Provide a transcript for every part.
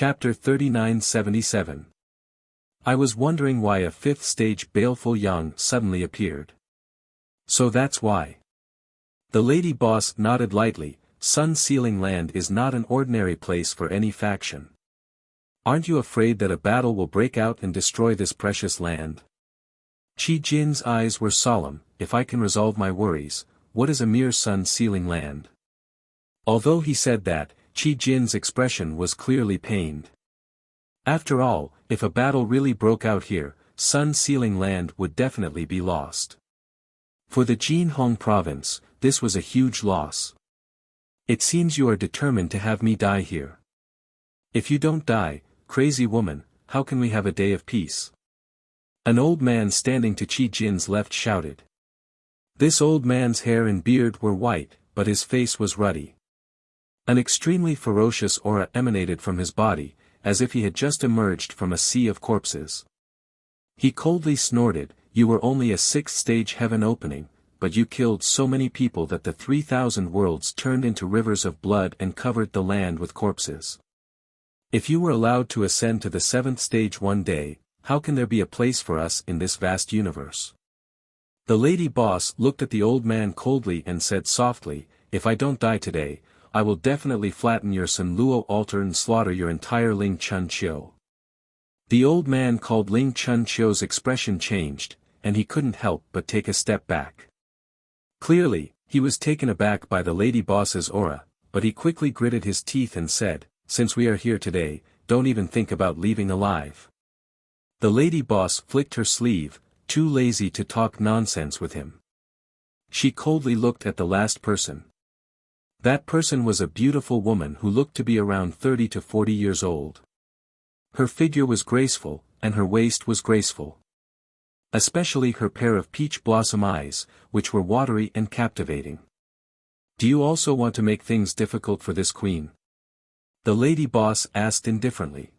Chapter 3977. I was wondering why a fifth-stage baleful Yang suddenly appeared. So that's why. The lady boss nodded lightly. Sun Sealing Land is not an ordinary place for any faction. Aren't you afraid that a battle will break out and destroy this precious land? Qi Jin's eyes were solemn. If I can resolve my worries, what is a mere Sun Sealing Land? Although he said that, Qi Jin's expression was clearly pained. After all, if a battle really broke out here, Sun Sealing Land would definitely be lost. For the Jinhong province, this was a huge loss. It seems you are determined to have me die here. If you don't die, crazy woman, how can we have a day of peace? An old man standing to Qi Jin's left shouted. This old man's hair and beard were white, but his face was ruddy. An extremely ferocious aura emanated from his body, as if he had just emerged from a sea of corpses. He coldly snorted, "You were only a sixth-stage heaven opening, but you killed so many people that the 3,000 worlds turned into rivers of blood and covered the land with corpses. If you were allowed to ascend to the seventh stage one day, how can there be a place for us in this vast universe?" The lady boss looked at the old man coldly and said softly, "If I don't die today, I will definitely flatten your Sun Luo altar and slaughter your entire Ling Chun Chiu." The old man called Ling Chun Chiu's expression changed, and he couldn't help but take a step back. Clearly, he was taken aback by the lady boss's aura, but he quickly gritted his teeth and said, "Since we are here today, don't even think about leaving alive." The lady boss flicked her sleeve, too lazy to talk nonsense with him. She coldly looked at the last person. That person was a beautiful woman who looked to be around 30 to 40 years old. Her figure was graceful, and her waist was graceful. Especially her pair of peach blossom eyes, which were watery and captivating. "Do you also want to make things difficult for this queen?" The lady boss asked indifferently.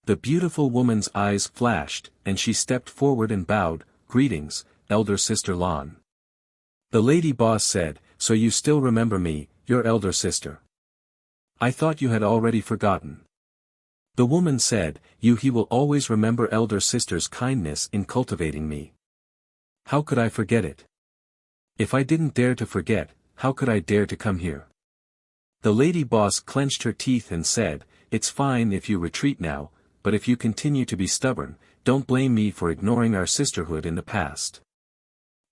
The beautiful woman's eyes flashed, and she stepped forward and bowed, "Greetings, elder sister Lan." The lady boss said, "So you still remember me, your elder sister? I thought you had already forgotten." The woman said, He will always remember elder sister's kindness in cultivating me. How could I forget it? If I didn't dare to forget, how could I dare to come here?" The lady boss clenched her teeth and said, "It's fine if you retreat now, but if you continue to be stubborn, don't blame me for ignoring our sisterhood in the past."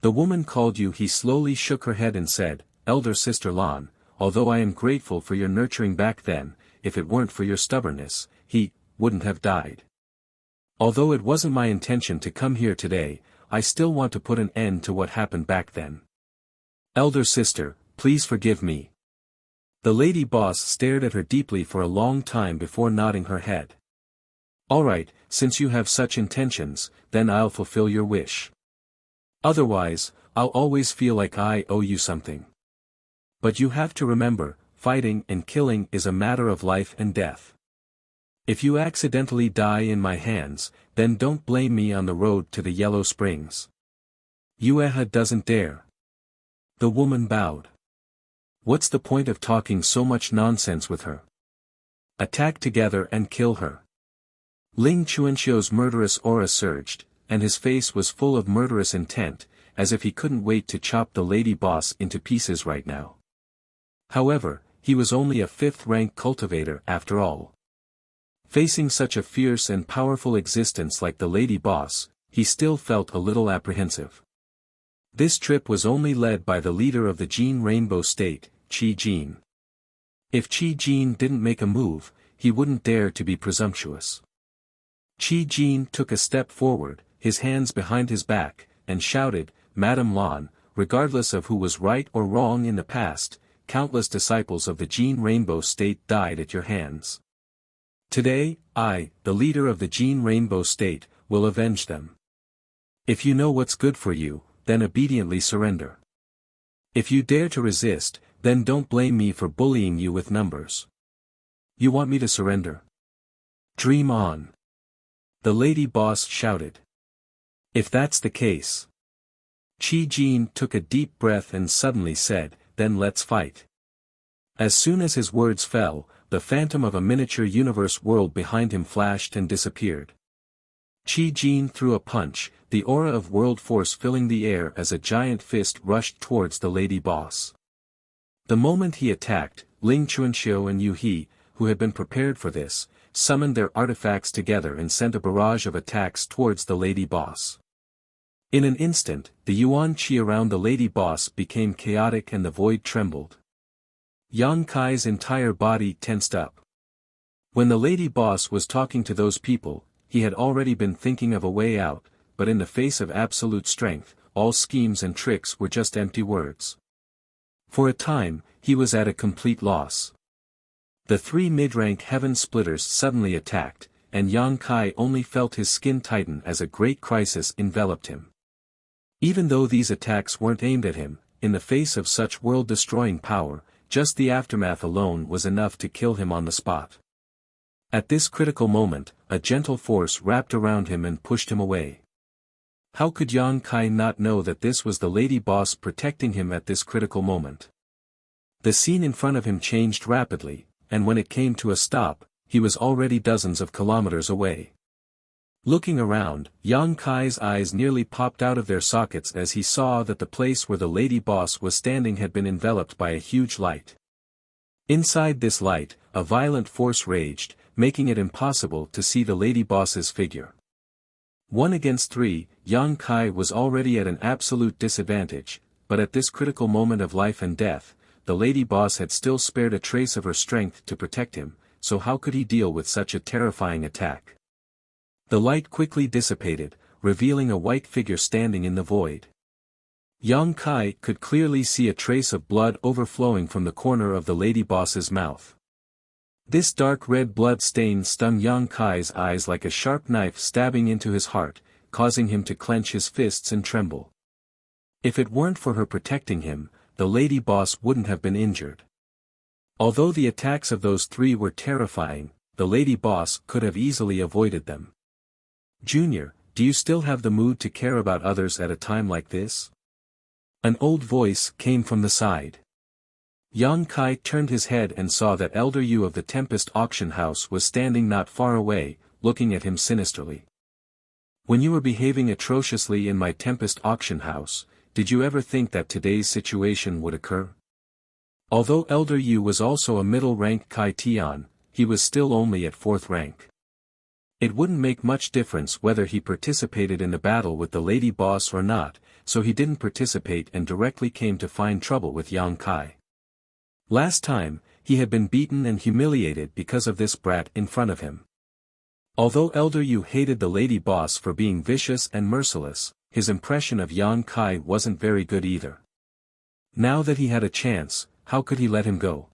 The woman called you. He slowly shook her head and said, "Elder sister Lan, although I am grateful for your nurturing back then, if it weren't for your stubbornness, he wouldn't have died. Although it wasn't my intention to come here today, I still want to put an end to what happened back then. Elder sister, please forgive me." The lady boss stared at her deeply for a long time before nodding her head. "Alright, since you have such intentions, then I'll fulfill your wish. Otherwise, I'll always feel like I owe you something. But you have to remember, fighting and killing is a matter of life and death. If you accidentally die in my hands, then don't blame me on the road to the Yellow Springs." Yueha doesn't dare. The woman bowed. What's the point of talking so much nonsense with her? Attack together and kill her. Ling Chuanxiu's murderous aura surged, and his face was full of murderous intent, as if he couldn't wait to chop the lady boss into pieces right now. However, he was only a fifth-rank cultivator after all. Facing such a fierce and powerful existence like the lady boss, he still felt a little apprehensive. This trip was only led by the leader of the Jin Rainbow State, Qi Jin. If Qi Jin didn't make a move, he wouldn't dare to be presumptuous. Qi Jin took a step forward, his hands behind his back, and shouted, "Madam Lan, regardless of who was right or wrong in the past, countless disciples of the Jin Rainbow State died at your hands. Today, I, the leader of the Jin Rainbow State, will avenge them. If you know what's good for you, then obediently surrender. If you dare to resist, then don't blame me for bullying you with numbers. You want me to surrender? Dream on." The lady boss shouted. "If that's the case." Qi Jin took a deep breath and suddenly said, "Then let's fight." As soon as his words fell, the phantom of a miniature universe world behind him flashed and disappeared. Qi Jin threw a punch, the aura of world force filling the air as a giant fist rushed towards the lady boss. The moment he attacked, Ling Chuanxiu and Yu He, who had been prepared for this, summoned their artifacts together and sent a barrage of attacks towards the lady boss. In an instant, the yuan qi around the lady boss became chaotic and the void trembled. Yang Kai's entire body tensed up. When the lady boss was talking to those people, he had already been thinking of a way out, but in the face of absolute strength, all schemes and tricks were just empty words. For a time, he was at a complete loss. The three mid-rank heaven splitters suddenly attacked, and Yang Kai only felt his skin tighten as a great crisis enveloped him. Even though these attacks weren't aimed at him, in the face of such world-destroying power, just the aftermath alone was enough to kill him on the spot. At this critical moment, a gentle force wrapped around him and pushed him away. How could Yang Kai not know that this was the lady boss protecting him at this critical moment? The scene in front of him changed rapidly, and when it came to a stop, he was already dozens of kilometers away. Looking around, Yang Kai's eyes nearly popped out of their sockets as he saw that the place where the lady boss was standing had been enveloped by a huge light. Inside this light, a violent force raged, making it impossible to see the lady boss's figure. 1 against 3, Yang Kai was already at an absolute disadvantage, but at this critical moment of life and death, the lady boss had still spared a trace of her strength to protect him, so how could he deal with such a terrifying attack? The light quickly dissipated, revealing a white figure standing in the void. Yang Kai could clearly see a trace of blood overflowing from the corner of the lady boss's mouth. This dark red blood stain stung Yang Kai's eyes like a sharp knife stabbing into his heart, causing him to clench his fists and tremble. If it weren't for her protecting him, the lady boss wouldn't have been injured. Although the attacks of those three were terrifying, the lady boss could have easily avoided them. "Junior, do you still have the mood to care about others at a time like this?" An old voice came from the side. Yang Kai turned his head and saw that Elder Yu of the Tempest Auction House was standing not far away, looking at him sinisterly. "When you were behaving atrociously in my Tempest Auction House, did you ever think that today's situation would occur?" Although Elder Yu was also a middle-rank Kai Tian, he was still only at 4th rank. It wouldn't make much difference whether he participated in the battle with the lady boss or not, so he didn't participate and directly came to find trouble with Yang Kai. Last time, he had been beaten and humiliated because of this brat in front of him. Although Elder Yu hated the lady boss for being vicious and merciless, his impression of Yang Kai wasn't very good either. Now that he had a chance, how could he let him go?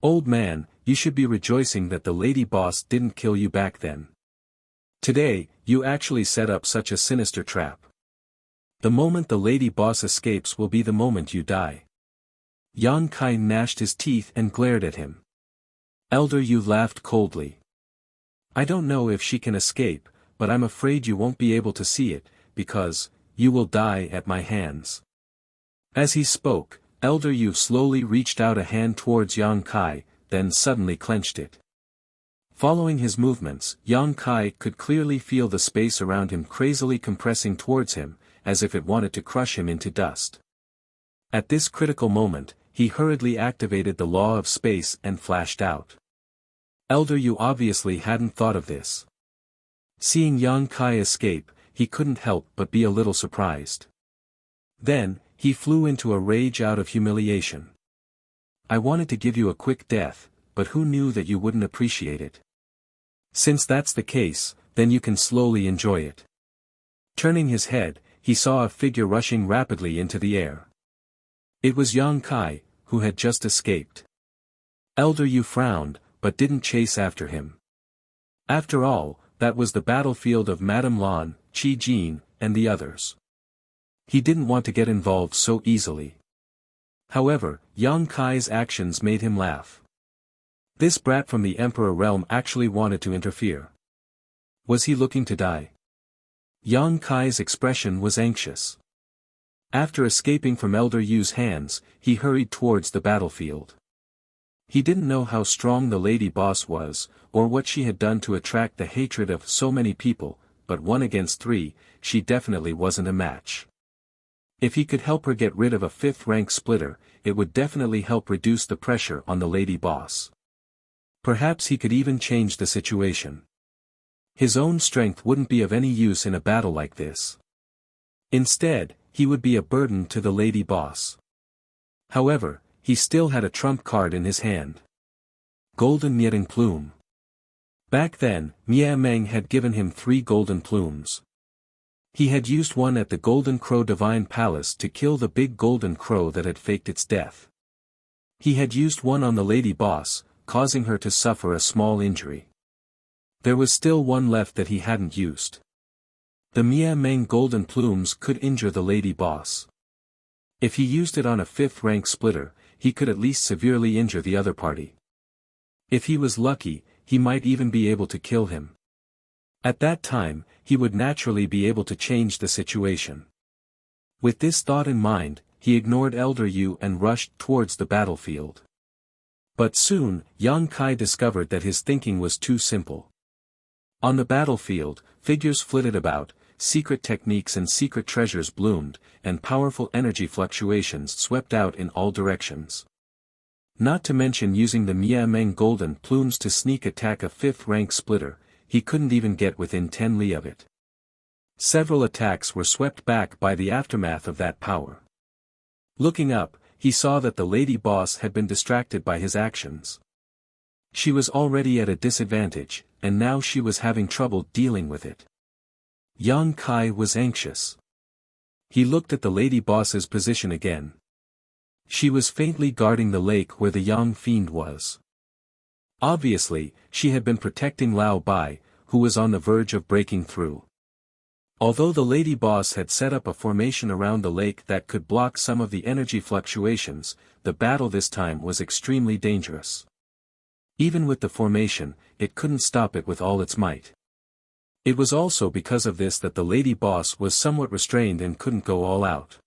"Old man, you should be rejoicing that the lady boss didn't kill you back then. Today, you actually set up such a sinister trap. The moment the lady boss escapes will be the moment you die." Yang Kai gnashed his teeth and glared at him. Elder Yu laughed coldly. "I don't know if she can escape, but I'm afraid you won't be able to see it, because you will die at my hands." As he spoke, Elder Yu slowly reached out a hand towards Yang Kai, then suddenly clenched it. Following his movements, Yang Kai could clearly feel the space around him crazily compressing towards him, as if it wanted to crush him into dust. At this critical moment, he hurriedly activated the law of space and flashed out. Elder Yu obviously hadn't thought of this. Seeing Yang Kai escape, he couldn't help but be a little surprised. Then, he flew into a rage out of humiliation. "I wanted to give you a quick death, but who knew that you wouldn't appreciate it? Since that's the case, then you can slowly enjoy it." Turning his head, he saw a figure rushing rapidly into the air. It was Yang Kai, who had just escaped. Elder Yu frowned, but didn't chase after him. After all, that was the battlefield of Madame Lan, Qi Jin, and the others. He didn't want to get involved so easily. However, Yang Kai's actions made him laugh. This brat from the Emperor realm actually wanted to interfere. Was he looking to die? Yang Kai's expression was anxious. After escaping from Elder Yu's hands, he hurried towards the battlefield. He didn't know how strong the lady boss was, or what she had done to attract the hatred of so many people, but 1 against 3, she definitely wasn't a match. If he could help her get rid of a 5th rank splitter, it would definitely help reduce the pressure on the lady boss. Perhaps he could even change the situation. His own strength wouldn't be of any use in a battle like this. Instead, he would be a burden to the lady boss. However, he still had a trump card in his hand. Golden Knitting Plume. Back then, Mia Meng had given him 3 golden plumes. He had used one at the Golden Crow Divine Palace to kill the big golden crow that had faked its death. He had used one on the lady boss, causing her to suffer a small injury. There was still one left that he hadn't used. The Mia Meng golden plumes could injure the lady boss. If he used it on a 5th rank splitter, he could at least severely injure the other party. If he was lucky, he might even be able to kill him. At that time, he would naturally be able to change the situation. With this thought in mind, he ignored Elder Yu and rushed towards the battlefield. But soon, Yang Kai discovered that his thinking was too simple. On the battlefield, figures flitted about, secret techniques and secret treasures bloomed, and powerful energy fluctuations swept out in all directions. Not to mention using the Mia Meng golden plumes to sneak attack a 5th rank splitter, he couldn't even get within 10 li of it. Several attacks were swept back by the aftermath of that power. Looking up, he saw that the lady boss had been distracted by his actions. She was already at a disadvantage, and now she was having trouble dealing with it. Yang Kai was anxious. He looked at the lady boss's position again. She was faintly guarding the lake where the young fiend was. Obviously, she had been protecting Lao Bai, who was on the verge of breaking through. Although the lady boss had set up a formation around the lake that could block some of the energy fluctuations, the battle this time was extremely dangerous. Even with the formation, it couldn't stop it with all its might. It was also because of this that the lady boss was somewhat restrained and couldn't go all out.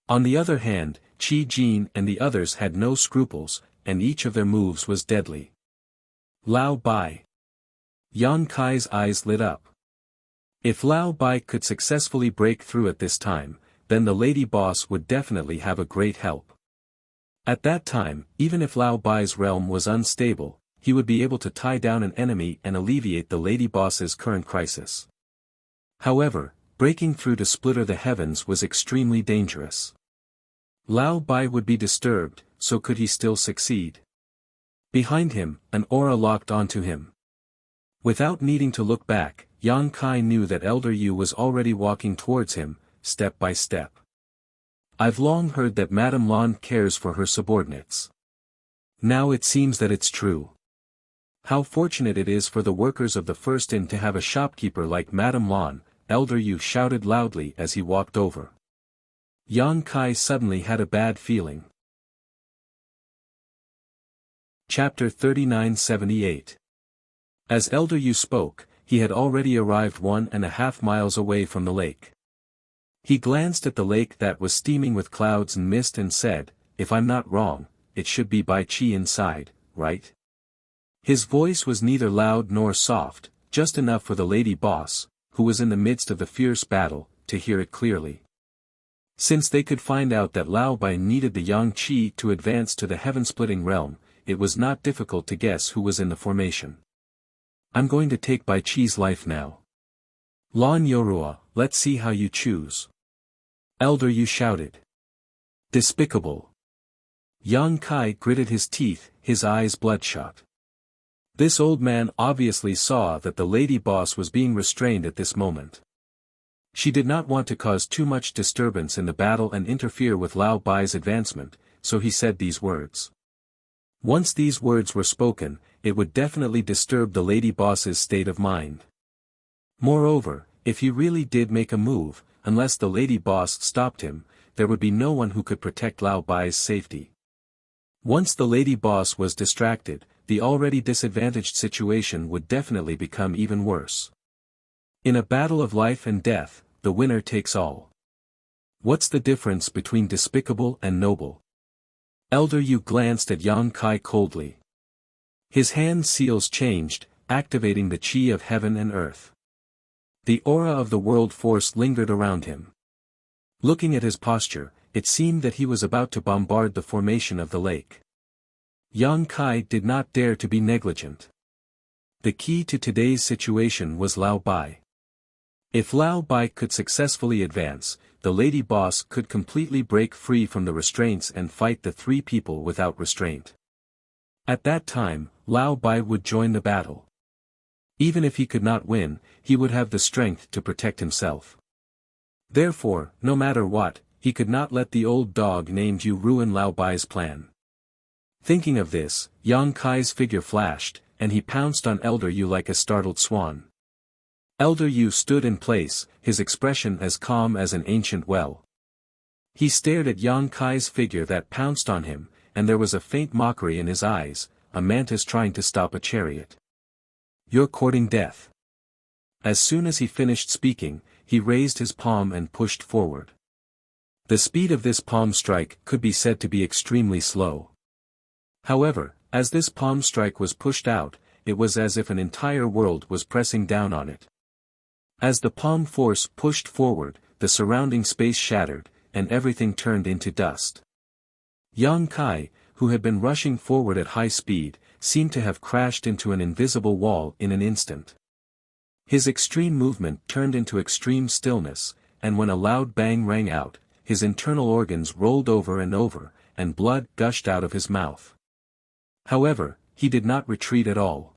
On the other hand, Qi Jin and the others had no scruples, and each of their moves was deadly. Lao Bai. Yang Kai's eyes lit up. If Lao Bai could successfully break through at this time, then the lady boss would definitely have a great help. At that time, even if Lao Bai's realm was unstable, he would be able to tie down an enemy and alleviate the lady boss's current crisis. However, breaking through to splitter the heavens was extremely dangerous. Lao Bai would be disturbed, so could he still succeed? Behind him, an aura locked onto him. Without needing to look back, Yang Kai knew that Elder Yu was already walking towards him, step by step. I've long heard that Madame Lan cares for her subordinates. Now it seems that it's true. How fortunate it is for the workers of the First Inn to have a shopkeeper like Madame Lan, Elder Yu shouted loudly as he walked over. Yang Kai suddenly had a bad feeling. Chapter 3978. As Elder Yu spoke, he had already arrived 1.5 miles away from the lake. He glanced at the lake that was steaming with clouds and mist and said, "If I'm not wrong, it should be Bai Qi inside, right?" His voice was neither loud nor soft, just enough for the lady boss, who was in the midst of the fierce battle, to hear it clearly. Since they could find out that Lao Bai needed the Yang Qi to advance to the heaven-splitting realm, it was not difficult to guess who was in the formation. "I'm going to take Bai Qi's life now. Lan Yorua, let's see how you choose." Elder Yu shouted. "Despicable." Yang Kai gritted his teeth, his eyes bloodshot. This old man obviously saw that the lady boss was being restrained at this moment. She did not want to cause too much disturbance in the battle and interfere with Lao Bai's advancement, so he said these words. Once these words were spoken, it would definitely disturb the lady boss's state of mind. Moreover, if he really did make a move, unless the lady boss stopped him, there would be no one who could protect Lao Bai's safety. Once the lady boss was distracted, the already disadvantaged situation would definitely become even worse. In a battle of life and death, the winner takes all. What's the difference between despicable and noble? Elder Yu glanced at Yang Kai coldly. His hand seals changed, activating the chi of heaven and earth. The aura of the world force lingered around him. Looking at his posture, it seemed that he was about to bombard the formation of the lake. Yang Kai did not dare to be negligent. The key to today's situation was Lao Bai. If Lao Bai could successfully advance, the lady boss could completely break free from the restraints and fight the three people without restraint. At that time, Lao Bai would join the battle. Even if he could not win, he would have the strength to protect himself. Therefore, no matter what, he could not let the old dog named Yu ruin Lao Bai's plan. Thinking of this, Yang Kai's figure flashed, and he pounced on Elder Yu like a startled swan. Elder Yu stood in place, his expression as calm as an ancient well. He stared at Yang Kai's figure that pounced on him, and there was a faint mockery in his eyes, a mantis trying to stop a chariot. "You're courting death." As soon as he finished speaking, he raised his palm and pushed forward. The speed of this palm strike could be said to be extremely slow. However, as this palm strike was pushed out, it was as if an entire world was pressing down on it. As the palm force pushed forward, the surrounding space shattered, and everything turned into dust. Yang Kai, who had been rushing forward at high speed, seemed to have crashed into an invisible wall in an instant. His extreme movement turned into extreme stillness, and when a loud bang rang out, his internal organs rolled over, and blood gushed out of his mouth. However, he did not retreat at all.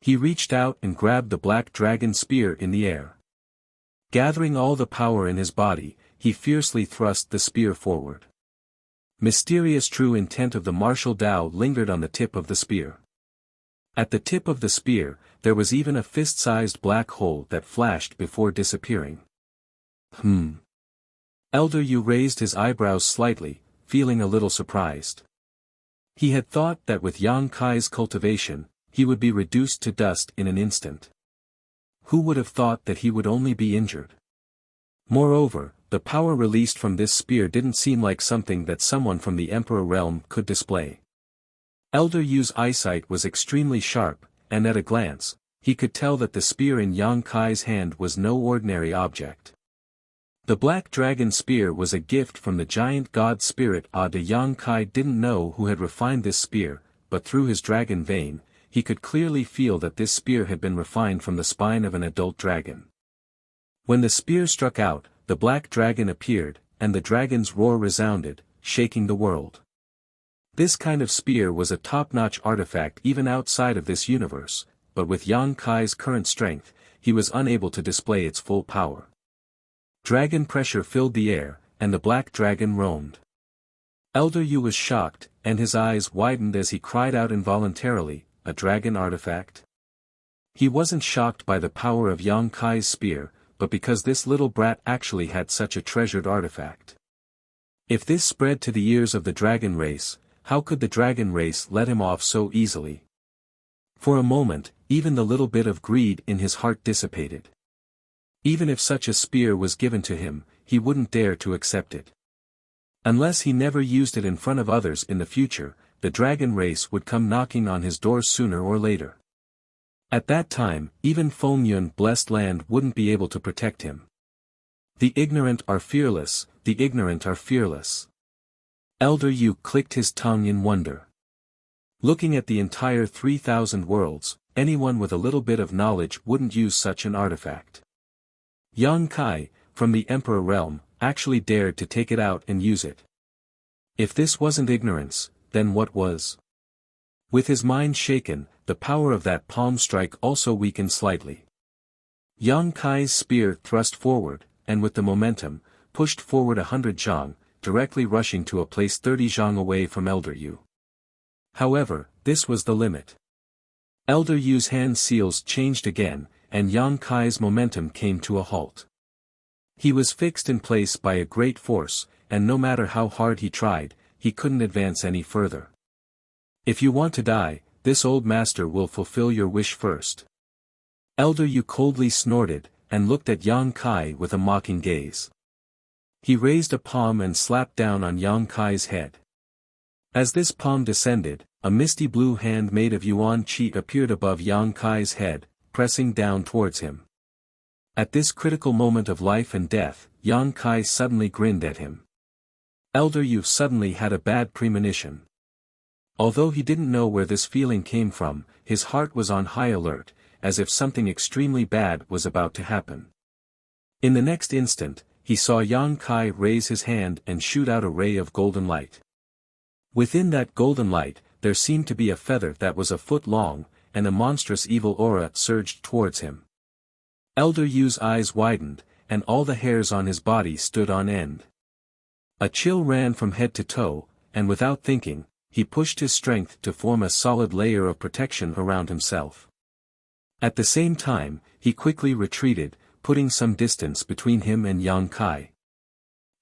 He reached out and grabbed the black dragon spear in the air. Gathering all the power in his body, he fiercely thrust the spear forward. Mysterious true intent of the martial Tao lingered on the tip of the spear. At the tip of the spear, there was even a fist-sized black hole that flashed before disappearing. Elder Yu raised his eyebrows slightly, feeling a little surprised. He had thought that with Yang Kai's cultivation, he would be reduced to dust in an instant. Who would have thought that he would only be injured? Moreover, the power released from this spear didn't seem like something that someone from the Emperor realm could display. Elder Yu's eyesight was extremely sharp, and at a glance, he could tell that the spear in Yang Kai's hand was no ordinary object. The black dragon spear was a gift from the giant god spirit Ada. Yang Kai didn't know who had refined this spear, but through his dragon vein, he could clearly feel that this spear had been refined from the spine of an adult dragon. When the spear struck out, the black dragon appeared, and the dragon's roar resounded, shaking the world. This kind of spear was a top-notch artifact even outside of this universe, but with Yang Kai's current strength, he was unable to display its full power. Dragon pressure filled the air, and the black dragon roamed. Elder Yu was shocked, and his eyes widened as he cried out involuntarily, "A dragon artifact?" He wasn't shocked by the power of Yang Kai's spear, but because this little brat actually had such a treasured artifact. If this spread to the ears of the dragon race, how could the dragon race let him off so easily? For a moment, even the little bit of greed in his heart dissipated. Even if such a spear was given to him, he wouldn't dare to accept it. Unless he never used it in front of others in the future, the dragon race would come knocking on his door sooner or later. At that time, even Fengyun blessed land wouldn't be able to protect him. The ignorant are fearless, the ignorant are fearless. Elder Yu clicked his tongue in wonder. Looking at the entire 3,000 worlds, anyone with a little bit of knowledge wouldn't use such an artifact. Yang Kai, from the Emperor realm, actually dared to take it out and use it. If this wasn't ignorance, then what was? With his mind shaken, the power of that palm strike also weakened slightly. Yang Kai's spear thrust forward, and with the momentum, pushed forward 100 zhang, directly rushing to a place 30 zhang away from Elder Yu. However, this was the limit. Elder Yu's hand seals changed again, and Yang Kai's momentum came to a halt. He was fixed in place by a great force, and no matter how hard he tried, he couldn't advance any further. If you want to die, this old master will fulfill your wish first. Elder Yu coldly snorted, and looked at Yang Kai with a mocking gaze. He raised a palm and slapped down on Yang Kai's head. As this palm descended, a misty blue hand made of yuan qi appeared above Yang Kai's head, pressing down towards him. At this critical moment of life and death, Yang Kai suddenly grinned at him. Elder Yu suddenly had a bad premonition. Although he didn't know where this feeling came from, his heart was on high alert, as if something extremely bad was about to happen. In the next instant, he saw Yang Kai raise his hand and shoot out a ray of golden light. Within that golden light, there seemed to be a feather that was a foot long, and a monstrous evil aura surged towards him. Elder Yu's eyes widened, and all the hairs on his body stood on end. A chill ran from head to toe, and without thinking, he pushed his strength to form a solid layer of protection around himself. At the same time, he quickly retreated, putting some distance between him and Yang Kai.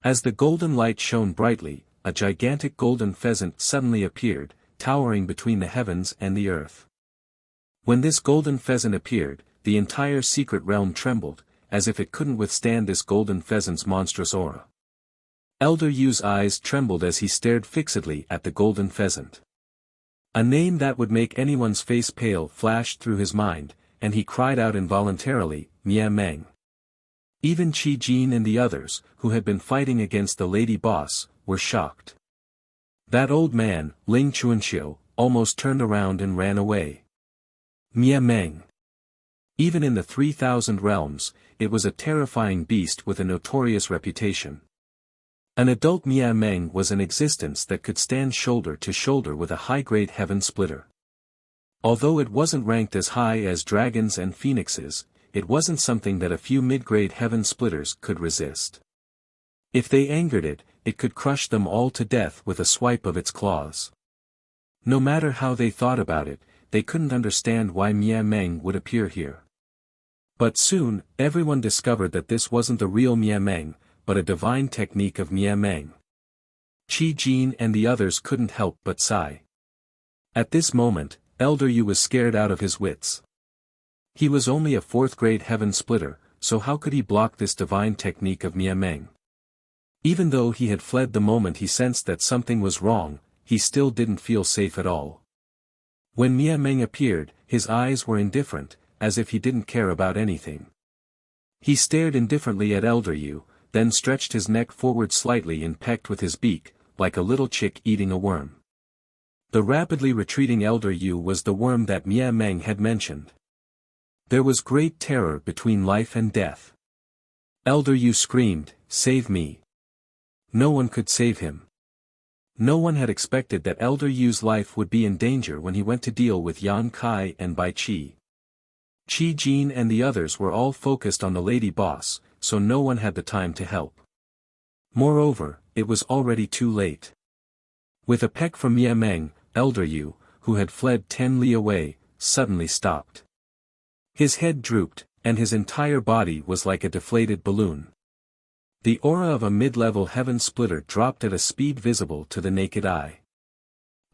As the golden light shone brightly, a gigantic golden pheasant suddenly appeared, towering between the heavens and the earth. When this golden pheasant appeared, the entire secret realm trembled, as if it couldn't withstand this golden pheasant's monstrous aura. Elder Yu's eyes trembled as he stared fixedly at the golden pheasant. A name that would make anyone's face pale flashed through his mind, and he cried out involuntarily, "Mia Meng." Even Qi Jin and the others, who had been fighting against the lady boss, were shocked. That old man, Ling Chuanxiu, almost turned around and ran away. Mia Meng. Even in the 3,000 realms, it was a terrifying beast with a notorious reputation. An adult Mia Meng was an existence that could stand shoulder to shoulder with a high-grade heaven splitter. Although it wasn't ranked as high as dragons and phoenixes, it wasn't something that a few mid-grade heaven splitters could resist. If they angered it, it could crush them all to death with a swipe of its claws. No matter how they thought about it, they couldn't understand why Mia Meng would appear here. But soon, everyone discovered that this wasn't the real Mia Meng, but a divine technique of Mia Meng. Qi Jin and the others couldn't help but sigh. At this moment, Elder Yu was scared out of his wits. He was only a 4th-grade heaven splitter, so how could he block this divine technique of Mia Meng? Even though he had fled the moment he sensed that something was wrong, he still didn't feel safe at all. When Mia Meng appeared, his eyes were indifferent, as if he didn't care about anything. He stared indifferently at Elder Yu, then stretched his neck forward slightly and pecked with his beak, like a little chick eating a worm. The rapidly retreating Elder Yu was the worm that Mia Meng had mentioned. There was great terror between life and death. Elder Yu screamed, "Save me!" No one could save him. No one had expected that Elder Yu's life would be in danger when he went to deal with Yang Kai and Bai Qi. Qi Jin and the others were all focused on the lady boss, so no one had the time to help. Moreover, it was already too late. With a peck from Mia Meng, Elder Yu, who had fled 10 li away, suddenly stopped. His head drooped, and his entire body was like a deflated balloon. The aura of a mid-level heaven splitter dropped at a speed visible to the naked eye.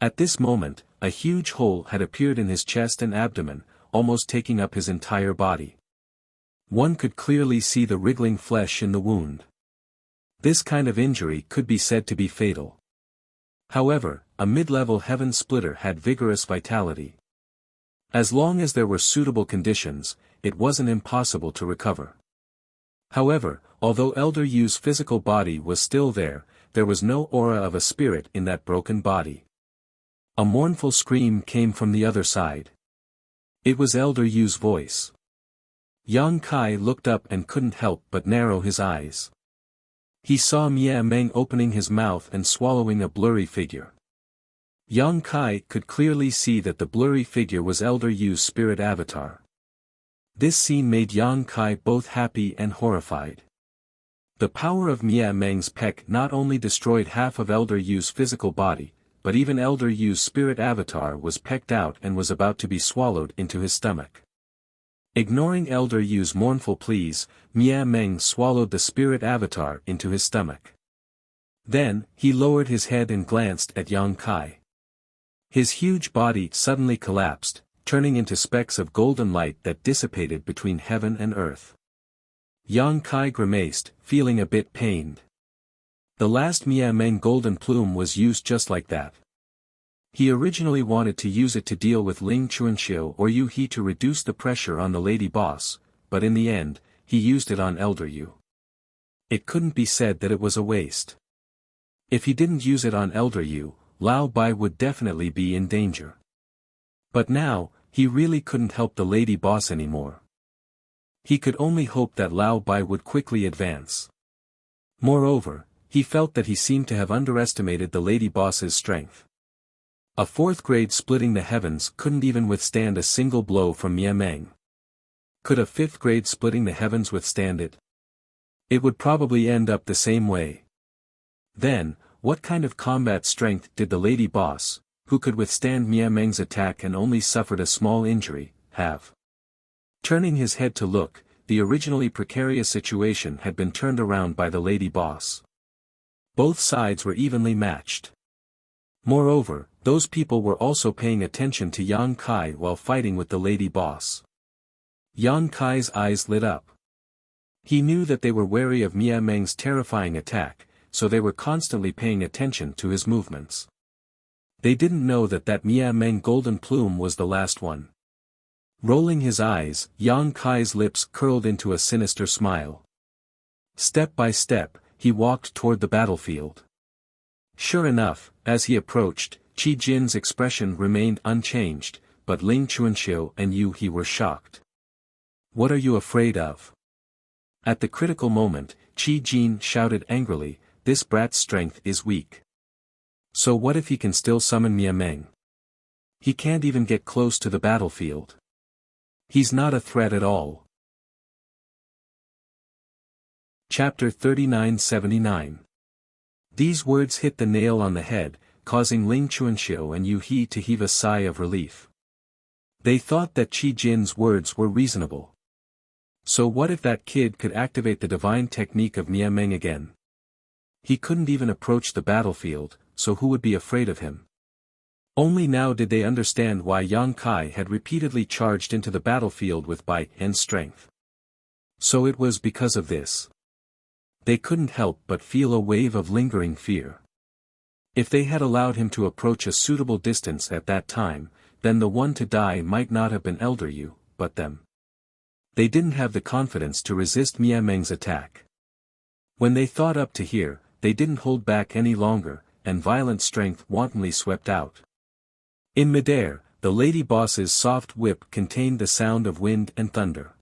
At this moment, a huge hole had appeared in his chest and abdomen, almost taking up his entire body. One could clearly see the wriggling flesh in the wound. This kind of injury could be said to be fatal. However, a mid-level heaven splitter had vigorous vitality. As long as there were suitable conditions, it wasn't impossible to recover. However, although Elder Yu's physical body was still there was no aura of a spirit in that broken body. A mournful scream came from the other side. It was Elder Yu's voice. Yang Kai looked up and couldn't help but narrow his eyes. He saw Mia Meng opening his mouth and swallowing a blurry figure. Yang Kai could clearly see that the blurry figure was Elder Yu's spirit avatar. This scene made Yang Kai both happy and horrified. The power of Mia Meng's peck not only destroyed half of Elder Yu's physical body, but even Elder Yu's spirit avatar was pecked out and was about to be swallowed into his stomach. Ignoring Elder Yu's mournful pleas, Mia Meng swallowed the spirit avatar into his stomach. Then, he lowered his head and glanced at Yang Kai. His huge body suddenly collapsed, turning into specks of golden light that dissipated between heaven and earth. Yang Kai grimaced, feeling a bit pained. The last Mia Meng golden plume was used just like that. He originally wanted to use it to deal with Ling Chuanxiu or Yu He to reduce the pressure on the lady boss, but in the end, he used it on Elder Yu. It couldn't be said that it was a waste. If he didn't use it on Elder Yu, Lao Bai would definitely be in danger. But now, he really couldn't help the lady boss anymore. He could only hope that Lao Bai would quickly advance. Moreover, he felt that he seemed to have underestimated the lady boss's strength. A fourth grade splitting the heavens couldn't even withstand a single blow from Mia Meng. Could a fifth grade splitting the heavens withstand it? It would probably end up the same way. Then, what kind of combat strength did the lady boss, who could withstand Mia Meng's attack and only suffered a small injury, have? Turning his head to look, the originally precarious situation had been turned around by the lady boss. Both sides were evenly matched. Moreover, those people were also paying attention to Yang Kai while fighting with the lady boss. Yang Kai's eyes lit up. He knew that they were wary of Mia Meng's terrifying attack, so they were constantly paying attention to his movements. They didn't know that Mia Meng golden plume was the last one. Rolling his eyes, Yang Kai's lips curled into a sinister smile. Step by step, he walked toward the battlefield. Sure enough, as he approached, Qi Jin's expression remained unchanged, but Ling Chuanxiu and Yu He were shocked. What are you afraid of? At the critical moment, Qi Jin shouted angrily, this brat's strength is weak. So what if he can still summon Mia Meng? He can't even get close to the battlefield. He's not a threat at all. Chapter 3979. These words hit the nail on the head, causing Ling Chuanxiu and Yu He to heave a sigh of relief. They thought that Qi Jin's words were reasonable. So what if that kid could activate the divine technique of Mia Meng again? He couldn't even approach the battlefield, so who would be afraid of him? Only now did they understand why Yang Kai had repeatedly charged into the battlefield with bite and strength. So it was because of this. They couldn't help but feel a wave of lingering fear. If they had allowed him to approach a suitable distance at that time, then the one to die might not have been Elder Yu, but them. They didn't have the confidence to resist Mia Meng's attack. When they thought up to here, they didn't hold back any longer, and violent strength wantonly swept out. In midair, the lady boss's soft whip contained the sound of wind and thunder.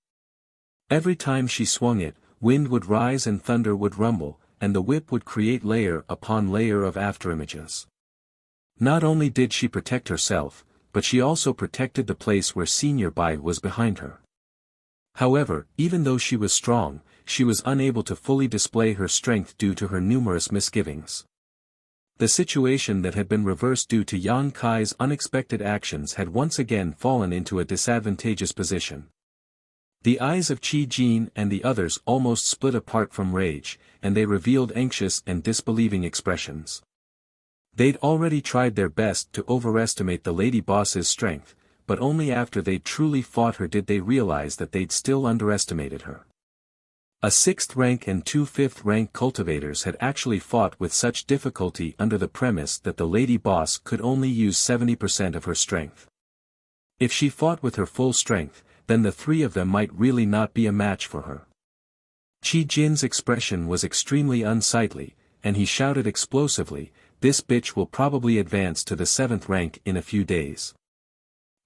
Every time she swung it, wind would rise and thunder would rumble, and the whip would create layer upon layer of afterimages. Not only did she protect herself, but she also protected the place where Senior Bai was behind her. However, even though she was strong, she was unable to fully display her strength due to her numerous misgivings. The situation that had been reversed due to Yang Kai's unexpected actions had once again fallen into a disadvantageous position. The eyes of Qi Jin and the others almost split apart from rage, and they revealed anxious and disbelieving expressions. They'd already tried their best to overestimate the lady boss's strength, but only after they'd truly fought her did they realize that they'd still underestimated her. A 6th rank and 2 5th rank cultivators had actually fought with such difficulty under the premise that the lady boss could only use 70% of her strength. If she fought with her full strength, then the three of them might really not be a match for her. Qi Jin's expression was extremely unsightly, and he shouted explosively, "This bitch will probably advance to the 7th rank in a few days.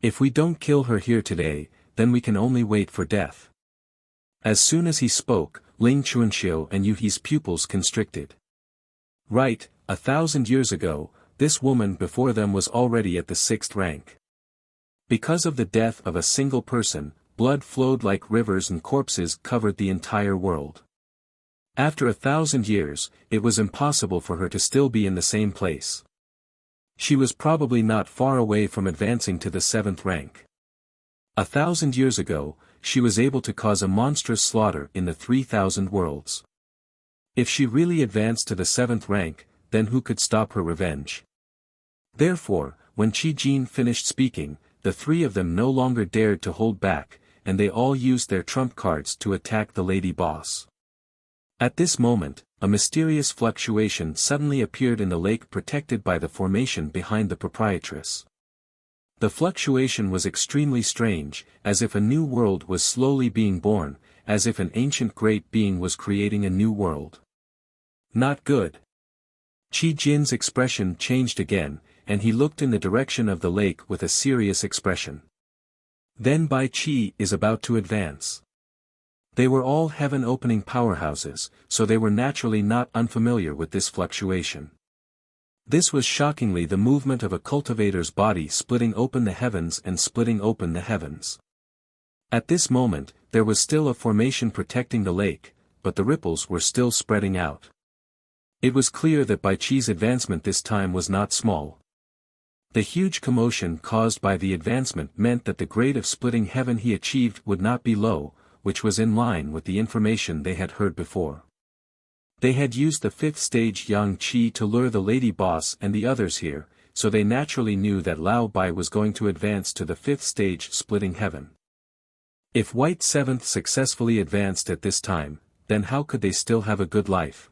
If we don't kill her here today, then we can only wait for death." As soon as he spoke, Ling Chuanxiu and Yu He's pupils constricted. Right, 1,000 years ago, this woman before them was already at the 6th rank. Because of the death of a single person, blood flowed like rivers and corpses covered the entire world. After 1,000 years, it was impossible for her to still be in the same place. She was probably not far away from advancing to the 7th rank. 1,000 years ago, she was able to cause a monstrous slaughter in the 3,000 worlds. If she really advanced to the 7th rank, then who could stop her revenge? Therefore, when Qi Jin finished speaking, the three of them no longer dared to hold back, and they all used their trump cards to attack the lady boss. At this moment, a mysterious fluctuation suddenly appeared in the lake protected by the formation behind the proprietress. The fluctuation was extremely strange, as if a new world was slowly being born, as if an ancient great being was creating a new world. Not good. Qi Jin's expression changed again, and he looked in the direction of the lake with a serious expression. Then Bai Qi is about to advance. They were all heaven-opening powerhouses, so they were naturally not unfamiliar with this fluctuation. This was shockingly the movement of a cultivator's body splitting open the heavens and splitting open the heavens. At this moment, there was still a formation protecting the lake, but the ripples were still spreading out. It was clear that Bai Qi's advancement this time was not small. The huge commotion caused by the advancement meant that the grade of splitting heaven he achieved would not be low, which was in line with the information they had heard before. They had used the 5th stage Yang Qi to lure the lady boss and the others here, so they naturally knew that Lao Bai was going to advance to the 5th stage splitting heaven. If White 7th successfully advanced at this time, then how could they still have a good life?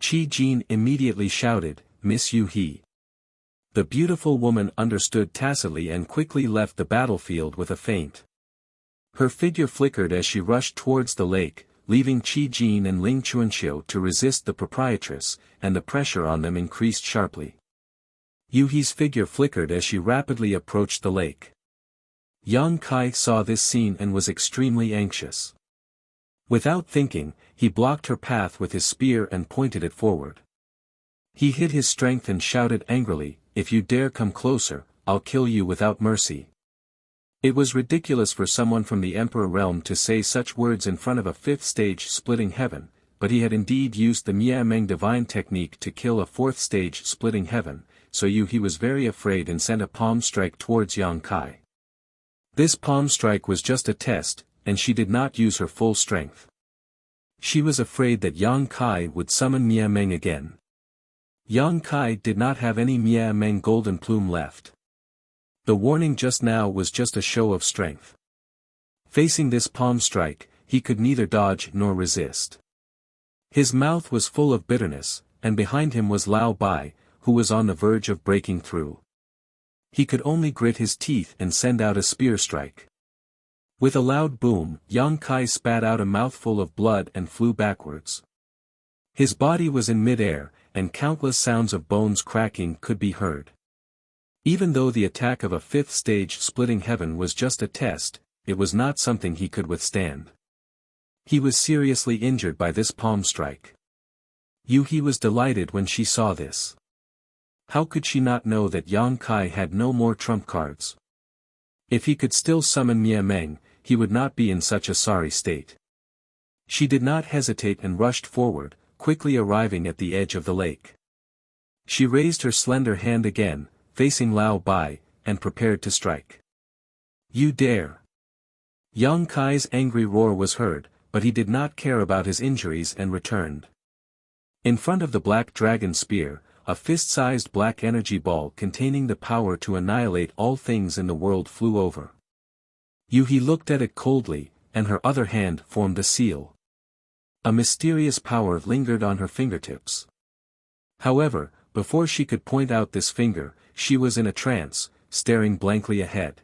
Qi Jin immediately shouted, "Miss Yu He." The beautiful woman understood tacitly and quickly left the battlefield with a feint. Her figure flickered as she rushed towards the lake, leaving Qi Jin and Ling Chuanxiu to resist the proprietress, and the pressure on them increased sharply. Yu He's figure flickered as she rapidly approached the lake. Yang Kai saw this scene and was extremely anxious. Without thinking, he blocked her path with his spear and pointed it forward. He hid his strength and shouted angrily, "If you dare come closer, I'll kill you without mercy." It was ridiculous for someone from the Emperor realm to say such words in front of a 5th stage splitting heaven, but he had indeed used the Miameng divine technique to kill a 4th stage splitting heaven, so He was very afraid and sent a palm strike towards Yang Kai. This palm strike was just a test, and she did not use her full strength. She was afraid that Yang Kai would summon Miameng again. Yang Kai did not have any Miameng golden plume left. The warning just now was just a show of strength. Facing this palm strike, he could neither dodge nor resist. His mouth was full of bitterness, and behind him was Lao Bai, who was on the verge of breaking through. He could only grit his teeth and send out a spear strike. With a loud boom, Yang Kai spat out a mouthful of blood and flew backwards. His body was in mid-air, and countless sounds of bones cracking could be heard. Even though the attack of a 5th stage splitting heaven was just a test, it was not something he could withstand. He was seriously injured by this palm strike. Yu He was delighted when she saw this. How could she not know that Yang Kai had no more trump cards? If he could still summon Miameng, he would not be in such a sorry state. She did not hesitate and rushed forward, quickly arriving at the edge of the lake. She raised her slender hand again, facing Lao Bai, and prepared to strike. "You dare!" Yang Kai's angry roar was heard, but he did not care about his injuries and returned. In front of the black dragon spear, a fist-sized black energy ball containing the power to annihilate all things in the world flew over. Yu He looked at it coldly, and her other hand formed a seal. A mysterious power lingered on her fingertips. However, before she could point out this finger, she was in a trance, staring blankly ahead.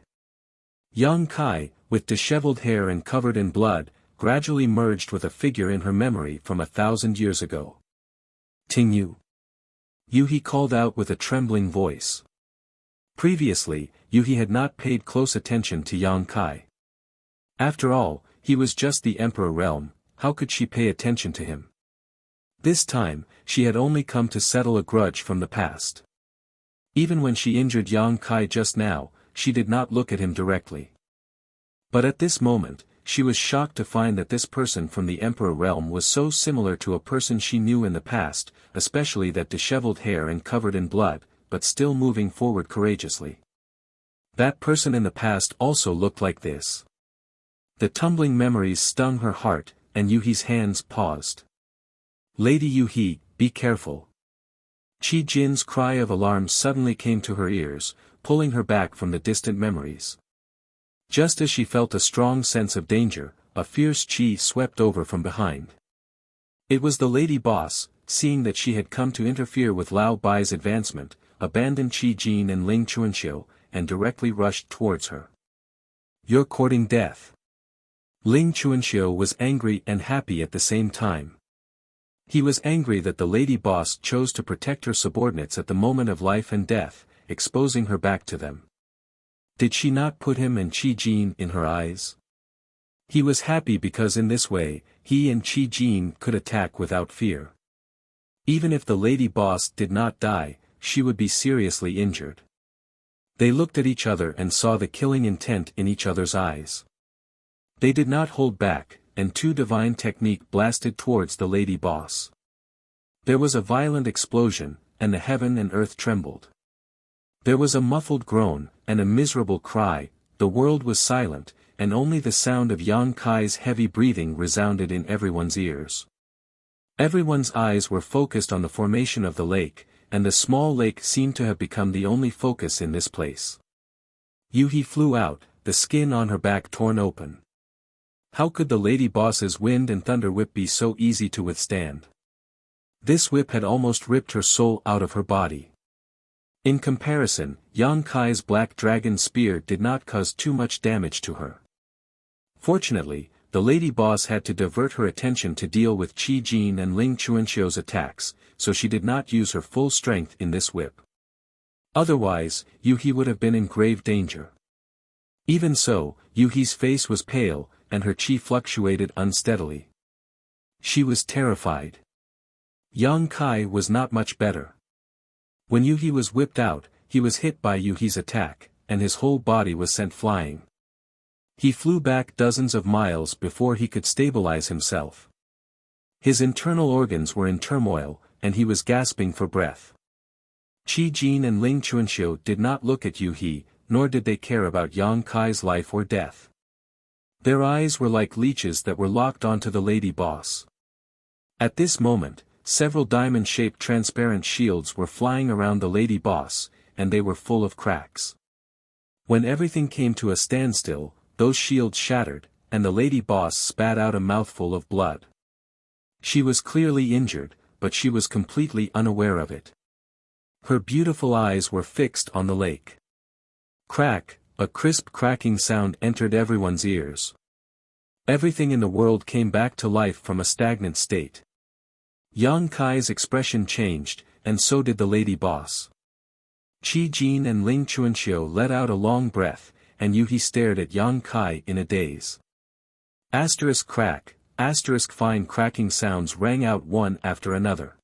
Yang Kai, with disheveled hair and covered in blood, gradually merged with a figure in her memory from 1,000 years ago. "Ting Yu." Yu He called out with a trembling voice. Previously, Yu He had not paid close attention to Yang Kai. After all, he was just the Emperor realm, how could she pay attention to him? This time, she had only come to settle a grudge from the past. Even when she injured Yang Kai just now, she did not look at him directly. But at this moment, she was shocked to find that this person from the Emperor realm was so similar to a person she knew in the past, especially that disheveled hair and covered in blood, but still moving forward courageously. That person in the past also looked like this. The tumbling memories stung her heart, and Yu He's hands paused. "Lady Yu He, be careful." Qi Jin's cry of alarm suddenly came to her ears, pulling her back from the distant memories. Just as she felt a strong sense of danger, a fierce qi swept over from behind. It was the lady boss, seeing that she had come to interfere with Lao Bai's advancement, abandoned Qi Jin and Ling Chuanxiu, and directly rushed towards her. "You're courting death." Ling Chuanxiu was angry and happy at the same time. He was angry that the lady boss chose to protect her subordinates at the moment of life and death, exposing her back to them. Did she not put him and Qi Jin in her eyes? He was happy because in this way, he and Qi Jin could attack without fear. Even if the lady boss did not die, she would be seriously injured. They looked at each other and saw the killing intent in each other's eyes. They did not hold back, and two divine technique blasted towards the lady boss. There was a violent explosion, and the heaven and earth trembled. There was a muffled groan, and a miserable cry. The world was silent, and only the sound of Yang Kai's heavy breathing resounded in everyone's ears. Everyone's eyes were focused on the formation of the lake, and the small lake seemed to have become the only focus in this place. Yuhi flew out, the skin on her back torn open. How could the lady boss's wind and thunder whip be so easy to withstand? This whip had almost ripped her soul out of her body. In comparison, Yang Kai's black dragon spear did not cause too much damage to her. Fortunately, the lady boss had to divert her attention to deal with Qi Jin and Ling Chuanxiu's attacks, so she did not use her full strength in this whip. Otherwise, Yuhi would have been in grave danger. Even so, Yuhi's face was pale, and her qi fluctuated unsteadily. She was terrified. Yang Kai was not much better. When Yuhi was whipped out, he was hit by Yuhi's attack, and his whole body was sent flying. He flew back dozens of miles before he could stabilize himself. His internal organs were in turmoil, and he was gasping for breath. Qi Jin and Ling Chuanxiu did not look at Yuhi, nor did they care about Yang Kai's life or death. Their eyes were like leeches that were locked onto the lady boss. At this moment, several diamond-shaped transparent shields were flying around the lady boss, and they were full of cracks. When everything came to a standstill, those shields shattered, and the lady boss spat out a mouthful of blood. She was clearly injured, but she was completely unaware of it. Her beautiful eyes were fixed on the lake. Crack, a crisp cracking sound entered everyone's ears. Everything in the world came back to life from a stagnant state. Yang Kai's expression changed, and so did the lady boss. Qi Jin and Ling Chuanxiu let out a long breath, and Yuhi stared at Yang Kai in a daze. Asterisk crack, asterisk fine cracking sounds rang out one after another.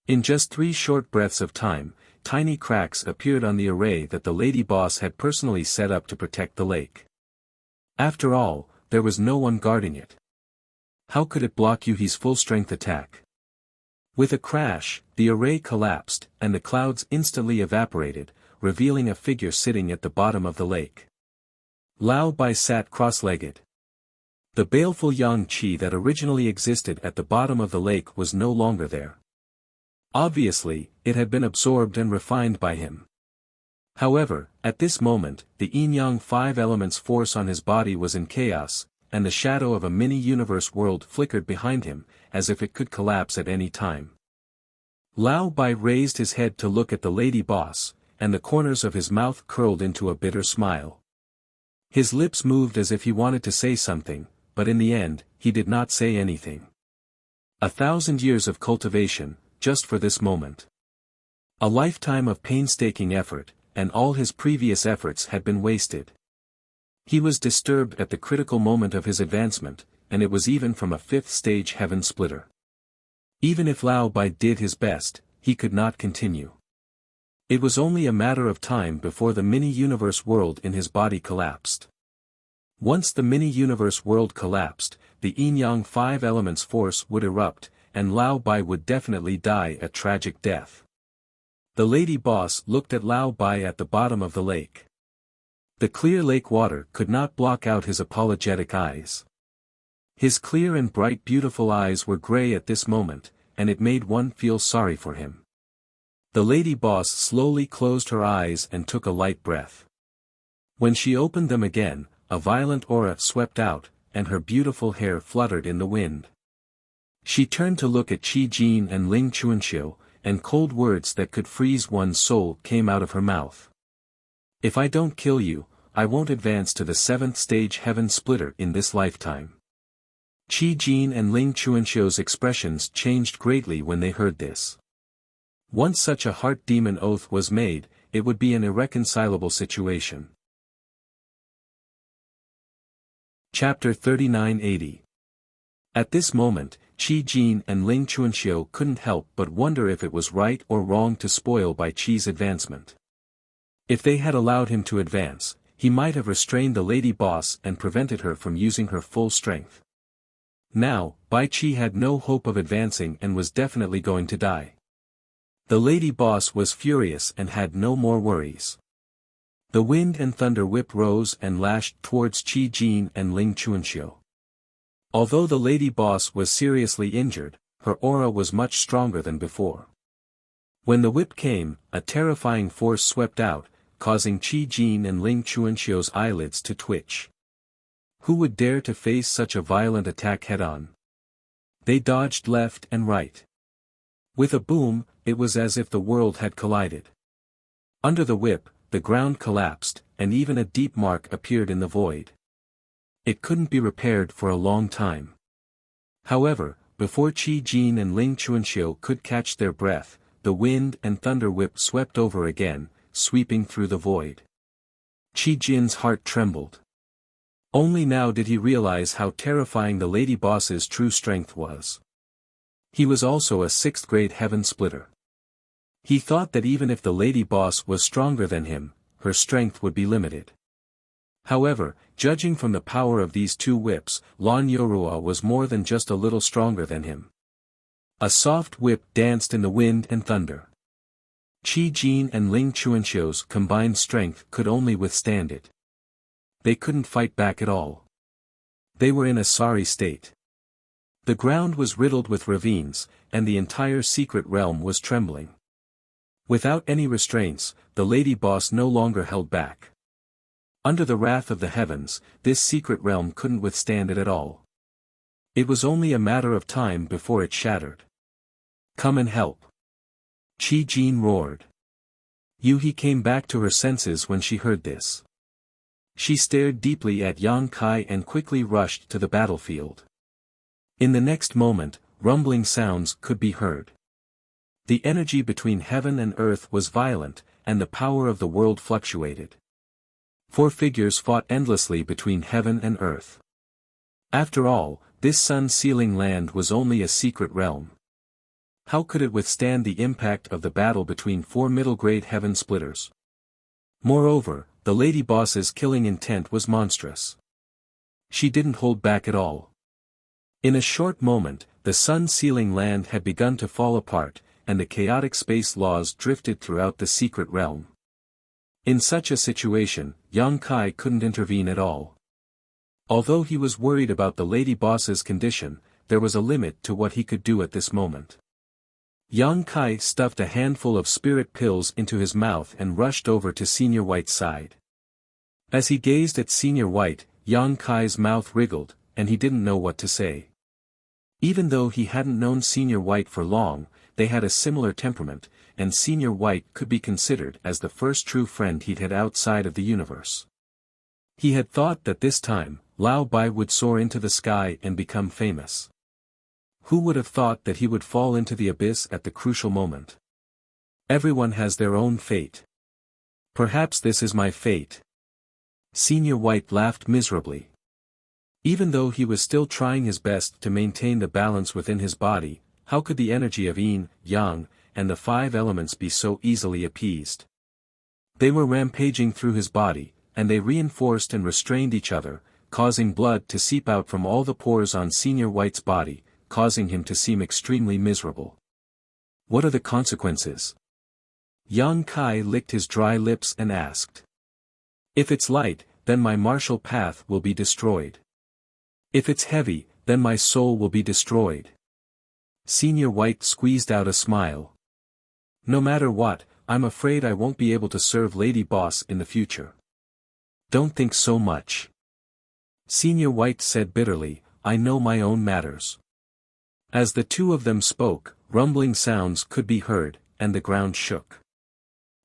In just 3 short breaths of time, tiny cracks appeared on the array that the lady boss had personally set up to protect the lake. After all, there was no one guarding it. How could it block Yuhi's full-strength attack? With a crash, the array collapsed, and the clouds instantly evaporated, revealing a figure sitting at the bottom of the lake. Lao Bai sat cross-legged. The baleful yang qi that originally existed at the bottom of the lake was no longer there. Obviously, it had been absorbed and refined by him. However, at this moment, the yin-yang 5 elements force on his body was in chaos, and the shadow of a mini-universe world flickered behind him, as if it could collapse at any time. Lao Bai raised his head to look at the lady boss, and the corners of his mouth curled into a bitter smile. His lips moved as if he wanted to say something, but in the end, he did not say anything. 1,000 years of cultivation, just for this moment. A lifetime of painstaking effort, and all his previous efforts had been wasted. He was disturbed at the critical moment of his advancement, and it was even from a 5th-stage heaven splitter. Even if Lao Bai did his best, he could not continue. It was only a matter of time before the mini-universe world in his body collapsed. Once the mini-universe world collapsed, the yin-yang 5 elements force would erupt, and Lao Bai would definitely die a tragic death. The lady boss looked at Lao Bai at the bottom of the lake. The clear lake water could not block out his apologetic eyes. His clear and bright beautiful eyes were gray at this moment, and it made one feel sorry for him. The lady boss slowly closed her eyes and took a light breath. When she opened them again, a violent aura swept out, and her beautiful hair fluttered in the wind. She turned to look at Qi Jin and Ling Chuanxiu, and cold words that could freeze one's soul came out of her mouth. If I don't kill you, I won't advance to the 7th stage heaven splitter in this lifetime. Qi Jin and Ling Chuanxiu's expressions changed greatly when they heard this. Once such a heart demon oath was made, it would be an irreconcilable situation. Chapter 3980. At this moment, Qi Jin and Ling Chuanxiu couldn't help but wonder if it was right or wrong to spoil Bai Qi's advancement. If they had allowed him to advance, he might have restrained the lady boss and prevented her from using her full strength. Now, Bai Qi had no hope of advancing and was definitely going to die. The lady boss was furious and had no more worries. The wind and thunder whip rose and lashed towards Qi Jin and Ling Chuanxiu. Although the lady boss was seriously injured, her aura was much stronger than before. When the whip came, a terrifying force swept out, causing Qi Jin and Ling Chuanxiu's eyelids to twitch. Who would dare to face such a violent attack head-on? They dodged left and right. With a boom, it was as if the world had collided. Under the whip, the ground collapsed, and even a deep mark appeared in the void. It couldn't be repaired for a long time. However, before Qi Jin and Ling Chuanxiu could catch their breath, the wind and thunder whip swept over again, sweeping through the void. Qi Jin's heart trembled. Only now did he realize how terrifying the lady boss's true strength was. He was also a 6th grade heaven splitter. He thought that even if the lady boss was stronger than him, her strength would be limited. However, judging from the power of these two whips, Lan Yorua was more than just a little stronger than him. A soft whip danced in the wind and thunder. Qi Jin and Ling Chuanxiu's combined strength could only withstand it. They couldn't fight back at all. They were in a sorry state. The ground was riddled with ravines, and the entire secret realm was trembling. Without any restraints, the lady boss no longer held back. Under the wrath of the heavens, this secret realm couldn't withstand it at all. It was only a matter of time before it shattered. Come and help. Qi Jin roared. Yuhi came back to her senses when she heard this. She stared deeply at Yang Kai and quickly rushed to the battlefield. In the next moment, rumbling sounds could be heard. The energy between heaven and earth was violent, and the power of the world fluctuated. 4 figures fought endlessly between heaven and earth. After all, this sun-sealing land was only a secret realm. How could it withstand the impact of the battle between 4 middle-grade heaven splitters? Moreover, the lady boss's killing intent was monstrous. She didn't hold back at all. In a short moment, the sun-sealing land had begun to fall apart, and the chaotic space laws drifted throughout the secret realm. In such a situation, Yang Kai couldn't intervene at all. Although he was worried about the lady boss's condition, there was a limit to what he could do at this moment. Yang Kai stuffed a handful of spirit pills into his mouth and rushed over to Senior White's side. As he gazed at Senior White, Yang Kai's mouth wriggled, and he didn't know what to say. Even though he hadn't known Senior White for long, they had a similar temperament, and Senior White could be considered as the first true friend he'd had outside of the universe. He had thought that this time, Lao Bai would soar into the sky and become famous. Who would have thought that he would fall into the abyss at the crucial moment? Everyone has their own fate. Perhaps this is my fate. Senior White laughed miserably. Even though he was still trying his best to maintain the balance within his body, how could the energy of yin, yang, and the 5 elements be so easily appeased? They were rampaging through his body, and they reinforced and restrained each other, causing blood to seep out from all the pores on Senior White's body, causing him to seem extremely miserable. What are the consequences? Yang Kai licked his dry lips and asked. If it's light, then my martial path will be destroyed. If it's heavy, then my soul will be destroyed. Senior White squeezed out a smile. No matter what, I'm afraid I won't be able to serve Lady Boss in the future. Don't think so much. Senior White said bitterly, I know my own matters. As the two of them spoke, rumbling sounds could be heard, and the ground shook.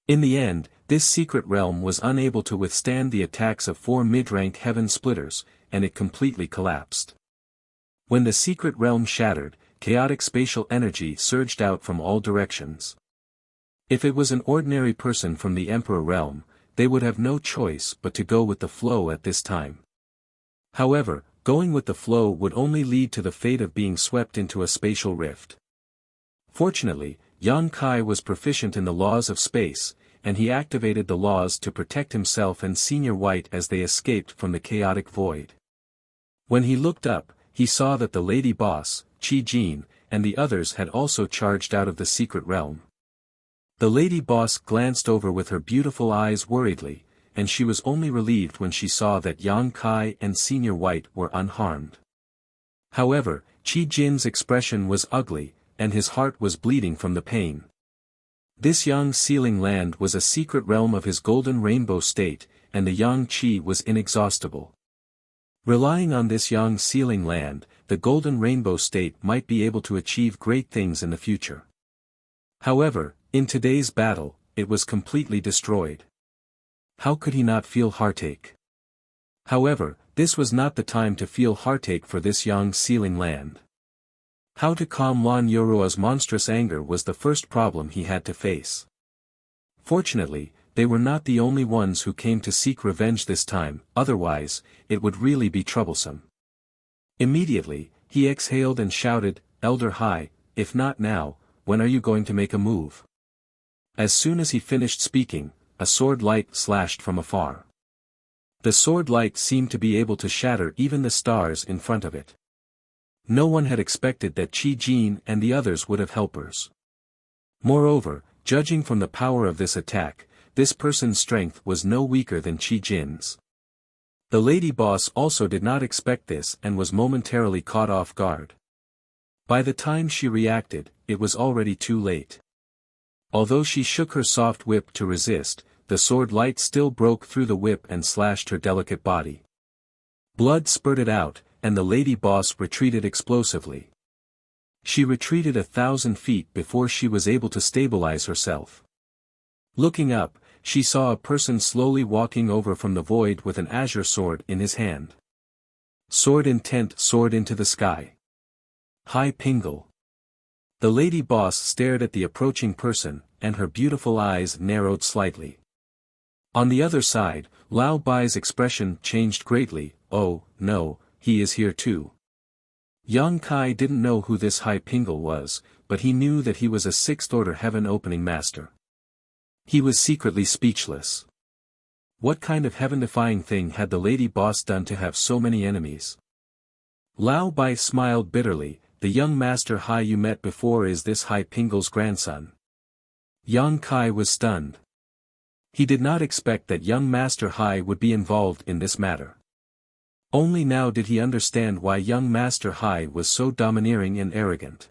In the end, this secret realm was unable to withstand the attacks of 4 mid-rank heaven splitters, and it completely collapsed. When the secret realm shattered, chaotic spatial energy surged out from all directions. If it was an ordinary person from the Emperor realm, they would have no choice but to go with the flow at this time. However, going with the flow would only lead to the fate of being swept into a spatial rift. Fortunately, Yang Kai was proficient in the laws of space, and he activated the laws to protect himself and Senior White as they escaped from the chaotic void. When he looked up, he saw that the lady boss, Qi Jin, and the others had also charged out of the secret realm. The lady boss glanced over with her beautiful eyes worriedly, and she was only relieved when she saw that Yang Kai and Senior White were unharmed. However, Qi Jin's expression was ugly, and his heart was bleeding from the pain. This Yang Sealing Land was a secret realm of his golden rainbow state, and the Yang Qi was inexhaustible. Relying on this Yang Sealing Land, the golden rainbow state might be able to achieve great things in the future. However, in today's battle, it was completely destroyed. How could he not feel heartache? However, this was not the time to feel heartache for this Yang Sealing Land. How to calm Lan Yoroa's monstrous anger was the first problem he had to face. Fortunately, they were not the only ones who came to seek revenge this time, otherwise, it would really be troublesome. Immediately, he exhaled and shouted, "Elder Hai, if not now, when are you going to make a move?" As soon as he finished speaking, a sword light slashed from afar. The sword light seemed to be able to shatter even the stars in front of it. No one had expected that Qi Jin and the others would have helpers. Moreover, judging from the power of this attack, this person's strength was no weaker than Qi Jin's. The lady boss also did not expect this and was momentarily caught off guard. By the time she reacted, it was already too late. Although she shook her soft whip to resist, the sword light still broke through the whip and slashed her delicate body. Blood spurted out, and the lady boss retreated explosively. She retreated 1,000 feet before she was able to stabilize herself. Looking up, she saw a person slowly walking over from the void with an azure sword in his hand. Sword intent soared into the sky. Hai Pingle. The lady boss stared at the approaching person, and her beautiful eyes narrowed slightly. On the other side, Lao Bai's expression changed greatly. "Oh, no, he is here too." Yang Kai didn't know who this Hai Pingle was, but he knew that he was a 6th-order heaven-opening master. He was secretly speechless. What kind of heaven-defying thing had the lady boss done to have so many enemies? Lao Bai smiled bitterly. "The young master Hai you met before is this Hai Pingle's grandson." Yang Kai was stunned. He did not expect that young master Hai would be involved in this matter. Only now did he understand why young master Hai was so domineering and arrogant.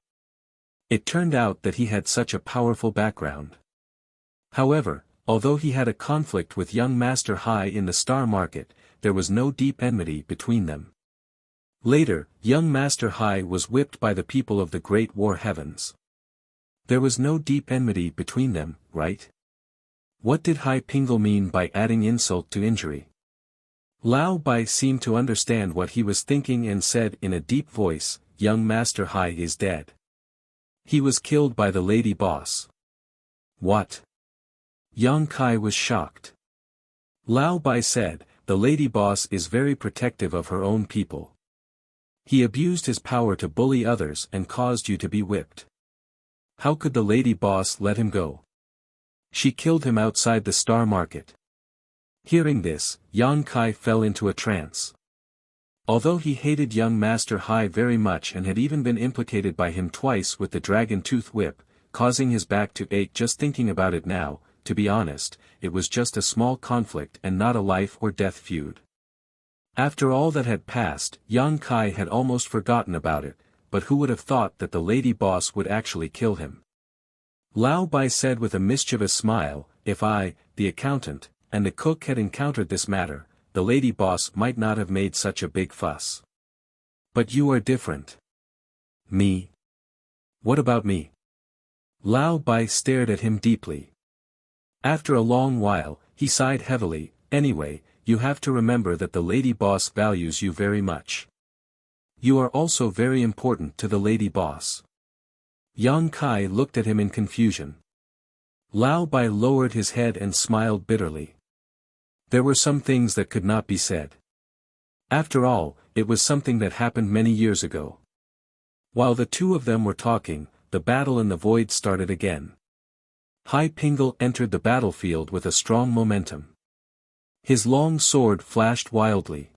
It turned out that he had such a powerful background. However, although he had a conflict with young master Hai in the star market, there was no deep enmity between them. Later, young master Hai was whipped by the people of the Great War Heavens. There was no deep enmity between them, right? What did Hai Pingle mean by adding insult to injury? Lao Bai seemed to understand what he was thinking and said in a deep voice, "Young master Hai is dead. He was killed by the lady boss." What? Yang Kai was shocked. Lao Bai said, "The lady boss is very protective of her own people. He abused his power to bully others and caused you to be whipped. How could the lady boss let him go? She killed him outside the star market." Hearing this, Yang Kai fell into a trance. Although he hated young master Hai very much and had even been implicated by him twice with the dragon tooth whip, causing his back to ache just thinking about it now, to be honest, it was just a small conflict and not a life or death feud. After all that had passed, Yang Kai had almost forgotten about it, but who would have thought that the lady boss would actually kill him? Lao Bai said with a mischievous smile, "If I, the accountant, and the cook had encountered this matter, the lady boss might not have made such a big fuss. But you are different." "Me? What about me? Lao Bai stared at him deeply. After a long while, he sighed heavily. Anyway, you have to remember that the lady boss values you very much. You are also very important to the lady boss. Yang Kai looked at him in confusion. Lao Bai lowered his head and smiled bitterly. There were some things that could not be said. After all, it was something that happened many years ago. While the two of them were talking, the battle in the void started again. Hai Pingle entered the battlefield with a strong momentum. His long sword flashed wildly.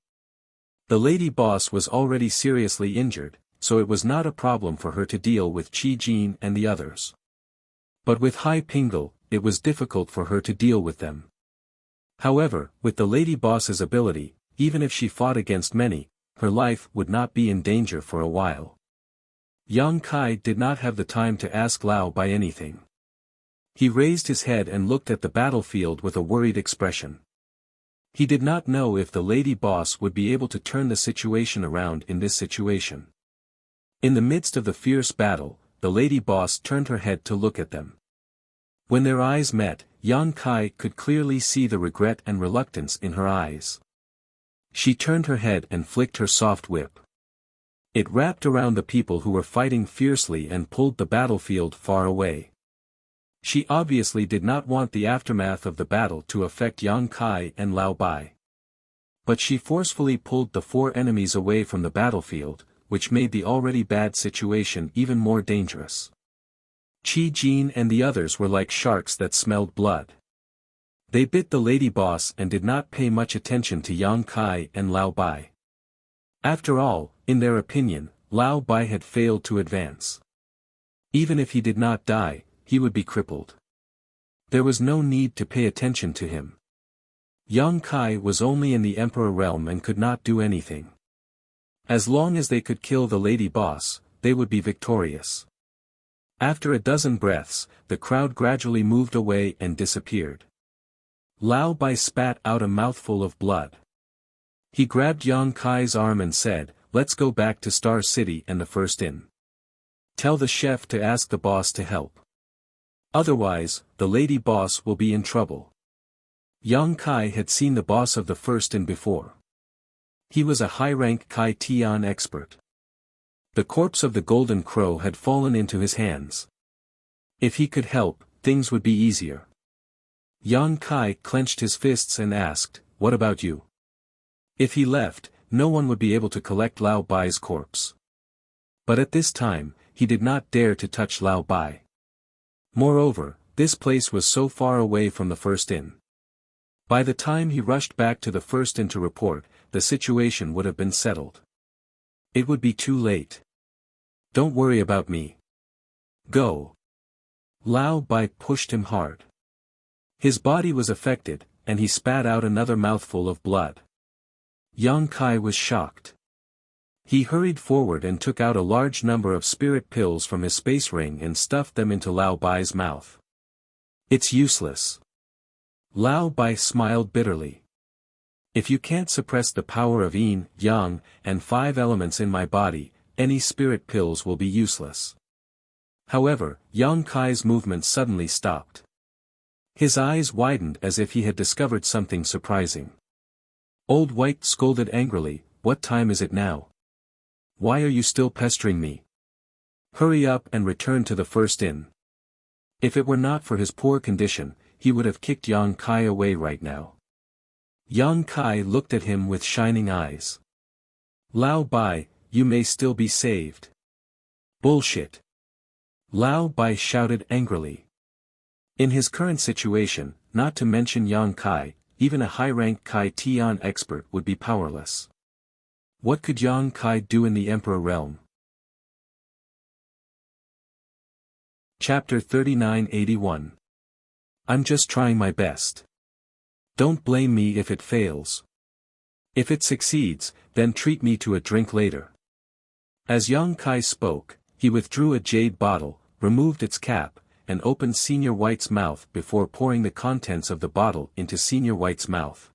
The lady boss was already seriously injured, so it was not a problem for her to deal with Qi Jin and the others. But with Hai Pingle, it was difficult for her to deal with them. However, with the lady boss's ability, even if she fought against many, her life would not be in danger for a while. Yang Kai did not have the time to ask Lao Bai anything. He raised his head and looked at the battlefield with a worried expression. He did not know if the lady boss would be able to turn the situation around in this situation. In the midst of the fierce battle, the lady boss turned her head to look at them. When their eyes met, Yang Kai could clearly see the regret and reluctance in her eyes. She turned her head and flicked her soft whip. It wrapped around the people who were fighting fiercely and pulled the battlefield far away. She obviously did not want the aftermath of the battle to affect Yang Kai and Lao Bai. But she forcefully pulled the four enemies away from the battlefield, which made the already bad situation even more dangerous. Qi Jin and the others were like sharks that smelled blood. They bit the lady boss and did not pay much attention to Yang Kai and Lao Bai. After all, in their opinion, Lao Bai had failed to advance. Even if he did not die, he would be crippled. There was no need to pay attention to him. Yang Kai was only in the Emperor realm and could not do anything. As long as they could kill the lady boss, they would be victorious. After a dozen breaths, the crowd gradually moved away and disappeared. Lao Bai spat out a mouthful of blood. He grabbed Yang Kai's arm and said, "Let's go back to Star City and the First Inn. Tell the chef to ask the boss to help. Otherwise, the lady boss will be in trouble." Yang Kai had seen the boss of the First Inn before. He was a high-rank Kai Tian expert. The corpse of the Golden Crow had fallen into his hands. If he could help, things would be easier. Yang Kai clenched his fists and asked, "What about you?" If he left, no one would be able to collect Lao Bai's corpse. But at this time, he did not dare to touch Lao Bai. Moreover, this place was so far away from the First Inn. By the time he rushed back to the First Inn to report, the situation would have been settled. It would be too late. "Don't worry about me. Go." Lao Bai pushed him hard. His body was affected, and he spat out another mouthful of blood. Yang Kai was shocked. He hurried forward and took out a large number of spirit pills from his space ring and stuffed them into Lao Bai's mouth. "It's useless." Lao Bai smiled bitterly. "If you can't suppress the power of yin, yang, and 5 elements in my body, any spirit pills will be useless." However, Yang Kai's movement suddenly stopped. His eyes widened as if he had discovered something surprising. Old White scolded angrily, "What time is it now? Why are you still pestering me? Hurry up and return to the First Inn." If it were not for his poor condition, he would have kicked Yang Kai away right now. Yang Kai looked at him with shining eyes. "Lao Bai, you may still be saved." "Bullshit!" Lao Bai shouted angrily. In his current situation, not to mention Yang Kai, even a high-rank Kai Tian expert would be powerless. What could Yang Kai do in the Emperor realm? Chapter 3981. I'm just trying my best. Don't blame me if it fails. If it succeeds, then treat me to a drink later. As Yang Kai spoke, he withdrew a jade bottle, removed its cap, and opened Senior White's mouth before pouring the contents of the bottle into Senior White's mouth.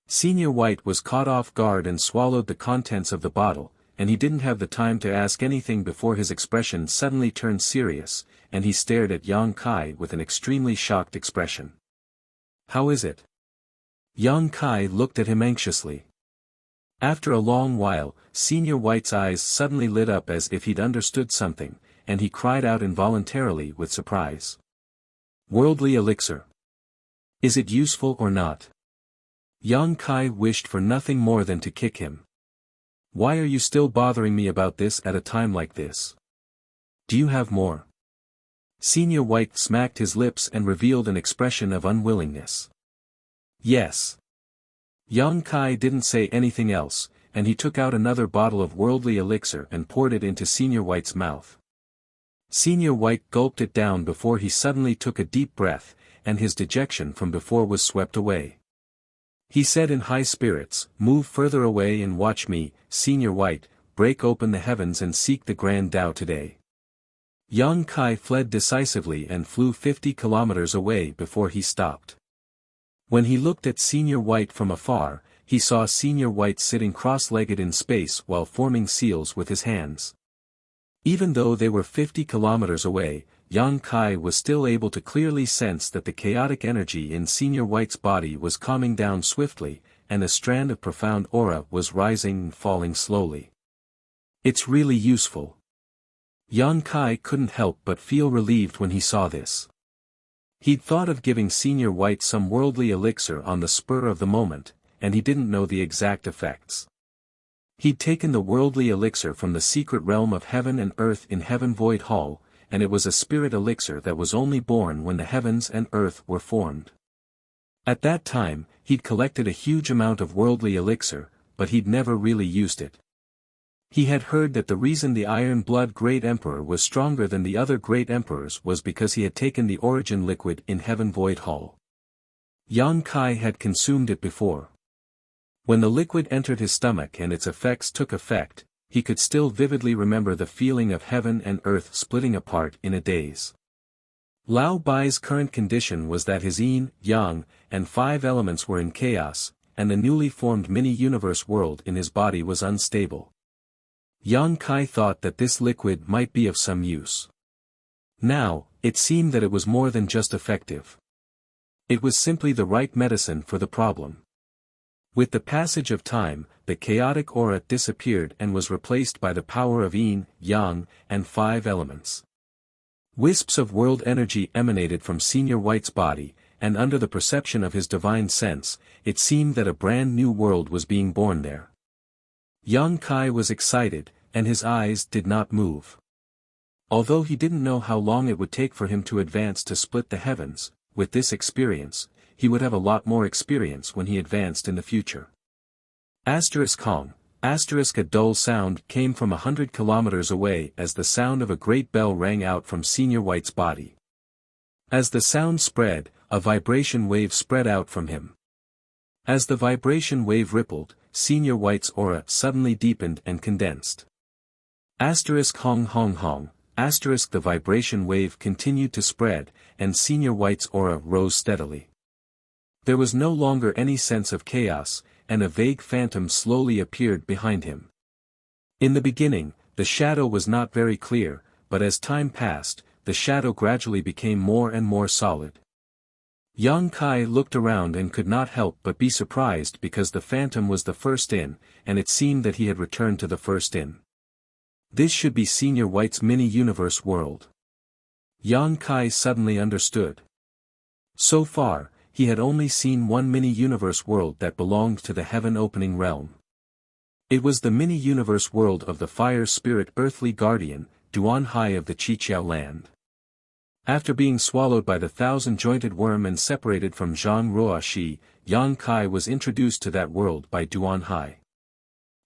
Senior White was caught off guard and swallowed the contents of the bottle, and he didn't have the time to ask anything before his expression suddenly turned serious, and he stared at Yang Kai with an extremely shocked expression. "How is it?" Yang Kai looked at him anxiously. After a long while, Senior White's eyes suddenly lit up as if he'd understood something, and he cried out involuntarily with surprise. "Worldly elixir. Is it useful or not?" Yang Kai wished for nothing more than to kick him. "Why are you still bothering me about this at a time like this? Do you have more?" Senior White smacked his lips and revealed an expression of unwillingness. "Yes." Yang Kai didn't say anything else, and he took out another bottle of worldly elixir and poured it into Senior White's mouth. Senior White gulped it down before he suddenly took a deep breath, and his dejection from before was swept away. He said in high spirits, "Move further away and watch me, Senior White, break open the heavens and seek the grand Tao today." Yang Kai fled decisively and flew 50 kilometers away before he stopped. When he looked at Senior White from afar, he saw Senior White sitting cross-legged in space while forming seals with his hands. Even though they were 50 kilometers away, Yang Kai was still able to clearly sense that the chaotic energy in Senior White's body was calming down swiftly, and a strand of profound aura was rising and falling slowly. "It's really useful." Yang Kai couldn't help but feel relieved when he saw this. He'd thought of giving Senior White some worldly elixir on the spur of the moment, and he didn't know the exact effects. He'd taken the worldly elixir from the secret realm of heaven and earth in Heaven Void Hall, and it was a spirit elixir that was only born when the heavens and earth were formed. At that time, he'd collected a huge amount of worldly elixir, but he'd never really used it. He had heard that the reason the Iron Blood Great Emperor was stronger than the other great emperors was because he had taken the origin liquid in Heaven Void Hall. Yang Kai had consumed it before. When the liquid entered his stomach and its effects took effect, he could still vividly remember the feeling of heaven and earth splitting apart in a daze. Lao Bai's current condition was that his yin, yang, and 5 elements were in chaos, and the newly formed mini-universe world in his body was unstable. Yang Kai thought that this liquid might be of some use. Now, it seemed that it was more than just effective. It was simply the right medicine for the problem. With the passage of time, the chaotic aura disappeared and was replaced by the power of yin, yang, and 5 elements. Wisps of world energy emanated from Senior White's body, and under the perception of his divine sense, it seemed that a brand new world was being born there. Yang Kai was excited, and his eyes did not move. Although he didn't know how long it would take for him to advance to split the heavens, with this experience, he would have a lot more experience when he advanced in the future. Kong, a dull sound came from 100 kilometers away as the sound of a great bell rang out from Senior White's body. As the sound spread, a vibration wave spread out from him. As the vibration wave rippled, Senior White's aura suddenly deepened and condensed. Hong hong hong, the vibration wave continued to spread, and Senior White's aura rose steadily. There was no longer any sense of chaos, and a vague phantom slowly appeared behind him. In the beginning, the shadow was not very clear, but as time passed, the shadow gradually became more and more solid. Yang Kai looked around and could not help but be surprised because the phantom was the first in, and it seemed that he had returned to the first in. This should be Senior White's mini-universe world. Yang Kai suddenly understood. So far, he had only seen one mini-universe world that belonged to the heaven-opening realm. It was the mini-universe world of the fire spirit earthly guardian, Duan Hai of the Qiqiao land. After being swallowed by the 1,000-jointed worm and separated from Zhang Ruoxi, Yang Kai was introduced to that world by Duan Hai.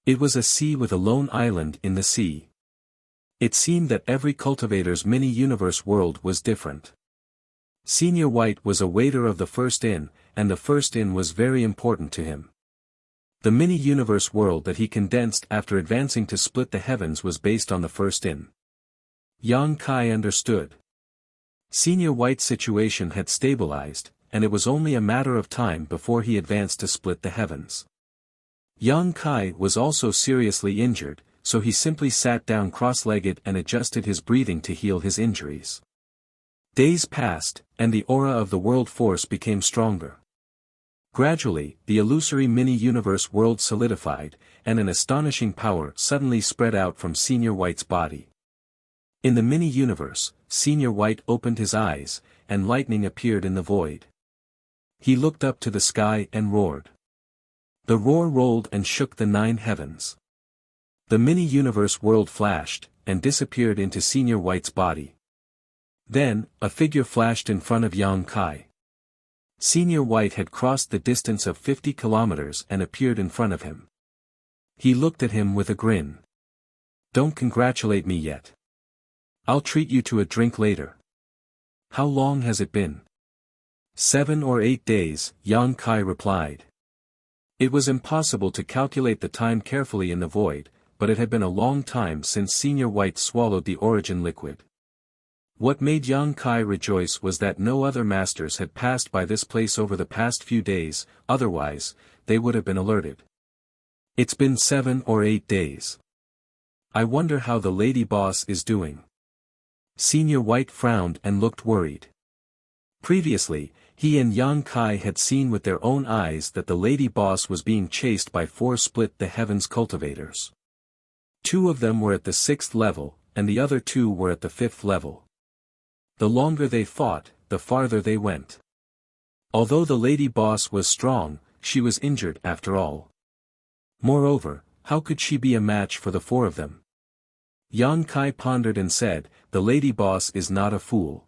It was a sea with a lone island in the sea. It seemed that every cultivator's mini-universe world was different. Senior White was a waiter of the first inn, and the first inn was very important to him. The mini-universe world that he condensed after advancing to split the heavens was based on the first inn. Yang Kai understood. Senior White's situation had stabilized, and it was only a matter of time before he advanced to split the heavens. Yang Kai was also seriously injured, so he simply sat down cross-legged and adjusted his breathing to heal his injuries. Days passed, and the aura of the world force became stronger. Gradually, the illusory mini-universe world solidified, and an astonishing power suddenly spread out from Senior White's body. In the mini-universe, Senior White opened his eyes, and lightning appeared in the void. He looked up to the sky and roared. The roar rolled and shook the 9 heavens. The mini-universe world flashed, and disappeared into Senior White's body. Then, a figure flashed in front of Yang Kai. Senior White had crossed the distance of 50 kilometers and appeared in front of him. He looked at him with a grin. "Don't congratulate me yet. I'll treat you to a drink later." "How long has it been?" 7 or 8 days, Yang Kai replied. It was impossible to calculate the time carefully in the void, but it had been a long time since Senior White swallowed the origin liquid. What made Yang Kai rejoice was that no other masters had passed by this place over the past few days, otherwise, they would have been alerted. "It's been 7 or 8 days. I wonder how the lady boss is doing." Senior White frowned and looked worried. Previously, he and Yang Kai had seen with their own eyes that the lady boss was being chased by 4 split-the-heavens cultivators. 2 of them were at the 6th level, and the other 2 were at the 5th level. The longer they fought, the farther they went. Although the lady boss was strong, she was injured after all. Moreover, how could she be a match for the 4 of them? Yang Kai pondered and said, "The lady boss is not a fool.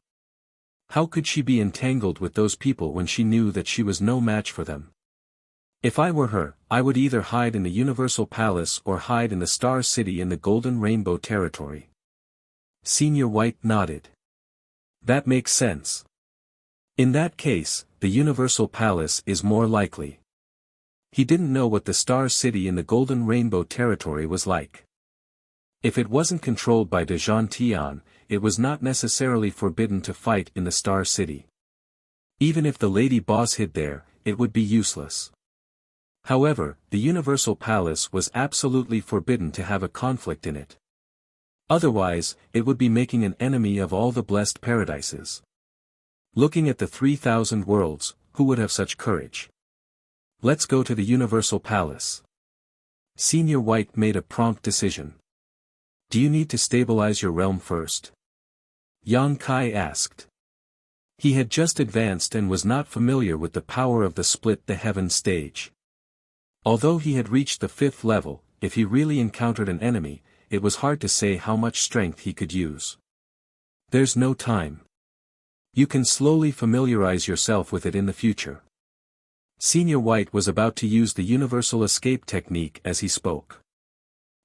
How could she be entangled with those people when she knew that she was no match for them? If I were her, I would either hide in the Universal Palace or hide in the Star City in the Golden Rainbow territory." Senior White nodded. "That makes sense. In that case, the Universal Palace is more likely." He didn't know what the Star City in the Golden Rainbow territory was like. If it wasn't controlled by De Gentian, it was not necessarily forbidden to fight in the Star City. Even if the lady boss hid there, it would be useless. However, the Universal Palace was absolutely forbidden to have a conflict in it. Otherwise, it would be making an enemy of all the blessed paradises. Looking at the 3,000 worlds, who would have such courage? "Let's go to the Universal Palace." Senior White made a prompt decision. "Do you need to stabilize your realm first?" Yang Kai asked. He had just advanced and was not familiar with the power of the split-the-heaven stage. Although he had reached the 5th level, if he really encountered an enemy, it was hard to say how much strength he could use. "There's no time. You can slowly familiarize yourself with it in the future." Senior White was about to use the universal escape technique as he spoke.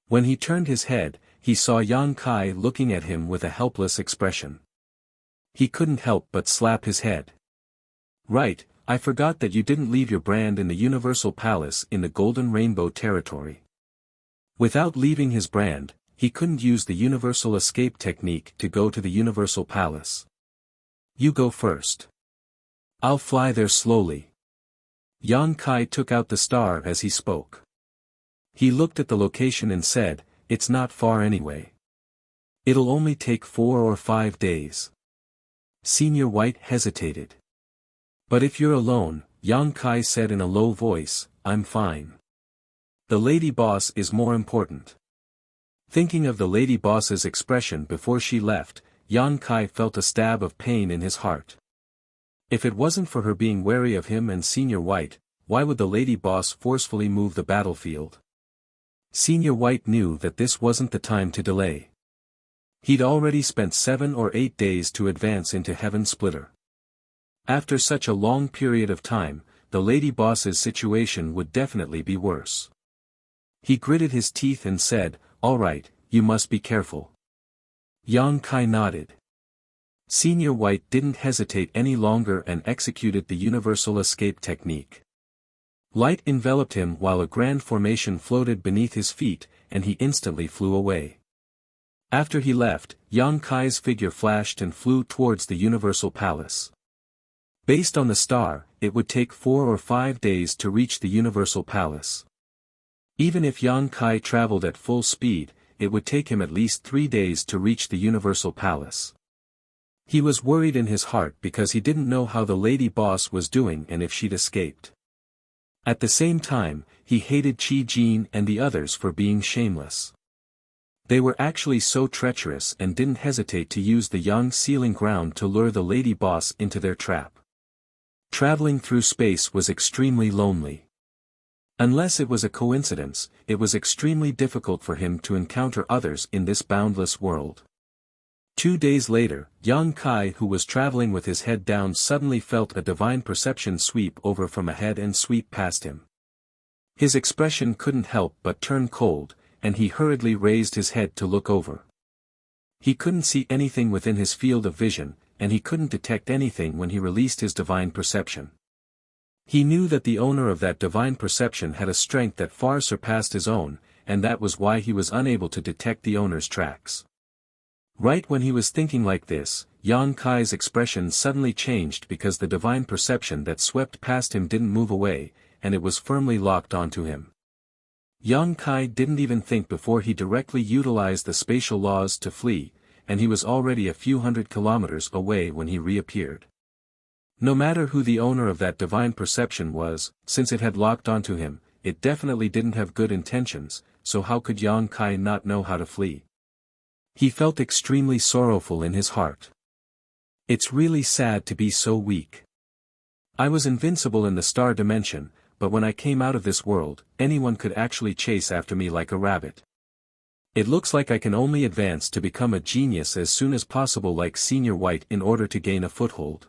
When he turned his head, he saw Yang Kai looking at him with a helpless expression. He couldn't help but slap his head. "Right, I forgot that you didn't leave your brand in the Universal Palace in the Golden Rainbow territory." Without leaving his brand, he couldn't use the universal escape technique to go to the Universal Palace. "You go first. I'll fly there slowly." Yang Kai took out the star as he spoke. He looked at the location and said, "It's not far anyway. It'll only take 4 or 5 days." Senior White hesitated. "But if you're alone," Yang Kai said in a low voice, "I'm fine. The lady boss is more important." Thinking of the lady boss's expression before she left, Yang Kai felt a stab of pain in his heart. If it wasn't for her being wary of him and Senior White, why would the lady boss forcefully move the battlefield? Senior White knew that this wasn't the time to delay. He'd already spent 7 or 8 days to advance into Heaven Splitter. After such a long period of time, the lady boss's situation would definitely be worse. He gritted his teeth and said, "All right, you must be careful." Yang Kai nodded. Senior White didn't hesitate any longer and executed the universal escape technique. Light enveloped him while a grand formation floated beneath his feet, and he instantly flew away. After he left, Yang Kai's figure flashed and flew towards the Universal Palace. Based on the star, it would take 4 or 5 days to reach the Universal Palace. Even if Yang Kai traveled at full speed, it would take him at least 3 days to reach the Universal Palace. He was worried in his heart because he didn't know how the lady boss was doing and if she'd escaped. At the same time, he hated Qi Jin and the others for being shameless. They were actually so treacherous and didn't hesitate to use the young sealing ground to lure the lady boss into their trap. Traveling through space was extremely lonely. Unless it was a coincidence, it was extremely difficult for him to encounter others in this boundless world. 2 days later, Yang Kai, who was traveling with his head down, suddenly felt a divine perception sweep over from ahead and sweep past him. His expression couldn't help but turn cold, and he hurriedly raised his head to look over. He couldn't see anything within his field of vision, and he couldn't detect anything when he released his divine perception. He knew that the owner of that divine perception had a strength that far surpassed his own, and that was why he was unable to detect the owner's tracks. Right when he was thinking like this, Yang Kai's expression suddenly changed because the divine perception that swept past him didn't move away, and it was firmly locked onto him. Yang Kai didn't even think before he directly utilized the spatial laws to flee, and he was already a few hundred kilometers away when he reappeared. No matter who the owner of that divine perception was, since it had locked onto him, it definitely didn't have good intentions, so how could Yang Kai not know how to flee? He felt extremely sorrowful in his heart. It's really sad to be so weak. I was invincible in the star dimension, but when I came out of this world, anyone could actually chase after me like a rabbit. It looks like I can only advance to become a genius as soon as possible like Senior White in order to gain a foothold.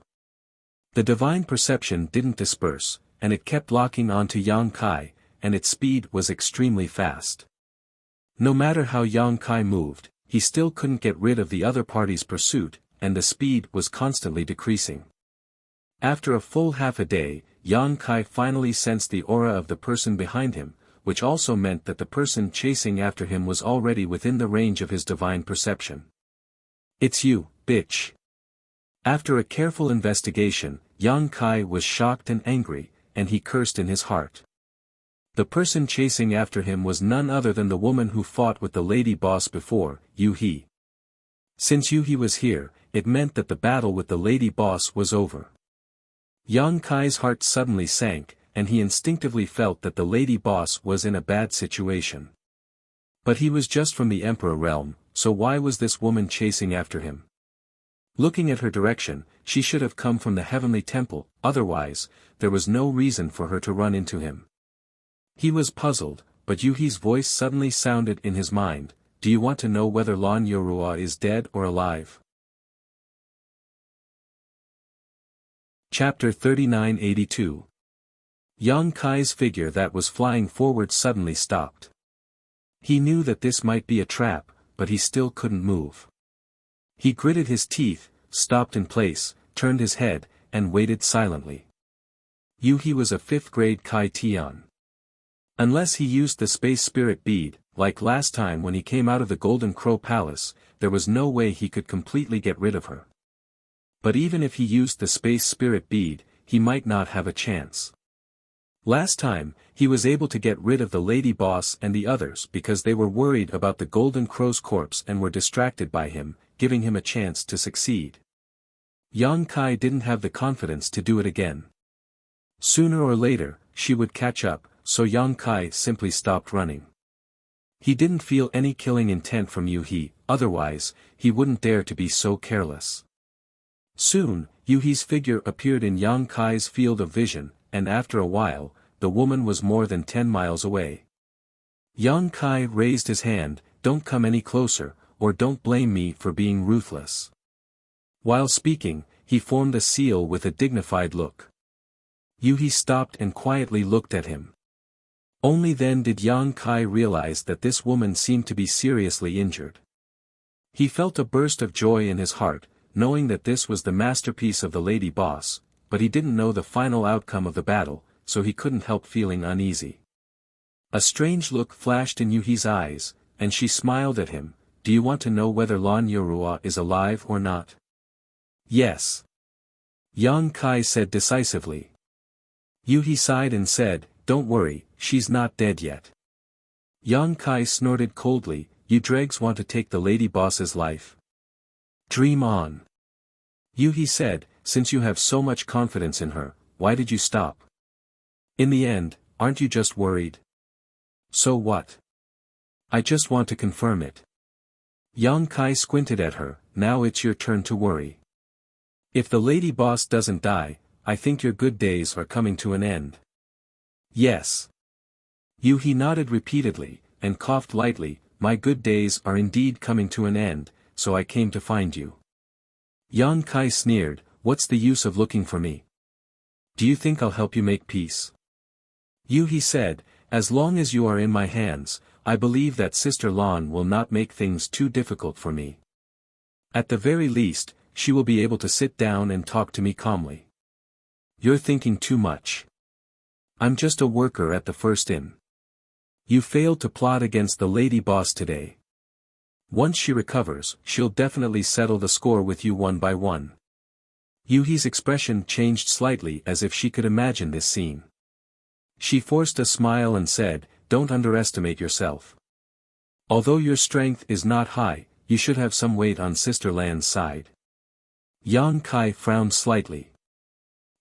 The divine perception didn't disperse, and it kept locking onto Yang Kai, and its speed was extremely fast. No matter how Yang Kai moved, he still couldn't get rid of the other party's pursuit, and the speed was constantly decreasing. After a full half a day, Yang Kai finally sensed the aura of the person behind him, which also meant that the person chasing after him was already within the range of his divine perception. "It's you, bitch." After a careful investigation, Yang Kai was shocked and angry, and he cursed in his heart. The person chasing after him was none other than the woman who fought with the lady boss before, Yu He. Since Yu He was here, it meant that the battle with the lady boss was over. Yang Kai's heart suddenly sank, and he instinctively felt that the lady boss was in a bad situation. But he was just from the Emperor realm, so why was this woman chasing after him? Looking at her direction, she should have come from the heavenly temple, otherwise, there was no reason for her to run into him. He was puzzled, but Yuhi's voice suddenly sounded in his mind. "Do you want to know whether Lan Yorua is dead or alive?" Chapter 3982. Yang Kai's figure that was flying forward suddenly stopped. He knew that this might be a trap, but he still couldn't move. He gritted his teeth, stopped in place, turned his head, and waited silently. Yuhi was a 5th grade Kai Tian. Unless he used the space spirit bead, like last time when he came out of the Golden Crow Palace, there was no way he could completely get rid of her. But even if he used the space spirit bead, he might not have a chance. Last time, he was able to get rid of the lady boss and the others because they were worried about the Golden Crow's corpse and were distracted by him, giving him a chance to succeed. Yang Kai didn't have the confidence to do it again. Sooner or later, she would catch up, so Yang Kai simply stopped running. He didn't feel any killing intent from Yuhi, otherwise, he wouldn't dare to be so careless. Soon, Yuhi's figure appeared in Yang Kai's field of vision, and after a while, the woman was more than 10 miles away. Yang Kai raised his hand, "Don't come any closer, or don't blame me for being ruthless." While speaking, he formed a seal with a dignified look. Yuhi stopped and quietly looked at him. Only then did Yang Kai realize that this woman seemed to be seriously injured. He felt a burst of joy in his heart, knowing that this was the masterpiece of the lady boss, but he didn't know the final outcome of the battle, so he couldn't help feeling uneasy. A strange look flashed in Yuhi's eyes, and she smiled at him. "Do you want to know whether Lan Yorua is alive or not?" "Yes." Yang Kai said decisively. Yuhi sighed and said, "Don't worry, she's not dead yet." Yang Kai snorted coldly. you dregs want to take the lady boss's life? Dream on. He said, since you have so much confidence in her, why did you stop? In the end, aren't you just worried? So what? I just want to confirm it. Yang Kai squinted at her, now it's your turn to worry. If the lady boss doesn't die, I think your good days are coming to an end. Yes. He nodded repeatedly, and coughed lightly, my good days are indeed coming to an end, so I came to find you. Yang Kai sneered, what's the use of looking for me? Do you think I'll help you make peace? He said, as long as you are in my hands, I believe that Sister Lan will not make things too difficult for me. At the very least, she will be able to sit down and talk to me calmly. You're thinking too much. I'm just a worker at the first inn. You failed to plot against the lady boss today. Once she recovers, she'll definitely settle the score with you one by one. Yuhi's expression changed slightly as if she could imagine this scene. She forced a smile and said, don't underestimate yourself. Although your strength is not high, you should have some weight on Sister Lan's side. Yang Kai frowned slightly.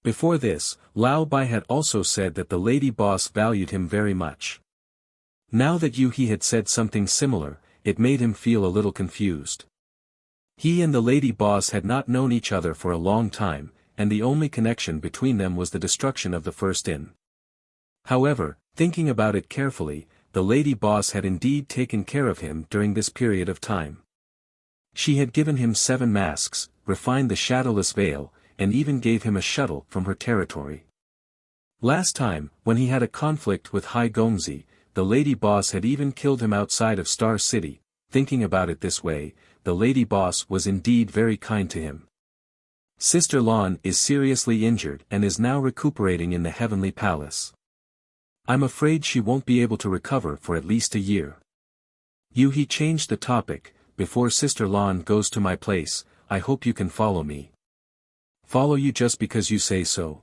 Before this, Lao Bai had also said that the lady boss valued him very much. Now that Yuhi had said something similar, it made him feel a little confused. He and the lady boss had not known each other for a long time, and the only connection between them was the destruction of the first inn. However, thinking about it carefully, the lady boss had indeed taken care of him during this period of time. She had given him 7 masks, refined the shadowless veil, and even gave him a shuttle from her territory. Last time, when he had a conflict with Hai Gongzi, the lady boss had even killed him outside of Star City. Thinking about it this way, the lady boss was indeed very kind to him. Sister Lan is seriously injured and is now recuperating in the Heavenly Palace. I'm afraid she won't be able to recover for at least a year. Yuhi changed the topic, before Sister Lan goes to my place, I hope you can follow me. Follow you just because you say so?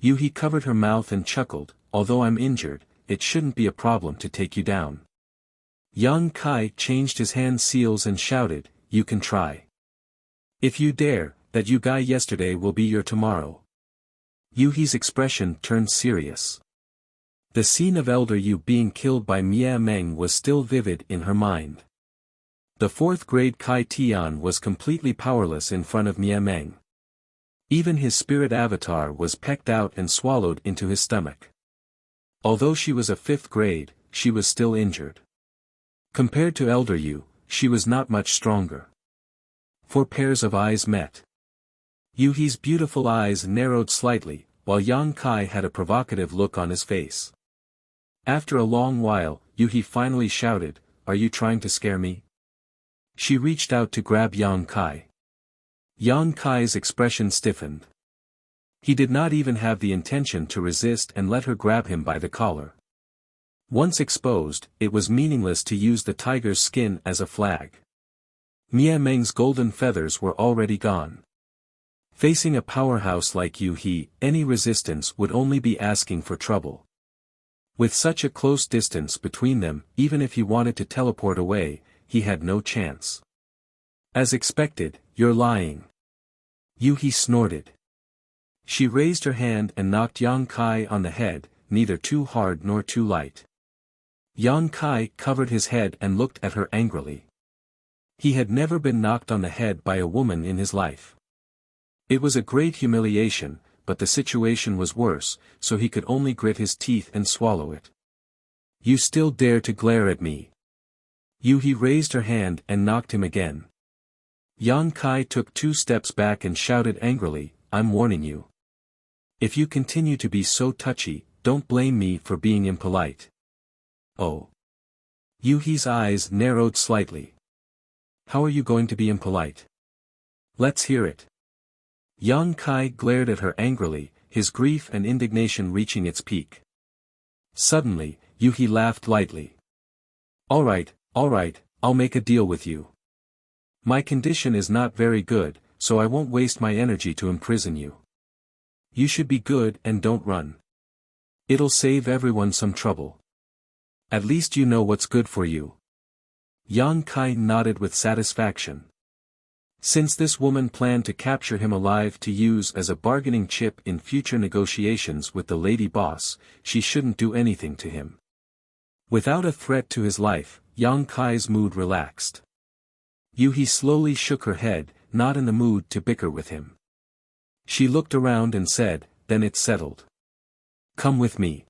Yuhi covered her mouth and chuckled, although I'm injured, it shouldn't be a problem to take you down. Yang Kai changed his hand seals and shouted, you can try. If you dare, that you guy yesterday will be your tomorrow. Yuhi's expression turned serious. The scene of Elder Yu being killed by Mia Meng was still vivid in her mind. The 4th grade Kai Tian was completely powerless in front of Mia Meng. Even his spirit avatar was pecked out and swallowed into his stomach. Although she was a 5th grade, she was still injured. Compared to Elder Yu, she was not much stronger. 4 pairs of eyes met. Yuhi's beautiful eyes narrowed slightly, while Yang Kai had a provocative look on his face. After a long while, Yuhi finally shouted, are you trying to scare me? She reached out to grab Yang Kai. Yang Kai's expression stiffened. He did not even have the intention to resist and let her grab him by the collar. Once exposed, it was meaningless to use the tiger's skin as a flag. Mia Meng's golden feathers were already gone. Facing a powerhouse like Yuhi, any resistance would only be asking for trouble. With such a close distance between them, even if he wanted to teleport away, he had no chance. As expected, you're lying. Yuhi snorted. She raised her hand and knocked Yang Kai on the head, neither too hard nor too light. Yang Kai covered his head and looked at her angrily. He had never been knocked on the head by a woman in his life. It was a great humiliation, but the situation was worse, so he could only grit his teeth and swallow it. You still dare to glare at me? Yuhi raised her hand and knocked him again. Yang Kai took 2 steps back and shouted angrily, I'm warning you. If you continue to be so touchy, don't blame me for being impolite. Oh. Yuhi's eyes narrowed slightly. How are you going to be impolite? Let's hear it. Yang Kai glared at her angrily, his grief and indignation reaching its peak. Suddenly, Yuhi laughed lightly. Alright, I'll make a deal with you. My condition is not very good, so I won't waste my energy to imprison you. You should be good and don't run. It'll save everyone some trouble. At least you know what's good for you. Yang Kai nodded with satisfaction. Since this woman planned to capture him alive to use as a bargaining chip in future negotiations with the lady boss, she shouldn't do anything to him. Without a threat to his life, Yang Kai's mood relaxed. Yuhi slowly shook her head, not in the mood to bicker with him. She looked around and said, "Then it's settled. Come with me."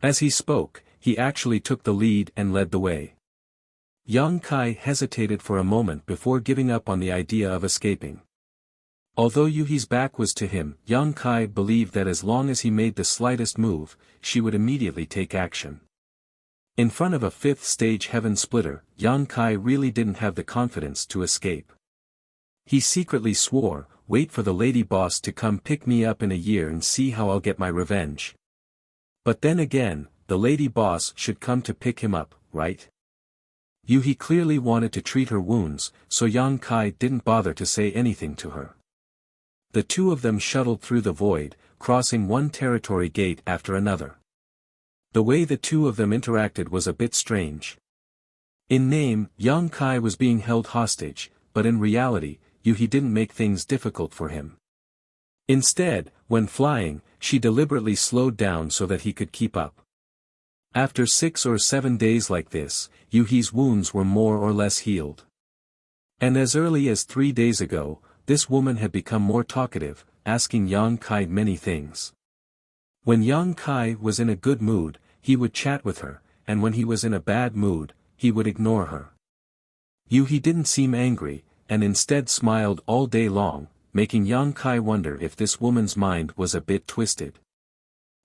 As he spoke, he actually took the lead and led the way. Yang Kai hesitated for a moment before giving up on the idea of escaping. Although Yuhi's back was to him, Yang Kai believed that as long as he made the slightest move, she would immediately take action. In front of a fifth-stage heaven splitter, Yang Kai really didn't have the confidence to escape. He secretly swore, "Wait for the lady boss to come pick me up in a year and see how I'll get my revenge." But then again, the lady boss should come to pick him up, right? Yuhi clearly wanted to treat her wounds, so Yang Kai didn't bother to say anything to her. The two of them shuttled through the void, crossing one territory gate after another. The way the two of them interacted was a bit strange. In name, Yang Kai was being held hostage, but in reality, Yuhi didn't make things difficult for him. Instead, when flying, she deliberately slowed down so that he could keep up. After 6 or 7 days like this, Yuhi's wounds were more or less healed. And as early as 3 days ago, this woman had become more talkative, asking Yang Kai many things. When Yang Kai was in a good mood, he would chat with her, and when he was in a bad mood, he would ignore her. Yuhi didn't seem angry, and instead smiled all day long, making Yang Kai wonder if this woman's mind was a bit twisted.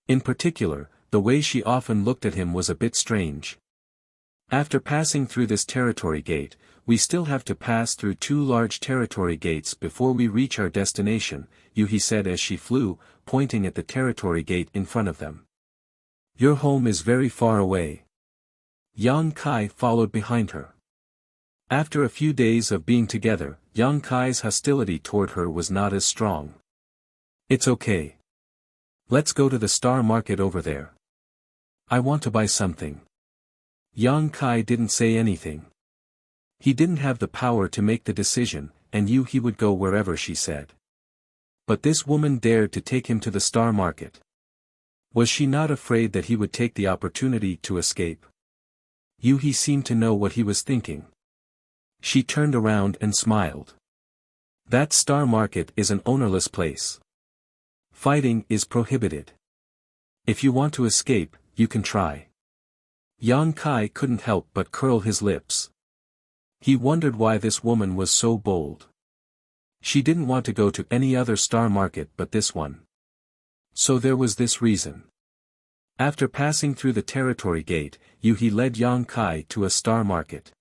In particular, the way she often looked at him was a bit strange. After passing through this territory gate, we still have to pass through 2 large territory gates before we reach our destination, Yuhi said as she flew, pointing at the territory gate in front of them. "Your home is very far away." Yang Kai followed behind her. After a few days of being together, Yang Kai's hostility toward her was not as strong. "It's okay. Let's go to the star market over there. I want to buy something." Yang Kai didn't say anything. He didn't have the power to make the decision, and he would go wherever she said. But this woman dared to take him to the star market. Was she not afraid that he would take the opportunity to escape? Yuhi seemed to know what he was thinking. She turned around and smiled. "That star market is an ownerless place. Fighting is prohibited. If you want to escape, you can try." Yang Kai couldn't help but curl his lips. He wondered why this woman was so bold. She didn't want to go to any other star market but this one. So there was this reason. After passing through the territory gate, Yuhi led Yang Kai to a star market.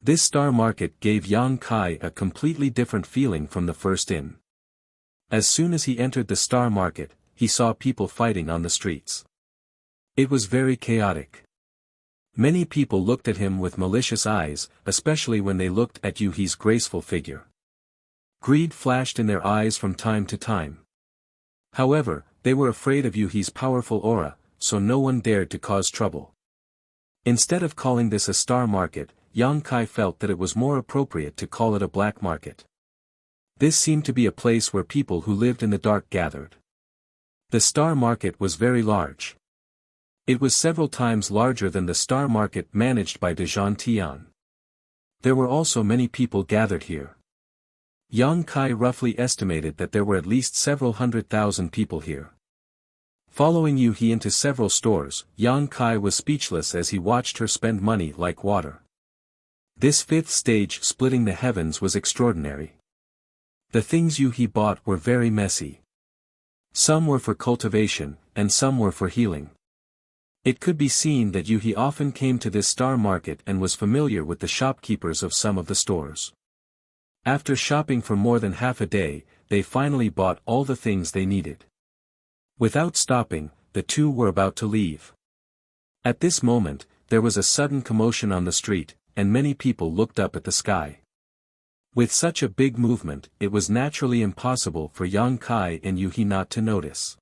This star market gave Yang Kai a completely different feeling from the first inn. As soon as he entered the star market, he saw people fighting on the streets. It was very chaotic. Many people looked at him with malicious eyes, especially when they looked at Yuhi's graceful figure. Greed flashed in their eyes from time to time. However, they were afraid of Yuhi's powerful aura, so no one dared to cause trouble. Instead of calling this a star market, Yang Kai felt that it was more appropriate to call it a black market. This seemed to be a place where people who lived in the dark gathered. The star market was very large. It was several times larger than the star market managed by Dejan Tian. There were also many people gathered here. Yang Kai roughly estimated that there were at least several 100,000 people here. Following Yuhi into several stores, Yang Kai was speechless as he watched her spend money like water. This 5th stage splitting the heavens was extraordinary. The things Yuhi bought were very messy. Some were for cultivation, and some were for healing. It could be seen that Yuhi often came to this star market and was familiar with the shopkeepers of some of the stores. After shopping for more than half a day, they finally bought all the things they needed. Without stopping, the two were about to leave. At this moment, there was a sudden commotion on the street, and many people looked up at the sky. With such a big movement, it was naturally impossible for Yang Kai and Yuhi not to notice.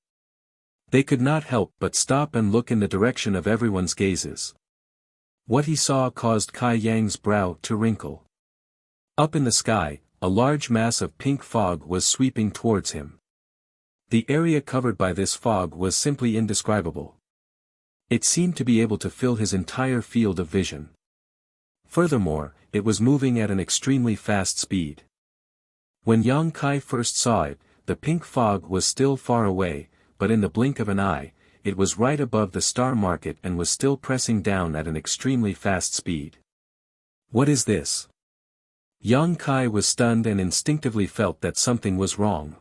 They could not help but stop and look in the direction of everyone's gazes. What he saw caused Kai Yang's brow to wrinkle. Up in the sky, a large mass of pink fog was sweeping towards him. The area covered by this fog was simply indescribable. It seemed to be able to fill his entire field of vision. Furthermore, it was moving at an extremely fast speed. When Yang Kai first saw it, the pink fog was still far away, but in the blink of an eye, it was right above the star market and was still pressing down at an extremely fast speed. What is this? Yang Kai was stunned and instinctively felt that something was wrong.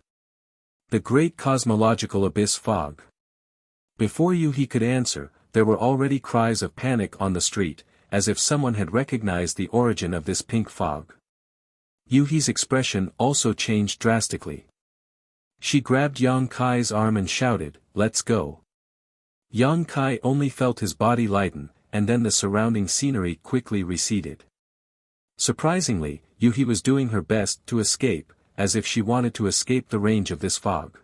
The great cosmological abyss fog. Before he could answer, there were already cries of panic on the street, as if someone had recognized the origin of this pink fog. Yuhi's expression also changed drastically. She grabbed Yang Kai's arm and shouted, "Let's go." Yang Kai only felt his body lighten, and then the surrounding scenery quickly receded. Surprisingly, Yuhi was doing her best to escape, as if she wanted to escape the range of this fog.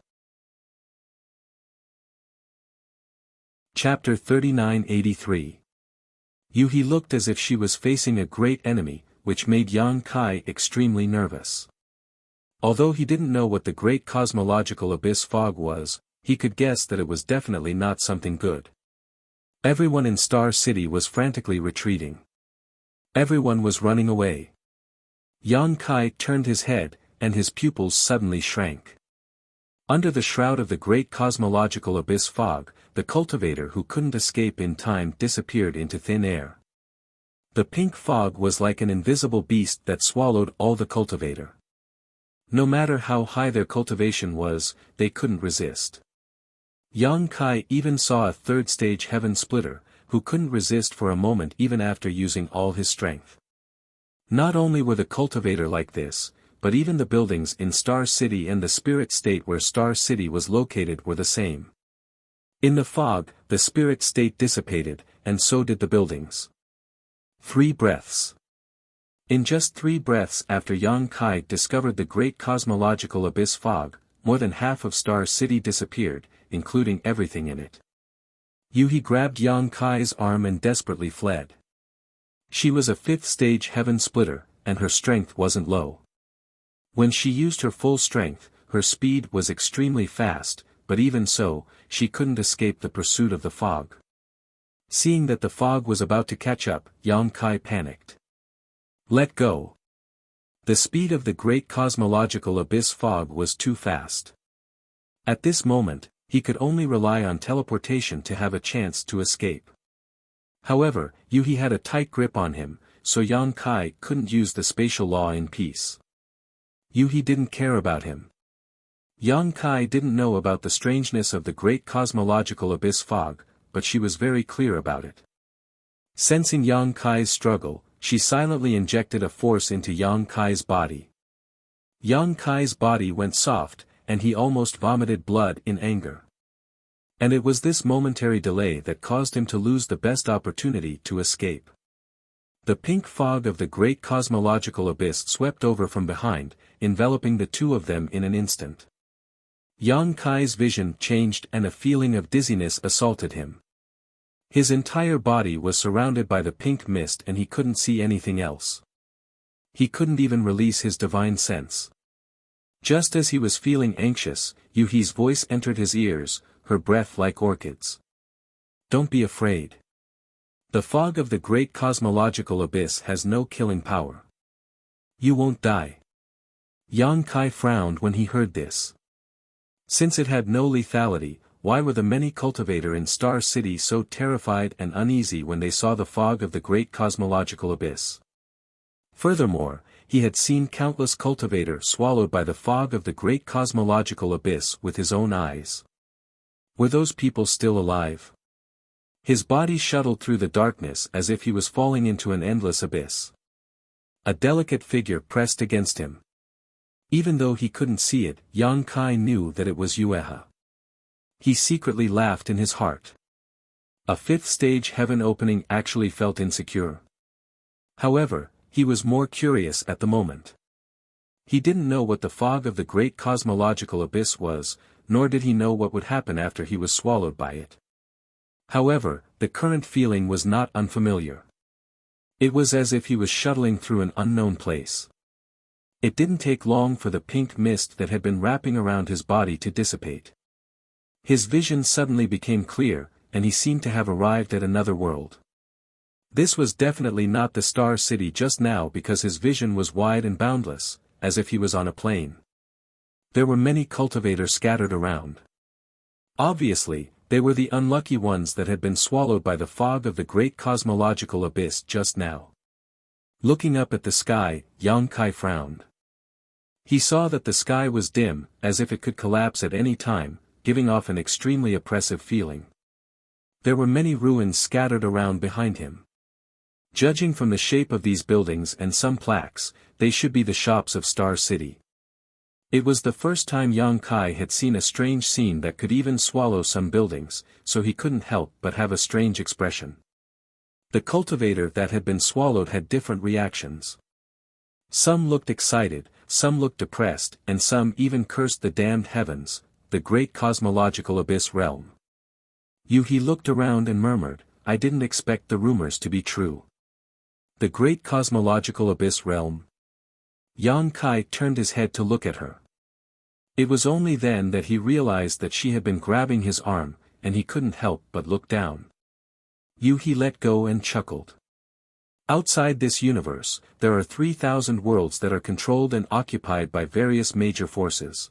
Chapter 3983. Yuhi looked as if she was facing a great enemy, which made Yang Kai extremely nervous. Although he didn't know what the great cosmological abyss fog was, he could guess that it was definitely not something good. Everyone in Star City was frantically retreating. Everyone was running away. Yang Kai turned his head, and his pupils suddenly shrank. Under the shroud of the great cosmological abyss fog, the cultivator who couldn't escape in time disappeared into thin air. The pink fog was like an invisible beast that swallowed all the cultivator. No matter how high their cultivation was, they couldn't resist. Yang Kai even saw a third-stage heaven splitter, who couldn't resist for a moment even after using all his strength. Not only were the cultivator like this, but even the buildings in Star City and the spirit state where Star City was located were the same. In the fog, the spirit state dissipated, and so did the buildings. 3 breaths. In just 3 breaths after Yang Kai discovered the great cosmological abyss fog, more than half of Star City disappeared, including everything in it. Yuhi grabbed Yang Kai's arm and desperately fled. She was a 5th-stage heaven splitter, and her strength wasn't low. When she used her full strength, her speed was extremely fast, but even so, she couldn't escape the pursuit of the fog. Seeing that the fog was about to catch up, Yang Kai panicked. Let go. The speed of the great cosmological abyss fog was too fast. At this moment, he could only rely on teleportation to have a chance to escape. However, Yuhi had a tight grip on him, so Yang Kai couldn't use the spatial law in peace. Yuhi didn't care about him. Yang Kai didn't know about the strangeness of the great cosmological abyss fog, but she was very clear about it. Sensing Yang Kai's struggle, she silently injected a force into Yang Kai's body. Yang Kai's body went soft, and he almost vomited blood in anger. And it was this momentary delay that caused him to lose the best opportunity to escape. The pink fog of the great cosmological abyss swept over from behind, enveloping the two of them in an instant. Yang Kai's vision changed and a feeling of dizziness assaulted him. His entire body was surrounded by the pink mist and he couldn't see anything else. He couldn't even release his divine sense. Just as he was feeling anxious, Yuhi's voice entered his ears, her breath like orchids. Don't be afraid. The fog of the great cosmological abyss has no killing power. You won't die. Yang Kai frowned when he heard this. Since it had no lethality, why were the many cultivator in Star City so terrified and uneasy when they saw the fog of the great cosmological abyss? Furthermore, he had seen countless cultivator swallowed by the fog of the great cosmological abyss with his own eyes. Were those people still alive? His body shuttled through the darkness as if he was falling into an endless abyss. A delicate figure pressed against him. Even though he couldn't see it, Yang Kai knew that it was Yueha. He secretly laughed in his heart. A 5th-stage heaven opening actually felt insecure. However, he was more curious at the moment. He didn't know what the fog of the great cosmological abyss was, nor did he know what would happen after he was swallowed by it. However, the current feeling was not unfamiliar. It was as if he was shuttling through an unknown place. It didn't take long for the pink mist that had been wrapping around his body to dissipate. His vision suddenly became clear, and he seemed to have arrived at another world. This was definitely not the Star City just now because his vision was wide and boundless, as if he was on a plane. There were many cultivators scattered around. Obviously, they were the unlucky ones that had been swallowed by the fog of the great cosmological abyss just now. Looking up at the sky, Yang Kai frowned. He saw that the sky was dim, as if it could collapse at any time, giving off an extremely oppressive feeling. There were many ruins scattered around behind him. Judging from the shape of these buildings and some plaques, they should be the shops of Star City. It was the first time Yang Kai had seen a strange scene that could even swallow some buildings, so he couldn't help but have a strange expression. The cultivator that had been swallowed had different reactions. Some looked excited, some looked depressed, and some even cursed the damned heavens, the great cosmological abyss realm. He looked around and murmured, "I didn't expect the rumors to be true." The great cosmological abyss realm? Yang Kai turned his head to look at her. It was only then that he realized that she had been grabbing his arm, and he couldn't help but look down. He let go and chuckled. Outside this universe, there are 3,000 worlds that are controlled and occupied by various major forces.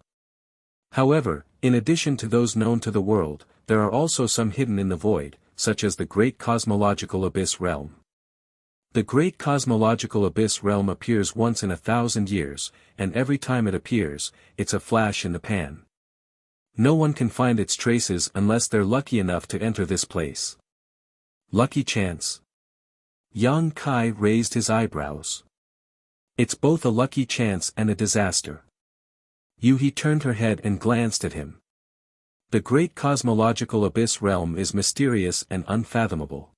However, in addition to those known to the world, there are also some hidden in the void, such as the great cosmological abyss realm. The great cosmological abyss realm appears once in 1,000 years, and every time it appears, it's a flash in the pan. No one can find its traces unless they're lucky enough to enter this place. Lucky chance? Yang Kai raised his eyebrows. It's both a lucky chance and a disaster. He turned her head and glanced at him. The great cosmological abyss realm is mysterious and unfathomable.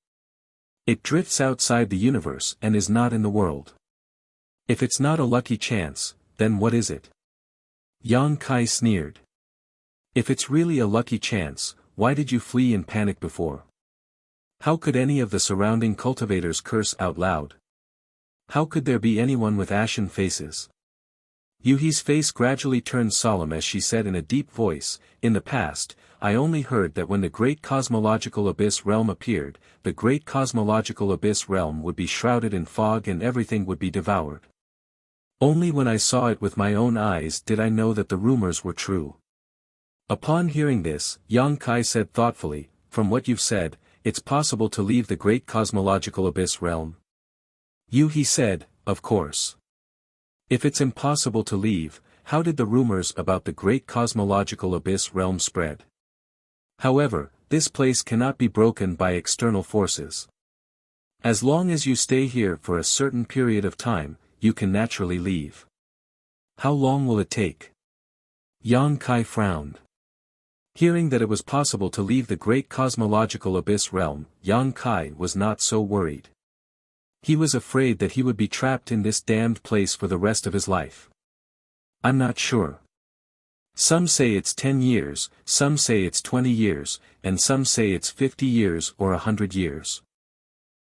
It drifts outside the universe and is not in the world. If it's not a lucky chance, then what is it? Yang Kai sneered. If it's really a lucky chance, why did you flee in panic before? How could any of the surrounding cultivators curse out loud? How could there be anyone with ashen faces? Yuhi's face gradually turned solemn as she said in a deep voice, "In the past, I only heard that when the great cosmological abyss realm appeared, the great cosmological abyss realm would be shrouded in fog and everything would be devoured. Only when I saw it with my own eyes did I know that the rumors were true." Upon hearing this, Yang Kai said thoughtfully, "From what you've said, it's possible to leave the great cosmological abyss realm?" Yuhi said, "Of course. If it's impossible to leave, how did the rumors about the great cosmological abyss realm spread? However, this place cannot be broken by external forces. As long as you stay here for a certain period of time, you can naturally leave. How long will it take?" Yang Kai frowned. Hearing that it was possible to leave the great cosmological abyss realm, Yang Kai was not so worried. He was afraid that he would be trapped in this damned place for the rest of his life. "I'm not sure. Some say it's 10 years, some say it's 20 years, and some say it's 50 years or 100 years.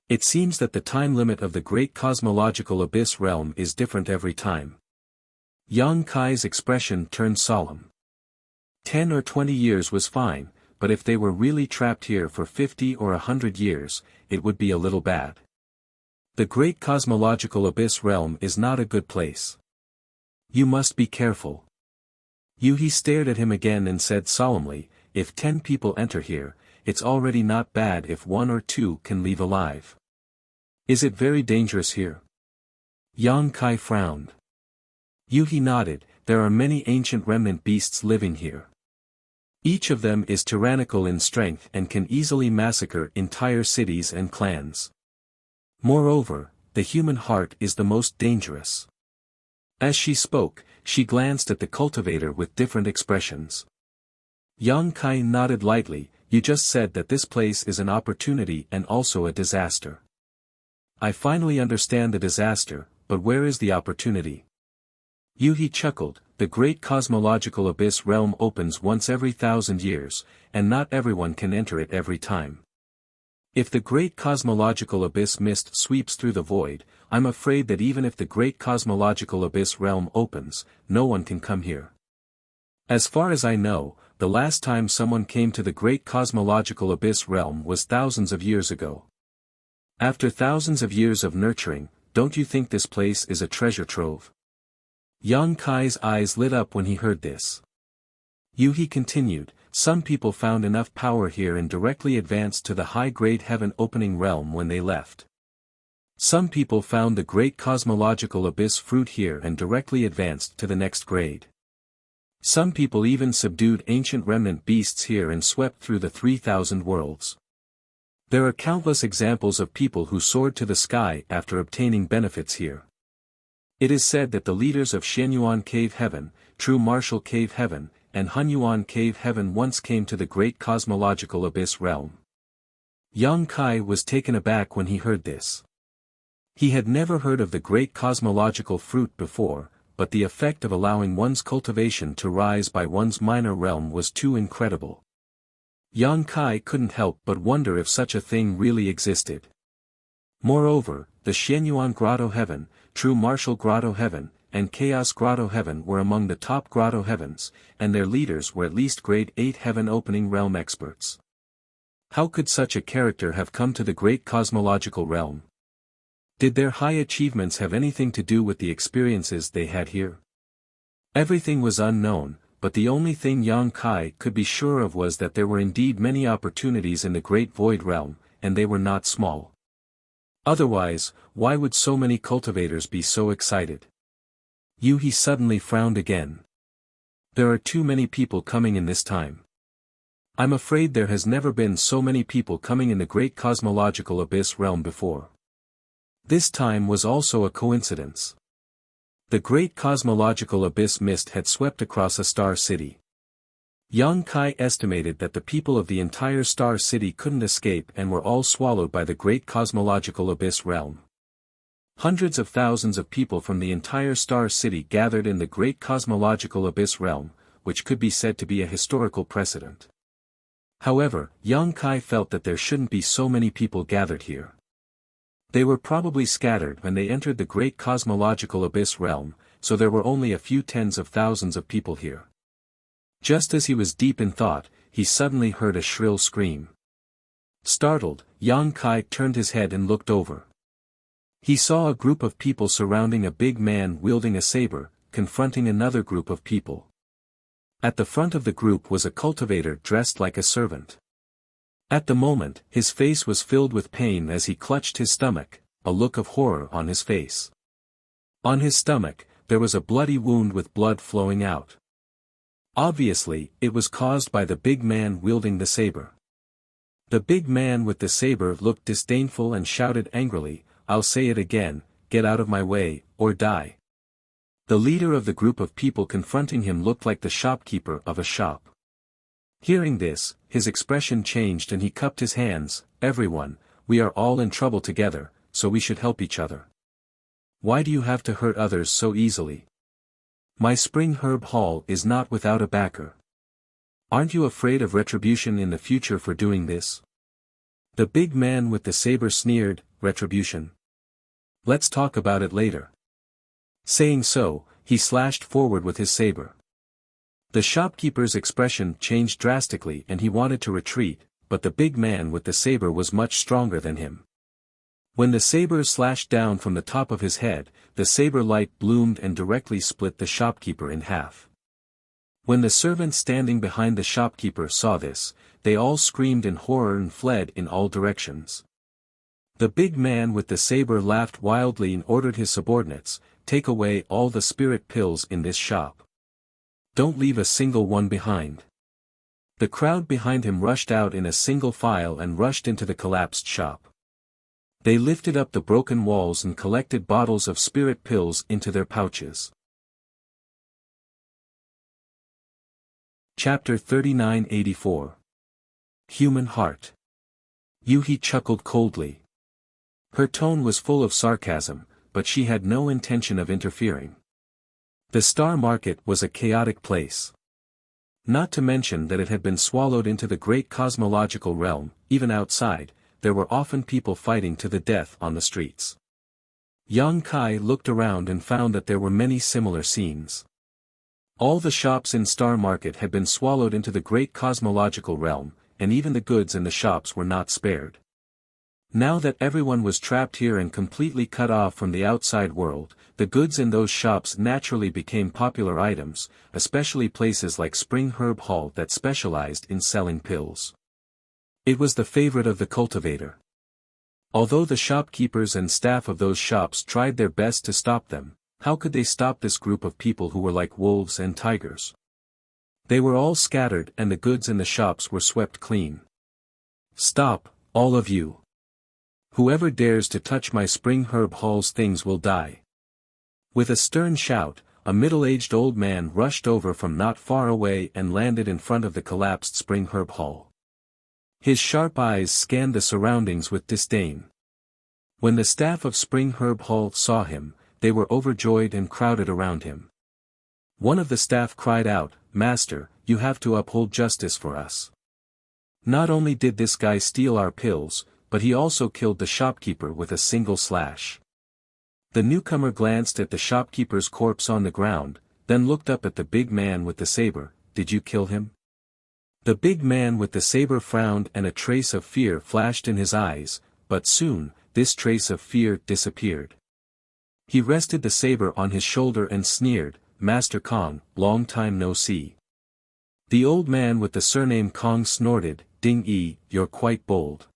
It seems that the time limit of the great cosmological abyss realm is different every time." Yang Kai's expression turned solemn. 10 or 20 years was fine, but if they were really trapped here for 50 or 100 years, it would be a little bad. The great cosmological abyss realm is not a good place. You must be careful. Yuhi stared at him again and said solemnly, "If 10 people enter here, it's already not bad if 1 or 2 can leave alive. Is it very dangerous here?" Yang Kai frowned. Yuhi nodded, "There are many ancient remnant beasts living here. Each of them is tyrannical in strength and can easily massacre entire cities and clans. Moreover, the human heart is the most dangerous." As she spoke, she glanced at the cultivator with different expressions. Yang Kai nodded lightly, "You just said that this place is an opportunity and also a disaster. I finally understand the disaster, but where is the opportunity?" Yuhi chuckled, "The great cosmological abyss realm opens once every 1,000 years, and not everyone can enter it every time. If the great cosmological abyss mist sweeps through the void, I'm afraid that even if the great cosmological abyss realm opens, no one can come here. As far as I know, the last time someone came to the great cosmological abyss realm was thousands of years ago. After thousands of years of nurturing, don't you think this place is a treasure trove? Yang Kai's eyes lit up when he heard this. He continued, some people found enough power here and directly advanced to the high-grade heaven-opening realm when they left. Some people found the great cosmological abyss fruit here and directly advanced to the next grade. Some people even subdued ancient remnant beasts here and swept through the 3,000 worlds. There are countless examples of people who soared to the sky after obtaining benefits here. It is said that the leaders of Shenyuan Cave Heaven, True Martial Cave Heaven, and Hunyuan Cave Heaven once came to the great cosmological abyss realm. Yang Kai was taken aback when he heard this. He had never heard of the great cosmological fruit before, but the effect of allowing one's cultivation to rise by one's minor realm was too incredible. Yang Kai couldn't help but wonder if such a thing really existed. Moreover, the Shenyuan Grotto Heaven, True Martial Grotto Heaven, and Chaos Grotto Heaven were among the top Grotto Heavens, and their leaders were at least grade 8 heaven-opening realm experts. How could such a character have come to the great cosmological realm? Did their high achievements have anything to do with the experiences they had here? Everything was unknown, but the only thing Yang Kai could be sure of was that there were indeed many opportunities in the great void realm, and they were not small. Otherwise, why would so many cultivators be so excited? He suddenly frowned again. There are too many people coming in this time. I'm afraid there has never been so many people coming in the great cosmological abyss realm before. This time was also a coincidence. The great cosmological abyss mist had swept across a star city. Yang Kai estimated that the people of the entire star city couldn't escape and were all swallowed by the great cosmological abyss realm. Hundreds of thousands of people from the entire star city gathered in the great cosmological abyss realm, which could be said to be a historical precedent. However, Yang Kai felt that there shouldn't be so many people gathered here. They were probably scattered when they entered the great cosmological abyss realm, so there were only a few tens of thousands of people here. Just as he was deep in thought, he suddenly heard a shrill scream. Startled, Yang Kai turned his head and looked over. He saw a group of people surrounding a big man wielding a saber, confronting another group of people. At the front of the group was a cultivator dressed like a servant. At the moment, his face was filled with pain as he clutched his stomach, a look of horror on his face. On his stomach, there was a bloody wound with blood flowing out. Obviously, it was caused by the big man wielding the saber. The big man with the saber looked disdainful and shouted angrily, "I'll say it again, get out of my way, or die." The leader of the group of people confronting him looked like the shopkeeper of a shop. Hearing this, his expression changed and he cupped his hands. "Everyone, we are all in trouble together, so we should help each other. Why do you have to hurt others so easily? My spring herb hall is not without a backer. Aren't you afraid of retribution in the future for doing this?" The big man with the saber sneered, "Retribution? Let's talk about it later." Saying so, he slashed forward with his saber. The shopkeeper's expression changed drastically and he wanted to retreat, but the big man with the saber was much stronger than him. When the saber slashed down from the top of his head, the saber light bloomed and directly split the shopkeeper in half. When the servants standing behind the shopkeeper saw this, they all screamed in horror and fled in all directions. The big man with the saber laughed wildly and ordered his subordinates, "Take away all the spirit pills in this shop. Don't leave a single one behind." The crowd behind him rushed out in a single file and rushed into the collapsed shop. They lifted up the broken walls and collected bottles of spirit pills into their pouches. Chapter 3984. Human Heart. Yuhi chuckled coldly. Her tone was full of sarcasm, but she had no intention of interfering. The star market was a chaotic place. Not to mention that it had been swallowed into the great cosmological realm. Even outside, there were often people fighting to the death on the streets. Yang Kai looked around and found that there were many similar scenes. All the shops in Star Market had been swallowed into the great cosmological realm, and even the goods in the shops were not spared. Now that everyone was trapped here and completely cut off from the outside world, the goods in those shops naturally became popular items, especially places like Spring Herb Hall that specialized in selling pills. It was the favorite of the cultivator. Although the shopkeepers and staff of those shops tried their best to stop them, how could they stop this group of people who were like wolves and tigers? They were all scattered and the goods in the shops were swept clean. "Stop, all of you. Whoever dares to touch my Spring Herb Hall's things will die." With a stern shout, a middle-aged old man rushed over from not far away and landed in front of the collapsed Spring Herb Hall. His sharp eyes scanned the surroundings with disdain. When the staff of Spring Herb Hall saw him, they were overjoyed and crowded around him. One of the staff cried out, "Master, you have to uphold justice for us. Not only did this guy steal our pills, but he also killed the shopkeeper with a single slash." The newcomer glanced at the shopkeeper's corpse on the ground, then looked up at the big man with the saber. "Did you kill him?" The big man with the saber frowned and a trace of fear flashed in his eyes, but soon, this trace of fear disappeared. He rested the saber on his shoulder and sneered, "Master Kong, long time no see." The old man with the surname Kong snorted, "Ding Yi, you're quite bold.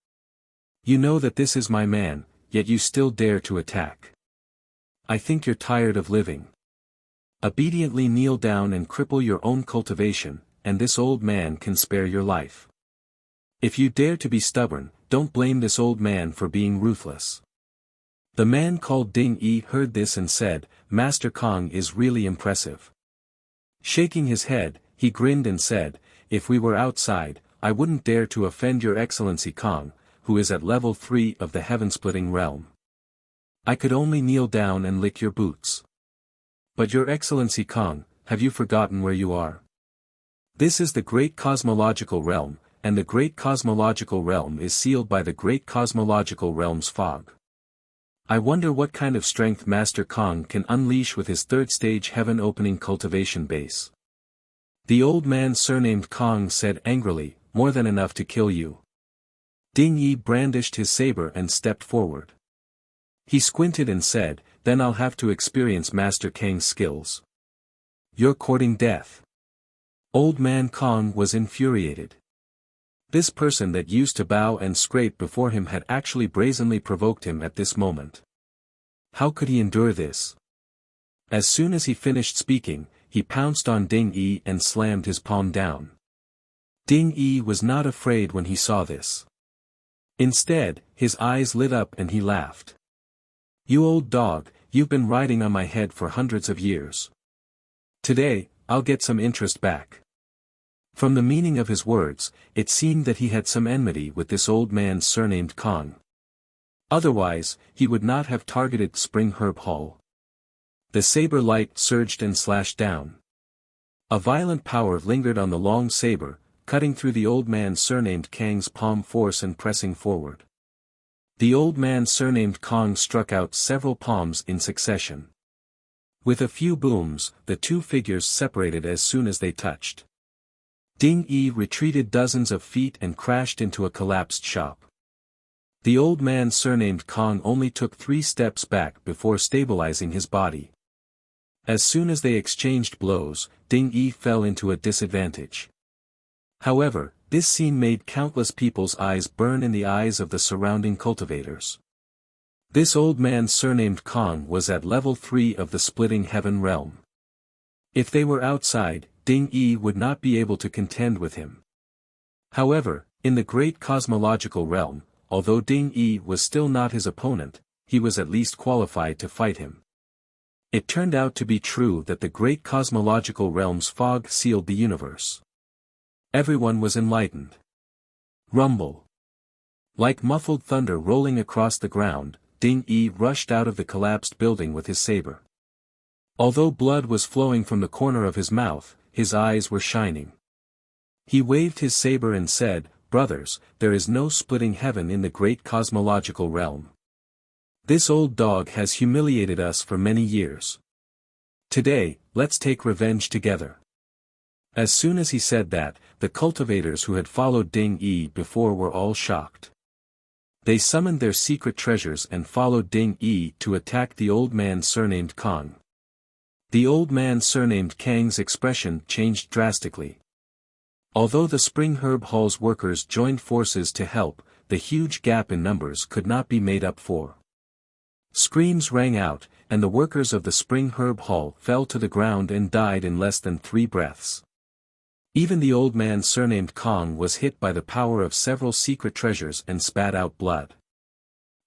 You know that this is my man, yet you still dare to attack. I think you're tired of living. Obediently kneel down and cripple your own cultivation, and this old man can spare your life. If you dare to be stubborn, don't blame this old man for being ruthless." The man called Ding Yi heard this and said, "Master Kong is really impressive." Shaking his head, he grinned and said, "If we were outside, I wouldn't dare to offend your Excellency Kong, who is at level 3 of the heaven-splitting realm. I could only kneel down and lick your boots. But your Excellency Kong, have you forgotten where you are? This is the great cosmological realm, and the great cosmological realm is sealed by the great cosmological realm's fog. I wonder what kind of strength Master Kong can unleash with his third-stage heaven-opening cultivation base." The old man surnamed Kong said angrily, "More than enough to kill you." Ding Yi brandished his saber and stepped forward. He squinted and said, "Then I'll have to experience Master Kang's skills." "You're courting death." Old man Kong was infuriated. This person that used to bow and scrape before him had actually brazenly provoked him at this moment. How could he endure this? As soon as he finished speaking, he pounced on Ding Yi and slammed his palm down. Ding Yi was not afraid when he saw this. Instead, his eyes lit up and he laughed. "You old dog, you've been riding on my head for hundreds of years. Today, I'll get some interest back." From the meaning of his words, it seemed that he had some enmity with this old man surnamed Kong. Otherwise, he would not have targeted Spring Herb Hall. The saber light surged and slashed down. A violent power lingered on the long saber, cutting through the old man surnamed Kang's palm force and pressing forward. The old man surnamed Kong struck out several palms in succession. With a few booms, the two figures separated as soon as they touched. Ding Yi retreated dozens of feet and crashed into a collapsed shop. The old man surnamed Kong only took 3 steps back before stabilizing his body. As soon as they exchanged blows, Ding Yi fell into a disadvantage. However, this scene made countless people's eyes burn in the eyes of the surrounding cultivators. This old man surnamed Kong was at level 3 of the splitting heaven realm. If they were outside, Ding Yi would not be able to contend with him. However, in the great cosmological realm, although Ding Yi was still not his opponent, he was at least qualified to fight him. It turned out to be true that the great cosmological realm's fog sealed the universe. Everyone was enlightened. Rumble. Like muffled thunder rolling across the ground, Ding Yi rushed out of the collapsed building with his saber. Although blood was flowing from the corner of his mouth, his eyes were shining. He waved his saber and said, brothers, there is no splitting heaven in the great cosmological realm. This old dog has humiliated us for many years. Today, let's take revenge together." As soon as he said that, the cultivators who had followed Ding Yi before were all shocked. They summoned their secret treasures and followed Ding Yi to attack the old man surnamed Kang. The old man surnamed Kang's expression changed drastically. Although the Spring Herb Hall's workers joined forces to help, the huge gap in numbers could not be made up for. Screams rang out, and the workers of the Spring Herb Hall fell to the ground and died in less than 3 breaths. Even the old man surnamed Kang was hit by the power of several secret treasures and spat out blood.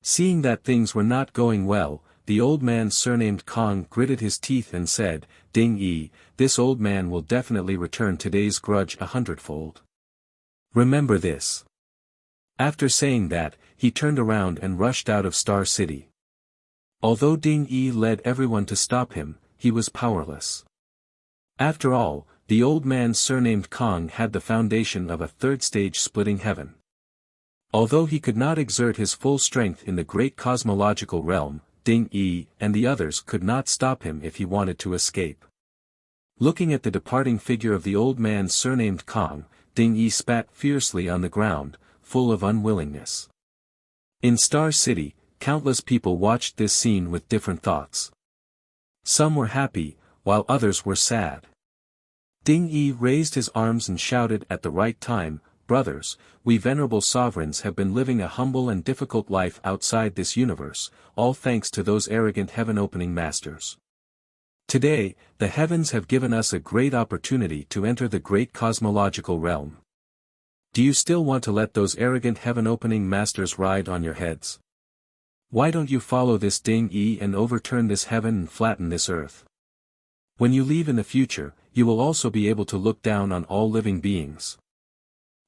Seeing that things were not going well, the old man surnamed Kang gritted his teeth and said, "Ding Yi, this old man will definitely return today's grudge 100-fold. Remember this." After saying that, he turned around and rushed out of Star City. Although Ding Yi led everyone to stop him, he was powerless. After all, the old man surnamed Kang had the foundation of a third-stage splitting heaven. Although he could not exert his full strength in the great cosmological realm, Ding Yi and the others could not stop him if he wanted to escape. Looking at the departing figure of the old man surnamed Kang, Ding Yi spat fiercely on the ground, full of unwillingness. In Star City, countless people watched this scene with different thoughts. Some were happy, while others were sad. Ding Yi raised his arms and shouted at the right time, "Brothers, we venerable sovereigns have been living a humble and difficult life outside this universe, all thanks to those arrogant heaven-opening masters. Today, the heavens have given us a great opportunity to enter the great cosmological realm. Do you still want to let those arrogant heaven-opening masters ride on your heads? Why don't you follow this Ding Yi and overturn this heaven and flatten this earth? When you leave in the future, you will also be able to look down on all living beings."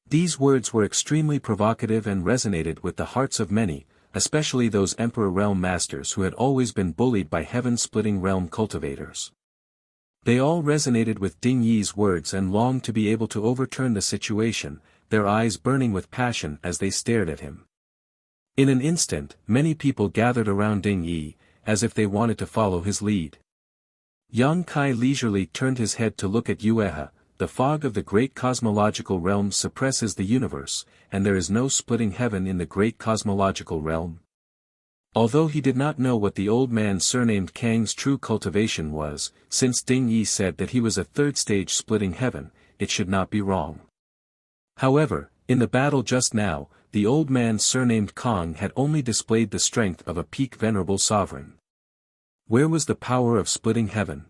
These words were extremely provocative and resonated with the hearts of many, especially those Emperor Realm Masters who had always been bullied by heaven-splitting realm cultivators. They all resonated with Ding Yi's words and longed to be able to overturn the situation, their eyes burning with passion as they stared at him. In an instant, many people gathered around Ding Yi, as if they wanted to follow his lead. Yang Kai leisurely turned his head to look at Yueha. The fog of the great cosmological realm suppresses the universe, and there is no splitting heaven in the great cosmological realm. Although he did not know what the old man surnamed Kang's true cultivation was, since Ding Yi said that he was a third-stage splitting heaven, it should not be wrong. However, in the battle just now, the old man surnamed Kang had only displayed the strength of a peak venerable sovereign. Where was the power of splitting heaven?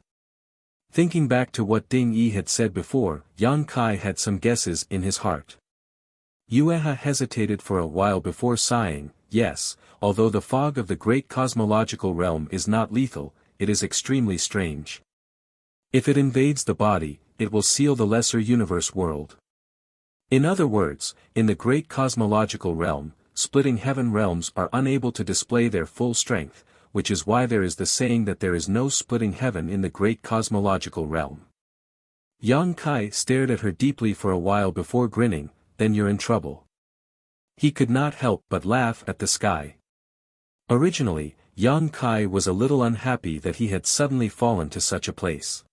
Thinking back to what Ding Yi had said before, Yang Kai had some guesses in his heart. Yueha hesitated for a while before sighing, "Yes, although the fog of the great cosmological realm is not lethal, it is extremely strange. If it invades the body, it will seal the lesser universe world." In other words, in the great cosmological realm, splitting heaven realms are unable to display their full strength, which is why there is the saying that there is no splitting heaven in the great cosmological realm. Yang Kai stared at her deeply for a while before grinning, "Then you're in trouble." He could not help but laugh at the sky. Originally, Yang Kai was a little unhappy that he had suddenly fallen to such a place.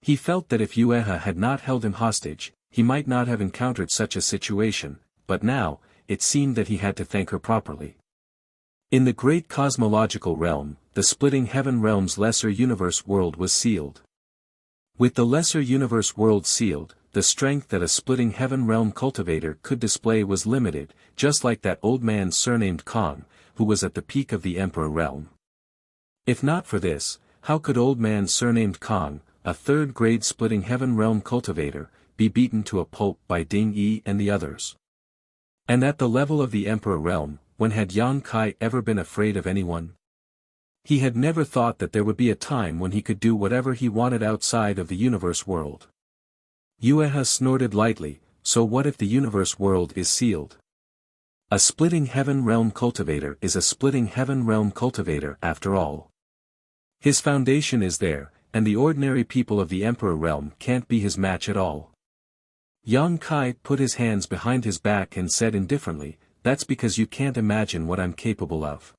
He felt that if Yueha had not held him hostage, he might not have encountered such a situation, but now, it seemed that he had to thank her properly. In the great cosmological realm, the splitting heaven realm's lesser universe world was sealed. With the lesser universe world sealed, the strength that a splitting heaven realm cultivator could display was limited, just like that old man surnamed Kang, who was at the peak of the Emperor realm. If not for this, how could old man surnamed Kang, a third-grade splitting heaven realm cultivator, be beaten to a pulp by Ding Yi and the others? And at the level of the Emperor realm, when had Yang Kai ever been afraid of anyone? He had never thought that there would be a time when he could do whatever he wanted outside of the universe world. Yueha snorted lightly, "So what if the universe world is sealed? A splitting heaven realm cultivator is a splitting heaven realm cultivator after all. His foundation is there, and the ordinary people of the Emperor realm can't be his match at all." Yang Kai put his hands behind his back and said indifferently, "That's because you can't imagine what I'm capable of."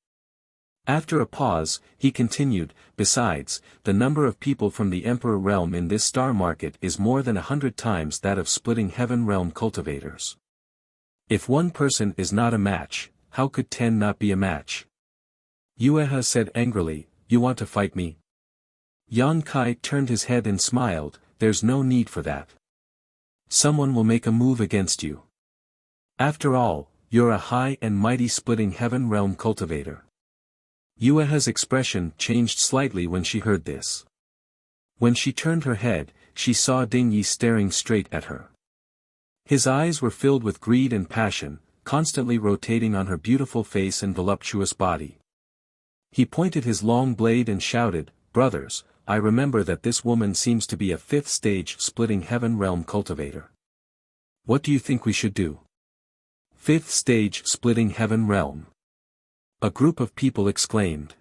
After a pause, he continued, "Besides, the number of people from the Emperor realm in this star market is more than 100 times that of splitting heaven realm cultivators. If one person is not a match, how could 10 not be a match?" Yueha said angrily, "You want to fight me?" Yang Kai turned his head and smiled, "There's no need for that. Someone will make a move against you. After all, you're a high and mighty splitting heaven realm cultivator." Yueha's expression changed slightly when she heard this. When she turned her head, she saw Ding Yi staring straight at her. His eyes were filled with greed and passion, constantly rotating on her beautiful face and voluptuous body. He pointed his long blade and shouted, "Brothers, I remember that this woman seems to be a 5th stage splitting heaven realm cultivator. What do you think we should do?" 5th stage splitting heaven realm. A group of people exclaimed.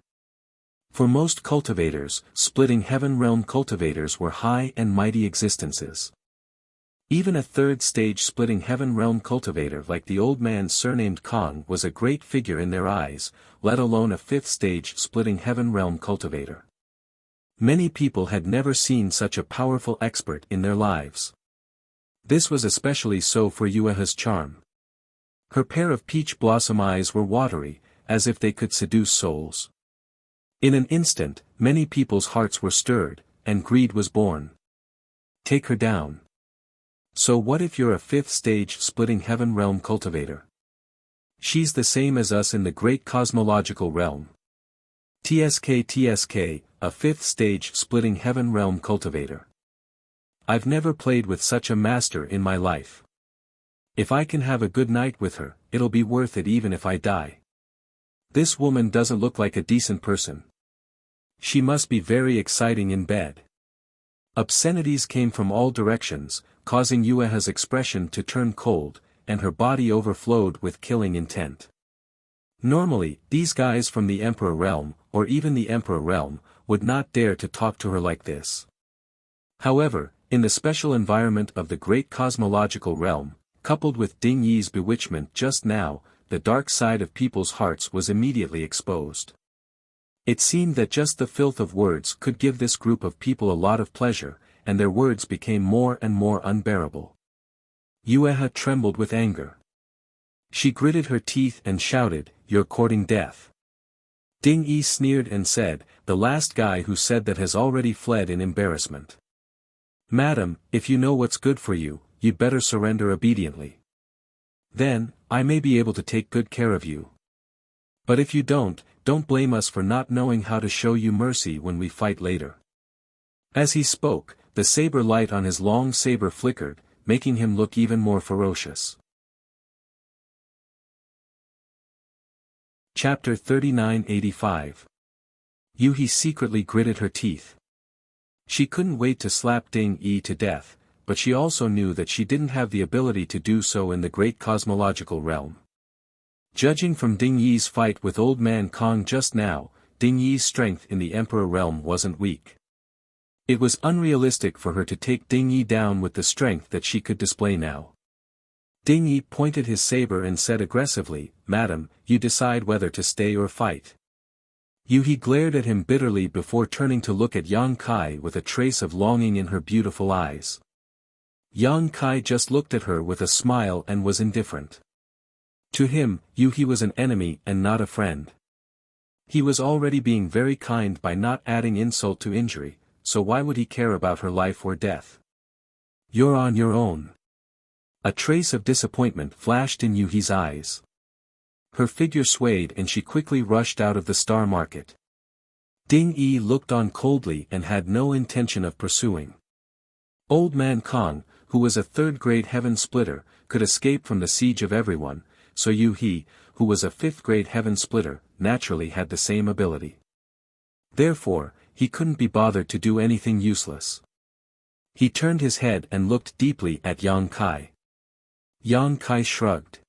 For most cultivators, splitting heaven realm cultivators were high and mighty existences. Even a 3rd stage splitting heaven realm cultivator like the old man surnamed Kong was a great figure in their eyes, let alone a 5th stage splitting heaven realm cultivator. Many people had never seen such a powerful expert in their lives. This was especially so for Yueha's charm. Her pair of peach blossom eyes were watery, as if they could seduce souls. In an instant, many people's hearts were stirred, and greed was born. Take her down. So what if you're a 5th stage splitting heaven realm cultivator? She's the same as us in the great cosmological realm. TSK, a 5th stage splitting heaven realm cultivator. I've never played with such a master in my life. If I can have a good night with her, it'll be worth it even if I die. This woman doesn't look like a decent person. She must be very exciting in bed. Obscenities came from all directions, causing Yueha's expression to turn cold, and her body overflowed with killing intent. Normally, these guys from the Emperor realm, or even the Emperor realm, would not dare to talk to her like this. However, in the special environment of the great cosmological realm, coupled with Ding Yi's bewitchment just now, the dark side of people's hearts was immediately exposed. It seemed that just the filth of words could give this group of people a lot of pleasure, and their words became more and more unbearable. Yueha trembled with anger. She gritted her teeth and shouted, "You're courting death." Ding Yi sneered and said, "The last guy who said that has already fled in embarrassment. Madam, if you know what's good for you, you'd better surrender obediently. Then, I may be able to take good care of you. But if you don't blame us for not knowing how to show you mercy when we fight later." As he spoke, the saber light on his long saber flickered, making him look even more ferocious. Chapter 3985. Yuhi secretly gritted her teeth. She couldn't wait to slap Ding Yi to death, but she also knew that she didn't have the ability to do so in the great cosmological realm. Judging from Ding Yi's fight with old man Kong just now, Ding Yi's strength in the Emperor realm wasn't weak. It was unrealistic for her to take Ding Yi down with the strength that she could display now. Ding Yi pointed his saber and said aggressively, "Madam, you decide whether to stay or fight." Yuhi glared at him bitterly before turning to look at Yang Kai with a trace of longing in her beautiful eyes. Yang Kai just looked at her with a smile and was indifferent. To him, Yuhi was an enemy and not a friend. He was already being very kind by not adding insult to injury, so why would he care about her life or death? "You're on your own." A trace of disappointment flashed in Yuhi's eyes. Her figure swayed and she quickly rushed out of the star market. Ding Yi looked on coldly and had no intention of pursuing. Old man Kong, who was a 3rd-grade heaven splitter, could escape from the siege of everyone, so Yuhi, who was a 5th-grade heaven splitter, naturally had the same ability. Therefore, he couldn't be bothered to do anything useless. He turned his head and looked deeply at Yang Kai. Yang Kai shrugged.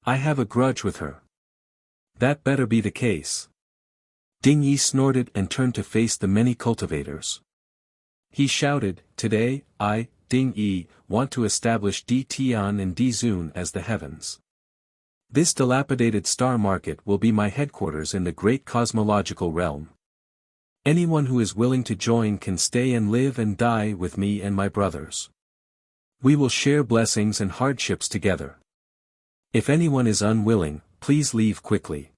"I have a grudge with her." "That better be the case." Ding Yi snorted and turned to face the many cultivators. He shouted, "Today, Ding Yi, want to establish Di Tian and Di Zun as the heavens. This dilapidated star market will be my headquarters in the great cosmological realm. Anyone who is willing to join can stay and live and die with me and my brothers. We will share blessings and hardships together. If anyone is unwilling, please leave quickly.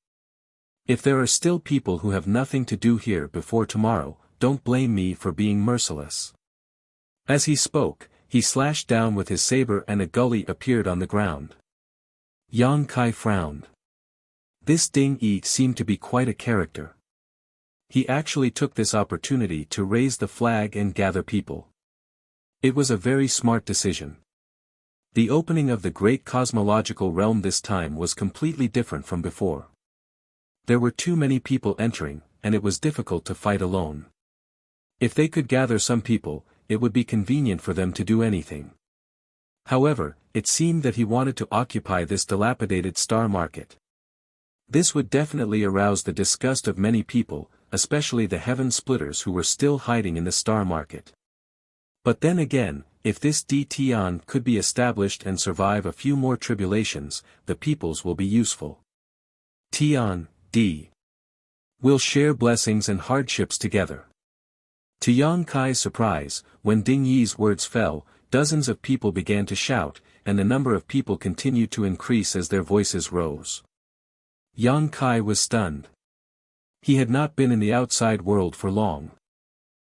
If there are still people who have nothing to do here before tomorrow, don't blame me for being merciless. As he spoke, he slashed down with his saber and a gully appeared on the ground. Yang Kai frowned. This Ding Yi seemed to be quite a character. He actually took this opportunity to raise the flag and gather people. It was a very smart decision. The opening of the great cosmological realm this time was completely different from before. There were too many people entering, and it was difficult to fight alone. If they could gather some people, it would be convenient for them to do anything. However, it seemed that he wanted to occupy this dilapidated star market. This would definitely arouse the disgust of many people, especially the heaven splitters who were still hiding in the star market. But then again, if this Di Tian could be established and survive a few more tribulations, the peoples will be useful. Tian, Di. We'll share blessings and hardships together. To Yang Kai's surprise, when Ding Yi's words fell, dozens of people began to shout, and the number of people continued to increase as their voices rose. Yang Kai was stunned. He had not been in the outside world for long.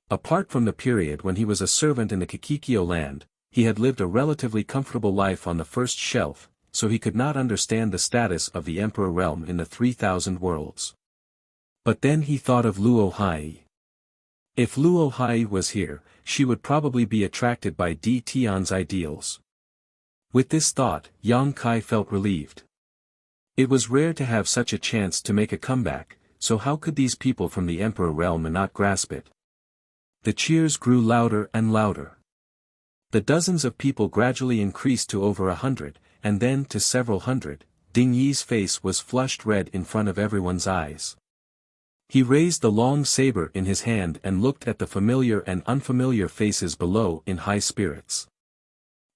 Apart from the period when he was a servant in the Kikikyo land, he had lived a relatively comfortable life on the first shelf, so he could not understand the status of the Emperor realm in the 3,000 worlds. But then he thought of Luo Hai. If Luo Hai was here, she would probably be attracted by Di Tian's ideals. With this thought, Yang Kai felt relieved. It was rare to have such a chance to make a comeback, so how could these people from the Emperor realm not grasp it? The cheers grew louder and louder. The dozens of people gradually increased to over 100, and then to several hundred. Ding Yi's face was flushed red in front of everyone's eyes. He raised the long saber in his hand and looked at the familiar and unfamiliar faces below in high spirits.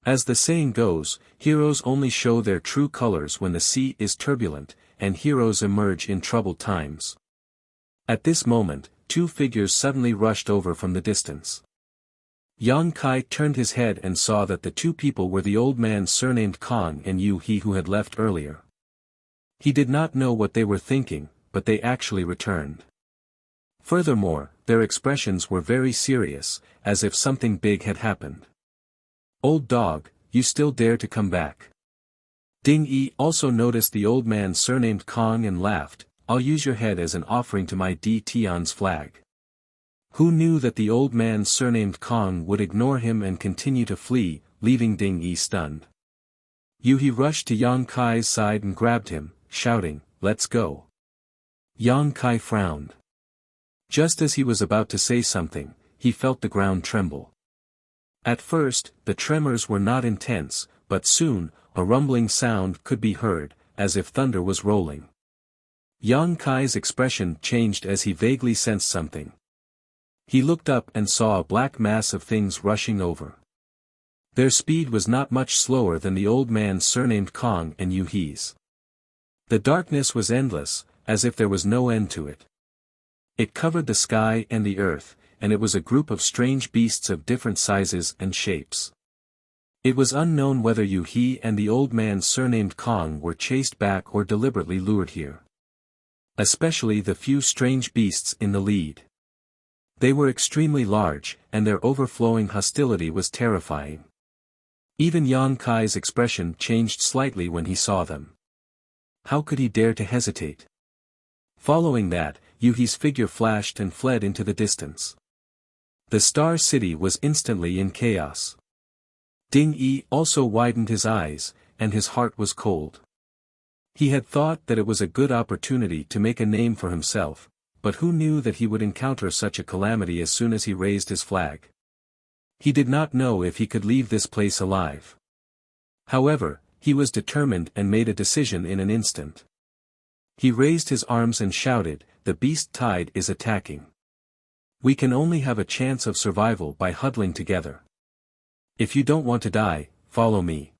As the saying goes, heroes only show their true colors when the sea is turbulent, and heroes emerge in troubled times. At this moment, two figures suddenly rushed over from the distance. Yang Kai turned his head and saw that the two people were the old man surnamed Kong and Yu He who had left earlier. He did not know what they were thinking, but they actually returned. Furthermore, their expressions were very serious, as if something big had happened. Old dog, you still dare to come back? Ding Yi also noticed the old man surnamed Kong and laughed. I'll use your head as an offering to my Di Tian's flag. Who knew that the old man surnamed Kong would ignore him and continue to flee, leaving Ding Yi stunned. Yu He rushed to Yang Kai's side and grabbed him, shouting, let's go. Yang Kai frowned. Just as he was about to say something, he felt the ground tremble. At first, the tremors were not intense, but soon, a rumbling sound could be heard, as if thunder was rolling. Yang Kai's expression changed as he vaguely sensed something. He looked up and saw a black mass of things rushing over. Their speed was not much slower than the old man surnamed Kong and Yu He's. The darkness was endless, as if there was no end to it. It covered the sky and the earth, and it was a group of strange beasts of different sizes and shapes. It was unknown whether Yu He and the old man surnamed Kong were chased back or deliberately lured here. Especially the few strange beasts in the lead. They were extremely large, and their overflowing hostility was terrifying. Even Yang Kai's expression changed slightly when he saw them. How could he dare to hesitate? Following that, Yu He's figure flashed and fled into the distance. The Star City was instantly in chaos. Ding Yi also widened his eyes, and his heart was cold. He had thought that it was a good opportunity to make a name for himself, but who knew that he would encounter such a calamity as soon as he raised his flag? He did not know if he could leave this place alive. However, he was determined and made a decision in an instant. He raised his arms and shouted, the beast tide is attacking. We can only have a chance of survival by huddling together. If you don't want to die, follow me.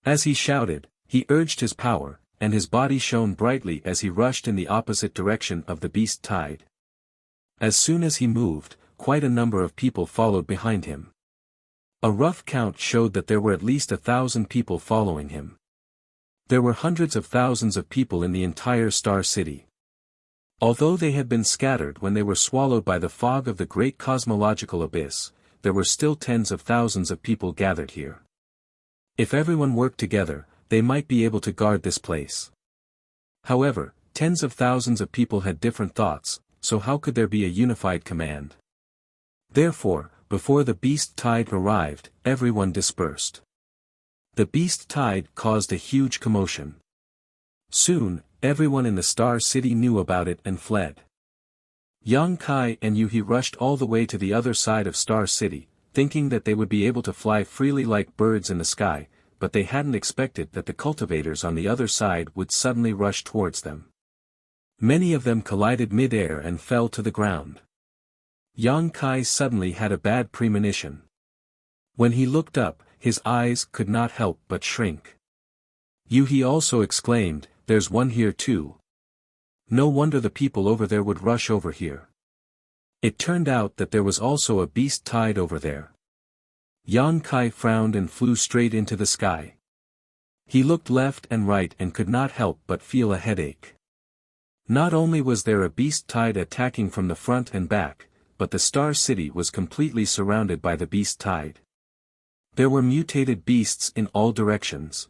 As he shouted, he urged his power, and his body shone brightly as he rushed in the opposite direction of the beast tide. As soon as he moved, quite a number of people followed behind him. A rough count showed that there were at least 1,000 people following him. There were hundreds of thousands of people in the entire Star City. Although they had been scattered when they were swallowed by the fog of the great cosmological abyss, there were still tens of thousands of people gathered here. If everyone worked together, they might be able to guard this place. However, tens of thousands of people had different thoughts, so how could there be a unified command? Therefore, before the beast tide arrived, everyone dispersed. The beast tide caused a huge commotion. Soon, everyone in the Star City knew about it and fled. Yang Kai and Yuhi rushed all the way to the other side of Star City, thinking that they would be able to fly freely like birds in the sky, but they hadn't expected that the cultivators on the other side would suddenly rush towards them. Many of them collided mid-air and fell to the ground. Yang Kai suddenly had a bad premonition. When he looked up, his eyes could not help but shrink. Yuhi also exclaimed, "There's one here too. No wonder the people over there would rush over here." It turned out that there was also a beast tide over there. Yang Kai frowned and flew straight into the sky. He looked left and right and could not help but feel a headache. Not only was there a beast tide attacking from the front and back, but the Star City was completely surrounded by the beast tide. There were mutated beasts in all directions.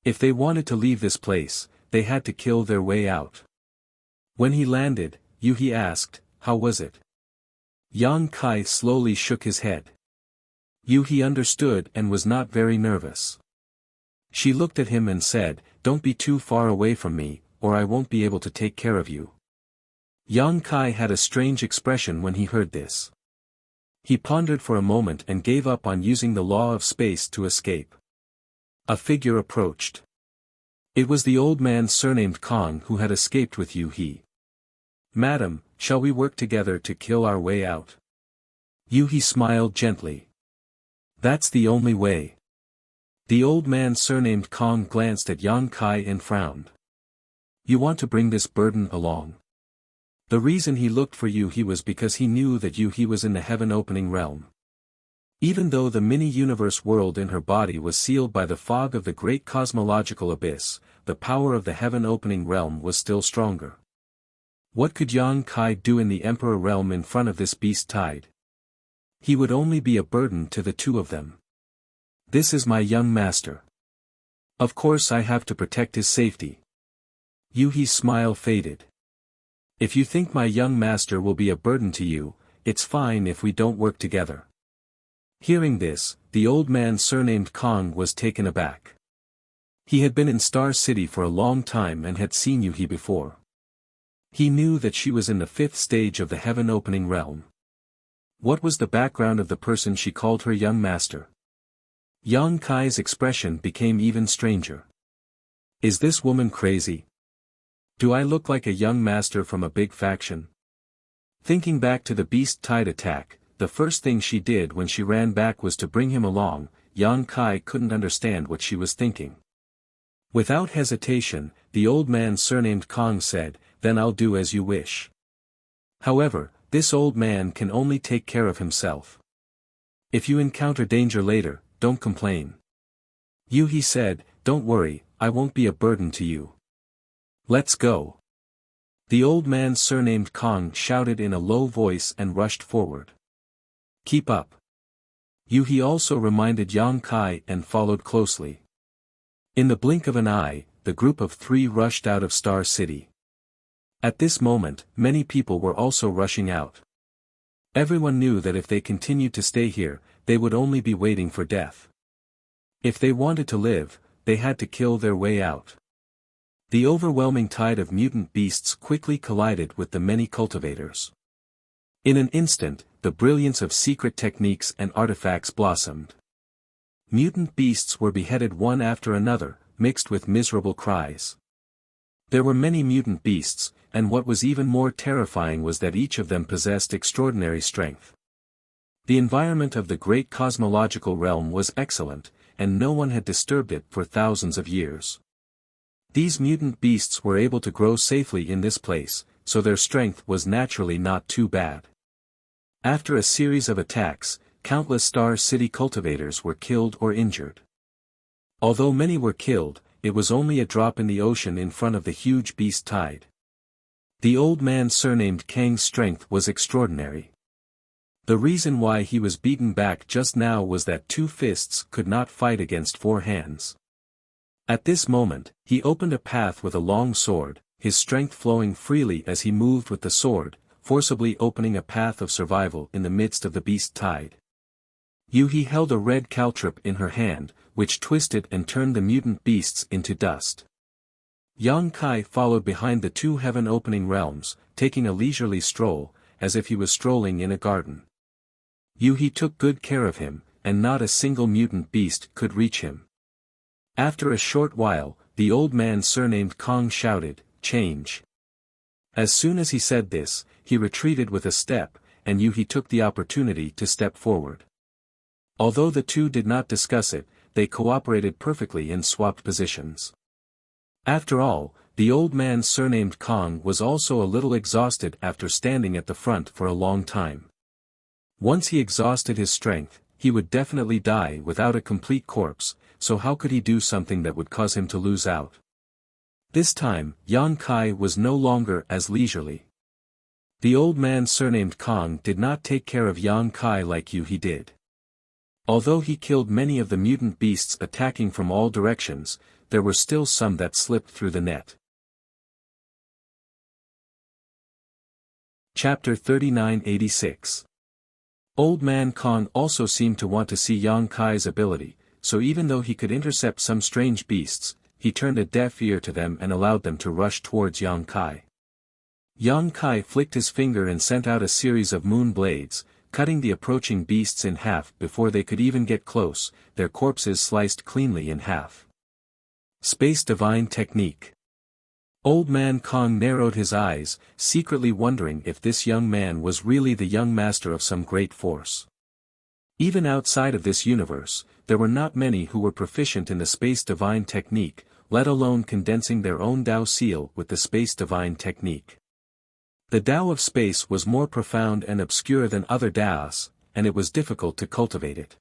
If they wanted to leave this place, they had to kill their way out. When he landed, Yuhi asked, "How was it?" Yang Kai slowly shook his head. Yuhi understood and was not very nervous. She looked at him and said, "Don't be too far away from me, or I won't be able to take care of you." Yang Kai had a strange expression when he heard this. He pondered for a moment and gave up on using the law of space to escape. A figure approached. It was the old man surnamed Kong who had escaped with Yuhi. "Madam, shall we work together to kill our way out?" Yuhi smiled gently. "That's the only way." The old man surnamed Kong glanced at Yang Kai and frowned. "You want to bring this burden along?" The reason he looked for Yuhi was because he knew that Yuhi was in the heaven-opening realm. Even though the mini-universe world in her body was sealed by the fog of the great cosmological abyss, the power of the heaven-opening realm was still stronger. What could Yang Kai do in the Emperor realm in front of this beast tide? He would only be a burden to the two of them. "This is my young master. Of course I have to protect his safety." Yuhi's smile faded. "If you think my young master will be a burden to you, it's fine if we don't work together." Hearing this, the old man surnamed Kong was taken aback. He had been in Star City for a long time and had seen Yuhi before. He knew that she was in the 5th stage of the heaven-opening realm. What was the background of the person she called her young master? Yang Kai's expression became even stranger. Is this woman crazy? Do I look like a young master from a big faction? Thinking back to the beast tide attack, the first thing she did when she ran back was to bring him along. Yang Kai couldn't understand what she was thinking. Without hesitation, the old man surnamed Kong said, "Then I'll do as you wish." However, this old man can only take care of himself. If you encounter danger later, don't complain. Yuhi said, "Don't worry, I won't be a burden to you. Let's go." The old man surnamed Kong shouted in a low voice and rushed forward. "Keep up." Yuhi also reminded Yang Kai and followed closely. In the blink of an eye, the group of 3 rushed out of Star City. At this moment, many people were also rushing out. Everyone knew that if they continued to stay here, they would only be waiting for death. If they wanted to live, they had to kill their way out. The overwhelming tide of mutant beasts quickly collided with the many cultivators. In an instant, the brilliance of secret techniques and artifacts blossomed. Mutant beasts were beheaded one after another, mixed with miserable cries. There were many mutant beasts, and what was even more terrifying was that each of them possessed extraordinary strength. The environment of the great cosmological realm was excellent, and no one had disturbed it for thousands of years. These mutant beasts were able to grow safely in this place, so their strength was naturally not too bad. After a series of attacks, countless Star City cultivators were killed or injured. Although many were killed, it was only a drop in the ocean in front of the huge beast tide. The old man surnamed Kang's strength was extraordinary. The reason why he was beaten back just now was that 2 fists could not fight against 4 hands. At this moment, he opened a path with a long sword, his strength flowing freely as he moved with the sword, forcibly opening a path of survival in the midst of the beast tide. Yuhi held a red caltrip in her hand, which twisted and turned the mutant beasts into dust. Yang Kai followed behind the 2 heaven-opening realms, taking a leisurely stroll, as if he was strolling in a garden. Yuhi took good care of him, and not a single mutant beast could reach him. After a short while, the old man surnamed Kong shouted, "Change." As soon as he said this, he retreated with a step, and Yuhi took the opportunity to step forward. Although the 2 did not discuss it, they cooperated perfectly and swapped positions. After all, the old man surnamed Kong was also a little exhausted after standing at the front for a long time. Once he exhausted his strength, he would definitely die without a complete corpse, so how could he do something that would cause him to lose out? This time, Yang Kai was no longer as leisurely. The old man surnamed Kong did not take care of Yang Kai like Yuhi did. Although he killed many of the mutant beasts attacking from all directions, there were still some that slipped through the net. Chapter 3986. Old Man Kong also seemed to want to see Yang Kai's ability, so even though he could intercept some strange beasts, he turned a deaf ear to them and allowed them to rush towards Yang Kai. Yang Kai flicked his finger and sent out a series of moon blades, cutting the approaching beasts in half before they could even get close, their corpses sliced cleanly in half. Space Divine Technique. Old Man Kong narrowed his eyes, secretly wondering if this young man was really the young master of some great force. Even outside of this universe, there were not many who were proficient in the Space Divine Technique, let alone condensing their own Tao seal with the Space Divine Technique. The Tao of space was more profound and obscure than other Taos, and it was difficult to cultivate it.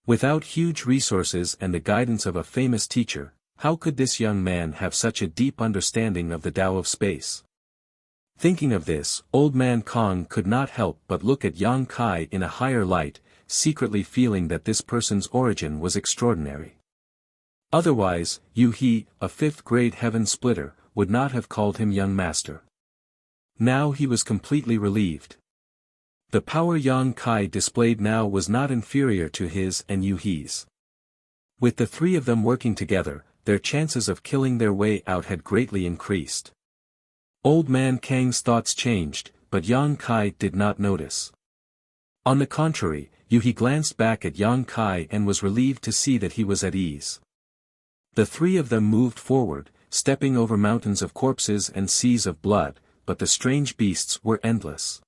Without huge resources and the guidance of a famous teacher, how could this young man have such a deep understanding of the Tao of space? Thinking of this, Old Man Kong could not help but look at Yang Kai in a higher light, secretly feeling that this person's origin was extraordinary. Otherwise, Yuhi, a 5th-grade heaven splitter, would not have called him young master. Now he was completely relieved. The power Yang Kai displayed now was not inferior to his and Yuhi's. With the 3 of them working together, their chances of killing their way out had greatly increased. Old Man Kang's thoughts changed, but Yang Kai did not notice. On the contrary, Yuhi glanced back at Yang Kai and was relieved to see that he was at ease. The 3 of them moved forward, stepping over mountains of corpses and seas of blood, but the strange beasts were endless.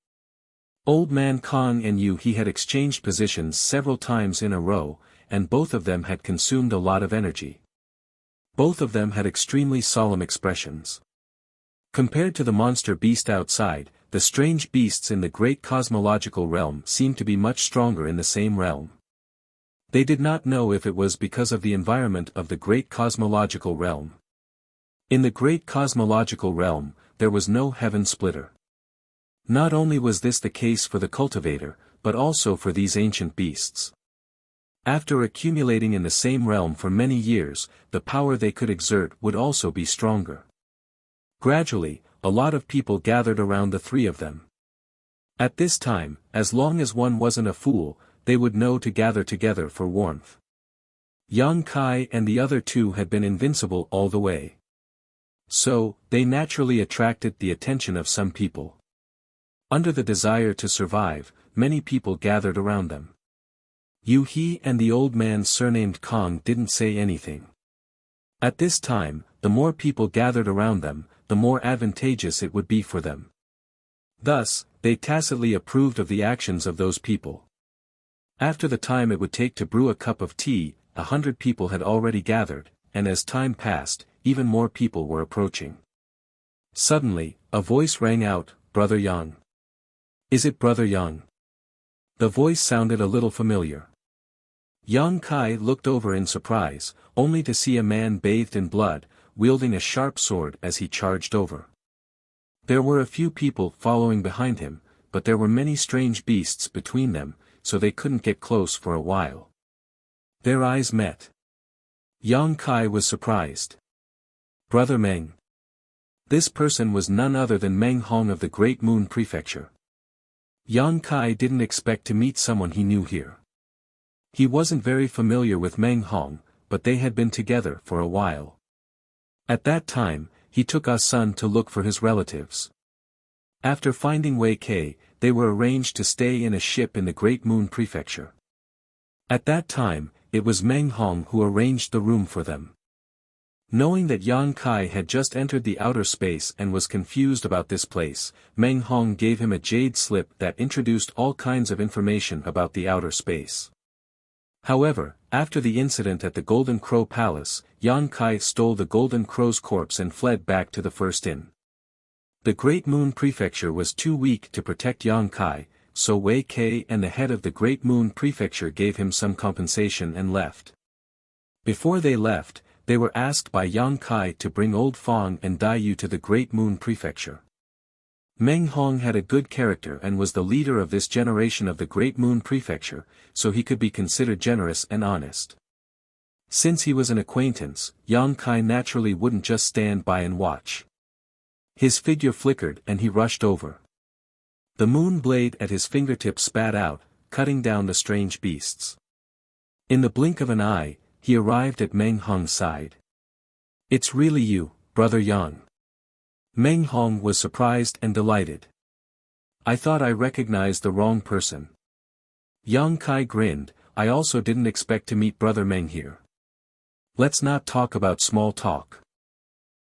Old Man Kong and Yuhi had exchanged positions several times in a row, and both of them had consumed a lot of energy. Both of them had extremely solemn expressions. Compared to the monster beast outside, the strange beasts in the great cosmological realm seemed to be much stronger in the same realm. They did not know if it was because of the environment of the great cosmological realm. In the great cosmological realm, there was no heaven splitter. Not only was this the case for the cultivator, but also for these ancient beasts. After accumulating in the same realm for many years, the power they could exert would also be stronger. Gradually, a lot of people gathered around the 3 of them. At this time, as long as one wasn't a fool, they would know to gather together for warmth. Yang Kai and the other 2 had been invincible all the way. So, they naturally attracted the attention of some people. Under the desire to survive, many people gathered around them. Yuhi and the old man surnamed Kong didn't say anything. At this time, the more people gathered around them, the more advantageous it would be for them. Thus, they tacitly approved of the actions of those people. After the time it would take to brew a cup of tea, 100 people had already gathered, and as time passed, even more people were approaching. Suddenly, a voice rang out, "Brother Yang." "Is it Brother Yang?" The voice sounded a little familiar. Yang Kai looked over in surprise, only to see a man bathed in blood, wielding a sharp sword as he charged over. There were a few people following behind him, but there were many strange beasts between them, so they couldn't get close for a while. Their eyes met. Yang Kai was surprised. "Brother Meng." This person was none other than Meng Hong of the Great Moon Prefecture. Yang Kai didn't expect to meet someone he knew here. He wasn't very familiar with Meng Hong, but they had been together for a while. At that time, he took Ah Sun to look for his relatives. After finding Wei Kei, they were arranged to stay in a ship in the Great Moon Prefecture. At that time, it was Meng Hong who arranged the room for them. Knowing that Yang Kai had just entered the outer space and was confused about this place, Meng Hong gave him a jade slip that introduced all kinds of information about the outer space. However, after the incident at the Golden Crow Palace, Yang Kai stole the Golden Crow's corpse and fled back to the first inn. The Great Moon Prefecture was too weak to protect Yang Kai, so Wei Kei and the head of the Great Moon Prefecture gave him some compensation and left. Before they left, they were asked by Yang Kai to bring Old Fong and Dai Yu to the Great Moon Prefecture. Meng Hong had a good character and was the leader of this generation of the Great Moon Prefecture, so he could be considered generous and honest. Since he was an acquaintance, Yang Kai naturally wouldn't just stand by and watch. His figure flickered and he rushed over. The moon blade at his fingertips spat out, cutting down the strange beasts. In the blink of an eye, he arrived at Meng Hong's side. "It's really you, Brother Yang." Meng Hong was surprised and delighted. "I thought I recognized the wrong person." Yang Kai grinned, "I also didn't expect to meet Brother Meng here. Let's not talk about small talk.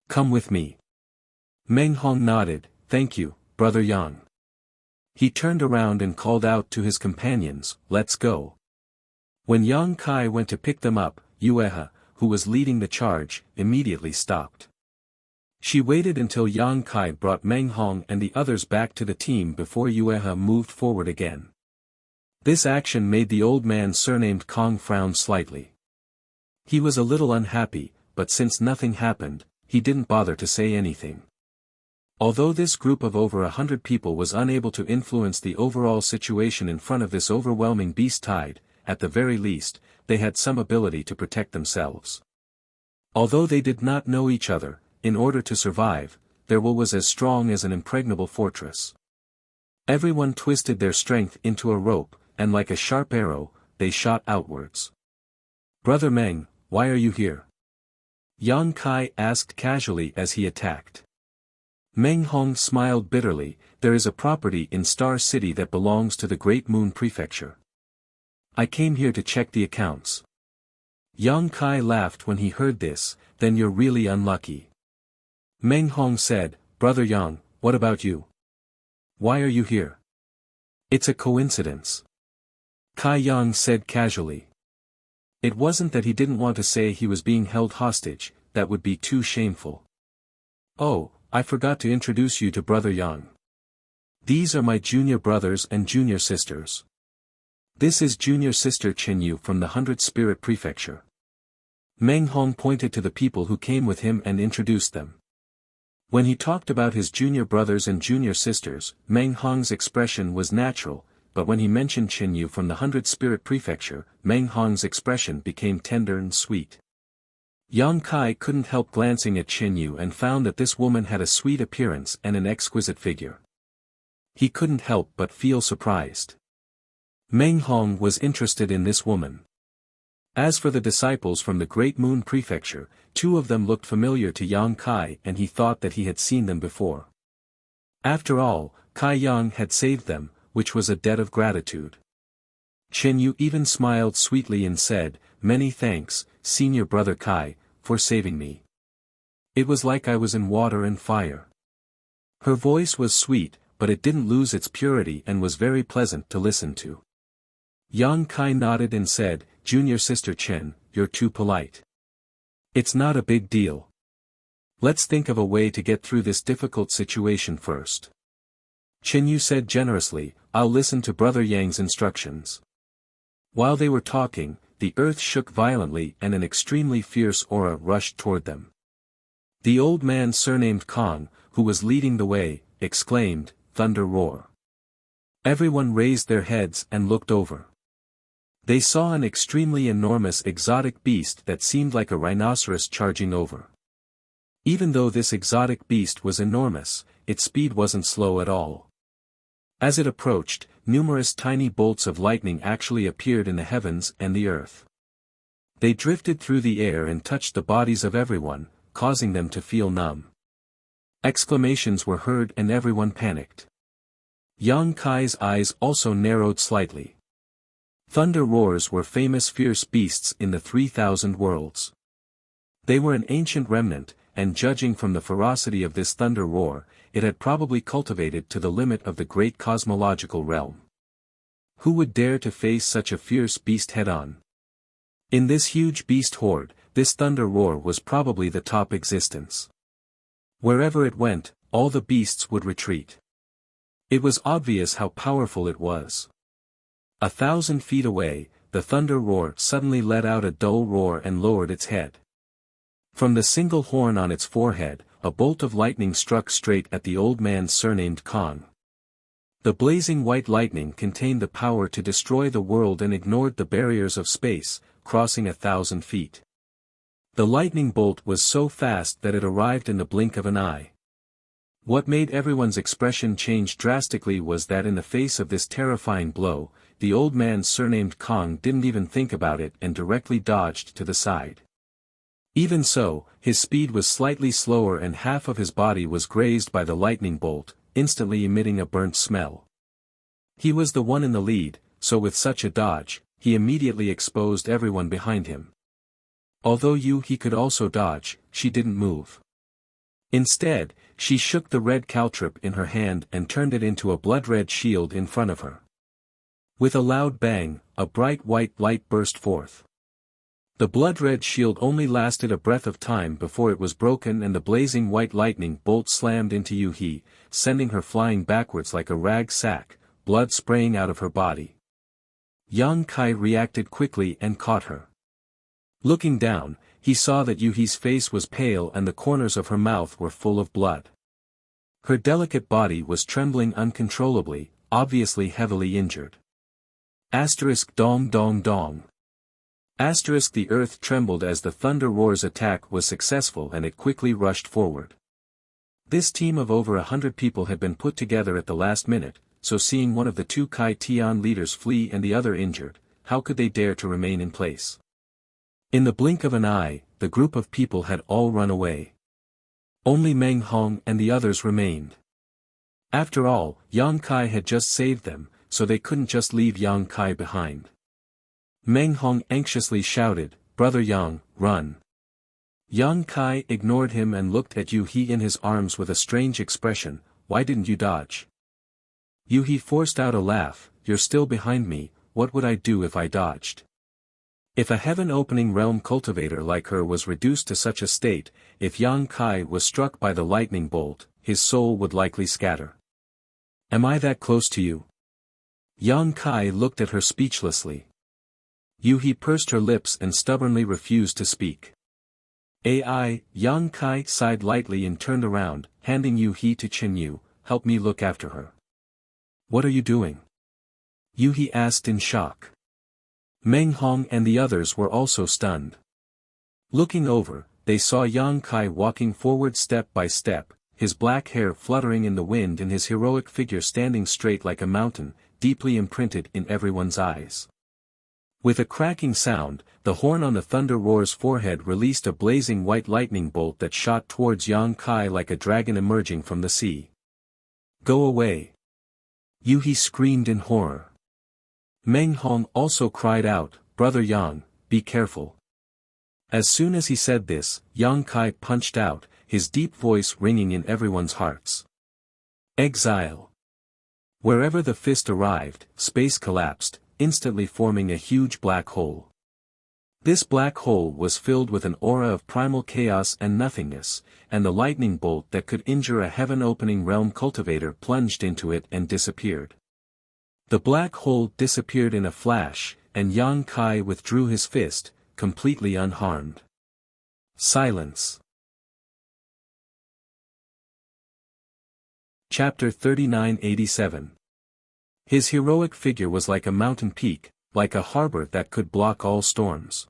Come with me." Meng Hong nodded, "Thank you, Brother Yang." He turned around and called out to his companions, "Let's go." When Yang Kai went to pick them up, Yueha, who was leading the charge, immediately stopped. She waited until Yang Kai brought Meng Hong and the others back to the team before Yueha moved forward again. This action made the old man surnamed Kong frown slightly. He was a little unhappy, but since nothing happened, he didn't bother to say anything. Although this group of over 100 people was unable to influence the overall situation in front of this overwhelming beast tide, at the very least, they had some ability to protect themselves. Although they did not know each other, in order to survive, their will was as strong as an impregnable fortress. Everyone twisted their strength into a rope, and like a sharp arrow, they shot outwards. "Brother Meng, why are you here?" Yang Kai asked casually as he attacked. Meng Hong smiled bitterly, "There is a property in Star City that belongs to the Great Moon Prefecture. I came here to check the accounts." Yang Kai laughed when he heard this, "Then you're really unlucky." Meng Hong said, "Brother Yang, what about you? Why are you here?" "It's a coincidence." Kai Yang said casually. It wasn't that he didn't want to say he was being held hostage, that would be too shameful. "Oh, I forgot to introduce you to Brother Yang. These are my junior brothers and junior sisters. This is junior sister Qinyu from the 100 Spirit Prefecture." Meng Hong pointed to the people who came with him and introduced them. When he talked about his junior brothers and junior sisters, Meng Hong's expression was natural, but when he mentioned Qinyu from the 100 Spirit Prefecture, Meng Hong's expression became tender and sweet. Yang Kai couldn't help glancing at Qinyu and found that this woman had a sweet appearance and an exquisite figure. He couldn't help but feel surprised. Meng Hong was interested in this woman. As for the disciples from the Great Moon Prefecture, 2 of them looked familiar to Yang Kai and he thought that he had seen them before. After all, Kai Yang had saved them, which was a debt of gratitude. Qinyu even smiled sweetly and said, "Many thanks, senior brother Kai, for saving me. It was like I was in water and fire." Her voice was sweet, but it didn't lose its purity and was very pleasant to listen to. Yang Kai nodded and said, "Junior Sister Chen, you're too polite. It's not a big deal. Let's think of a way to get through this difficult situation first." Chen Yu said generously, "I'll listen to Brother Yang's instructions." While they were talking, the earth shook violently and an extremely fierce aura rushed toward them. The old man surnamed Kong, who was leading the way, exclaimed, "Thunder roar." Everyone raised their heads and looked over. They saw an extremely enormous exotic beast that seemed like a rhinoceros charging over. Even though this exotic beast was enormous, its speed wasn't slow at all. As it approached, numerous tiny bolts of lightning actually appeared in the heavens and the earth. They drifted through the air and touched the bodies of everyone, causing them to feel numb. Exclamations were heard and everyone panicked. Yang Kai's eyes also narrowed slightly. Thunder roars were famous fierce beasts in the 3,000 worlds. They were an ancient remnant, and judging from the ferocity of this thunder roar, it had probably cultivated to the limit of the great cosmological realm. Who would dare to face such a fierce beast head-on? In this huge beast horde, this thunder roar was probably the top existence. Wherever it went, all the beasts would retreat. It was obvious how powerful it was. 1,000 feet away, the thunder roar suddenly let out a dull roar and lowered its head. From the single horn on its forehead, a bolt of lightning struck straight at the old man surnamed Kong. The blazing white lightning contained the power to destroy the world and ignored the barriers of space, crossing 1,000 feet. The lightning bolt was so fast that it arrived in the blink of an eye. What made everyone's expression change drastically was that in the face of this terrifying blow, the old man surnamed Kong didn't even think about it and directly dodged to the side. Even so, his speed was slightly slower and half of his body was grazed by the lightning bolt, instantly emitting a burnt smell. He was the one in the lead, so with such a dodge, he immediately exposed everyone behind him. Although he could also dodge, she didn't move. Instead, she shook the red caltrip in her hand and turned it into a blood-red shield in front of her. With a loud bang, a bright white light burst forth. The blood-red shield only lasted a breath of time before it was broken and the blazing white lightning bolt slammed into Yu-He, sending her flying backwards like a rag sack, blood spraying out of her body. Yang Kai reacted quickly and caught her. Looking down, he saw that Yu-He's face was pale and the corners of her mouth were full of blood. Her delicate body was trembling uncontrollably, obviously heavily injured. Dong dong dong. The earth trembled as the thunder roar's attack was successful and it quickly rushed forward. This team of over 100 people had been put together at the last minute, so seeing one of the two Kai Tian leaders flee and the other injured, how could they dare to remain in place? In the blink of an eye, the group of people had all run away. Only Meng Hong and the others remained. After all, Yang Kai had just saved them, so they couldn't just leave Yang Kai behind. Meng Hong anxiously shouted, "Brother Yang, run!" Yang Kai ignored him and looked at Yu-He in his arms with a strange expression. "Why didn't you dodge?" Yu-He forced out a laugh. "You're still behind me, what would I do if I dodged?" If a heaven-opening realm cultivator like her was reduced to such a state, if Yang Kai was struck by the lightning bolt, his soul would likely scatter. "Am I that close to you?" Yang Kai looked at her speechlessly. Yu-He pursed her lips and stubbornly refused to speak. Yang Kai sighed lightly and turned around, handing Yu-He to Chen Yu. "Help me look after her." "What are you doing?" Yu-He asked in shock. Meng Hong and the others were also stunned. Looking over, they saw Yang Kai walking forward step by step, his black hair fluttering in the wind and his heroic figure standing straight like a mountain, deeply imprinted in everyone's eyes. With a cracking sound, the horn on the thunder roar's forehead released a blazing white lightning bolt that shot towards Yang Kai like a dragon emerging from the sea. "Go away!" Yu-He screamed in horror. Meng Hong also cried out, "Brother Yang, be careful." As soon as he said this, Yang Kai punched out, his deep voice ringing in everyone's hearts. Exile. Wherever the fist arrived, space collapsed, instantly forming a huge black hole. This black hole was filled with an aura of primal chaos and nothingness, and the lightning bolt that could injure a heaven-opening realm cultivator plunged into it and disappeared. The black hole disappeared in a flash, and Yang Kai withdrew his fist, completely unharmed. Silence. Chapter 3987. His heroic figure was like a mountain peak, like a harbor that could block all storms.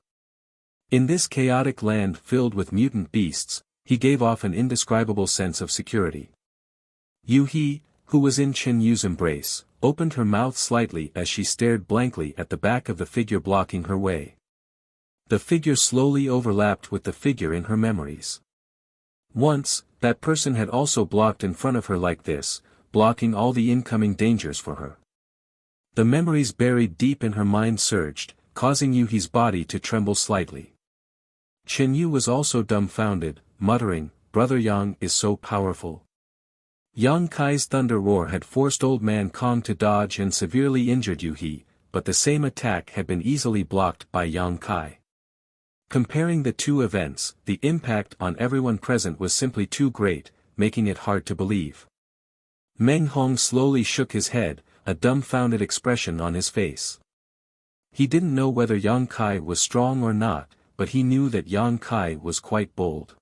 In this chaotic land filled with mutant beasts, he gave off an indescribable sense of security. Yu-He, who was in Chen Yu's embrace, opened her mouth slightly as she stared blankly at the back of the figure blocking her way. The figure slowly overlapped with the figure in her memories. Once, that person had also blocked in front of her like this, blocking all the incoming dangers for her. The memories buried deep in her mind surged, causing Yu-He's body to tremble slightly. Chen Yu was also dumbfounded, muttering, "Brother Yang is so powerful." Yang Kai's thunder roar had forced Old Man Kong to dodge and severely injured Yu-He, but the same attack had been easily blocked by Yang Kai. Comparing the two events, the impact on everyone present was simply too great, making it hard to believe. Meng Hong slowly shook his head, a dumbfounded expression on his face. He didn't know whether Yang Kai was strong or not, but he knew that Yang Kai was quite bold.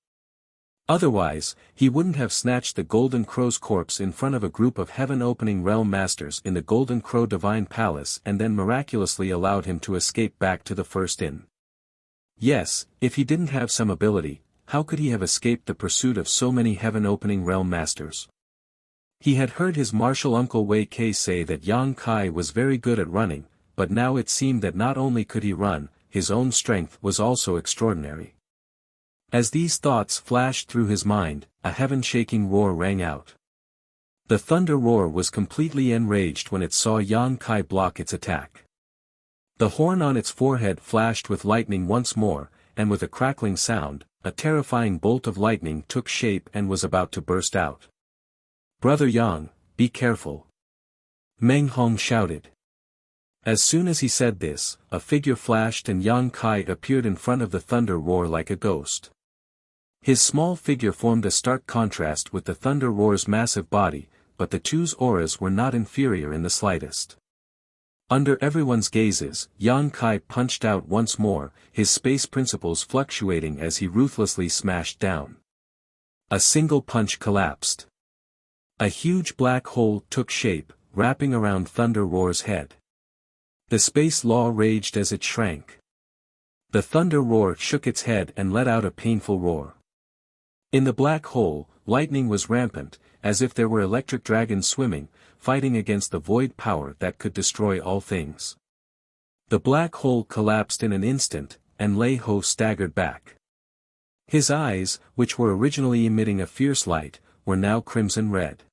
Otherwise, he wouldn't have snatched the Golden Crow's corpse in front of a group of heaven-opening realm masters in the Golden Crow Divine Palace and then miraculously allowed him to escape back to the First Inn. Yes, if he didn't have some ability, how could he have escaped the pursuit of so many heaven-opening realm masters? He had heard his martial uncle Wei Kei say that Yang Kai was very good at running, but now it seemed that not only could he run, his own strength was also extraordinary. As these thoughts flashed through his mind, a heaven-shaking roar rang out. The thunder roar was completely enraged when it saw Yang Kai block its attack. The horn on its forehead flashed with lightning once more, and with a crackling sound, a terrifying bolt of lightning took shape and was about to burst out. "Brother Yang, be careful!" Meng Hong shouted. As soon as he said this, a figure flashed and Yang Kai appeared in front of the thunder roar like a ghost. His small figure formed a stark contrast with the thunder roar's massive body, but the two's auras were not inferior in the slightest. Under everyone's gazes, Yang Kai punched out once more, his space principles fluctuating as he ruthlessly smashed down. A single punch collapsed. A huge black hole took shape, wrapping around Thunder Roar's head. The space law raged as it shrank. The thunder roar shook its head and let out a painful roar. In the black hole, lightning was rampant, as if there were electric dragons swimming, fighting against the void power that could destroy all things. The black hole collapsed in an instant, and Lei Ho staggered back. His eyes, which were originally emitting a fierce light, were now crimson red.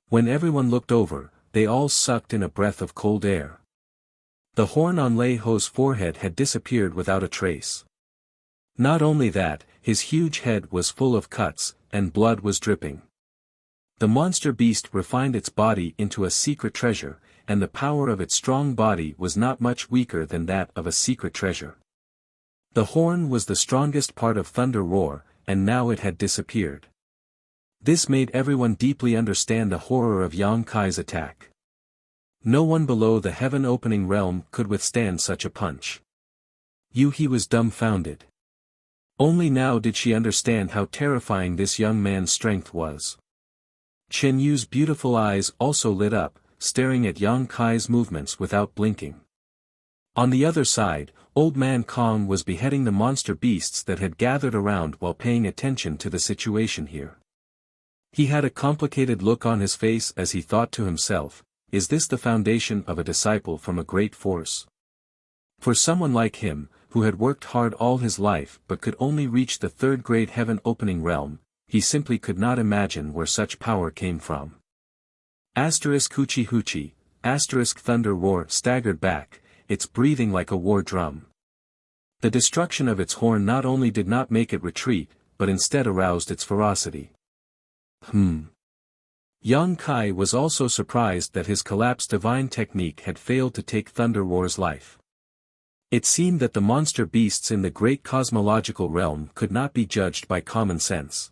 When everyone looked over, they all sucked in a breath of cold air. The horn on Lei Ho's forehead had disappeared without a trace. Not only that, his huge head was full of cuts, and blood was dripping. The monster beast refined its body into a secret treasure, and the power of its strong body was not much weaker than that of a secret treasure. The horn was the strongest part of Thunder Roar, and now it had disappeared. This made everyone deeply understand the horror of Yang Kai's attack. No one below the heaven-opening realm could withstand such a punch. Yu-He was dumbfounded. Only now did she understand how terrifying this young man's strength was. Chen Yu's beautiful eyes also lit up, staring at Yang Kai's movements without blinking. On the other side, Old Man Kong was beheading the monster beasts that had gathered around while paying attention to the situation here. He had a complicated look on his face as he thought to himself, is this the foundation of a disciple from a great force? For someone like him, who had worked hard all his life but could only reach the third-grade heaven-opening realm, he simply could not imagine where such power came from. Hoochie hoochie, Thunder Roar staggered back, its breathing like a war drum. The destruction of its horn not only did not make it retreat, but instead aroused its ferocity. Yang Kai was also surprised that his collapsed divine technique had failed to take Thunder Roar's life. It seemed that the monster beasts in the great cosmological realm could not be judged by common sense.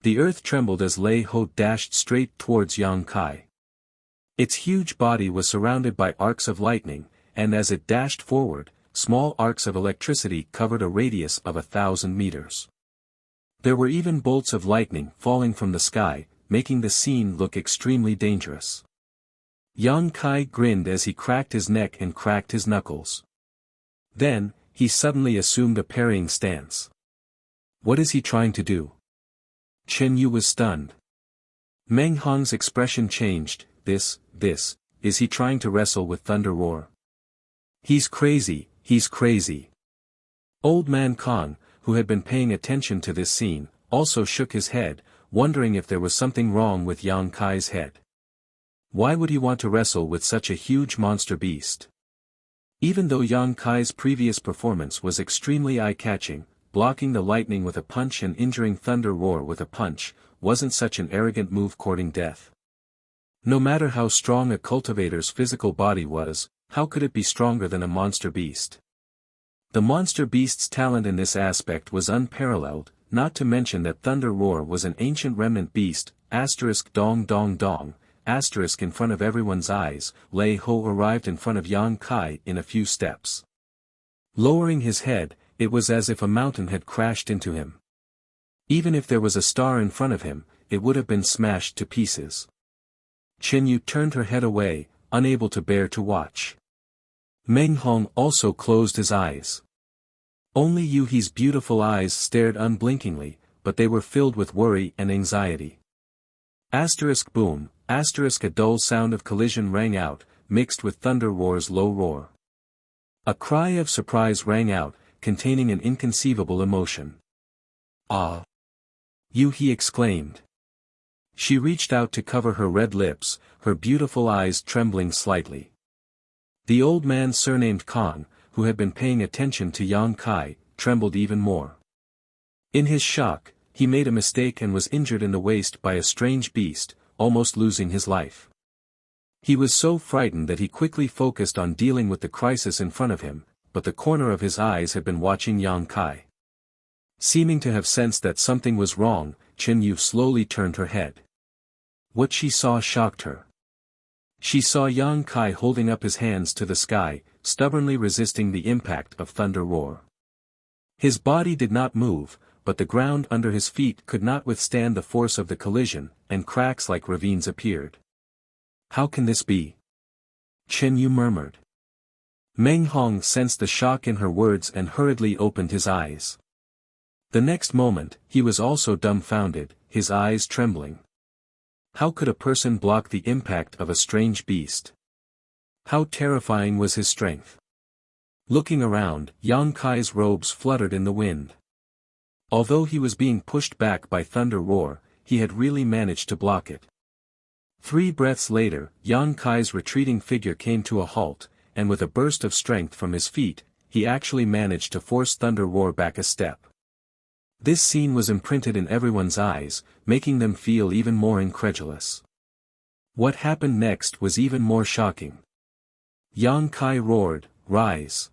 The earth trembled as Lei Ho dashed straight towards Yang Kai. Its huge body was surrounded by arcs of lightning, and as it dashed forward, small arcs of electricity covered a radius of 1,000 meters. There were even bolts of lightning falling from the sky, making the scene look extremely dangerous. Yang Kai grinned as he cracked his neck and cracked his knuckles. Then, he suddenly assumed a parrying stance. What is he trying to do? Chen Yu was stunned. Meng Hong's expression changed. Is he trying to wrestle with Thunder Roar? He's crazy, he's crazy. Old Man Kong, who had been paying attention to this scene, also shook his head, wondering if there was something wrong with Yang Kai's head. Why would he want to wrestle with such a huge monster beast? Even though Yang Kai's previous performance was extremely eye-catching, blocking the lightning with a punch and injuring Thunder Roar with a punch, wasn't such an arrogant move courting death. No matter how strong a cultivator's physical body was, how could it be stronger than a monster beast? The monster beast's talent in this aspect was unparalleled, not to mention that Thunder Roar was an ancient remnant beast, dong dong dong, in front of everyone's eyes. Lei Ho arrived in front of Yang Kai in a few steps. Lowering his head, it was as if a mountain had crashed into him. Even if there was a star in front of him, it would have been smashed to pieces. Chen Yu turned her head away, unable to bear to watch. Meng Hong also closed his eyes. Only Yu He's beautiful eyes stared unblinkingly, but they were filled with worry and anxiety. Boom, a dull sound of collision rang out, mixed with Thunder Roar's low roar. A cry of surprise rang out, containing an inconceivable emotion. Ah! Yu He exclaimed. She reached out to cover her red lips, her beautiful eyes trembling slightly. The old man surnamed Kong, who had been paying attention to Yang Kai, trembled even more. In his shock, he made a mistake and was injured in the waist by a strange beast, almost losing his life. He was so frightened that he quickly focused on dealing with the crisis in front of him, but the corner of his eyes had been watching Yang Kai. Seeming to have sensed that something was wrong, Chen Yu slowly turned her head. What she saw shocked her. She saw Yang Kai holding up his hands to the sky, stubbornly resisting the impact of Thunder Roar. His body did not move, but the ground under his feet could not withstand the force of the collision, and cracks like ravines appeared. How can this be? Chen Yu murmured. Meng Hong sensed the shock in her words and hurriedly opened his eyes. The next moment, he was also dumbfounded, his eyes trembling. How could a person block the impact of a strange beast? How terrifying was his strength? Looking around, Yang Kai's robes fluttered in the wind. Although he was being pushed back by Thunder Roar, he had really managed to block it. 3 breaths later, Yang Kai's retreating figure came to a halt, and with a burst of strength from his feet, he actually managed to force Thunder Roar back a step. This scene was imprinted in everyone's eyes, making them feel even more incredulous. What happened next was even more shocking. Yang Kai roared, "Rise!"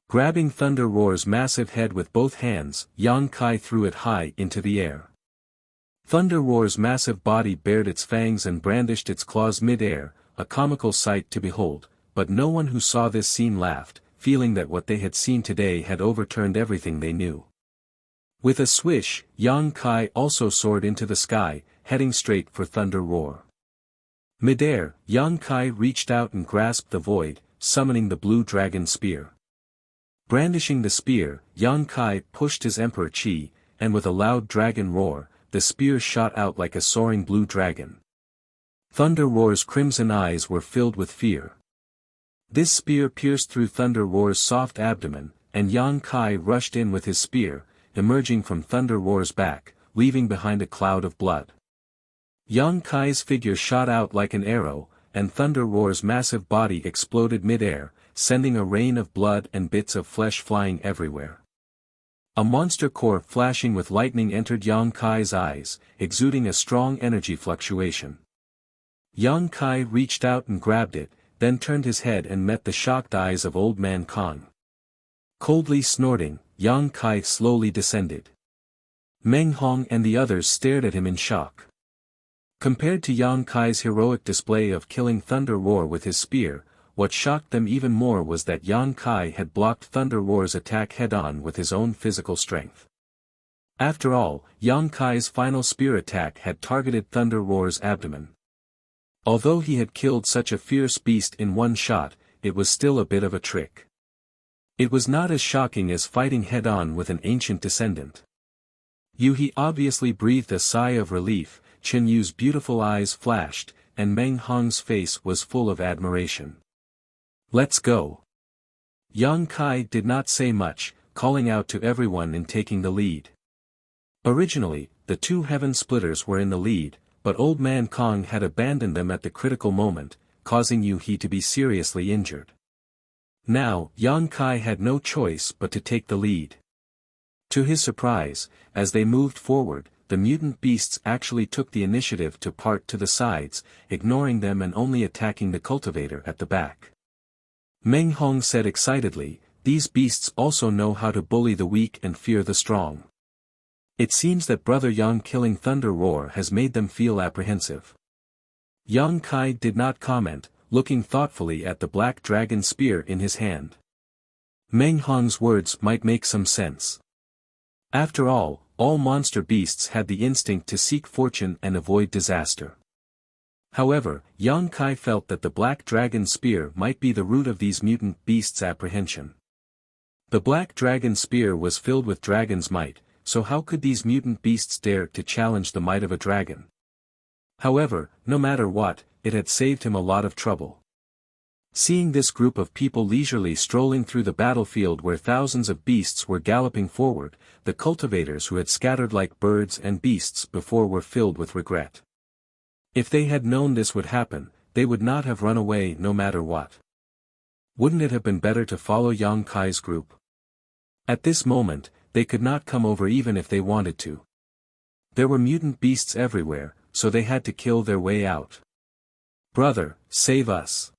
Grabbing Thunder Roar's massive head with both hands, Yang Kai threw it high into the air. Thunder Roar's massive body bared its fangs and brandished its claws mid-air, a comical sight to behold, but no one who saw this scene laughed, feeling that what they had seen today had overturned everything they knew. With a swish, Yang Kai also soared into the sky, heading straight for Thunder Roar. Mid-air, Yang Kai reached out and grasped the void, summoning the blue dragon spear. Brandishing the spear, Yang Kai pushed his Emperor Qi, and with a loud dragon roar, the spear shot out like a soaring blue dragon. Thunder Roar's crimson eyes were filled with fear. This spear pierced through Thunder Roar's soft abdomen, and Yang Kai rushed in with his spear, emerging from Thunder Roar's back, leaving behind a cloud of blood. Yang Kai's figure shot out like an arrow, and Thunder Roar's massive body exploded mid-air, sending a rain of blood and bits of flesh flying everywhere. A monster core flashing with lightning entered Yang Kai's eyes, exuding a strong energy fluctuation. Yang Kai reached out and grabbed it, then turned his head and met the shocked eyes of Old Man Kong. Coldly snorting, Yang Kai slowly descended. Meng Hong and the others stared at him in shock. Compared to Yang Kai's heroic display of killing Thunder Roar with his spear, what shocked them even more was that Yang Kai had blocked Thunder Roar's attack head-on with his own physical strength. After all, Yang Kai's final spear attack had targeted Thunder Roar's abdomen. Although he had killed such a fierce beast in one shot, it was still a bit of a trick. It was not as shocking as fighting head-on with an ancient descendant. He obviously breathed a sigh of relief. Chen Yu's beautiful eyes flashed, and Meng Hong's face was full of admiration. "Let's go." Yang Kai did not say much, calling out to everyone and taking the lead. Originally, the two Heaven Splitters were in the lead, but Old Man Kong had abandoned them at the critical moment, causing He to be seriously injured. Now, Yang Kai had no choice but to take the lead. To his surprise, as they moved forward, the mutant beasts actually took the initiative to part to the sides, ignoring them and only attacking the cultivator at the back. Meng Hong said excitedly, "These beasts also know how to bully the weak and fear the strong. It seems that Brother Yang killing Thunder Roar has made them feel apprehensive." Yang Kai did not comment, looking thoughtfully at the black dragon spear in his hand. Meng Hong's words might make some sense. After all monster beasts had the instinct to seek fortune and avoid disaster. However, Yang Kai felt that the black dragon spear might be the root of these mutant beasts' apprehension. The black dragon spear was filled with dragon's might, so how could these mutant beasts dare to challenge the might of a dragon? However, no matter what, it had saved him a lot of trouble. Seeing this group of people leisurely strolling through the battlefield where thousands of beasts were galloping forward, the cultivators who had scattered like birds and beasts before were filled with regret. If they had known this would happen, they would not have run away no matter what. Wouldn't it have been better to follow Yang Kai's group? At this moment, they could not come over even if they wanted to. There were mutant beasts everywhere, so they had to kill their way out. "Brother, save us.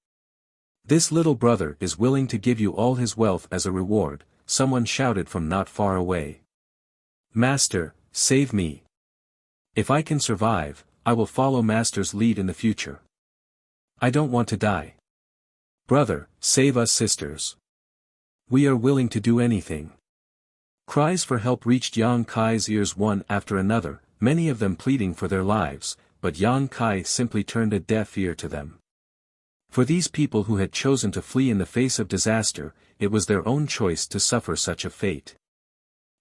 This little brother is willing to give you all his wealth as a reward," someone shouted from not far away. "Master, save me. If I can survive, I will follow Master's lead in the future. I don't want to die. Brother, save us sisters. We are willing to do anything." Cries for help reached Yang Kai's ears one after another, many of them pleading for their lives, but Yang Kai simply turned a deaf ear to them. For these people who had chosen to flee in the face of disaster, it was their own choice to suffer such a fate.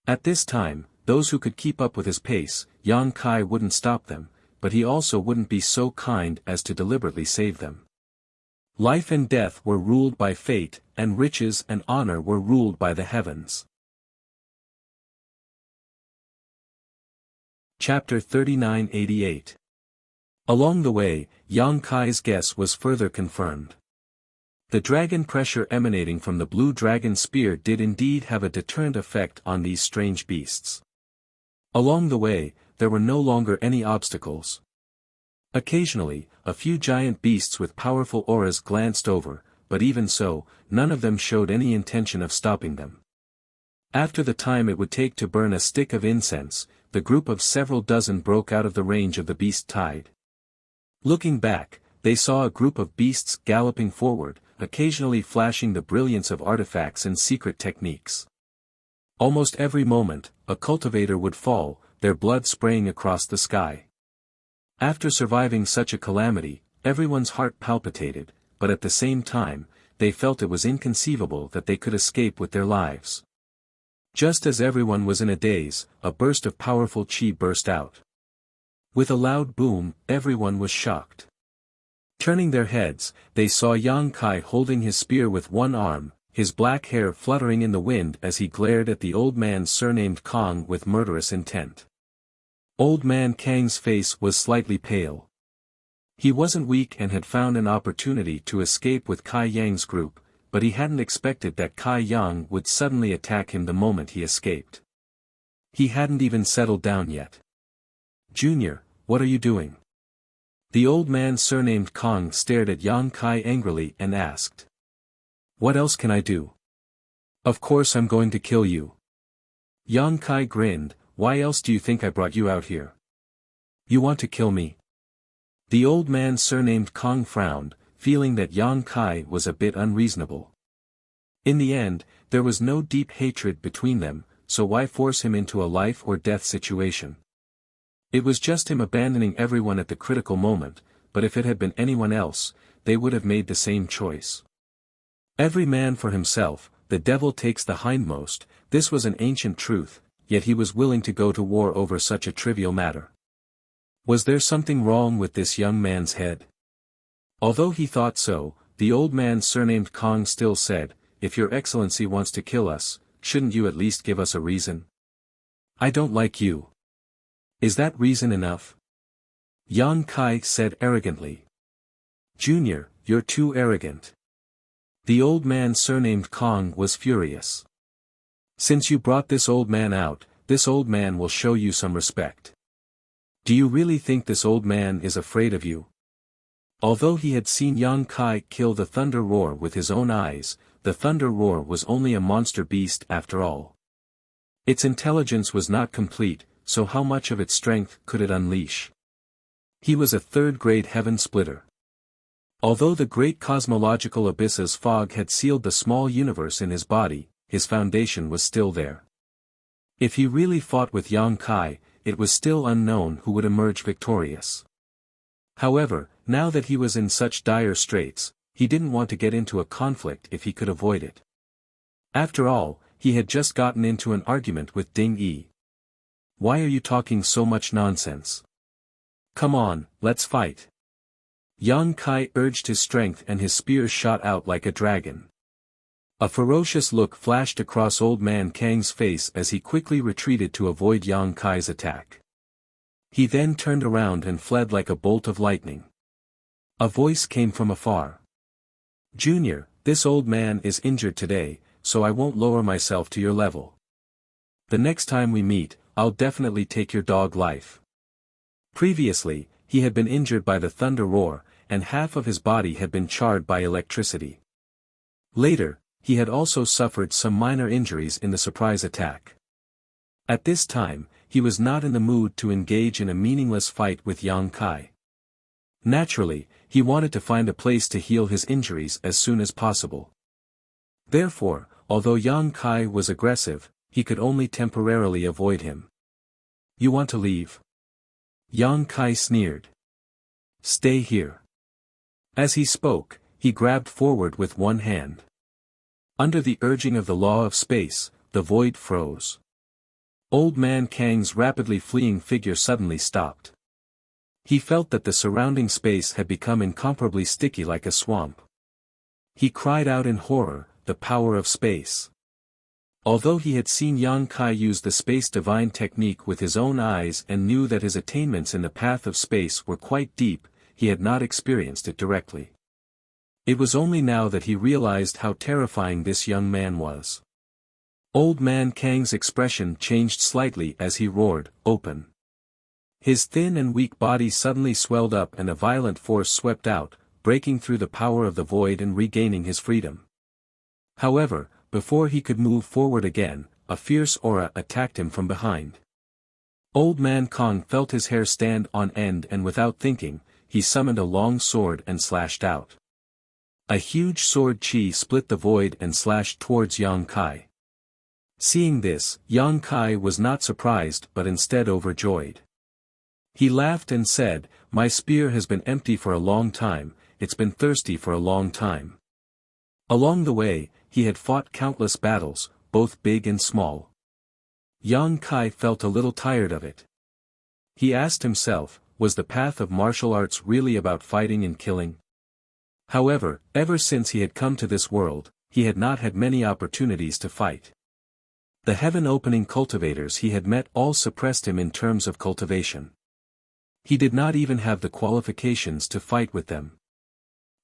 At this time, those who could keep up with his pace, Yang Kai wouldn't stop them, but he also wouldn't be so kind as to deliberately save them. Life and death were ruled by fate, and riches and honor were ruled by the heavens. Chapter 3988. Along the way, Yang Kai's guess was further confirmed. The dragon pressure emanating from the blue dragon spear did indeed have a deterrent effect on these strange beasts. Along the way, there were no longer any obstacles. Occasionally, a few giant beasts with powerful auras glanced over, but even so, none of them showed any intention of stopping them. After the time it would take to burn a stick of incense, the group of several dozen broke out of the range of the beast tide. Looking back, they saw a group of beasts galloping forward, occasionally flashing the brilliance of artifacts and secret techniques. Almost every moment, a cultivator would fall, their blood spraying across the sky. After surviving such a calamity, everyone's heart palpitated, but at the same time, they felt it was inconceivable that they could escape with their lives. Just as everyone was in a daze, a burst of powerful chi burst out. With a loud boom, everyone was shocked. Turning their heads, they saw Yang Kai holding his spear with one arm, his black hair fluttering in the wind as he glared at the old man surnamed Kong with murderous intent. Old man Kang's face was slightly pale. He wasn't weak and had found an opportunity to escape with Kai Yang's group, but he hadn't expected that Kai Yang would suddenly attack him the moment he escaped. He hadn't even settled down yet. "Junior, what are you doing?" The old man surnamed Kong stared at Yang Kai angrily and asked. "What else can I do?" "Of course I'm going to kill you." Yang Kai grinned. "Why else do you think I brought you out here?" "You want to kill me?" The old man surnamed Kong frowned, feeling that Yang Kai was a bit unreasonable. In the end, there was no deep hatred between them, so why force him into a life or death situation? It was just him abandoning everyone at the critical moment, but if it had been anyone else, they would have made the same choice. Every man for himself, the devil takes the hindmost. This was an ancient truth, yet he was willing to go to war over such a trivial matter. Was there something wrong with this young man's head? Although he thought so, the old man surnamed Kong still said, "If your excellency wants to kill us, shouldn't you at least give us a reason?" "I don't like you." "Is that reason enough?" Yang Kai said arrogantly. "Junior, you're too arrogant." The old man surnamed Kong was furious. "Since you brought this old man out, this old man will show you some respect. Do you really think this old man is afraid of you?" Although he had seen Yang Kai kill the thunder roar with his own eyes, the thunder roar was only a monster beast after all. Its intelligence was not complete, so how much of its strength could it unleash? He was a third-grade heaven splitter. Although the great cosmological abyss's fog had sealed the small universe in his body, his foundation was still there. If he really fought with Yang Kai, it was still unknown who would emerge victorious. However, now that he was in such dire straits, he didn't want to get into a conflict if he could avoid it. After all, he had just gotten into an argument with Ding Yi. "Why are you talking so much nonsense? Come on, let's fight." Yang Kai urged his strength and his spear shot out like a dragon. A ferocious look flashed across Old Man Kang's face as he quickly retreated to avoid Yang Kai's attack. He then turned around and fled like a bolt of lightning. A voice came from afar. "Junior, this old man is injured today, so I won't lower myself to your level. The next time we meet, I'll definitely take your dog life." Previously, he had been injured by the thunder roar, and half of his body had been charred by electricity. Later, he had also suffered some minor injuries in the surprise attack. At this time, he was not in the mood to engage in a meaningless fight with Yang Kai. Naturally, he wanted to find a place to heal his injuries as soon as possible. Therefore, although Yang Kai was aggressive, he could only temporarily avoid him. "You want to leave?" Yang Kai sneered. "Stay here." As he spoke, he grabbed forward with one hand. Under the urging of the law of space, the void froze. Old Man Kang's rapidly fleeing figure suddenly stopped. He felt that the surrounding space had become incomparably sticky like a swamp. He cried out in horror, "The power of space." Although he had seen Yang Kai use the space divine technique with his own eyes and knew that his attainments in the path of space were quite deep, he had not experienced it directly. It was only now that he realized how terrifying this young man was. Old Man Kang's expression changed slightly as he roared, "Open." His thin and weak body suddenly swelled up and a violent force swept out, breaking through the power of the void and regaining his freedom. However, before he could move forward again, a fierce aura attacked him from behind. Old Man Kong felt his hair stand on end and without thinking, he summoned a long sword and slashed out. A huge sword chi split the void and slashed towards Yang Kai. Seeing this, Yang Kai was not surprised but instead overjoyed. He laughed and said, "My spear has been empty for a long time, it's been thirsty for a long time." Along the way, he had fought countless battles, both big and small. Yang Kai felt a little tired of it. He asked himself, was the path of martial arts really about fighting and killing? However, ever since he had come to this world, he had not had many opportunities to fight. The heaven-opening cultivators he had met all suppressed him in terms of cultivation. He did not even have the qualifications to fight with them.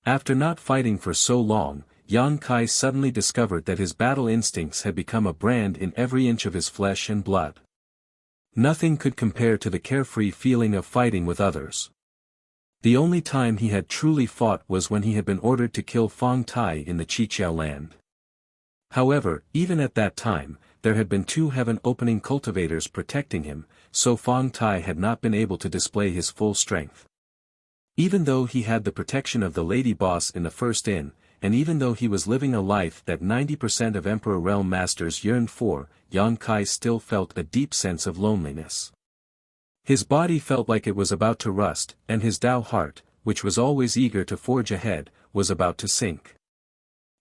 After not fighting for so long, Yang Kai suddenly discovered that his battle instincts had become a brand in every inch of his flesh and blood. Nothing could compare to the carefree feeling of fighting with others. The only time he had truly fought was when he had been ordered to kill Fong Tai in the Chiqiao land. However, even at that time, there had been 2 heaven-opening cultivators protecting him, so Fong Tai had not been able to display his full strength. Even though he had the protection of the lady boss in the first inn, and even though he was living a life that 90% of Emperor Realm Masters yearned for, Yang Kai still felt a deep sense of loneliness. His body felt like it was about to rust, and his Dao heart, which was always eager to forge ahead, was about to sink.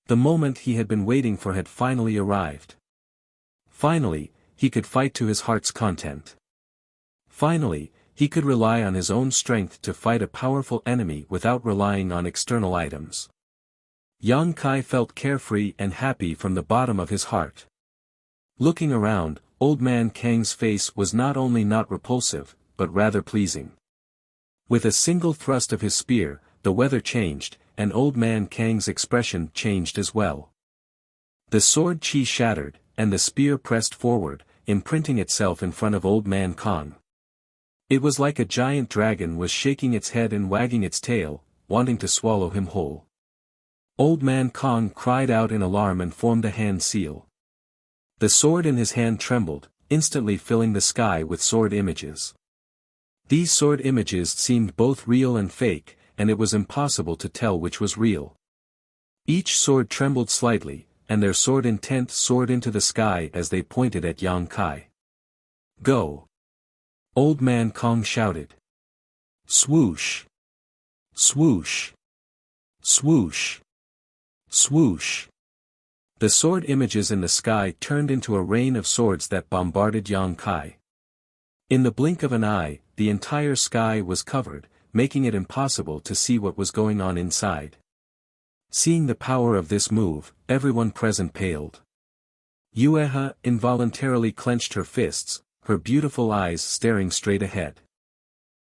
The moment he had been waiting for had finally arrived. Finally, he could fight to his heart's content. Finally, he could rely on his own strength to fight a powerful enemy without relying on external items. Yang Kai felt carefree and happy from the bottom of his heart. Looking around, Old Man Kang's face was not only not repulsive, but rather pleasing. With a single thrust of his spear, the weather changed, and Old Man Kang's expression changed as well. The sword chi shattered, and the spear pressed forward, imprinting itself in front of Old Man Kang. It was like a giant dragon was shaking its head and wagging its tail, wanting to swallow him whole. Old Man Kang cried out in alarm and formed a hand seal. The sword in his hand trembled, instantly filling the sky with sword images. These sword images seemed both real and fake, and it was impossible to tell which was real. Each sword trembled slightly, and their sword intent soared into the sky as they pointed at Yang Kai. "Go!" Old Man Kang shouted. Swoosh! Swoosh! Swoosh! Swoosh! The sword images in the sky turned into a rain of swords that bombarded Yang Kai. In the blink of an eye, the entire sky was covered, making it impossible to see what was going on inside. Seeing the power of this move, everyone present paled. Yueha involuntarily clenched her fists, her beautiful eyes staring straight ahead.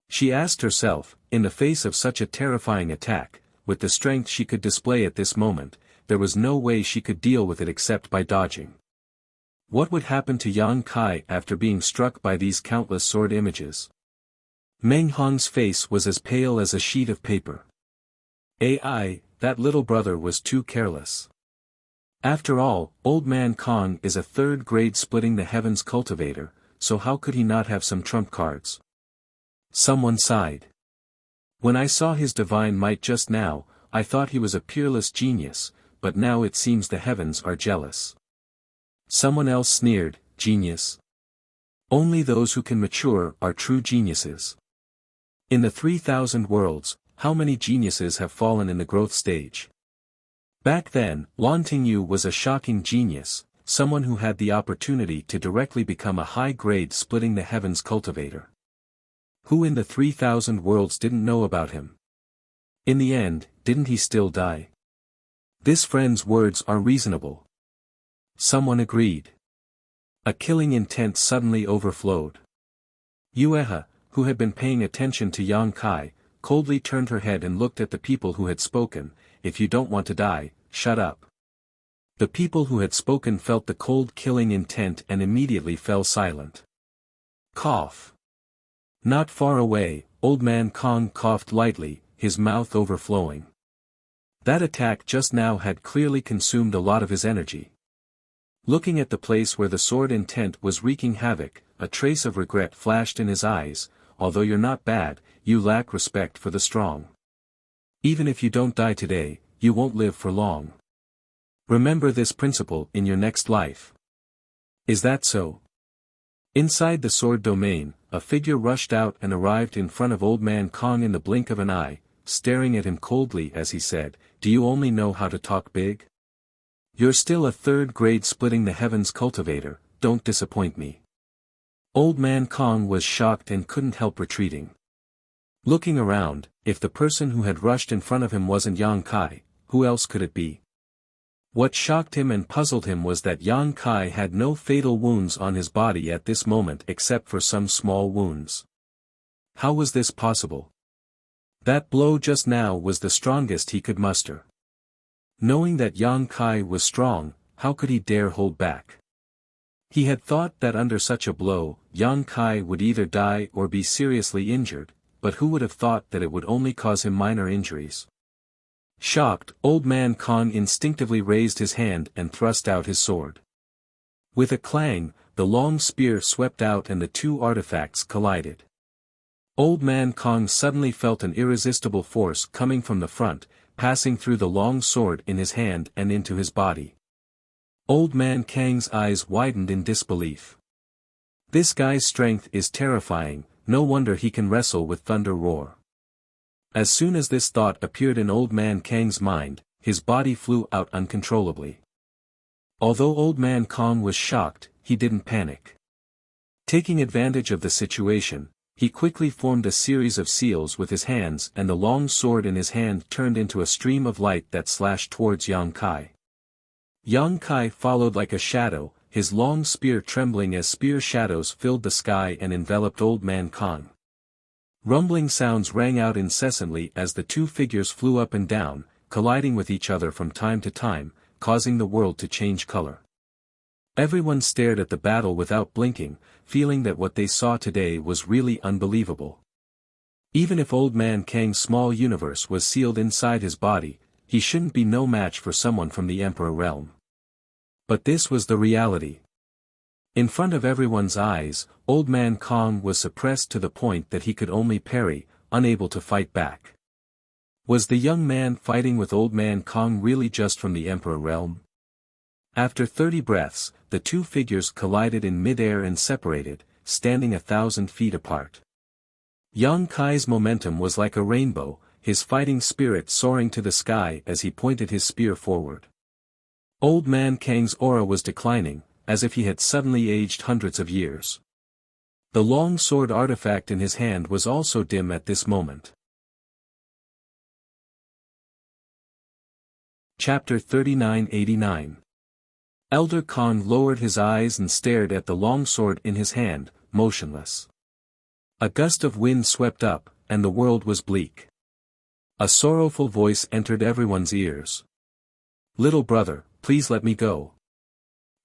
She asked herself, in the face of such a terrifying attack, with the strength she could display at this moment, there was no way she could deal with it except by dodging. What would happen to Yang Kai after being struck by these countless sword images? Meng Hong's face was as pale as a sheet of paper. Ai, that little brother was too careless. After all, Old Man Kang is a 3rd-grade splitting the heavens cultivator, so how could he not have some trump cards? Someone sighed. When I saw his divine might just now, I thought he was a peerless genius, but now it seems the heavens are jealous. Someone else sneered, genius. Only those who can mature are true geniuses. In the 3,000 worlds, how many geniuses have fallen in the growth stage? Back then, Lan Tingyu was a shocking genius, someone who had the opportunity to directly become a high-grade splitting the heavens cultivator. Who in the 3,000 worlds didn't know about him? In the end, didn't he still die? This friend's words are reasonable. Someone agreed. A killing intent suddenly overflowed. Yueha, who had been paying attention to Yang Kai, coldly turned her head and looked at the people who had spoken. If you don't want to die, shut up. The people who had spoken felt the cold killing intent and immediately fell silent. Cough. Not far away, Old Man Kang coughed lightly, his mouth overflowing. That attack just now had clearly consumed a lot of his energy. Looking at the place where the sword intent was wreaking havoc, a trace of regret flashed in his eyes. Although you're not bad, you lack respect for the strong. Even if you don't die today, you won't live for long. Remember this principle in your next life. Is that so? Inside the sword domain, a figure rushed out and arrived in front of Old Man Kang in the blink of an eye, staring at him coldly as he said, "Do you only know how to talk big? You're still a 3rd-grade splitting the heavens cultivator, don't disappoint me." Old Man Kang was shocked and couldn't help retreating. Looking around, if the person who had rushed in front of him wasn't Yang Kai, who else could it be? What shocked him and puzzled him was that Yang Kai had no fatal wounds on his body at this moment except for some small wounds. How was this possible? That blow just now was the strongest he could muster. Knowing that Yang Kai was strong, how could he dare hold back? He had thought that under such a blow, Yang Kai would either die or be seriously injured, but who would have thought that it would only cause him minor injuries? Shocked, Old Man Kong instinctively raised his hand and thrust out his sword. With a clang, the long spear swept out and the two artifacts collided. Old Man Kong suddenly felt an irresistible force coming from the front, passing through the long sword in his hand and into his body. Old Man Kang's eyes widened in disbelief. This guy's strength is terrifying, no wonder he can wrestle with Thunder Roar. As soon as this thought appeared in Old Man Kang's mind, his body flew out uncontrollably. Although Old Man Kong was shocked, he didn't panic. Taking advantage of the situation, he quickly formed a series of seals with his hands and the long sword in his hand turned into a stream of light that slashed towards Yang Kai. Yang Kai followed like a shadow, his long spear trembling as spear shadows filled the sky and enveloped Old Man Kong. Rumbling sounds rang out incessantly as the two figures flew up and down, colliding with each other from time to time, causing the world to change color. Everyone stared at the battle without blinking, feeling that what they saw today was really unbelievable. Even if Old Man Kang's small universe was sealed inside his body, he shouldn't be no match for someone from the Emperor realm. But this was the reality. In front of everyone's eyes, Old Man Kong was suppressed to the point that he could only parry, unable to fight back. Was the young man fighting with Old Man Kong really just from the Emperor realm? After 30 breaths, the two figures collided in mid-air and separated, standing 1,000 feet apart. Yang Kai's momentum was like a rainbow, his fighting spirit soaring to the sky as he pointed his spear forward. Old Man Kang's aura was declining, as if he had suddenly aged hundreds of years. The long sword artifact in his hand was also dim at this moment. Chapter 3989. Elder Kong lowered his eyes and stared at the long sword in his hand, motionless. A gust of wind swept up, and the world was bleak. A sorrowful voice entered everyone's ears. "Little brother, please let me go."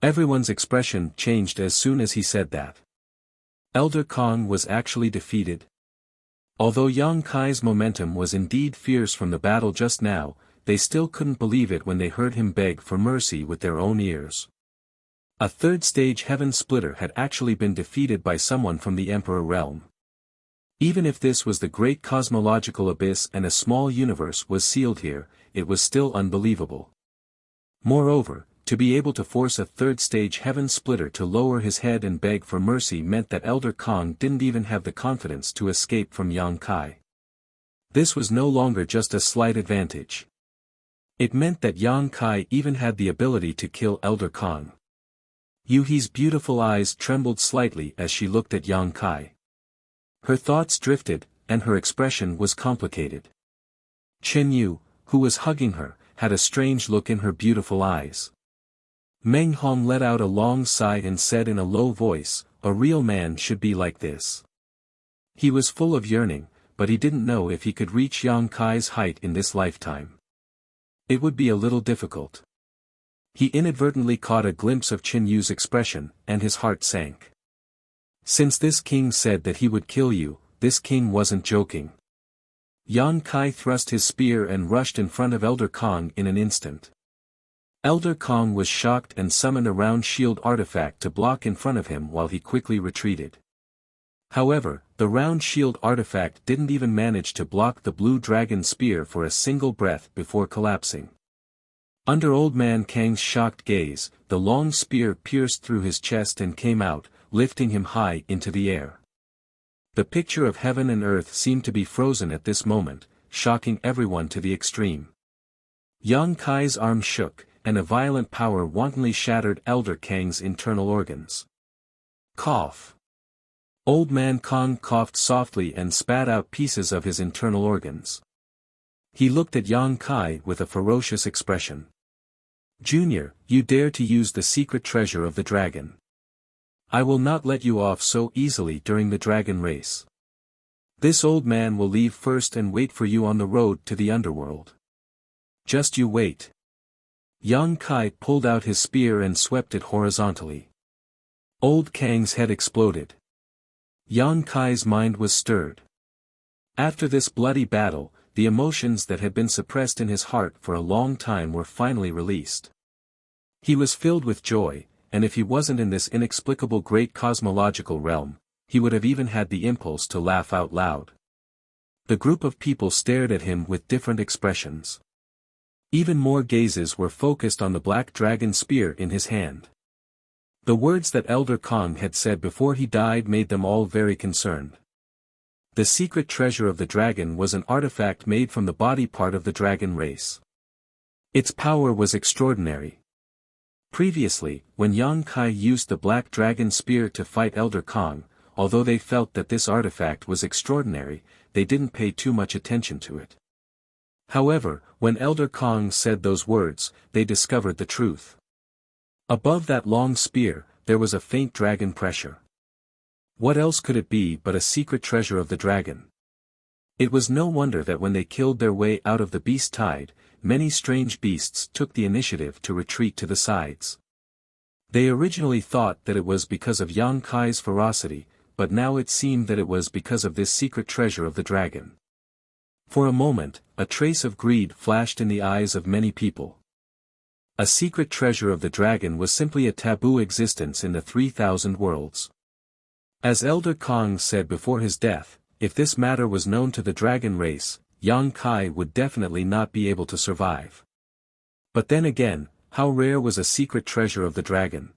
Everyone's expression changed as soon as he said that. Elder Kong was actually defeated. Although Yang Kai's momentum was indeed fierce from the battle just now, they still couldn't believe it when they heard him beg for mercy with their own ears. A third-stage heaven splitter had actually been defeated by someone from the Emperor realm. Even if this was the great cosmological abyss and a small universe was sealed here, it was still unbelievable. Moreover, to be able to force a third-stage heaven splitter to lower his head and beg for mercy meant that Elder Kong didn't even have the confidence to escape from Yang Kai. This was no longer just a slight advantage. It meant that Yang Kai even had the ability to kill Elder Kong. Yuhi's beautiful eyes trembled slightly as she looked at Yang Kai. Her thoughts drifted, and her expression was complicated. Chen Yu, who was hugging her, had a strange look in her beautiful eyes. Meng Hong let out a long sigh and said in a low voice, "A real man should be like this." He was full of yearning, but he didn't know if he could reach Yang Kai's height in this lifetime. It would be a little difficult. He inadvertently caught a glimpse of Chen Yu's expression, and his heart sank. Since this king said that he would kill you, this king wasn't joking. Yang Kai thrust his spear and rushed in front of Elder Kong in an instant. Elder Kong was shocked and summoned a round shield artifact to block in front of him while he quickly retreated. However, the round shield artifact didn't even manage to block the blue dragon spear for a single breath before collapsing. Under Old Man Kang's shocked gaze, the long spear pierced through his chest and came out, lifting him high into the air. The picture of heaven and earth seemed to be frozen at this moment, shocking everyone to the extreme. Yang Kai's arm shook, and a violent power wantonly shattered Elder Kang's internal organs. Cough. Old Man Kong coughed softly and spat out pieces of his internal organs. He looked at Yang Kai with a ferocious expression. "Junior, you dare to use the secret treasure of the dragon. I will not let you off so easily during the dragon race. This old man will leave first and wait for you on the road to the underworld. Just you wait." Yang Kai pulled out his spear and swept it horizontally. Old Kang's head exploded. Yang Kai's mind was stirred. After this bloody battle, the emotions that had been suppressed in his heart for a long time were finally released. He was filled with joy, and if he wasn't in this inexplicable great cosmological realm, he would have even had the impulse to laugh out loud. The group of people stared at him with different expressions. Even more gazes were focused on the black dragon spear in his hand. The words that Elder Kong had said before he died made them all very concerned. The secret treasure of the dragon was an artifact made from the body part of the dragon race. Its power was extraordinary. Previously, when Yang Kai used the black dragon spear to fight Elder Kong, although they felt that this artifact was extraordinary, they didn't pay too much attention to it. However, when Elder Kong said those words, they discovered the truth. Above that long spear, there was a faint dragon pressure. What else could it be but a secret treasure of the dragon? It was no wonder that when they killed their way out of the beast tide, many strange beasts took the initiative to retreat to the sides. They originally thought that it was because of Yang Kai's ferocity, but now it seemed that it was because of this secret treasure of the dragon. For a moment, a trace of greed flashed in the eyes of many people. A secret treasure of the dragon was simply a taboo existence in the 3,000 worlds. As Elder Kong said before his death, if this matter was known to the dragon race, Yang Kai would definitely not be able to survive. But then again, how rare was a secret treasure of the dragon?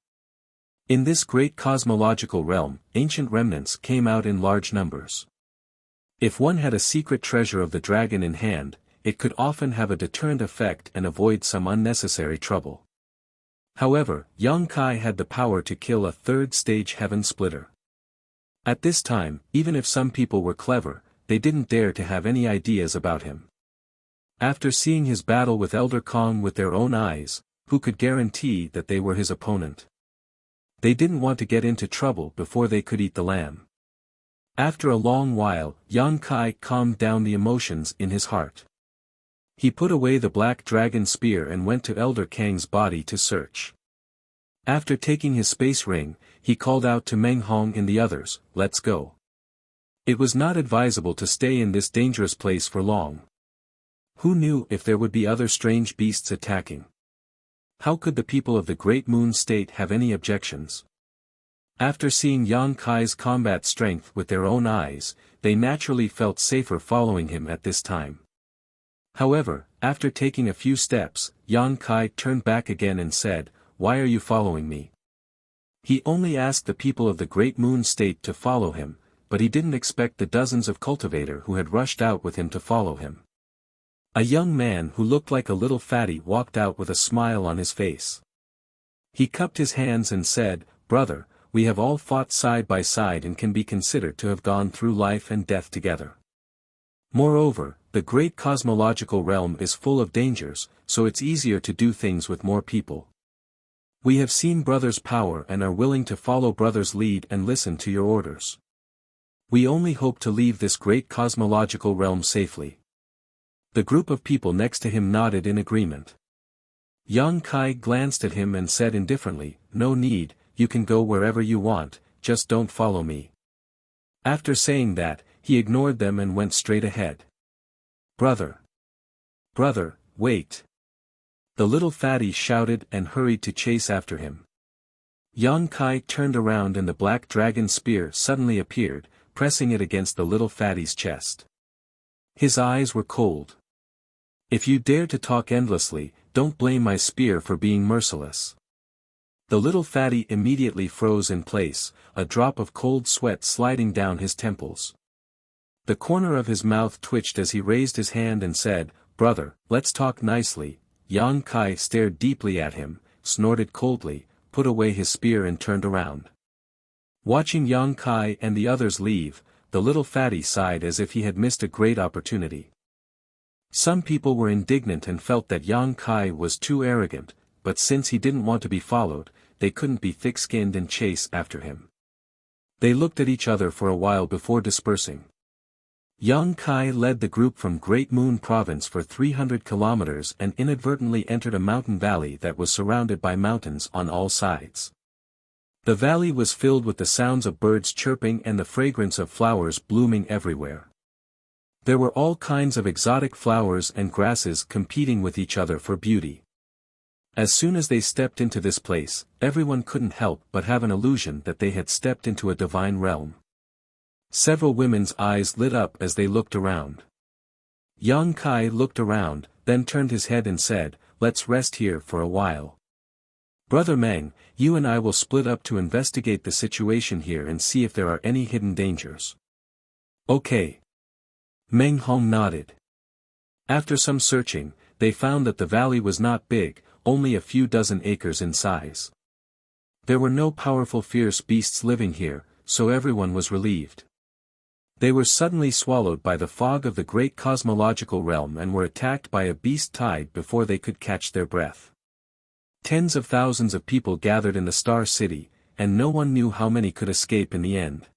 In this great cosmological realm, ancient remnants came out in large numbers. If one had a secret treasure of the dragon in hand, it could often have a deterrent effect and avoid some unnecessary trouble. However, Yang Kai had the power to kill a third-stage heaven splitter. At this time, even if some people were clever, they didn't dare to have any ideas about him. After seeing his battle with Elder Kong with their own eyes, who could guarantee that they were his opponent? They didn't want to get into trouble before they could eat the lamb. After a long while, Yang Kai calmed down the emotions in his heart. He put away the black dragon spear and went to Elder Kang's body to search. After taking his space ring, he called out to Meng Hong and the others, "Let's go." It was not advisable to stay in this dangerous place for long. Who knew if there would be other strange beasts attacking? How could the people of the Great Moon State have any objections? After seeing Yang Kai's combat strength with their own eyes, they naturally felt safer following him at this time. However, after taking a few steps, Yang Kai turned back again and said, "Why are you following me?" He only asked the people of the Great Moon State to follow him, but he didn't expect the dozens of cultivators who had rushed out with him to follow him. A young man who looked like a little fatty walked out with a smile on his face. He cupped his hands and said, "Brother, we have all fought side by side and can be considered to have gone through life and death together. Moreover, the great cosmological realm is full of dangers, so it's easier to do things with more people. We have seen Brother's power and are willing to follow Brother's lead and listen to your orders. We only hope to leave this great cosmological realm safely." The group of people next to him nodded in agreement. Yang Kai glanced at him and said indifferently, "No need, you can go wherever you want, just don't follow me." After saying that, he ignored them and went straight ahead. "Brother! Brother, wait!" The little fatty shouted and hurried to chase after him. Yang Kai turned around and the black dragon spear suddenly appeared, pressing it against the little fatty's chest. His eyes were cold. "If you dare to talk endlessly, don't blame my spear for being merciless." The little fatty immediately froze in place, a drop of cold sweat sliding down his temples. The corner of his mouth twitched as he raised his hand and said, "Brother, let's talk nicely." Yang Kai stared deeply at him, snorted coldly, put away his spear and turned around. Watching Yang Kai and the others leave, the little fatty sighed as if he had missed a great opportunity. Some people were indignant and felt that Yang Kai was too arrogant, but since he didn't want to be followed, they couldn't be thick-skinned and chase after him. They looked at each other for a while before dispersing. Yang Kai led the group from Great Moon Province for 300 kilometers and inadvertently entered a mountain valley that was surrounded by mountains on all sides. The valley was filled with the sounds of birds chirping and the fragrance of flowers blooming everywhere. There were all kinds of exotic flowers and grasses competing with each other for beauty. As soon as they stepped into this place, everyone couldn't help but have an illusion that they had stepped into a divine realm. Several women's eyes lit up as they looked around. Yang Kai looked around, then turned his head and said, "Let's rest here for a while. Brother Meng, you and I will split up to investigate the situation here and see if there are any hidden dangers." "Okay." Meng Hong nodded. After some searching, they found that the valley was not big, only a few dozen acres in size. There were no powerful fierce beasts living here, so everyone was relieved. They were suddenly swallowed by the fog of the great cosmological realm and were attacked by a beast tide before they could catch their breath. Tens of thousands of people gathered in the Star City, and no one knew how many could escape in the end.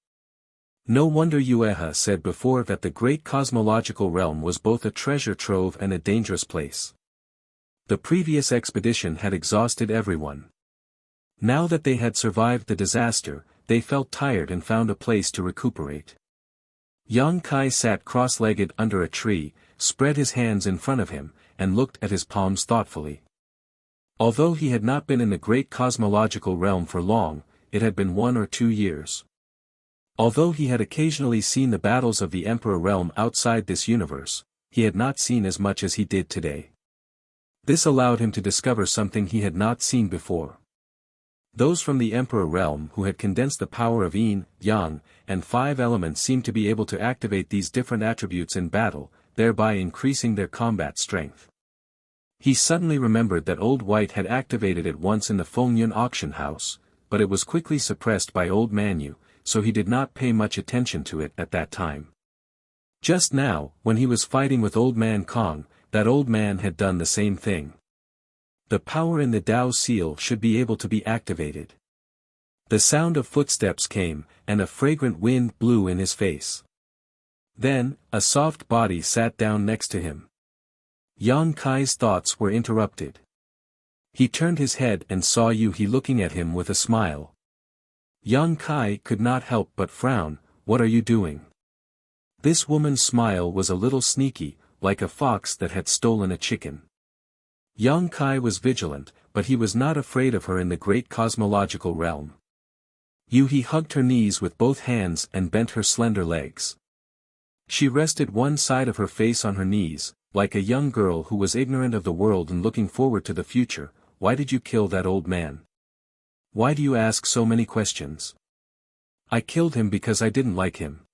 No wonder Yueha said before that the great cosmological realm was both a treasure trove and a dangerous place. The previous expedition had exhausted everyone. Now that they had survived the disaster, they felt tired and found a place to recuperate. Yang Kai sat cross-legged under a tree, spread his hands in front of him, and looked at his palms thoughtfully. Although he had not been in the great cosmological realm for long, it had been 1 or 2 years. Although he had occasionally seen the battles of the Emperor realm outside this universe, he had not seen as much as he did today. This allowed him to discover something he had not seen before. Those from the Emperor realm who had condensed the power of Yin, Yang, and 5 elements seemed to be able to activate these different attributes in battle, thereby increasing their combat strength. He suddenly remembered that Old White had activated it once in the Fengyun auction house, but it was quickly suppressed by Old Manu, so he did not pay much attention to it at that time. Just now, when he was fighting with Old Man Kong, that old man had done the same thing. The power in the Tao seal should be able to be activated. The sound of footsteps came, and a fragrant wind blew in his face. Then, a soft body sat down next to him. Yang Kai's thoughts were interrupted. He turned his head and saw Yu-He looking at him with a smile. Yang Kai could not help but frown. "What are you doing?" This woman's smile was a little sneaky, like a fox that had stolen a chicken. Yang Kai was vigilant, but he was not afraid of her in the great cosmological realm. Yu-He hugged her knees with both hands and bent her slender legs. She rested one side of her face on her knees, like a young girl who was ignorant of the world and looking forward to the future. "Why did you kill that old man? Why do you ask so many questions?" "I killed him because I didn't like him,"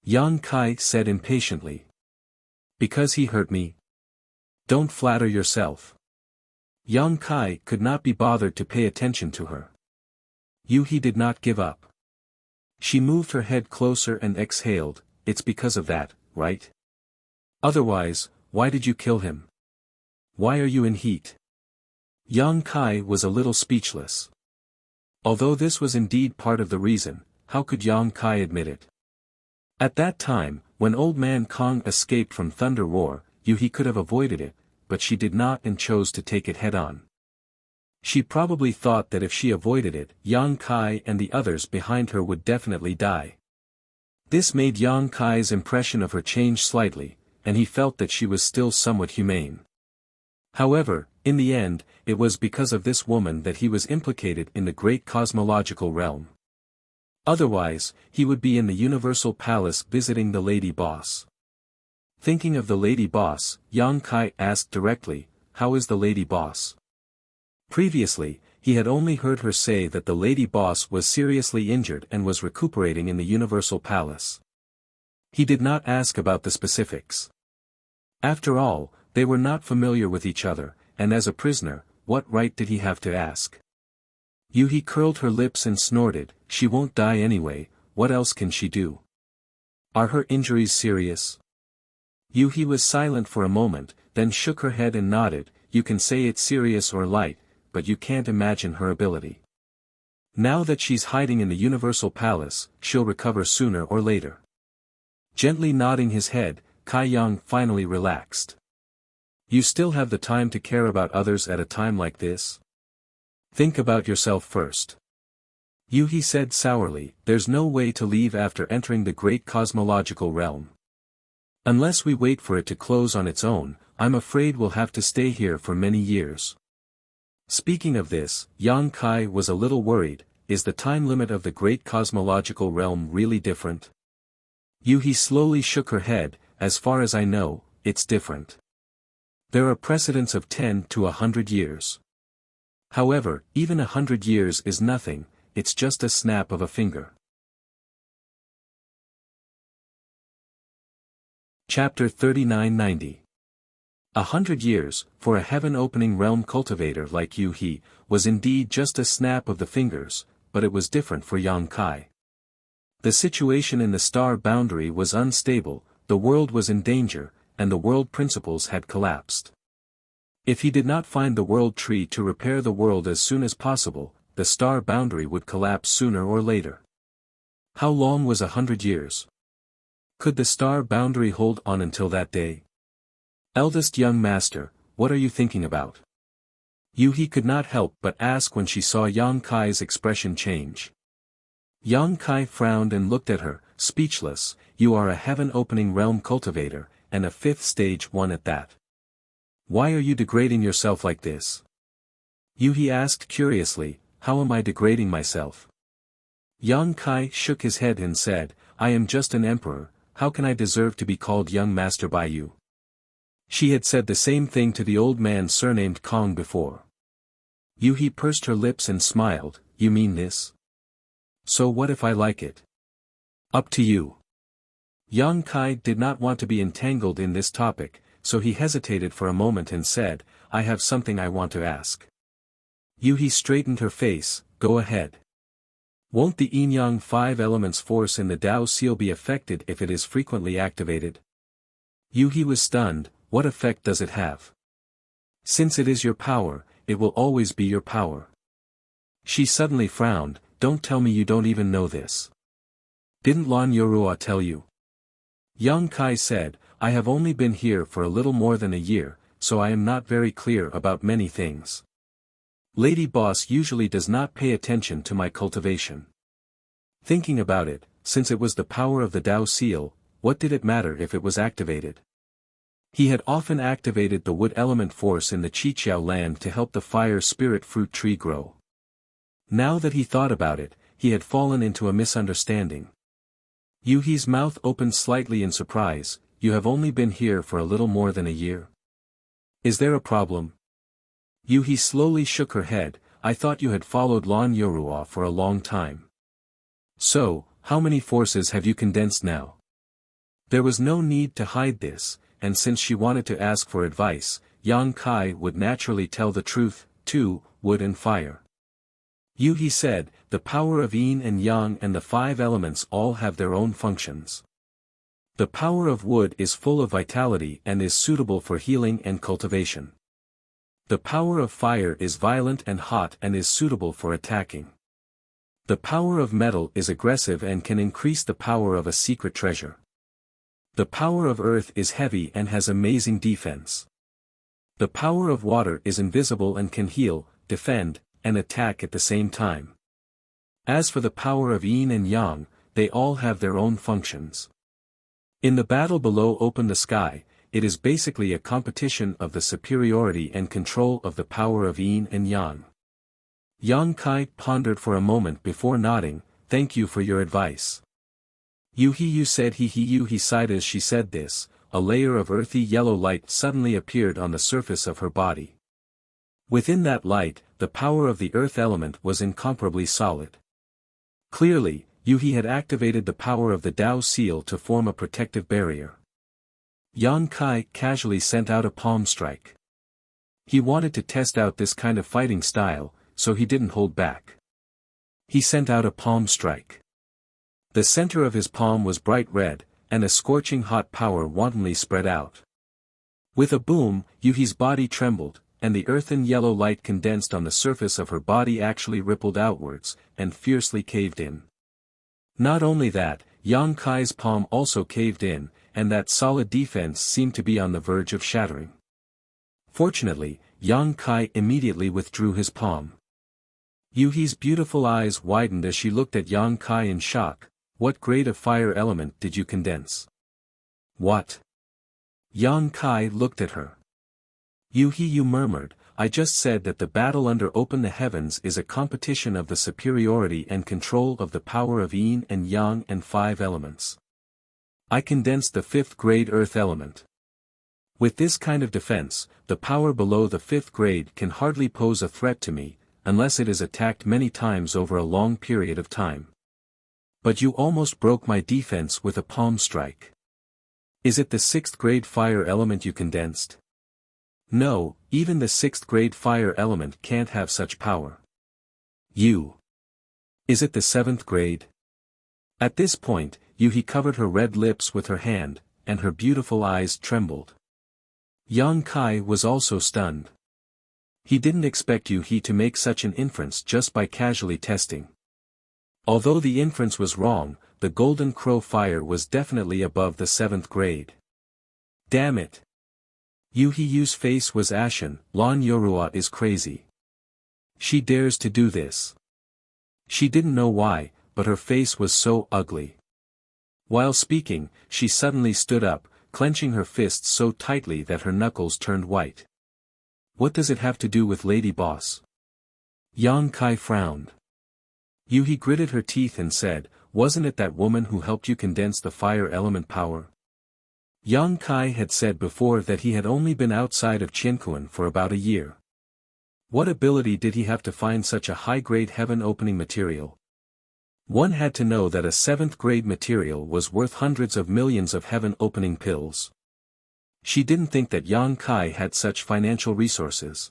Yang Kai said impatiently. "Because he hurt me?" "Don't flatter yourself." Yang Kai could not be bothered to pay attention to her. Yu-He did not give up. She moved her head closer and exhaled. "It's because of that, right? Otherwise, why did you kill him? Why are you in heat?" Yang Kai was a little speechless. Although this was indeed part of the reason, how could Yang Kai admit it? At that time, when Old Man Kong escaped from Thunder Roar, Yu-He could have avoided it, but she did not and chose to take it head-on. She probably thought that if she avoided it, Yang Kai and the others behind her would definitely die. This made Yang Kai's impression of her change slightly, and he felt that she was still somewhat humane. However, in the end, it was because of this woman that he was implicated in the great cosmological realm. Otherwise, he would be in the Universal Palace visiting the Lady Boss. Thinking of the Lady Boss, Yang Kai asked directly, "How is the Lady Boss?" Previously, he had only heard her say that the Lady Boss was seriously injured and was recuperating in the Universal Palace. He did not ask about the specifics. After all, they were not familiar with each other, and as a prisoner, what right did he have to ask? Yu-He curled her lips and snorted, "She won't die anyway, what else can she do? Are her injuries serious?" Yu-He was silent for a moment, then shook her head and nodded. "You can say it's serious or light, but you can't imagine her ability. Now that she's hiding in the Universal Palace, she'll recover sooner or later." Gently nodding his head, Kai Yang finally relaxed. "You still have the time to care about others at a time like this? Think about yourself first. Yuhi said sourly, there's no way to leave after entering the great cosmological realm. Unless we wait for it to close on its own, I'm afraid we'll have to stay here for many years. Speaking of this, Yang Kai was a little worried. Is the time limit of the great cosmological realm really different? Yuhi slowly shook her head. As far as I know, it's different. There are precedents of 10 to 100 years. However, even 100 years is nothing, it's just a snap of a finger. Chapter 3990. 100 years, for a heaven-opening realm cultivator like Yuhi, was indeed just a snap of the fingers, but it was different for Yang Kai. The situation in the star boundary was unstable, the world was in danger, and the world principles had collapsed. If he did not find the world tree to repair the world as soon as possible, the star boundary would collapse sooner or later. How long was 100 years? Could the star boundary hold on until that day? Eldest young master, what are you thinking about? Yuhi could not help but ask when she saw Yang Kai's expression change. Yang Kai frowned and looked at her, speechless. You are a heaven-opening realm cultivator, and a 5th stage one at that. Why are you degrading yourself like this? Yuhi asked curiously, how am I degrading myself? Yang Kai shook his head and said, I am just an emperor, how can I deserve to be called young master by you? She had said the same thing to the old man surnamed Kong before. Yuhi pursed her lips and smiled, you mean this? So what if I like it? Up to you. Yang Kai did not want to be entangled in this topic, so he hesitated for a moment and said, I have something I want to ask. Yuhi straightened her face, go ahead. Won't the yin-yang 5 elements force in the Tao seal be affected if it is frequently activated? Yuhi was stunned, what effect does it have? Since it is your power, it will always be your power. She suddenly frowned, don't tell me you don't even know this. Didn't Lan Yorua tell you? Yang Kai said, I have only been here for a little more than a year, so I am not very clear about many things. Lady Boss usually does not pay attention to my cultivation. Thinking about it, since it was the power of the Tao seal, what did it matter if it was activated? He had often activated the wood element force in the Qiqiao land to help the fire spirit fruit tree grow. Now that he thought about it, he had fallen into a misunderstanding. Yuhi's mouth opened slightly in surprise, you have only been here for a little more than a year. Is there a problem? Yuhi slowly shook her head, I thought you had followed Lan Yorua for a long time. So, how many forces have you condensed now? There was no need to hide this, and since she wanted to ask for advice, Yang Kai would naturally tell the truth, too, wood and fire. Yuhi said, the power of yin and yang and the 5 elements all have their own functions. The power of wood is full of vitality and is suitable for healing and cultivation. The power of fire is violent and hot and is suitable for attacking. The power of metal is aggressive and can increase the power of a secret treasure. The power of earth is heavy and has amazing defense. The power of water is invisible and can heal, defend, and attack at the same time. As for the power of yin and yang, they all have their own functions. In the battle below Open the Sky, it is basically a competition of the superiority and control of the power of yin and yang. Yang Kai pondered for a moment before nodding, thank you for your advice. You said he sighed as she said this, a layer of earthy yellow light suddenly appeared on the surface of her body. Within that light, the power of the earth element was incomparably solid. Clearly, Yuhi had activated the power of the Tao seal to form a protective barrier. Yang Kai casually sent out a palm strike. He wanted to test out this kind of fighting style, so he didn't hold back. He sent out a palm strike. The center of his palm was bright red, and a scorching hot power wantonly spread out. With a boom, Yuhi's body trembled, and the earthen yellow light condensed on the surface of her body actually rippled outwards, and fiercely caved in. Not only that, Yang Kai's palm also caved in, and that solid defense seemed to be on the verge of shattering. Fortunately, Yang Kai immediately withdrew his palm. Yuhi's beautiful eyes widened as she looked at Yang Kai in shock. What grade of fire element did you condense? What? Yang Kai looked at her. Yuhi, you murmured, I just said that the battle under Open the Heavens is a competition of the superiority and control of the power of yin and yang and 5 elements. I condensed the 5th grade earth element. With this kind of defense, the power below the 5th grade can hardly pose a threat to me, unless it is attacked many times over a long period of time. But you almost broke my defense with a palm strike. Is it the 6th grade fire element you condensed? No, even the 6th grade fire element can't have such power. Is it the 7th grade? At this point, Yuhi covered her red lips with her hand, and her beautiful eyes trembled. Yang Kai was also stunned. He didn't expect Yuhi to make such an inference just by casually testing. Although the inference was wrong, the Golden Crow fire was definitely above the 7th grade. Damn it! Yuhi's face was ashen. Lan Yorua is crazy. She dares to do this. She didn't know why, but her face was so ugly. While speaking, she suddenly stood up, clenching her fists so tightly that her knuckles turned white. What does it have to do with Lady Boss? Yang Kai frowned. Yuhi gritted her teeth and said, wasn't it that woman who helped you condense the fire element power? Yang Kai had said before that he had only been outside of Qiankuan for about a year. What ability did he have to find such a high-grade heaven-opening material? One had to know that a 7th-grade material was worth hundreds of millions of heaven-opening pills. She didn't think that Yang Kai had such financial resources.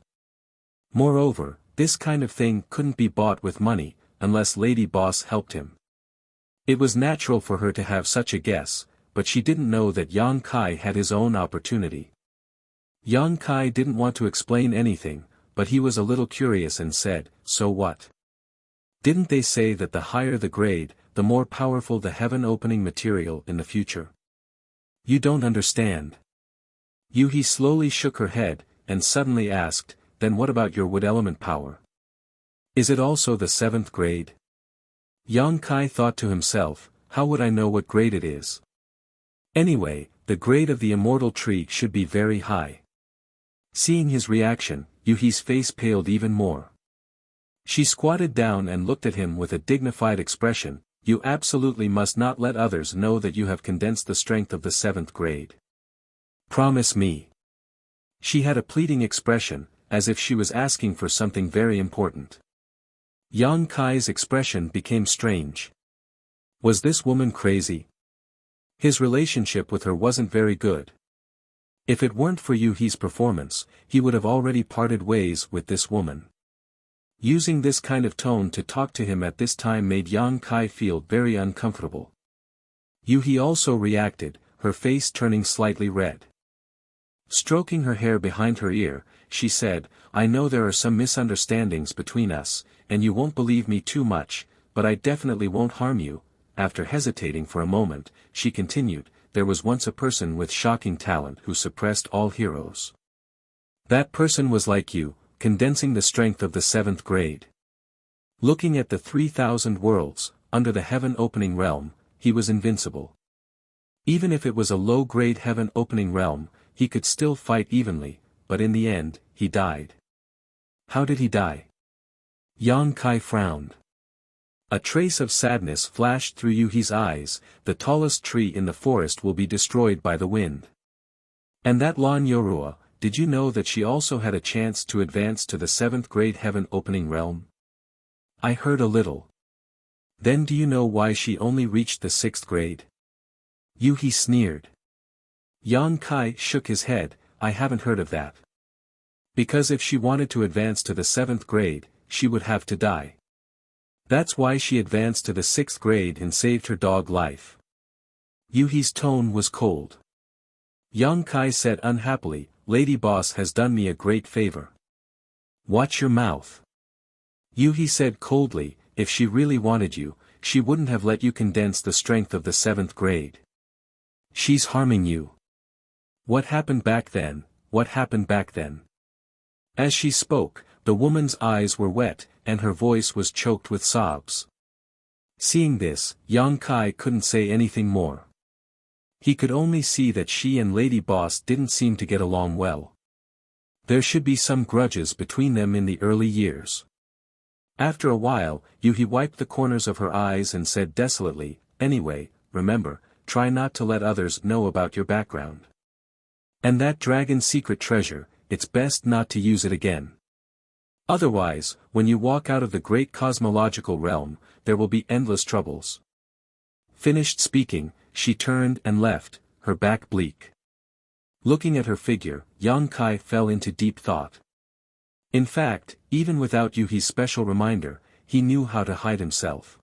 Moreover, this kind of thing couldn't be bought with money, unless Lady Boss helped him. It was natural for her to have such a guess, but she didn't know that Yang Kai had his own opportunity. Yang Kai didn't want to explain anything, but he was a little curious and said, so what? Didn't they say that the higher the grade, the more powerful the heaven-opening material in the future? You don't understand. Yuhi slowly shook her head, and suddenly asked, then what about your wood element power? Is it also the 7th grade? Yang Kai thought to himself, how would I know what grade it is? Anyway, the grade of the immortal tree should be very high. Seeing his reaction, Yuhi's face paled even more. She squatted down and looked at him with a dignified expression. You absolutely must not let others know that you have condensed the strength of the 7th grade. Promise me. She had a pleading expression, as if she was asking for something very important. Yang Kai's expression became strange. Was this woman crazy? His relationship with her wasn't very good. If it weren't for Yuhi's performance, he would have already parted ways with this woman. Using this kind of tone to talk to him at this time made Yang Kai feel very uncomfortable. Yuhi also reacted, her face turning slightly red. Stroking her hair behind her ear, she said, I know there are some misunderstandings between us, and you won't believe me too much, but I definitely won't harm you. After hesitating for a moment, she continued, there was once a person with shocking talent who suppressed all heroes. That person was like you, condensing the strength of the 7th grade. Looking at the 3,000 worlds, under the heaven-opening realm, he was invincible. Even if it was a low-grade heaven-opening realm, he could still fight evenly, but in the end, he died. How did he die? Yang Kai frowned. A trace of sadness flashed through Yuhi's eyes. The tallest tree in the forest will be destroyed by the wind. And that Lan Yorua, did you know that she also had a chance to advance to the 7th grade heaven-opening realm? I heard a little. Then do you know why she only reached the 6th grade? Yuhi sneered. Yang Kai shook his head, I haven't heard of that. Because if she wanted to advance to the 7th grade, she would have to die. That's why she advanced to the 6th grade and saved her dog life. Yuhi's tone was cold. Yang Kai said unhappily, Lady Boss has done me a great favor. Watch your mouth. Yuhi said coldly, if she really wanted you, she wouldn't have let you condense the strength of the 7th grade. She's harming you. What happened back then, what happened back then? As she spoke, The woman's eyes were wet, and her voice was choked with sobs. Seeing this, Yang Kai couldn't say anything more. He could only see that she and Lady Boss didn't seem to get along well. There should be some grudges between them in the early years. After a while, Yuhi wiped the corners of her eyes and said desolately, "Anyway, remember, try not to let others know about your background. And that dragon's secret treasure, it's best not to use it again. Otherwise, when you walk out of the great cosmological realm, there will be endless troubles." Finished speaking, she turned and left, her back bleak. Looking at her figure, Yang Kai fell into deep thought. In fact, even without Yuhi's special reminder, he knew how to hide himself.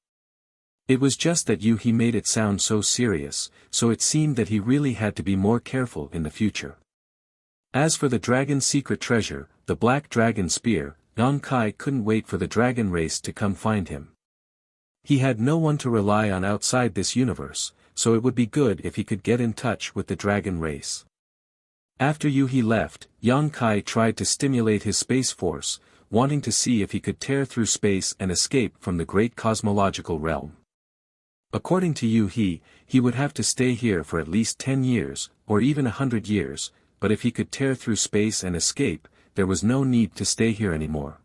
It was just that Yuhi made it sound so serious, so it seemed that he really had to be more careful in the future. As for the dragon's secret treasure, the black dragon spear, Yang Kai couldn't wait for the dragon race to come find him. He had no one to rely on outside this universe, so it would be good if he could get in touch with the dragon race. After Yuhi left, Yang Kai tried to stimulate his space force, wanting to see if he could tear through space and escape from the great cosmological realm. According to Yuhi, he would have to stay here for at least 10 years, or even 100 years, but if he could tear through space and escape, there was no need to stay here anymore.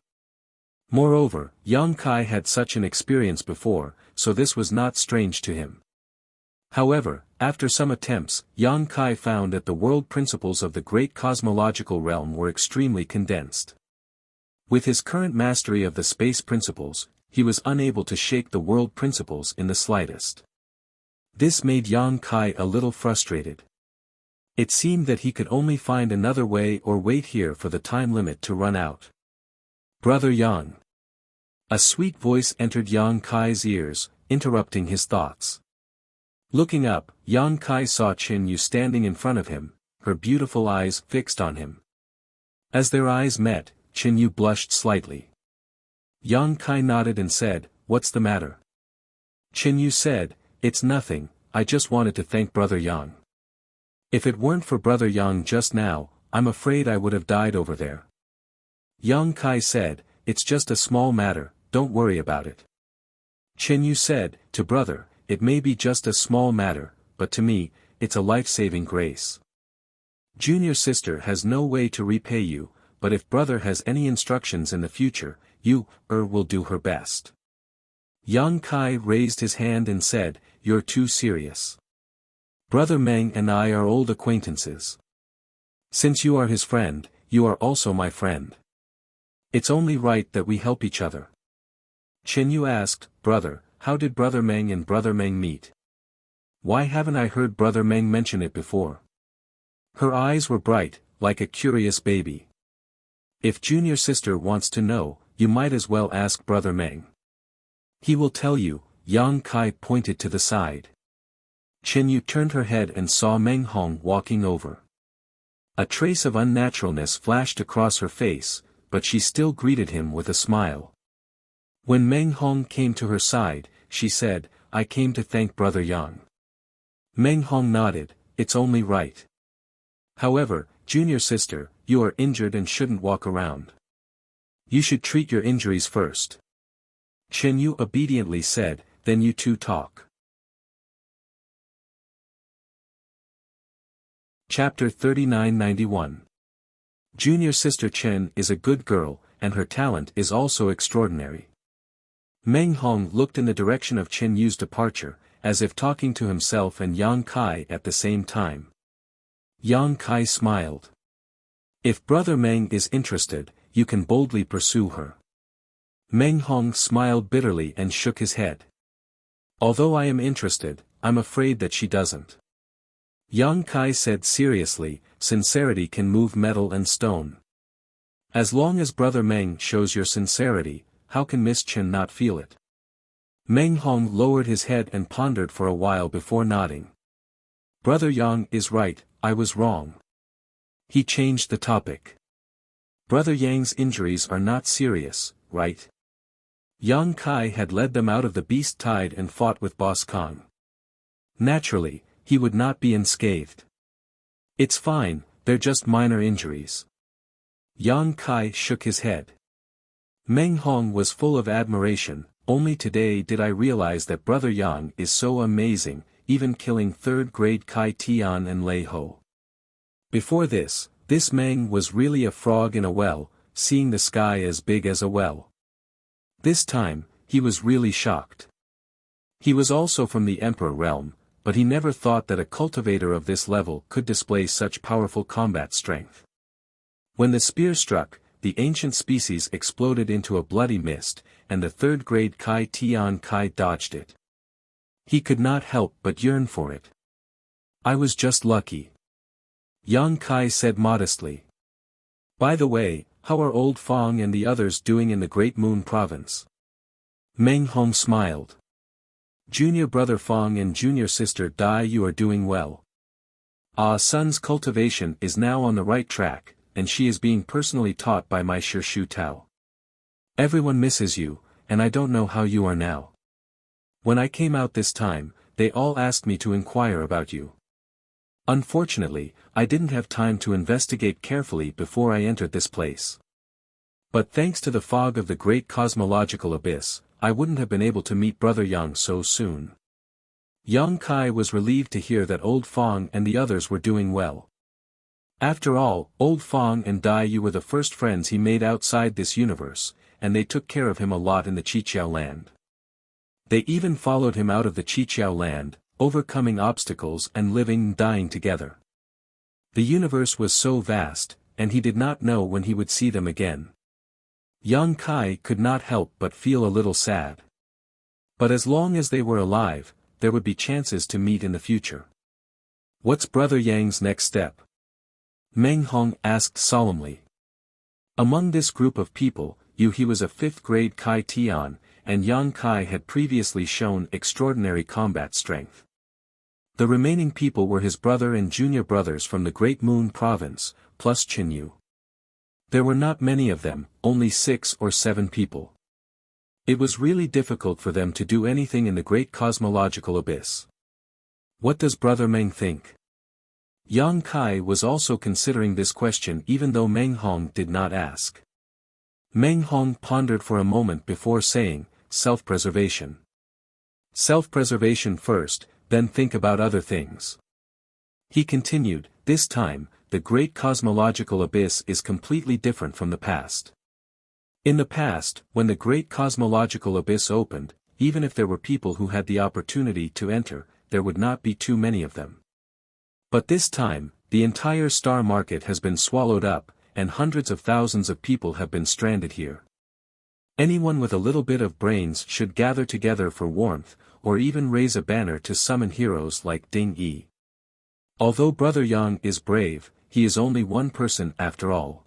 Moreover, Yang Kai had such an experience before, so this was not strange to him. However, after some attempts, Yang Kai found that the world principles of the great cosmological realm were extremely condensed. With his current mastery of the space principles, he was unable to shake the world principles in the slightest. This made Yang Kai a little frustrated. It seemed that he could only find another way or wait here for the time limit to run out. "Brother Yang." A sweet voice entered Yang Kai's ears, interrupting his thoughts. Looking up, Yang Kai saw Qin Yu standing in front of him, her beautiful eyes fixed on him. As their eyes met, Qin Yu blushed slightly. Yang Kai nodded and said, "What's the matter?" Qin Yu said, "It's nothing, I just wanted to thank Brother Yang. If it weren't for Brother Yang just now, I'm afraid I would have died over there." Yang Kai said, "It's just a small matter, don't worry about it." Qin Yu said, "To brother, it may be just a small matter, but to me, it's a life-saving grace. Junior sister has no way to repay you, but if brother has any instructions in the future, will do her best." Yang Kai raised his hand and said, "You're too serious. Brother Meng and I are old acquaintances. Since you are his friend, you are also my friend. It's only right that we help each other." Qin Yu asked, "Brother, how did Brother Meng and Brother Meng meet? Why haven't I heard Brother Meng mention it before?" Her eyes were bright, like a curious baby. "If junior sister wants to know, you might as well ask Brother Meng. He will tell you." Yang Kai pointed to the side. Qin Yu turned her head and saw Meng Hong walking over. A trace of unnaturalness flashed across her face, but she still greeted him with a smile. When Meng Hong came to her side, she said, "I came to thank Brother Yang." Meng Hong nodded, "It's only right. However, junior sister, you are injured and shouldn't walk around. You should treat your injuries first." Qin Yu obediently said, "Then you two talk." Chapter 3991. Junior sister Chen is a good girl, and her talent is also extraordinary. Meng Hong looked in the direction of Qin Yu's departure, as if talking to himself and Yang Kai at the same time. Yang Kai smiled. "If Brother Meng is interested, you can boldly pursue her." Meng Hong smiled bitterly and shook his head. "Although I am interested, I'm afraid that she doesn't." Yang Kai said seriously, "Sincerity can move metal and stone. As long as Brother Meng shows your sincerity, how can Miss Chen not feel it?" Meng Hong lowered his head and pondered for a while before nodding. "Brother Yang is right, I was wrong." He changed the topic. "Brother Yang's injuries are not serious, right?" Yang Kai had led them out of the beast tide and fought with Boss Kong. Naturally, he would not be unscathed. "It's fine, they're just minor injuries." Yang Kai shook his head. Meng Hong was full of admiration. Only today did I realize that Brother Yang is so amazing, even killing third-grade Kai Tian and Lei Ho. Before this Meng was really a frog in a well, seeing the sky as big as a well. This time, he was really shocked. He was also from the Emperor realm, but he never thought that a cultivator of this level could display such powerful combat strength. When the spear struck, the ancient species exploded into a bloody mist, and the third-grade Kai Tian Kai dodged it. He could not help but yearn for it. I was just lucky. Yang Kai said modestly. By the way, how are old Fong and the others doing in the Great Moon Province? Meng Hong smiled. Junior brother Fong and junior sister Dai, you are doing well. Ah Sun's cultivation is now on the right track, and she is being personally taught by my Shu Tao. Everyone misses you, and I don't know how you are now. When I came out this time, they all asked me to inquire about you. Unfortunately, I didn't have time to investigate carefully before I entered this place. But thanks to the fog of the great cosmological abyss, I wouldn't have been able to meet Brother Yang so soon. Yang Kai was relieved to hear that Old Fong and the others were doing well. After all, Old Fong and Dai Yu were the first friends he made outside this universe, and they took care of him a lot in the Qiqiao land. They even followed him out of the Qiqiao land, overcoming obstacles and living and dying together. The universe was so vast, and he did not know when he would see them again. Yang Kai could not help but feel a little sad. But as long as they were alive, there would be chances to meet in the future. What's Brother Yang's next step? Meng Hong asked solemnly. Among this group of people, he was a 5th grade Kai Tian, and Yang Kai had previously shown extraordinary combat strength. The remaining people were his brother and junior brothers from the Great Moon Province, plus Qin Yu. There were not many of them, only 6 or 7 people. It was really difficult for them to do anything in the great cosmological abyss. What does Brother Meng think? Yang Kai was also considering this question even though Meng Hong did not ask. Meng Hong pondered for a moment before saying, self-preservation. Self-preservation first, then think about other things. He continued, this time, the great cosmological abyss is completely different from the past. In the past, when the great cosmological abyss opened, even if there were people who had the opportunity to enter, there would not be too many of them. But this time, the entire star market has been swallowed up, and hundreds of thousands of people have been stranded here. Anyone with a little bit of brains should gather together for warmth, or even raise a banner to summon heroes like Ding Yi. Although Brother Yang is brave, he is only one person after all.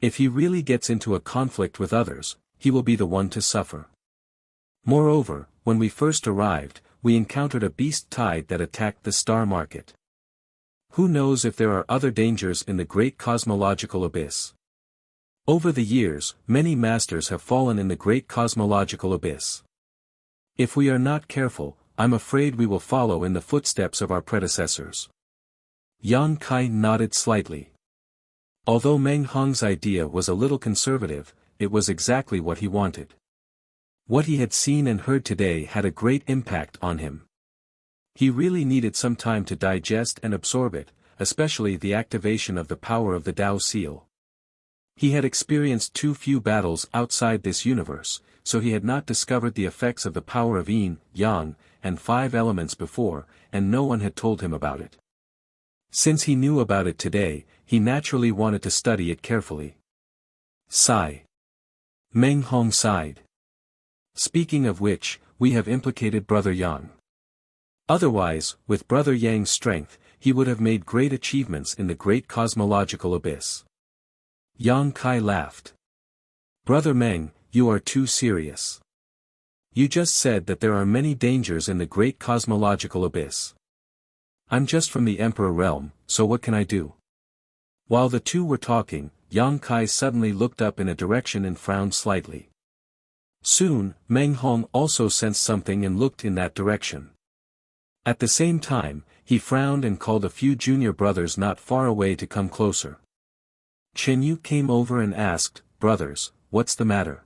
If he really gets into a conflict with others, he will be the one to suffer. Moreover, when we first arrived, we encountered a beast tide that attacked the star market. Who knows if there are other dangers in the great cosmological abyss? Over the years, many masters have fallen in the great cosmological abyss. If we are not careful, I'm afraid we will follow in the footsteps of our predecessors. Yang Kai nodded slightly. Although Meng Hong's idea was a little conservative, it was exactly what he wanted. What he had seen and heard today had a great impact on him. He really needed some time to digest and absorb it, especially the activation of the power of the Tao Seal. He had experienced too few battles outside this universe, so he had not discovered the effects of the power of Yin, Yang, and 5 elements before, and no one had told him about it. Since he knew about it today, he naturally wanted to study it carefully. Sigh. Meng Hong sighed. Speaking of which, we have implicated Brother Yang. Otherwise, with Brother Yang's strength, he would have made great achievements in the great cosmological abyss. Yang Kai laughed. Brother Meng, you are too serious. You just said that there are many dangers in the great cosmological abyss. I'm just from the Emperor realm, so what can I do? While the two were talking, Yang Kai suddenly looked up in a direction and frowned slightly. Soon, Meng Hong also sensed something and looked in that direction. At the same time, he frowned and called a few junior brothers not far away to come closer. Chen Yu came over and asked, brothers, what's the matter?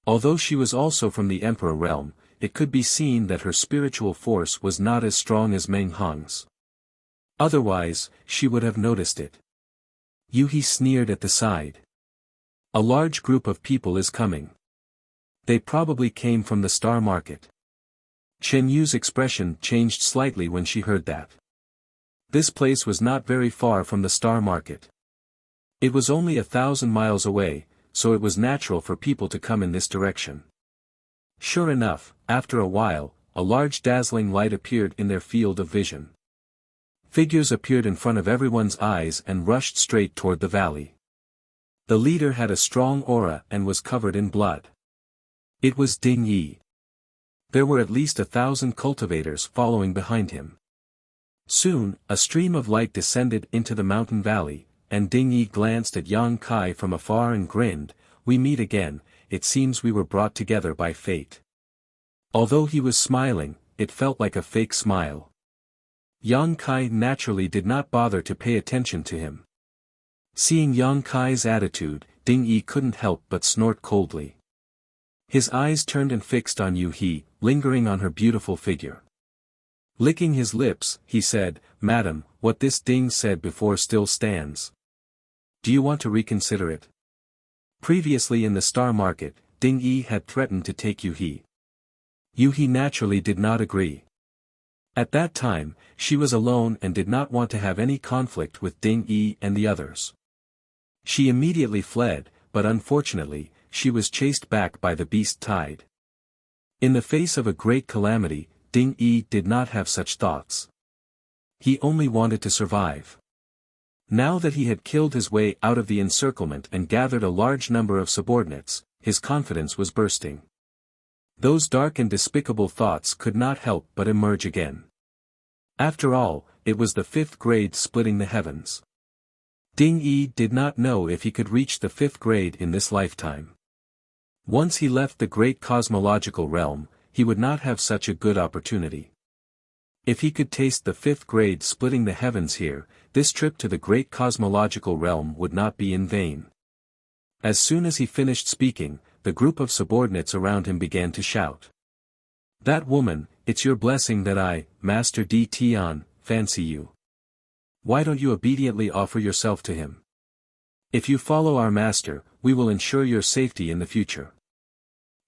Although she was also from the Emperor realm, it could be seen that her spiritual force was not as strong as Meng Hong's. Otherwise, she would have noticed it. Yuhi sneered at the side. A large group of people is coming. They probably came from the Star Market. Chen Yu's expression changed slightly when she heard that. This place was not very far from the Star Market. It was only 1,000 miles away, so it was natural for people to come in this direction. Sure enough, after a while, a large dazzling light appeared in their field of vision. Figures appeared in front of everyone's eyes and rushed straight toward the valley. The leader had a strong aura and was covered in blood. It was Ding Yi. There were at least 1,000 cultivators following behind him. Soon, a stream of light descended into the mountain valley, and Ding Yi glanced at Yang Kai from afar and grinned, "We meet again, it seems we were brought together by fate." Although he was smiling, it felt like a fake smile. Yang Kai naturally did not bother to pay attention to him. Seeing Yang Kai's attitude, Ding Yi couldn't help but snort coldly. His eyes turned and fixed on Yu He, lingering on her beautiful figure. Licking his lips, he said, "Madam, what this Ding said before still stands. Do you want to reconsider it?" Previously in the Star Market, Ding Yi had threatened to take Yu He. Yu He naturally did not agree. At that time, she was alone and did not want to have any conflict with Ding Yi and the others. She immediately fled, but unfortunately, she was chased back by the beast tide. In the face of a great calamity, Ding Yi did not have such thoughts. He only wanted to survive. Now that he had killed his way out of the encirclement and gathered a large number of subordinates, his confidence was bursting. Those dark and despicable thoughts could not help but emerge again. After all, it was the 5th grade splitting the heavens. Ding Yi did not know if he could reach the 5th grade in this lifetime. Once he left the great cosmological realm, he would not have such a good opportunity. If he could taste the 5th grade splitting the heavens here, this trip to the great cosmological realm would not be in vain. As soon as he finished speaking, the group of subordinates around him began to shout. "That woman, it's your blessing that I, Master Di Tian, fancy you. Why don't you obediently offer yourself to him? If you follow our master, we will ensure your safety in the future.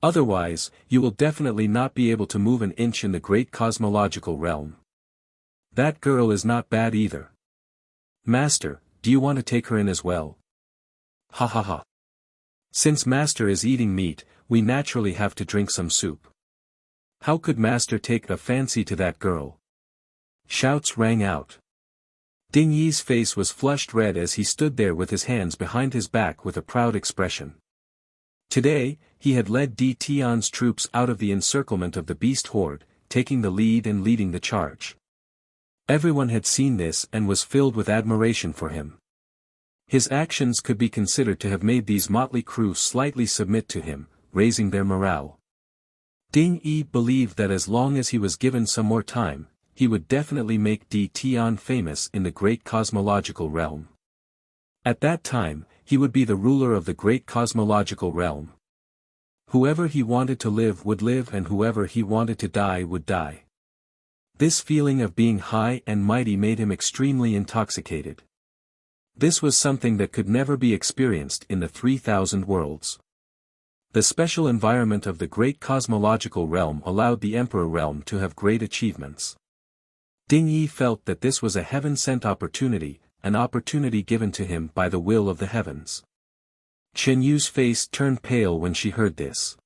Otherwise, you will definitely not be able to move an inch in the great cosmological realm. That girl is not bad either. Master, do you want to take her in as well?" Ha ha ha. Since Master is eating meat, we naturally have to drink some soup. How could Master take a fancy to that girl? Shouts rang out. Ding Yi's face was flushed red as he stood there with his hands behind his back with a proud expression. Today, he had led Di Tian's troops out of the encirclement of the beast horde, taking the lead and leading the charge. Everyone had seen this and was filled with admiration for him. His actions could be considered to have made these motley crew slightly submit to him, raising their morale. Ding Yi believed that as long as he was given some more time, he would definitely make Di Tian famous in the great cosmological realm. At that time, he would be the ruler of the great cosmological realm. Whoever he wanted to live would live and whoever he wanted to die would die. This feeling of being high and mighty made him extremely intoxicated. This was something that could never be experienced in the 3,000 worlds. The special environment of the great cosmological realm allowed the Emperor realm to have great achievements. Ding Yi felt that this was a heaven-sent opportunity, an opportunity given to him by the will of the heavens. Chen Yu's face turned pale when she heard this.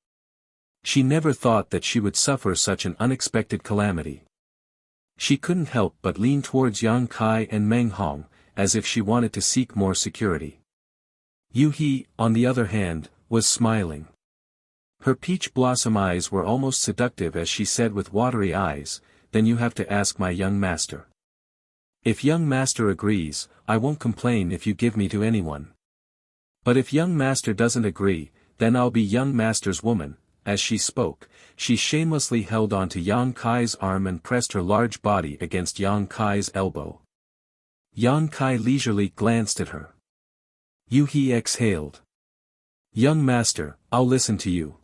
She never thought that she would suffer such an unexpected calamity. She couldn't help but lean towards Yang Kai and Meng Hong, as if she wanted to seek more security. Yu He, on the other hand, was smiling. Her peach blossom eyes were almost seductive as she said with watery eyes, "Then you have to ask my young master. If young master agrees, I won't complain if you give me to anyone. But if young master doesn't agree, then I'll be young master's woman." As she spoke, she shamelessly held onto Yang Kai's arm and pressed her large body against Yang Kai's elbow. Yang Kai leisurely glanced at her. Yu He exhaled. Young master, I'll listen to you.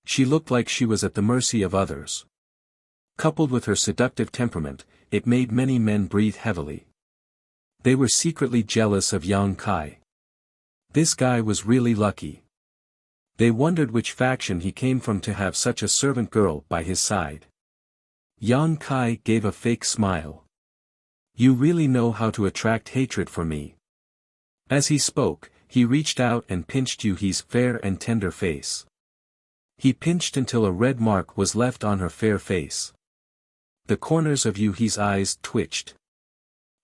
She looked like she was at the mercy of others. Coupled with her seductive temperament, it made many men breathe heavily. They were secretly jealous of Yang Kai. This guy was really lucky. They wondered which faction he came from to have such a servant girl by his side. Yang Kai gave a fake smile. You really know how to attract hatred for me. As he spoke, he reached out and pinched Yu He's fair and tender face. He pinched until a red mark was left on her fair face. The corners of Yu He's eyes twitched.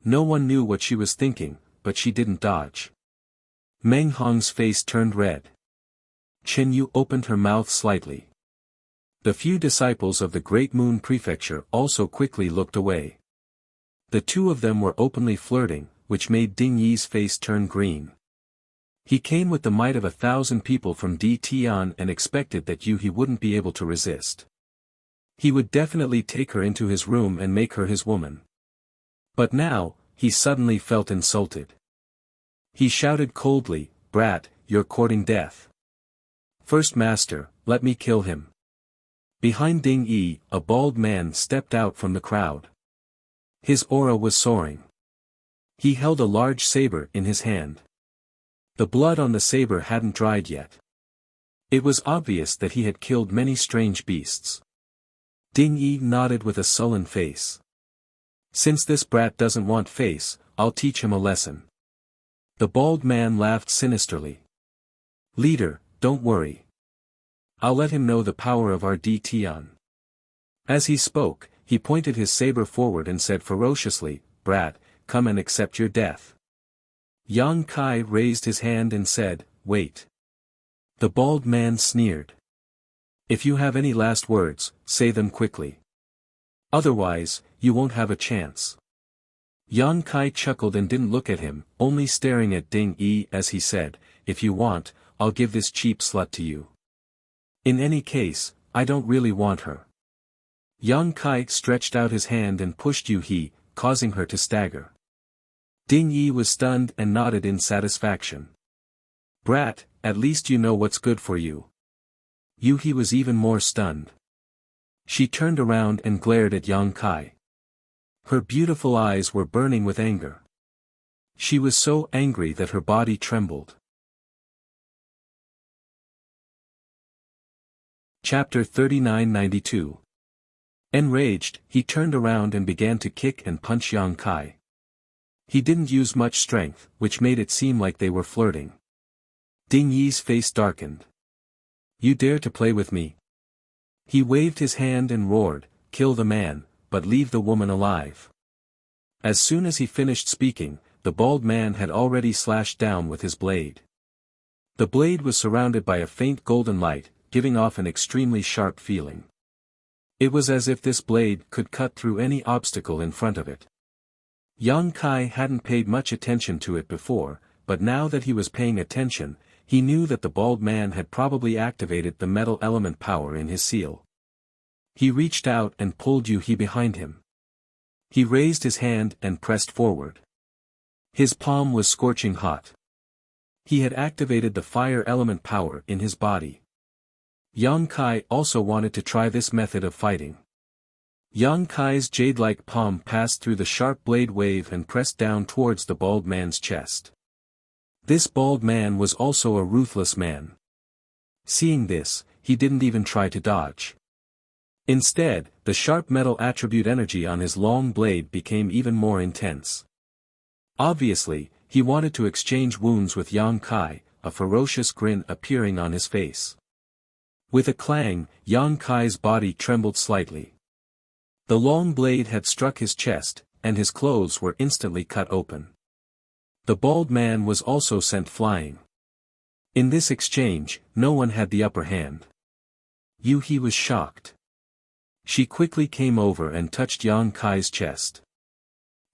No one knew what she was thinking, but she didn't dodge. Meng Hong's face turned red. Chen Yu opened her mouth slightly. The few disciples of the Great Moon Prefecture also quickly looked away. The two of them were openly flirting, which made Ding Yi's face turn green. He came with the might of 1,000 people from Di Tian and expected that Yu He wouldn't be able to resist. He would definitely take her into his room and make her his woman. But now, he suddenly felt insulted. He shouted coldly, "Brat, you're courting death. First master, let me kill him." Behind Ding Yi, a bald man stepped out from the crowd. His aura was soaring. He held a large saber in his hand. The blood on the saber hadn't dried yet. It was obvious that he had killed many strange beasts. Ding Yi nodded with a sullen face. Since this brat doesn't want face, I'll teach him a lesson. The bald man laughed sinisterly. Leader, don't worry. I'll let him know the power of our Di Tian. As he spoke, he pointed his saber forward and said ferociously, "Brat, come and accept your death." Yang Kai raised his hand and said, "Wait." The bald man sneered. "If you have any last words, say them quickly. Otherwise, you won't have a chance." Yang Kai chuckled and didn't look at him, only staring at Ding Yi as he said, "If you want, I'll give this cheap slut to you. In any case, I don't really want her." Yang Kai stretched out his hand and pushed Yu He, causing her to stagger. Ding Yi was stunned and nodded in satisfaction. "Brat, at least you know what's good for you." Yu He was even more stunned. She turned around and glared at Yang Kai. Her beautiful eyes were burning with anger. She was so angry that her body trembled. Chapter 3992. Enraged, he turned around and began to kick and punch Yang Kai. He didn't use much strength, which made it seem like they were flirting. Ding Yi's face darkened. "You dare to play with me?" He waved his hand and roared, "Kill the man, but leave the woman alive." As soon as he finished speaking, the bald man had already slashed down with his blade. The blade was surrounded by a faint golden light, giving off an extremely sharp feeling. It was as if this blade could cut through any obstacle in front of it. Yang Kai hadn't paid much attention to it before, but now that he was paying attention, he knew that the bald man had probably activated the metal element power in his seal. He reached out and pulled Yu He behind him. He raised his hand and pressed forward. His palm was scorching hot. He had activated the fire element power in his body. Yang Kai also wanted to try this method of fighting. Yang Kai's jade-like palm passed through the sharp blade wave and pressed down towards the bald man's chest. This bald man was also a ruthless man. Seeing this, he didn't even try to dodge. Instead, the sharp metal attribute energy on his long blade became even more intense. Obviously, he wanted to exchange wounds with Yang Kai, a ferocious grin appearing on his face. With a clang, Yang Kai's body trembled slightly. The long blade had struck his chest, and his clothes were instantly cut open. The bald man was also sent flying. In this exchange, no one had the upper hand. Yu He was shocked. She quickly came over and touched Yang Kai's chest.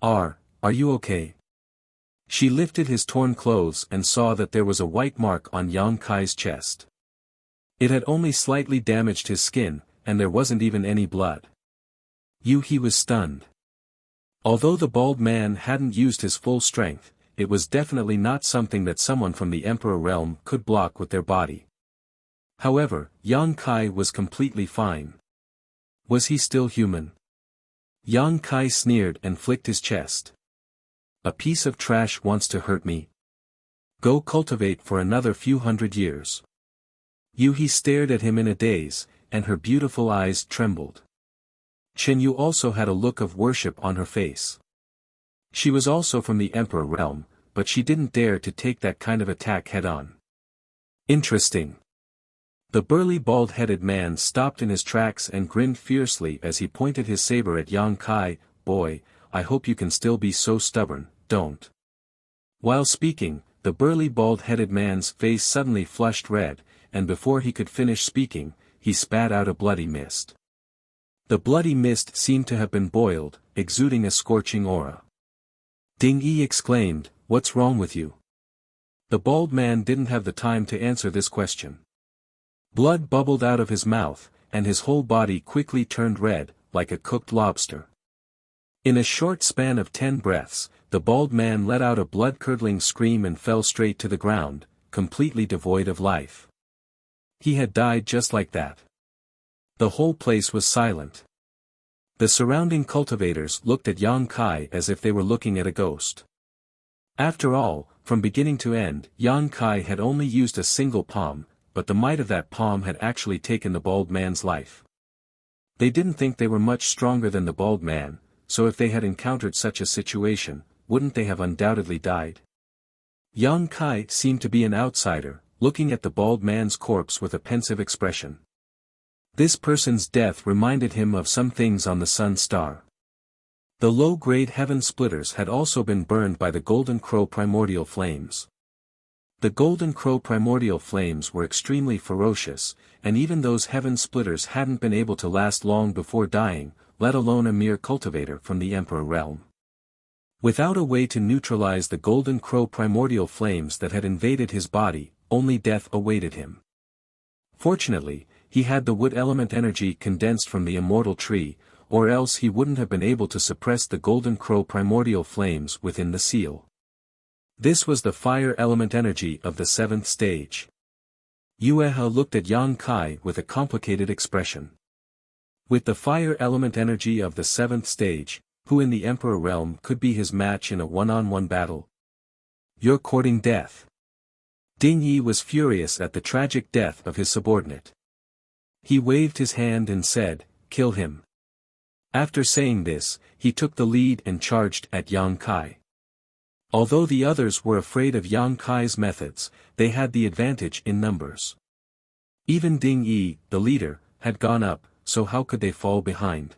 Are you okay?" She lifted his torn clothes and saw that there was a white mark on Yang Kai's chest. It had only slightly damaged his skin, and there wasn't even any blood. Yu He was stunned. Although the bald man hadn't used his full strength, it was definitely not something that someone from the Emperor realm could block with their body. However, Yang Kai was completely fine. Was he still human? Yang Kai sneered and flicked his chest. A piece of trash wants to hurt me. Go cultivate for another few hundred years. He stared at him in a daze, and her beautiful eyes trembled. Chen Yu also had a look of worship on her face. She was also from the Emperor realm, but she didn't dare to take that kind of attack head-on. Interesting. The burly bald-headed man stopped in his tracks and grinned fiercely as he pointed his saber at Yang Kai. Boy, I hope you can still be so stubborn, don't. While speaking, the burly bald-headed man's face suddenly flushed red, and before he could finish speaking, he spat out a bloody mist. The bloody mist seemed to have been boiled, exuding a scorching aura. Ding Yi exclaimed, "What's wrong with you?" The bald man didn't have the time to answer this question. Blood bubbled out of his mouth, and his whole body quickly turned red, like a cooked lobster. In a short span of 10 breaths, the bald man let out a blood-curdling scream and fell straight to the ground, completely devoid of life. He had died just like that. The whole place was silent. The surrounding cultivators looked at Yang Kai as if they were looking at a ghost. After all, from beginning to end, Yang Kai had only used a single palm, but the might of that palm had actually taken the bald man's life. They didn't think they were much stronger than the bald man, so if they had encountered such a situation, wouldn't they have undoubtedly died? Yang Kai seemed to be an outsider, looking at the bald man's corpse with a pensive expression. This person's death reminded him of some things on the Sun Star. The low-grade heaven splitters had also been burned by the Golden Crow primordial flames. The Golden Crow primordial flames were extremely ferocious, and even those heaven splitters hadn't been able to last long before dying, let alone a mere cultivator from the Emperor realm. Without a way to neutralize the Golden Crow primordial flames that had invaded his body, only death awaited him. Fortunately, he had the wood element energy condensed from the immortal tree, or else he wouldn't have been able to suppress the Golden Crow primordial flames within the seal. This was the fire element energy of the 7th stage. Yueha looked at Yang Kai with a complicated expression. With the fire element energy of the 7th stage, who in the Emperor realm could be his match in a one-on-one battle? You're courting death. Ding Yi was furious at the tragic death of his subordinate. He waved his hand and said, "Kill him." After saying this, he took the lead and charged at Yang Kai. Although the others were afraid of Yang Kai's methods, they had the advantage in numbers. Even Ding Yi, the leader, had gone up, so how could they fall behind?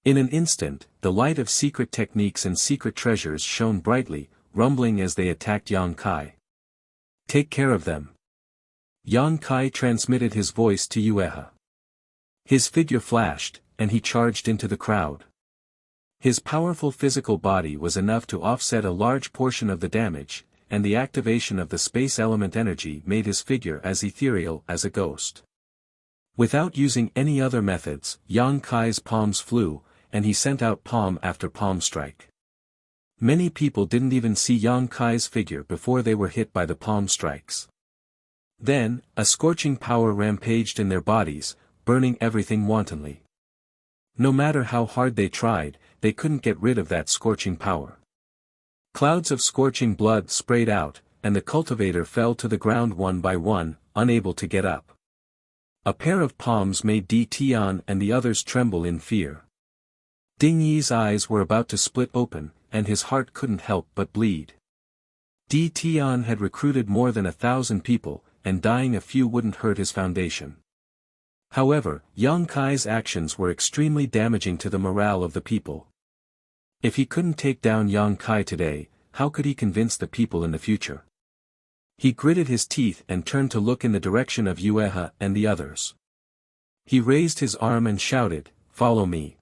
In an instant, the light of secret techniques and secret treasures shone brightly, rumbling as they attacked Yang Kai. Take care of them. Yang Kai transmitted his voice to Yueha. His figure flashed, and he charged into the crowd. His powerful physical body was enough to offset a large portion of the damage, and the activation of the space element energy made his figure as ethereal as a ghost. Without using any other methods, Yang Kai's palms flew, and he sent out palm after palm strike. Many people didn't even see Yang Kai's figure before they were hit by the palm strikes. Then, a scorching power rampaged in their bodies, burning everything wantonly. No matter how hard they tried, they couldn't get rid of that scorching power. Clouds of scorching blood sprayed out, and the cultivator fell to the ground one by one, unable to get up. A pair of palms made Di Tian and the others tremble in fear. Ding Yi's eyes were about to split open, and his heart couldn't help but bleed. Di Tian had recruited more than 1,000 people, and dying a few wouldn't hurt his foundation. However, Yang Kai's actions were extremely damaging to the morale of the people. If he couldn't take down Yang Kai today, how could he convince the people in the future? He gritted his teeth and turned to look in the direction of Yueha and the others. He raised his arm and shouted, "Follow me."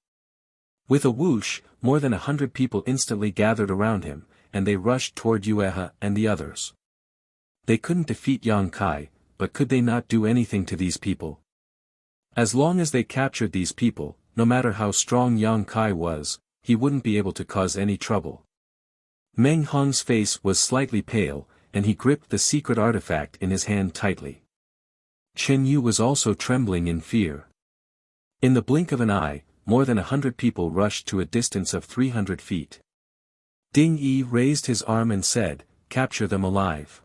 With a whoosh, more than 100 people instantly gathered around him, and they rushed toward Yueha and the others. They couldn't defeat Yang Kai, but could they not do anything to these people? As long as they captured these people, no matter how strong Yang Kai was, he wouldn't be able to cause any trouble. Meng Hong's face was slightly pale, and he gripped the secret artifact in his hand tightly. Chen Yu was also trembling in fear. In the blink of an eye, more than 100 people rushed to a distance of 300 feet. Ding Yi raised his arm and said, "Capture them alive."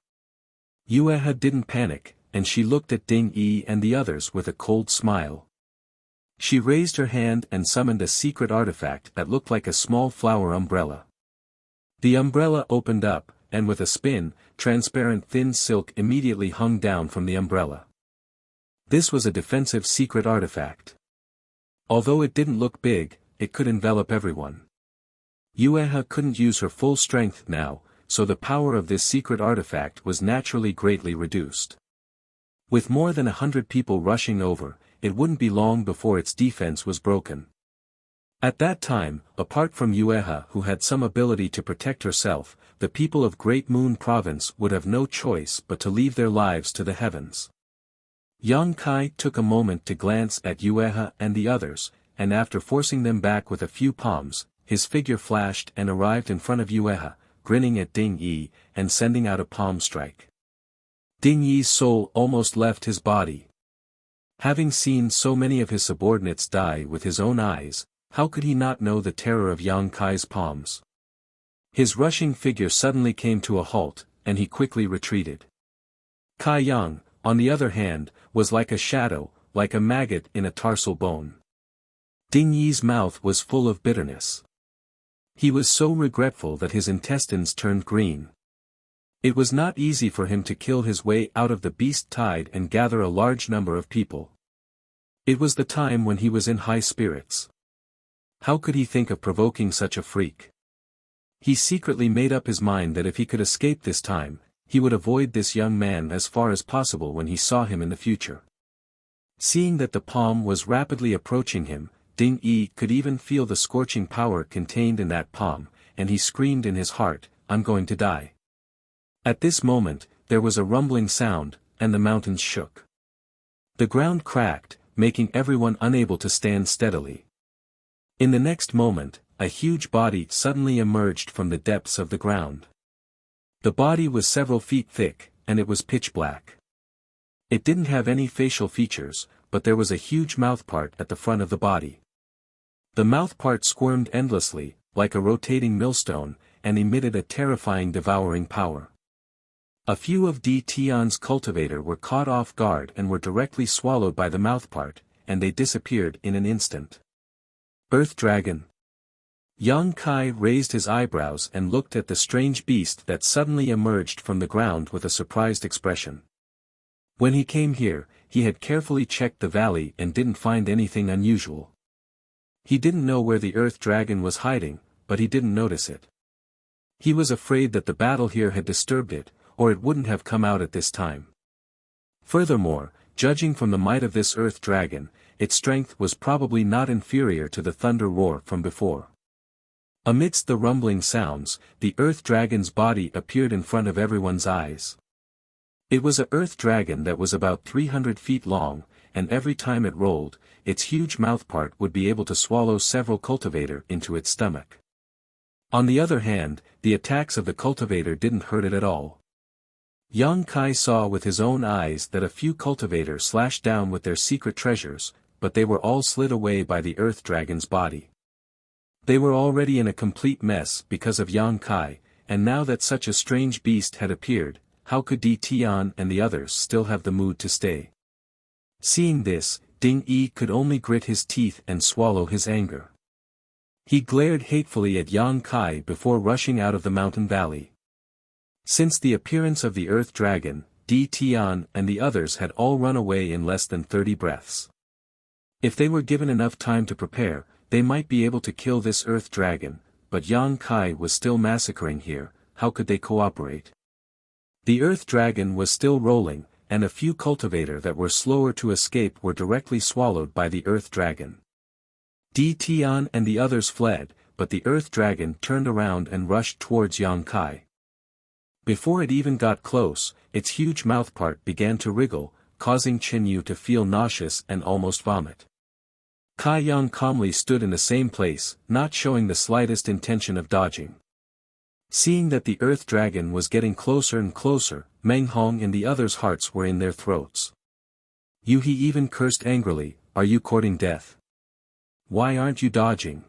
Yueha didn't panic, and she looked at Ding Yi and the others with a cold smile. She raised her hand and summoned a secret artifact that looked like a small flower umbrella. The umbrella opened up, and with a spin, transparent thin silk immediately hung down from the umbrella. This was a defensive secret artifact. Although it didn't look big, it could envelop everyone. Yueha couldn't use her full strength now, so the power of this secret artifact was naturally greatly reduced. With more than 100 people rushing over, it wouldn't be long before its defense was broken. At that time, apart from Yueha who had some ability to protect herself, the people of Great Moon Province would have no choice but to leave their lives to the heavens. Yang Kai took a moment to glance at Yueha and the others, and after forcing them back with a few palms, his figure flashed and arrived in front of Yueha, grinning at Ding Yi, and sending out a palm strike. Ding Yi's soul almost left his body. Having seen so many of his subordinates die with his own eyes, how could he not know the terror of Yang Kai's palms? His rushing figure suddenly came to a halt, and he quickly retreated. Kai Yang, on the other hand, was like a shadow, like a maggot in a tarsal bone. Ding Yi's mouth was full of bitterness. He was so regretful that his intestines turned green. It was not easy for him to kill his way out of the beast tide and gather a large number of people. It was the time when he was in high spirits. How could he think of provoking such a freak? He secretly made up his mind that if he could escape this time, he would avoid this young man as far as possible when he saw him in the future. Seeing that the palm was rapidly approaching him, Ding Yi could even feel the scorching power contained in that palm, and he screamed in his heart, "I'm going to die." At this moment, there was a rumbling sound, and the mountains shook. The ground cracked, making everyone unable to stand steadily. In the next moment, a huge body suddenly emerged from the depths of the ground. The body was several feet thick, and it was pitch black. It didn't have any facial features, but there was a huge mouthpart at the front of the body. The mouthpart squirmed endlessly, like a rotating millstone, and emitted a terrifying devouring power. A few of Di Tian's cultivator were caught off guard and were directly swallowed by the mouthpart, and they disappeared in an instant. Earth Dragon. Yang Kai raised his eyebrows and looked at the strange beast that suddenly emerged from the ground with a surprised expression. When he came here, he had carefully checked the valley and didn't find anything unusual. He didn't know where the Earth Dragon was hiding, but he didn't notice it. He was afraid that the battle here had disturbed it, or it wouldn't have come out at this time. Furthermore, judging from the might of this Earth Dragon, its strength was probably not inferior to the thunder roar from before. Amidst the rumbling sounds, the Earth Dragon's body appeared in front of everyone's eyes. It was an Earth Dragon that was about 300 feet long, and every time it rolled, its huge mouthpart would be able to swallow several cultivator into its stomach. On the other hand, the attacks of the cultivator didn't hurt it at all. Yang Kai saw with his own eyes that a few cultivators slashed down with their secret treasures, but they were all slid away by the Earth Dragon's body. They were already in a complete mess because of Yang Kai, and now that such a strange beast had appeared, how could Di Tian and the others still have the mood to stay? Seeing this, Ding Yi could only grit his teeth and swallow his anger. He glared hatefully at Yang Kai before rushing out of the mountain valley. Since the appearance of the Earth Dragon, Di Tian and the others had all run away in less than 30 breaths. If they were given enough time to prepare, they might be able to kill this Earth Dragon, but Yang Kai was still massacring here, how could they cooperate? The Earth Dragon was still rolling, and a few cultivator that were slower to escape were directly swallowed by the Earth Dragon. Di Tian and the others fled, but the Earth Dragon turned around and rushed towards Yang Kai. Before it even got close, its huge mouthpart began to wriggle, causing Chen Yu to feel nauseous and almost vomit. Kai Yang calmly stood in the same place, not showing the slightest intention of dodging. Seeing that the earth dragon was getting closer and closer, Meng Hong and the others' hearts were in their throats. Yu He even cursed angrily, "Are you courting death? Why aren't you dodging?"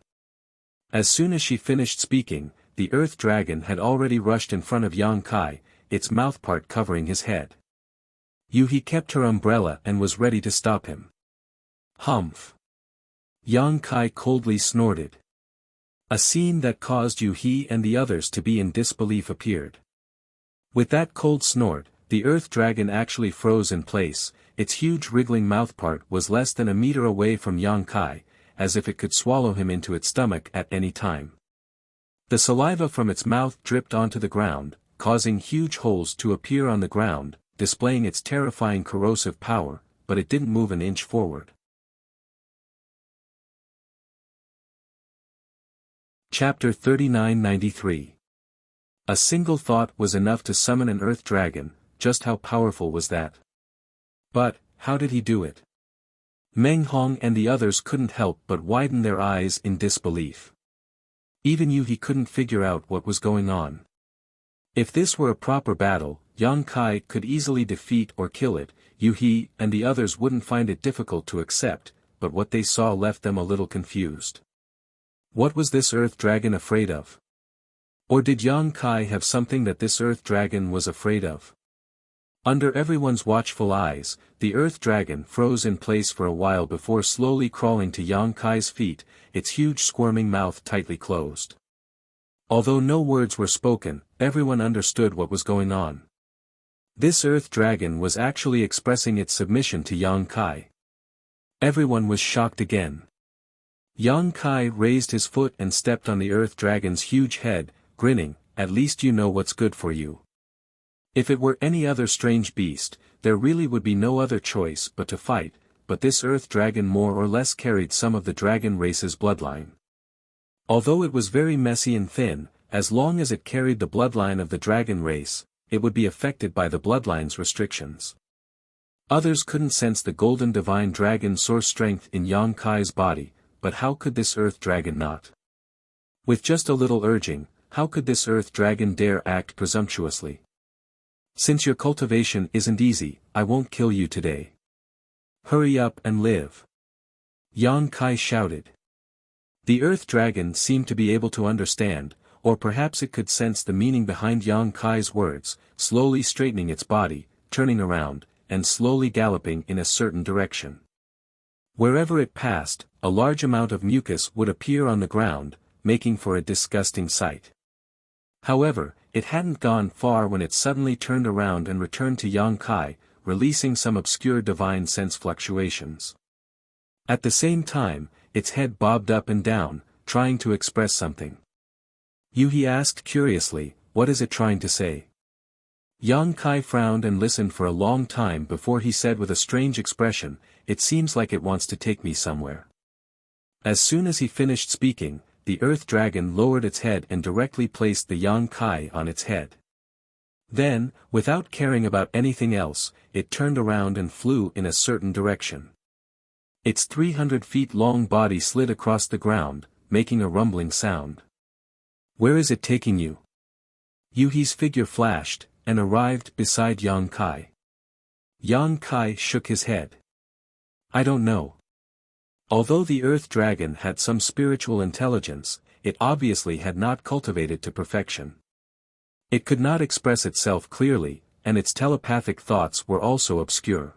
As soon as she finished speaking, the earth dragon had already rushed in front of Yang Kai, its mouthpart covering his head. Yu He kept her umbrella and was ready to stop him. Humph! Yang Kai coldly snorted. A scene that caused Yu He and the others to be in disbelief appeared. With that cold snort, the earth dragon actually froze in place. Its huge wriggling mouthpart was less than a meter away from Yang Kai, as if it could swallow him into its stomach at any time. The saliva from its mouth dripped onto the ground, causing huge holes to appear on the ground, displaying its terrifying corrosive power, but it didn't move an inch forward. Chapter 3993. A single thought was enough to summon an earth dragon. Just how powerful was that? But, how did he do it? Meng Hong and the others couldn't help but widen their eyes in disbelief. Even Yu He couldn't figure out what was going on. If this were a proper battle, Yang Kai could easily defeat or kill it. Yu He and the others wouldn't find it difficult to accept, but what they saw left them a little confused. What was this earth dragon afraid of? Or did Yang Kai have something that this earth dragon was afraid of? Under everyone's watchful eyes, the earth dragon froze in place for a while before slowly crawling to Yang Kai's feet, its huge squirming mouth tightly closed. Although no words were spoken, everyone understood what was going on. This earth dragon was actually expressing its submission to Yang Kai. Everyone was shocked again. Yang Kai raised his foot and stepped on the earth dragon's huge head, grinning, "At least you know what's good for you." If it were any other strange beast, there really would be no other choice but to fight, but this earth dragon more or less carried some of the dragon race's bloodline. Although it was very messy and thin, as long as it carried the bloodline of the dragon race, it would be affected by the bloodline's restrictions. Others couldn't sense the golden divine dragon source strength in Yang Kai's body, but how could this earth dragon not? With just a little urging, how could this earth dragon dare act presumptuously? "Since your cultivation isn't easy, I won't kill you today. Hurry up and live," Yang Kai shouted. The earth dragon seemed to be able to understand, or perhaps it could sense the meaning behind Yang Kai's words, slowly straightening its body, turning around, and slowly galloping in a certain direction. Wherever it passed, a large amount of mucus would appear on the ground, making for a disgusting sight. However, it hadn't gone far when it suddenly turned around and returned to Yang Kai, releasing some obscure divine sense fluctuations. At the same time, its head bobbed up and down, trying to express something. Yu He asked curiously, "What is it trying to say?" Yang Kai frowned and listened for a long time before he said with a strange expression, "It seems like it wants to take me somewhere." As soon as he finished speaking, the earth dragon lowered its head and directly placed the Yang Kai on its head. Then, without caring about anything else, it turned around and flew in a certain direction. Its 300 feet long body slid across the ground, making a rumbling sound. "Where is it taking you?" Yu He's figure flashed, and arrived beside Yang Kai. Yang Kai shook his head. "I don't know." Although the earth dragon had some spiritual intelligence, it obviously had not cultivated to perfection. It could not express itself clearly, and its telepathic thoughts were also obscure.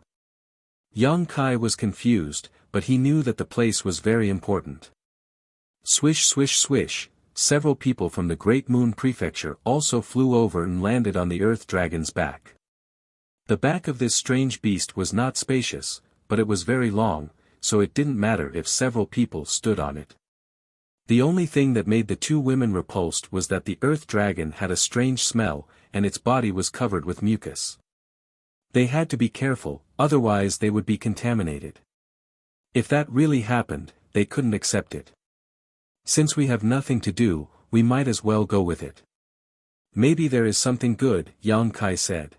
Yang Kai was confused, but he knew that the place was very important. Swish swish swish, several people from the Great Moon Prefecture also flew over and landed on the earth dragon's back. The back of this strange beast was not spacious, but it was very long, so it didn't matter if several people stood on it. The only thing that made the two women repulsed was that the earth dragon had a strange smell, and its body was covered with mucus. They had to be careful, otherwise they would be contaminated. If that really happened, they couldn't accept it. "Since we have nothing to do, we might as well go with it." "Maybe there is something good," Yang Kai said.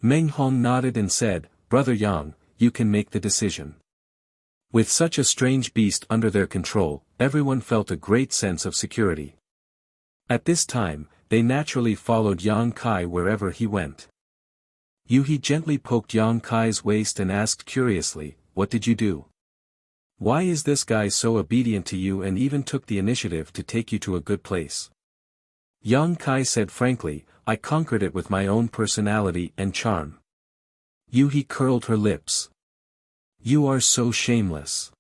Meng Hong nodded and said, "Brother Yang, you can make the decision." With such a strange beast under their control, everyone felt a great sense of security. At this time, they naturally followed Yang Kai wherever he went. He gently poked Yang Kai's waist and asked curiously, "What did you do? Why is this guy so obedient to you and even took the initiative to take you to a good place?" Yang Kai said frankly, "I conquered it with my own personality and charm." He curled her lips. "You are so shameless."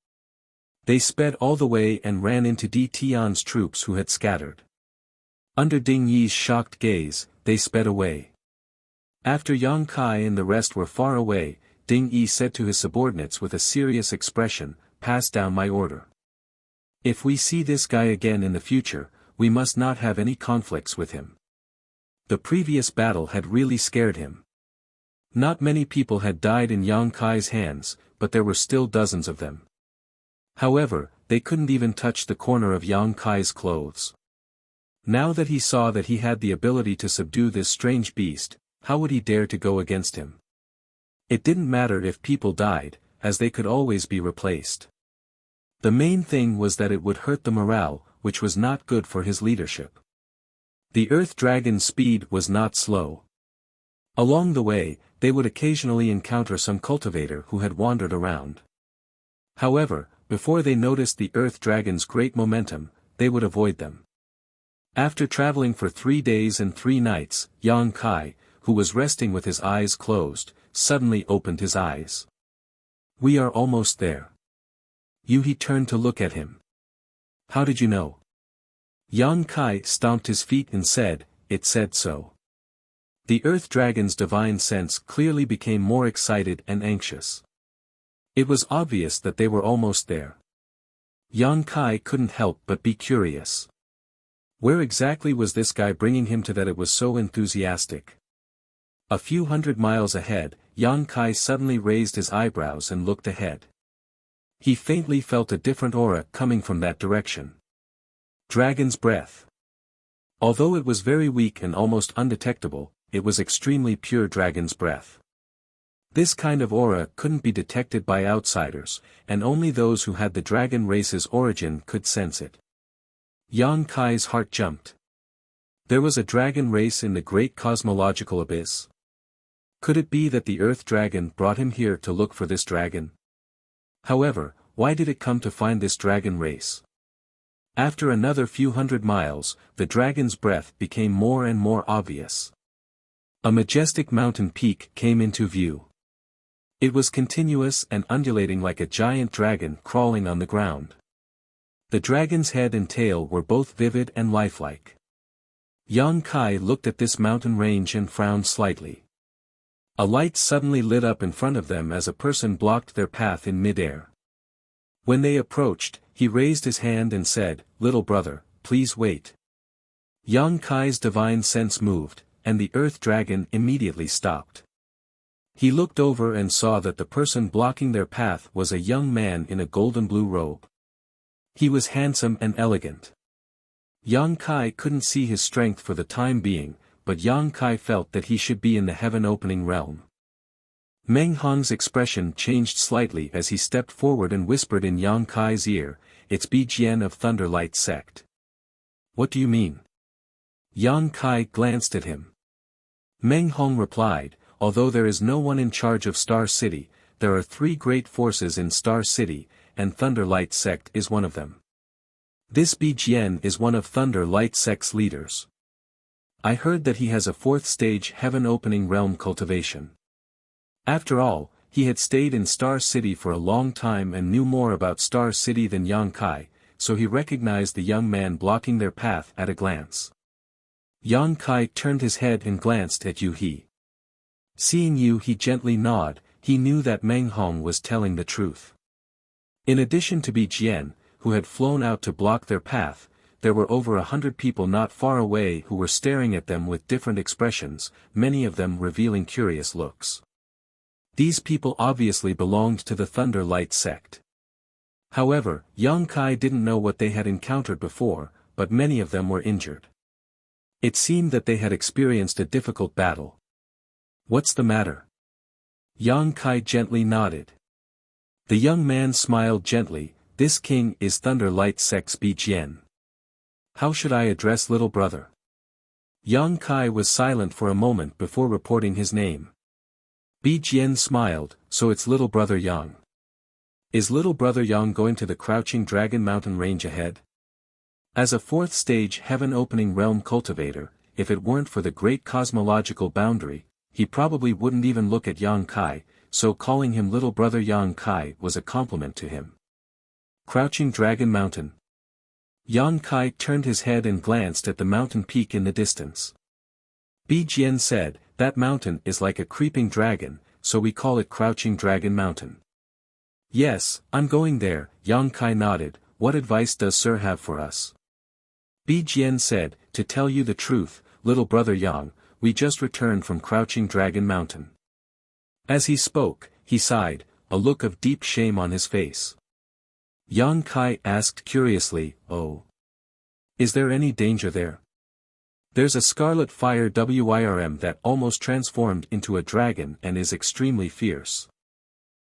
They sped all the way and ran into Di Tian's troops who had scattered. Under Ding Yi's shocked gaze, they sped away. After Yang Kai and the rest were far away, Ding Yi said to his subordinates with a serious expression, "Pass down my order. If we see this guy again in the future, we must not have any conflicts with him." The previous battle had really scared him. Not many people had died in Yang Kai's hands, but there were still dozens of them. However, they couldn't even touch the corner of Yang Kai's clothes. Now that he saw that he had the ability to subdue this strange beast, how would he dare to go against him? It didn't matter if people died, as they could always be replaced. The main thing was that it would hurt the morale, which was not good for his leadership. The Earth Dragon's speed was not slow. Along the way, they would occasionally encounter some cultivator who had wandered around. However, before they noticed the Earth Dragon's great momentum, they would avoid them. After traveling for 3 days and 3 nights, Yang Kai, who was resting with his eyes closed, suddenly opened his eyes. "We are almost there." He turned to look at him. "How did you know?" Yang Kai stomped his feet and said, "It said so." The Earth Dragon's divine sense clearly became more excited and anxious. It was obvious that they were almost there. Yang Kai couldn't help but be curious. Where exactly was this guy bringing him to that it was so enthusiastic? A few hundred miles ahead, Yang Kai suddenly raised his eyebrows and looked ahead. He faintly felt a different aura coming from that direction. Dragon's breath. Although it was very weak and almost undetectable, it was extremely pure dragon's breath. This kind of aura couldn't be detected by outsiders, and only those who had the dragon race's origin could sense it. Yang Kai's heart jumped. There was a dragon race in the great cosmological abyss. Could it be that the Earth Dragon brought him here to look for this dragon? However, why did it come to find this dragon race? After another few hundred miles, the dragon's breath became more and more obvious. A majestic mountain peak came into view. It was continuous and undulating like a giant dragon crawling on the ground. The dragon's head and tail were both vivid and lifelike. Yang Kai looked at this mountain range and frowned slightly. A light suddenly lit up in front of them as a person blocked their path in midair. When they approached, he raised his hand and said, "Little brother, please wait." Yang Kai's divine sense moved, and the Earth Dragon immediately stopped. He looked over and saw that the person blocking their path was a young man in a golden blue robe. He was handsome and elegant. Yang Kai couldn't see his strength for the time being, but Yang Kai felt that he should be in the heaven-opening realm. Meng Hong's expression changed slightly as he stepped forward and whispered in Yang Kai's ear, "It's Bijian of Thunderlight Sect." "What do you mean?" Yang Kai glanced at him. Meng Hong replied, "Although there is no one in charge of Star City, there are 3 great forces in Star City, and Thunderlight Sect is one of them. This Bijian is one of Thunderlight Sect's leaders. I heard that he has a 4th stage heaven-opening realm cultivation." After all, he had stayed in Star City for a long time and knew more about Star City than Yang Kai, so he recognized the young man blocking their path at a glance. Yang Kai turned his head and glanced at Yu He. Seeing Yu He gently nod, he knew that Meng Hong was telling the truth. In addition to Bijian, who had flown out to block their path, there were over 100 people not far away who were staring at them with different expressions, many of them revealing curious looks. These people obviously belonged to the Thunderlight Sect. However, Yang Kai didn't know what they had encountered before, but many of them were injured. It seemed that they had experienced a difficult battle. "What's the matter?" Yang Kai gently nodded. The young man smiled gently, "This king is Thunderlight Sect's Bijian. How should I address little brother?" Yang Kai was silent for a moment before reporting his name. Bi Jian smiled, so it's little brother Yang. Is little brother Yang going to the Crouching Dragon Mountain range ahead? As a fourth stage heaven-opening realm cultivator, if it weren't for the great cosmological boundary, he probably wouldn't even look at Yang Kai, so calling him little brother Yang Kai was a compliment to him. Crouching Dragon Mountain. Yang Kai turned his head and glanced at the mountain peak in the distance. Bi Jian said, that mountain is like a creeping dragon, so we call it Crouching Dragon Mountain. Yes, I'm going there, Yang Kai nodded. What advice does Sir have for us? Bi Jian said, to tell you the truth, little brother Yang, we just returned from Crouching Dragon Mountain. As he spoke, he sighed, a look of deep shame on his face. Yang Kai asked curiously, oh. Is there any danger there? There's a scarlet fire WIRM that almost transformed into a dragon and is extremely fierce.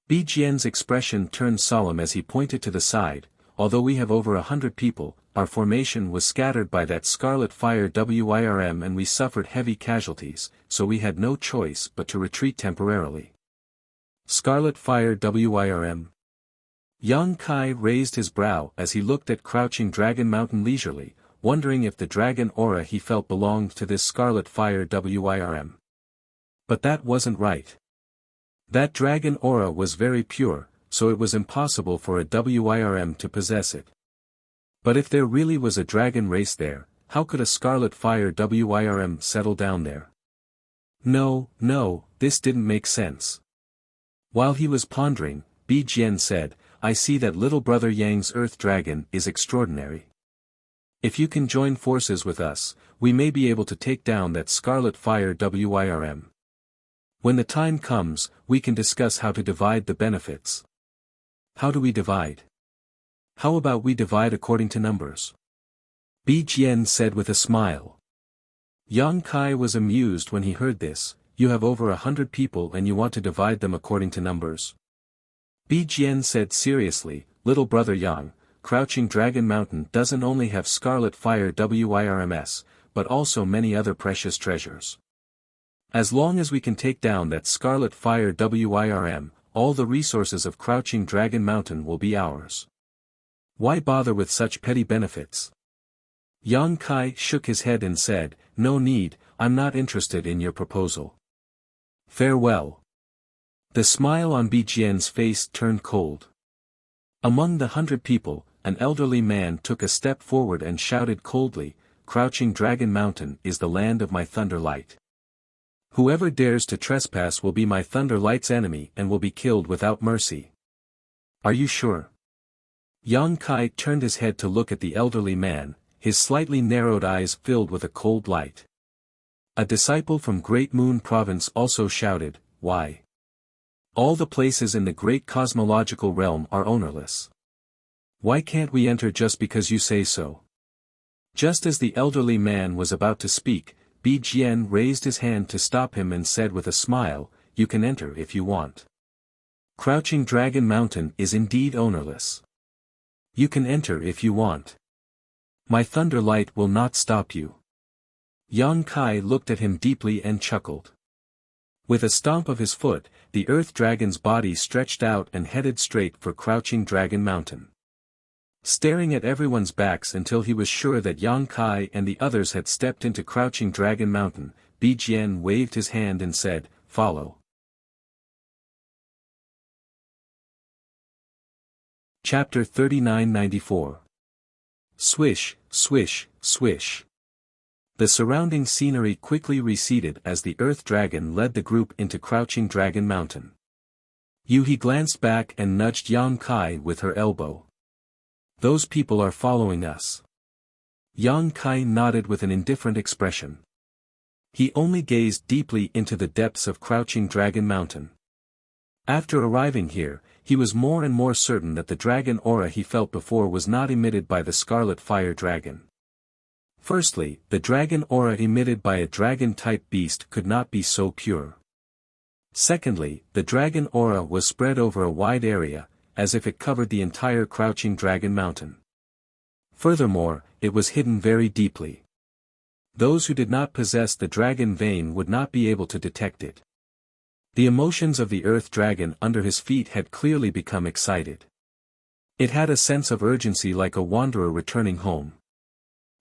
Bi Jian's expression turned solemn as he pointed to the side. Although we have over 100 people, our formation was scattered by that scarlet fire WIRM and we suffered heavy casualties, so we had no choice but to retreat temporarily. Scarlet fire WIRM. Yang Kai raised his brow as he looked at Crouching Dragon Mountain leisurely, wondering if the dragon aura he felt belonged to this scarlet fire WIRM. But that wasn't right. That dragon aura was very pure, so it was impossible for a WIRM to possess it. But if there really was a dragon race there, how could a scarlet fire WIRM settle down there? No, this didn't make sense. While he was pondering, Bi Jian said, I see that little brother Yang's earth dragon is extraordinary. If you can join forces with us, we may be able to take down that scarlet fire WIRM. When the time comes, we can discuss how to divide the benefits. How do we divide? How about we divide according to numbers? Bi Jian said with a smile. Yang Kai was amused when he heard this. You have over 100 people and you want to divide them according to numbers. Bi Jian said seriously, little brother Yang, Crouching Dragon Mountain doesn't only have scarlet fire WIRMs, but also many other precious treasures. As long as we can take down that scarlet fire WIRM, all the resources of Crouching Dragon Mountain will be ours. Why bother with such petty benefits? Yang Kai shook his head and said, no need, I'm not interested in your proposal. Farewell. The smile on Bi Jian's face turned cold. Among the 100 people, an elderly man took a step forward and shouted coldly, Crouching Dragon Mountain is the land of my Thunder Light. Whoever dares to trespass will be my Thunder Light's enemy and will be killed without mercy. Are you sure? Yang Kai turned his head to look at the elderly man, his slightly narrowed eyes filled with a cold light. A disciple from Great Moon Province also shouted, why? All the places in the great cosmological realm are ownerless. Why can't we enter just because you say so? Just as the elderly man was about to speak, Bi Jian raised his hand to stop him and said with a smile, you can enter if you want. Crouching Dragon Mountain is indeed ownerless. You can enter if you want. My Thunder Light will not stop you. Yang Kai looked at him deeply and chuckled. With a stomp of his foot, the Earth Dragon's body stretched out and headed straight for Crouching Dragon Mountain. Staring at everyone's backs until he was sure that Yang Kai and the others had stepped into Crouching Dragon Mountain, Bi Jian waved his hand and said, follow. Chapter 3994. Swish, swish, swish. The surrounding scenery quickly receded as the Earth Dragon led the group into Crouching Dragon Mountain. He glanced back and nudged Yang Kai with her elbow. Those people are following us. Yang Kai nodded with an indifferent expression. He only gazed deeply into the depths of Crouching Dragon Mountain. After arriving here, he was more and more certain that the dragon aura he felt before was not emitted by the Scarlet Fire Dragon. Firstly, the dragon aura emitted by a dragon-type beast could not be so pure. Secondly, the dragon aura was spread over a wide area, as if it covered the entire Crouching Dragon Mountain. Furthermore, it was hidden very deeply. Those who did not possess the dragon vein would not be able to detect it. The emotions of the earth dragon under his feet had clearly become excited. It had a sense of urgency like a wanderer returning home.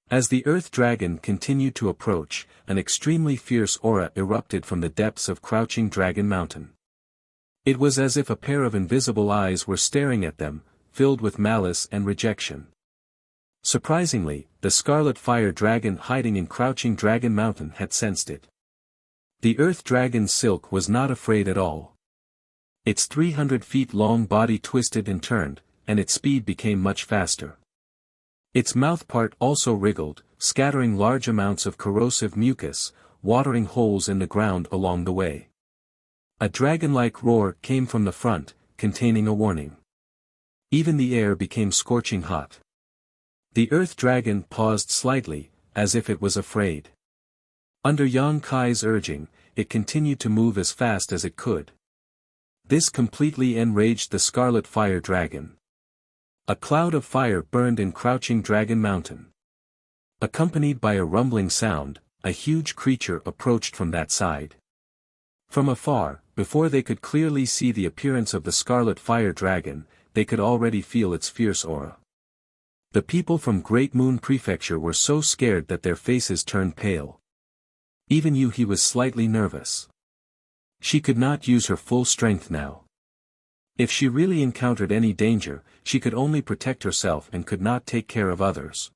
As the earth dragon continued to approach, an extremely fierce aura erupted from the depths of Crouching Dragon Mountain. It was as if a pair of invisible eyes were staring at them, filled with malice and rejection. Surprisingly, the scarlet fire dragon hiding in Crouching Dragon Mountain had sensed it. The earth dragon's silk was not afraid at all. Its 300 feet long body twisted and turned, and its speed became much faster. Its mouthpart also wriggled, scattering large amounts of corrosive mucus, watering holes in the ground along the way. A dragon-like roar came from the front, containing a warning. Even the air became scorching hot. The earth dragon paused slightly, as if it was afraid. Under Yang Kai's urging, it continued to move as fast as it could. This completely enraged the scarlet fire dragon. A cloud of fire burned in Crouching Dragon Mountain. Accompanied by a rumbling sound, a huge creature approached from that side. From afar, before they could clearly see the appearance of the scarlet fire dragon, they could already feel its fierce aura. The people from Great Moon Prefecture were so scared that their faces turned pale. Even Yuhi was slightly nervous. She could not use her full strength now. If she really encountered any danger, she could only protect herself and could not take care of others.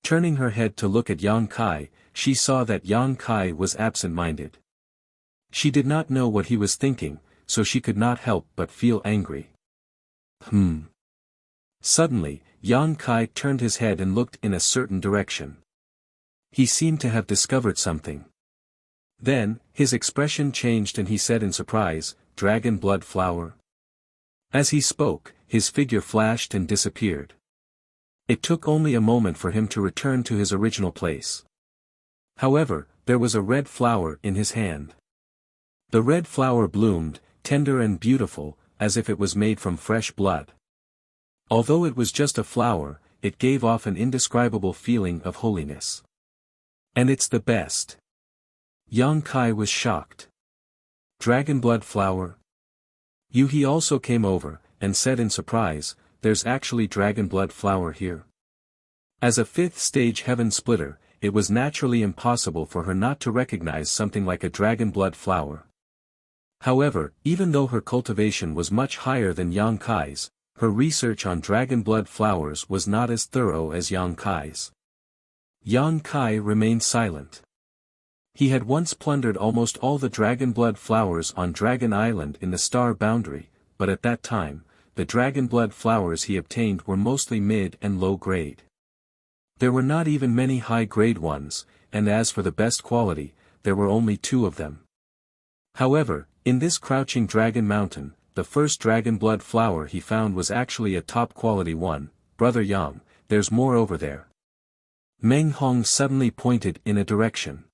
Turning her head to look at Yang Kai, she saw that Yang Kai was absent-minded. She did not know what he was thinking, so she could not help but feel angry. Suddenly, Yang Kai turned his head and looked in a certain direction. He seemed to have discovered something. Then, his expression changed and he said in surprise, "Dragon blood flower?" As he spoke, his figure flashed and disappeared. It took only a moment for him to return to his original place. However, there was a red flower in his hand. The red flower bloomed, tender and beautiful, as if it was made from fresh blood. Although it was just a flower, it gave off an indescribable feeling of holiness. And it's the best. Yang Kai was shocked. Dragon blood flower? Yuhi also came over, and said in surprise, "There's actually dragon blood flower here." As a fifth-stage heaven splitter, it was naturally impossible for her not to recognize something like a dragon blood flower. However, even though her cultivation was much higher than Yang Kai's, her research on dragon blood flowers was not as thorough as Yang Kai's. Yang Kai remained silent. He had once plundered almost all the dragon blood flowers on Dragon Island in the Star Boundary, but at that time, the dragon blood flowers he obtained were mostly mid and low grade. There were not even many high-grade ones, and as for the best quality, there were only 2 of them. However, in this Crouching Dragon Mountain, the first dragon blood flower he found was actually a top-quality one. "Brother Yang, there's more over there." Meng Hong suddenly pointed in a direction.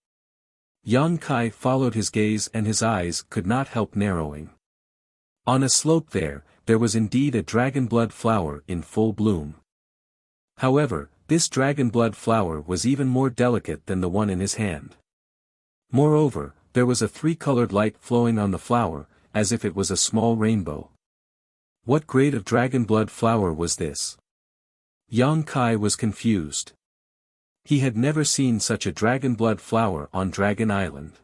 Yang Kai followed his gaze and his eyes could not help narrowing. On a slope there was indeed a dragon blood flower in full bloom. However, this dragon blood flower was even more delicate than the one in his hand. Moreover, there was a 3-colored light flowing on the flower, as if it was a small rainbow. What grade of dragon blood flower was this? Yang Kai was confused. He had never seen such a dragon blood flower on Dragon Island.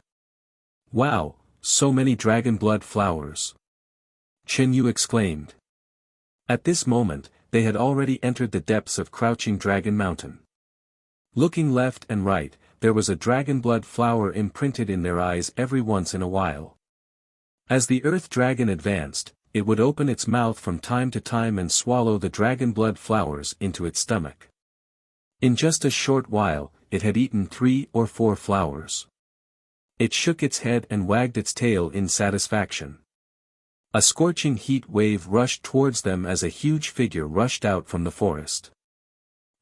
"Wow, so many dragon blood flowers!" Chen Yu exclaimed. At this moment, they had already entered the depths of Crouching Dragon Mountain. Looking left and right, there was a dragon blood flower imprinted in their eyes every once in a while. As the earth dragon advanced, it would open its mouth from time to time and swallow the dragon blood flowers into its stomach. In just a short while, it had eaten 3 or 4 flowers. It shook its head and wagged its tail in satisfaction. A scorching heat wave rushed towards them as a huge figure rushed out from the forest.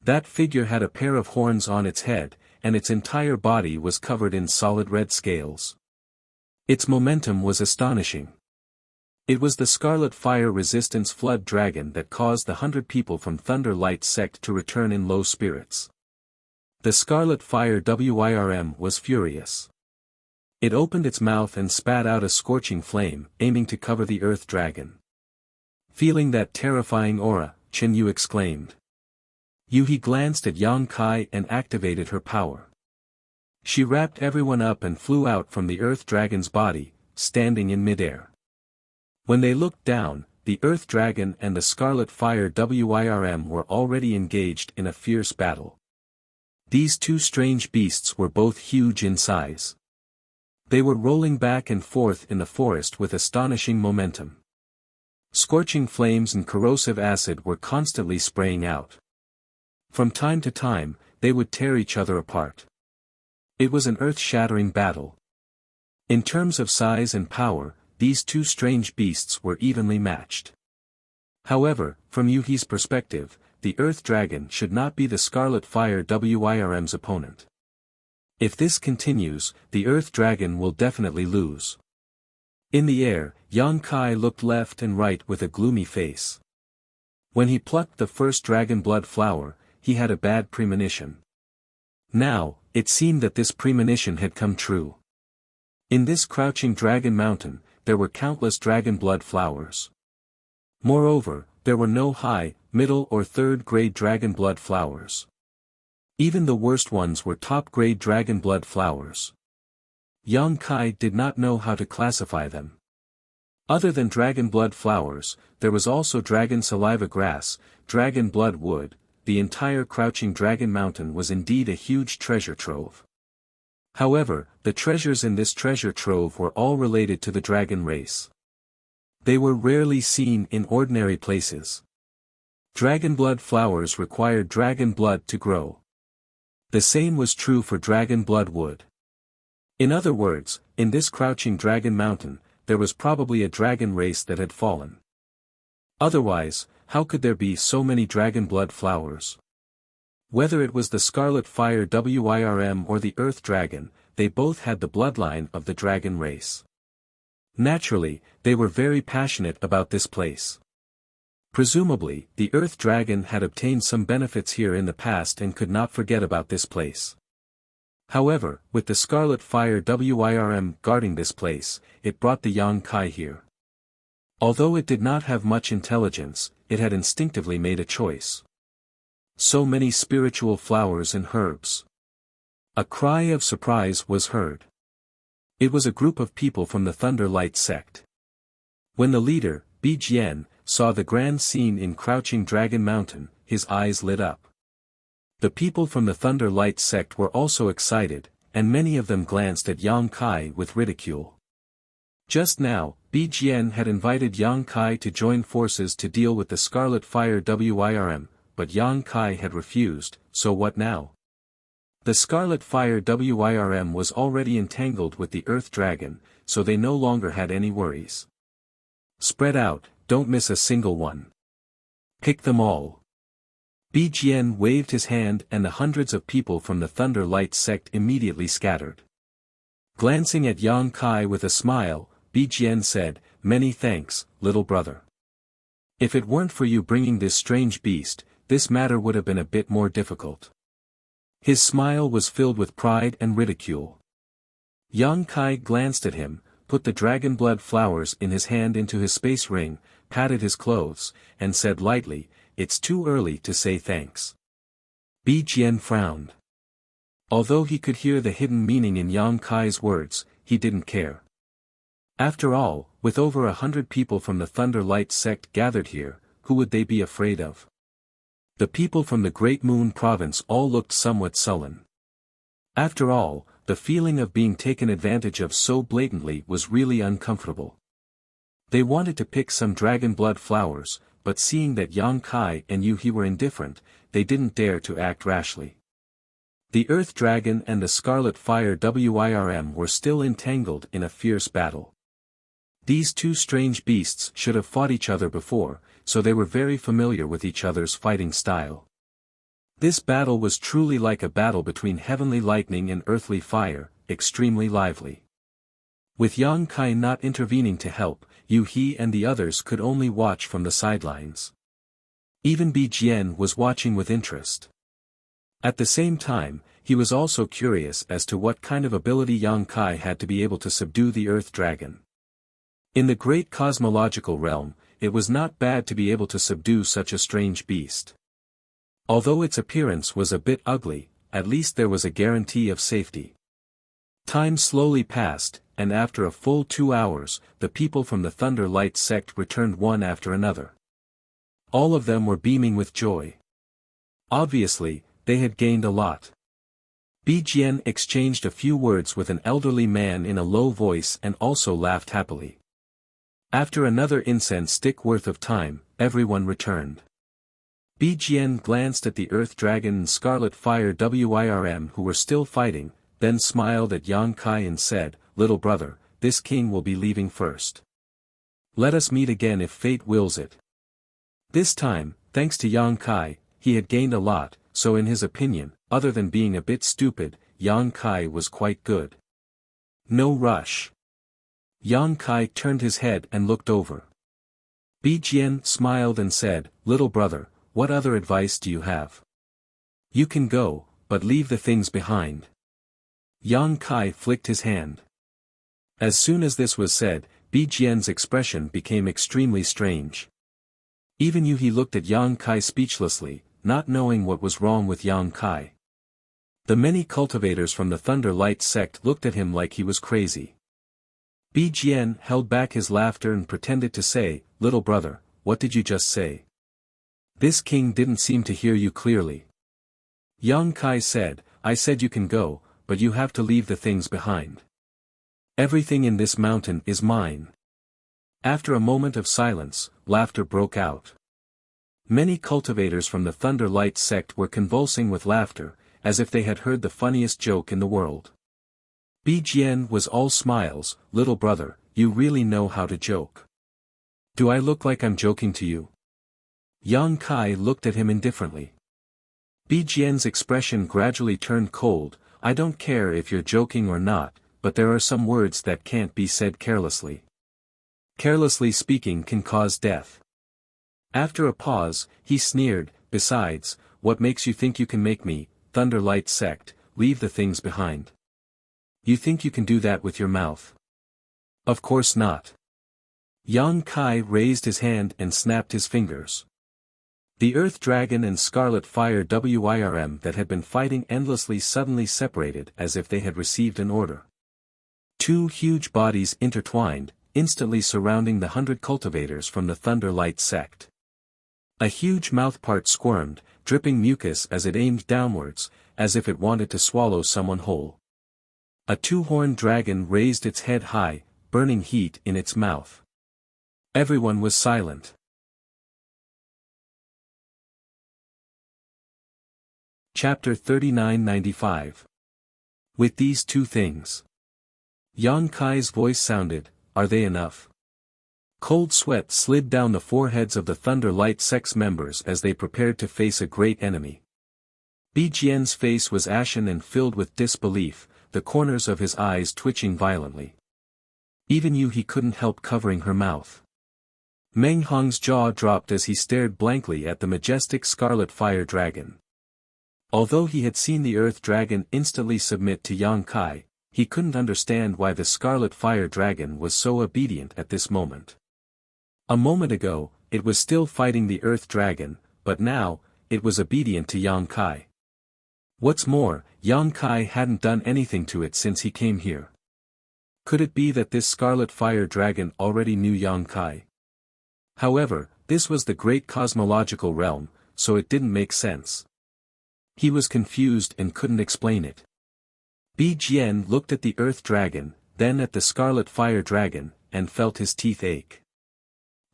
That figure had a pair of horns on its head, and its entire body was covered in solid red scales. Its momentum was astonishing. It was the Scarlet Fire Resistance Flood Dragon that caused the 100 people from Thunder Light sect to return in low spirits. The scarlet fire WYRM was furious. It opened its mouth and spat out a scorching flame, aiming to cover the earth dragon. Feeling that terrifying aura, Chen Yu exclaimed. Yuhi glanced at Yang Kai and activated her power. She wrapped everyone up and flew out from the earth dragon's body, standing in midair. When they looked down, the earth dragon and the scarlet fire WYRM were already engaged in a fierce battle. These two strange beasts were both huge in size. They were rolling back and forth in the forest with astonishing momentum. Scorching flames and corrosive acid were constantly spraying out. From time to time, they would tear each other apart. It was an earth-shattering battle. In terms of size and power, these two strange beasts were evenly matched. However, from Yuhi's perspective, the earth dragon should not be the scarlet fire WYRM's opponent. If this continues, the earth dragon will definitely lose. In the air, Yang Kai looked left and right with a gloomy face. When he plucked the first dragon blood flower, he had a bad premonition. Now, it seemed that this premonition had come true. In this crouching dragon mountain, there were countless dragon blood flowers. Moreover, there were no high, middle or third-grade dragon blood flowers. Even the worst ones were top-grade dragon blood flowers. Yang Kai did not know how to classify them. Other than dragon blood flowers, there was also dragon saliva grass, dragon blood wood. The entire crouching dragon mountain was indeed a huge treasure trove. However, the treasures in this treasure trove were all related to the dragon race. They were rarely seen in ordinary places. Dragon blood flowers required dragon blood to grow. The same was true for dragon blood wood. In other words, in this crouching dragon mountain, there was probably a dragon race that had fallen. Otherwise, how could there be so many dragon blood flowers? Whether it was the scarlet fire WYRM or the earth dragon, they both had the bloodline of the dragon race. Naturally, they were very passionate about this place. Presumably, the earth dragon had obtained some benefits here in the past and could not forget about this place. However, with the scarlet fire WYRM guarding this place, it brought the Yang Kai here. Although it did not have much intelligence, it had instinctively made a choice. So many spiritual flowers and herbs. A cry of surprise was heard. It was a group of people from the Thunder Light sect. When the leader, Bi Jian, saw the grand scene in Crouching Dragon Mountain, his eyes lit up. The people from the Thunder Light sect were also excited, and many of them glanced at Yang Kai with ridicule. Just now, Bi Jian had invited Yang Kai to join forces to deal with the Scarlet Fire WYRM, but Yang Kai had refused, so what now? The Scarlet Fire WYRM was already entangled with the Earth Dragon, so they no longer had any worries. Spread out, don't miss a single one. Pick them all. Bi Jian waved his hand and the hundreds of people from the Thunder Light sect immediately scattered. Glancing at Yang Kai with a smile, Bi Jian said, "Many thanks, little brother. If it weren't for you bringing this strange beast, this matter would have been a bit more difficult." His smile was filled with pride and ridicule. Yang Kai glanced at him, put the dragon blood flowers in his hand into his space ring, patted his clothes, and said lightly, "It's too early to say thanks." Bi Jian frowned. Although he could hear the hidden meaning in Yang Kai's words, he didn't care. After all, with over 100 people from the Thunder Light sect gathered here, who would they be afraid of? The people from the Great Moon Province all looked somewhat sullen. After all, the feeling of being taken advantage of so blatantly was really uncomfortable. They wanted to pick some dragon blood flowers, but seeing that Yang Kai and Yuhi were indifferent, they didn't dare to act rashly. The Earth Dragon and the Scarlet Fire WYRM were still entangled in a fierce battle. These two strange beasts should have fought each other before, so they were very familiar with each other's fighting style. This battle was truly like a battle between heavenly lightning and earthly fire, extremely lively. With Yang Kai not intervening to help, Yuhi and the others could only watch from the sidelines. Even Bi Jian was watching with interest. At the same time, he was also curious as to what kind of ability Yang Kai had to be able to subdue the Earth Dragon. In the great cosmological realm, it was not bad to be able to subdue such a strange beast. Although its appearance was a bit ugly, at least there was a guarantee of safety. Time slowly passed, and after a full 2 hours, the people from the Thunder Light sect returned one after another. All of them were beaming with joy. Obviously, they had gained a lot. Bijian exchanged a few words with an elderly man in a low voice and also laughed happily. After another incense stick worth of time, everyone returned. Bijian glanced at the Earth Dragon and Scarlet Fire Wirm who were still fighting, then smiled at Yang Kai and said, "Little brother, this king will be leaving first. Let us meet again if fate wills it." This time, thanks to Yang Kai, he had gained a lot, so in his opinion, other than being a bit stupid, Yang Kai was quite good. No rush. Yang Kai turned his head and looked over. Bijian smiled and said, "Little brother, what other advice do you have? You can go, but leave the things behind." Yang Kai flicked his hand. As soon as this was said, Bijian's expression became extremely strange. Even he looked at Yang Kai speechlessly, not knowing what was wrong with Yang Kai. The many cultivators from the Thunder Light sect looked at him like he was crazy. Bijian held back his laughter and pretended to say, "Little brother, what did you just say? This king didn't seem to hear you clearly." Yang Kai said, "I said you can go, but you have to leave the things behind. Everything in this mountain is mine." After a moment of silence, laughter broke out. Many cultivators from the Thunder Light sect were convulsing with laughter, as if they had heard the funniest joke in the world. Bijian was all smiles. "Little brother, you really know how to joke. Do I look like I'm joking to you?" Yang Kai looked at him indifferently. Bijian's expression gradually turned cold. "I don't care if you're joking or not, but there are some words that can't be said carelessly. Carelessly speaking can cause death." After a pause, he sneered, "Besides, what makes you think you can make me, Thunder Light sect, leave the things behind? You think you can do that with your mouth? Of course not." Yang Kai raised his hand and snapped his fingers. The Earth Dragon and Scarlet Fire Wirm that had been fighting endlessly suddenly separated as if they had received an order. Two huge bodies intertwined, instantly surrounding the 100 cultivators from the Thunder Light sect. A huge mouthpart squirmed, dripping mucus as it aimed downwards, as if it wanted to swallow someone whole. A two-horned dragon raised its head high, burning heat in its mouth. Everyone was silent. Chapter 3995. With these two things. Yang Kai's voice sounded, "Are they enough?" Cold sweat slid down the foreheads of the Thunder Light sect's members as they prepared to face a great enemy. Bijian's face was ashen and filled with disbelief, the corners of his eyes twitching violently. Even he couldn't help covering her mouth. Meng Hong's jaw dropped as he stared blankly at the majestic Scarlet Fire Dragon. Although he had seen the Earth Dragon instantly submit to Yang Kai, he couldn't understand why the Scarlet Fire Dragon was so obedient at this moment. A moment ago, it was still fighting the Earth Dragon, but now, it was obedient to Yang Kai. What's more, Yang Kai hadn't done anything to it since he came here. Could it be that this Scarlet Fire Dragon already knew Yang Kai? However, this was the great cosmological realm, so it didn't make sense. He was confused and couldn't explain it. Bijian looked at the Earth Dragon, then at the Scarlet Fire Dragon, and felt his teeth ache.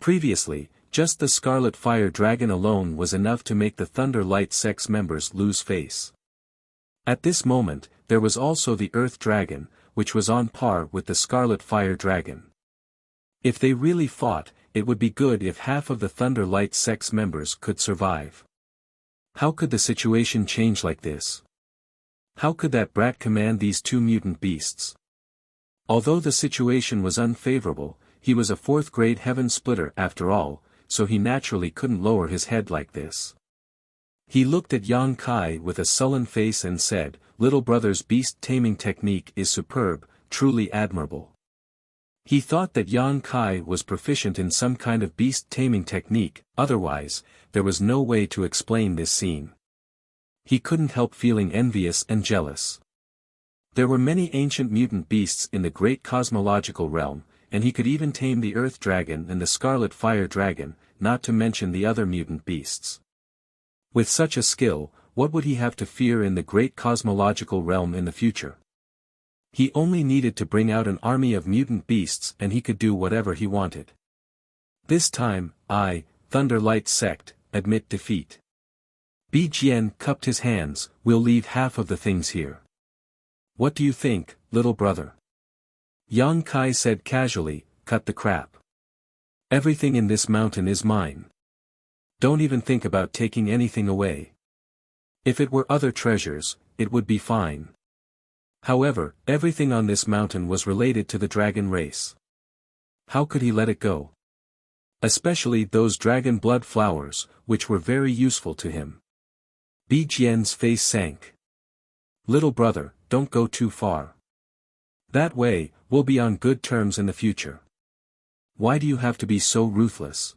Previously, just the Scarlet Fire Dragon alone was enough to make the Thunder Light sect's members lose face. At this moment, there was also the Earth Dragon, which was on par with the Scarlet Fire Dragon. If they really fought, it would be good if half of the Thunder Light sect's members could survive. How could the situation change like this? How could that brat command these two mutant beasts? Although the situation was unfavorable, he was a fourth-grade heaven splitter after all, so he naturally couldn't lower his head like this. He looked at Yang Kai with a sullen face and said, "Little brother's beast-taming technique is superb, truly admirable." He thought that Yang Kai was proficient in some kind of beast-taming technique, otherwise, there was no way to explain this scene. He couldn't help feeling envious and jealous. There were many ancient mutant beasts in the great cosmological realm, and he could even tame the Earth Dragon and the Scarlet Fire Dragon, not to mention the other mutant beasts. With such a skill, what would he have to fear in the great cosmological realm in the future? He only needed to bring out an army of mutant beasts and he could do whatever he wanted. This time, I, Thunder Light Sect, admit defeat. Bi Jian cupped his hands, "We'll leave half of the things here. What do you think, little brother?" Yang Kai said casually, "Cut the crap. Everything in this mountain is mine. Don't even think about taking anything away. If it were other treasures, it would be fine. However, everything on this mountain was related to the dragon race. How could he let it go? Especially those dragon blood flowers, which were very useful to him." Bi Jian's face sank. "Little brother, don't go too far. That way, we'll be on good terms in the future. Why do you have to be so ruthless?"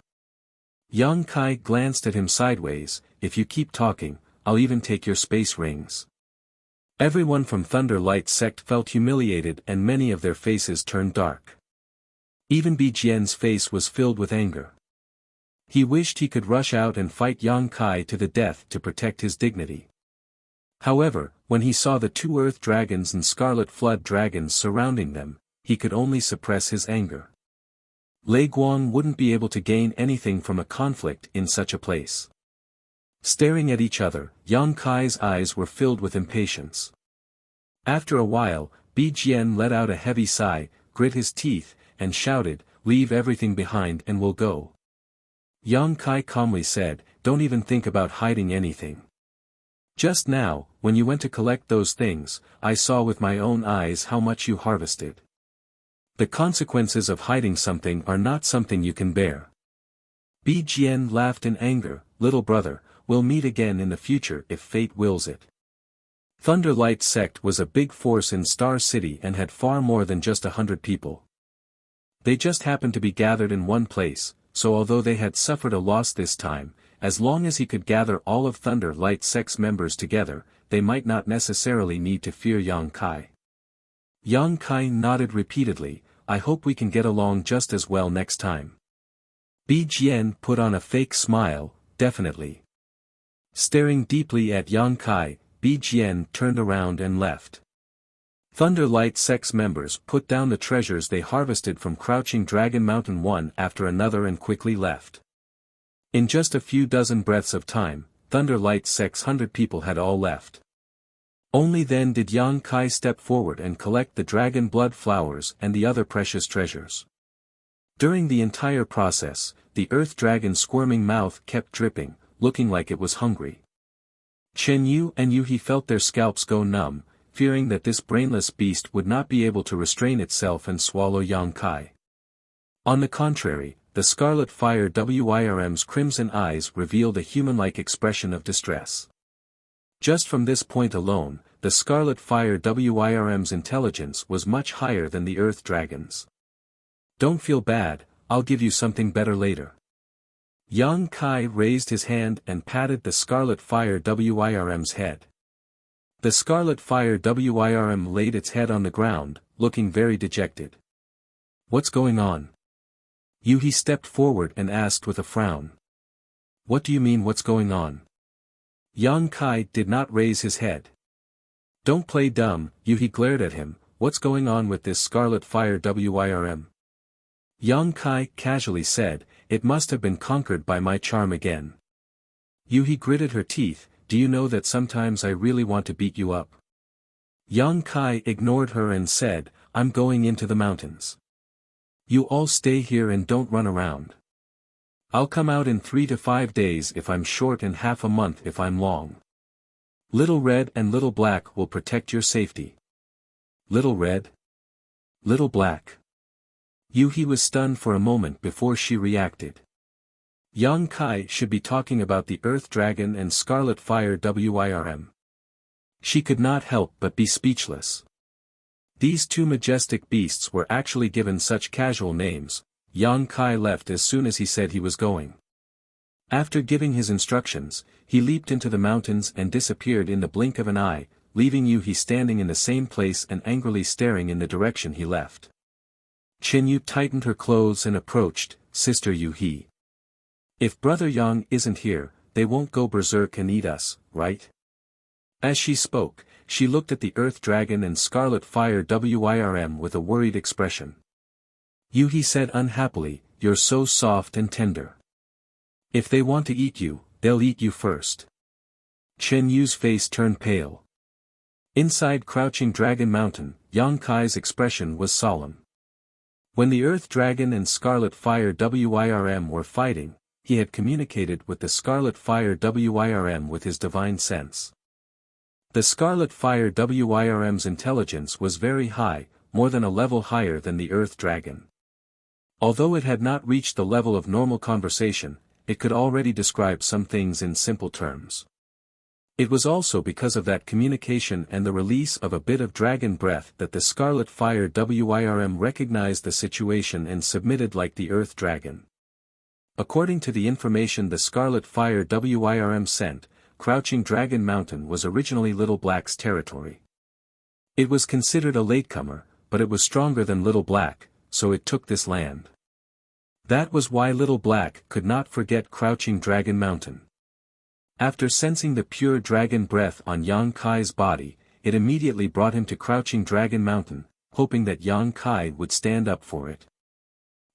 Yang Kai glanced at him sideways, "If you keep talking, I'll even take your space rings." Everyone from Thunder Light Sect felt humiliated and many of their faces turned dark. Even Bi Jian's face was filled with anger. He wished he could rush out and fight Yang Kai to the death to protect his dignity. However, when he saw the two Earth Dragons and Scarlet Flood Dragons surrounding them, he could only suppress his anger. Lei Guang wouldn't be able to gain anything from a conflict in such a place. Staring at each other, Yang Kai's eyes were filled with impatience. After a while, Bi Jian let out a heavy sigh, grit his teeth, and shouted, "Leave everything behind and we'll go." Yang Kai calmly said, "Don't even think about hiding anything. Just now, when you went to collect those things, I saw with my own eyes how much you harvested. The consequences of hiding something are not something you can bear." Bi Jian laughed in anger, "Little brother, we'll meet again in the future if fate wills it." Thunder Light Sect was a big force in Star City and had far more than just 100 people. They just happened to be gathered in one place, so although they had suffered a loss this time, as long as he could gather all of Thunder Light Sect's members together, they might not necessarily need to fear Yang Kai. Yang Kai nodded repeatedly, "I hope we can get along just as well next time." Bi Jian put on a fake smile, "Definitely." Staring deeply at Yang Kai, Bi Jian turned around and left. Thunder Light Sect's members put down the treasures they harvested from Crouching Dragon Mountain one after another and quickly left. In just a few dozen breaths of time, Thunder Light Sect's 100 people had all left. Only then did Yang Kai step forward and collect the dragon blood flowers and the other precious treasures. During the entire process, the Earth Dragon's squirming mouth kept dripping, looking like it was hungry. Chen Yu and Yuhi felt their scalps go numb, fearing that this brainless beast would not be able to restrain itself and swallow Yang Kai. On the contrary, the Scarlet Fire Wyrm's crimson eyes revealed a human-like expression of distress. Just from this point alone, the Scarlet Fire Wyrm's intelligence was much higher than the Earth Dragon's. "Don't feel bad, I'll give you something better later." Yang Kai raised his hand and patted the Scarlet Fire Wyrm's head. The Scarlet Fire Wyrm laid its head on the ground, looking very dejected. "What's going on?" Yuhi stepped forward and asked with a frown. "What do you mean what's going on?" Yang Kai did not raise his head. "Don't play dumb," Yuhi glared at him, "what's going on with this Scarlet Fire Wyrm?" Yang Kai casually said, "It must have been conquered by my charm again." Yuhi gritted her teeth, "Do you know that sometimes I really want to beat you up?" Yang Kai ignored her and said, "I'm going into the mountains. You all stay here and don't run around. I'll come out in 3 to 5 days if I'm short and half a month if I'm long. Little Red and Little Black will protect your safety." Little Red? Little Black? Yuhi was stunned for a moment before she reacted. Yang Kai should be talking about the Earth Dragon and Scarlet Fire Wirm. She could not help but be speechless. These two majestic beasts were actually given such casual names. Yang Kai left as soon as he said he was going. After giving his instructions, he leaped into the mountains and disappeared in the blink of an eye, leaving Yu-He standing in the same place and angrily staring in the direction he left. Qin-Yu tightened her clothes and approached, "Sister Yu-He. If Brother Yang isn't here, they won't go berserk and eat us, right?" As she spoke, she looked at the Earth Dragon and Scarlet Fire Wirm with a worried expression. Yu-He said unhappily, "You're so soft and tender. If they want to eat you, they'll eat you first." Chen-Yu's face turned pale. Inside Crouching Dragon Mountain, Yang Kai's expression was solemn. When the Earth Dragon and Scarlet Fire Wirm were fighting, he had communicated with the Scarlet Fire Wirm with his divine sense. The Scarlet Fire Wirm's intelligence was very high, more than a level higher than the Earth Dragon. Although it had not reached the level of normal conversation, it could already describe some things in simple terms. It was also because of that communication and the release of a bit of dragon breath that the Scarlet Fire Wirm recognized the situation and submitted like the Earth Dragon. According to the information the Scarlet Fire Wirm sent, Crouching Dragon Mountain was originally Little Black's territory. It was considered a latecomer, but it was stronger than Little Black, so it took this land. That was why Little Black could not forget Crouching Dragon Mountain. After sensing the pure dragon breath on Yang Kai's body, it immediately brought him to Crouching Dragon Mountain, hoping that Yang Kai would stand up for it.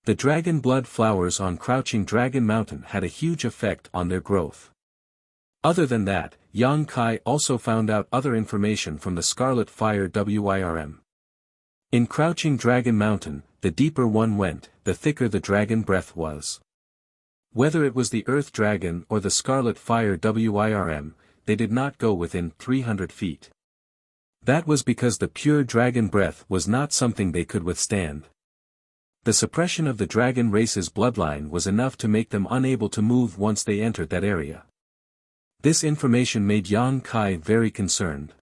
The dragon blood flowers on Crouching Dragon Mountain had a huge effect on their growth. Other than that, Yang Kai also found out other information from the Scarlet Fire Wirm. In Crouching Dragon Mountain, the deeper one went, the thicker the dragon breath was. Whether it was the Earth Dragon or the Scarlet Fire Wirm, they did not go within 300 feet. That was because the pure dragon breath was not something they could withstand. The suppression of the dragon race's bloodline was enough to make them unable to move once they entered that area. This information made Yang Kai very concerned.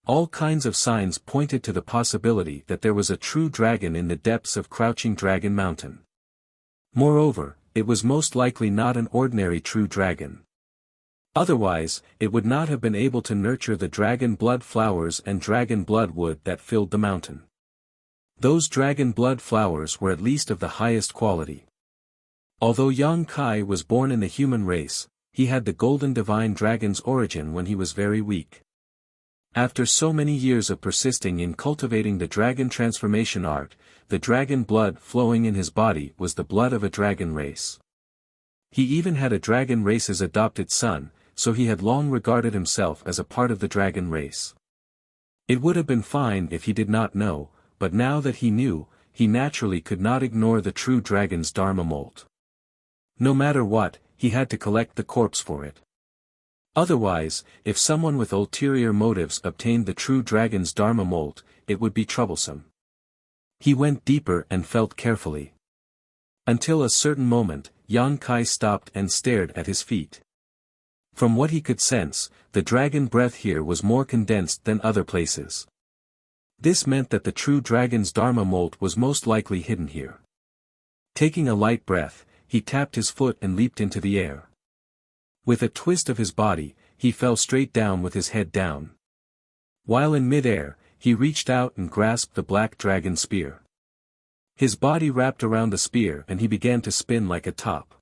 All kinds of signs pointed to the possibility that there was a true dragon in the depths of Crouching Dragon Mountain. Moreover, it was most likely not an ordinary true dragon. Otherwise, it would not have been able to nurture the dragon blood flowers and dragon blood wood that filled the mountain. Those dragon blood flowers were at least of the highest quality. Although Yang Kai was born in the human race, he had the golden divine dragon's origin when he was very weak. After so many years of persisting in cultivating the dragon transformation art, the dragon blood flowing in his body was the blood of a dragon race. He even had a dragon race's adopted son, so he had long regarded himself as a part of the dragon race. It would have been fine if he did not know, but now that he knew, he naturally could not ignore the true dragon's dharma molt. No matter what, he had to collect the corpse for it. Otherwise, if someone with ulterior motives obtained the true dragon's dharma molt, it would be troublesome. He went deeper and felt carefully. Until a certain moment, Yang Kai stopped and stared at his feet. From what he could sense, the dragon breath here was more condensed than other places. This meant that the true dragon's dharma molt was most likely hidden here. Taking a light breath, he tapped his foot and leaped into the air. With a twist of his body, he fell straight down with his head down. While in mid-air, he reached out and grasped the black dragon spear. His body wrapped around the spear and he began to spin like a top.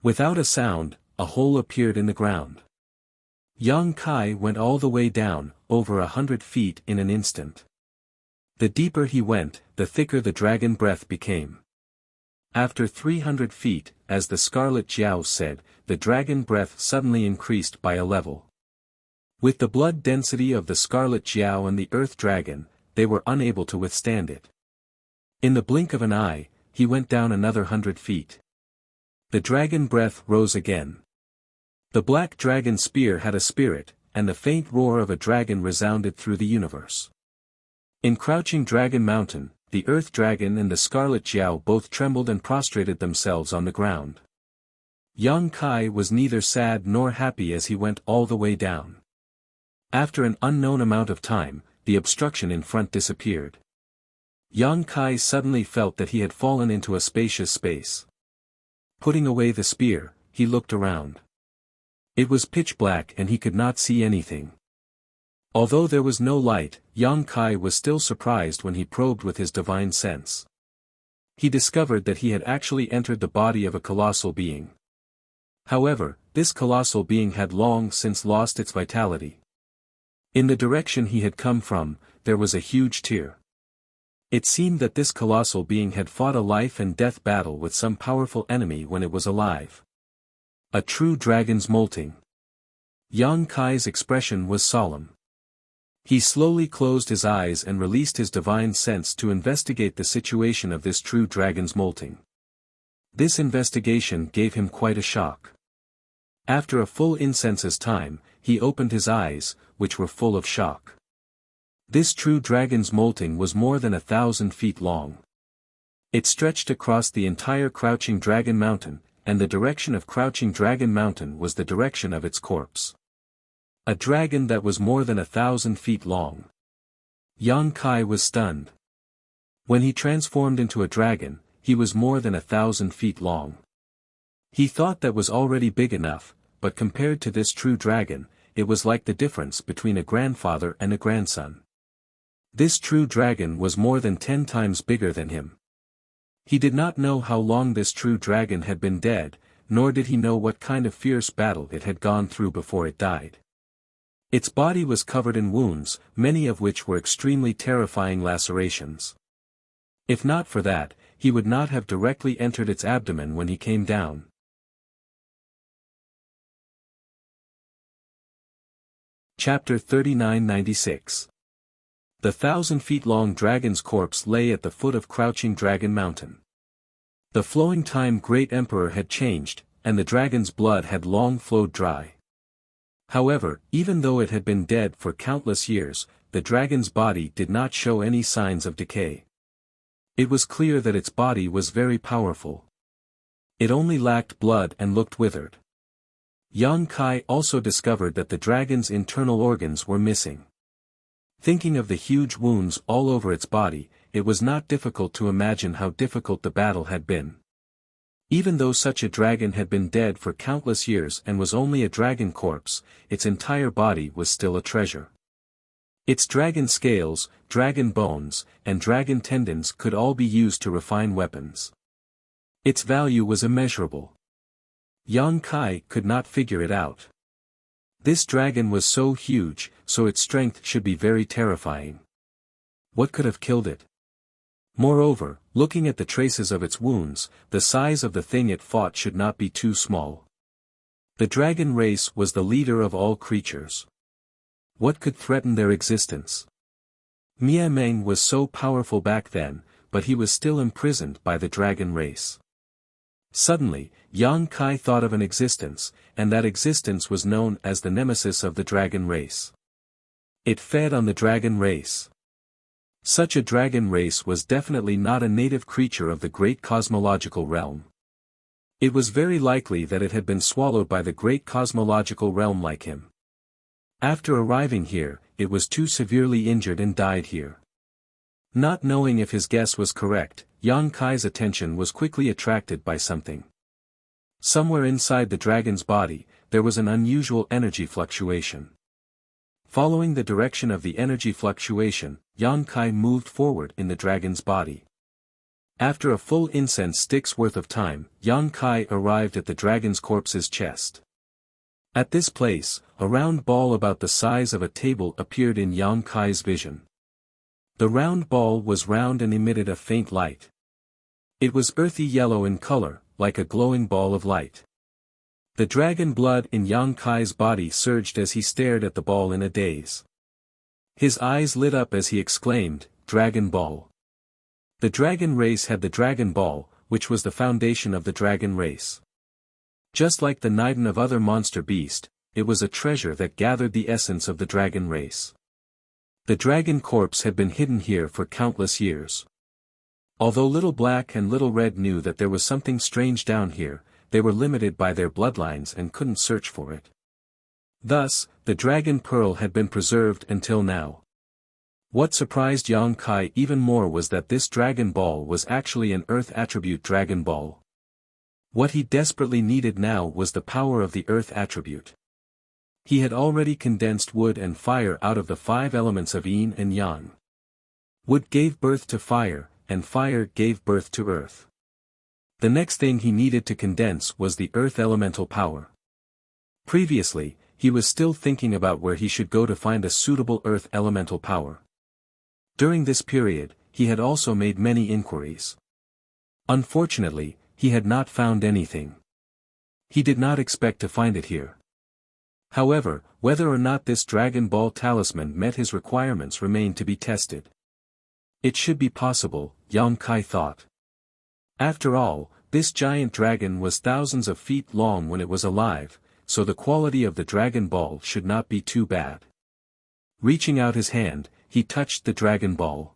Without a sound, a hole appeared in the ground. Yang Kai went all the way down, over 100 feet in an instant. The deeper he went, the thicker the dragon breath became. After 300 feet, as the Scarlet Jiao said, the dragon breath suddenly increased by a level. With the blood density of the Scarlet Jiao and the Earth Dragon, they were unable to withstand it. In the blink of an eye, he went down another 100 feet. The dragon breath rose again. The black dragon spear had a spirit, and the faint roar of a dragon resounded through the universe. In Crouching Dragon Mountain, the Earth Dragon and the Scarlet Jiao both trembled and prostrated themselves on the ground. Yang Kai was neither sad nor happy as he went all the way down. After an unknown amount of time, the obstruction in front disappeared. Yang Kai suddenly felt that he had fallen into a spacious space. Putting away the spear, he looked around. It was pitch black and he could not see anything. Although there was no light, Yang Kai was still surprised when he probed with his divine sense. He discovered that he had actually entered the body of a colossal being. However, this colossal being had long since lost its vitality. In the direction he had come from, there was a huge tear. It seemed that this colossal being had fought a life and death battle with some powerful enemy when it was alive. A true dragon's molting. Yang Kai's expression was solemn. He slowly closed his eyes and released his divine sense to investigate the situation of this true dragon's molting. This investigation gave him quite a shock. After a full incense's time, he opened his eyes, which were full of shock. This true dragon's molting was more than 1,000 feet long. It stretched across the entire Crouching Dragon Mountain, and the direction of Crouching Dragon Mountain was the direction of its corpse. A dragon that was more than 1,000 feet long. Yang Kai was stunned. When he transformed into a dragon, he was more than 1,000 feet long. He thought that was already big enough, but compared to this true dragon, it was like the difference between a grandfather and a grandson. This true dragon was more than 10 times bigger than him. He did not know how long this true dragon had been dead, nor did he know what kind of fierce battle it had gone through before it died. Its body was covered in wounds, many of which were extremely terrifying lacerations. If not for that, he would not have directly entered its abdomen when he came down. Chapter 3996. The 1,000-feet-long dragon's corpse lay at the foot of Crouching Dragon Mountain. The flowing time great emperor had changed, and the dragon's blood had long flowed dry. However, even though it had been dead for countless years, the dragon's body did not show any signs of decay. It was clear that its body was very powerful. It only lacked blood and looked withered. Yang Kai also discovered that the dragon's internal organs were missing. Thinking of the huge wounds all over its body, it was not difficult to imagine how difficult the battle had been. Even though such a dragon had been dead for countless years and was only a dragon corpse, its entire body was still a treasure. Its dragon scales, dragon bones, and dragon tendons could all be used to refine weapons. Its value was immeasurable. Yang Kai could not figure it out. This dragon was so huge, so its strength should be very terrifying. What could have killed it? Moreover, looking at the traces of its wounds, the size of the thing it fought should not be too small. The dragon race was the leader of all creatures. What could threaten their existence? Mia Meng was so powerful back then, but he was still imprisoned by the dragon race. Suddenly, Yang Kai thought of an existence, and that existence was known as the nemesis of the dragon race. It fed on the dragon race. Such a dragon race was definitely not a native creature of the great cosmological realm. It was very likely that it had been swallowed by the great cosmological realm like him. After arriving here, it was too severely injured and died here. Not knowing if his guess was correct, Yang Kai's attention was quickly attracted by something. Somewhere inside the dragon's body, there was an unusual energy fluctuation. Following the direction of the energy fluctuation, Yang Kai moved forward in the dragon's body. After a full incense stick's worth of time, Yang Kai arrived at the dragon's corpse's chest. At this place, a round ball about the size of a table appeared in Yang Kai's vision. The round ball was round and emitted a faint light. It was earthy yellow in color, like a glowing ball of light. The dragon blood in Yang Kai's body surged as he stared at the ball in a daze. His eyes lit up as he exclaimed, "Dragon Ball!" The dragon race had the Dragon Ball, which was the foundation of the dragon race. Just like the Niden of other monster beast, it was a treasure that gathered the essence of the dragon race. The dragon corpse had been hidden here for countless years. Although Little Black and Little Red knew that there was something strange down here, they were limited by their bloodlines and couldn't search for it. Thus, the Dragon Pearl had been preserved until now. What surprised Yang Kai even more was that this Dragon Ball was actually an Earth attribute Dragon Ball. What he desperately needed now was the power of the Earth attribute. He had already condensed wood and fire out of the 5 elements of yin and yang. Wood gave birth to fire, and fire gave birth to earth. The next thing he needed to condense was the earth elemental power. Previously, he was still thinking about where he should go to find a suitable earth elemental power. During this period, he had also made many inquiries. Unfortunately, he had not found anything. He did not expect to find it here. However, whether or not this Dragon Ball talisman met his requirements remained to be tested. It should be possible, Yang Kai thought. After all, this giant dragon was thousands of feet long when it was alive, so the quality of the Dragon Ball should not be too bad. Reaching out his hand, he touched the Dragon Ball.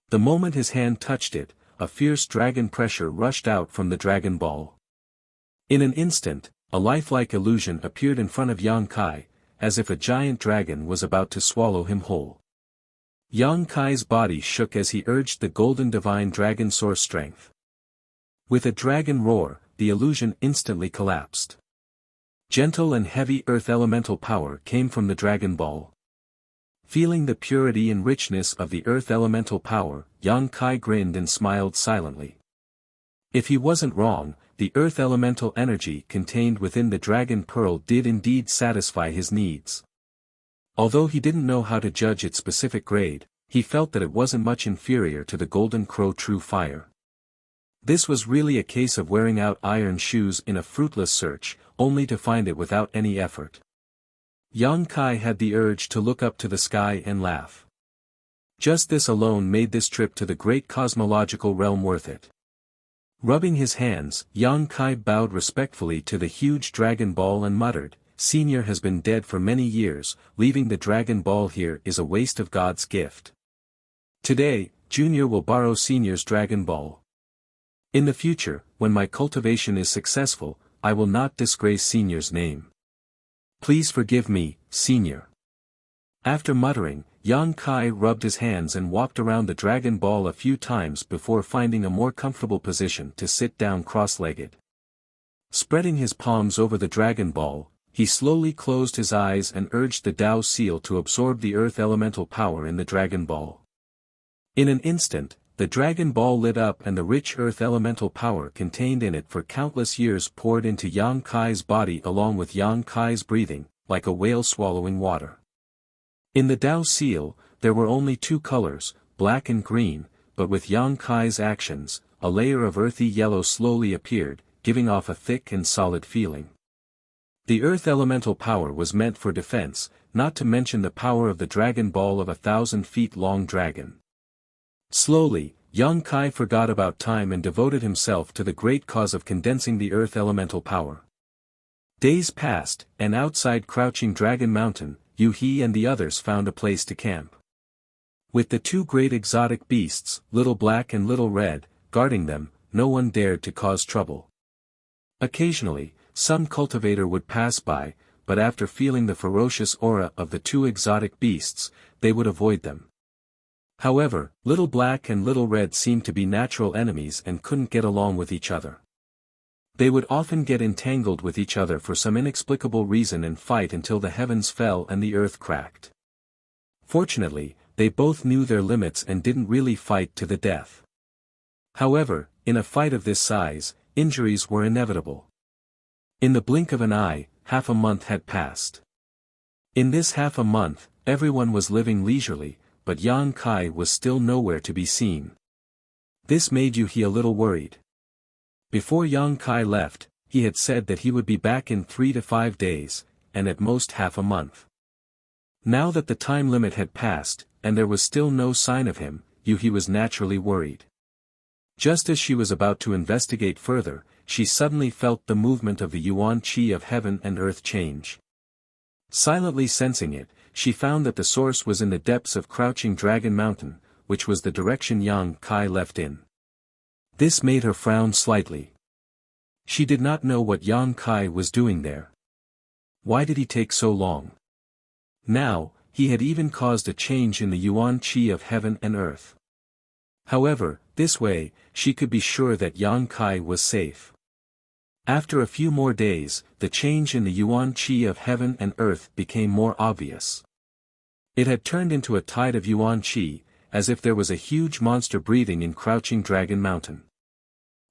The moment his hand touched it, a fierce dragon pressure rushed out from the Dragon Ball. In an instant, a lifelike illusion appeared in front of Yang Kai, as if a giant dragon was about to swallow him whole. Yang Kai's body shook as he urged the golden divine dragon source strength. With a dragon roar, the illusion instantly collapsed. Gentle and heavy earth elemental power came from the Dragon Ball. Feeling the purity and richness of the earth elemental power, Yang Kai grinned and smiled silently. If he wasn't wrong, the earth elemental energy contained within the Dragon Pearl did indeed satisfy his needs. Although he didn't know how to judge its specific grade, he felt that it wasn't much inferior to the Golden Crow True Fire. This was really a case of wearing out iron shoes in a fruitless search, only to find it without any effort. Yang Kai had the urge to look up to the sky and laugh. Just this alone made this trip to the great cosmological realm worth it. Rubbing his hands, Yang Kai bowed respectfully to the huge Dragon Ball and muttered, "Senior has been dead for many years, leaving the Dragon Ball here is a waste of God's gift. Today, Junior will borrow Senior's Dragon Ball. In the future, when my cultivation is successful, I will not disgrace Senior's name. Please forgive me, Senior." After muttering, Yang Kai rubbed his hands and walked around the Dragon Ball a few times before finding a more comfortable position to sit down cross-legged. Spreading his palms over the Dragon Ball, he slowly closed his eyes and urged the Tao Seal to absorb the earth elemental power in the Dragon Ball. In an instant, the Dragon Ball lit up and the rich earth elemental power contained in it for countless years poured into Yang Kai's body along with Yang Kai's breathing, like a whale swallowing water. In the Tao Seal, there were only 2 colors, black and green, but with Yang Kai's actions, a layer of earthy yellow slowly appeared, giving off a thick and solid feeling. The earth elemental power was meant for defense, not to mention the power of the Dragon Ball of 1,000 feet long dragon. Slowly, Yang Kai forgot about time and devoted himself to the great cause of condensing the earth elemental power. Days passed, and outside Crouching Dragon Mountain, Yu-He and the others found a place to camp. With the 2 great exotic beasts, Little Black and Little Red, guarding them, no one dared to cause trouble. Occasionally, some cultivator would pass by, but after feeling the ferocious aura of the 2 exotic beasts, they would avoid them. However, Little Black and Little Red seemed to be natural enemies and couldn't get along with each other. They would often get entangled with each other for some inexplicable reason and fight until the heavens fell and the earth cracked. Fortunately, they both knew their limits and didn't really fight to the death. However, in a fight of this size, injuries were inevitable. In the blink of an eye, half a month had passed. In this half a month, everyone was living leisurely, but Yang Kai was still nowhere to be seen. This made Yu-He a little worried. Before Yang Kai left, he had said that he would be back in 3 to 5 days, and at most half a month. Now that the time limit had passed, and there was still no sign of him, Yu-He was naturally worried. Just as she was about to investigate further, she suddenly felt the movement of the Yuan Qi of heaven and earth change. Silently sensing it, she found that the source was in the depths of Crouching Dragon Mountain, which was the direction Yang Kai left in. This made her frown slightly. She did not know what Yang Kai was doing there. Why did he take so long? Now, he had even caused a change in the yuan qi of heaven and earth. However, this way, she could be sure that Yang Kai was safe. After a few more days, the change in the yuan qi of heaven and earth became more obvious. It had turned into a tide of yuan qi, as if there was a huge monster breathing in Crouching Dragon Mountain.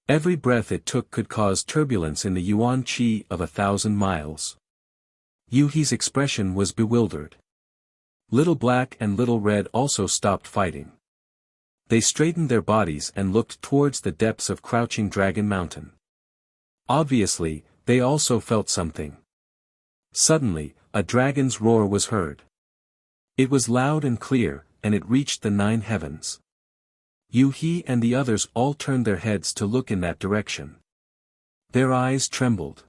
Every breath it took could cause turbulence in the yuan qi of 1,000 miles. Yu He's expression was bewildered. Little Black and Little Red also stopped fighting. They straightened their bodies and looked towards the depths of Crouching Dragon Mountain. Obviously, they also felt something. Suddenly, a dragon's roar was heard. It was loud and clear, and it reached the 9 heavens. Yu He and the others all turned their heads to look in that direction. Their eyes trembled.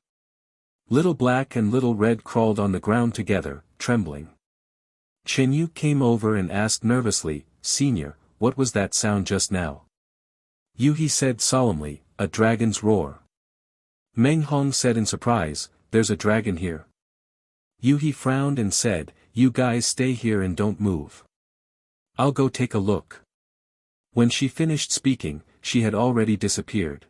Little Black and Little Red crawled on the ground together, trembling. Chen Yu came over and asked nervously, "Senior, what was that sound just now?" Yu He said solemnly, "A dragon's roar." Meng Hong said in surprise, "There's a dragon here." Yu He frowned and said, "You guys stay here and don't move. I'll go take a look." When she finished speaking, she had already disappeared.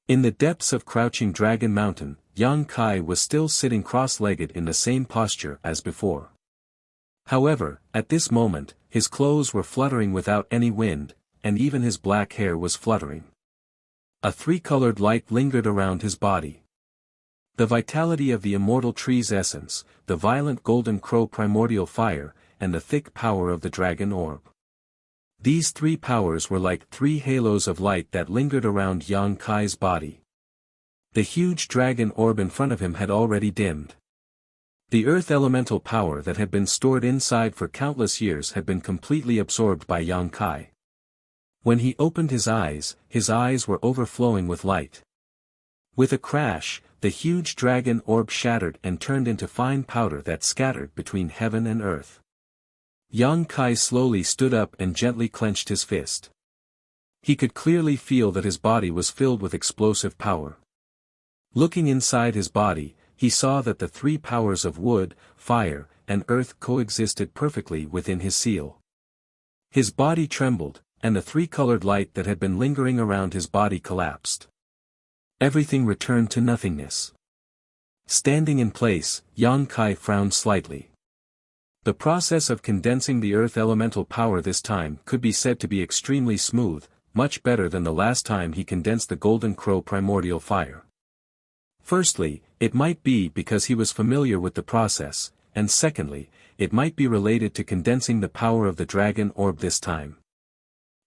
In the depths of Crouching Dragon Mountain, Yang Kai was still sitting cross-legged in the same posture as before. However, at this moment, his clothes were fluttering without any wind, and even his black hair was fluttering. A 3-colored light lingered around his body. The vitality of the immortal tree's essence, the violent golden crow primordial fire, and the thick power of the dragon orb. These 3 powers were like 3 halos of light that lingered around Yang Kai's body. The huge dragon orb in front of him had already dimmed. The earth elemental power that had been stored inside for countless years had been completely absorbed by Yang Kai. When he opened his eyes were overflowing with light. With a crash, the huge dragon orb shattered and turned into fine powder that scattered between heaven and earth. Yang Kai slowly stood up and gently clenched his fist. He could clearly feel that his body was filled with explosive power. Looking inside his body, he saw that the 3 powers of wood, fire, and earth coexisted perfectly within his seal. His body trembled, and the 3-colored light that had been lingering around his body collapsed. Everything returned to nothingness. Standing in place, Yang Kai frowned slightly. The process of condensing the earth elemental power this time could be said to be extremely smooth, much better than the last time he condensed the golden crow primordial fire. Firstly, it might be because he was familiar with the process, and secondly, it might be related to condensing the power of the dragon orb this time.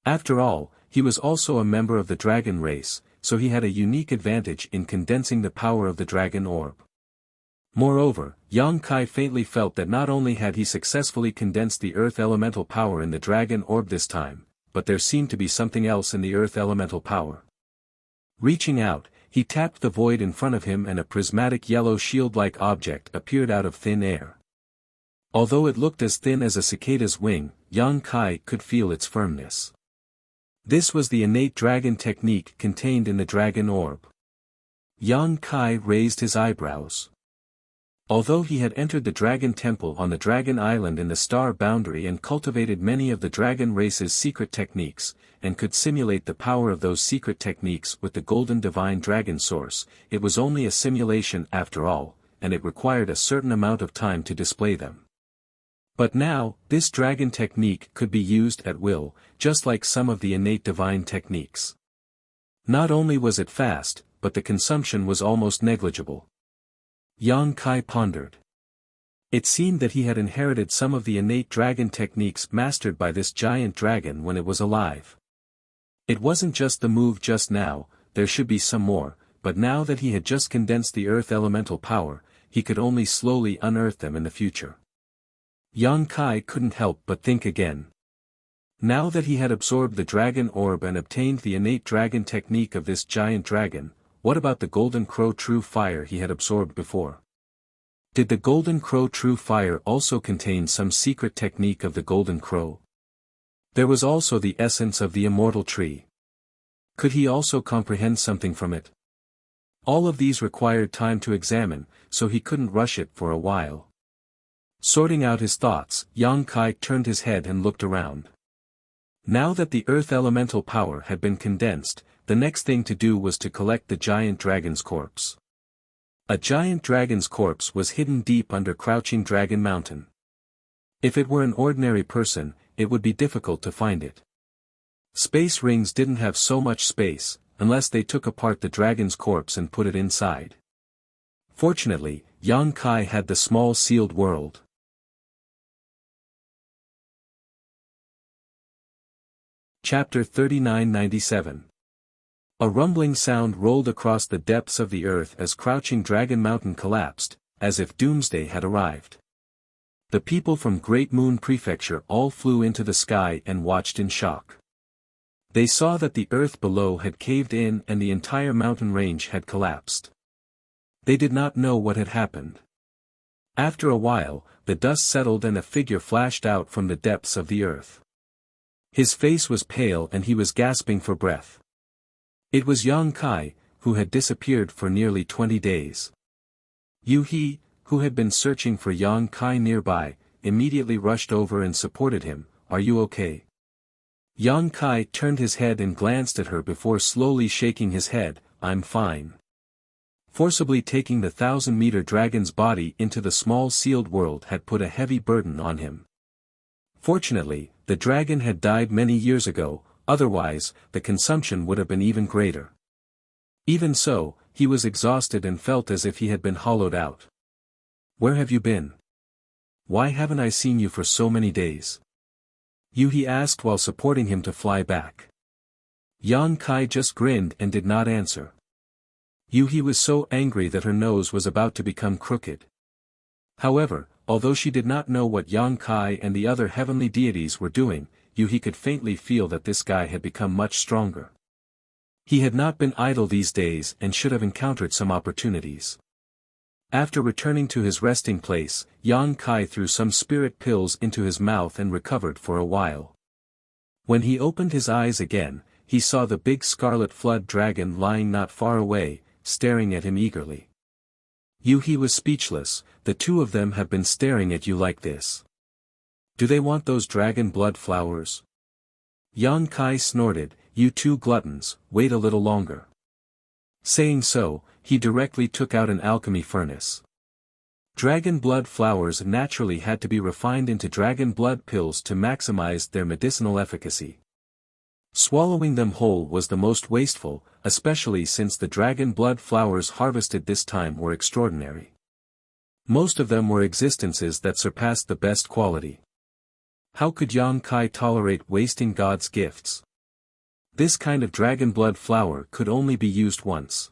After all, he was also a member of the dragon race, so he had a unique advantage in condensing the power of the dragon orb. Moreover, Yang Kai faintly felt that not only had he successfully condensed the earth elemental power in the dragon orb this time, but there seemed to be something else in the earth elemental power. Reaching out, he tapped the void in front of him and a prismatic yellow shield-like object appeared out of thin air. Although it looked as thin as a cicada's wing, Yang Kai could feel its firmness. This was the innate dragon technique contained in the dragon orb. Yang Kai raised his eyebrows. Although he had entered the dragon temple on the dragon island in the star boundary and cultivated many of the dragon race's secret techniques, and could simulate the power of those secret techniques with the golden divine dragon source, it was only a simulation after all, and it required a certain amount of time to display them. But now, this dragon technique could be used at will, just like some of the innate divine techniques. Not only was it fast, but the consumption was almost negligible. Yang Kai pondered. It seemed that he had inherited some of the innate dragon techniques mastered by this giant dragon when it was alive. It wasn't just the move just now, there should be some more, but now that he had just condensed the earth elemental power, he could only slowly unearth them in the future. Yang Kai couldn't help but think again. Now that he had absorbed the dragon orb and obtained the innate dragon technique of this giant dragon, what about the golden crow true fire he had absorbed before? Did the golden crow true fire also contain some secret technique of the golden crow? There was also the essence of the immortal tree. Could he also comprehend something from it? All of these required time to examine, so he couldn't rush it for a while. Sorting out his thoughts, Yang Kai turned his head and looked around. Now that the earth elemental power had been condensed, the next thing to do was to collect the giant dragon's corpse. A giant dragon's corpse was hidden deep under Crouching Dragon Mountain. If it were an ordinary person, it would be difficult to find it. Space rings didn't have so much space, unless they took apart the dragon's corpse and put it inside. Fortunately, Yang Kai had the small sealed world. Chapter 3997. A rumbling sound rolled across the depths of the earth as Crouching Dragon Mountain collapsed, as if doomsday had arrived. The people from Great Moon Prefecture all flew into the sky and watched in shock. They saw that the earth below had caved in and the entire mountain range had collapsed. They did not know what had happened. After a while, the dust settled and a figure flashed out from the depths of the earth. His face was pale and he was gasping for breath. It was Yang Kai, who had disappeared for nearly 20 days. Yu He, who had been searching for Yang Kai nearby, immediately rushed over and supported him. "Are you okay?" Yang Kai turned his head and glanced at her before slowly shaking his head. "I'm fine." Forcibly taking the 1,000-meter dragon's body into the small sealed world had put a heavy burden on him. Fortunately, the dragon had died many years ago, otherwise, the consumption would have been even greater. Even so, he was exhausted and felt as if he had been hollowed out. "Where have you been? Why haven't I seen you for so many days?" Yu He asked while supporting him to fly back. Yang Kai just grinned and did not answer. Yu He was so angry that her nose was about to become crooked. However, although she did not know what Yang Kai and the other heavenly deities were doing, Yu He could faintly feel that this guy had become much stronger. He had not been idle these days and should have encountered some opportunities. After returning to his resting place, Yang Kai threw some spirit pills into his mouth and recovered for a while. When he opened his eyes again, he saw the big scarlet flood dragon lying not far away, staring at him eagerly. Yu He was speechless. "The two of them have been staring at you like this. Do they want those dragon blood flowers?" Yang Kai snorted. "You two gluttons, wait a little longer." Saying so, he directly took out an alchemy furnace. Dragon blood flowers naturally had to be refined into dragon blood pills to maximize their medicinal efficacy. Swallowing them whole was the most wasteful, especially since the dragon blood flowers harvested this time were extraordinary. Most of them were existences that surpassed the best quality. How could Yang Kai tolerate wasting God's gifts? This kind of dragon blood flower could only be used once.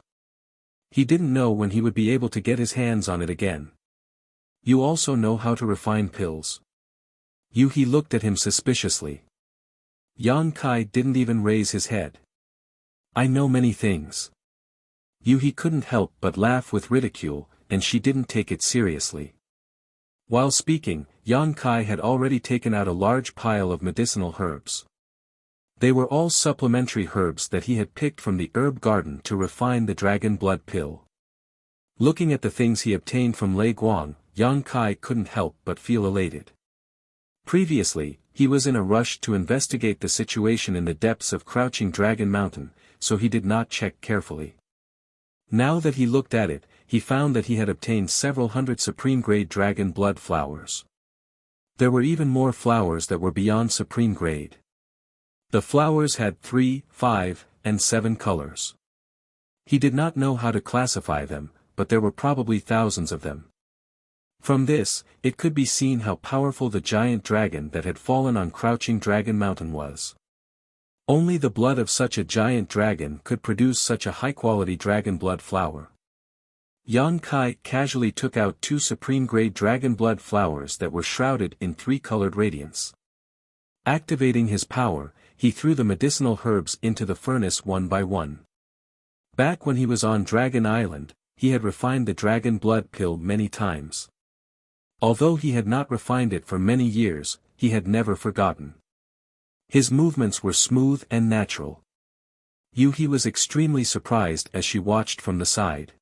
He didn't know when he would be able to get his hands on it again. "You also know how to refine pills?" Yu He looked at him suspiciously. Yang Kai didn't even raise his head. "I know many things." Yu He couldn't help but laugh with ridicule, and she didn't take it seriously. While speaking, Yang Kai had already taken out a large pile of medicinal herbs. They were all supplementary herbs that he had picked from the herb garden to refine the dragon blood pill. Looking at the things he obtained from Lei Guang, Yang Kai couldn't help but feel elated. Previously, he was in a rush to investigate the situation in the depths of Crouching Dragon Mountain, so he did not check carefully. Now that he looked at it, he found that he had obtained several hundred supreme-grade dragon blood flowers. There were even more flowers that were beyond supreme grade. The flowers had 3, 5, and 7 colors. He did not know how to classify them, but there were probably thousands of them. From this, it could be seen how powerful the giant dragon that had fallen on Crouching Dragon Mountain was. Only the blood of such a giant dragon could produce such a high-quality dragon blood flower. Yang Kai casually took out 2 supreme-grade dragon blood flowers that were shrouded in 3-colored radiance. Activating his power, he threw the medicinal herbs into the furnace one by one. Back when he was on Dragon Island, he had refined the dragon blood pill many times. Although he had not refined it for many years, he had never forgotten. His movements were smooth and natural. Yuhi was extremely surprised as she watched from the side.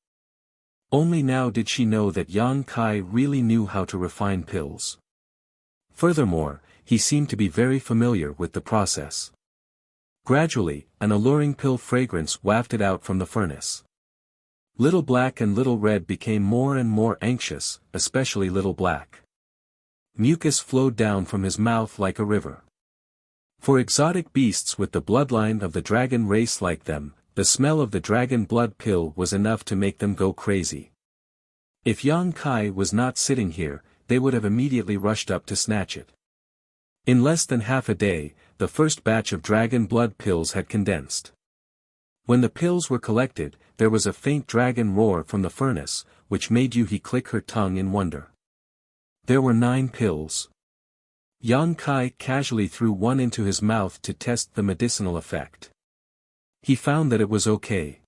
Only now did she know that Yang Kai really knew how to refine pills. Furthermore, he seemed to be very familiar with the process. Gradually, an alluring pill fragrance wafted out from the furnace. Little Black and Little Red became more and more anxious, especially Little Black. Mucus flowed down from his mouth like a river. For exotic beasts with the bloodline of the dragon race like them, the smell of the dragon blood pill was enough to make them go crazy. If Yang Kai was not sitting here, they would have immediately rushed up to snatch it. In less than half a day, the first batch of dragon blood pills had condensed. When the pills were collected, there was a faint dragon roar from the furnace, which made Yuhi click her tongue in wonder. There were 9 pills. Yang Kai casually threw one into his mouth to test the medicinal effect. He found that it was okay.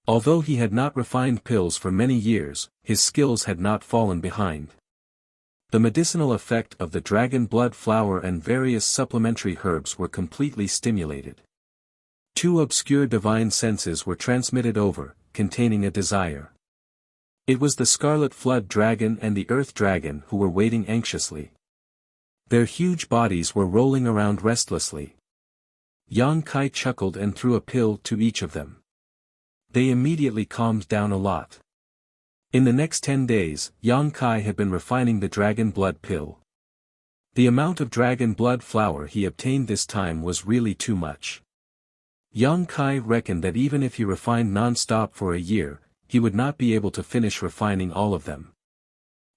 Although he had not refined pills for many years, his skills had not fallen behind. The medicinal effect of the dragon blood flower and various supplementary herbs were completely stimulated. 2 obscure divine senses were transmitted over, containing a desire. It was the Scarlet Flood Dragon and the Earth Dragon who were waiting anxiously. Their huge bodies were rolling around restlessly. Yang Kai chuckled and threw a pill to each of them. They immediately calmed down a lot. In the next 10 days, Yang Kai had been refining the dragon blood pill. The amount of dragon blood flower he obtained this time was really too much. Yang Kai reckoned that even if he refined non-stop for a year, he would not be able to finish refining all of them.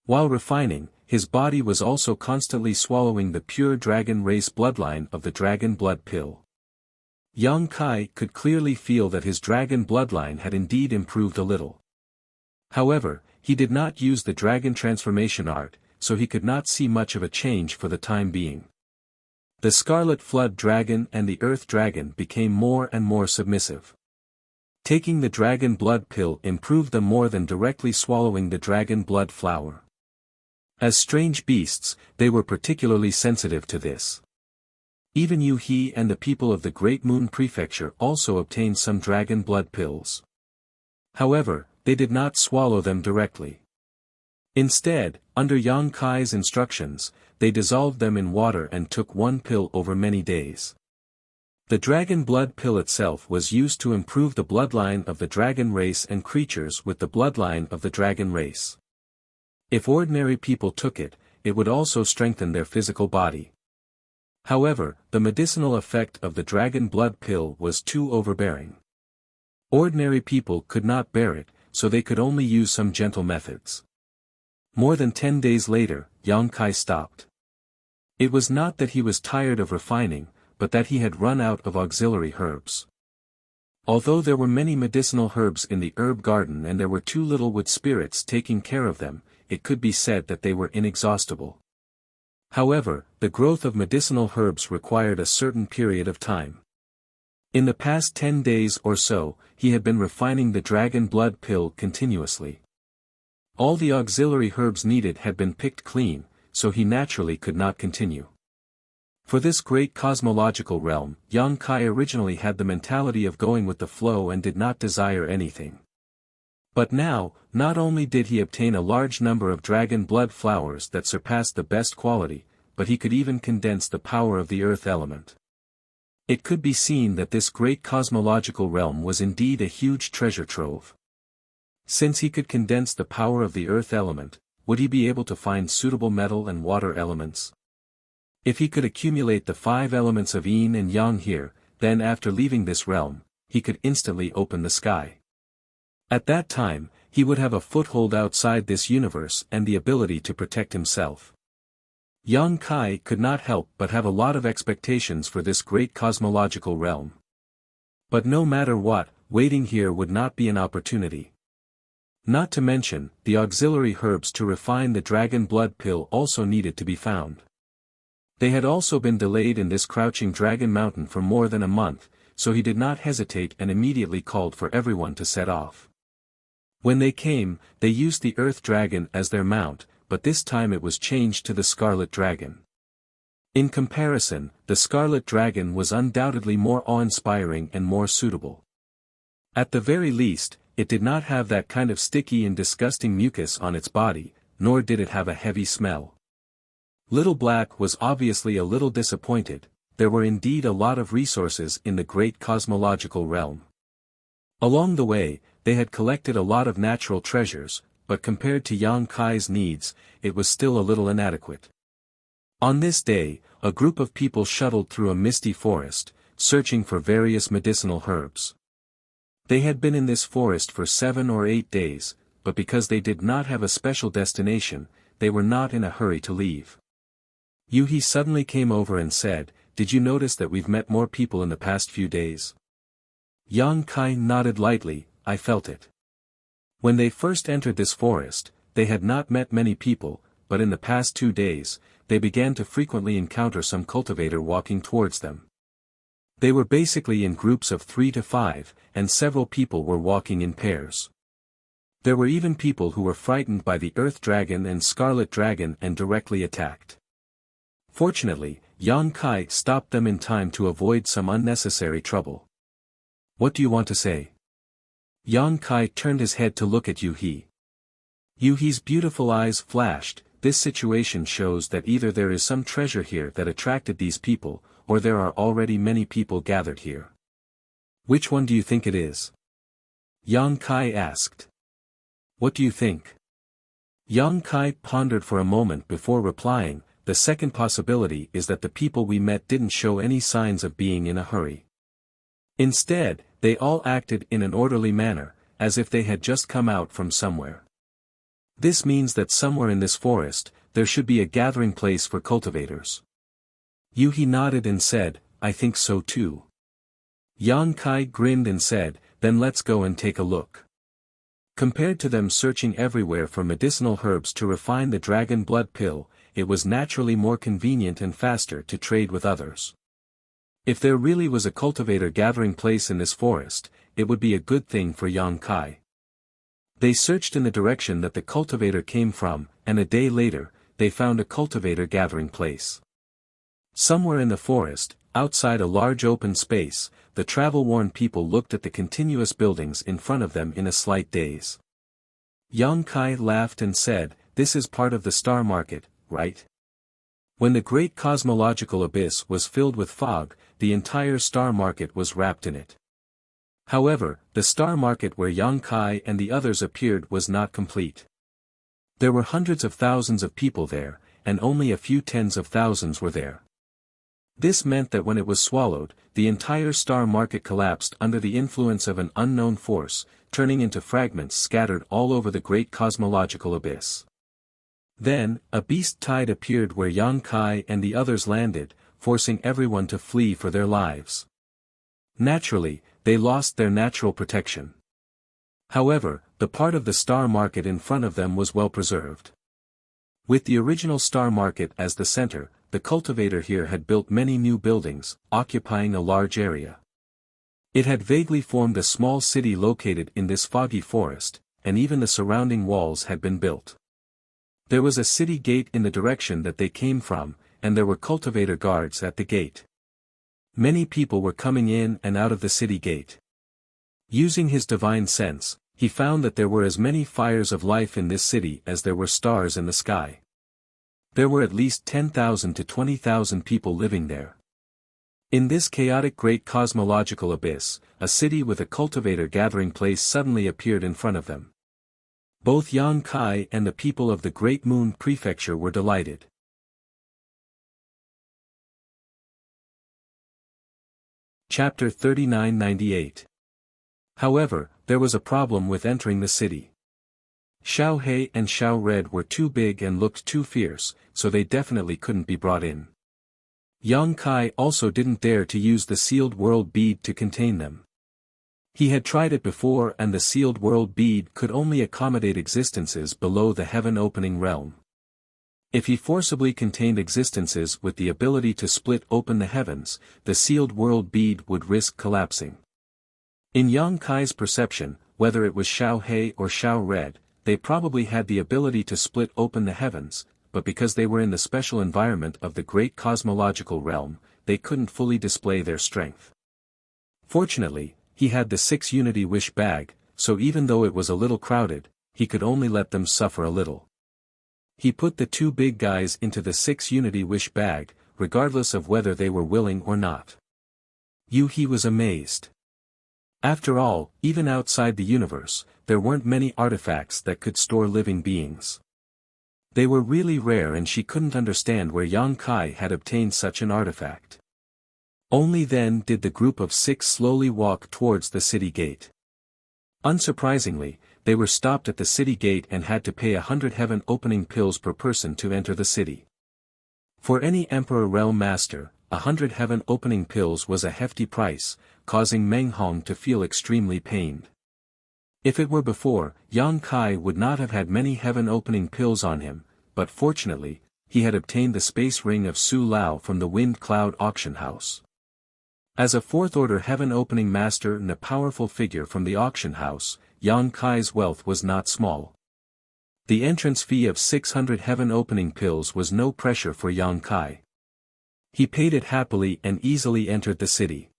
While refining, his body was also constantly swallowing the pure dragon race bloodline of the dragon blood pill. Yang Kai could clearly feel that his dragon bloodline had indeed improved a little. However, he did not use the dragon transformation art, so he could not see much of a change for the time being. The Scarlet Flood Dragon and the Earth Dragon became more and more submissive. Taking the dragon blood pill improved them more than directly swallowing the dragon blood flower. As strange beasts, they were particularly sensitive to this. Even Yuhi and the people of the Great Moon Prefecture also obtained some dragon blood pills. However, they did not swallow them directly. Instead, under Yang Kai's instructions, they dissolved them in water and took 1 pill over many days. The dragon blood pill itself was used to improve the bloodline of the dragon race and creatures with the bloodline of the dragon race. If ordinary people took it, it would also strengthen their physical body. However, the medicinal effect of the dragon blood pill was too overbearing. Ordinary people could not bear it, so they could only use some gentle methods. More than 10 days later, Yang Kai stopped. It was not that he was tired of refining, but that he had run out of auxiliary herbs. Although there were many medicinal herbs in the herb garden and there were 2 little wood spirits taking care of them, it could be said that they were inexhaustible. However, the growth of medicinal herbs required a certain period of time. In the past 10 days or so, he had been refining the dragon blood pill continuously. All the auxiliary herbs needed had been picked clean, so he naturally could not continue. For this great cosmological realm, Yang Kai originally had the mentality of going with the flow and did not desire anything. But now, not only did he obtain a large number of dragon blood flowers that surpassed the best quality, but he could even condense the power of the earth element. It could be seen that this great cosmological realm was indeed a huge treasure trove. Since he could condense the power of the earth element, would he be able to find suitable metal and water elements? If he could accumulate the 5 elements of yin and yang here, then after leaving this realm, he could instantly open the sky. At that time, he would have a foothold outside this universe and the ability to protect himself. Yang Kai could not help but have a lot of expectations for this great cosmological realm. But no matter what, waiting here would not be an opportunity. Not to mention, the auxiliary herbs to refine the dragon blood pill also needed to be found. They had also been delayed in this crouching dragon mountain for more than a month, so he did not hesitate and immediately called for everyone to set off. When they came, they used the Earth Dragon as their mount, but this time it was changed to the Scarlet Dragon. In comparison, the Scarlet Dragon was undoubtedly more awe-inspiring and more suitable. At the very least, it did not have that kind of sticky and disgusting mucus on its body, nor did it have a heavy smell. Little Black was obviously a little disappointed. There were indeed a lot of resources in the great cosmological realm. Along the way, they had collected a lot of natural treasures, but compared to Yang Kai's needs, it was still a little inadequate. On this day, a group of people shuttled through a misty forest, searching for various medicinal herbs. They had been in this forest for 7 or 8 days, but because they did not have a special destination, they were not in a hurry to leave. Yuhi suddenly came over and said, "Did you notice that we've met more people in the past few days?" Yang Kai nodded lightly. "I felt it." When they first entered this forest, they had not met many people, but in the past 2 days, they began to frequently encounter some cultivator walking towards them. They were basically in groups of 3 to 5, and several people were walking in pairs. There were even people who were frightened by the Earth Dragon and Scarlet Dragon and directly attacked. Fortunately, Yang Kai stopped them in time to avoid some unnecessary trouble. "What do you want to say?" Yang Kai turned his head to look at Yuhi. Yuhi's beautiful eyes flashed. "This situation shows that either there is some treasure here that attracted these people, or there are already many people gathered here. Which one do you think it is?" Yang Kai asked. "What do you think?" Yang Kai pondered for a moment before replying. "The second possibility is that the people we met didn't show any signs of being in a hurry. Instead, they all acted in an orderly manner, as if they had just come out from somewhere. This means that somewhere in this forest, there should be a gathering place for cultivators." Yuhi nodded and said, "I think so too." Yang Kai grinned and said, "Then let's go and take a look." Compared to them searching everywhere for medicinal herbs to refine the dragon blood pill, it was naturally more convenient and faster to trade with others. If there really was a cultivator gathering place in this forest, it would be a good thing for Yang Kai. They searched in the direction that the cultivator came from, and a day later, they found a cultivator gathering place. Somewhere in the forest, outside a large open space, the travel-worn people looked at the continuous buildings in front of them in a slight daze. Yang Kai laughed and said, "This is part of the star market, right?" When the great cosmological abyss was filled with fog, the entire star market was wrapped in it. However, the star market where Yang Kai and the others appeared was not complete. There were hundreds of thousands of people there, and only a few tens of thousands were there. This meant that when it was swallowed, the entire star market collapsed under the influence of an unknown force, turning into fragments scattered all over the great cosmological abyss. Then, a beast tide appeared where Yang Kai and the others landed, forcing everyone to flee for their lives. Naturally, they lost their natural protection. However, the part of the star market in front of them was well preserved. With the original star market as the center, the cultivator here had built many new buildings, occupying a large area. It had vaguely formed a small city located in this foggy forest, and even the surrounding walls had been built. There was a city gate in the direction that they came from, and there were cultivator guards at the gate. Many people were coming in and out of the city gate. Using his divine sense, he found that there were as many fires of life in this city as there were stars in the sky. There were at least 10,000 to 20,000 people living there. In this chaotic great cosmological abyss, a city with a cultivator gathering place suddenly appeared in front of them. Both Yang Kai and the people of the Great Moon Prefecture were delighted. Chapter 3998. However, there was a problem with entering the city. Xiao He and Xiao Red were too big and looked too fierce, so they definitely couldn't be brought in. Yang Kai also didn't dare to use the sealed world bead to contain them. He had tried it before and the sealed world bead could only accommodate existences below the heaven-opening realm. If he forcibly contained existences with the ability to split open the heavens, the sealed world bead would risk collapsing. In Yang Kai's perception, whether it was Xiao He or Xiao Red, they probably had the ability to split open the heavens, but because they were in the special environment of the great cosmological realm, they couldn't fully display their strength. Fortunately, he had the 6 Unity Wish bag, so even though it was a little crowded, he could only let them suffer a little. He put the 2 big guys into the 6 Unity Wish bag, regardless of whether they were willing or not. He was amazed. After all, even outside the universe, there weren't many artifacts that could store living beings. They were really rare and she couldn't understand where Yang Kai had obtained such an artifact. Only then did the group of 6 slowly walk towards the city gate. Unsurprisingly, they were stopped at the city gate and had to pay 100 heaven opening pills per person to enter the city. For any Emperor Realm Master, 100 heaven opening pills was a hefty price, causing Meng Hong to feel extremely pained. If it were before, Yang Kai would not have had many heaven opening pills on him, but fortunately, he had obtained the space ring of Su Lao from the Wind Cloud auction house. As a 4th order heaven opening master and a powerful figure from the auction house, Yang Kai's wealth was not small. The entrance fee of 600 heaven opening pills was no pressure for Yang Kai. He paid it happily and easily entered the city.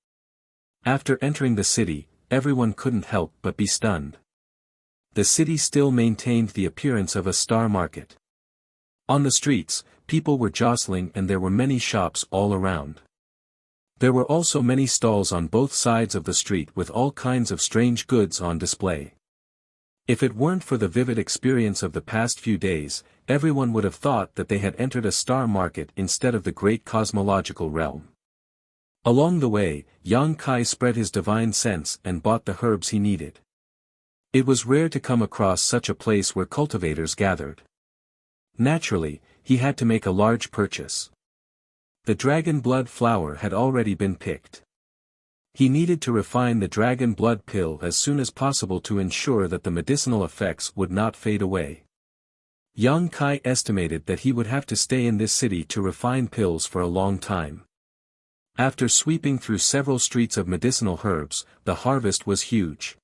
After entering the city, everyone couldn't help but be stunned. The city still maintained the appearance of a star market. On the streets, people were jostling and there were many shops all around. There were also many stalls on both sides of the street with all kinds of strange goods on display. If it weren't for the vivid experience of the past few days, everyone would have thought that they had entered a star market instead of the great cosmological realm. Along the way, Yang Kai spread his divine sense and bought the herbs he needed. It was rare to come across such a place where cultivators gathered. Naturally, he had to make a large purchase. The dragon blood flower had already been picked. He needed to refine the dragon blood pill as soon as possible to ensure that the medicinal effects would not fade away. Yang Kai estimated that he would have to stay in this city to refine pills for a long time. After sweeping through several streets of medicinal herbs, the harvest was huge.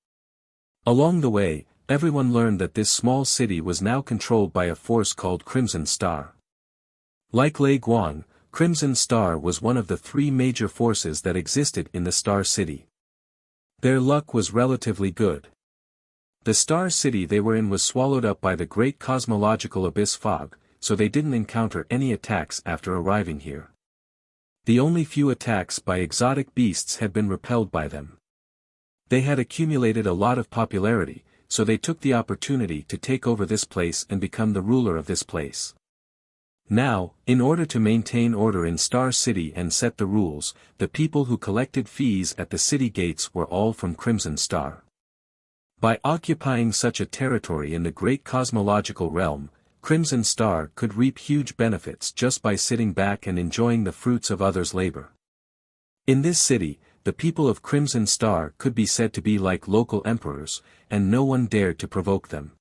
Along the way, everyone learned that this small city was now controlled by a force called Crimson Star. Like Lei Guang, Crimson Star was one of the 3 major forces that existed in the Star City. Their luck was relatively good. The Star City they were in was swallowed up by the great cosmological abyss fog, so they didn't encounter any attacks after arriving here. The only few attacks by exotic beasts had been repelled by them. They had accumulated a lot of popularity, so they took the opportunity to take over this place and become the ruler of this place. Now, in order to maintain order in Star City and set the rules, the people who collected fees at the city gates were all from Crimson Star. By occupying such a territory in the great cosmological realm, Crimson Star could reap huge benefits just by sitting back and enjoying the fruits of others' labor. In this city, the people of Crimson Star could be said to be like local emperors, and no one dared to provoke them.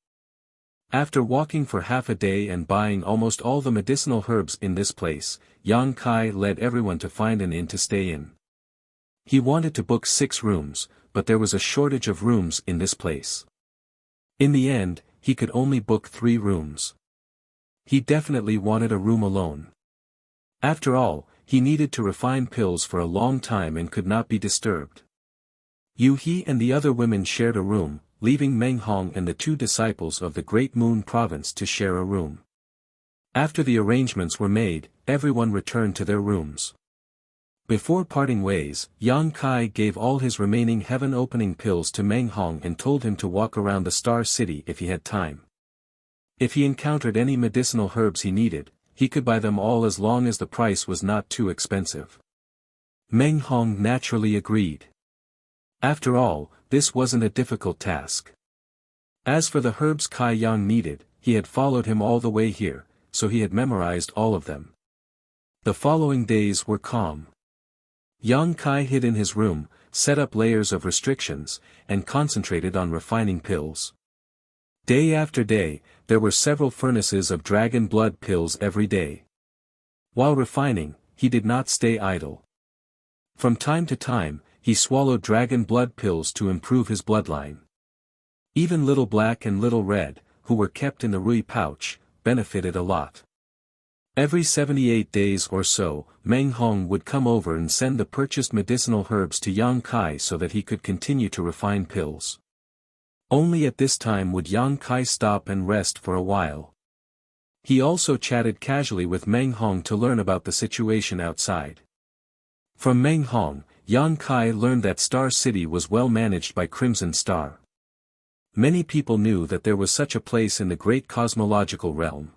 After walking for half a day and buying almost all the medicinal herbs in this place, Yang Kai led everyone to find an inn to stay in. He wanted to book 6 rooms, but there was a shortage of rooms in this place. In the end, he could only book 3 rooms. He definitely wanted a room alone. After all, he needed to refine pills for a long time and could not be disturbed. He and the other women shared a room, leaving Meng Hong and the 2 disciples of the Great Moon Province to share a room. After the arrangements were made, everyone returned to their rooms. Before parting ways, Yang Kai gave all his remaining heaven-opening pills to Meng Hong and told him to walk around the Star City if he had time. If he encountered any medicinal herbs he needed, he could buy them all as long as the price was not too expensive. Meng Hong naturally agreed. After all, this wasn't a difficult task. As for the herbs Kai Yang needed, he had followed him all the way here, so he had memorized all of them. The following days were calm. Yang Kai hid in his room, set up layers of restrictions, and concentrated on refining pills. Day after day, there were several furnaces of dragon blood pills every day. While refining, he did not stay idle. From time to time, he swallowed dragon blood pills to improve his bloodline. Even Little Black and Little Red, who were kept in the Rui pouch, benefited a lot. Every 78 days or so, Meng Hong would come over and send the purchased medicinal herbs to Yang Kai so that he could continue to refine pills. Only at this time would Yang Kai stop and rest for a while. He also chatted casually with Meng Hong to learn about the situation outside. From Meng Hong, Yang Kai learned that Star City was well managed by Crimson Star. Many people knew that there was such a place in the great cosmological realm.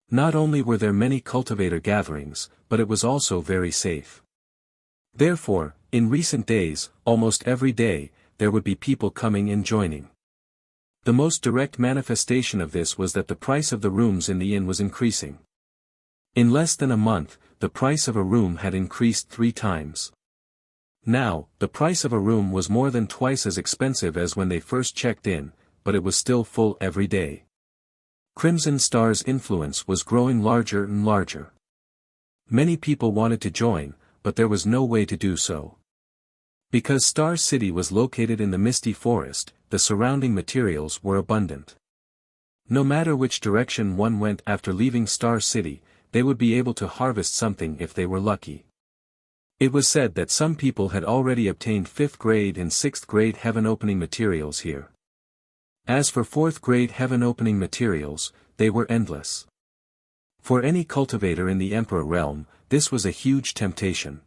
Not only were there many cultivator gatherings, but it was also very safe. Therefore, in recent days, almost every day, there would be people coming and joining. The most direct manifestation of this was that the price of the rooms in the inn was increasing. In less than a month, the price of a room had increased 3 times. Now, the price of a room was more than twice as expensive as when they first checked in, but it was still full every day. Crimson Star's influence was growing larger and larger. Many people wanted to join, but there was no way to do so. Because Star City was located in the misty forest, the surrounding materials were abundant. No matter which direction one went after leaving Star City, they would be able to harvest something if they were lucky. It was said that some people had already obtained 5th grade and 6th grade heaven-opening materials here. As for 4th grade heaven-opening materials, they were endless. For any cultivator in the Emperor realm, this was a huge temptation.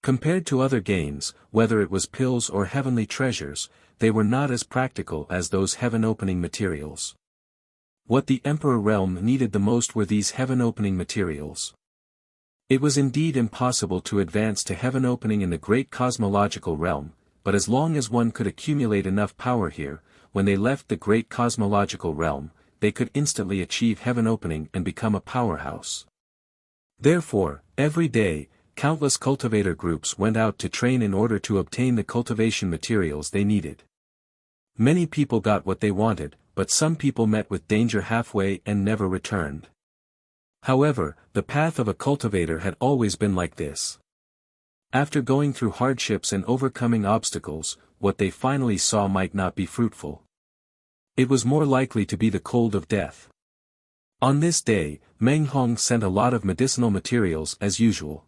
Compared to other gains, whether it was pills or heavenly treasures, they were not as practical as those heaven-opening materials. What the Emperor realm needed the most were these heaven-opening materials. It was indeed impossible to advance to heaven-opening in the great cosmological realm, but as long as one could accumulate enough power here, when they left the great cosmological realm, they could instantly achieve heaven-opening and become a powerhouse. Therefore, every day, countless cultivator groups went out to train in order to obtain the cultivation materials they needed. Many people got what they wanted, but some people met with danger halfway and never returned. However, the path of a cultivator had always been like this. After going through hardships and overcoming obstacles, what they finally saw might not be fruitful. It was more likely to be the cold of death. On this day, Meng Hong sent a lot of medicinal materials as usual.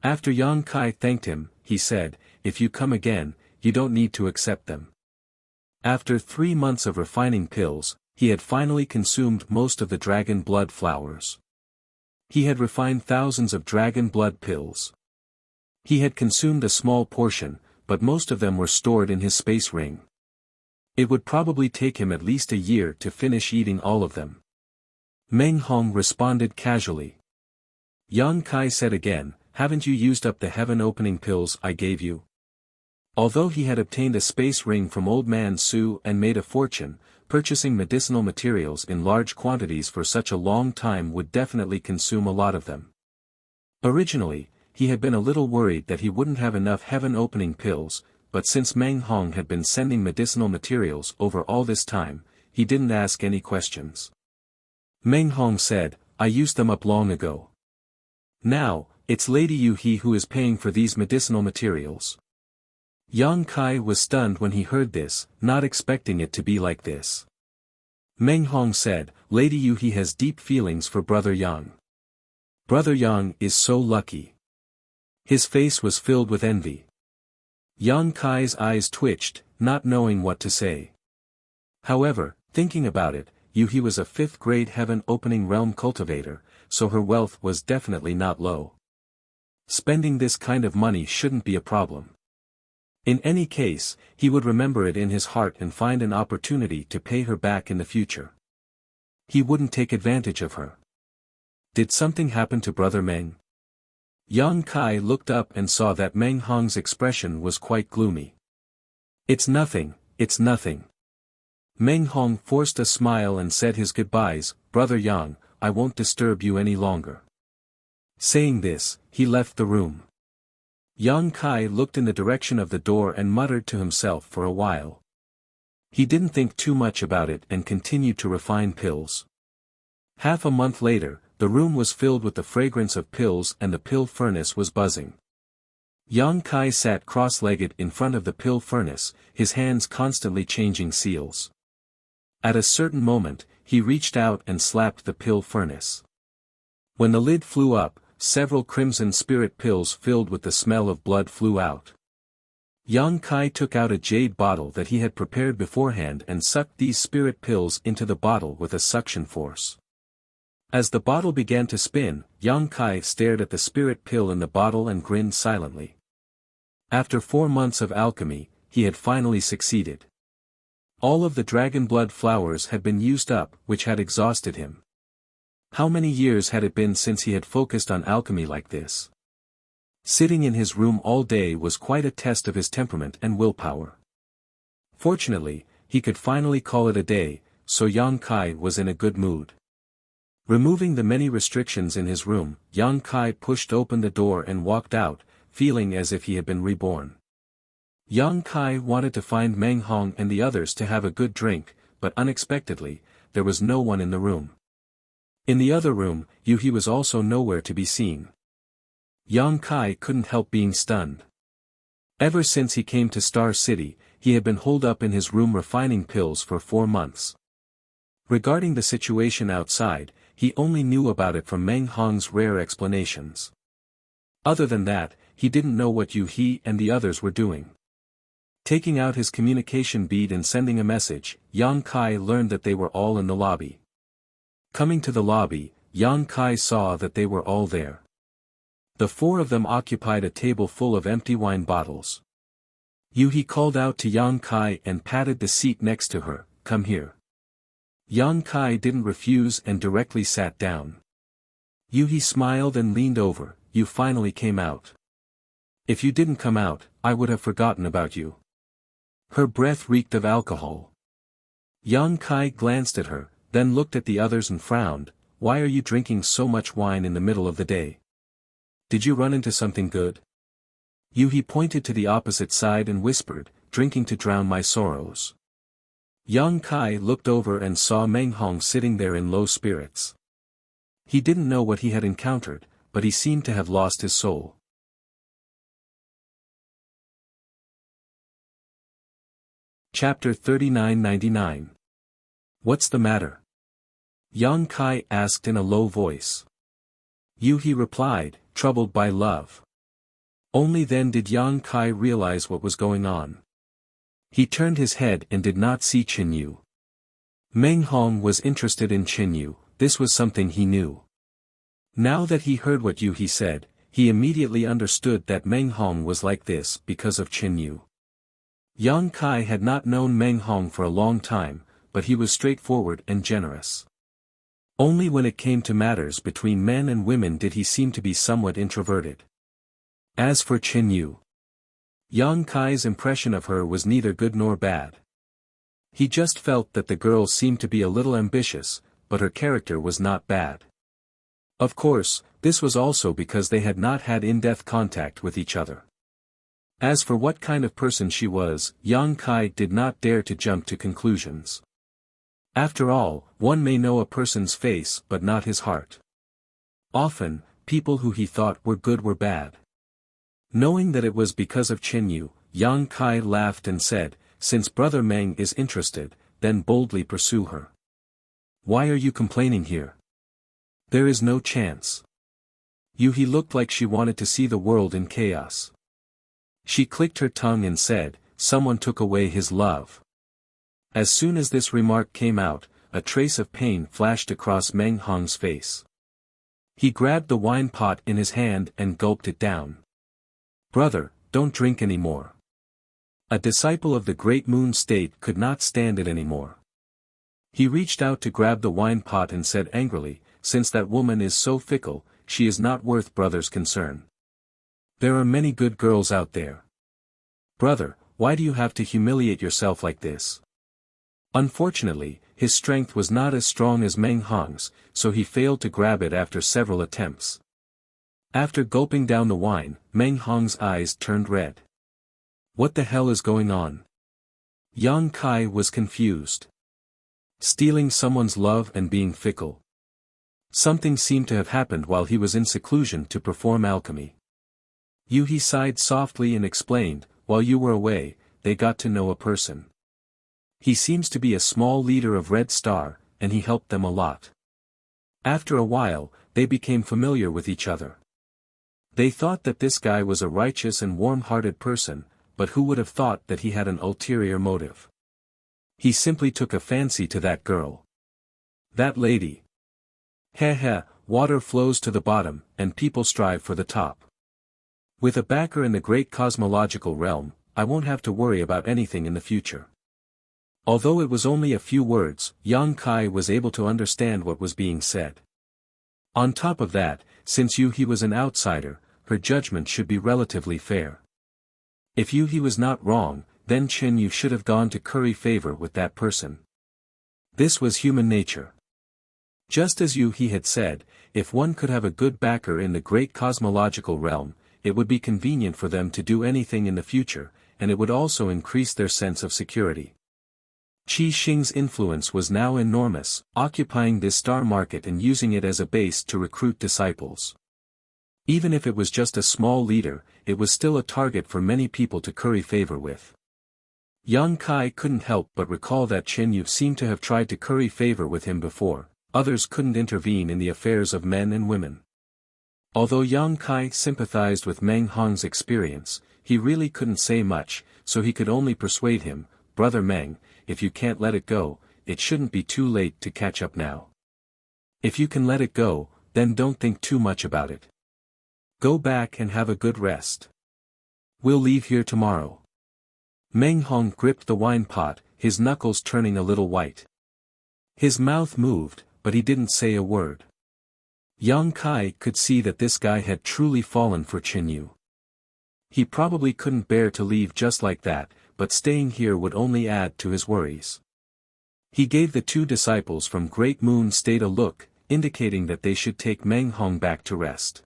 After Yang Kai thanked him, he said, "If you come again, you don't need to accept them." After 3 months of refining pills, he had finally consumed most of the dragon blood flowers. He had refined thousands of dragon blood pills. He had consumed a small portion, but most of them were stored in his space ring. It would probably take him at least a year to finish eating all of them. Meng Hong responded casually. Yang Kai said again, "Haven't you used up the heaven-opening pills I gave you?" Although he had obtained a space ring from Old Man Su and made a fortune, purchasing medicinal materials in large quantities for such a long time would definitely consume a lot of them. Originally, he had been a little worried that he wouldn't have enough heaven-opening pills, but since Meng Hong had been sending medicinal materials over all this time, he didn't ask any questions. Meng Hong said, "I used them up long ago. Now, it's Lady Yu He who is paying for these medicinal materials." Yang Kai was stunned when he heard this, not expecting it to be like this. Meng Hong said, "Lady Yu He has deep feelings for Brother Yang. Brother Yang is so lucky." His face was filled with envy. Yang Kai's eyes twitched, not knowing what to say. However, thinking about it, Yu He was a 5th grade heaven-opening realm cultivator, so her wealth was definitely not low. Spending this kind of money shouldn't be a problem. In any case, he would remember it in his heart and find an opportunity to pay her back in the future. He wouldn't take advantage of her. Did something happen to Brother Meng? Yang Kai looked up and saw that Meng Hong's expression was quite gloomy. It's nothing. Meng Hong forced a smile and said his goodbyes, "Brother Yang, I won't disturb you any longer." Saying this, he left the room. Yang Kai looked in the direction of the door and muttered to himself for a while. He didn't think too much about it and continued to refine pills. Half a month later, the room was filled with the fragrance of pills and the pill furnace was buzzing. Yang Kai sat cross-legged in front of the pill furnace, his hands constantly changing seals. At a certain moment, he reached out and slapped the pill furnace. When the lid flew up, several crimson spirit pills filled with the smell of blood flew out. Yang Kai took out a jade bottle that he had prepared beforehand and sucked these spirit pills into the bottle with a suction force. As the bottle began to spin, Yang Kai stared at the spirit pill in the bottle and grinned silently. After 4 months of alchemy, he had finally succeeded. All of the dragon blood flowers had been used up, which had exhausted him. How many years had it been since he had focused on alchemy like this? Sitting in his room all day was quite a test of his temperament and willpower. Fortunately, he could finally call it a day, so Yang Kai was in a good mood. Removing the many restrictions in his room, Yang Kai pushed open the door and walked out, feeling as if he had been reborn. Yang Kai wanted to find Meng Hong and the others to have a good drink, but unexpectedly, there was no one in the room. In the other room, Yu-He was also nowhere to be seen. Yang Kai couldn't help being stunned. Ever since he came to Star City, he had been holed up in his room refining pills for 4 months. Regarding the situation outside, he only knew about it from Meng Hong's rare explanations. Other than that, he didn't know what Yu-He and the others were doing. Taking out his communication bead and sending a message, Yang Kai learned that they were all in the lobby. Coming to the lobby, Yang Kai saw that they were all there. The 4 of them occupied a table full of empty wine bottles. Yu-He called out to Yang Kai and patted the seat next to her, "Come here." Yang Kai didn't refuse and directly sat down. Yu-He smiled and leaned over, "You finally came out. If you didn't come out, I would have forgotten about you." Her breath reeked of alcohol. Yang Kai glanced at her, then looked at the others and frowned. "Why are you drinking so much wine in the middle of the day? Did you run into something good?" Yu-He pointed to the opposite side and whispered, "Drinking to drown my sorrows." Yang Kai looked over and saw Meng Hong sitting there in low spirits. He didn't know what he had encountered, but he seemed to have lost his soul. Chapter 3999. What's the matter? Yang Kai asked in a low voice. Yu-He replied, "Troubled by love." Only then did Yang Kai realize what was going on. He turned his head and did not see Qin-Yu. Meng Hong was interested in Qin-Yu, this was something he knew. Now that he heard what Yu-He said, he immediately understood that Meng Hong was like this because of Qin-Yu. Yang Kai had not known Meng Hong for a long time, but he was straightforward and generous. Only when it came to matters between men and women did he seem to be somewhat introverted. As for Qin-Yu, Yang Kai's impression of her was neither good nor bad. He just felt that the girl seemed to be a little ambitious, but her character was not bad. Of course, this was also because they had not had in-depth contact with each other. As for what kind of person she was, Yang Kai did not dare to jump to conclusions. After all, one may know a person's face but not his heart. Often, people who he thought were good were bad. Knowing that it was because of Qin-Yu, Yang Kai laughed and said, "Since Brother Meng is interested, then boldly pursue her. Why are you complaining here? There is no chance." Yu-He looked like she wanted to see the world in chaos. She clicked her tongue and said, "Someone took away his love." As soon as this remark came out, a trace of pain flashed across Meng Hong's face. He grabbed the wine pot in his hand and gulped it down. "Brother, don't drink anymore." A disciple of the Great Moon State could not stand it anymore. He reached out to grab the wine pot and said angrily, "Since that woman is so fickle, she is not worth brother's concern. There are many good girls out there. Brother, why do you have to humiliate yourself like this?" Unfortunately, his strength was not as strong as Meng Hong's, so he failed to grab it after several attempts. After gulping down the wine, Meng Hong's eyes turned red. What the hell is going on? Yang Kai was confused. Stealing someone's love and being fickle. Something seemed to have happened while he was in seclusion to perform alchemy. Yu-He sighed softly and explained, "While you were away, they got to know a person. He seems to be a small leader of Red Star, and he helped them a lot. After a while, they became familiar with each other. They thought that this guy was a righteous and warm-hearted person, but who would have thought that he had an ulterior motive? He simply took a fancy to that girl. That lady. Heh, water flows to the bottom, and people strive for the top. With a backer in the great cosmological realm, I won't have to worry about anything in the future. Although it was only a few words, Yang Kai was able to understand what was being said. On top of that, since he was an outsider, her judgment should be relatively fair. If he was not wrong, then Yu should have gone to curry favor with that person. This was human nature. Just as he had said, if one could have a good backer in the great cosmological realm, it would be convenient for them to do anything in the future, and it would also increase their sense of security. Qi Xing's influence was now enormous, occupying this star market and using it as a base to recruit disciples. Even if it was just a small leader, it was still a target for many people to curry favor with. Yang Kai couldn't help but recall that Yu seemed to have tried to curry favor with him before. Others couldn't intervene in the affairs of men and women. Although Yang Kai sympathized with Meng Hong's experience, he really couldn't say much, so he could only persuade him, "Brother Meng, if you can't let it go, it shouldn't be too late to catch up now. If you can let it go, then don't think too much about it. Go back and have a good rest. We'll leave here tomorrow." Meng Hong gripped the wine pot, his knuckles turning a little white. His mouth moved, but he didn't say a word. Yang Kai could see that this guy had truly fallen for Yu. He probably couldn't bear to leave just like that, but staying here would only add to his worries. He gave the two disciples from Great Moon State a look, indicating that they should take Meng Hong back to rest.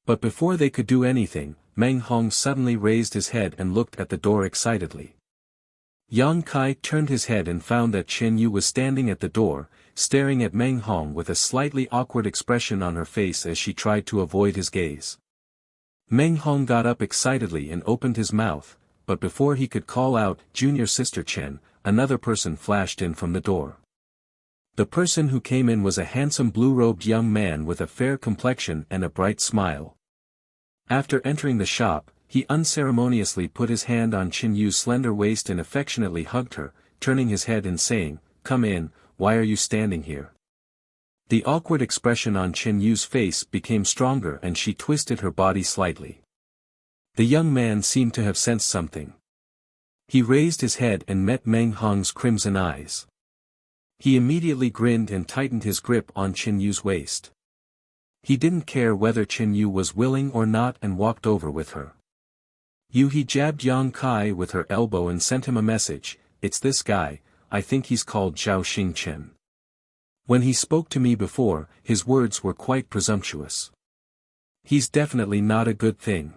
But before they could do anything, Meng Hong suddenly raised his head and looked at the door excitedly. Yang Kai turned his head and found that Yu was standing at the door, staring at Meng Hong with a slightly awkward expression on her face as she tried to avoid his gaze. Meng Hong got up excitedly and opened his mouth, but before he could call out, "Junior Sister Chen," another person flashed in from the door. The person who came in was a handsome blue-robed young man with a fair complexion and a bright smile. After entering the shop, he unceremoniously put his hand on Yu's slender waist and affectionately hugged her, turning his head and saying, "Come in, why are you standing here?" The awkward expression on Yu's face became stronger and she twisted her body slightly. The young man seemed to have sensed something. He raised his head and met Meng Hong's crimson eyes. He immediately grinned and tightened his grip on Yu's waist. He didn't care whether Yu was willing or not and walked over with her. He jabbed Yang Kai with her elbow and sent him a message, "It's this guy, I think he's called Zhao Xingchen. When he spoke to me before, his words were quite presumptuous. He's definitely not a good thing."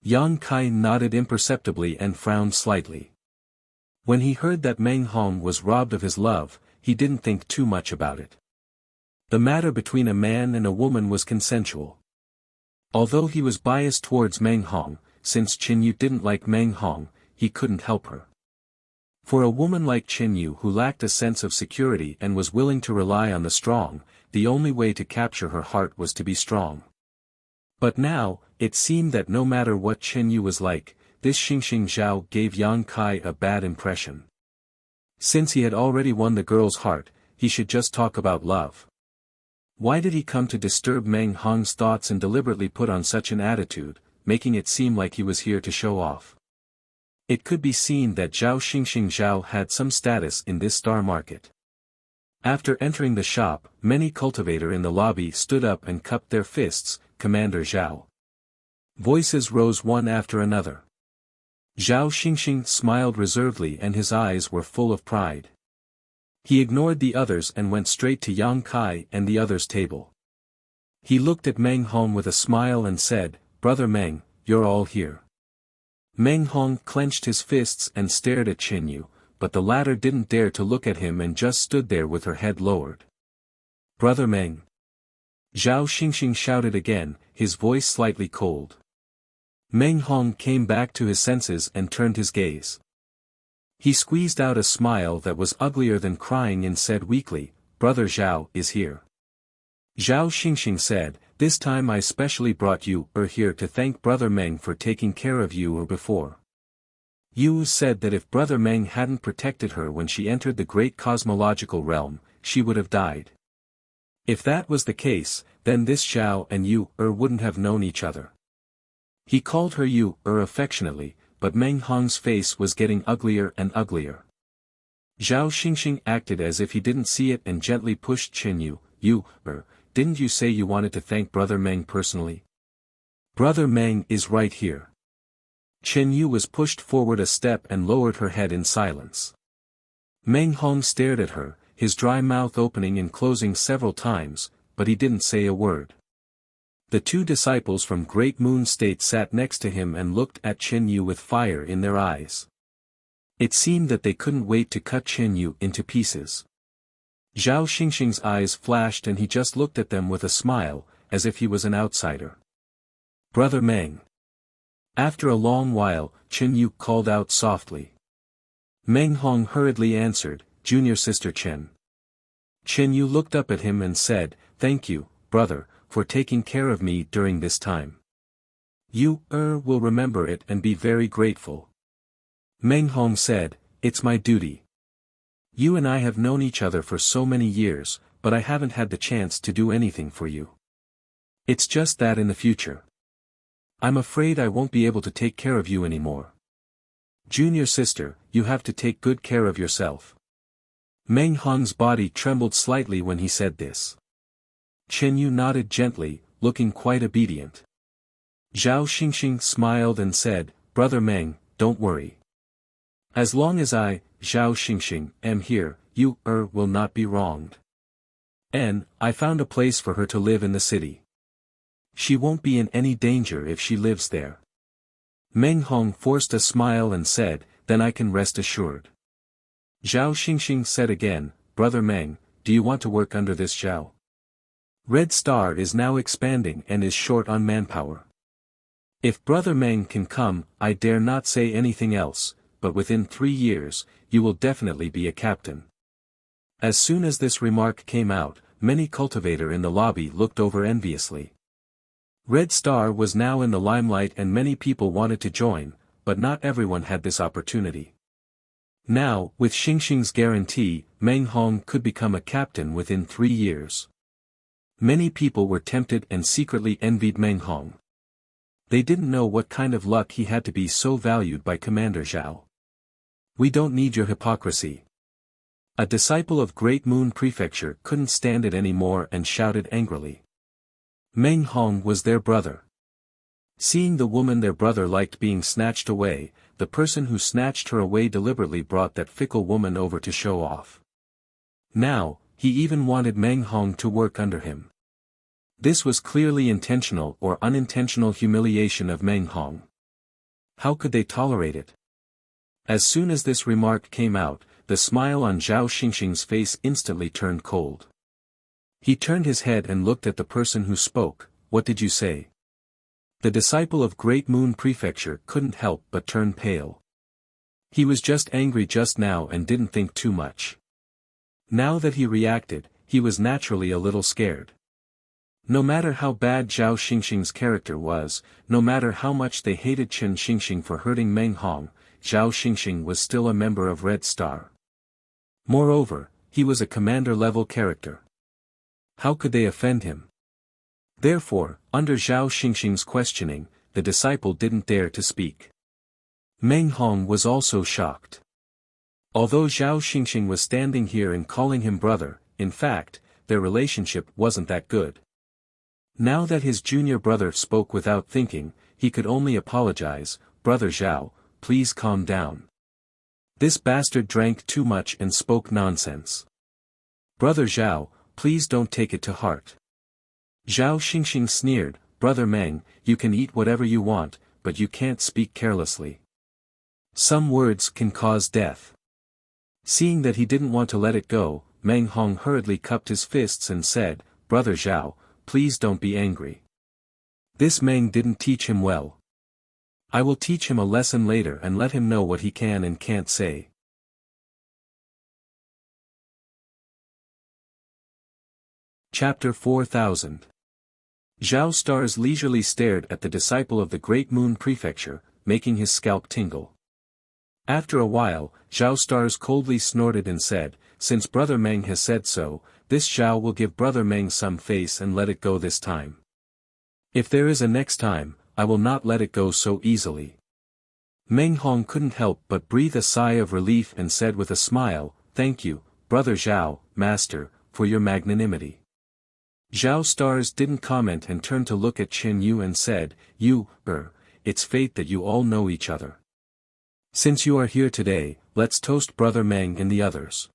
Yang Kai nodded imperceptibly and frowned slightly. When he heard that Meng Hong was robbed of his love, he didn't think too much about it. The matter between a man and a woman was consensual. Although he was biased towards Meng Hong, since Yu didn't like Meng Hong, he couldn't help her. For a woman like Yu who lacked a sense of security and was willing to rely on the strong, the only way to capture her heart was to be strong. But now, it seemed that no matter what Yu was like, this Xingxing Zhao gave Yang Kai a bad impression. Since he had already won the girl's heart, he should just talk about love. Why did he come to disturb Meng Hong's thoughts and deliberately put on such an attitude, making it seem like he was here to show off? It could be seen that Zhao Xingxing Zhao had some status in this star market. After entering the shop, many cultivators in the lobby stood up and cupped their fists, "Commander Zhao." Voices rose one after another. Zhao Xingxing smiled reservedly and his eyes were full of pride. He ignored the others and went straight to Yang Kai and the others' table. He looked at Meng Hong with a smile and said, "Brother Meng, you're all here." Meng Hong clenched his fists and stared at Yu, but the latter didn't dare to look at him and just stood there with her head lowered. "Brother Meng." Zhao Xingxing shouted again, his voice slightly cold. Meng Hong came back to his senses and turned his gaze. He squeezed out a smile that was uglier than crying and said weakly, "Brother Zhao is here." Zhao Xingxing said, "This time I specially brought you here to thank Brother Meng for taking care of you before." Yu said that if Brother Meng hadn't protected her when she entered the great cosmological realm, she would have died. If that was the case, then this Zhao and Yu wouldn't have known each other. He called her Yu affectionately, but Meng Hong's face was getting uglier and uglier. Zhao Xingxing acted as if he didn't see it and gently pushed Chen Yu. "You, didn't you say you wanted to thank Brother Meng personally? Brother Meng is right here." Chen Yu was pushed forward a step and lowered her head in silence. Meng Hong stared at her, his dry mouth opening and closing several times, but he didn't say a word. The two disciples from Great Moon State sat next to him and looked at Chen Yu with fire in their eyes. It seemed that they couldn't wait to cut Chen Yu into pieces. Zhao Xingxing's eyes flashed and he just looked at them with a smile, as if he was an outsider. "Brother Meng." After a long while, Chen Yu called out softly. Meng Hong hurriedly answered, "Junior Sister Chen." Chen Yu looked up at him and said, "Thank you, brother, for taking care of me during this time. You, will remember it and be very grateful." Meng Hong said, "It's my duty. You and I have known each other for so many years, but I haven't had the chance to do anything for you. It's just that in the future. I'm afraid I won't be able to take care of you anymore. Junior sister, you have to take good care of yourself." Meng Hong's body trembled slightly when he said this. Chen Yu nodded gently, looking quite obedient. Zhao Xingxing smiled and said, "Brother Meng, don't worry. As long as I, Zhao Xingxing, am here, you, will not be wronged. I found a place for her to live in the city. She won't be in any danger if she lives there." Meng Hong forced a smile and said, "Then I can rest assured." Zhao Xingxing said again, "Brother Meng, do you want to work under this Zhao? Red Star is now expanding and is short on manpower. If Brother Meng can come, I dare not say anything else, but within 3 years, you will definitely be a captain." As soon as this remark came out, many cultivator in the lobby looked over enviously. Red Star was now in the limelight and many people wanted to join, but not everyone had this opportunity. Now, with Xingxing's guarantee, Meng Hong could become a captain within 3 years. Many people were tempted and secretly envied Meng Hong. They didn't know what kind of luck he had to be so valued by Commander Zhao. "We don't need your hypocrisy." A disciple of Great Moon Prefecture couldn't stand it anymore and shouted angrily. Meng Hong was their brother. Seeing the woman their brother liked being snatched away, the person who snatched her away deliberately brought that fickle woman over to show off. Now, he even wanted Meng Hong to work under him. This was clearly intentional or unintentional humiliation of Meng Hong. How could they tolerate it? As soon as this remark came out, the smile on Zhao Xingxing's face instantly turned cold. He turned his head and looked at the person who spoke. "What did you say?" The disciple of Great Moon Prefecture couldn't help but turn pale. He was just angry just now and didn't think too much. Now that he reacted, he was naturally a little scared. No matter how bad Zhao Xingxing's character was, no matter how much they hated Chen Xingxing for hurting Meng Hong, Zhao Xingxing was still a member of Red Star. Moreover, he was a commander-level character. How could they offend him? Therefore, under Zhao Xingxing's questioning, the disciple didn't dare to speak. Meng Hong was also shocked. Although Zhao Xingxing was standing here and calling him brother, in fact, their relationship wasn't that good. Now that his junior brother spoke without thinking, he could only apologize. "Brother Zhao, please calm down. This bastard drank too much and spoke nonsense. Brother Zhao, please don't take it to heart." Zhao Xingxing sneered, "Brother Meng, you can eat whatever you want, but you can't speak carelessly. Some words can cause death." Seeing that he didn't want to let it go, Meng Hong hurriedly cupped his fists and said, "Brother Zhao, please don't be angry. This Meng didn't teach him well. I will teach him a lesson later and let him know what he can and can't say." Chapter 4000. Zhao Stars leisurely stared at the disciple of the Great Moon Prefecture, making his scalp tingle. After a while, Zhao Stars coldly snorted and said, "Since Brother Meng has said so, this Zhao will give Brother Meng some face and let it go this time. If there is a next time, I will not let it go so easily." Meng Hong couldn't help but breathe a sigh of relief and said with a smile, "Thank you, Brother Zhao, Master, for your magnanimity." Zhao Stars didn't comment and turned to look at Qin Yu and said, It's fate that you all know each other. Since you are here today, let's toast Brother Meng and the others."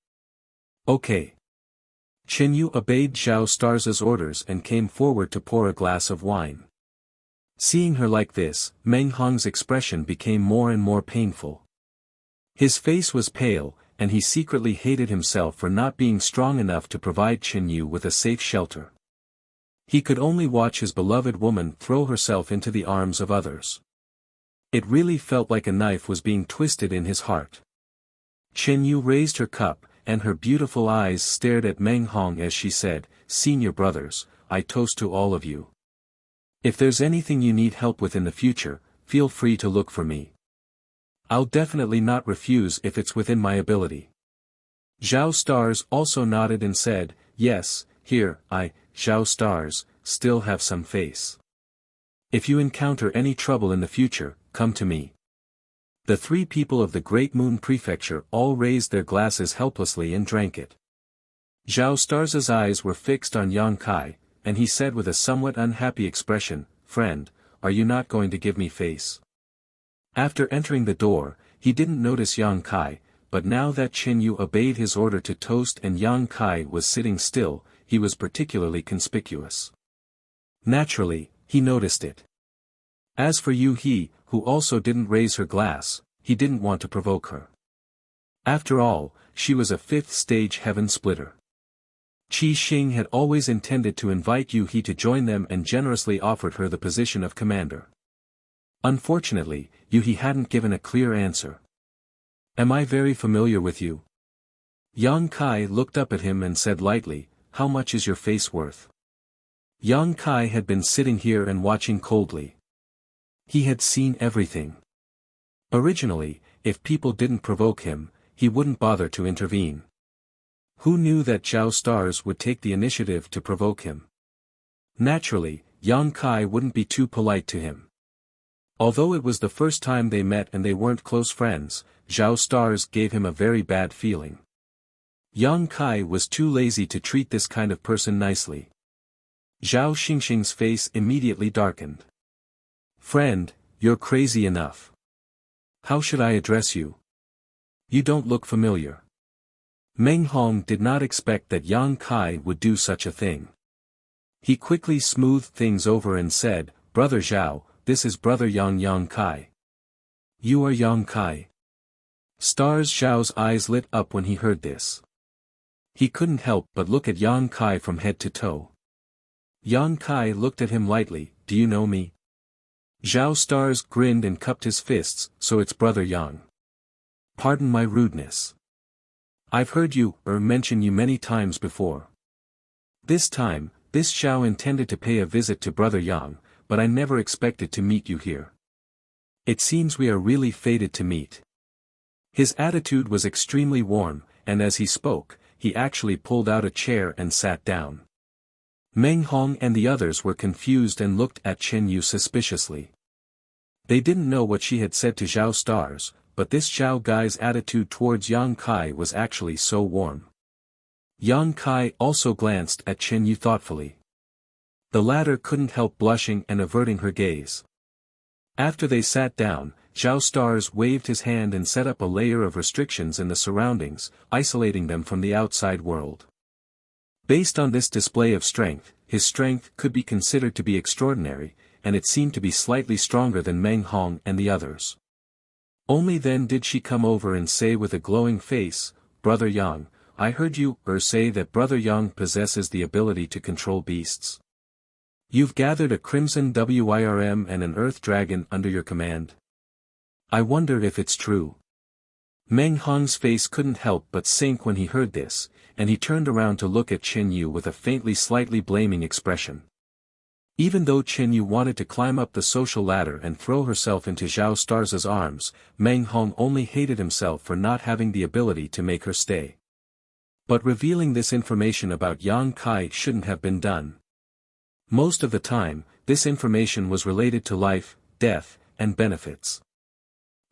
"Okay." Qin Yu obeyed Zhao Stars' orders and came forward to pour a glass of wine. Seeing her like this, Meng Hong's expression became more and more painful. His face was pale, and he secretly hated himself for not being strong enough to provide Qin Yu with a safe shelter. He could only watch his beloved woman throw herself into the arms of others. It really felt like a knife was being twisted in his heart. Qin Yu raised her cup, and her beautiful eyes stared at Meng Hong as she said, "Senior brothers, I toast to all of you. If there's anything you need help with in the future, feel free to look for me. I'll definitely not refuse if it's within my ability." Zhao Stars also nodded and said, "Yes, here, Zhao Stars, still have some face. If you encounter any trouble in the future, come to me." The three people of the Great Moon Prefecture all raised their glasses helplessly and drank it. Zhao Stars' eyes were fixed on Yang Kai, and he said with a somewhat unhappy expression, "Friend, are you not going to give me face?" After entering the door, he didn't notice Yang Kai, but now that Qin Yu obeyed his order to toast and Yang Kai was sitting still, he was particularly conspicuous. Naturally, he noticed it. As for Yu He, who also didn't raise her glass, he didn't want to provoke her. After all, she was a fifth-stage heaven splitter. Qi Xing had always intended to invite Yu He to join them and generously offered her the position of commander. Unfortunately, Yu He hadn't given a clear answer. "Am I very familiar with you?" Yang Kai looked up at him and said lightly, "How much is your face worth?" Yang Kai had been sitting here and watching coldly. He had seen everything. Originally, if people didn't provoke him, he wouldn't bother to intervene. Who knew that Zhao Stars would take the initiative to provoke him? Naturally, Yang Kai wouldn't be too polite to him. Although it was the first time they met and they weren't close friends, Zhao Stars gave him a very bad feeling. Yang Kai was too lazy to treat this kind of person nicely. Zhao Xingxing's face immediately darkened. "Friend, you're crazy enough. How should I address you? You don't look familiar." Meng Hong did not expect that Yang Kai would do such a thing. He quickly smoothed things over and said, "Brother Zhao, this is Brother Yang Kai." "You are Yang Kai?" Stars Zhao's eyes lit up when he heard this. He couldn't help but look at Yang Kai from head to toe. Yang Kai looked at him lightly, "Do you know me?" Zhao Stars grinned and cupped his fists, "So it's Brother Yang. Pardon my rudeness. I've heard you mention you many times before. This time, this Zhao intended to pay a visit to Brother Yang, but I never expected to meet you here. It seems we are really fated to meet." His attitude was extremely warm, and as he spoke, he actually pulled out a chair and sat down. Meng Hong and the others were confused and looked at Qin Yu suspiciously. They didn't know what she had said to Zhao Stars, but this Zhao guy's attitude towards Yang Kai was actually so warm. Yang Kai also glanced at Qin Yu thoughtfully. The latter couldn't help blushing and averting her gaze. After they sat down, Zhao Stars waved his hand and set up a layer of restrictions in the surroundings, isolating them from the outside world. Based on this display of strength, his strength could be considered to be extraordinary, and it seemed to be slightly stronger than Meng Hong and the others. Only then did she come over and say with a glowing face, "Brother Yang, I heard you say that Brother Yang possesses the ability to control beasts. You've gathered a crimson Wyrm and an earth dragon under your command. I wonder if it's true." Meng Hong's face couldn't help but sink when he heard this, and he turned around to look at Chen Yu with a faintly slightly blaming expression. Even though Chen Yu wanted to climb up the social ladder and throw herself into Zhao Starz's arms, Meng Hong only hated himself for not having the ability to make her stay. But revealing this information about Yang Kai shouldn't have been done. Most of the time, this information was related to life, death, and benefits.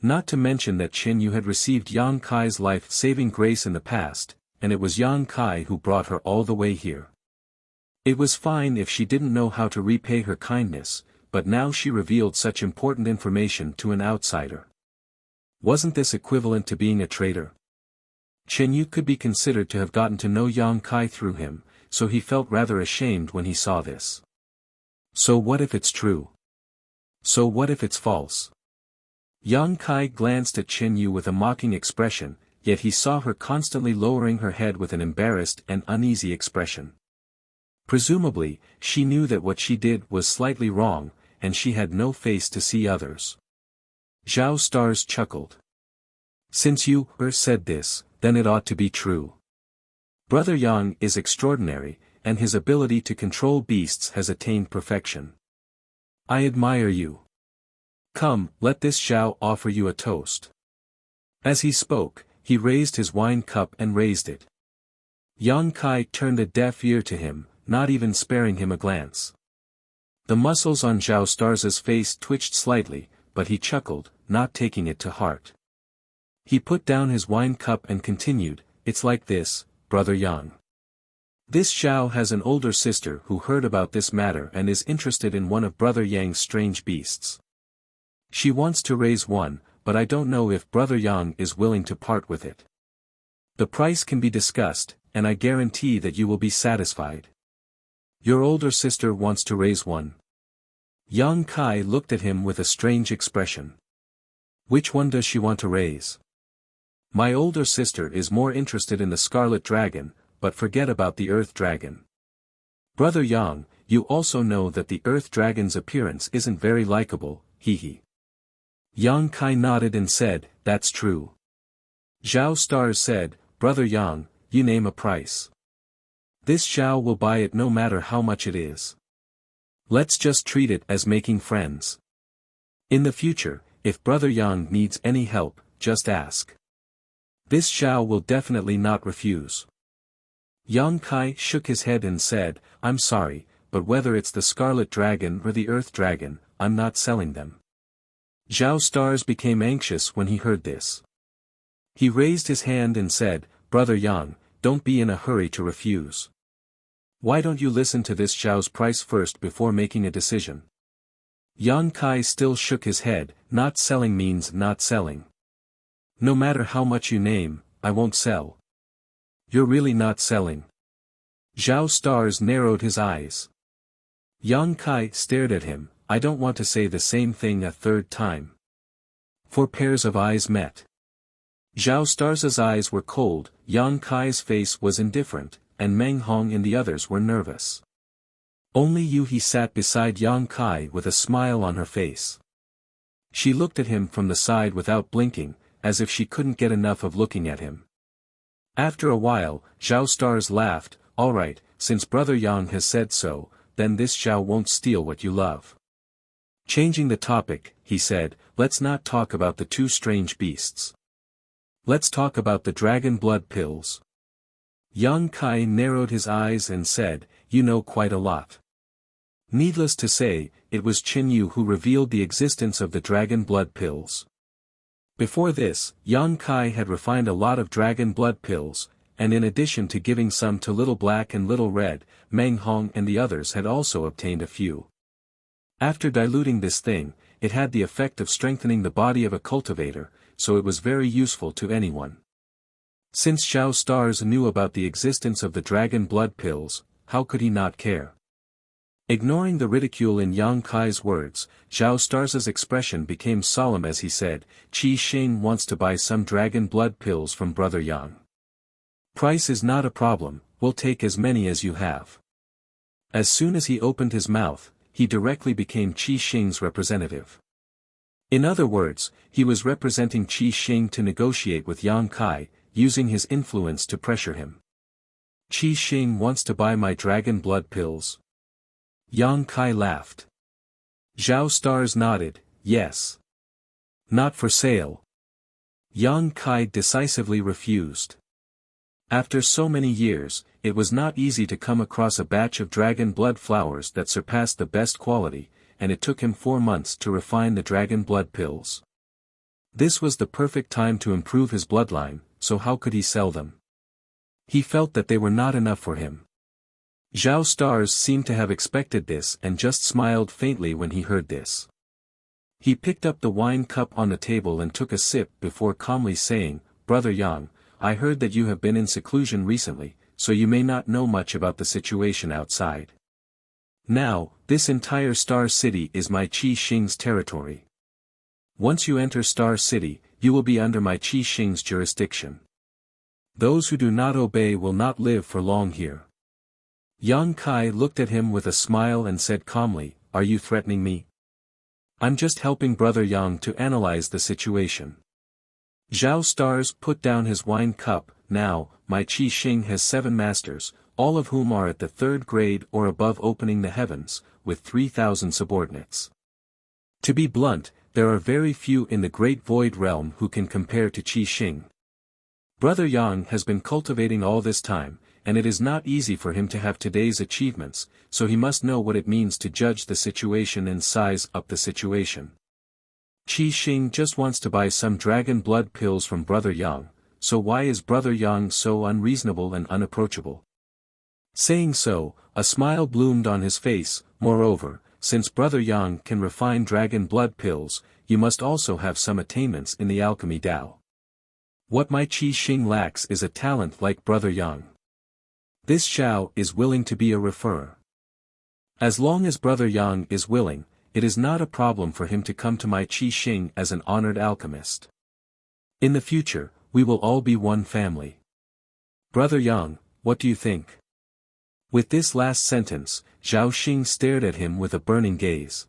Not to mention that Chen Yu had received Yang Kai's life-saving grace in the past, and it was Yang Kai who brought her all the way here. It was fine if she didn't know how to repay her kindness, but now she revealed such important information to an outsider. Wasn't this equivalent to being a traitor? Chen Yu could be considered to have gotten to know Yang Kai through him, so he felt rather ashamed when he saw this. So what if it's true? So what if it's false? Yang Kai glanced at Chen Yu with a mocking expression, yet he saw her constantly lowering her head with an embarrassed and uneasy expression. Presumably, she knew that what she did was slightly wrong, and she had no face to see others. Zhao Stars chuckled. Since you said this, then it ought to be true. Brother Yang is extraordinary, and his ability to control beasts has attained perfection. I admire you. Come, let this Zhao offer you a toast. As he spoke, he raised his wine cup and raised it. Yang Kai turned a deaf ear to him, not even sparing him a glance. The muscles on Zhao Starz's face twitched slightly, but he chuckled, not taking it to heart. He put down his wine cup and continued, "It's like this, Brother Yang. This Zhao has an older sister who heard about this matter and is interested in one of Brother Yang's strange beasts. She wants to raise one, but I don't know if Brother Yang is willing to part with it. The price can be discussed, and I guarantee that you will be satisfied. Your older sister wants to raise one." Yang Kai looked at him with a strange expression. Which one does she want to raise? My older sister is more interested in the Scarlet Dragon, but forget about the Earth Dragon. Brother Yang, you also know that the Earth Dragon's appearance isn't very likable, hee. Yang Kai nodded and said, "That's true." Zhao Stars said, "Brother Yang, you name a price. This Zhao will buy it no matter how much it is. Let's just treat it as making friends. In the future, if Brother Yang needs any help, just ask. This Zhao will definitely not refuse." Yang Kai shook his head and said, "I'm sorry, but whether it's the Scarlet Dragon or the Earth Dragon, I'm not selling them." Zhao Stars became anxious when he heard this. He raised his hand and said, "Brother Yang, don't be in a hurry to refuse. Why don't you listen to this Zhao's price first before making a decision?" Yang Kai still shook his head. "Not selling means not selling. No matter how much you name, I won't sell." "You're really not selling?" Zhao Stars narrowed his eyes. Yang Kai stared at him. "I don't want to say the same thing a third time." 4 pairs of eyes met. Zhao Stars's eyes were cold, Yang Kai's face was indifferent, and Meng Hong and the others were nervous. Only Yuhi sat beside Yang Kai with a smile on her face. She looked at him from the side without blinking, as if she couldn't get enough of looking at him. After a while, Zhao Stars laughed, "All right, since Brother Yang has said so, then this Zhao won't steal what you love." Changing the topic, he said, "Let's not talk about the 2 strange beasts. Let's talk about the dragon blood pills." Yang Kai narrowed his eyes and said, "You know quite a lot." Needless to say, it was Chen Yu who revealed the existence of the dragon blood pills. Before this, Yang Kai had refined a lot of dragon blood pills, and in addition to giving some to Little Black and Little Red, Meng Hong and the others had also obtained a few. After diluting this thing, it had the effect of strengthening the body of a cultivator, so it was very useful to anyone. Since Zhao Stars knew about the existence of the dragon blood pills, how could he not care? Ignoring the ridicule in Yang Kai's words, Zhao Stars's expression became solemn as he said, "Qi Xing wants to buy some dragon blood pills from Brother Yang. Price is not a problem, we'll take as many as you have." As soon as he opened his mouth, he directly became Qi Xing's representative. In other words, he was representing Qi Xing to negotiate with Yang Kai, using his influence to pressure him. Qi Xing wants to buy my dragon blood pills. Yang Kai laughed. Zhao Stars nodded, yes. Not for sale. Yang Kai decisively refused. After so many years, it was not easy to come across a batch of dragon blood flowers that surpassed the best quality, and it took him 4 months to refine the dragon blood pills. This was the perfect time to improve his bloodline, so how could he sell them? He felt that they were not enough for him. Zhao Stars seemed to have expected this and just smiled faintly when he heard this. He picked up the wine cup on the table and took a sip before calmly saying, Brother Yang, I heard that you have been in seclusion recently, so you may not know much about the situation outside. Now, this entire Star City is my Qi Xing's territory. Once you enter Star City, you will be under my Qi Xing's jurisdiction. Those who do not obey will not live for long here. Yang Kai looked at him with a smile and said calmly, Are you threatening me? I'm just helping Brother Yang to analyze the situation. Zhao Stars put down his wine cup. Now, my Qi Xing has 7 masters, all of whom are at the 3rd grade or above opening the heavens, with 3,000 subordinates. To be blunt, there are very few in the Great Void Realm who can compare to Qi Xing. Brother Yang has been cultivating all this time, and it is not easy for him to have today's achievements, so he must know what it means to judge the situation and size up the situation. Qi Xing just wants to buy some dragon blood pills from Brother Yang, so why is Brother Yang so unreasonable and unapproachable? Saying so, a smile bloomed on his face. Moreover, since Brother Yang can refine dragon blood pills, you must also have some attainments in the alchemy Tao. What my Qi Xing lacks is a talent like Brother Yang. This Zhao is willing to be a referrer. As long as Brother Yang is willing, it is not a problem for him to come to my Qi Xing as an honored alchemist. In the future, we will all be one family. Brother Yang, what do you think? With this last sentence, Zhao Xing stared at him with a burning gaze.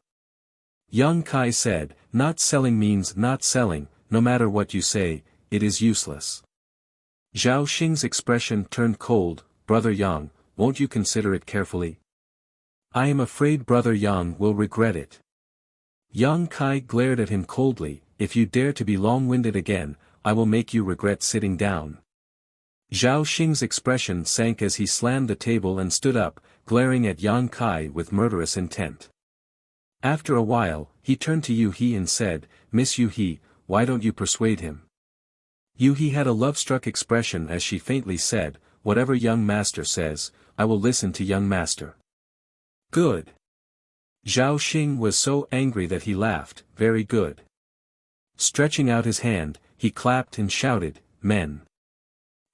Yang Kai said, Not selling means not selling, no matter what you say, it is useless. Zhao Xing's expression turned cold. Brother Yang, won't you consider it carefully? I am afraid Brother Yang will regret it. Yang Kai glared at him coldly, If you dare to be long-winded again, I will make you regret sitting down. Zhao Xing's expression sank as he slammed the table and stood up, glaring at Yang Kai with murderous intent. After a while, he turned to Yu He and said, Miss Yu He, why don't you persuade him? Yu He had a love-struck expression as she faintly said, Whatever young master says, I will listen to young master. Good. Zhao Xing was so angry that he laughed, Very good. Stretching out his hand, he clapped and shouted, Men.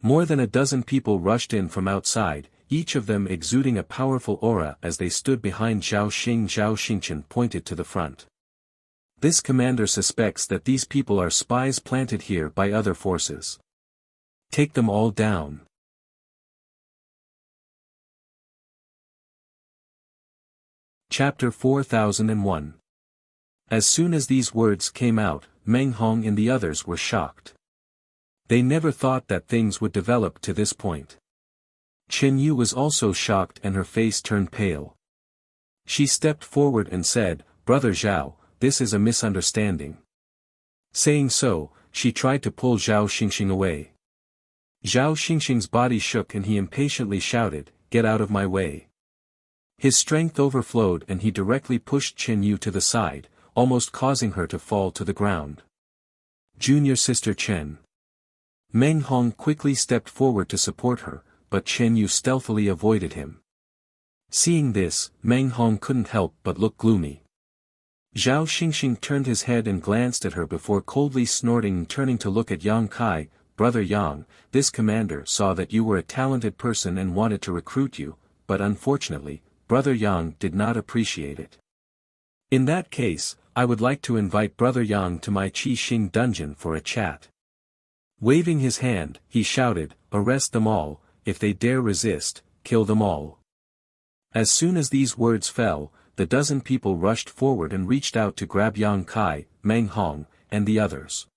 More than a dozen people rushed in from outside, each of them exuding a powerful aura as they stood behind Zhao Xing. Zhao Xingchen pointed to the front. This commander suspects that these people are spies planted here by other forces. Take them all down. Chapter 4001. As soon as these words came out, Meng Hong and the others were shocked. They never thought that things would develop to this point. Chen Yu was also shocked and her face turned pale. She stepped forward and said, Brother Zhao, this is a misunderstanding. Saying so, she tried to pull Zhao Xingxing away. Zhao Xingxing's body shook and he impatiently shouted, Get out of my way. His strength overflowed and he directly pushed Chen Yu to the side, almost causing her to fall to the ground. Junior sister Chen. Meng Hong quickly stepped forward to support her, but Chen Yu stealthily avoided him. Seeing this, Meng Hong couldn't help but look gloomy. Zhao Xingxing turned his head and glanced at her before coldly snorting and turning to look at Yang Kai, Brother Yang, this commander saw that you were a talented person and wanted to recruit you, but unfortunately, Brother Yang did not appreciate it. In that case, I would like to invite Brother Yang to my Qi Xing dungeon for a chat. Waving his hand, he shouted, Arrest them all, if they dare resist, kill them all. As soon as these words fell, the dozen people rushed forward and reached out to grab Yang Kai, Meng Hong, and the others.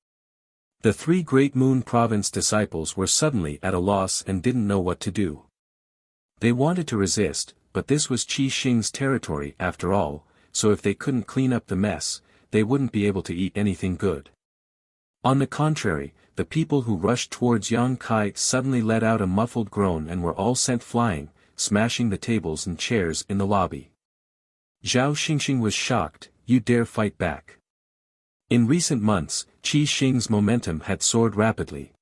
The three Great Moon Province disciples were suddenly at a loss and didn't know what to do. They wanted to resist, but this was Qi Xing's territory after all, so if they couldn't clean up the mess, they wouldn't be able to eat anything good. On the contrary, the people who rushed towards Yang Kai suddenly let out a muffled groan and were all sent flying, smashing the tables and chairs in the lobby. Zhao Xingxing was shocked. You dare fight back? In recent months, Qi Xing's momentum had soared rapidly.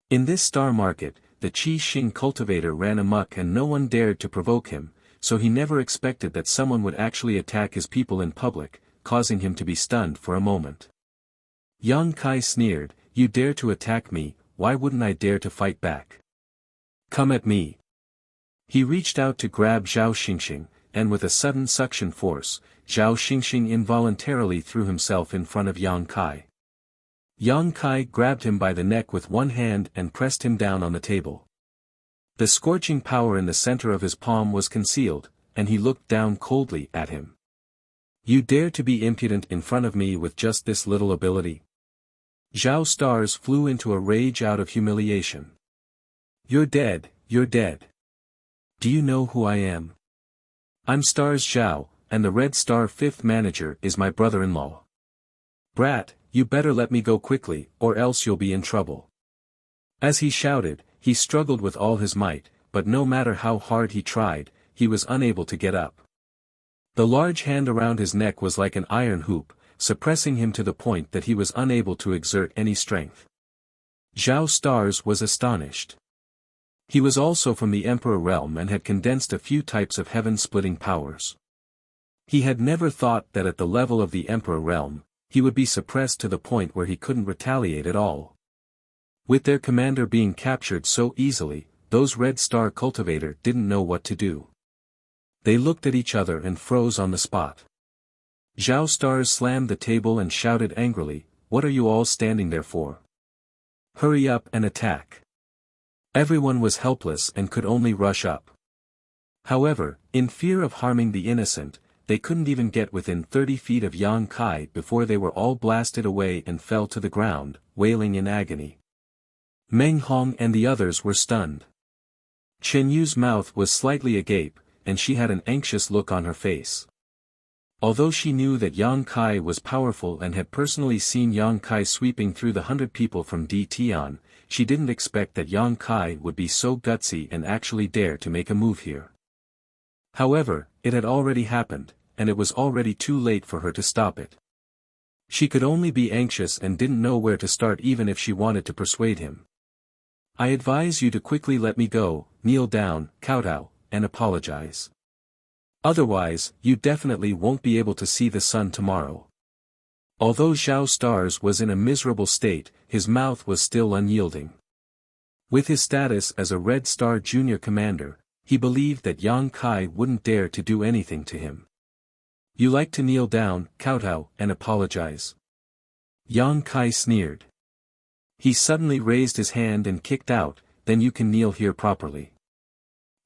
In this star market, the Qi Xing cultivator ran amok and no one dared to provoke him, so he never expected that someone would actually attack his people in public, causing him to be stunned for a moment. Yang Kai sneered, "You dare to attack me, why wouldn't I dare to fight back? Come at me." He reached out to grab Zhao Xingxing, and with a sudden suction force, Zhao Xingxing involuntarily threw himself in front of Yang Kai. Yang Kai grabbed him by the neck with one hand and pressed him down on the table. The scorching power in the center of his palm was concealed, and he looked down coldly at him. "You dare to be impudent in front of me with just this little ability?" Zhao Stars flew into a rage out of humiliation. "You're dead, you're dead. Do you know who I am? I'm Stars Zhao, and the Red Star 5th manager is my brother-in-law. Brat, you better let me go quickly, or else you'll be in trouble." As he shouted, he struggled with all his might, but no matter how hard he tried, he was unable to get up. The large hand around his neck was like an iron hoop, suppressing him to the point that he was unable to exert any strength. Zhao Stars was astonished. He was also from the Emperor realm and had condensed a few types of heaven-splitting powers. He had never thought that at the level of the Emperor realm, he would be suppressed to the point where he couldn't retaliate at all. With their commander being captured so easily, those Red Star cultivator didn't know what to do. They looked at each other and froze on the spot. Zhao Stars slammed the table and shouted angrily, "What are you all standing there for? Hurry up and attack." Everyone was helpless and could only rush up. However, in fear of harming the innocent, they couldn't even get within 30 feet of Yang Kai before they were all blasted away and fell to the ground, wailing in agony. Meng Hong and the others were stunned. Chen Yu's mouth was slightly agape, and she had an anxious look on her face. Although she knew that Yang Kai was powerful and had personally seen Yang Kai sweeping through the 100 people from D Tian, she didn't expect that Yang Kai would be so gutsy and actually dare to make a move here. However, it had already happened, and it was already too late for her to stop it. She could only be anxious and didn't know where to start even if she wanted to persuade him. "I advise you to quickly let me go, kneel down, kowtow, and apologize. Otherwise, you definitely won't be able to see the sun tomorrow." Although Zhao Stars was in a miserable state, his mouth was still unyielding. With his status as a Red Star Junior Commander, he believed that Yang Kai wouldn't dare to do anything to him. "You like to kneel down, kowtow, and apologize?" Yang Kai sneered. He suddenly raised his hand and kicked out, "Then you can kneel here properly."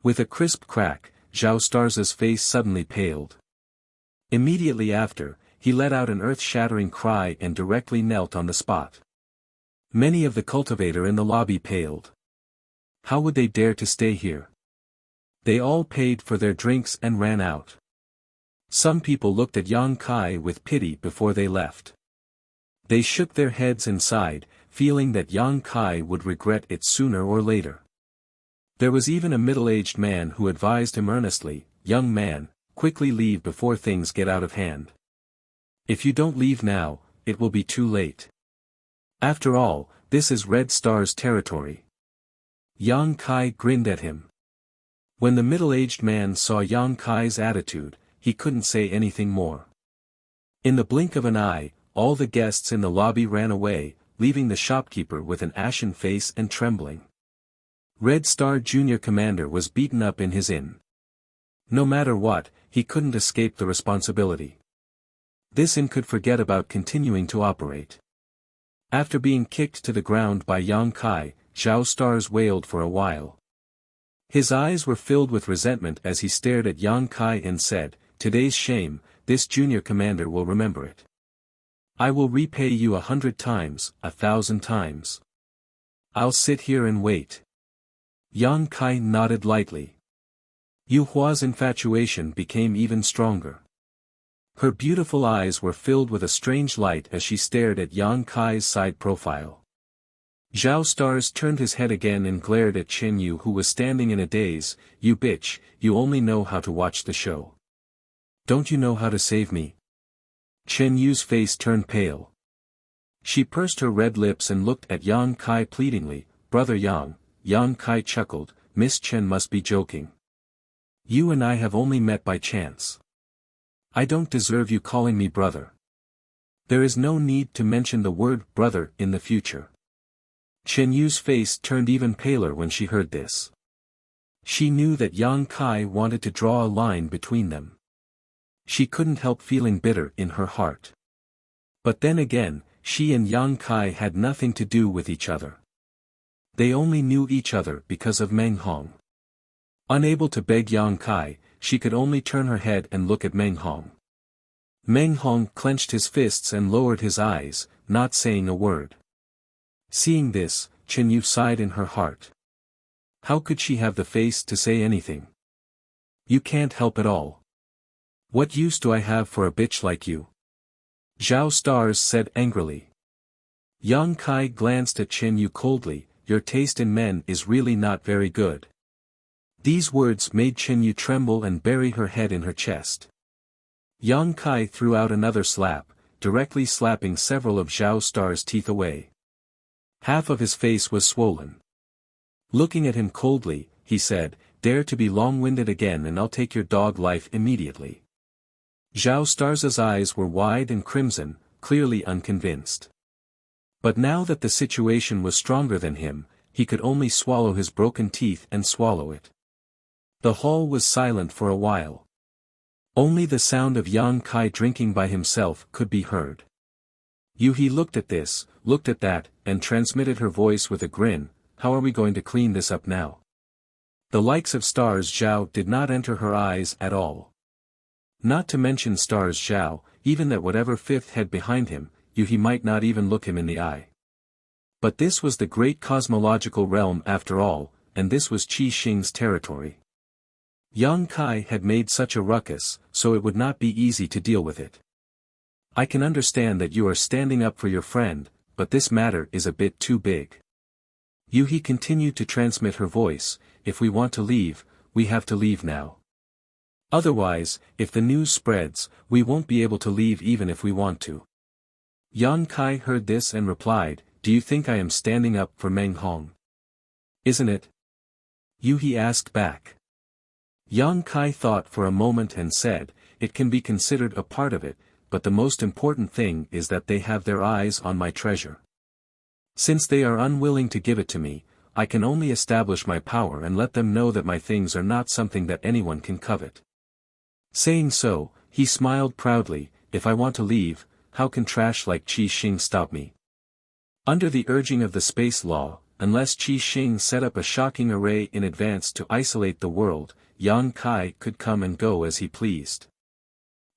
With a crisp crack, Zhao Stars's face suddenly paled. Immediately after, he let out an earth-shattering cry and directly knelt on the spot. Many of the cultivator in the lobby paled. How would they dare to stay here? They all paid for their drinks and ran out. Some people looked at Yang Kai with pity before they left. They shook their heads and sighed, feeling that Yang Kai would regret it sooner or later. There was even a middle-aged man who advised him earnestly, "Young man, quickly leave before things get out of hand. If you don't leave now, it will be too late. After all, this is Red Star's territory." Yang Kai grinned at him. When the middle-aged man saw Yang Kai's attitude, he couldn't say anything more. In the blink of an eye, all the guests in the lobby ran away, leaving the shopkeeper with an ashen face and trembling. Red Star Junior Commander was beaten up in his inn. No matter what, he couldn't escape the responsibility. This inn could forget about continuing to operate. After being kicked to the ground by Yang Kai, Zhao Stars wailed for a while. His eyes were filled with resentment as he stared at Yang Kai and said, today's shame, this junior commander will remember it. I will repay you 100 times, 1,000 times. I'll sit here and wait. Yang Kai nodded lightly. Yu Hua's infatuation became even stronger. Her beautiful eyes were filled with a strange light as she stared at Yang Kai's side profile. Zhao Stars turned his head again and glared at Chen Yu, who was standing in a daze. You bitch, you only know how to watch the show. Don't you know how to save me? Chen Yu's face turned pale. She pursed her red lips and looked at Yang Kai pleadingly. Brother Yang. Yang Kai chuckled, Miss Chen must be joking. You and I have only met by chance. I don't deserve you calling me brother. There is no need to mention the word brother in the future. Chen Yu's face turned even paler when she heard this. She knew that Yang Kai wanted to draw a line between them. She couldn't help feeling bitter in her heart. But then again, she and Yang Kai had nothing to do with each other. They only knew each other because of Meng Hong. Unable to beg Yang Kai, she could only turn her head and look at Meng Hong. Meng Hong clenched his fists and lowered his eyes, not saying a word. Seeing this, Chen Yu sighed in her heart. How could she have the face to say anything? You can't help it all. What use do I have for a bitch like you? Zhao Stars said angrily. Yang Kai glanced at Chen Yu coldly. Your taste in men is really not very good. These words made Chen Yu tremble and bury her head in her chest. Yang Kai threw out another slap, directly slapping several of Zhao Star's teeth away. Half of his face was swollen. Looking at him coldly, he said, Dare to be long-winded again and I'll take your dog life immediately. Zhao Star's eyes were wide and crimson, clearly unconvinced. But now that the situation was stronger than him, he could only swallow his broken teeth and swallow it. The hall was silent for a while. Only the sound of Yang Kai drinking by himself could be heard. Yuhi looked at this, looked at that, and transmitted her voice with a grin. How are we going to clean this up now? The likes of Stars Zhao did not enter her eyes at all. Not to mention Stars Zhao, even that whatever fifth head behind him, Yuhi might not even look him in the eye. But this was the great cosmological realm after all, and this was Qi Xing's territory. Yang Kai had made such a ruckus, so it would not be easy to deal with it. I can understand that you are standing up for your friend, but this matter is a bit too big. Yuhi continued to transmit her voice. If we want to leave, we have to leave now. Otherwise, if the news spreads, we won't be able to leave even if we want to. Yang Kai heard this and replied, Do you think I am standing up for Meng Hong? Isn't it? Yuhi asked back. Yang Kai thought for a moment and said, It can be considered a part of it, but the most important thing is that they have their eyes on my treasure. Since they are unwilling to give it to me, I can only establish my power and let them know that my things are not something that anyone can covet. Saying so, he smiled proudly. If I want to leave, how can trash like Qi Xing stop me? Under the urging of the space law, unless Qi Xing set up a shocking array in advance to isolate the world, Yang Kai could come and go as he pleased.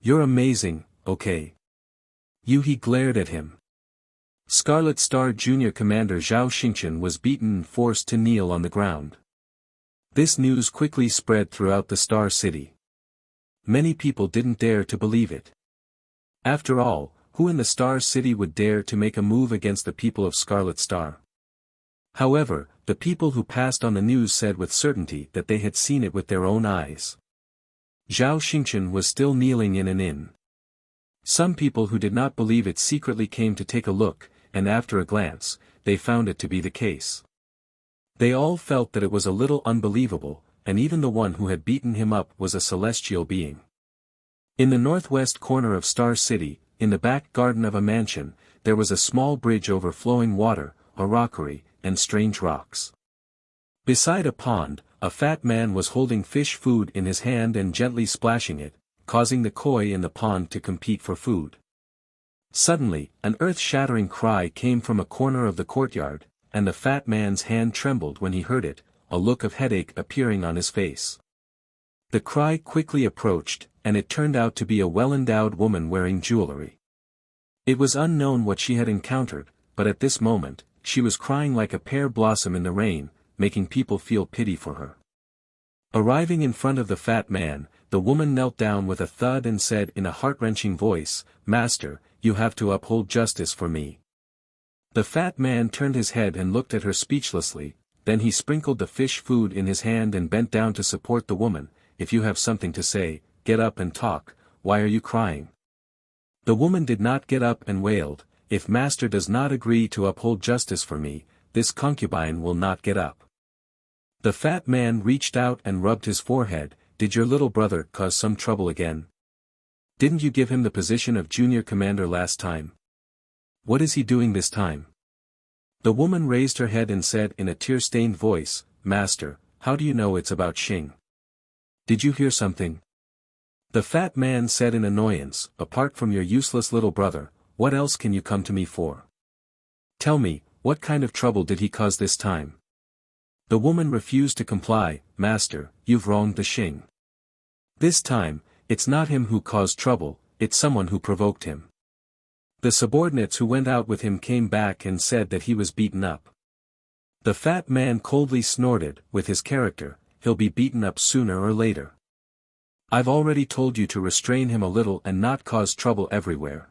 You're amazing, okay? Yuhi glared at him. Scarlet Star Junior Commander Zhao Xingchen was beaten and forced to kneel on the ground. This news quickly spread throughout the Star City. Many people didn't dare to believe it. After all, who in the Star City would dare to make a move against the people of Scarlet Star? However, the people who passed on the news said with certainty that they had seen it with their own eyes. Zhao Xingchen was still kneeling in an inn. Some people who did not believe it secretly came to take a look, and after a glance, they found it to be the case. They all felt that it was a little unbelievable, and even the one who had beaten him up was a celestial being. In the northwest corner of Star City, in the back garden of a mansion, there was a small bridge over flowing water, a rockery, and strange rocks. Beside a pond, a fat man was holding fish food in his hand and gently splashing it, causing the koi in the pond to compete for food. Suddenly, an earth-shattering cry came from a corner of the courtyard, and the fat man's hand trembled when he heard it, a look of headache appearing on his face. The cry quickly approached, and it turned out to be a well-endowed woman wearing jewelry. It was unknown what she had encountered, but at this moment, she was crying like a pear blossom in the rain, making people feel pity for her. Arriving in front of the fat man, the woman knelt down with a thud and said in a heart-wrenching voice, "Master, you have to uphold justice for me." The fat man turned his head and looked at her speechlessly, then he sprinkled the fish food in his hand and bent down to support the woman. "If you have something to say, get up and talk, why are you crying?" The woman did not get up and wailed, "If master does not agree to uphold justice for me, this concubine will not get up." The fat man reached out and rubbed his forehead. "Did your little brother cause some trouble again? Didn't you give him the position of junior commander last time? What is he doing this time?" The woman raised her head and said in a tear-stained voice, "Master, how do you know it's about Xing? Did you hear something?" The fat man said in annoyance, "Apart from your useless little brother, what else can you come to me for? Tell me, what kind of trouble did he cause this time?" The woman refused to comply. "Master, you've wronged the Xing. This time, it's not him who caused trouble, it's someone who provoked him. The subordinates who went out with him came back and said that he was beaten up." The fat man coldly snorted, "With his character, he'll be beaten up sooner or later. I've already told you to restrain him a little and not cause trouble everywhere."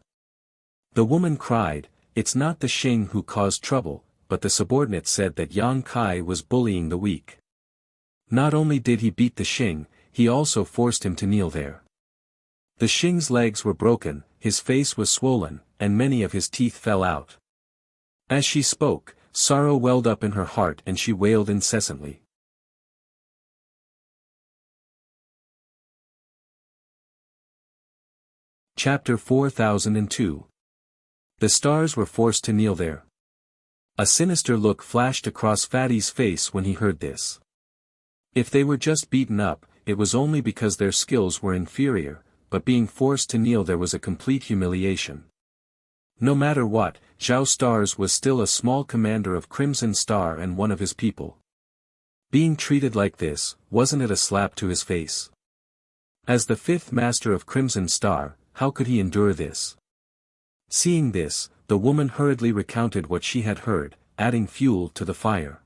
The woman cried, "It's not the Xing who caused trouble, but the subordinate said that Yang Kai was bullying the weak. Not only did he beat the Xing, he also forced him to kneel there. The Xing's legs were broken, his face was swollen, and many of his teeth fell out." As she spoke, sorrow welled up in her heart and she wailed incessantly. Chapter 4002. The stars were forced to kneel there. A sinister look flashed across Fatty's face when he heard this. If they were just beaten up, it was only because their skills were inferior, but being forced to kneel there was a complete humiliation. No matter what, Zhao Stars was still a small commander of Crimson Star and one of his people. Being treated like this, wasn't it a slap to his face? As the fifth master of Crimson Star, how could he endure this? Seeing this, the woman hurriedly recounted what she had heard, adding fuel to the fire.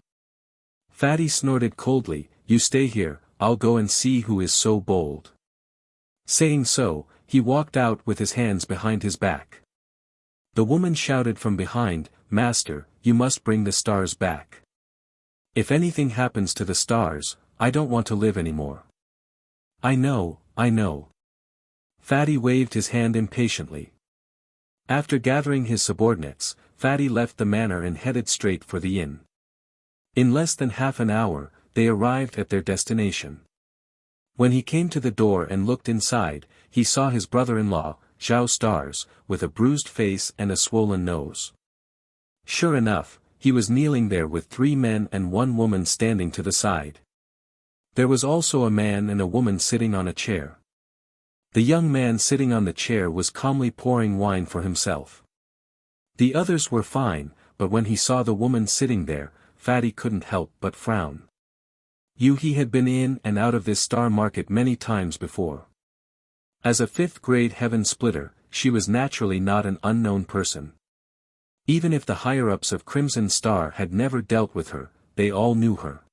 Fatty snorted coldly, "You stay here, I'll go and see who is so bold." Saying so, he walked out with his hands behind his back. The woman shouted from behind, "Master, you must bring the stars back. If anything happens to the stars, I don't want to live anymore." I know. Fatty waved his hand impatiently. After gathering his subordinates, Fatty left the manor and headed straight for the inn. In less than half an hour, they arrived at their destination. When he came to the door and looked inside, he saw his brother-in-law, Zhao Stars, with a bruised face and a swollen nose. Sure enough, he was kneeling there with 3 men and 1 woman standing to the side. There was also a man and a woman sitting on a chair. The young man sitting on the chair was calmly pouring wine for himself. The others were fine, but when he saw the woman sitting there, Fatty couldn't help but frown. He had been in and out of this star market many times before. As a 5th grade heaven splitter, she was naturally not an unknown person. Even if the higher-ups of Crimson Star had never dealt with her, they all knew her.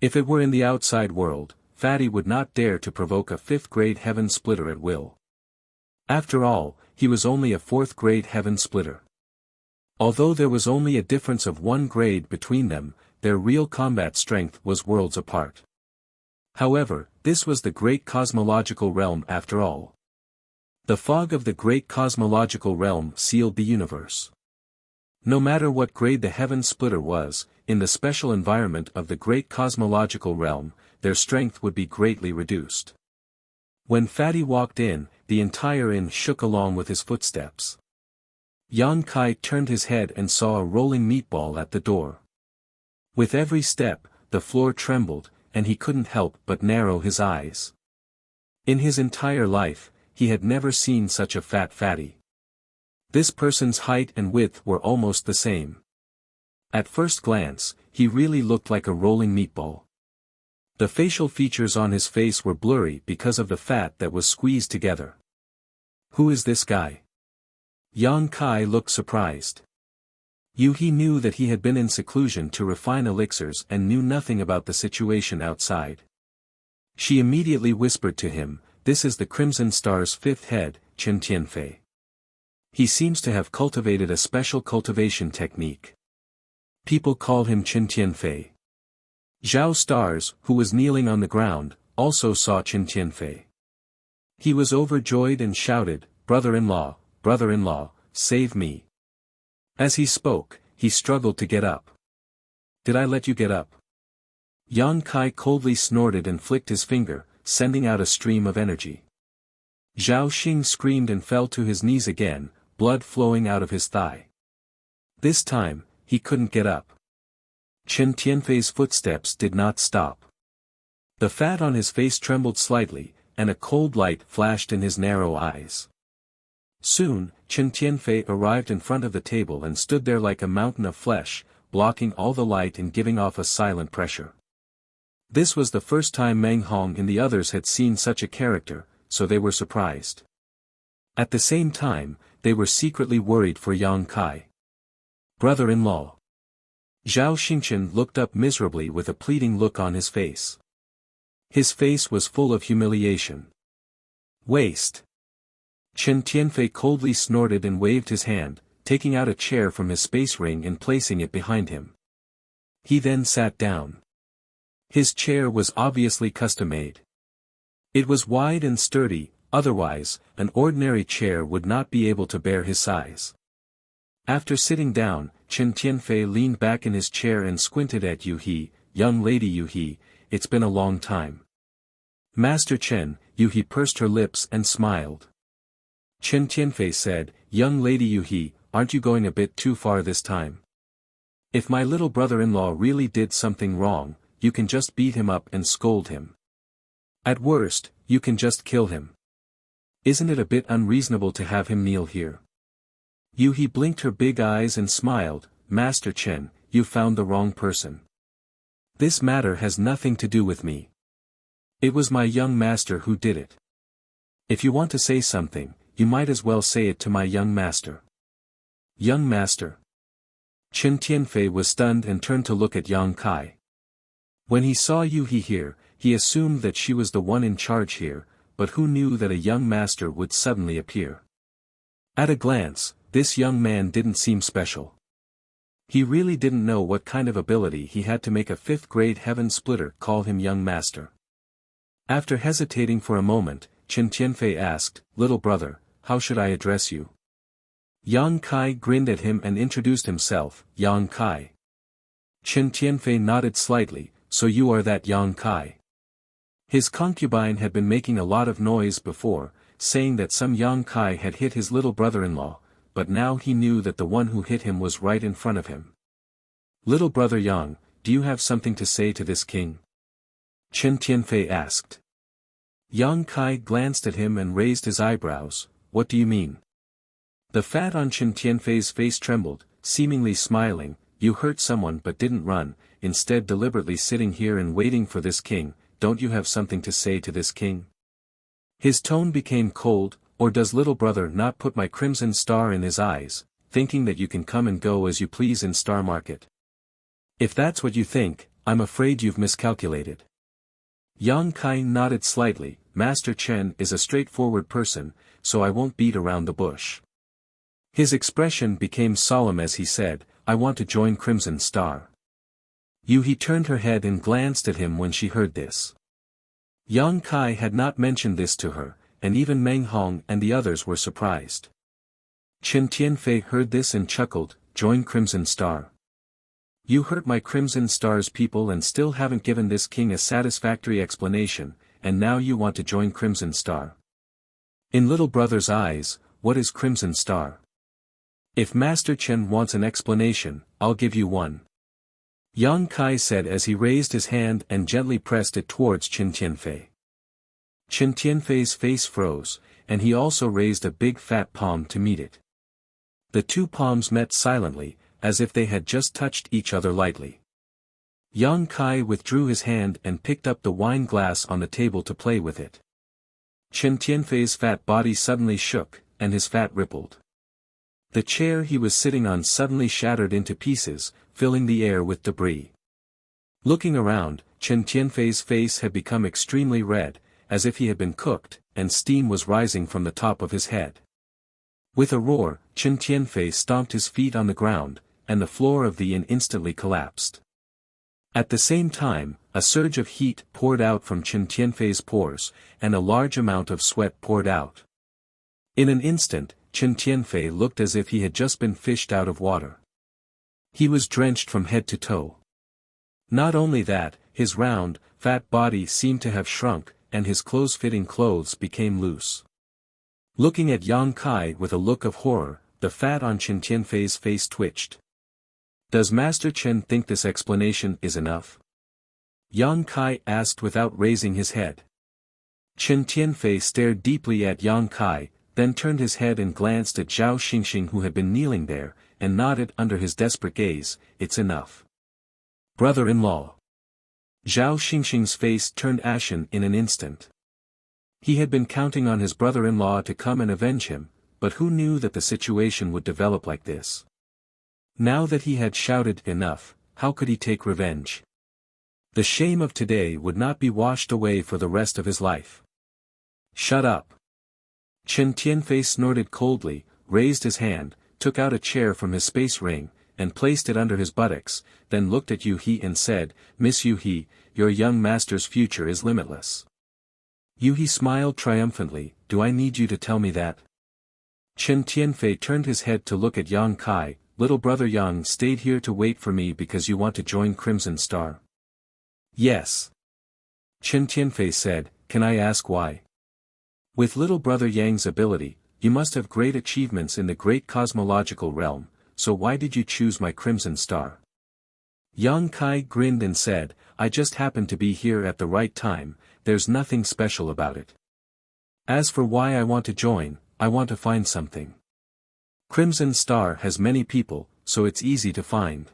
If it were in the outside world, Fatty would not dare to provoke a 5th grade heaven splitter at will. After all, he was only a 4th grade heaven splitter. Although there was only a difference of 1 grade between them, their real combat strength was worlds apart. However, this was the great cosmological realm after all. The fog of the great cosmological realm sealed the universe. No matter what grade the heaven splitter was, in the special environment of the great cosmological realm, their strength would be greatly reduced. When Fatty walked in, the entire inn shook along with his footsteps. Yang Kai turned his head and saw a rolling meatball at the door. With every step, the floor trembled, and he couldn't help but narrow his eyes. In his entire life, he had never seen such a fat Fatty. This person's height and width were almost the same. At first glance, he really looked like a rolling meatball. The facial features on his face were blurry because of the fat that was squeezed together. Who is this guy? Yang Kai looked surprised. He knew that he had been in seclusion to refine elixirs and knew nothing about the situation outside. She immediately whispered to him, "This is the Crimson Star's fifth head, Chen Tianfei. He seems to have cultivated a special cultivation technique. People call him Chen Tianfei." Zhao Stars, who was kneeling on the ground, also saw Chen Tianfei. He was overjoyed and shouted, brother-in-law, save me." As he spoke, he struggled to get up. "Did I let you get up?" Yang Kai coldly snorted and flicked his finger, sending out a stream of energy. Zhao Xing screamed and fell to his knees again, blood flowing out of his thigh. This time, he couldn't get up. Chen Tianfei's footsteps did not stop. The fat on his face trembled slightly, and a cold light flashed in his narrow eyes. Soon, Chen Tianfei arrived in front of the table and stood there like a mountain of flesh, blocking all the light and giving off a silent pressure. This was the first time Meng Hong and the others had seen such a character, so they were surprised. At the same time, they were secretly worried for Yang Kai. "Brother-in-law." Zhao Xingchen looked up miserably with a pleading look on his face. His face was full of humiliation. "Waste." Chen Tianfei coldly snorted and waved his hand, taking out a chair from his space ring and placing it behind him. He then sat down. His chair was obviously custom-made. It was wide and sturdy, otherwise, an ordinary chair would not be able to bear his size. After sitting down, Chen Tianfei leaned back in his chair and squinted at Yu He. "Young lady Yu He, it's been a long time." "Master Chen," Yu He pursed her lips and smiled. Chen Tianfei said, "Young lady Yu He, aren't you going a bit too far this time? If my little brother-in-law really did something wrong, you can just beat him up and scold him. At worst, you can just kill him. Isn't it a bit unreasonable to have him kneel here?" Yu He blinked her big eyes and smiled, "Master Chen, you found the wrong person. This matter has nothing to do with me. It was my young master who did it. If you want to say something, you might as well say it to my young master." "Young master?" Chen Tianfei was stunned and turned to look at Yang Kai. When he saw Yu He here, he assumed that she was the one in charge here, but who knew that a young master would suddenly appear? At a glance, this young man didn't seem special. He really didn't know what kind of ability he had to make a fifth-grade heaven splitter call him young master. After hesitating for a moment, Chen Tianfei asked, "Little brother, how should I address you?" Yang Kai grinned at him and introduced himself, "Yang Kai." Chen Tianfei nodded slightly, "So you are that Yang Kai." His concubine had been making a lot of noise before, saying that some Yang Kai had hit his little brother-in-law, but now he knew that the one who hit him was right in front of him. "Little brother Yang, do you have something to say to this king?" Chen Tianfei asked. Yang Kai glanced at him and raised his eyebrows. "What do you mean?" The fat on Chen Tianfei's face trembled, seemingly smiling. "You hurt someone but didn't run, instead deliberately sitting here and waiting for this king. Don't you have something to say to this king?" His tone became cold. "Or does little brother not put my crimson star in his eyes, thinking that you can come and go as you please in Star Market? If that's what you think, I'm afraid you've miscalculated." Yang Kai nodded slightly. "Master Chen is a straightforward person, so I won't beat around the bush." His expression became solemn as he said, "I want to join Crimson Star." Yu He turned her head and glanced at him when she heard this. Yang Kai had not mentioned this to her, and even Meng Hong and the others were surprised. Chen Tianfei heard this and chuckled, "Join Crimson Star. You hurt my Crimson Star's people and still haven't given this king a satisfactory explanation, and now you want to join Crimson Star. In little brother's eyes, what is Crimson Star? If Master Chen wants an explanation, I'll give you one." Yang Kai said as he raised his hand and gently pressed it towards Chen Tianfei. Chen Tianfei's face froze, and he also raised a big fat palm to meet it. The two palms met silently, as if they had just touched each other lightly. Yang Kai withdrew his hand and picked up the wine glass on the table to play with it. Chen Tianfei's fat body suddenly shook, and his fat rippled. The chair he was sitting on suddenly shattered into pieces, filling the air with debris. Looking around, Chen Tianfei's face had become extremely red, as if he had been cooked, and steam was rising from the top of his head. With a roar, Chen Tianfei stomped his feet on the ground, and the floor of the inn instantly collapsed. At the same time, a surge of heat poured out from Chen Tianfei's pores, and a large amount of sweat poured out. In an instant, Chen Tianfei looked as if he had just been fished out of water. He was drenched from head to toe. Not only that, his round, fat body seemed to have shrunk, and his close-fitting clothes became loose. Looking at Yang Kai with a look of horror, the fat on Chen Tianfei's face twitched. Does Master Chen think this explanation is enough? Yang Kai asked without raising his head. Chen Tianfei stared deeply at Yang Kai, then turned his head and glanced at Zhao Xingxing who had been kneeling there, and nodded under his desperate gaze, "It's enough." Brother-in-law. Zhao Xingxing's face turned ashen in an instant. He had been counting on his brother-in-law to come and avenge him, but who knew that the situation would develop like this? Now that he had shouted enough, how could he take revenge? The shame of today would not be washed away for the rest of his life. Shut up. Chen Tianfei snorted coldly, raised his hand, took out a chair from his space ring, and placed it under his buttocks, then looked at Yu He and said, "Miss Yu He, your young master's future is limitless." Yu He smiled triumphantly, "Do I need you to tell me that?" Chen Tianfei turned his head to look at Yang Kai. "Little brother Yang stayed here to wait for me because you want to join Crimson Star?" "Yes." Chen Tianfei said, "Can I ask why?" "With little brother Yang's ability, you must have great achievements in the great cosmological realm, so why did you choose my Crimson Star?" Yang Kai grinned and said, "I just happened to be here at the right time, there's nothing special about it. As for why I want to join, I want to find something. Crimson Star has many people, so it's easy to find."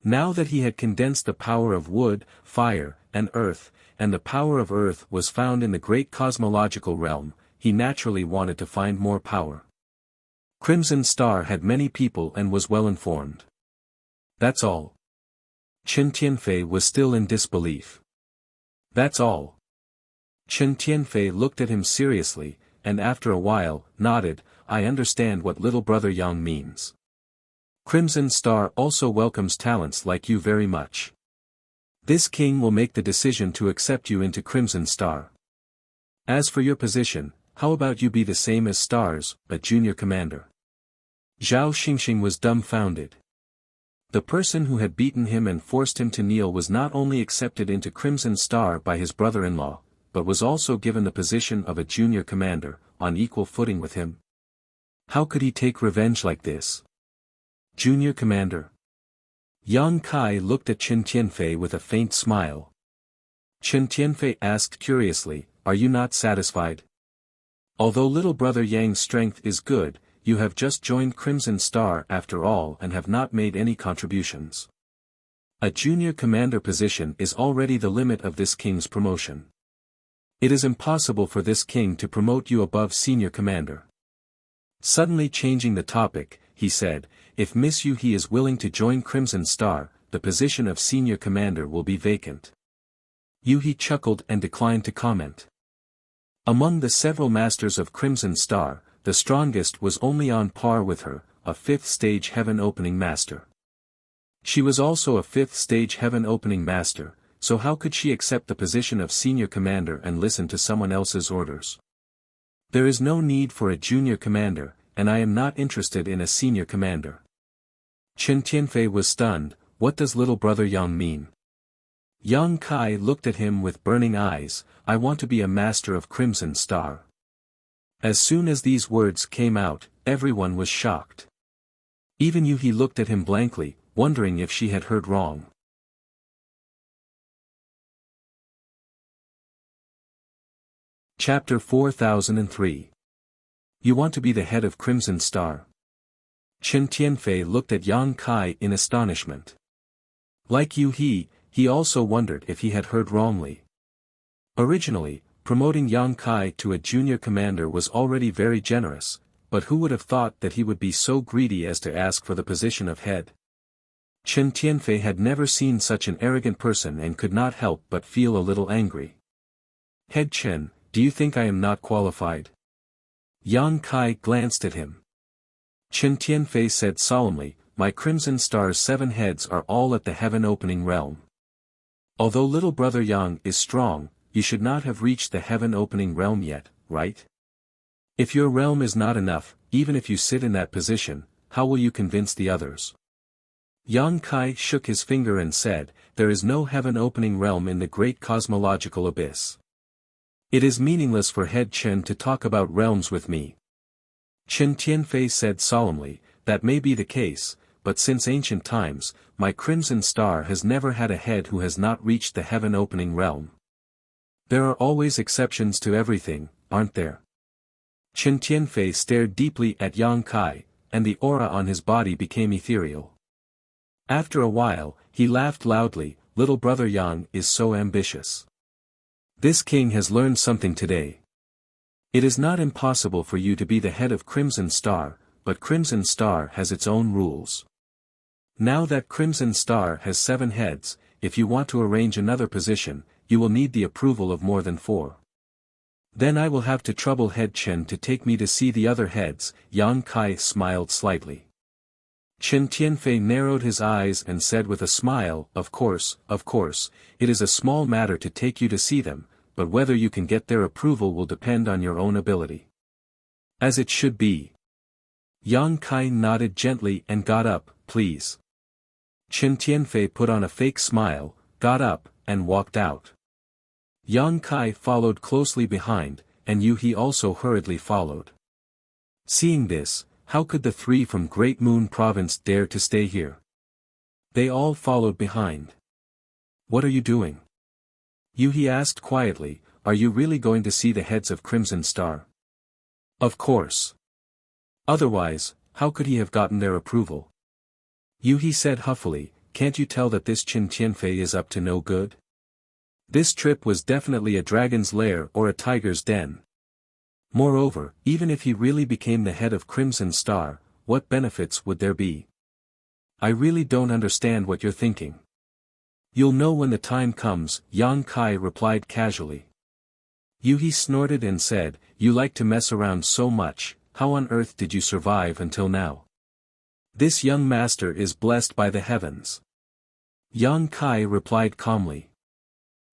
Now that he had condensed the power of wood, fire, and earth, and the power of earth was found in the great cosmological realm, he naturally wanted to find more power. Crimson Star had many people and was well informed. That's all. Chen Tianfei was still in disbelief. That's all. Chen Tianfei looked at him seriously, and after a while, nodded, "I understand what little brother Yang means. Crimson Star also welcomes talents like you very much. This king will make the decision to accept you into Crimson Star. As for your position, how about you be the same as Stars, a junior commander?" Zhao Xingxing was dumbfounded. The person who had beaten him and forced him to kneel was not only accepted into Crimson Star by his brother-in-law, but was also given the position of a junior commander, on equal footing with him. How could he take revenge like this? Junior commander. Yang Kai looked at Chen Tianfei with a faint smile. Chen Tianfei asked curiously, "Are you not satisfied? Although little brother Yang's strength is good, you have just joined Crimson Star after all and have not made any contributions. A junior commander position is already the limit of this king's promotion. It is impossible for this king to promote you above senior commander." Suddenly changing the topic, he said, "If Miss Yu He is willing to join Crimson Star, the position of senior commander will be vacant." Yu He chuckled and declined to comment. Among the several masters of Crimson Star, the strongest was only on par with her, a 5th stage heaven opening master. She was also a 5th stage heaven opening master, so how could she accept the position of senior commander and listen to someone else's orders? There is no need for a junior commander, and I am not interested in a senior commander. Chen Tianfei was stunned. What does little brother Yang mean? Yang Kai looked at him with burning eyes. "I want to be a master of Crimson Star." As soon as these words came out, everyone was shocked. Even Yu He looked at him blankly, wondering if she had heard wrong. Chapter 4003. You want to be the head of Crimson Star? Chen Tianfei looked at Yang Kai in astonishment. Like Yu He, he also wondered if he had heard wrongly. Originally, promoting Yang Kai to a junior commander was already very generous, but who would have thought that he would be so greedy as to ask for the position of head? Chen Tianfei had never seen such an arrogant person and could not help but feel a little angry. Head Chen, do you think I am not qualified? Yang Kai glanced at him. Chen Tianfei said solemnly, my Crimson Star's 7 heads are all at the heaven-opening realm. Although little brother Yang is strong, you should not have reached the heaven-opening realm yet, right? If your realm is not enough, even if you sit in that position, how will you convince the others? Yang Kai shook his finger and said, there is no heaven-opening realm in the great cosmological abyss. It is meaningless for Head Chen to talk about realms with me. Chen Tianfei said solemnly, that may be the case, but since ancient times, my Crimson Star has never had a head who has not reached the heaven-opening realm. There are always exceptions to everything, aren't there? Chen Tianfei stared deeply at Yang Kai, and the aura on his body became ethereal. After a while, he laughed loudly, little brother Yang is so ambitious. This king has learned something today. It is not impossible for you to be the head of Crimson Star, but Crimson Star has its own rules. Now that Crimson Star has 7 heads, if you want to arrange another position, you will need the approval of more than 4. Then I will have to trouble Head Chen to take me to see the other heads. Yang Kai smiled slightly. Chen Tianfei narrowed his eyes and said with a smile, of course, it is a small matter to take you to see them, but whether you can get their approval will depend on your own ability. As it should be. Yang Kai nodded gently and got up, please. Chen Tianfei put on a fake smile, got up, and walked out. Yang Kai followed closely behind, and He also hurriedly followed. Seeing this, how could the 3 from Great Moon Province dare to stay here? They all followed behind. What are you doing? He asked quietly, are you really going to see the heads of Crimson Star? Of course. Otherwise, how could he have gotten their approval? He said huffily, can't you tell that this Chen Tianfei is up to no good? This trip was definitely a dragon's lair or a tiger's den. Moreover, even if he really became the head of Crimson Star, what benefits would there be? I really don't understand what you're thinking. You'll know when the time comes, Yang Kai replied casually. He snorted and said, you like to mess around so much, how on earth did you survive until now? This young master is blessed by the heavens. Yang Kai replied calmly.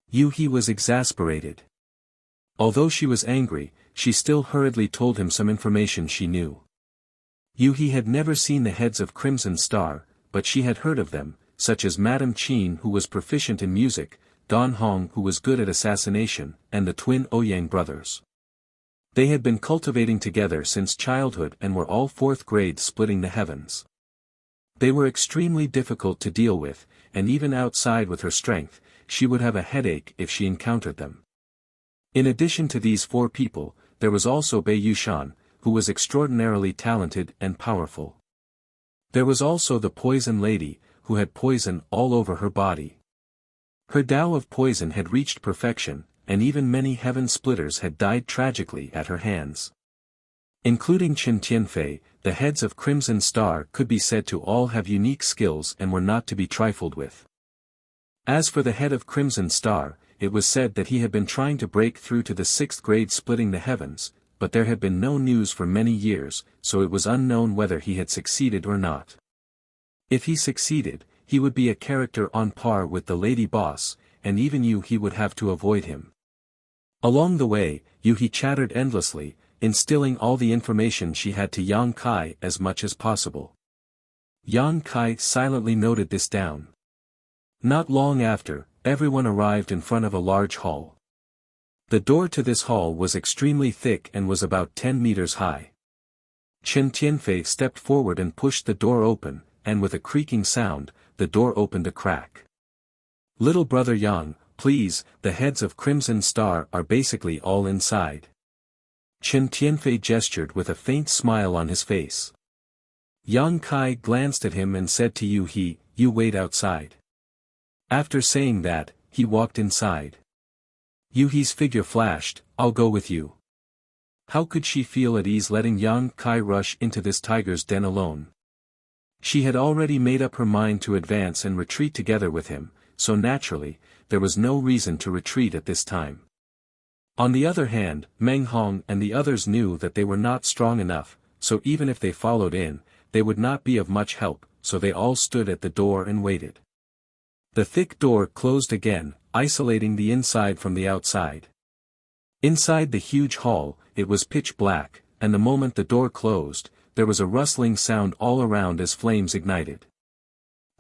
He was exasperated. Although she was angry, she still hurriedly told him some information she knew. He had never seen the heads of Crimson Star, but she had heard of them, such as Madame Qin who was proficient in music, Don Hong who was good at assassination, and the twin Ouyang brothers. They had been cultivating together since childhood and were all 4th grade splitting the heavens. They were extremely difficult to deal with, and even outside with her strength, she would have a headache if she encountered them. In addition to these 4 people, there was also Bei Yushan, who was extraordinarily talented and powerful. There was also the Poison Lady, who had poison all over her body. Her Tao of poison had reached perfection, and even many heaven splitters had died tragically at her hands. Including Chen Tianfei, the heads of Crimson Star could be said to all have unique skills and were not to be trifled with. As for the head of Crimson Star, it was said that he had been trying to break through to the 6th grade splitting the heavens, but there had been no news for many years, so it was unknown whether he had succeeded or not. If he succeeded, he would be a character on par with the lady boss, and even he would have to avoid him. Along the way, he chattered endlessly, instilling all the information she had to Yang Kai as much as possible. Yang Kai silently noted this down. Not long after, everyone arrived in front of a large hall. The door to this hall was extremely thick and was about 10 meters high. Chen Tianfei stepped forward and pushed the door open, and with a creaking sound, the door opened a crack. Little brother Yang, please, the heads of Crimson Star are basically all inside. Chen Tianfei gestured with a faint smile on his face. Yang Kai glanced at him and said to you wait outside. After saying that, he walked inside. Yuhi's figure flashed, "I'll go with you." How could she feel at ease letting Yang Kai rush into this tiger's den alone? She had already made up her mind to advance and retreat together with him, so naturally, there was no reason to retreat at this time. On the other hand, Meng Hong and the others knew that they were not strong enough, so even if they followed in, they would not be of much help, so they all stood at the door and waited. The thick door closed again, isolating the inside from the outside. Inside the huge hall, it was pitch black, and the moment the door closed, there was a rustling sound all around as flames ignited.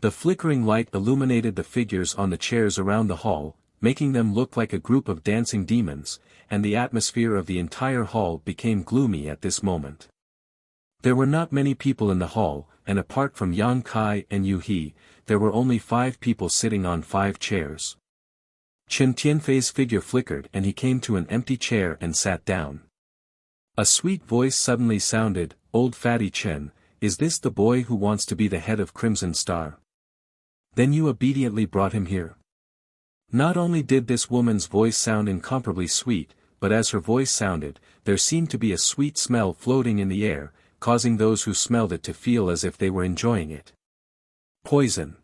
The flickering light illuminated the figures on the chairs around the hall, making them look like a group of dancing demons, and the atmosphere of the entire hall became gloomy at this moment. There were not many people in the hall, and apart from Yang Kai and Yu He, there were only 5 people sitting on 5 chairs. Chen Tianfei's figure flickered and he came to an empty chair and sat down. A sweet voice suddenly sounded, "Old fatty Chen, is this the boy who wants to be the head of Crimson Star? Then you obediently brought him here?" Not only did this woman's voice sound incomparably sweet, but as her voice sounded, there seemed to be a sweet smell floating in the air, causing those who smelled it to feel as if they were enjoying it. Poison.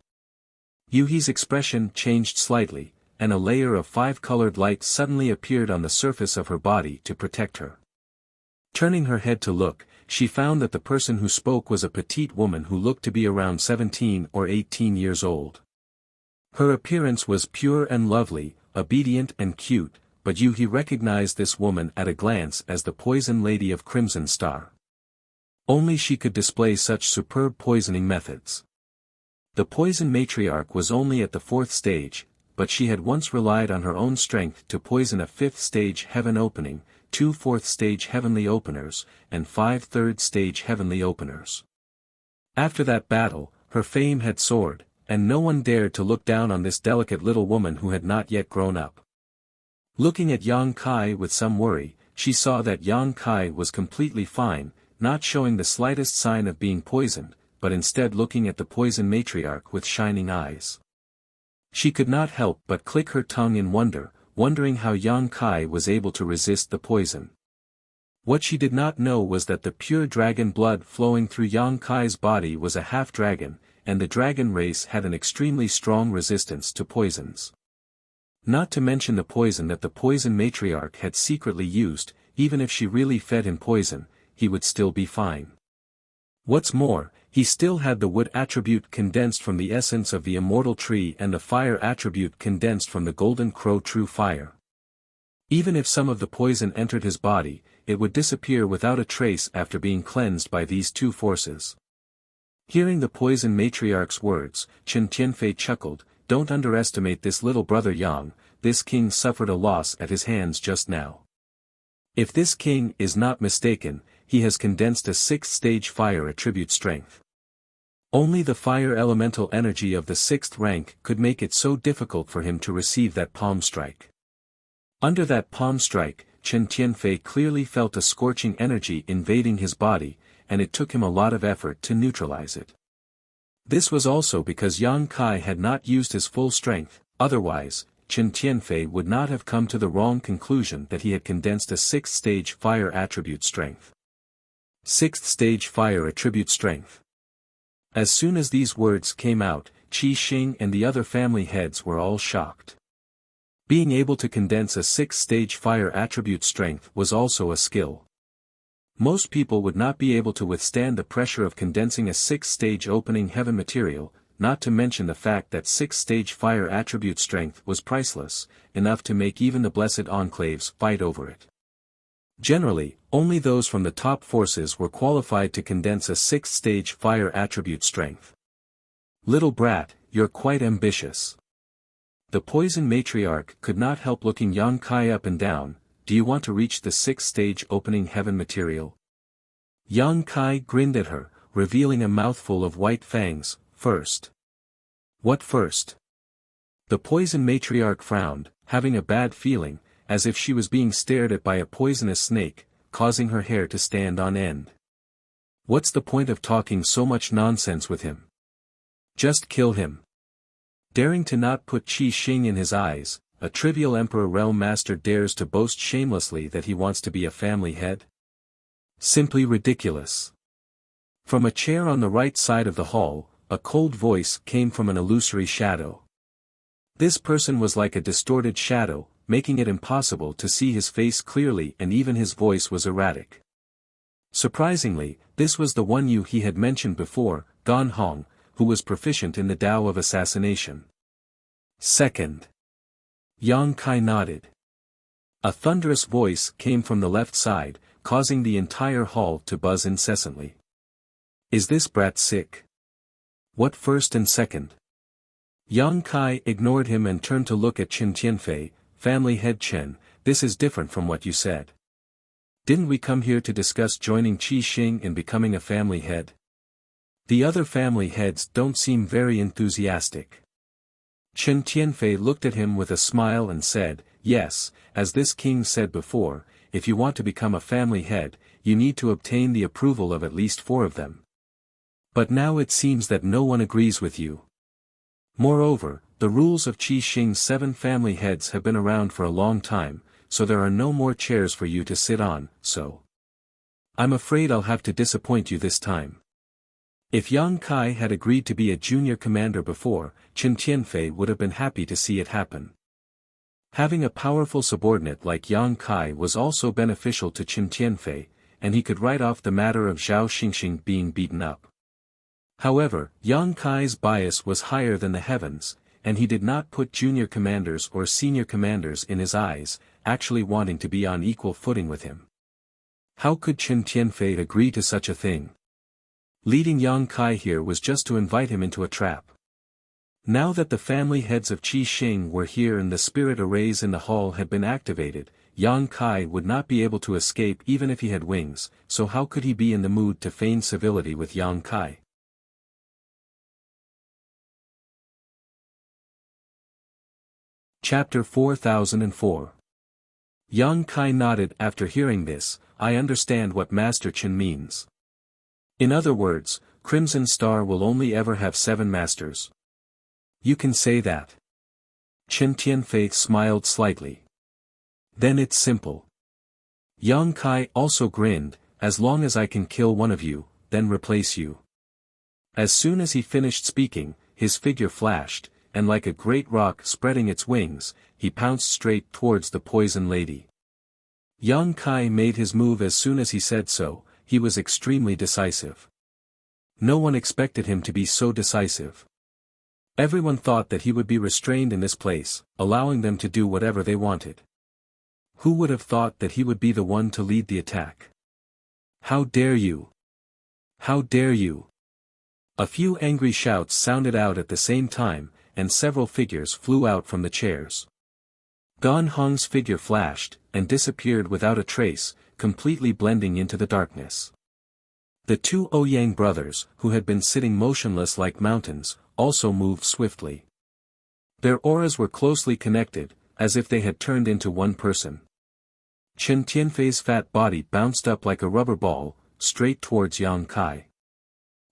Yuhi's expression changed slightly, and a layer of 5-colored light suddenly appeared on the surface of her body to protect her. Turning her head to look, she found that the person who spoke was a petite woman who looked to be around 17 or 18 years old. Her appearance was pure and lovely, obedient and cute, but Yuhi recognized this woman at a glance as the Poison Lady of Crimson Star. Only she could display such superb poisoning methods. The poison matriarch was only at the 4th stage, but she had once relied on her own strength to poison a 5th stage heaven opening, 2 4th stage heavenly openers, and 5 3rd stage heavenly openers. After that battle, her fame had soared, and no one dared to look down on this delicate little woman who had not yet grown up. Looking at Yang Kai with some worry, she saw that Yang Kai was completely fine, not showing the slightest sign of being poisoned, but instead looking at the poison matriarch with shining eyes. She could not help but click her tongue in wonder, wondering how Yang Kai was able to resist the poison. What she did not know was that the pure dragon blood flowing through Yang Kai's body was a half-dragon, and the dragon race had an extremely strong resistance to poisons. Not to mention the poison that the poison matriarch had secretly used, even if she really fed him poison, he would still be fine. What's more, he still had the wood attribute condensed from the essence of the immortal tree and the fire attribute condensed from the golden crow true fire. Even if some of the poison entered his body, it would disappear without a trace after being cleansed by these 2 forces. Hearing the poison matriarch's words, Chen Tianfei chuckled, "Don't underestimate this little brother Yang, this king suffered a loss at his hands just now. If this king is not mistaken, he has condensed a 6th stage fire attribute strength. Only the fire elemental energy of the 6th rank could make it so difficult for him to receive that palm strike." Under that palm strike, Chen Tianfei clearly felt a scorching energy invading his body, and it took him a lot of effort to neutralize it. This was also because Yang Kai had not used his full strength, otherwise, Chen Tianfei would not have come to the wrong conclusion that he had condensed a 6th stage fire attribute strength. 6th stage fire attribute strength. As soon as these words came out, Qi Xing and the other family heads were all shocked. Being able to condense a 6th stage fire attribute strength was also a skill. Most people would not be able to withstand the pressure of condensing a 6th stage opening heaven material, not to mention the fact that 6th stage fire attribute strength was priceless, enough to make even the blessed enclaves fight over it. Generally, only those from the top forces were qualified to condense a 6th stage fire attribute strength. "Little brat, you're quite ambitious." The poison matriarch could not help looking Yang Kai up and down. "Do you want to reach the 6th stage opening heaven material?" Yang Kai grinned at her, revealing a mouthful of white fangs. "First." "What first?" The poison matriarch frowned, having a bad feeling, as if she was being stared at by a poisonous snake, causing her hair to stand on end. "What's the point of talking so much nonsense with him? Just kill him." Daring to not put Qi Xing in his eyes, a trivial Emperor Realm Master dares to boast shamelessly that he wants to be a family head? Simply ridiculous. From a chair on the right side of the hall, a cold voice came from an illusory shadow. This person was like a distorted shadow, making it impossible to see his face clearly, and even his voice was erratic. Surprisingly, this was the one Yu he had mentioned before, Gan Hong, who was proficient in the Tao of assassination. Second. Yang Kai nodded. A thunderous voice came from the left side, causing the entire hall to buzz incessantly. Is this brat sick? What first and second? Yang Kai ignored him and turned to look at Chen Tianfei. Family head Chen, this is different from what you said. Didn't we come here to discuss joining Qi Xing and becoming a family head? The other family heads don't seem very enthusiastic. Chen Tianfei looked at him with a smile and said, yes, as this king said before, if you want to become a family head, you need to obtain the approval of at least 4 of them. But now it seems that no one agrees with you. Moreover, the rules of Qi Xing's 7 family heads have been around for a long time, so there are no more chairs for you to sit on, so I'm afraid I'll have to disappoint you this time. If Yang Kai had agreed to be a junior commander before, Chen Tianfei would have been happy to see it happen. Having a powerful subordinate like Yang Kai was also beneficial to Chen Tianfei, and he could write off the matter of Zhao Xingxing being beaten up. However, Yang Kai's bias was higher than the heavens, and he did not put junior commanders or senior commanders in his eyes, actually wanting to be on equal footing with him. How could Chen Tianfei agree to such a thing? Leading Yang Kai here was just to invite him into a trap. Now that the family heads of Qi Xing were here and the spirit arrays in the hall had been activated, Yang Kai would not be able to escape even if he had wings, so how could he be in the mood to feign civility with Yang Kai? Chapter 4004. Yang Kai nodded after hearing this. I understand what Master Chen means. In other words, Crimson Star will only ever have 7 masters. You can say that. Chen Tianfei smiled slightly. Then it's simple. Yang Kai also grinned, as long as I can kill one of you, then replace you. As soon as he finished speaking, his figure flashed, and like a great rock spreading its wings, he pounced straight towards the poison lady. Yang Kai made his move as soon as he said so. He was extremely decisive. No one expected him to be so decisive. Everyone thought that he would be restrained in this place, allowing them to do whatever they wanted. Who would have thought that he would be the one to lead the attack? How dare you! How dare you! A few angry shouts sounded out at the same time, and several figures flew out from the chairs. Gan Hong's figure flashed, and disappeared without a trace, completely blending into the darkness. The 2 Ouyang brothers, who had been sitting motionless like mountains, also moved swiftly. Their auras were closely connected, as if they had turned into one person. Chen Tianfei's fat body bounced up like a rubber ball, straight towards Yang Kai.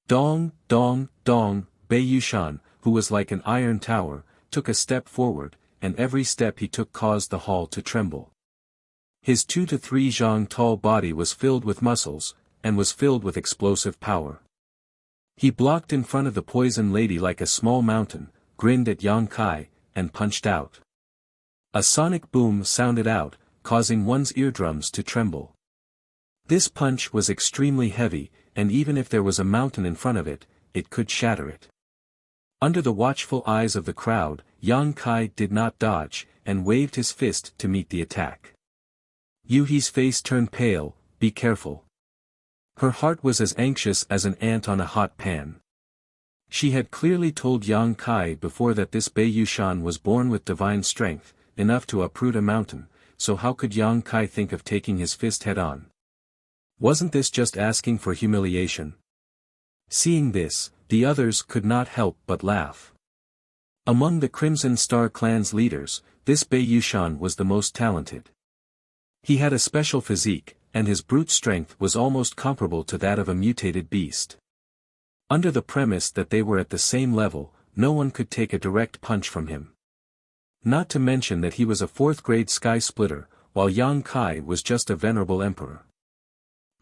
Dong, dong, dong, Bei Yushan, who was like an iron tower, took a step forward, and every step he took caused the hall to tremble. His 2 to 3 zhang tall body was filled with muscles, and was filled with explosive power. He blocked in front of the poison lady like a small mountain, grinned at Yang Kai, and punched out. A sonic boom sounded out, causing one's eardrums to tremble. This punch was extremely heavy, and even if there was a mountain in front of it, it could shatter it. Under the watchful eyes of the crowd, Yang Kai did not dodge, and waved his fist to meet the attack. Yu He's face turned pale. Be careful. Her heart was as anxious as an ant on a hot pan. She had clearly told Yang Kai before that this Bei Yushan was born with divine strength, enough to uproot a mountain, so how could Yang Kai think of taking his fist head-on? Wasn't this just asking for humiliation? Seeing this, the others could not help but laugh. Among the Crimson Star clan's leaders, this Bei Yushan was the most talented. He had a special physique, and his brute strength was almost comparable to that of a mutated beast. Under the premise that they were at the same level, no one could take a direct punch from him. Not to mention that he was a 4th-grade sky splitter, while Yang Kai was just a venerable emperor.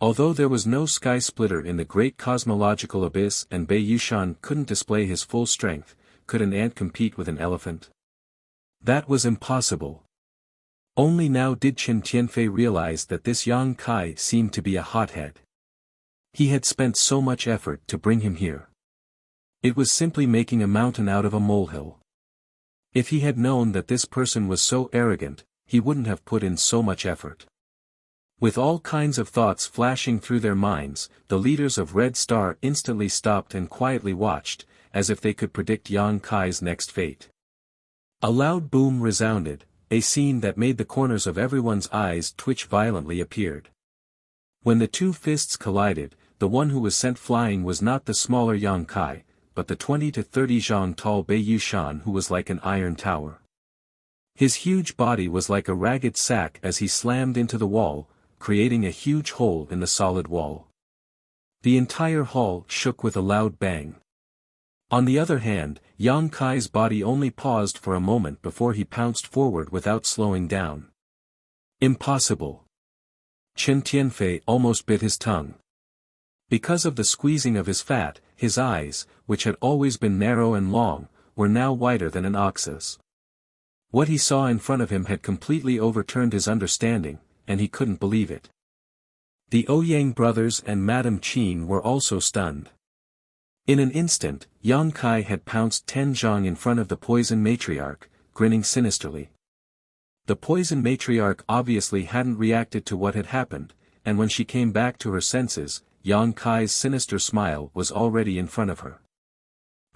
Although there was no sky splitter in the great cosmological abyss and Bei Yushan couldn't display his full strength, could an ant compete with an elephant? That was impossible. Only now did Qin Tianfei realize that this Yang Kai seemed to be a hothead. He had spent so much effort to bring him here. It was simply making a mountain out of a molehill. If he had known that this person was so arrogant, he wouldn't have put in so much effort. With all kinds of thoughts flashing through their minds, the leaders of Red Star instantly stopped and quietly watched, as if they could predict Yang Kai's next fate. A loud boom resounded, a scene that made the corners of everyone's eyes twitch violently appeared. When the two fists collided, the one who was sent flying was not the smaller Yang Kai, but the 20 to 30 zhang tall Bei Yushan who was like an iron tower. His huge body was like a ragged sack as he slammed into the wall, creating a huge hole in the solid wall. The entire hall shook with a loud bang. On the other hand, Yang Kai's body only paused for a moment before he pounced forward without slowing down. Impossible. Qin Tianfei almost bit his tongue. Because of the squeezing of his fat, his eyes, which had always been narrow and long, were now wider than an ox's. What he saw in front of him had completely overturned his understanding, and he couldn't believe it. The Ouyang brothers and Madame Qin were also stunned. In an instant, Yang Kai had pounced 10 zhang in front of the poison matriarch, grinning sinisterly. The poison matriarch obviously hadn't reacted to what had happened, and when she came back to her senses, Yang Kai's sinister smile was already in front of her.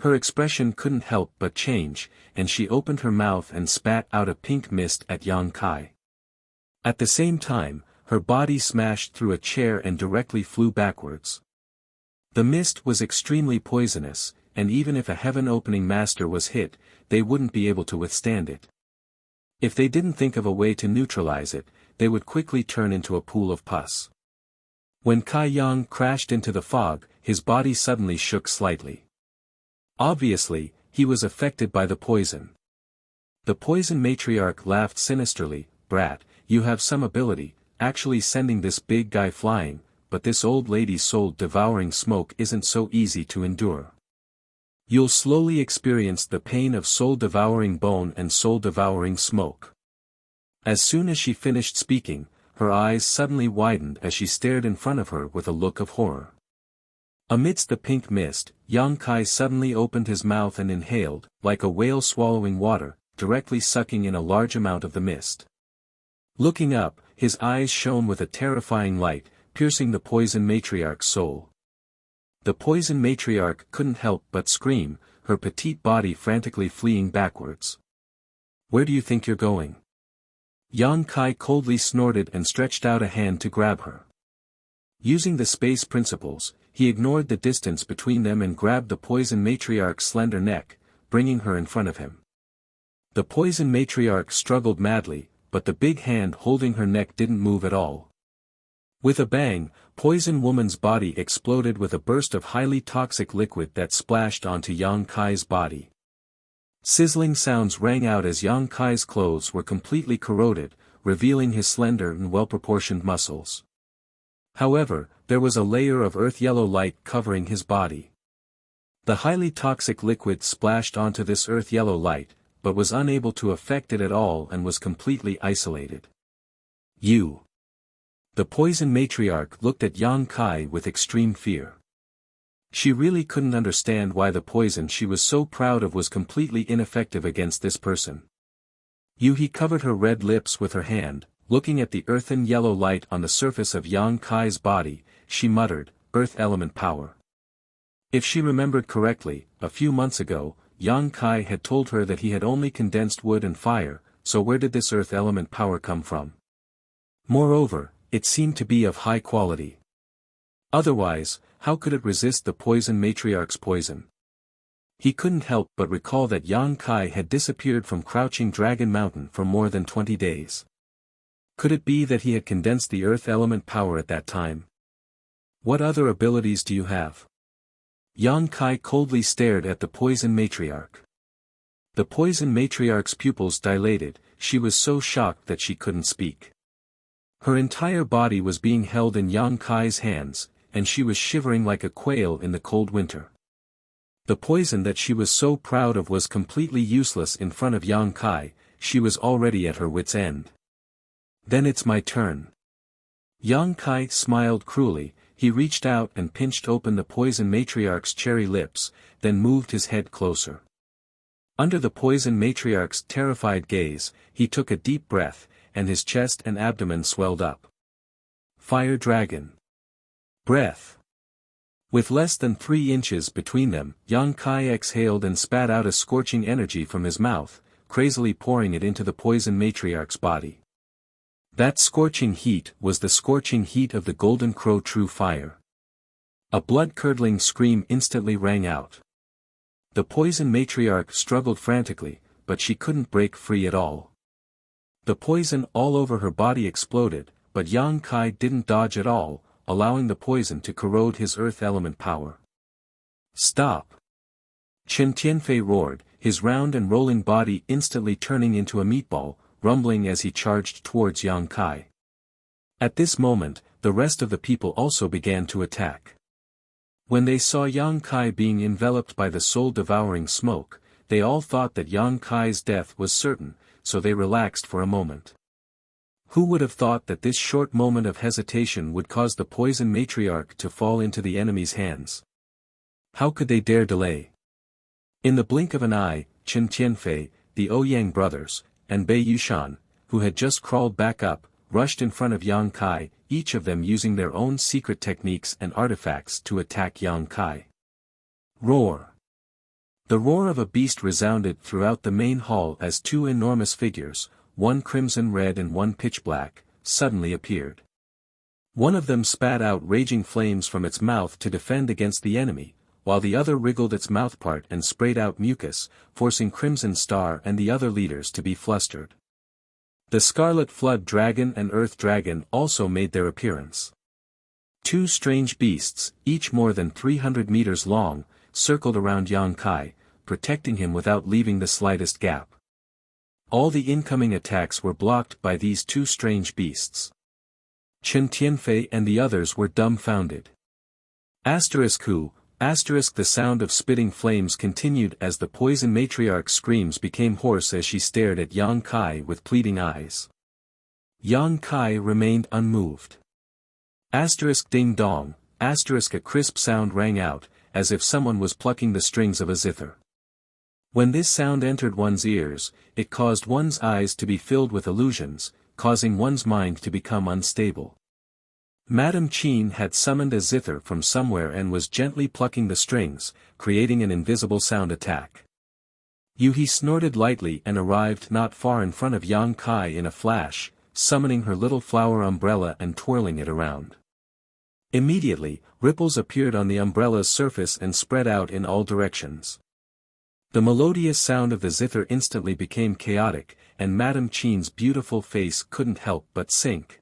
Her expression couldn't help but change, and she opened her mouth and spat out a pink mist at Yang Kai. At the same time, her body smashed through a chair and directly flew backwards. The mist was extremely poisonous, and even if a heaven-opening master was hit, they wouldn't be able to withstand it. If they didn't think of a way to neutralize it, they would quickly turn into a pool of pus. When Kai Yang crashed into the fog, his body suddenly shook slightly. Obviously, he was affected by the poison. The poison matriarch laughed sinisterly, "Brat, you have some ability, actually sending this big guy flying, but this old lady's soul-devouring smoke isn't so easy to endure. You'll slowly experience the pain of soul-devouring bone and soul-devouring smoke." As soon as she finished speaking, her eyes suddenly widened as she stared in front of her with a look of horror. Amidst the pink mist, Yang Kai suddenly opened his mouth and inhaled, like a whale swallowing water, directly sucking in a large amount of the mist. Looking up, his eyes shone with a terrifying light, piercing the poison matriarch's soul. The poison matriarch couldn't help but scream, her petite body frantically fleeing backwards. "Where do you think you're going?" Yang Kai coldly snorted and stretched out a hand to grab her. Using the space principles, he ignored the distance between them and grabbed the poison matriarch's slender neck, bringing her in front of him. The poison matriarch struggled madly, but the big hand holding her neck didn't move at all. With a bang, Poison Woman's body exploded with a burst of highly toxic liquid that splashed onto Yang Kai's body. Sizzling sounds rang out as Yang Kai's clothes were completely corroded, revealing his slender and well-proportioned muscles. However, there was a layer of earth-yellow light covering his body. The highly toxic liquid splashed onto this earth-yellow light, but was unable to affect it at all and was completely isolated. "You." The poison matriarch looked at Yang Kai with extreme fear. She really couldn't understand why the poison she was so proud of was completely ineffective against this person. He covered her red lips with her hand, looking at the earthen yellow light on the surface of Yang Kai's body, she muttered, "Earth element power." If she remembered correctly, a few months ago, Yang Kai had told her that he had only condensed wood and fire, so where did this earth element power come from? Moreover, it seemed to be of high quality. Otherwise, how could it resist the poison matriarch's poison? He couldn't help but recall that Yang Kai had disappeared from Crouching Dragon Mountain for more than 20 days. Could it be that he had condensed the earth element power at that time? "What other abilities do you have?" Yang Kai coldly stared at the poison matriarch. The poison matriarch's pupils dilated, she was so shocked that she couldn't speak. Her entire body was being held in Yang Kai's hands, and she was shivering like a quail in the cold winter. The poison that she was so proud of was completely useless in front of Yang Kai, she was already at her wit's end. Then it's my turn. Yang Kai smiled cruelly, he reached out and pinched open the poison matriarch's cherry lips, then moved his head closer. Under the poison matriarch's terrified gaze, he took a deep breath, and his chest and abdomen swelled up. Fire Dragon. Breath. With less than 3 inches between them, Yang Kai exhaled and spat out a scorching energy from his mouth, crazily pouring it into the poison matriarch's body. That scorching heat was the scorching heat of the golden crow true fire. A blood-curdling scream instantly rang out. The poison matriarch struggled frantically, but she couldn't break free at all. The poison all over her body exploded, but Yang Kai didn't dodge at all, allowing the poison to corrode his earth element power. Stop! Chen Tianfei roared, his round and rolling body instantly turning into a meatball, rumbling as he charged towards Yang Kai. At this moment, the rest of the people also began to attack. When they saw Yang Kai being enveloped by the soul-devouring smoke, they all thought that Yang Kai's death was certain, so they relaxed for a moment. Who would have thought that this short moment of hesitation would cause the poison matriarch to fall into the enemy's hands? How could they dare delay? In the blink of an eye, Chen Tianfei, the Ouyang brothers, and Bei Yushan, who had just crawled back up, rushed in front of Yang Kai, each of them using their own secret techniques and artifacts to attack Yang Kai. Roar! The roar of a beast resounded throughout the main hall as 2 enormous figures, one crimson red and one pitch black, suddenly appeared. One of them spat out raging flames from its mouth to defend against the enemy, while the other wriggled its mouthpart and sprayed out mucus, forcing Crimson Star and the other leaders to be flustered. The Scarlet Flood Dragon and Earth Dragon also made their appearance. 2 strange beasts, each more than 300 meters long, circled around Yang Kai, protecting him without leaving the slightest gap. All the incoming attacks were blocked by these 2 strange beasts. Chen Tianfei and the others were dumbfounded. Who, the sound of spitting flames continued as the poison matriarch's screams became hoarse as she stared at Yang Kai with pleading eyes. Yang Kai remained unmoved. Ding dong, a crisp sound rang out, as if someone was plucking the strings of a zither. When this sound entered one's ears, it caused one's eyes to be filled with illusions, causing one's mind to become unstable. Madame Qin had summoned a zither from somewhere and was gently plucking the strings, creating an invisible sound attack. Yuhi snorted lightly and arrived not far in front of Yang Kai in a flash, summoning her little flower umbrella and twirling it around. Immediately, ripples appeared on the umbrella's surface and spread out in all directions. The melodious sound of the zither instantly became chaotic, and Madame Qin's beautiful face couldn't help but sink.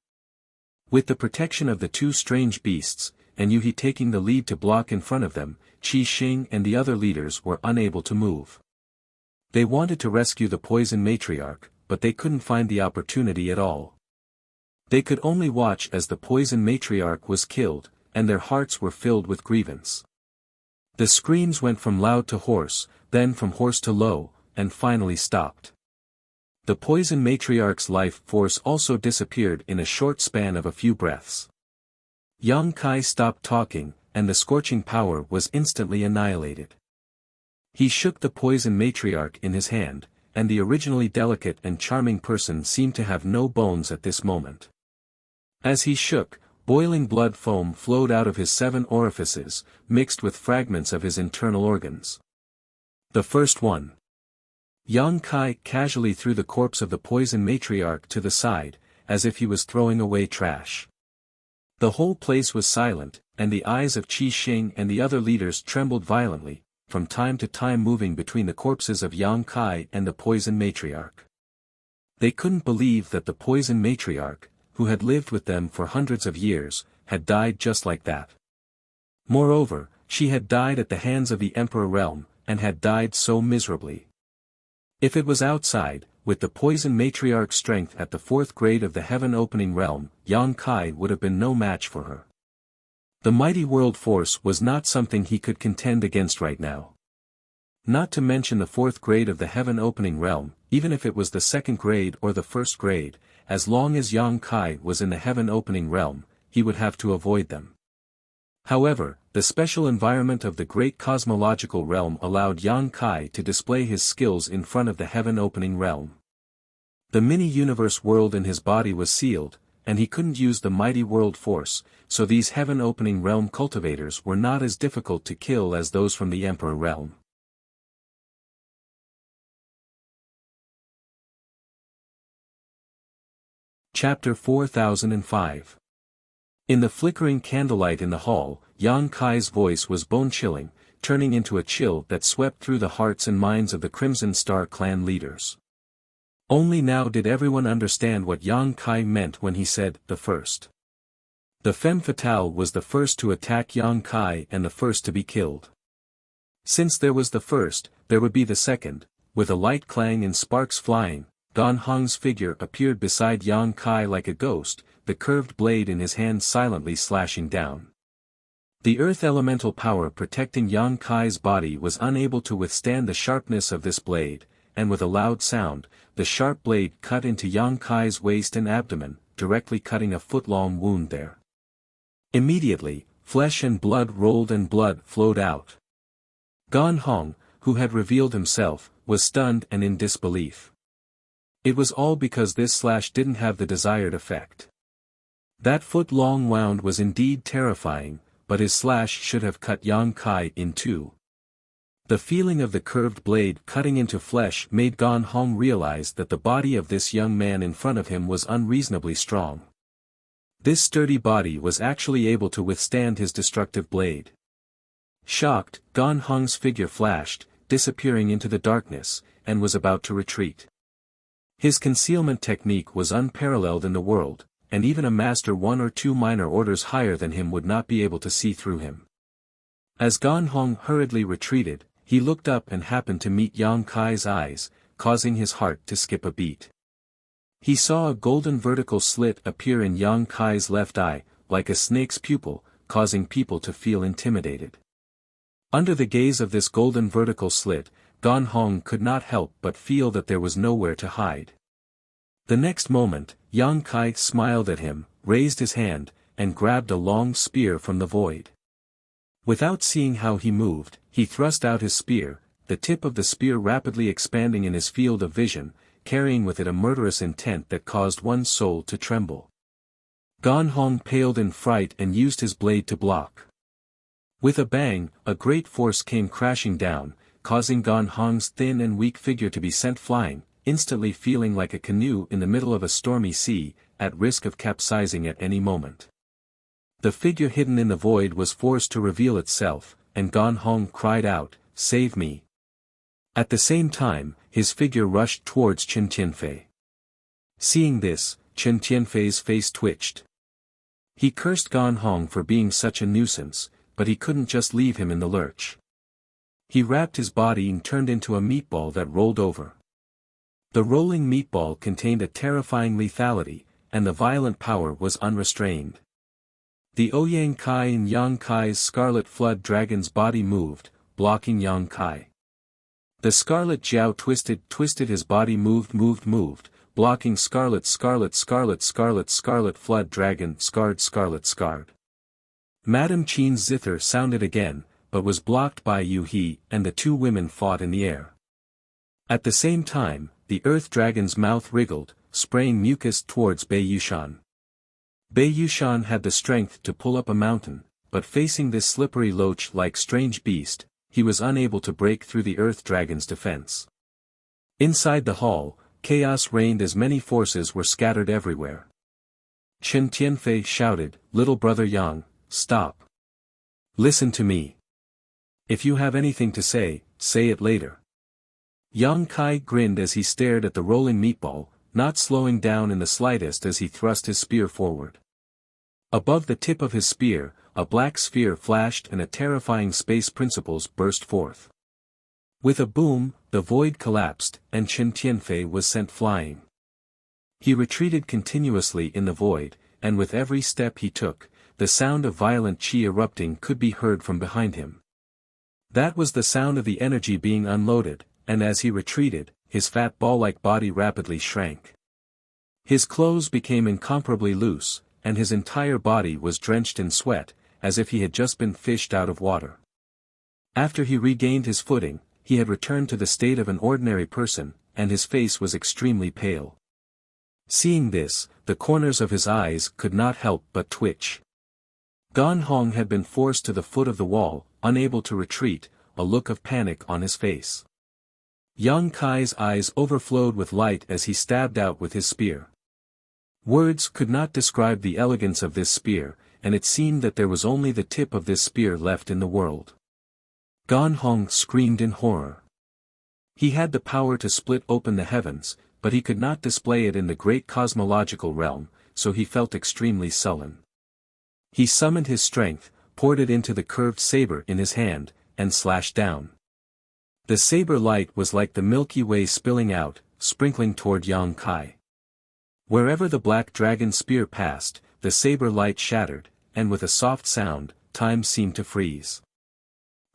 With the protection of the 2 strange beasts, and Yuhi taking the lead to block in front of them, Qi Xing and the other leaders were unable to move. They wanted to rescue the poison matriarch, but they couldn't find the opportunity at all. They could only watch as the poison matriarch was killed, and their hearts were filled with grievance. The screams went from loud to hoarse, then from hoarse to low, and finally stopped. The poison matriarch's life force also disappeared in a short span of a few breaths. Yang Kai stopped talking, and the scorching power was instantly annihilated. He shook the poison matriarch in his hand, and the originally delicate and charming person seemed to have no bones at this moment. As he shook, boiling blood foam flowed out of his 7 orifices, mixed with fragments of his internal organs. The first one. Yang Kai casually threw the corpse of the poison matriarch to the side, as if he was throwing away trash. The whole place was silent, and the eyes of Qi Xing and the other leaders trembled violently, from time to time moving between the corpses of Yang Kai and the poison matriarch. They couldn't believe that the poison matriarch, who had lived with them for hundreds of years, had died just like that. Moreover, she had died at the hands of the Emperor Realm, and had died so miserably. If it was outside, with the poison matriarch strength at the 4th grade of the heaven-opening realm, Yang Kai would have been no match for her. The mighty world force was not something he could contend against right now. Not to mention the 4th grade of the heaven-opening realm, even if it was the 2nd grade or the 1st grade, as long as Yang Kai was in the heaven-opening realm, he would have to avoid them. However, the special environment of the great cosmological realm allowed Yang Kai to display his skills in front of the heaven-opening realm. The mini-universe world in his body was sealed, and he couldn't use the mighty world force, so these heaven-opening realm cultivators were not as difficult to kill as those from the Emperor realm. Chapter 4005. In the flickering candlelight in the hall, Yang Kai's voice was bone-chilling, turning into a chill that swept through the hearts and minds of the Crimson Star clan leaders. Only now did everyone understand what Yang Kai meant when he said, "the first." The femme fatale was the first to attack Yang Kai and the first to be killed. Since there was the first, there would be the second. With a light clang and sparks flying, Gan Hong's figure appeared beside Yang Kai like a ghost, the curved blade in his hand silently slashing down. The earth elemental power protecting Yang Kai's body was unable to withstand the sharpness of this blade, and with a loud sound, the sharp blade cut into Yang Kai's waist and abdomen, directly cutting a foot-long wound there. Immediately, flesh and blood rolled and blood flowed out. Gan Hong, who had revealed himself, was stunned and in disbelief. It was all because this slash didn't have the desired effect. That foot-long wound was indeed terrifying, but his slash should have cut Yang Kai in two. The feeling of the curved blade cutting into flesh made Gan Hong realize that the body of this young man in front of him was unreasonably strong. This sturdy body was actually able to withstand his destructive blade. Shocked, Gan Hong's figure flashed, disappearing into the darkness, and was about to retreat. His concealment technique was unparalleled in the world, and even a master 1 or 2 minor orders higher than him would not be able to see through him. As Gan Hong hurriedly retreated, he looked up and happened to meet Yang Kai's eyes, causing his heart to skip a beat. He saw a golden vertical slit appear in Yang Kai's left eye, like a snake's pupil, causing people to feel intimidated. Under the gaze of this golden vertical slit, Gan Hong could not help but feel that there was nowhere to hide. The next moment, Yang Kai smiled at him, raised his hand, and grabbed a long spear from the void. Without seeing how he moved, he thrust out his spear, the tip of the spear rapidly expanding in his field of vision, carrying with it a murderous intent that caused one's soul to tremble. Gan Hong paled in fright and used his blade to block. With a bang, a great force came crashing down, causing Gan Hong's thin and weak figure to be sent flying, instantly feeling like a canoe in the middle of a stormy sea, at risk of capsizing at any moment. The figure hidden in the void was forced to reveal itself, and Gan Hong cried out, "Save me!" At the same time, his figure rushed towards Chen Tianfei. Seeing this, Chen Tianfei's face twitched. He cursed Gan Hong for being such a nuisance, but he couldn't just leave him in the lurch. He wrapped his body and turned into a meatball that rolled over. The rolling meatball contained a terrifying lethality, and the violent power was unrestrained. The Ouyang Kai and Yang Kai's scarlet flood dragon's body moved, blocking Yang Kai. The scarlet Jiao twisted his body moved, blocking scarlet flood dragon scarred. Madame Qin's zither sounded again, but was blocked by Yu He, and the two women fought in the air. At the same time, the earth dragon's mouth wriggled, spraying mucus towards Bei Yushan. Bei Yushan had the strength to pull up a mountain, but facing this slippery loach-like strange beast, he was unable to break through the earth dragon's defense. Inside the hall, chaos reigned as many forces were scattered everywhere. Chen Tianfei shouted, "Little brother Yang, stop. Listen to me. If you have anything to say, say it later." Yang Kai grinned as he stared at the rolling meatball, not slowing down in the slightest as he thrust his spear forward. Above the tip of his spear, a black sphere flashed and a terrifying space principles burst forth. With a boom, the void collapsed, and Chen Tianfei was sent flying. He retreated continuously in the void, and with every step he took, the sound of violent qi erupting could be heard from behind him. That was the sound of the energy being unloaded, and as he retreated, his fat ball-like body rapidly shrank. His clothes became incomparably loose, and his entire body was drenched in sweat, as if he had just been fished out of water. After he regained his footing, he had returned to the state of an ordinary person, and his face was extremely pale. Seeing this, the corners of his eyes could not help but twitch. Gan Hong had been forced to the foot of the wall, unable to retreat, a look of panic on his face. Yang Kai's eyes overflowed with light as he stabbed out with his spear. Words could not describe the elegance of this spear, and it seemed that there was only the tip of this spear left in the world. Gan Hong screamed in horror. He had the power to split open the heavens, but he could not display it in the great cosmological realm, so he felt extremely sullen. He summoned his strength, poured it into the curved saber in his hand, and slashed down. The saber light was like the Milky Way spilling out, sprinkling toward Yang Kai. Wherever the black dragon spear passed, the saber light shattered, and with a soft sound, time seemed to freeze.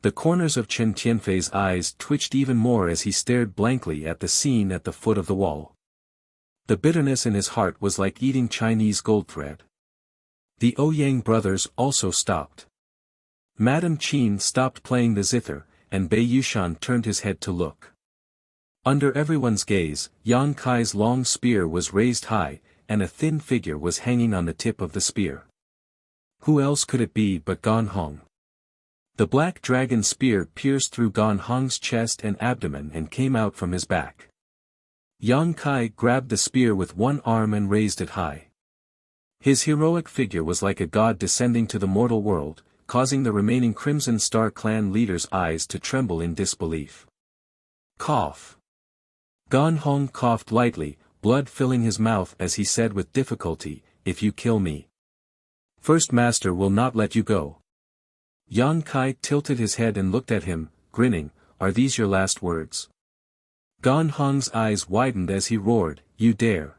The corners of Chen Tianfei's eyes twitched even more as he stared blankly at the scene at the foot of the wall. The bitterness in his heart was like eating Chinese gold thread. The Ouyang brothers also stopped. Madame Qin stopped playing the zither, and Bei Yushan turned his head to look. Under everyone's gaze, Yang Kai's long spear was raised high, and a thin figure was hanging on the tip of the spear. Who else could it be but Gan Hong? The black dragon spear pierced through Gan Hong's chest and abdomen and came out from his back. Yang Kai grabbed the spear with one arm and raised it high. His heroic figure was like a god descending to the mortal world, causing the remaining Crimson Star clan leaders' eyes to tremble in disbelief. Cough. Gan Hong coughed lightly, blood filling his mouth as he said with difficulty, "If you kill me, First Master will not let you go." Yang Kai tilted his head and looked at him, grinning, "Are these your last words?" Gan Hong's eyes widened as he roared, "You dare!"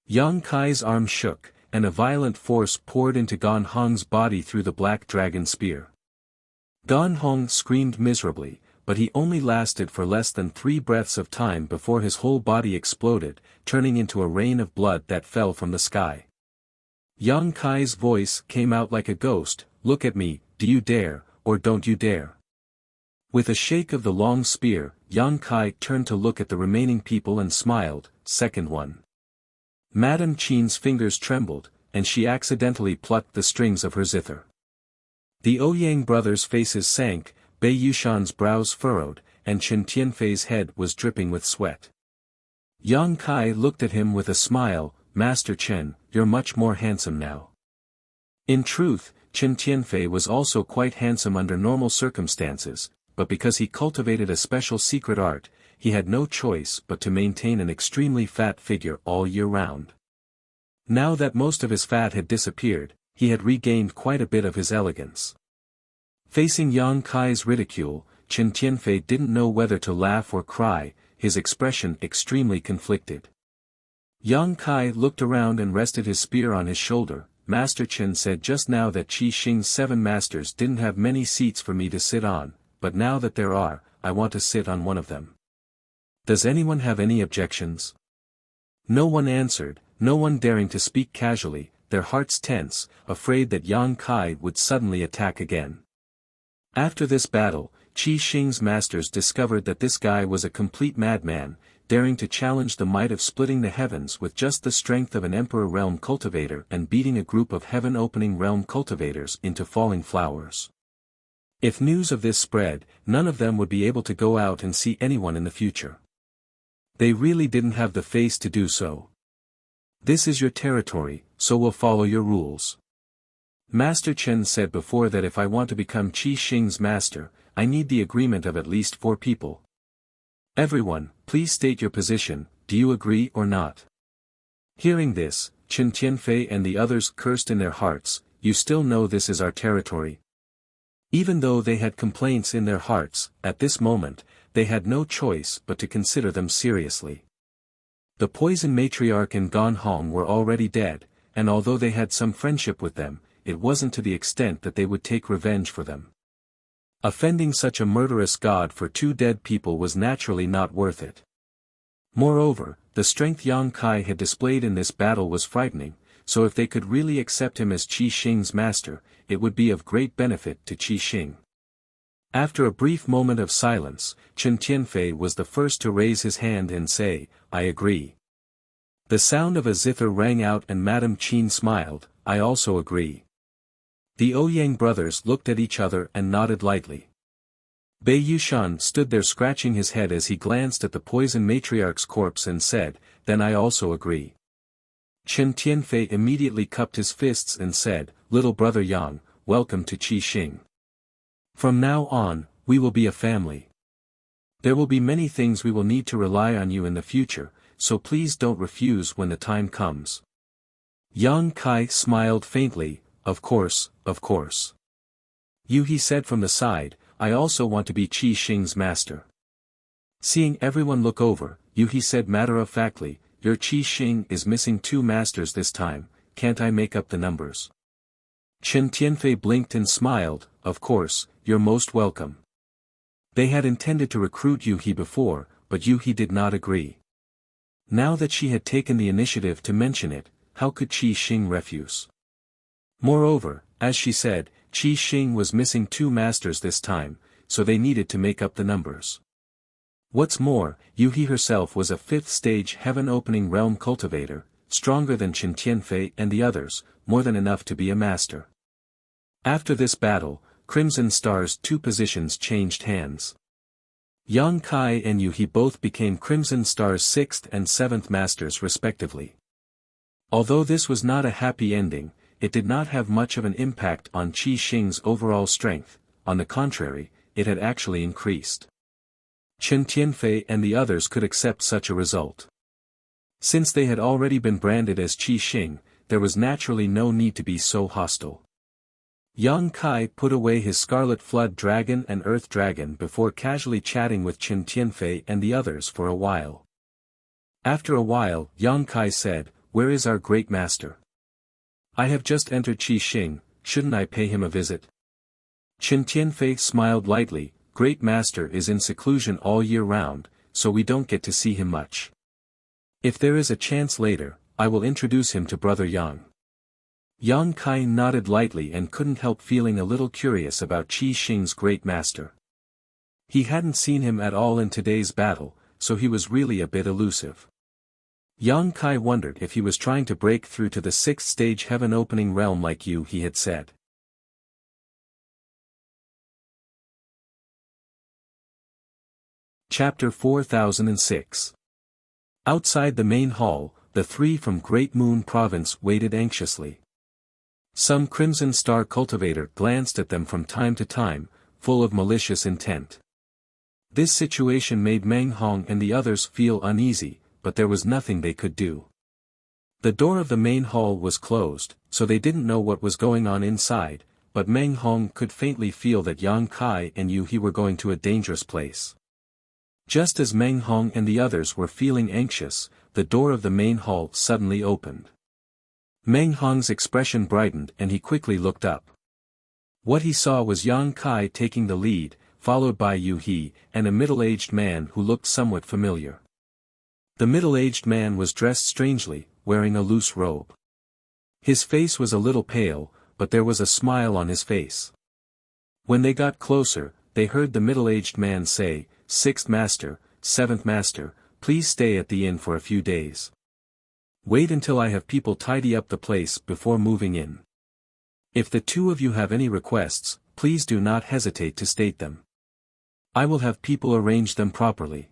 Yang Kai's arm shook, and a violent force poured into Gan Hong's body through the black dragon spear. Gan Hong screamed miserably, but he only lasted for less than 3 breaths of time before his whole body exploded, turning into a rain of blood that fell from the sky. Yang Kai's voice came out like a ghost, "Look at me, do you dare, or don't you dare?" With a shake of the long spear, Yang Kai turned to look at the remaining people and smiled, "Second one." Madame Qin's fingers trembled, and she accidentally plucked the strings of her zither. The Ouyang brothers' faces sank, Bei Yushan's brows furrowed, and Chen Tianfei's head was dripping with sweat. Yang Kai looked at him with a smile, "Master Chen, you're much more handsome now." In truth, Chen Tianfei was also quite handsome under normal circumstances, but because he cultivated a special secret art, he had no choice but to maintain an extremely fat figure all year round. Now that most of his fat had disappeared, he had regained quite a bit of his elegance. Facing Yang Kai's ridicule, Chen Tianfei didn't know whether to laugh or cry, his expression extremely conflicted. Yang Kai looked around and rested his spear on his shoulder. "Master Chen said just now that Qi Xing's 7 masters didn't have many seats for me to sit on, but now that there are, I want to sit on one of them. Does anyone have any objections?" No one answered, no one daring to speak casually, their hearts tense, afraid that Yang Kai would suddenly attack again. After this battle, Qi Xing's masters discovered that this guy was a complete madman, daring to challenge the might of splitting the heavens with just the strength of an Emperor Realm cultivator and beating a group of heaven-opening realm cultivators into falling flowers. If news of this spread, none of them would be able to go out and see anyone in the future. They really didn't have the face to do so. "This is your territory, so we'll follow your rules." Master Chen said before that if I want to become Qi Xing's master, I need the agreement of at least 4 people. Everyone, please state your position, do you agree or not? Hearing this, Chen Tianfei and the others cursed in their hearts, you still know this is our territory. Even though they had complaints in their hearts, at this moment, they had no choice but to consider them seriously. The poison matriarch and Gan Hong were already dead, and although they had some friendship with them, it wasn't to the extent that they would take revenge for them. Offending such a murderous god for 2 dead people was naturally not worth it. Moreover, the strength Yang Kai had displayed in this battle was frightening, so if they could really accept him as Qi Xing's master, it would be of great benefit to Qi Xing. After a brief moment of silence, Chen Tianfei was the first to raise his hand and say, "I agree." The sound of a zither rang out and Madame Qin smiled, "I also agree." The Ouyang brothers looked at each other and nodded lightly. Bei Yushan stood there scratching his head as he glanced at the poison matriarch's corpse and said, "Then I also agree." Chen Tianfei immediately cupped his fists and said, "Little brother Yang, welcome to Qi Xing. From now on, we will be a family. There will be many things we will need to rely on you in the future, so please don't refuse when the time comes." Yang Kai smiled faintly, Of course. You," he said from the side, "I also want to be Qi Xing's master." Seeing everyone look over, he said matter-of-factly, "Your Qi Xing is missing 2 masters this time, can't I make up the numbers?" Chen Tianfei blinked and smiled, "Of course, you're most welcome." They had intended to recruit He before, but He did not agree. Now that she had taken the initiative to mention it, how could Qi Xing refuse? Moreover, as she said, Qi Xing was missing 2 masters this time, so they needed to make up the numbers. What's more, He herself was a 5th-stage heaven-opening realm cultivator, stronger than Chen Tianfei and the others, more than enough to be a master. After this battle, Crimson Star's 2 positions changed hands. Yang Kai and He both became Crimson Star's 6th and 7th masters respectively. Although this was not a happy ending, it did not have much of an impact on Qi Xing's overall strength, on the contrary, it had actually increased. Chen Tianfei and the others could accept such a result. Since they had already been branded as Qi Xing, there was naturally no need to be so hostile. Yang Kai put away his Scarlet Flood Dragon and Earth Dragon before casually chatting with Chen Tianfei and the others for a while. After a while, Yang Kai said, "Where is our great master? I have just entered Qi Xing, shouldn't I pay him a visit?" Chen Tianfei smiled lightly, "Great master is in seclusion all year round, so we don't get to see him much. If there is a chance later, I will introduce him to brother Yang." Yang Kai nodded lightly and couldn't help feeling a little curious about Qi Xing's great master. He hadn't seen him at all in today's battle, so he was really a bit elusive. Yang Kai wondered if he was trying to break through to the 6th-stage heaven-opening realm like he had said. Chapter 4006. Outside the main hall, the 3 from Great Moon Province waited anxiously. Some Crimson Star cultivator glanced at them from time to time, full of malicious intent. This situation made Meng Hong and the others feel uneasy, but there was nothing they could do. The door of the main hall was closed, so they didn't know what was going on inside, but Meng Hong could faintly feel that Yang Kai and He were going to a dangerous place. Just as Meng Hong and the others were feeling anxious, the door of the main hall suddenly opened. Meng Hong's expression brightened and he quickly looked up. What he saw was Yang Kai taking the lead, followed by He, and a middle-aged man who looked somewhat familiar. The middle-aged man was dressed strangely, wearing a loose robe. His face was a little pale, but there was a smile on his face. When they got closer, they heard the middle-aged man say, "6th Master, 7th Master, please stay at the inn for a few days. Wait until I have people tidy up the place before moving in. If the 2 of you have any requests, please do not hesitate to state them. I will have people arrange them properly."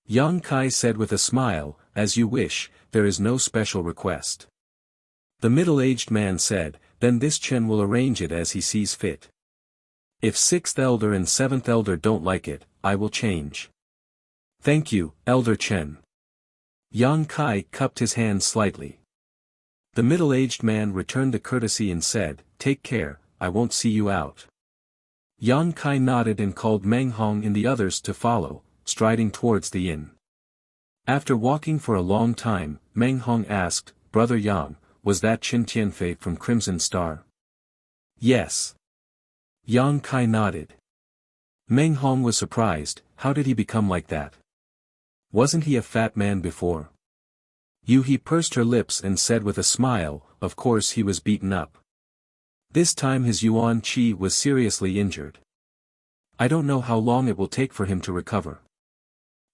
Yang Kai said with a smile, "As you wish, there is no special request." The middle-aged man said, "Then this Chen will arrange it as he sees fit. If 6th Elder and 7th Elder don't like it, I will change." "Thank you, Elder Chen." Yang Kai cupped his hands slightly. The middle-aged man returned the courtesy and said, "Take care, I won't see you out." Yang Kai nodded and called Meng Hong and the others to follow, striding towards the inn. After walking for a long time, Meng Hong asked, "Brother Yang, was that Qin Tianfei from Crimson Star?" "Yes." Yang Kai nodded. Meng Hong was surprised. How did he become like that? Wasn't he a fat man before? He pursed her lips and said with a smile, "Of course he was beaten up. This time his Yuan Qi was seriously injured. I don't know how long it will take for him to recover."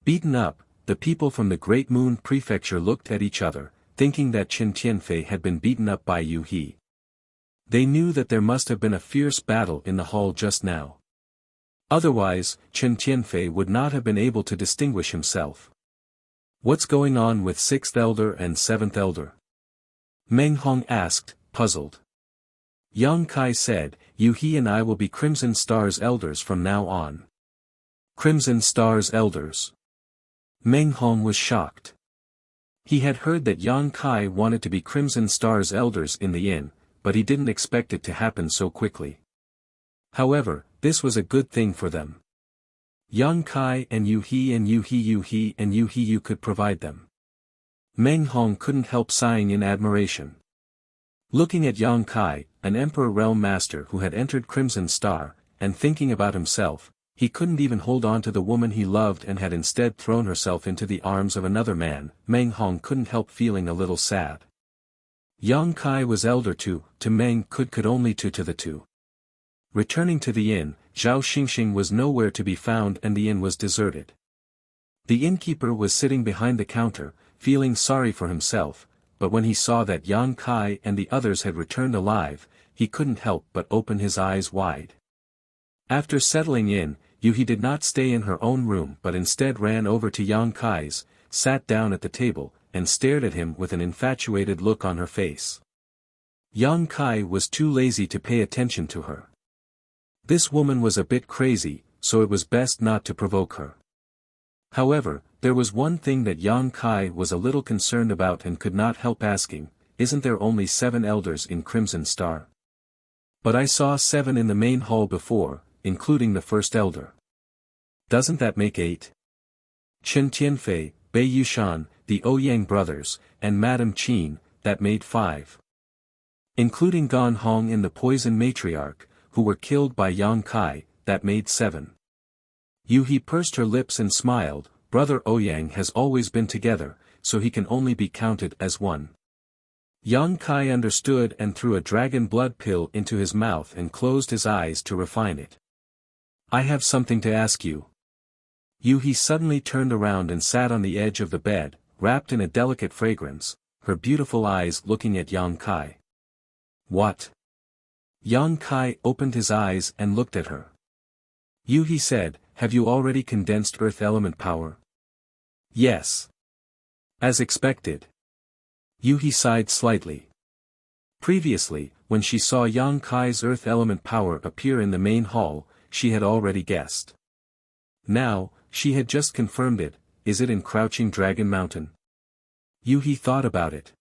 Beaten up, the people from the Great Moon Prefecture looked at each other, thinking that Qin Tianfei had been beaten up by Yu He. They knew that there must have been a fierce battle in the hall just now. Otherwise, Qin Tianfei would not have been able to distinguish himself. "What's going on with 6th Elder and 7th Elder?" Meng Hong asked, puzzled. Yang Kai said, "Yu He and I will be Crimson Star's elders from now on." Crimson Star's elders. Meng Hong was shocked. He had heard that Yang Kai wanted to be Crimson Star's elders in the inn, but he didn't expect it to happen so quickly. However, this was a good thing for them. Yang Kai and Yu He and Yu He and Yu He could provide them. Meng Hong couldn't help sighing in admiration. Looking at Yang Kai, an Emperor Realm Master who had entered Crimson Star, and thinking about himself, he couldn't even hold on to the woman he loved and had instead thrown herself into the arms of another man. Meng Hong couldn't help feeling a little sad. Yang Kai was elder to Meng could only to the two. Returning to the inn, Zhao Xingxing was nowhere to be found and the inn was deserted. The innkeeper was sitting behind the counter, feeling sorry for himself, but when he saw that Yang Kai and the others had returned alive, he couldn't help but open his eyes wide. After settling in, Yu He did not stay in her own room but instead ran over to Yang Kai's, sat down at the table, and stared at him with an infatuated look on her face. Yang Kai was too lazy to pay attention to her. This woman was a bit crazy, so it was best not to provoke her. However, there was one thing that Yang Kai was a little concerned about and could not help asking, "Isn't there only 7 elders in Crimson Star? But I saw 7 in the main hall before, including the first elder. Doesn't that make 8? Qin Tianfei, Bei Yushan, the Ouyang brothers, and Madame Qin, that made 5. Including Gan Hong and the Poison Matriarch, who were killed by Yang Kai, that made 7. Yu He pursed her lips and smiled. Brother Ouyang has always been together, so he can only be counted as 1. Yang Kai understood and threw a dragon blood pill into his mouth and closed his eyes to refine it. "I have something to ask you." Yu He suddenly turned around and sat on the edge of the bed, wrapped in a delicate fragrance, her beautiful eyes looking at Yang Kai. "What?" Yang Kai opened his eyes and looked at her. Yu He said, "Have you already condensed earth element power?" "Yes." "As expected." Yu He sighed slightly. Previously, when she saw Yang Kai's earth element power appear in the main hall, she had already guessed. Now, she had just confirmed it. Is it in Crouching Dragon Mountain? Yu He thought about it.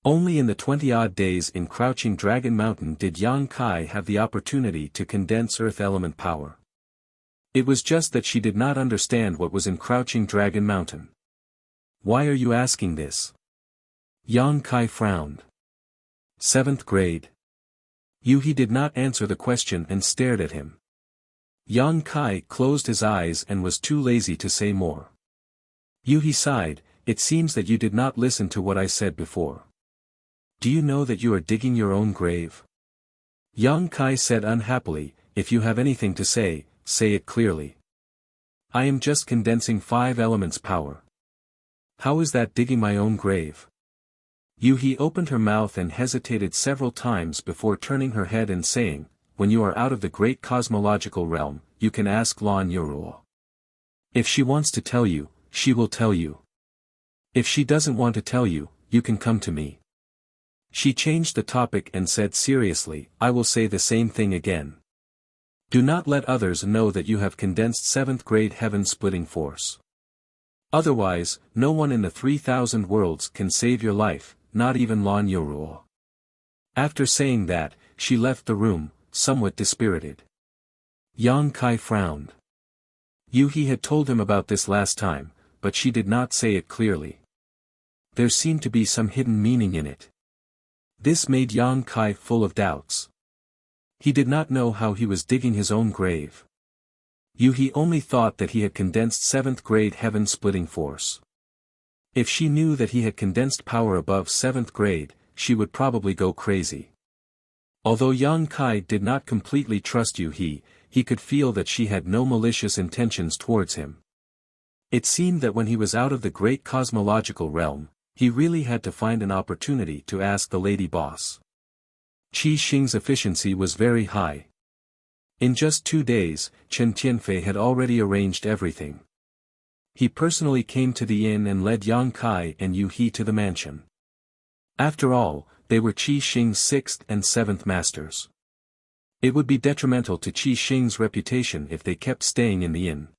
Only in the 20-odd days in Crouching Dragon Mountain did Yang Kai have the opportunity to condense earth element power. It was just that she did not understand what was in Crouching Dragon Mountain. "Why are you asking this?" Yang Kai frowned. 7th grade. Yu He did not answer the question and stared at him. Yang Kai closed his eyes and was too lazy to say more. Yu He sighed, "It seems that you did not listen to what I said before. Do you know that you are digging your own grave?" Yang Kai said unhappily, "If you have anything to say, say it clearly. I am just condensing 5 elements power. How is that digging my own grave?" Yu He opened her mouth and hesitated several times before turning her head and saying, "When you are out of the great cosmological realm, you can ask Lan Yuruo. If she wants to tell you, she will tell you. If she doesn't want to tell you, you can come to me." She changed the topic and said seriously, "I will say the same thing again. Do not let others know that you have condensed 7th grade heaven-splitting force. Otherwise, no one in the 3,000 worlds can save your life. not even Lan Yoruo. After saying that, she left the room, somewhat dispirited. Yang Kai frowned. He had told him about this last time, but she did not say it clearly. There seemed to be some hidden meaning in it. This made Yang Kai full of doubts. He did not know how he was digging his own grave. He only thought that he had condensed 7th grade heaven-splitting force. If she knew that he had condensed power above 7th grade, she would probably go crazy. Although Yang Kai did not completely trust he could feel that she had no malicious intentions towards him. It seemed that when he was out of the great cosmological realm, he really had to find an opportunity to ask the lady boss. Qi Xing's efficiency was very high. In just 2 days, Chen Tianfei had already arranged everything. He personally came to the inn and led Yang Kai and He to the mansion. After all, they were Qi Xing's 6th and 7th masters. It would be detrimental to Qi Xing's reputation if they kept staying in the inn.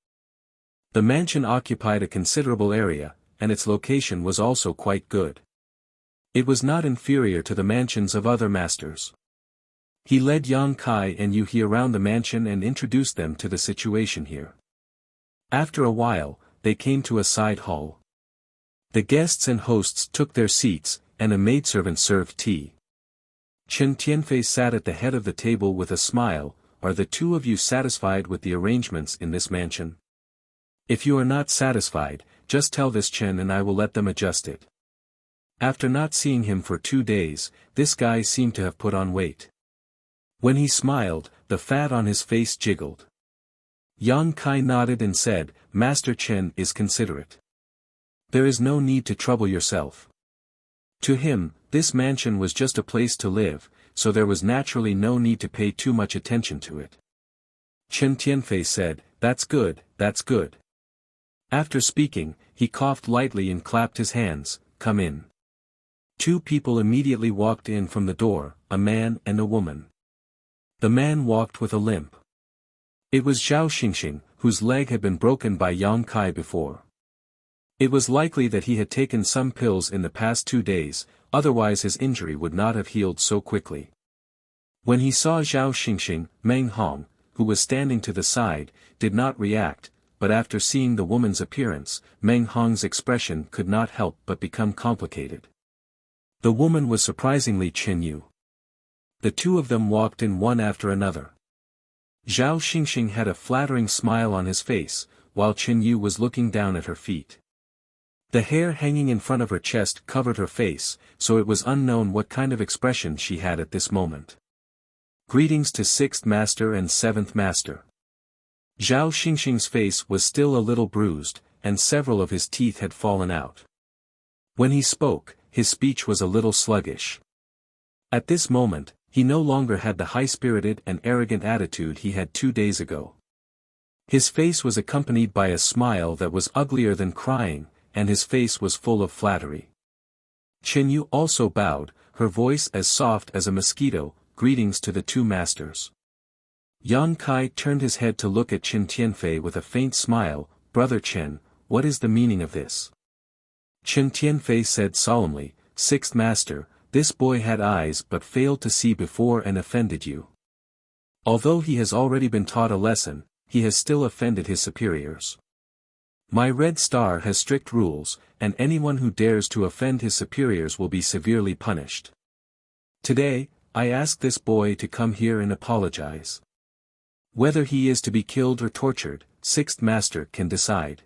The mansion occupied a considerable area, and its location was also quite good. It was not inferior to the mansions of other masters. He led Yang Kai and He around the mansion and introduced them to the situation here. After a while, they came to a side hall. The guests and hosts took their seats, and a maidservant served tea. Chen Tianfei sat at the head of the table with a smile. Are the two of you satisfied with the arrangements in this mansion? If you are not satisfied, just tell this Chen and I will let them adjust it. After not seeing him for 2 days, this guy seemed to have put on weight. When he smiled, the fat on his face jiggled. Yang Kai nodded and said, Master Chen is considerate. There is no need to trouble yourself. To him, this mansion was just a place to live, so there was naturally no need to pay too much attention to it. Chen Tianfei said, That's good, that's good. After speaking, he coughed lightly and clapped his hands, Come in. 2 people immediately walked in from the door, a man and a woman. The man walked with a limp. It was Zhao Xingxing, whose leg had been broken by Yang Kai before. It was likely that he had taken some pills in the past 2 days, otherwise his injury would not have healed so quickly. When he saw Zhao Xingxing, Meng Hong, who was standing to the side, did not react, but after seeing the woman's appearance, Meng Hong's expression could not help but become complicated. The woman was surprisingly Chen Yu. The 2 of them walked in one after another. Zhao Xingxing had a flattering smile on his face, while Chen Yu was looking down at her feet. The hair hanging in front of her chest covered her face, so it was unknown what kind of expression she had at this moment. Greetings to 6th Master and 7th Master. Zhao Xingxing's face was still a little bruised, and several of his teeth had fallen out. When he spoke, his speech was a little sluggish. At this moment, he no longer had the high-spirited and arrogant attitude he had 2 days ago. His face was accompanied by a smile that was uglier than crying, and his face was full of flattery. Chen Yu also bowed, her voice as soft as a mosquito, greetings to the 2 masters. Yang Kai turned his head to look at Chen Tianfei with a faint smile, Brother Chen, what is the meaning of this? Chen Tianfei said solemnly, 6th Master, this boy had eyes but failed to see before and offended you. Although he has already been taught a lesson, he has still offended his superiors. My red star has strict rules, and anyone who dares to offend his superiors will be severely punished. Today, I ask this boy to come here and apologize. Whether he is to be killed or tortured, 6th Master can decide.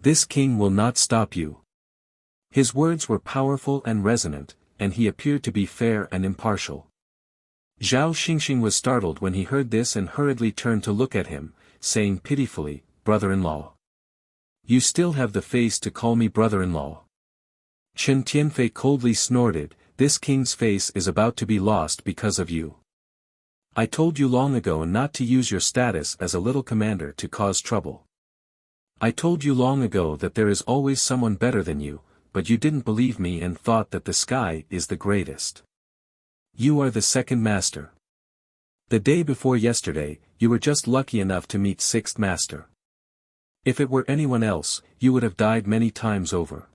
This king will not stop you. His words were powerful and resonant, and he appeared to be fair and impartial. Zhao Xingxing was startled when he heard this and hurriedly turned to look at him, saying pitifully, Brother-in-law. You still have the face to call me brother-in-law. Chen Tianfei coldly snorted, this king's face is about to be lost because of you. I told you long ago not to use your status as a little commander to cause trouble. I told you long ago that there is always someone better than you, but you didn't believe me and thought that the sky is the greatest. You are the 2nd Master. The day before yesterday, you were just lucky enough to meet 6th Master. If it were anyone else, you would have died many times over.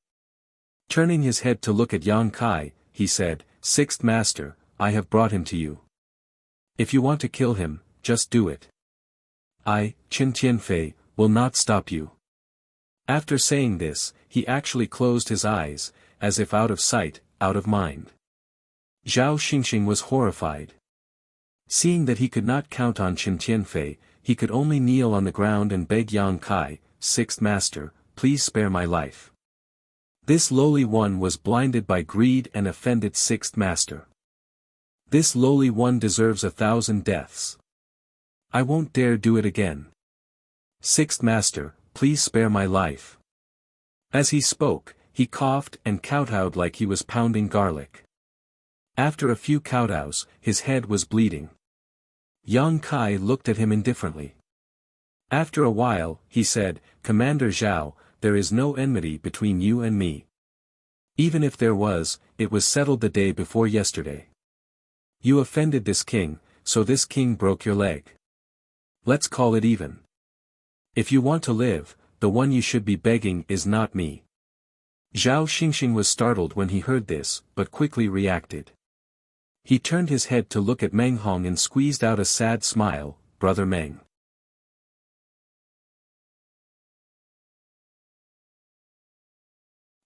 Turning his head to look at Yang Kai, he said, "Sixth Master, I have brought him to you. If you want to kill him, just do it. I, Qin Tianfei, will not stop you." After saying this, he actually closed his eyes, as if out of sight, out of mind. Zhao Xingxing was horrified. Seeing that he could not count on Qin Tianfei, he could only kneel on the ground and beg Yang Kai, "Sixth Master, please spare my life." This lowly one was blinded by greed and offended Sixth Master. This lowly one deserves 1,000 deaths. I won't dare do it again. Sixth Master, please spare my life. As he spoke, he coughed and kowtowed like he was pounding garlic. After a few kowtows, his head was bleeding. Yang Kai looked at him indifferently. After a while, he said, "Commander Zhao, there is no enmity between you and me. Even if there was, it was settled the day before yesterday. You offended this king, so this king broke your leg. Let's call it even. If you want to live, the one you should be begging is not me." Zhao Xingxing was startled when he heard this, but quickly reacted. He turned his head to look at Meng Hong and squeezed out a sad smile, "Brother Meng."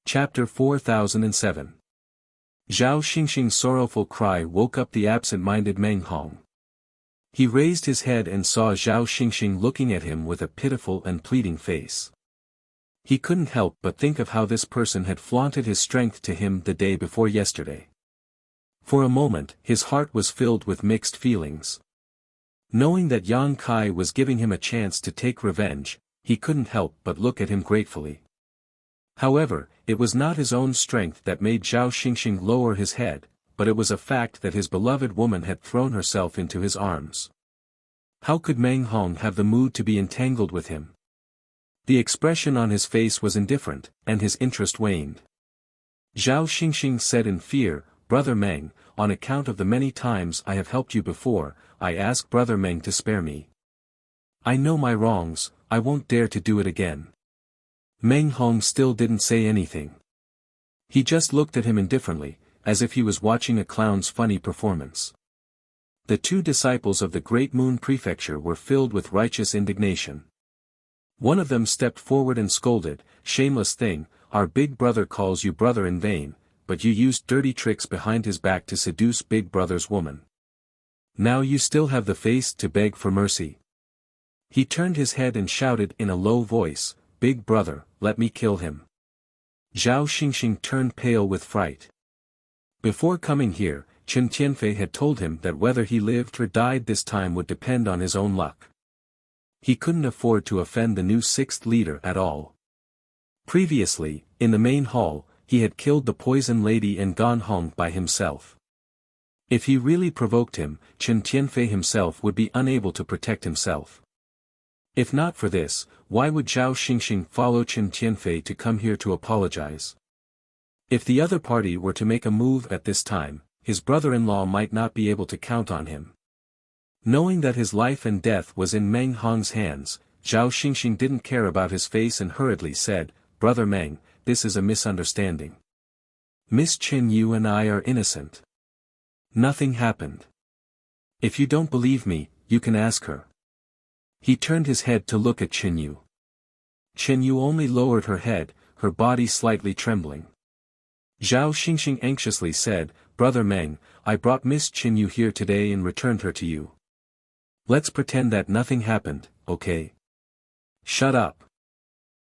Chapter 4007. Zhao Xingxing's sorrowful cry woke up the absent-minded Meng Hong. He raised his head and saw Zhao Xingxing looking at him with a pitiful and pleading face. He couldn't help but think of how this person had flaunted his strength to him the day before yesterday. For a moment, his heart was filled with mixed feelings. Knowing that Yang Kai was giving him a chance to take revenge, he couldn't help but look at him gratefully. However, it was not his own strength that made Zhao Xingxing lower his head, but it was a fact that his beloved woman had thrown herself into his arms. How could Meng Hong have the mood to be entangled with him? The expression on his face was indifferent, and his interest waned. Zhao Xingxing said in fear, "Brother Meng, on account of the many times I have helped you before, I ask Brother Meng to spare me. I know my wrongs, I won't dare to do it again." Meng Hong still didn't say anything. He just looked at him indifferently, as if he was watching a clown's funny performance. The two disciples of the Great Moon Prefecture were filled with righteous indignation. One of them stepped forward and scolded, "Shameless thing, our big brother calls you brother in vain, but you used dirty tricks behind his back to seduce big brother's woman. Now you still have the face to beg for mercy." He turned his head and shouted in a low voice, "Big brother, let me kill him." Zhao Xingxing turned pale with fright. Before coming here, Qin Tianfei had told him that whether he lived or died this time would depend on his own luck. He couldn't afford to offend the new sixth leader at all. Previously, in the main hall, he had killed the poison lady and gone home by himself. If he really provoked him, Qin Tianfei himself would be unable to protect himself. If not for this, why would Zhao Xingxing follow Qin Tianfei to come here to apologize? If the other party were to make a move at this time, his brother-in-law might not be able to count on him. Knowing that his life and death was in Meng Hong's hands, Zhao Xingxing didn't care about his face and hurriedly said, "Brother Meng, this is a misunderstanding. Miss Qin Yu and I are innocent. Nothing happened. If you don't believe me, you can ask her." He turned his head to look at Qin Yu. Qin Yu only lowered her head, her body slightly trembling. Zhao Xingxing anxiously said, "Brother Meng, I brought Miss Qin Yu here today and returned her to you. Let's pretend that nothing happened, okay?" "Shut up."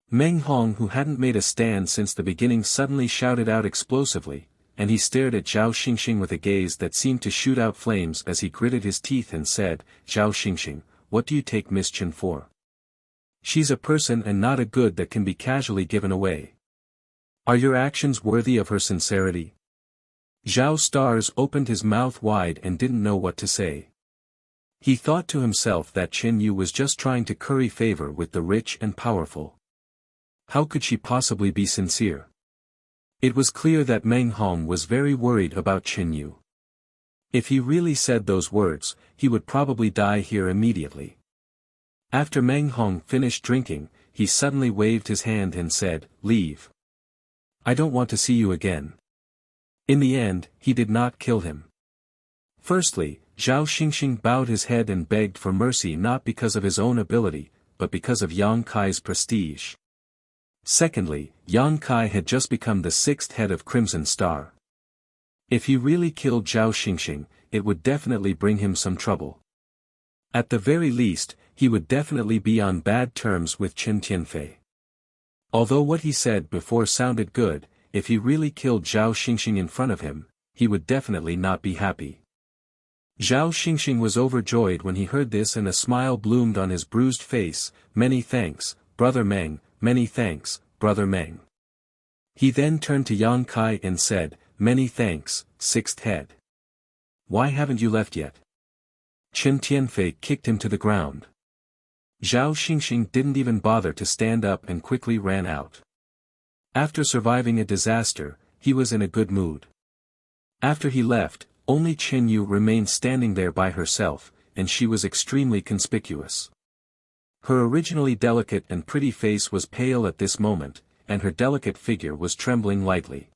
Meng Hong, who hadn't made a stand since the beginning, suddenly shouted out explosively, and he stared at Zhao Xingxing with a gaze that seemed to shoot out flames as he gritted his teeth and said, "Zhao Xingxing, what do you take Miss Qin for? She's a person and not a good that can be casually given away. Are your actions worthy of her sincerity?" Zhao Stars opened his mouth wide and didn't know what to say. He thought to himself that Qin Yu was just trying to curry favor with the rich and powerful. How could she possibly be sincere? It was clear that Meng Hong was very worried about Qin Yu. If he really said those words, he would probably die here immediately. After Meng Hong finished drinking, he suddenly waved his hand and said, "Leave. I don't want to see you again. In the end, he did not kill him. Firstly, Zhao Xingxing bowed his head and begged for mercy not because of his own ability, but because of Yang Kai's prestige. Secondly, Yang Kai had just become the sixth head of Crimson Star. If he really killed Zhao Xingxing, it would definitely bring him some trouble. At the very least, he would definitely be on bad terms with Chen Tianfei. Although what he said before sounded good, if he really killed Zhao Xingxing in front of him, he would definitely not be happy. Zhao Xingxing was overjoyed when he heard this and a smile bloomed on his bruised face. Many thanks, Brother Meng, many thanks, Brother Meng. He then turned to Yang Kai and said, many thanks, sixth head. Why haven't you left yet? Chen Tianfei kicked him to the ground. Zhao Xingxing didn't even bother to stand up and quickly ran out. After surviving a disaster, he was in a good mood. After he left, only Chen Yu remained standing there by herself, and she was extremely conspicuous. Her originally delicate and pretty face was pale at this moment, and her delicate figure was trembling lightly.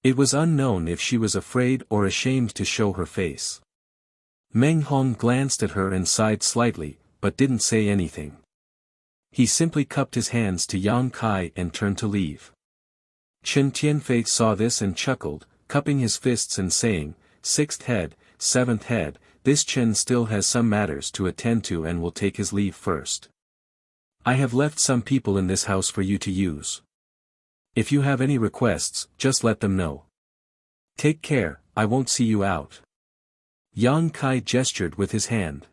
It was unknown if she was afraid or ashamed to show her face. Meng Hong glanced at her and sighed slightly, but didn't say anything. He simply cupped his hands to Yang Kai and turned to leave. Chen Tianfei saw this and chuckled, cupping his fists and saying, sixth head, seventh head, this Chen still has some matters to attend to and will take his leave first. I have left some people in this house for you to use. If you have any requests, just let them know. Take care, I won't see you out. Yang Kai gestured with his hand.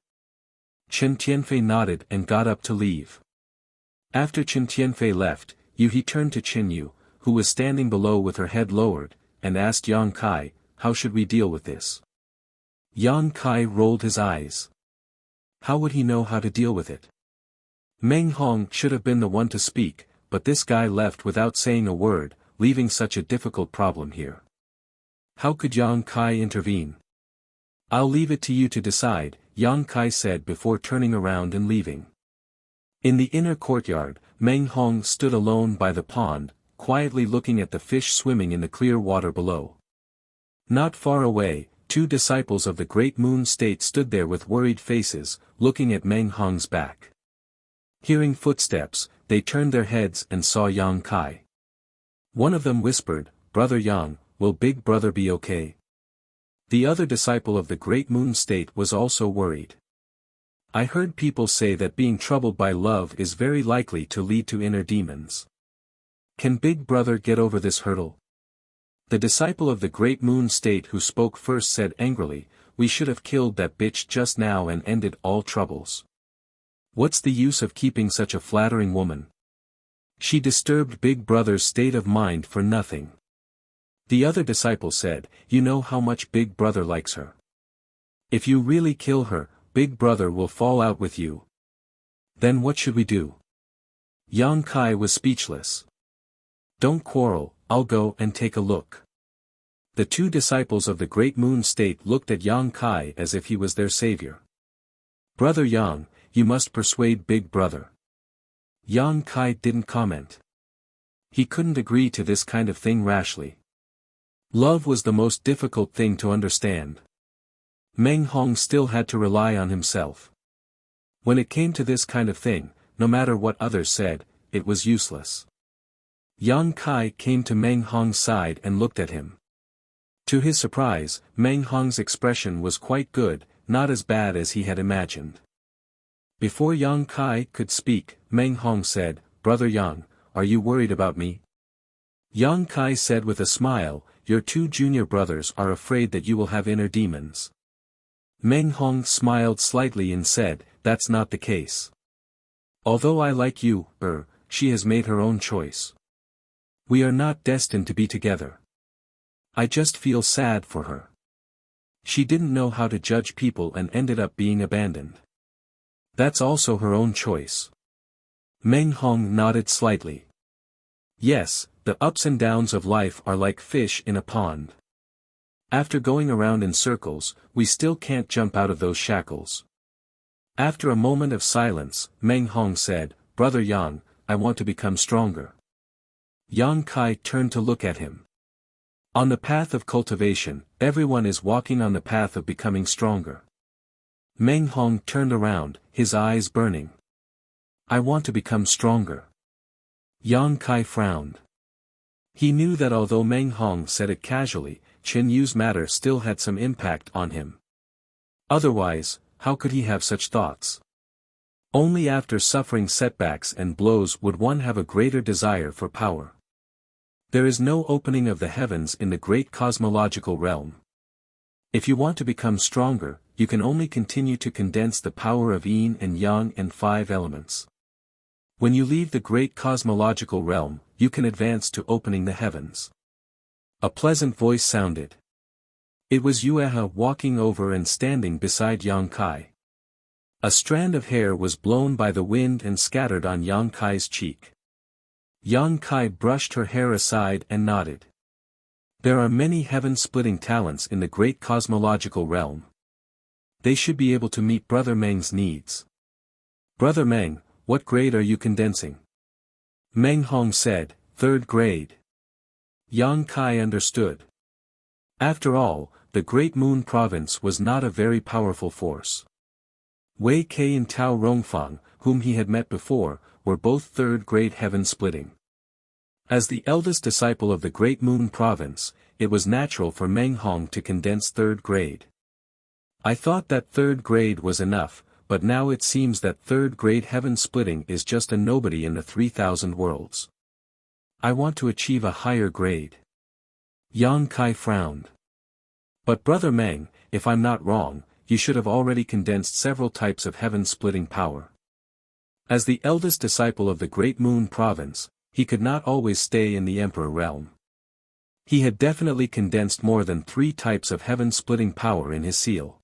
Chen Tianfei nodded and got up to leave. After Chen Tianfei left, he turned to Chen Yu, who was standing below with her head lowered, and asked Yang Kai, how should we deal with this? Yang Kai rolled his eyes. How would he know how to deal with it? Meng Hong should have been the one to speak, but this guy left without saying a word, leaving such a difficult problem here. How could Yang Kai intervene? I'll leave it to you to decide, Yang Kai said before turning around and leaving. In the inner courtyard, Meng Hong stood alone by the pond, quietly looking at the fish swimming in the clear water below. Not far away, two disciples of the Great Moon State stood there with worried faces, looking at Meng Hong's back. Hearing footsteps, they turned their heads and saw Yang Kai. One of them whispered, Brother Yang, will Big Brother be okay? The other disciple of the Great Moon State was also worried. I heard people say that being troubled by love is very likely to lead to inner demons. Can Big Brother get over this hurdle? The disciple of the Great Moon State who spoke first said angrily, we should have killed that bitch just now and ended all troubles. What's the use of keeping such a flattering woman? She disturbed Big Brother's state of mind for nothing. The other disciple said, you know how much Big Brother likes her. If you really kill her, Big Brother will fall out with you. Then what should we do? Yang Kai was speechless. Don't quarrel, I'll go and take a look. The two disciples of the Great Moon State looked at Yang Kai as if he was their savior. Brother Yang, you must persuade Big Brother. Yang Kai didn't comment. He couldn't agree to this kind of thing rashly. Love was the most difficult thing to understand. Meng Hong still had to rely on himself. When it came to this kind of thing, no matter what others said, it was useless. Yang Kai came to Meng Hong's side and looked at him. To his surprise, Meng Hong's expression was quite good, not as bad as he had imagined. Before Yang Kai could speak, Meng Hong said, Brother Yang, are you worried about me? Yang Kai said with a smile, your two junior brothers are afraid that you will have inner demons. Meng Hong smiled slightly and said, that's not the case. Although I like you, she has made her own choice. We are not destined to be together. I just feel sad for her. She didn't know how to judge people and ended up being abandoned. That's also her own choice. Meng Hong nodded slightly. Yes, the ups and downs of life are like fish in a pond. After going around in circles, we still can't jump out of those shackles. After a moment of silence, Meng Hong said, Brother Yang, I want to become stronger. Yang Kai turned to look at him. On the path of cultivation, everyone is walking on the path of becoming stronger. Meng Hong turned around, his eyes burning. I want to become stronger. Yang Kai frowned. He knew that although Meng Hong said it casually, Qin Yu's matter still had some impact on him. Otherwise, how could he have such thoughts? Only after suffering setbacks and blows would one have a greater desire for power. There is no opening of the heavens in the great cosmological realm. If you want to become stronger, you can only continue to condense the power of yin and yang and 5 elements. When you leave the great cosmological realm, you can advance to opening the heavens. A pleasant voice sounded. It was Yueha walking over and standing beside Yang Kai. A strand of hair was blown by the wind and scattered on Yang Kai's cheek. Yang Kai brushed her hair aside and nodded. There are many heaven-splitting talents in the great cosmological realm. They should be able to meet Brother Meng's needs. Brother Meng, what grade are you condensing? Meng Hong said, 3rd grade. Yang Kai understood. After all, the Great Moon Province was not a very powerful force. Wei Kei and Tao Rongfang, whom he had met before, were both 3rd grade heaven-splitting. As the eldest disciple of the Great Moon Province, it was natural for Meng Hong to condense 3rd grade. I thought that 3rd grade was enough, but now it seems that 3rd grade heaven-splitting is just a nobody in the 3,000 worlds. I want to achieve a higher grade. Yang Kai frowned. But Brother Meng, if I'm not wrong, you should have already condensed several types of heaven-splitting power. As the eldest disciple of the Great Moon Province, he could not always stay in the Emperor realm. He had definitely condensed more than 3 types of heaven-splitting power in his seal.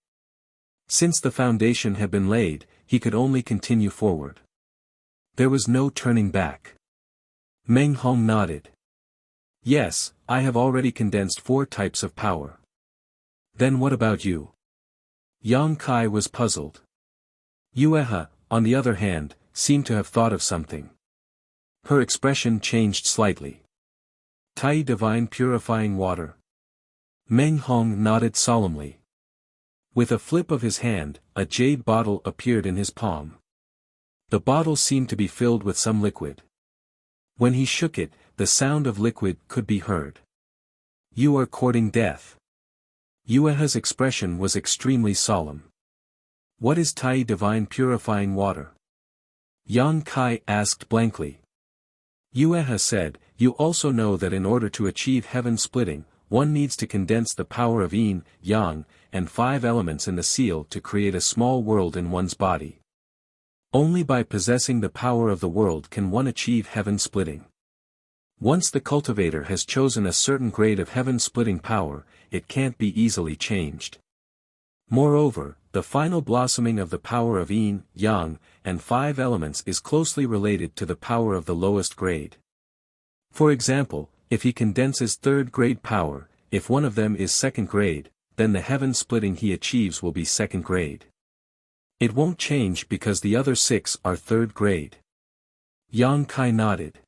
Since the foundation had been laid, he could only continue forward. There was no turning back. Meng Hong nodded. Yes, I have already condensed 4 types of power. Then what about you? Yang Kai was puzzled. Yueha, on the other hand, seemed to have thought of something. Her expression changed slightly. Tai divine purifying water. Meng Hong nodded solemnly. With a flip of his hand, a jade bottle appeared in his palm. The bottle seemed to be filled with some liquid. When he shook it, the sound of liquid could be heard. You are courting death. Yueha's expression was extremely solemn. What is Tai divine purifying water? Yang Kai asked blankly. Yueha said, you also know that in order to achieve heaven splitting, one needs to condense the power of yin, yang, and 5 elements in the seal to create a small world in one's body. Only by possessing the power of the world can one achieve heaven splitting. Once the cultivator has chosen a certain grade of heaven splitting power, it can't be easily changed. Moreover, the final blossoming of the power of yin, yang, and 5 elements is closely related to the power of the lowest grade. For example, if he condenses 3rd grade power, if one of them is 2nd grade, then the heaven splitting he achieves will be 2nd grade. It won't change because the other 6 are 3rd grade. Yang Kai nodded.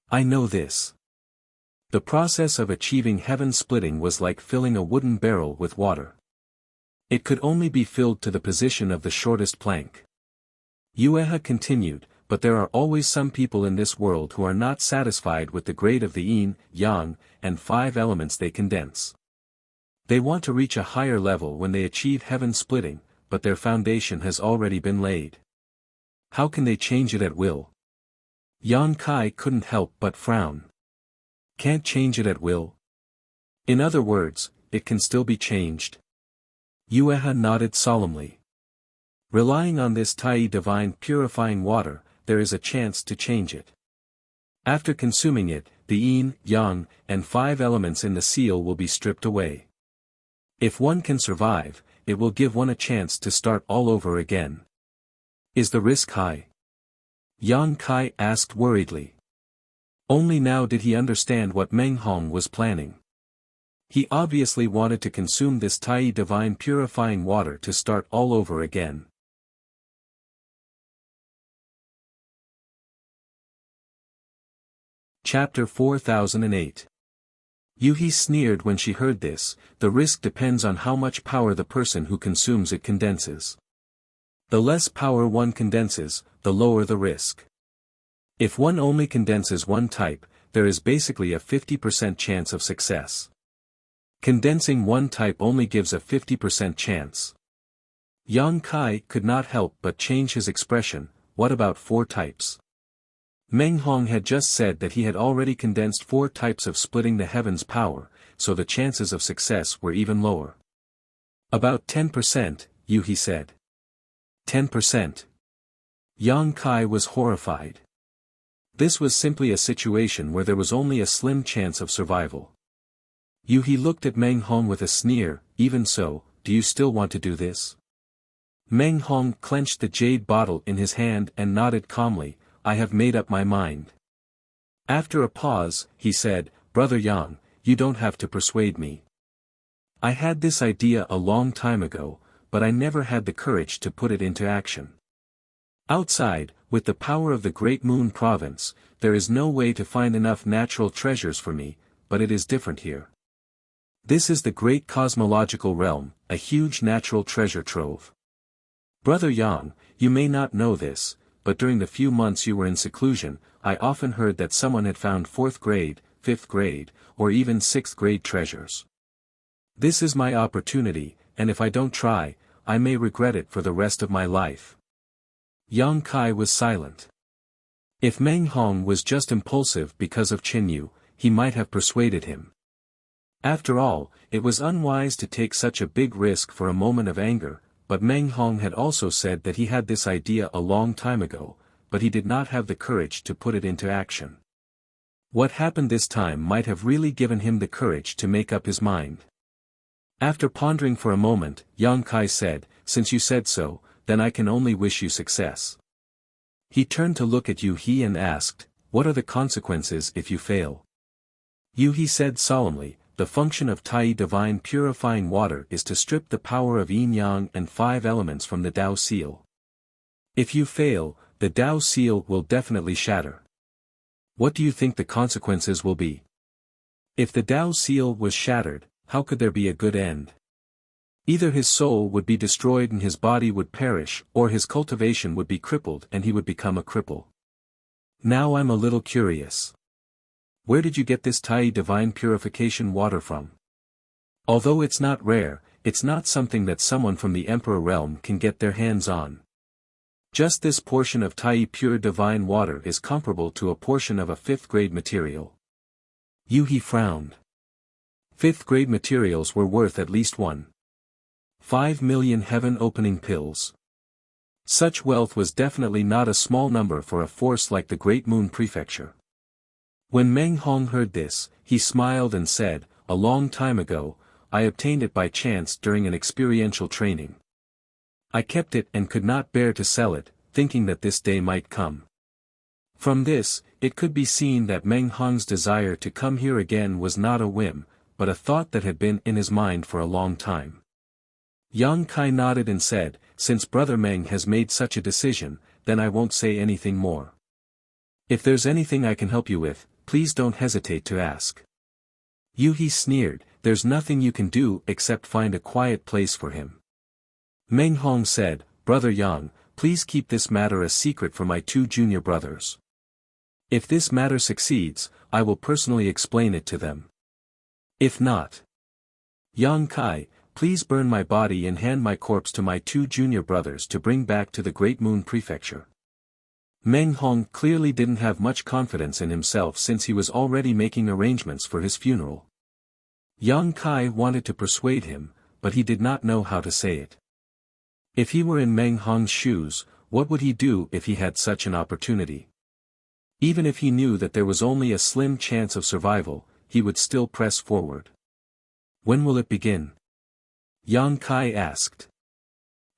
I know this. The process of achieving heaven splitting was like filling a wooden barrel with water. It could only be filled to the position of the shortest plank. Yueha continued, but there are always some people in this world who are not satisfied with the grade of the yin, yang, and 5 elements they condense. They want to reach a higher level when they achieve heaven splitting, but their foundation has already been laid. How can they change it at will? Yang Kai couldn't help but frown. Can't change it at will? In other words, it can still be changed. Yueha nodded solemnly. Relying on this Tai divine purifying water, there is a chance to change it. After consuming it, the yin, yang, and 5 elements in the seal will be stripped away. If one can survive, it will give one a chance to start all over again. Is the risk high? Yang Kai asked worriedly. Only now did he understand what Meng Hong was planning. He obviously wanted to consume this Tai divine purifying water to start all over again. Chapter 4008. Yuhi sneered when she heard this. The risk depends on how much power the person who consumes it condenses. The less power one condenses, the lower the risk. If one only condenses one type, there is basically a 50% chance of success. Condensing one type only gives a 50% chance. Yang Kai could not help but change his expression. What about 4 types? Meng Hong had just said that he had already condensed 4 types of splitting the heavens power, so the chances of success were even lower. About 10%, Yuhi said. 10%. Yang Kai was horrified. This was simply a situation where there was only a slim chance of survival. Yuhi looked at Meng Hong with a sneer. Even so, do you still want to do this? Meng Hong clenched the jade bottle in his hand and nodded calmly. I have made up my mind. After a pause, he said, Brother Yang, you don't have to persuade me. I had this idea a long time ago, but I never had the courage to put it into action. Outside, with the power of the Great Moon Province, there is no way to find enough natural treasures for me, but it is different here. This is the great cosmological realm, a huge natural treasure trove. Brother Yang, you may not know this, but during the few months you were in seclusion, I often heard that someone had found 4th grade, 5th grade, or even 6th grade treasures. This is my opportunity, and if I don't try, I may regret it for the rest of my life. Yang Kai was silent. If Meng Hong was just impulsive because of Chen Yu, he might have persuaded him. After all, it was unwise to take such a big risk for a moment of anger, but Meng Hong had also said that he had this idea a long time ago, but he did not have the courage to put it into action. What happened this time might have really given him the courage to make up his mind. After pondering for a moment, Yang Kai said, Since you said so, then I can only wish you success. He turned to look at Yuhi and asked, What are the consequences if you fail? Yuhi said solemnly, The function of Tai divine purifying water is to strip the power of yin-yang and 5 elements from the Tao seal. If you fail, the Tao seal will definitely shatter. What do you think the consequences will be? If the Tao seal was shattered, how could there be a good end? Either his soul would be destroyed and his body would perish, or his cultivation would be crippled and he would become a cripple. Now I'm a little curious. Where did you get this Tai divine purification water from? Although it's not rare, it's not something that someone from the Emperor realm can get their hands on. Just this portion of Tai pure divine water is comparable to a portion of a 5th grade material. Yuhi frowned. 5th grade materials were worth at least 1.5 million heaven-opening pills. Such wealth was definitely not a small number for a force like the Great Moon Prefecture. When Meng Hong heard this, he smiled and said, A long time ago, I obtained it by chance during an experiential training. I kept it and could not bear to sell it, thinking that this day might come. From this, it could be seen that Meng Hong's desire to come here again was not a whim, but a thought that had been in his mind for a long time. Yang Kai nodded and said, Since Brother Meng has made such a decision, then I won't say anything more. If there's anything I can help you with, please don't hesitate to ask. Yuhi sneered, There's nothing you can do except find a quiet place for him. Meng Hong said, Brother Yang, please keep this matter a secret for my 2 junior brothers. If this matter succeeds, I will personally explain it to them. If not, Yang Kai, please burn my body and hand my corpse to my 2 junior brothers to bring back to the Great Moon Prefecture. Meng Hong clearly didn't have much confidence in himself since he was already making arrangements for his funeral. Yang Kai wanted to persuade him, but he did not know how to say it. If he were in Meng Hong's shoes, what would he do if he had such an opportunity? Even if he knew that there was only a slim chance of survival, he would still press forward. When will it begin? Yang Kai asked.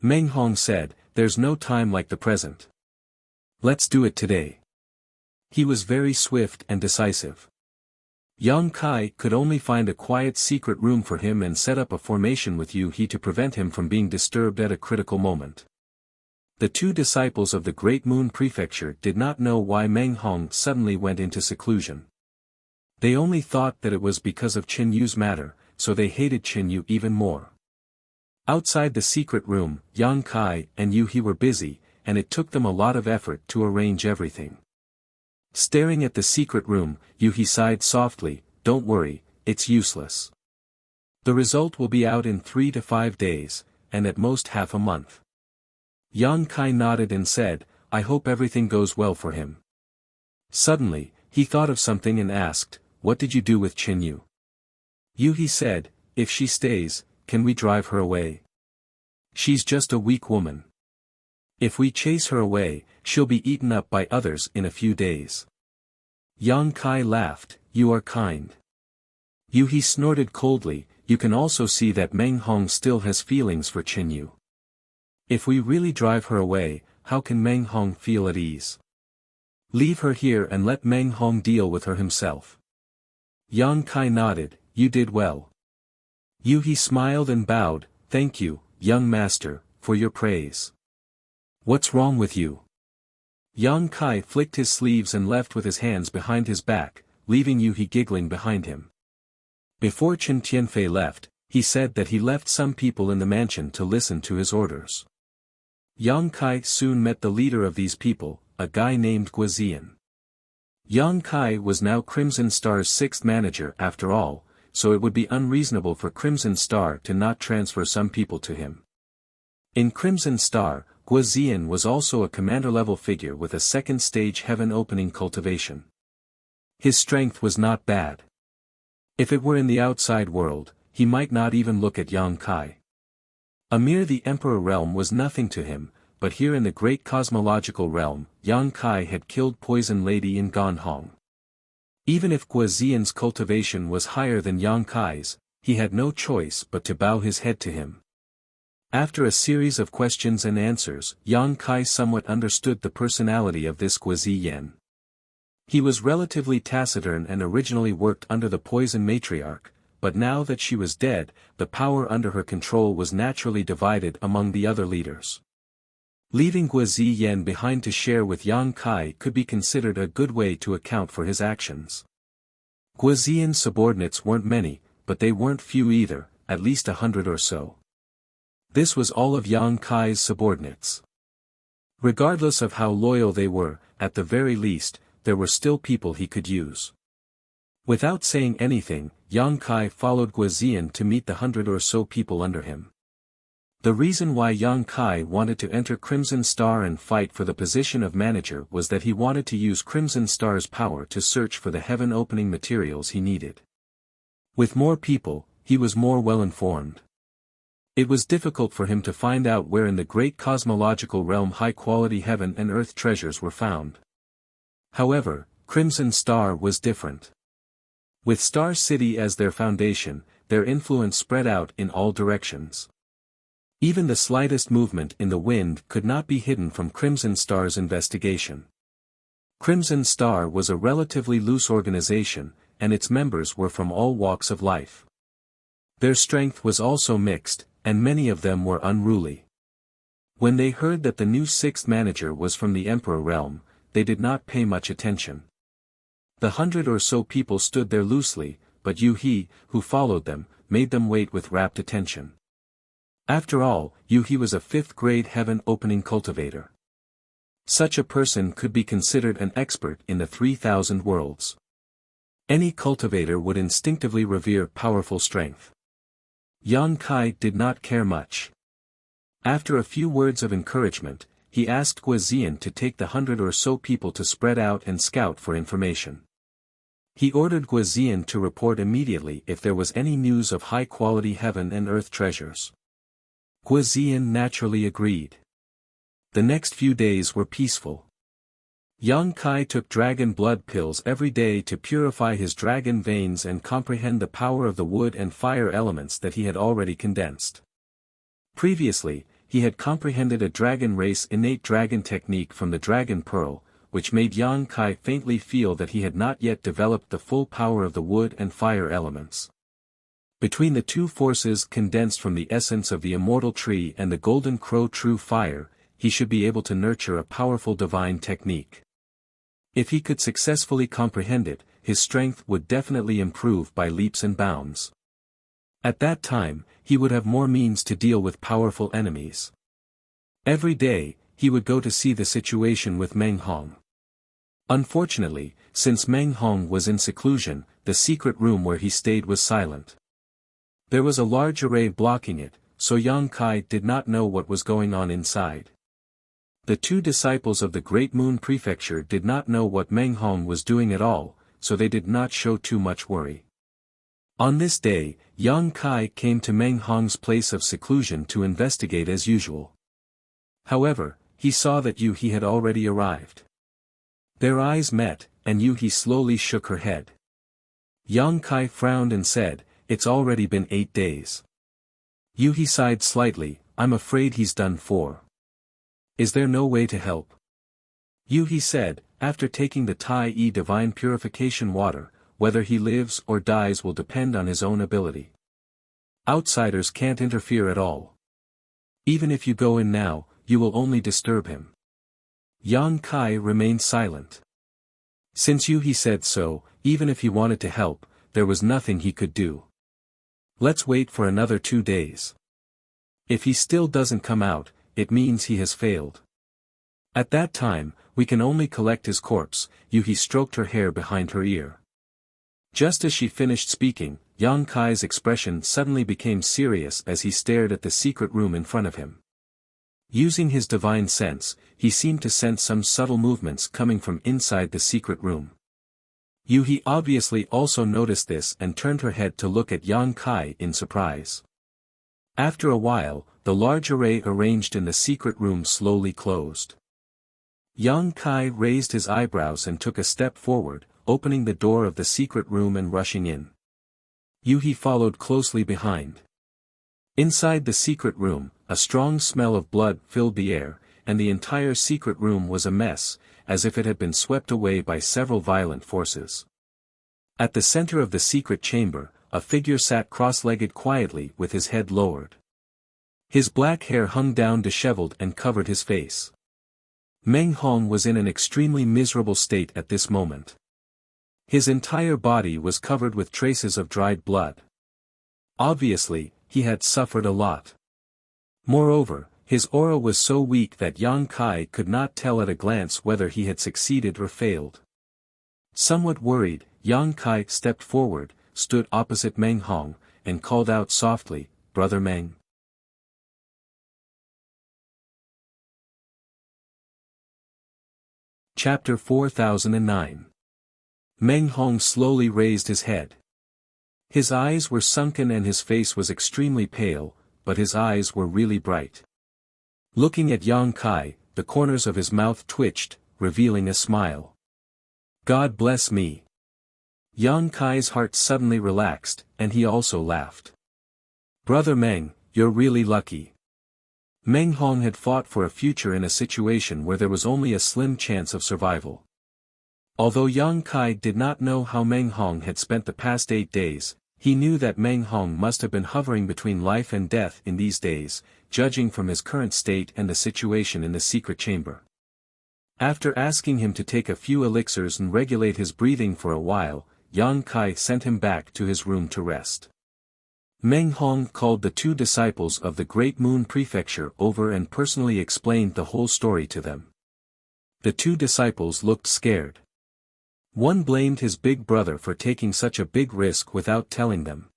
Meng Hong said, There's no time like the present. Let's do it today. He was very swift and decisive. Yang Kai could only find a quiet secret room for him and set up a formation with Yuhi to prevent him from being disturbed at a critical moment. The 2 disciples of the Great Moon Prefecture did not know why Meng Hong suddenly went into seclusion. They only thought that it was because of Qin Yu's matter, so they hated Qin Yu even more. Outside the secret room, Yang Kai and Yu He were busy, and it took them a lot of effort to arrange everything. Staring at the secret room, Yu He sighed softly, "Don't worry, it's useless. The result will be out in 3 to 5 days, and at most half a month." Yang Kai nodded and said, "I hope everything goes well for him." Suddenly, he thought of something and asked, "What did you do with Qin Yu?" Yu He said, "If she stays, can we drive her away? She's just a weak woman. If we chase her away, she'll be eaten up by others in a few days." Yang Kai laughed, "You are kind." Yu He snorted coldly, "You can also see that Meng Hong still has feelings for Qin Yu. If we really drive her away, how can Meng Hong feel at ease? Leave her here and let Meng Hong deal with her himself." Yang Kai nodded, "You did well." Yu He smiled and bowed, "Thank you, young master, for your praise. What's wrong with you?" Yang Kai flicked his sleeves and left with his hands behind his back, leaving Yu He giggling behind him. Before Chen Tianfei left, he said that he left some people in the mansion to listen to his orders. Yang Kai soon met the leader of these people, a guy named Guizian. Yang Kai was now Crimson Star's 6th manager after all, so it would be unreasonable for Crimson Star to not transfer some people to him. In Crimson Star, Guizian was also a commander-level figure with a 2nd stage heaven-opening cultivation. His strength was not bad. If it were in the outside world, he might not even look at Yang Kai. Amir the Emperor realm was nothing to him, but here in the great cosmological realm, Yang Kai had killed Poison Lady in Ganhong. Even if Guizian's cultivation was higher than Yang Kai's, he had no choice but to bow his head to him. After a series of questions and answers, Yang Kai somewhat understood the personality of this Guizian. He was relatively taciturn and originally worked under the Poison Matriarch, but now that she was dead, the power under her control was naturally divided among the other leaders. Leaving Guizian behind to share with Yang Kai could be considered a good way to account for his actions. Guizian's subordinates weren't many, but they weren't few either, at least 100 or so. This was all of Yang Kai's subordinates. Regardless of how loyal they were, at the very least, there were still people he could use. Without saying anything, Yang Kai followed Guizian to meet the 100 or so people under him. The reason why Yang Kai wanted to enter Crimson Star and fight for the position of manager was that he wanted to use Crimson Star's power to search for the heaven-opening materials he needed. With more people, he was more well-informed. It was difficult for him to find out where in the great cosmological realm high-quality heaven and earth treasures were found. However, Crimson Star was different. With Star City as their foundation, their influence spread out in all directions. Even the slightest movement in the wind could not be hidden from Crimson Star's investigation. Crimson Star was a relatively loose organization, and its members were from all walks of life. Their strength was also mixed, and many of them were unruly. When they heard that the new 6th manager was from the Emperor realm, they did not pay much attention. The 100 or so people stood there loosely, but Yu He, who followed them, made them wait with rapt attention. After all, Yu He was a 5th-grade heaven-opening cultivator. Such a person could be considered an expert in the 3,000 worlds. Any cultivator would instinctively revere powerful strength. Yang Kai did not care much. After a few words of encouragement, he asked Guizian to take the 100 or so people to spread out and scout for information. He ordered Guizian to report immediately if there was any news of high-quality heaven and earth treasures. Guizian naturally agreed. The next few days were peaceful. Yang Kai took dragon blood pills every day to purify his dragon veins and comprehend the power of the wood and fire elements that he had already condensed. Previously, he had comprehended a dragon race innate dragon technique from the dragon pearl, which made Yang Kai faintly feel that he had not yet developed the full power of the wood and fire elements. Between the two forces condensed from the essence of the immortal tree and the golden crow true fire, he should be able to nurture a powerful divine technique. If he could successfully comprehend it, his strength would definitely improve by leaps and bounds. At that time, he would have more means to deal with powerful enemies. Every day, he would go to see the situation with Meng Hong. Unfortunately, since Meng Hong was in seclusion, the secret room where he stayed was silent. There was a large array blocking it, so Yang Kai did not know what was going on inside. The two disciples of the Great Moon Prefecture did not know what Meng Hong was doing at all, so they did not show too much worry. On this day, Yang Kai came to Meng Hong's place of seclusion to investigate as usual. However, he saw that Yu He had already arrived. Their eyes met, and Yu He slowly shook her head. Yang Kai frowned and said, "It's already been 8 days." Yu He sighed slightly, "I'm afraid he's done for. Is there no way to help?" Yu He said, "After taking the Tai Divine Purification Water, whether he lives or dies will depend on his own ability. Outsiders can't interfere at all. Even if you go in now, you will only disturb him." Yang Kai remained silent. Since Yu He said so, even if he wanted to help, there was nothing he could do. "Let's wait for another 2 days. If he still doesn't come out, it means he has failed. At that time, we can only collect his corpse." Yu He stroked her hair behind her ear. Just as she finished speaking, Yang Kai's expression suddenly became serious as he stared at the secret room in front of him. Using his divine sense, he seemed to sense some subtle movements coming from inside the secret room. Yu He obviously also noticed this and turned her head to look at Yang Kai in surprise. After a while, the large array arranged in the secret room slowly closed. Yang Kai raised his eyebrows and took a step forward, opening the door of the secret room and rushing in. Yu He followed closely behind. Inside the secret room, a strong smell of blood filled the air, and the entire secret room was a mess, as if it had been swept away by several violent forces. At the center of the secret chamber, a figure sat cross-legged quietly with his head lowered. His black hair hung down disheveled and covered his face. Meng Hong was in an extremely miserable state at this moment. His entire body was covered with traces of dried blood. Obviously, he had suffered a lot. Moreover, his aura was so weak that Yang Kai could not tell at a glance whether he had succeeded or failed. Somewhat worried, Yang Kai stepped forward, stood opposite Meng Hong, and called out softly, "Brother Meng." Chapter 4009. Meng Hong slowly raised his head. His eyes were sunken and his face was extremely pale, but his eyes were really bright. Looking at Yang Kai, the corners of his mouth twitched, revealing a smile. "God bless me." Yang Kai's heart suddenly relaxed, and he also laughed. "Brother Meng, you're really lucky." Meng Hong had fought for a future in a situation where there was only a slim chance of survival. Although Yang Kai did not know how Meng Hong had spent the past 8 days, he knew that Meng Hong must have been hovering between life and death in these days, judging from his current state and the situation in the secret chamber. After asking him to take a few elixirs and regulate his breathing for a while, Yang Kai sent him back to his room to rest. Meng Hong called the 2 disciples of the Great Moon Prefecture over and personally explained the whole story to them. The 2 disciples looked scared. One blamed his big brother for taking such a big risk without telling them.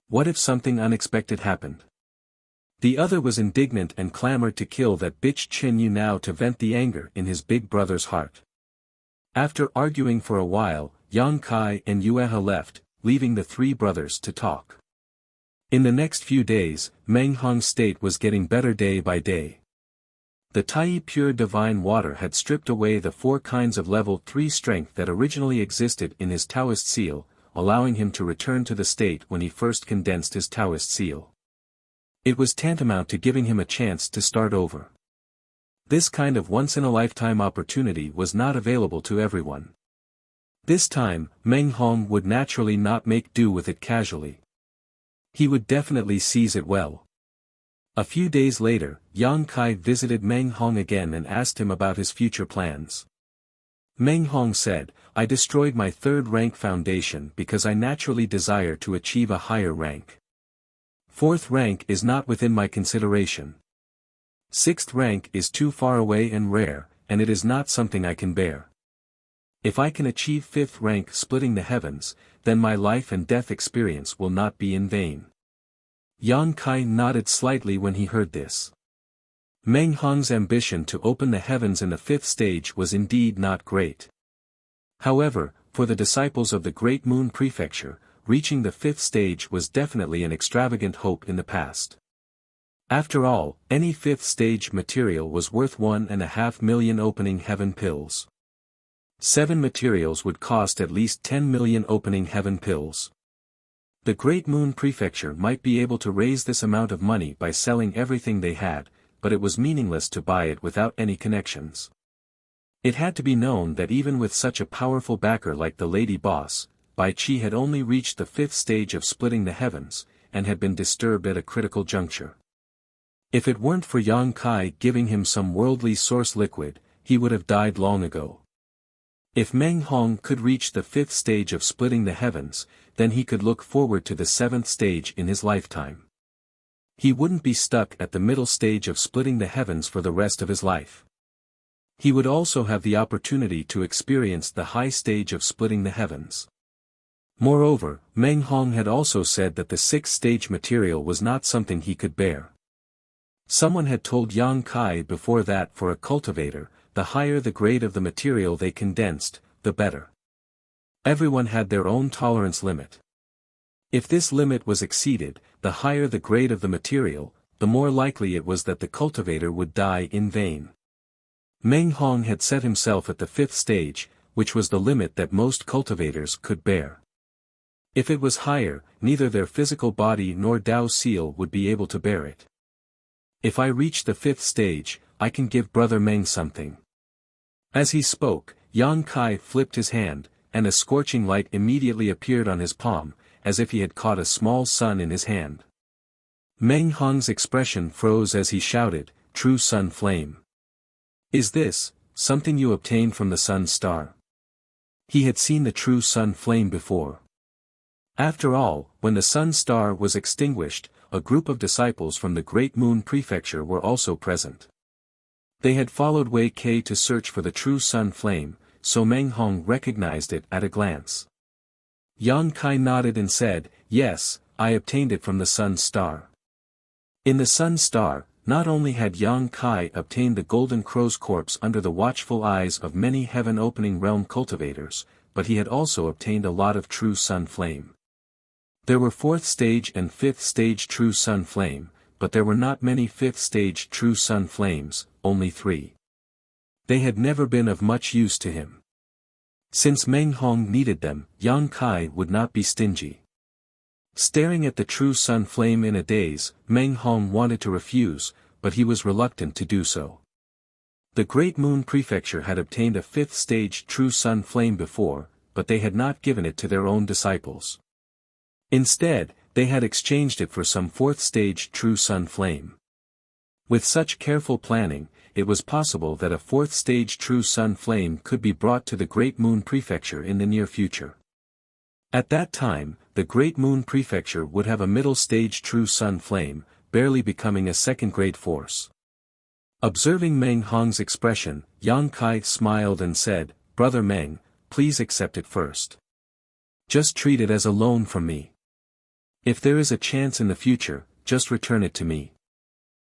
What if something unexpected happened? The other was indignant and clamored to kill that bitch Chin Yu now to vent the anger in his big brother's heart. After arguing for a while, Yang Kai and Yueha left, leaving the 3 brothers to talk. In the next few days, Meng Hong's state was getting better day by day. The Tai Pure Divine Water had stripped away the 4 kinds of level 3 strength that originally existed in his Taoist seal, allowing him to return to the state when he first condensed his Taoist seal. It was tantamount to giving him a chance to start over. This kind of once-in-a-lifetime opportunity was not available to everyone. This time, Meng Hong would naturally not make do with it casually. He would definitely seize it well. A few days later, Yang Kai visited Meng Hong again and asked him about his future plans. Meng Hong said, I destroyed my third rank foundation because I naturally desire to achieve a higher rank. Fourth rank is not within my consideration. Sixth rank is too far away and rare, and it is not something I can bear. If I can achieve fifth rank splitting the heavens, then my life and death experience will not be in vain. Yang Kai nodded slightly when he heard this. Meng Hong's ambition to open the heavens in the fifth stage was indeed not great. However, for the disciples of the Great Moon Prefecture, reaching the fifth stage was definitely an extravagant hope in the past. After all, any fifth stage material was worth 1.5 million opening heaven pills. 7 materials would cost at least 10 million opening heaven pills. The Great Moon Prefecture might be able to raise this amount of money by selling everything they had, but it was meaningless to buy it without any connections. It had to be known that even with such a powerful backer like the lady boss, Bai Qi had only reached the fifth stage of splitting the heavens, and had been disturbed at a critical juncture. If it weren't for Yang Kai giving him some worldly source liquid, he would have died long ago. If Meng Hong could reach the fifth stage of splitting the heavens, then he could look forward to the seventh stage in his lifetime. He wouldn't be stuck at the middle stage of splitting the heavens for the rest of his life. He would also have the opportunity to experience the high stage of splitting the heavens. Moreover, Meng Hong had also said that the sixth stage material was not something he could bear. Someone had told Yang Kai before that for a cultivator, the higher the grade of the material they condensed, the better. Everyone had their own tolerance limit. If this limit was exceeded, the higher the grade of the material, the more likely it was that the cultivator would die in vain. Meng Hong had set himself at the fifth stage, which was the limit that most cultivators could bear. If it was higher, neither their physical body nor Dao Seal would be able to bear it. If I reach the fifth stage, I can give Brother Meng something. As he spoke, Yang Kai flipped his hand, and a scorching light immediately appeared on his palm, as if he had caught a small sun in his hand. Meng Hong's expression froze as he shouted, "True Sun Flame. Is this something you obtained from the Sun Star?" He had seen the True Sun Flame before. After all, when the Sun Star was extinguished, a group of disciples from the Great Moon Prefecture were also present. They had followed Wei Kei to search for the True Sun Flame, so Meng Hong recognized it at a glance. Yang Kai nodded and said, "Yes, I obtained it from the Sun Star." In the Sun Star, not only had Yang Kai obtained the Golden Crow's corpse under the watchful eyes of many heaven-opening realm cultivators, but he had also obtained a lot of True Sun Flame. There were fourth stage and fifth stage True Sun Flame, but there were not many fifth stage True Sun Flames, only 3. They had never been of much use to him. Since Meng Hong needed them, Yang Kai would not be stingy. Staring at the True Sun Flame in a daze, Meng Hong wanted to refuse, but he was reluctant to do so. The Great Moon Prefecture had obtained a fifth stage True Sun Flame before, but they had not given it to their own disciples. Instead, they had exchanged it for some fourth stage True Sun Flame. With such careful planning, it was possible that a fourth stage True Sun Flame could be brought to the Great Moon Prefecture in the near future. At that time, the Great Moon Prefecture would have a middle stage True Sun Flame, barely becoming a second-grade force. Observing Meng Hong's expression, Yang Kai smiled and said, "Brother Meng, please accept it first. Just treat it as a loan from me. If there is a chance in the future, just return it to me."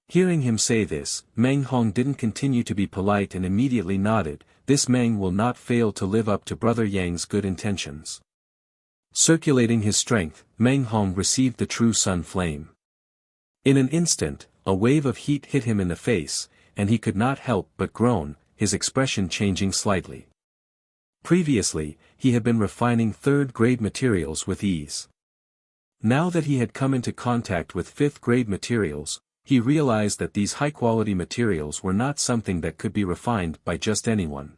Hearing him say this, Meng Hong didn't continue to be polite and immediately nodded, "This Meng will not fail to live up to Brother Yang's good intentions." Circulating his strength, Meng Hong received the True Sun Flame. In an instant, a wave of heat hit him in the face, and he could not help but groan, his expression changing slightly. Previously, he had been refining third-grade materials with ease. Now that he had come into contact with fifth-grade materials, he realized that these high-quality materials were not something that could be refined by just anyone.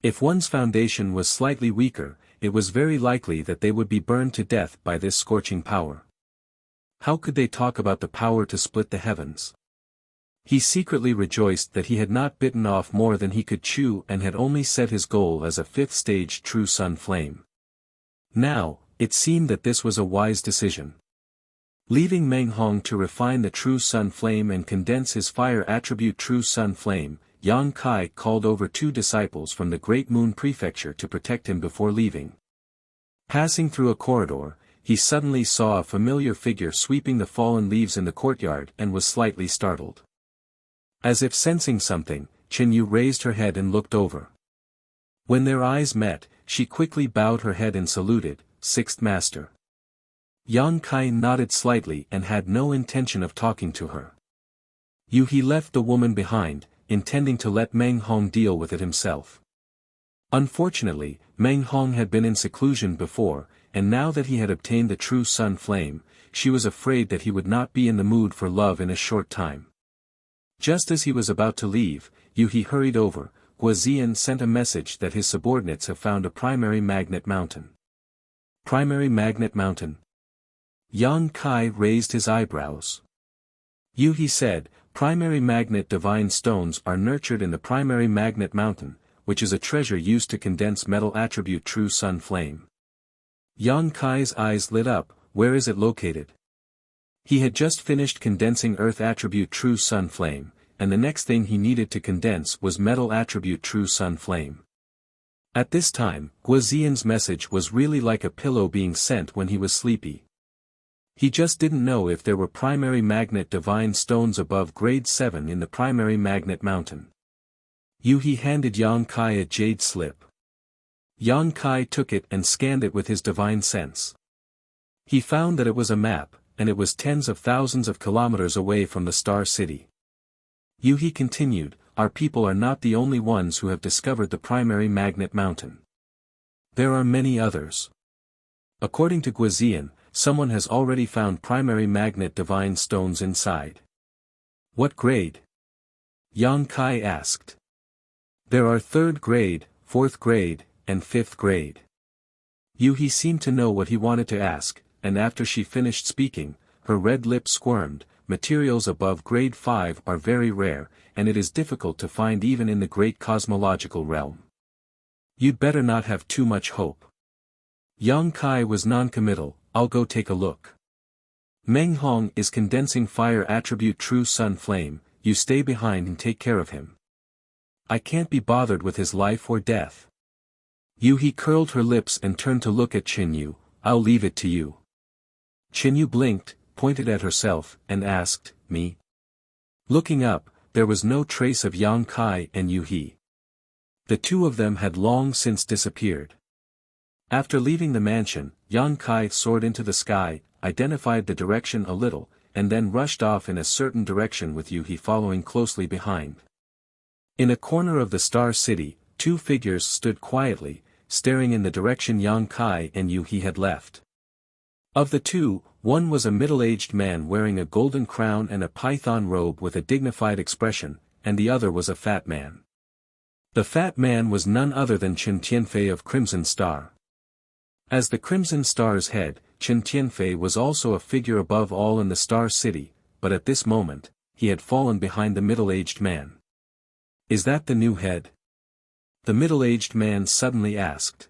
If one's foundation was slightly weaker, it was very likely that they would be burned to death by this scorching power. How could they talk about the power to split the heavens? He secretly rejoiced that he had not bitten off more than he could chew and had only set his goal as a fifth-stage true sun flame. Now, it seemed that this was a wise decision. Leaving Meng Hong to refine the true sun flame and condense his fire attribute true sun flame, Yang Kai called over 2 disciples from the Great Moon Prefecture to protect him before leaving. Passing through a corridor, he suddenly saw a familiar figure sweeping the fallen leaves in the courtyard and was slightly startled. As if sensing something, Qin Yu raised her head and looked over. When their eyes met, she quickly bowed her head and saluted, "Sixth Master." Yang Kai nodded slightly and had no intention of talking to her. He left the woman behind, intending to let Meng Hong deal with it himself. Unfortunately, Meng Hong had been in seclusion before, and now that he had obtained the true sun flame, she was afraid that he would not be in the mood for love in a short time. Just as he was about to leave, he hurried over. Guozian sent a message that his subordinates have found a primary magnet mountain. Primary magnet mountain? Yang Kai raised his eyebrows. He said, primary magnet divine stones are nurtured in the primary magnet mountain, which is a treasure used to condense metal attribute true sun flame. Yang Kai's eyes lit up. Where is it located? He had just finished condensing earth attribute true sun flame, and the next thing he needed to condense was metal attribute true sun flame. At this time, Guozian's message was really like a pillow being sent when he was sleepy. He just didn't know if there were primary magnet divine stones above grade 7 in the primary magnet mountain. He handed Yang Kai a jade slip. Yang Kai took it and scanned it with his divine sense. He found that it was a map, and it was tens of thousands of kilometers away from the Star City. He continued, our people are not the only ones who have discovered the primary magnet mountain. There are many others. According to Guozian, someone has already found primary magnet divine stones inside. What grade? Yang Kai asked. There are 3rd grade, 4th grade, and 5th grade. He seemed to know what he wanted to ask, and after she finished speaking, her red lips squirmed. Materials above grade 5 are very rare, and it is difficult to find even in the great cosmological realm. You'd better not have too much hope. Yang Kai was non-committal. I'll go take a look. Meng Hong is condensing fire attribute true sun flame. You stay behind and take care of him. I can't be bothered with his life or death. He curled her lips and turned to look at Qin Yu. I'll leave it to you. Qin Yu blinked, pointed at herself, and asked, me? Looking up, there was no trace of Yang Kai and He. The 2 of them had long since disappeared. After leaving the mansion, Yang Kai soared into the sky, identified the direction a little, and then rushed off in a certain direction with He following closely behind. In a corner of the Star City, 2 figures stood quietly, staring in the direction Yang Kai and He had left. Of the 2, one was a middle-aged man wearing a golden crown and a python robe with a dignified expression, and the other was a fat man. The fat man was none other than Chen Tianfei of Crimson Star. As the Crimson Star's head, Chen Tianfei was also a figure above all in the Star City, but at this moment, he had fallen behind the middle-aged man. Is that the new head? The middle-aged man suddenly asked.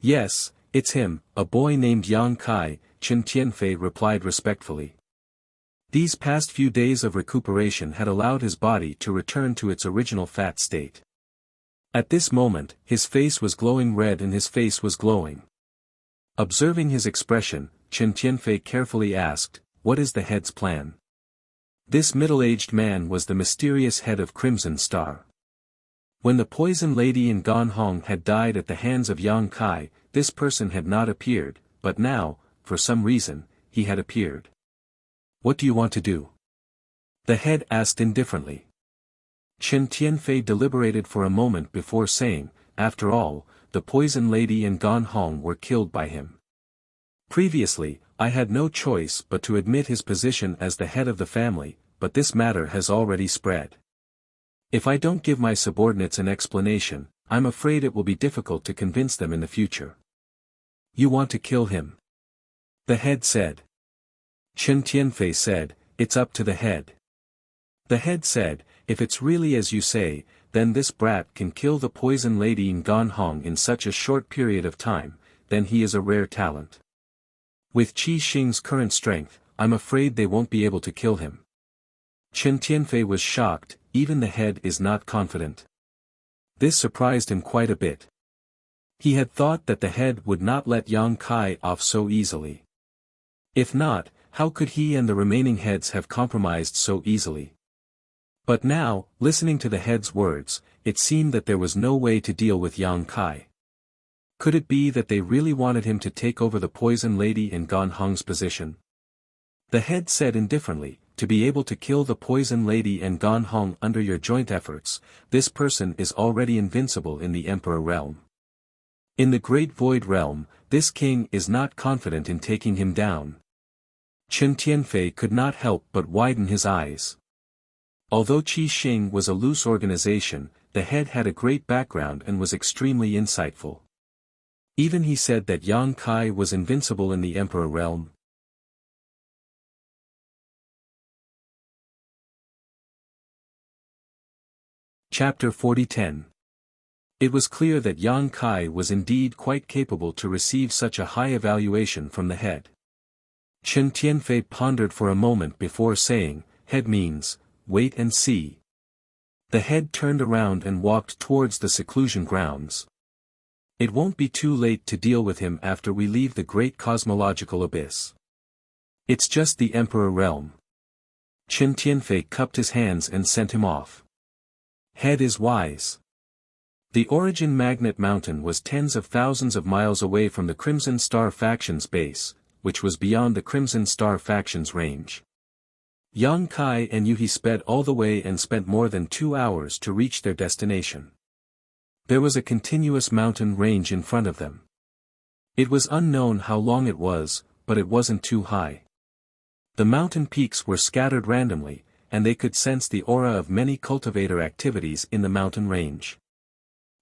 Yes, it's him, a boy named Yang Kai, Chen Tianfei replied respectfully. These past few days of recuperation had allowed his body to return to its original fat state. At this moment, his face was glowing red and his face was glowing. Observing his expression, Chen Tianfei carefully asked, what is the head's plan? This middle-aged man was the mysterious head of Crimson Star. When the poison lady in Ganhong had died at the hands of Yang Kai, this person had not appeared, but now, for some reason, he had appeared. What do you want to do? The head asked indifferently. Chen Tianfei deliberated for a moment before saying, after all, the poison lady and Ganhong were killed by him. Previously, I had no choice but to admit his position as the head of the family, but this matter has already spread. If I don't give my subordinates an explanation, I'm afraid it will be difficult to convince them in the future. You want to kill him? The head said. Chen Tianfei said, it's up to the head. The head said, "If it's really as you say, then this brat can kill the poison lady Ngan Hong in such a short period of time, then he is a rare talent. With Qi Xing's current strength, I'm afraid they won't be able to kill him." Chen Tianfei was shocked, even the head is not confident. This surprised him quite a bit. He had thought that the head would not let Yang Kai off so easily. If not, how could he and the remaining heads have compromised so easily? But now, listening to the head's words, it seemed that there was no way to deal with Yang Kai. Could it be that they really wanted him to take over the poison lady in Gan Hong's position? The head said indifferently, "To be able to kill the poison lady and Gan Hong under your joint efforts, this person is already invincible in the Emperor realm. In the Great Void realm, this king is not confident in taking him down." Chen Tianfei could not help but widen his eyes. Although Qi Xing was a loose organization, the head had a great background and was extremely insightful. Even he said that Yang Kai was invincible in the Emperor realm. Chapter 40:10. It was clear that Yang Kai was indeed quite capable to receive such a high evaluation from the head. Chen Tianfei pondered for a moment before saying, "Head means, wait and see." The head turned around and walked towards the seclusion grounds. It won't be too late to deal with him after we leave the great cosmological abyss. It's just the Emperor realm. Chen Tianfei cupped his hands and sent him off. Head is wise. The Origin Magnet Mountain was tens of thousands of miles away from the Crimson Star faction's base, which was beyond the Crimson Star faction's range. Yang Kai and Yuhi sped all the way and spent more than 2 hours to reach their destination. There was a continuous mountain range in front of them. It was unknown how long it was, but it wasn't too high. The mountain peaks were scattered randomly, and they could sense the aura of many cultivator activities in the mountain range.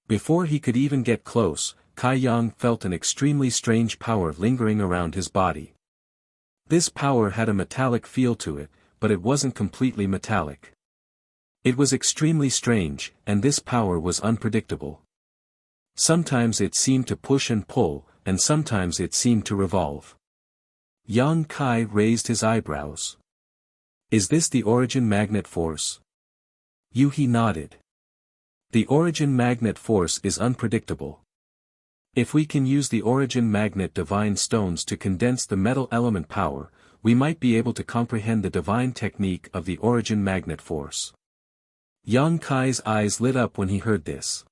Before he could even get close, Kai Yang felt an extremely strange power lingering around his body. This power had a metallic feel to it, but it wasn't completely metallic. It was extremely strange, and this power was unpredictable. Sometimes it seemed to push and pull, and sometimes it seemed to revolve. Yang Kai raised his eyebrows. "Is this the Origin Magnet Force?" Yuhi nodded. "The Origin Magnet Force is unpredictable. If we can use the Origin Magnet Divine Stones to condense the metal element power, we might be able to comprehend the divine technique of the Origin Magnet Force." Yang Kai's eyes lit up when he heard this.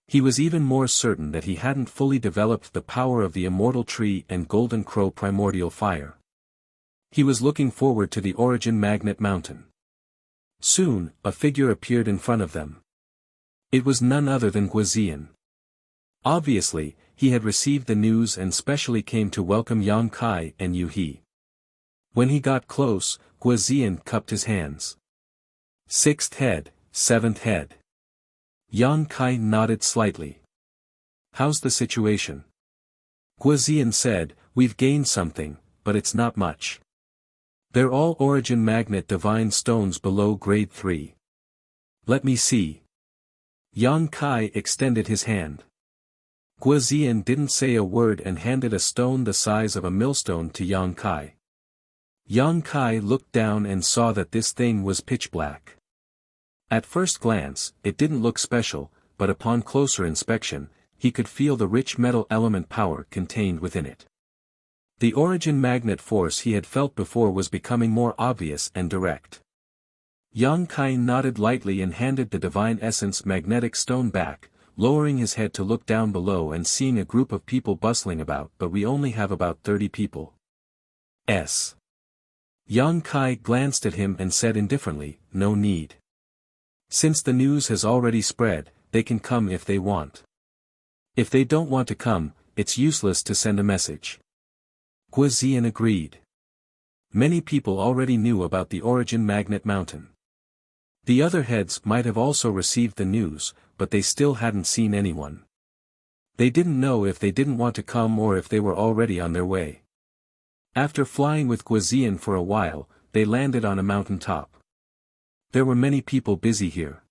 He was even more certain that he hadn't fully developed the power of the Immortal Tree and Golden Crow Primordial Fire. He was looking forward to the Origin Magnet Mountain. Soon, a figure appeared in front of them. It was none other than Guizian. Obviously, he had received the news and specially came to welcome Yang Kai and Yuhi. When he got close, Guizian cupped his hands. "Sixth head, seventh head." Yang Kai nodded slightly. "How's the situation?" Guizian said, "We've gained something, but it's not much. They're all Origin Magnet Divine Stones below grade 3. Let me see." Yang Kai extended his hand. Guizian didn't say a word and handed a stone the size of a millstone to Yang Kai. Yang Kai looked down and saw that this thing was pitch black. At first glance, it didn't look special, but upon closer inspection, he could feel the rich metal element power contained within it. The Origin Magnet Force he had felt before was becoming more obvious and direct. Yang Kai nodded lightly and handed the Divine Essence magnetic stone back, lowering his head to look down below and seeing a group of people bustling about, but we only have about 30 people. Yang Kai glanced at him and said indifferently, "No need. Since the news has already spread, they can come if they want. If they don't want to come, it's useless to send a message." Guizian agreed. Many people already knew about the Origin Magnet Mountain. The other heads might have also received the news, but they still hadn't seen anyone. They didn't know if they didn't want to come or if they were already on their way. After flying with Guizian for a while, they landed on a mountain top. There were many people busy here.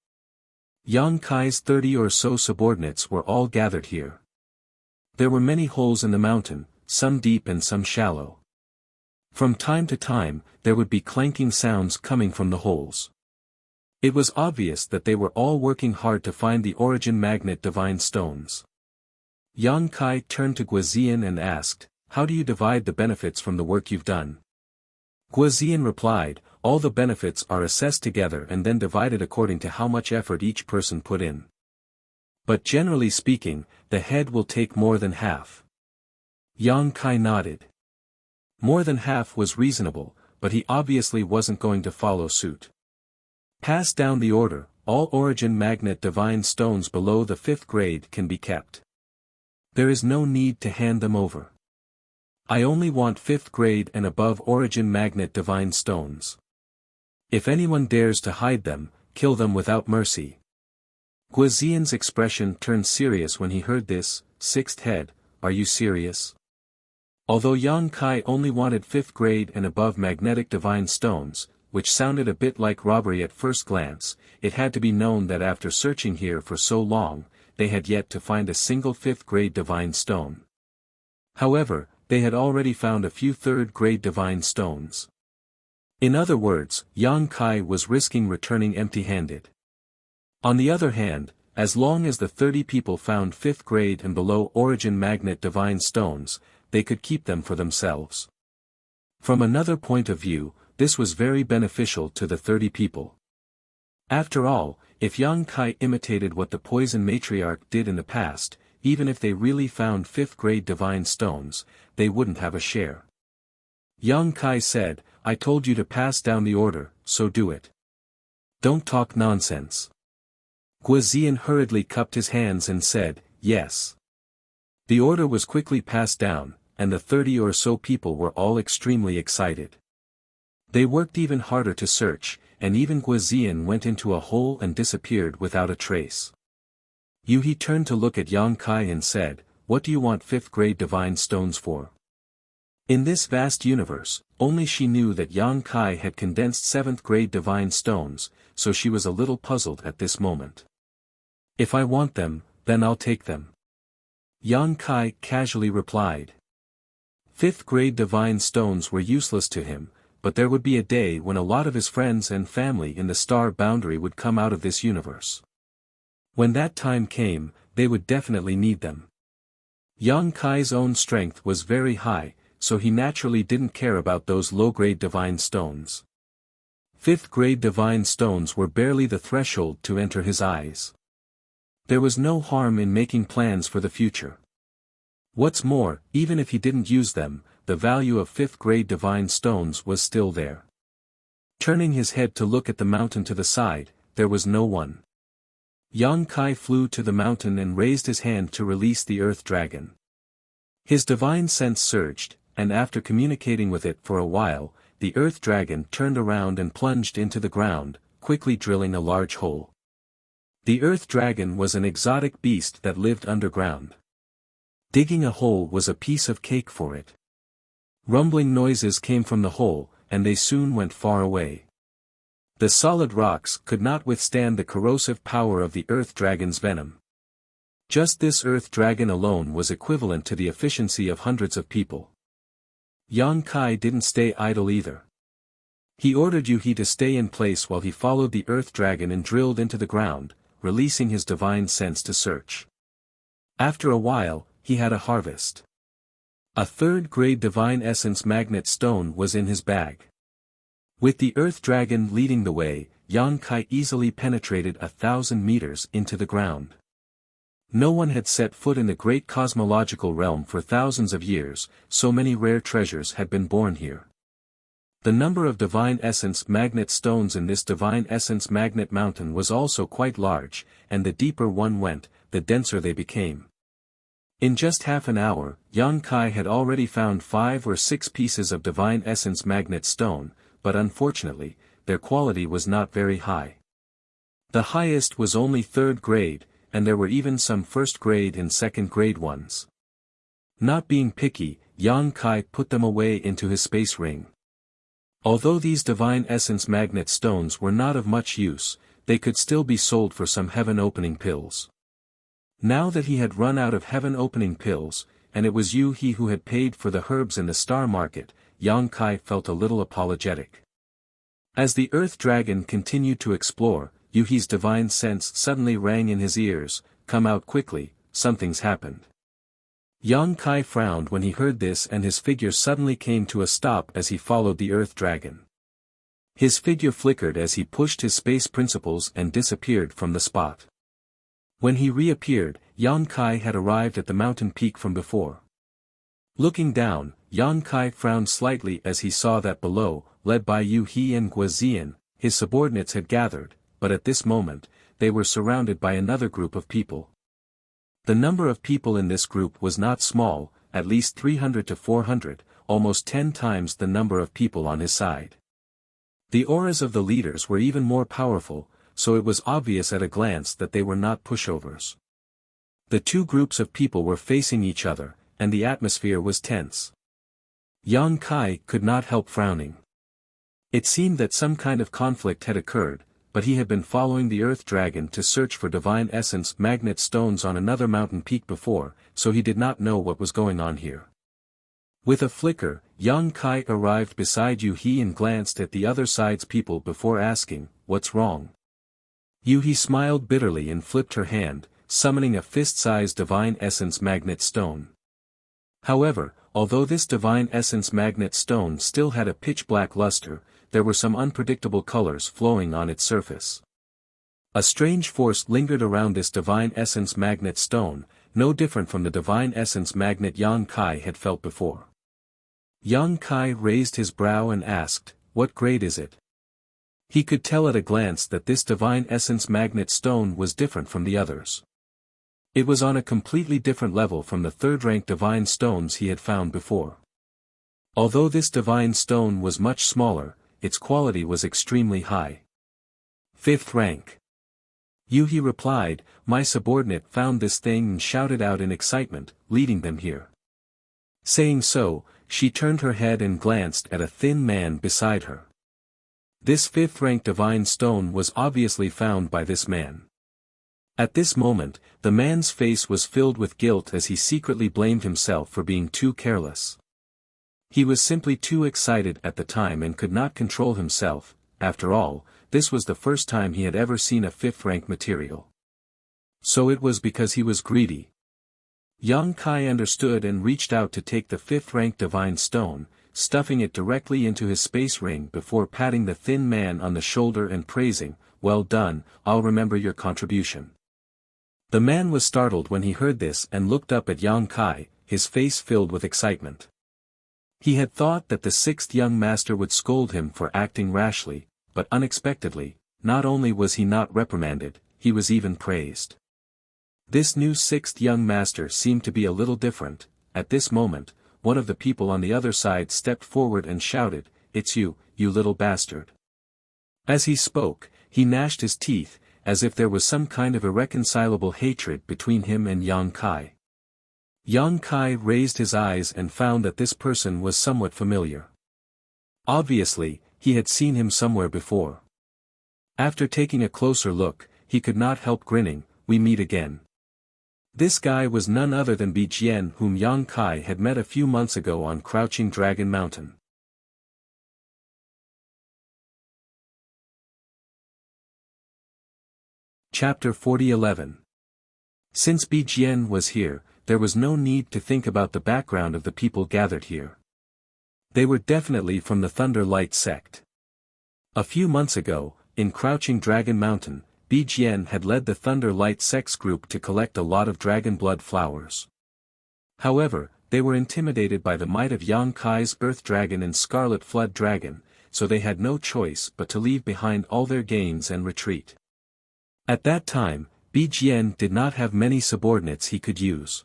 Yang Kai's 30 or so subordinates were all gathered here. There were many holes in the mountain, some deep and some shallow. From time to time, there would be clanking sounds coming from the holes. It was obvious that they were all working hard to find the origin magnet divine stones. Yang Kai turned to Guizian and asked, "How do you divide the benefits from the work you've done?" Guizian replied, "All the benefits are assessed together and then divided according to how much effort each person put in. But generally speaking, the head will take more than half." Yang Kai nodded. More than half was reasonable, but he obviously wasn't going to follow suit. "Pass down the order, all origin magnet divine stones below the 5th grade can be kept. There is no need to hand them over. I only want 5th grade and above origin magnet divine stones. If anyone dares to hide them, kill them without mercy." Guizian's expression turned serious when he heard this. 6th head, are you serious? Although Yang Kai only wanted 5th grade and above magnetic divine stones, which sounded a bit like robbery at first glance, it had to be known that after searching here for so long, they had yet to find a single 5th grade divine stone. However, they had already found a few 3rd grade divine stones. In other words, Yang Kai was risking returning empty-handed. On the other hand, as long as the 30 people found 5th grade and below origin magnet divine stones, they could keep them for themselves. From another point of view, this was very beneficial to the 30 people. After all, if Yang Kai imitated what the poison matriarch did in the past, even if they really found 5th grade divine stones, they wouldn't have a share. Yang Kai said, "I told you to pass down the order, so do it. Don't talk nonsense." Guizian hurriedly cupped his hands and said, "Yes." The order was quickly passed down, and the 30 or so people were all extremely excited. They worked even harder to search, and even Guizian went into a hole and disappeared without a trace. Yuhi turned to look at Yang Kai and said, "What do you want 5th grade divine stones for?" In this vast universe, only she knew that Yang Kai had condensed 7th grade divine stones, so she was a little puzzled at this moment. "If I want them, then I'll take them," Yang Kai casually replied. 5th grade divine stones were useless to him, but there would be a day when a lot of his friends and family in the star boundary would come out of this universe. When that time came, they would definitely need them. Yang Kai's own strength was very high, so he naturally didn't care about those low-grade divine stones. 5th grade divine stones were barely the threshold to enter his eyes. There was no harm in making plans for the future. What's more, even if he didn't use them, the value of 5th grade divine stones was still there. Turning his head to look at the mountain to the side, there was no one. Yang Kai flew to the mountain and raised his hand to release the earth dragon. His divine sense surged, and after communicating with it for a while, the earth dragon turned around and plunged into the ground, quickly drilling a large hole. The earth dragon was an exotic beast that lived underground. Digging a hole was a piece of cake for it. Rumbling noises came from the hole, and they soon went far away. The solid rocks could not withstand the corrosive power of the earth dragon's venom. Just this earth dragon alone was equivalent to the efficiency of hundreds of people. Yang Kai didn't stay idle either. He ordered Yuhi to stay in place while he followed the earth dragon and drilled into the ground, releasing his divine sense to search. After a while, he had a harvest. A 3rd grade divine essence magnet stone was in his bag. With the earth dragon leading the way, Yang Kai easily penetrated 1,000 meters into the ground. No one had set foot in the great cosmological realm for thousands of years, so many rare treasures had been born here. The number of divine essence magnet stones in this divine essence magnet mountain was also quite large, and the deeper one went, the denser they became. In just half an hour, Yang Kai had already found 5 or 6 pieces of divine essence magnet stone, but unfortunately, their quality was not very high. The highest was only 3rd grade, and there were even some 1st grade and 2nd grade ones. Not being picky, Yang Kai put them away into his space ring. Although these divine essence magnet stones were not of much use, they could still be sold for some heaven-opening pills. Now that he had run out of heaven-opening pills, and it was Yu-He who had paid for the herbs in the star market, Yang Kai felt a little apologetic. As the earth dragon continued to explore, Yu-He's divine sense suddenly rang in his ears, "Come out quickly, something's happened." Yang Kai frowned when he heard this, and his figure suddenly came to a stop as he followed the earth dragon. His figure flickered as he pushed his space principles and disappeared from the spot. When he reappeared, Yang Kai had arrived at the mountain peak from before. Looking down, Yang Kai frowned slightly as he saw that below, led by Yu-He and Guazian, his subordinates had gathered, but at this moment, they were surrounded by another group of people. The number of people in this group was not small, at least 300 to 400, almost 10 times the number of people on his side. The auras of the leaders were even more powerful, so it was obvious at a glance that they were not pushovers. The two groups of people were facing each other, and the atmosphere was tense. Yang Kai could not help frowning. It seemed that some kind of conflict had occurred, but he had been following the earth dragon to search for divine essence magnet stones on another mountain peak before, so he did not know what was going on here. With a flicker, Yang Kai arrived beside Yu-He and glanced at the other side's people before asking, "What's wrong?" Yu-He smiled bitterly and flipped her hand, summoning a fist-sized divine essence magnet stone. However, although this divine essence magnet stone still had a pitch-black luster, there were some unpredictable colors flowing on its surface. A strange force lingered around this divine essence magnet stone, no different from the divine essence magnet Yang Kai had felt before. Yang Kai raised his brow and asked, "What grade is it?" He could tell at a glance that this divine essence magnet stone was different from the others. It was on a completely different level from the third-rank divine stones he had found before. Although this divine stone was much smaller, its quality was extremely high. 5th rank. Yu-He replied, "My subordinate found this thing and shouted out in excitement, leading them here." Saying so, she turned her head and glanced at a thin man beside her. This 5th-rank divine stone was obviously found by this man. At this moment, the man's face was filled with guilt as he secretly blamed himself for being too careless. He was simply too excited at the time and could not control himself. After all, this was the first time he had ever seen a 5th-rank material. So it was because he was greedy. Yang Kai understood and reached out to take the 5th-rank divine stone, stuffing it directly into his space ring before patting the thin man on the shoulder and praising, "Well done, I'll remember your contribution." The man was startled when he heard this and looked up at Yang Kai, his face filled with excitement. He had thought that the 6th young master would scold him for acting rashly, but unexpectedly, not only was he not reprimanded, he was even praised. This new 6th young master seemed to be a little different. At this moment, one of the people on the other side stepped forward and shouted, "It's you, you little bastard." As he spoke, he gnashed his teeth, as if there was some kind of irreconcilable hatred between him and Yang Kai. Yang Kai raised his eyes and found that this person was somewhat familiar. Obviously, he had seen him somewhere before. After taking a closer look, he could not help grinning, "We meet again." This guy was none other than Bijian, whom Yang Kai had met a few months ago on Crouching Dragon Mountain. Chapter 40:11. Since Bijian was here, there was no need to think about the background of the people gathered here. They were definitely from the Thunder Light sect. A few months ago, in Crouching Dragon Mountain, Bijian had led the Thunder Light sect's group to collect a lot of dragon blood flowers. However, they were intimidated by the might of Yang Kai's Earth Dragon and Scarlet Flood Dragon, so they had no choice but to leave behind all their gains and retreat. At that time, Bijian did not have many subordinates he could use.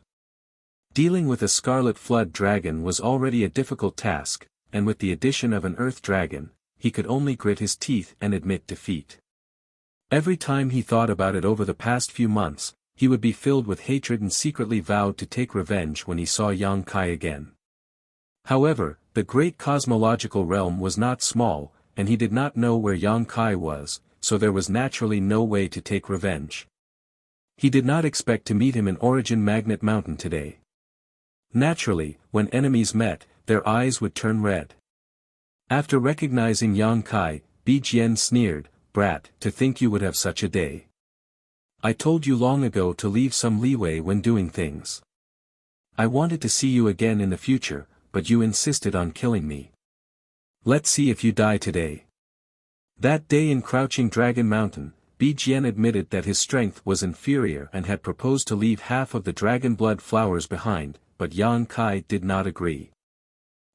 Dealing with a Scarlet Flood Dragon was already a difficult task, and with the addition of an Earth Dragon, he could only grit his teeth and admit defeat. Every time he thought about it over the past few months, he would be filled with hatred and secretly vowed to take revenge when he saw Yang Kai again. However, the great cosmological realm was not small, and he did not know where Yang Kai was, so there was naturally no way to take revenge. He did not expect to meet him in Origin Magnet Mountain today. Naturally, when enemies met, their eyes would turn red. After recognizing Yang Kai, Bi Jian sneered, "Brat, to think you would have such a day. I told you long ago to leave some leeway when doing things. I wanted to see you again in the future, but you insisted on killing me. Let's see if you die today." That day in Crouching Dragon Mountain, Bi Jian admitted that his strength was inferior and had proposed to leave half of the dragon blood flowers behind, but Yang Kai did not agree.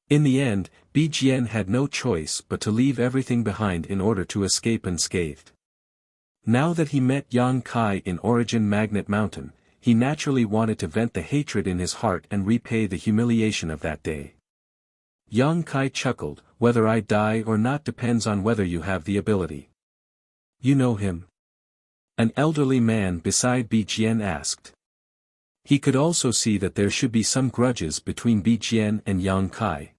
In the end, Bi Jian had no choice but to leave everything behind in order to escape unscathed. Now that he met Yang Kai in Origin Magnet Mountain, he naturally wanted to vent the hatred in his heart and repay the humiliation of that day. Yang Kai chuckled, "Whether I die or not depends on whether you have the ability." "You know him?" An elderly man beside Bi Jian asked. He could also see that there should be some grudges between Bi Jian and Yang Kai.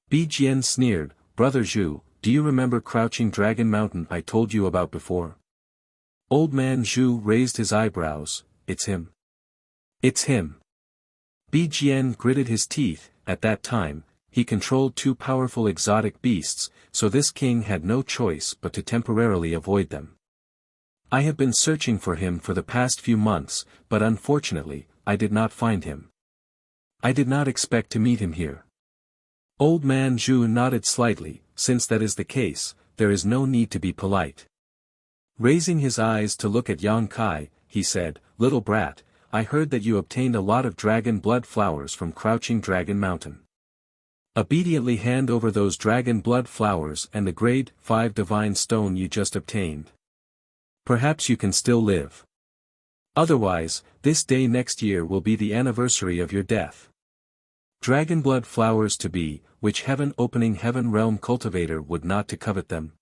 Bi Jian sneered, "Brother Zhu, do you remember Crouching Dragon Mountain I told you about before?" Old man Zhu raised his eyebrows. "It's him. It's him." Bi Jian gritted his teeth. At that time, he controlled two powerful exotic beasts, so this king had no choice but to temporarily avoid them. "I have been searching for him for the past few months, but unfortunately, I did not find him. I did not expect to meet him here." Old man Zhu nodded slightly. "Since that is the case, there is no need to be polite." Raising his eyes to look at Yang Kai, he said, "Little brat, I heard that you obtained a lot of dragon blood flowers from Crouching Dragon Mountain. Obediently hand over those dragon blood flowers and the grade 5 divine stone you just obtained. Perhaps you can still live. Otherwise, this day next year will be the anniversary of your death. Dragon blood flowers to be, which heaven-opening heaven realm cultivator would not to covet them.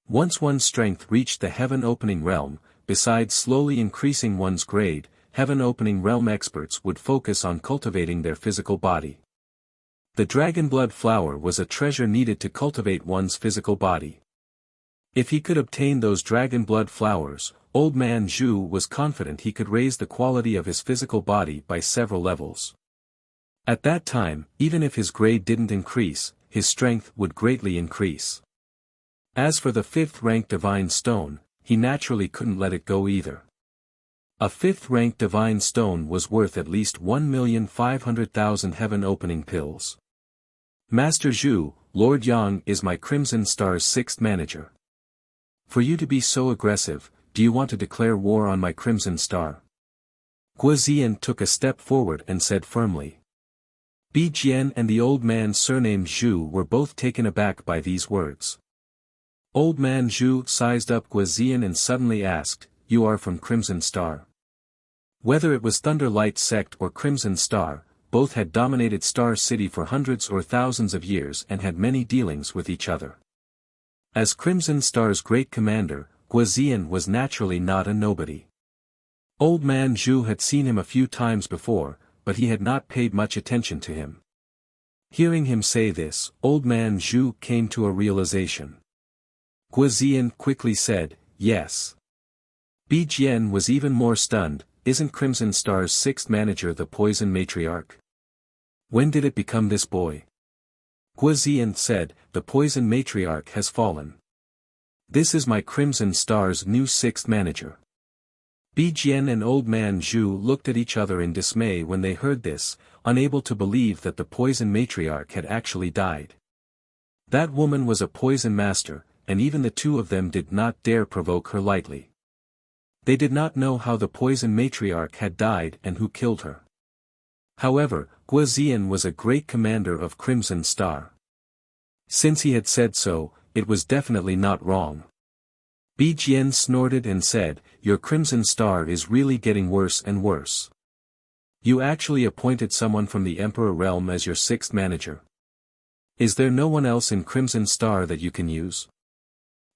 Once one's strength reached the heaven-opening realm, besides slowly increasing one's grade, heaven-opening realm experts would focus on cultivating their physical body. The dragon blood flower was a treasure needed to cultivate one's physical body. If he could obtain those dragon blood flowers, old man Zhu was confident he could raise the quality of his physical body by several levels. At that time, even if his grade didn't increase, his strength would greatly increase. As for the 5th-rank divine stone, he naturally couldn't let it go either. A 5th-rank divine stone was worth at least 1,500,000 heaven-opening pills. "Master Zhu, Lord Yang is my Crimson Star's 6th manager. For you to be so aggressive, do you want to declare war on my Crimson Star?" Guozian took a step forward and said firmly. Bi Jian and the old man surnamed Zhu were both taken aback by these words. Old man Zhu sized up Guozian and suddenly asked, "You are from Crimson Star?" Whether it was Thunder Light Sect or Crimson Star, both had dominated Star City for hundreds or thousands of years and had many dealings with each other. As Crimson Star's great commander, Guozian was naturally not a nobody. Old man Zhu had seen him a few times before, but he had not paid much attention to him. Hearing him say this, old man Zhu came to a realization. Guozian quickly said, "Yes." Bi Jian was even more stunned. "Isn't Crimson Star's 6th manager the poison matriarch? When did it become this boy?" Guozian said, "The poison matriarch has fallen. This is my Crimson Star's new 6th manager." Bi Jian and old man Zhu looked at each other in dismay when they heard this, unable to believe that the poison matriarch had actually died. That woman was a poison master, and even the two of them did not dare provoke her lightly. They did not know how the poison matriarch had died and who killed her. However, Guozian was a great commander of Crimson Star. Since he had said so, it was definitely not wrong. Bi Jian snorted and said, "Your Crimson Star is really getting worse and worse. You actually appointed someone from the Emperor realm as your 6th manager. Is there no one else in Crimson Star that you can use?"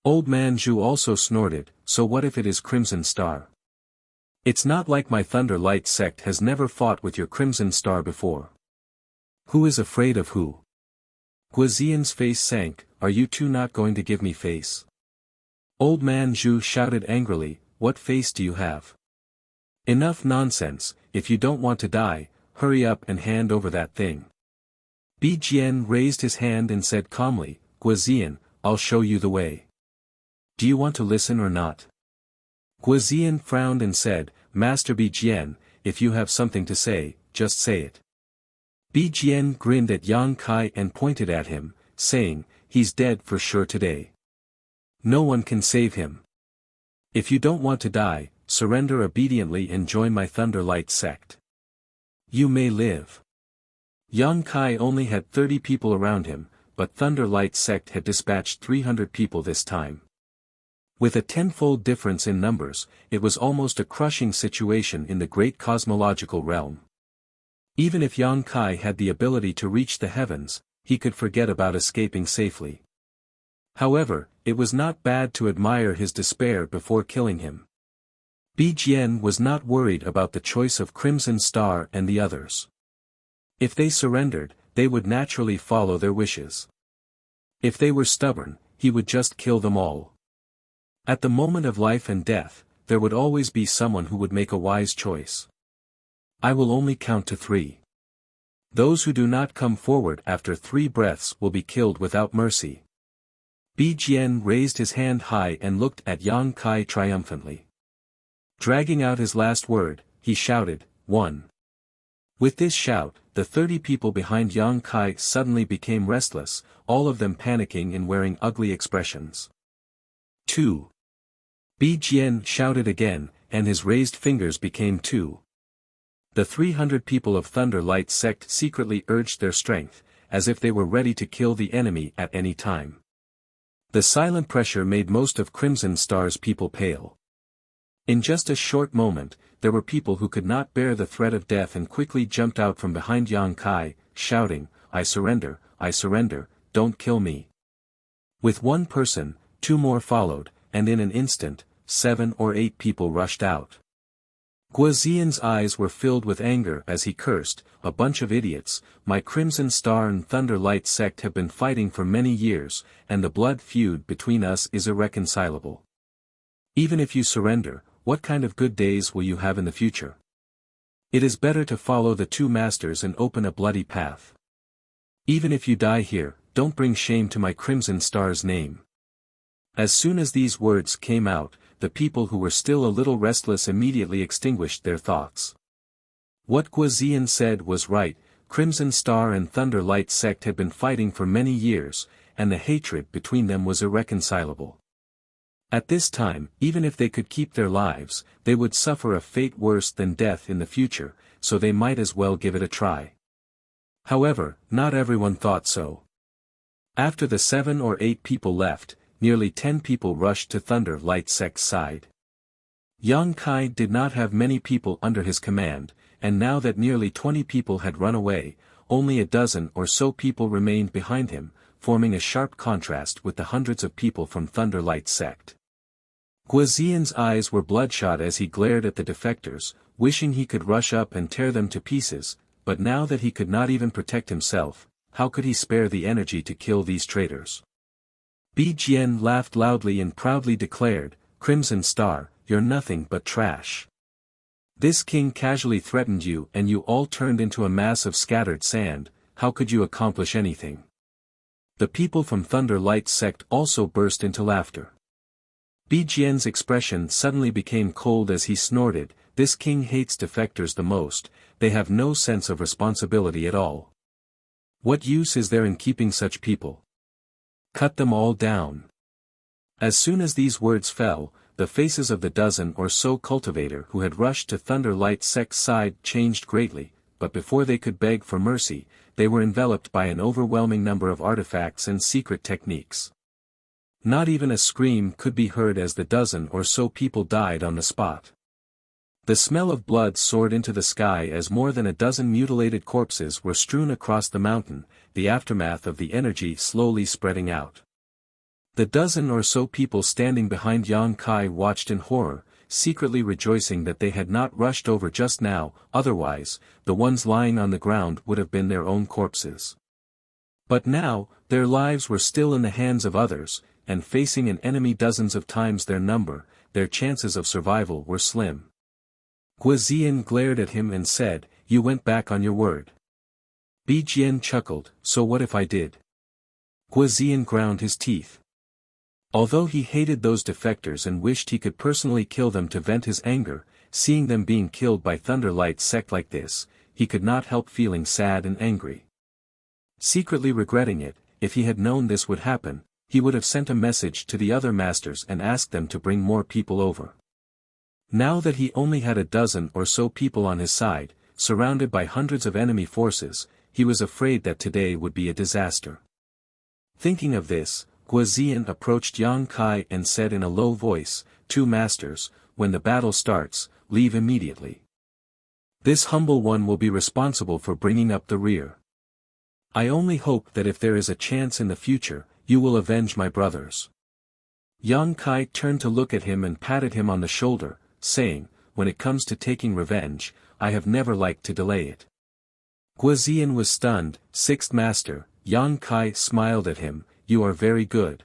Old man Zhu also snorted, "So what if it is Crimson Star? It's not like my Thunder Light Sect has never fought with your Crimson Star before." Who is afraid of who? Guoziyan's face sank. Are you two not going to give me face? Old man Zhu shouted angrily, what face do you have? Enough nonsense, if you don't want to die, hurry up and hand over that thing. Bi Jian raised his hand and said calmly, Guoziyan, I'll show you the way. Do you want to listen or not? Guoziyan frowned and said, Master Bi Jian, if you have something to say, just say it. Bi Jian grinned at Yang Kai and pointed at him, saying, he's dead for sure today. No one can save him. If you don't want to die, surrender obediently and join my Thunderlight sect. You may live. Yang Kai only had 30 people around him, but Thunderlight sect had dispatched 300 people this time. With a tenfold difference in numbers, it was almost a crushing situation in the great cosmological realm. Even if Yang Kai had the ability to reach the heavens, he could forget about escaping safely. However, it was not bad to admire his despair before killing him. Bi Jian was not worried about the choice of Crimson Star and the others. If they surrendered, they would naturally follow their wishes. If they were stubborn, he would just kill them all. At the moment of life and death, there would always be someone who would make a wise choice. I will only count to 3. Those who do not come forward after 3 breaths will be killed without mercy. Bi Jian raised his hand high and looked at Yang Kai triumphantly. Dragging out his last word, he shouted, 1. With this shout, the 30 people behind Yang Kai suddenly became restless, all of them panicking and wearing ugly expressions. 2. Bi Jian shouted again, and his raised fingers became 2. The 300 people of Thunderlight sect secretly urged their strength, as if they were ready to kill the enemy at any time. The silent pressure made most of Crimson Star's people pale. In just a short moment, there were people who could not bear the threat of death and quickly jumped out from behind Yang Kai, shouting, I surrender, don't kill me. With one person, 2 more followed, and in an instant, 7 or 8 people rushed out. Guoziyan's eyes were filled with anger as he cursed, a bunch of idiots, my Crimson Star and Thunderlight sect have been fighting for many years, and the blood feud between us is irreconcilable. Even if you surrender, what kind of good days will you have in the future? It is better to follow the 2 masters and open a bloody path. Even if you die here, don't bring shame to my Crimson Star's name. As soon as these words came out, the people who were still a little restless immediately extinguished their thoughts. What Guoziyan said was right, Crimson Star and Thunderlight sect had been fighting for many years, and the hatred between them was irreconcilable. At this time, even if they could keep their lives, they would suffer a fate worse than death in the future, so they might as well give it a try. However, not everyone thought so. After the 7 or 8 people left, nearly 10 people rushed to Thunderlight sect's side. Yang Kai did not have many people under his command, and now that nearly 20 people had run away, only a dozen or so people remained behind him, forming a sharp contrast with the hundreds of people from Thunderlight sect. Guoziyan's eyes were bloodshot as he glared at the defectors, wishing he could rush up and tear them to pieces, but now that he could not even protect himself, how could he spare the energy to kill these traitors? Bi Jian laughed loudly and proudly declared, Crimson Star, you're nothing but trash. This king casually threatened you and you all turned into a mass of scattered sand, how could you accomplish anything? The people from Thunderlight sect also burst into laughter. Bi Jian's expression suddenly became cold as he snorted, this king hates defectors the most, they have no sense of responsibility at all. What use is there in keeping such people? Cut them all down. As soon as these words fell, the faces of the dozen or so cultivator who had rushed to Thunderlight sect's side changed greatly, but before they could beg for mercy, they were enveloped by an overwhelming number of artifacts and secret techniques. Not even a scream could be heard as the dozen or so people died on the spot. The smell of blood soared into the sky as more than a dozen mutilated corpses were strewn across the mountain, the aftermath of the energy slowly spreading out. The dozen or so people standing behind Yang Kai watched in horror, secretly rejoicing that they had not rushed over just now, otherwise, the ones lying on the ground would have been their own corpses. But now, their lives were still in the hands of others, and facing an enemy dozens of times their number, their chances of survival were slim. Guizian glared at him and said, "You went back on your word." Bijian chuckled, "So what if I did?" Guizian ground his teeth. Although he hated those defectors and wished he could personally kill them to vent his anger, seeing them being killed by Thunderlight sect like this, he could not help feeling sad and angry. Secretly regretting it, if he had known this would happen, he would have sent a message to the other masters and asked them to bring more people over. Now that he only had a dozen or so people on his side, surrounded by hundreds of enemy forces, he was afraid that today would be a disaster. Thinking of this, Guizian approached Yang Kai and said in a low voice, "Two masters, when the battle starts, leave immediately. This humble one will be responsible for bringing up the rear. I only hope that if there is a chance in the future, you will avenge my brothers." Yang Kai turned to look at him and patted him on the shoulder, saying, "When it comes to taking revenge, I have never liked to delay it." Guizian was stunned. "Sixth master," Yang Kai smiled at him, "you are very good."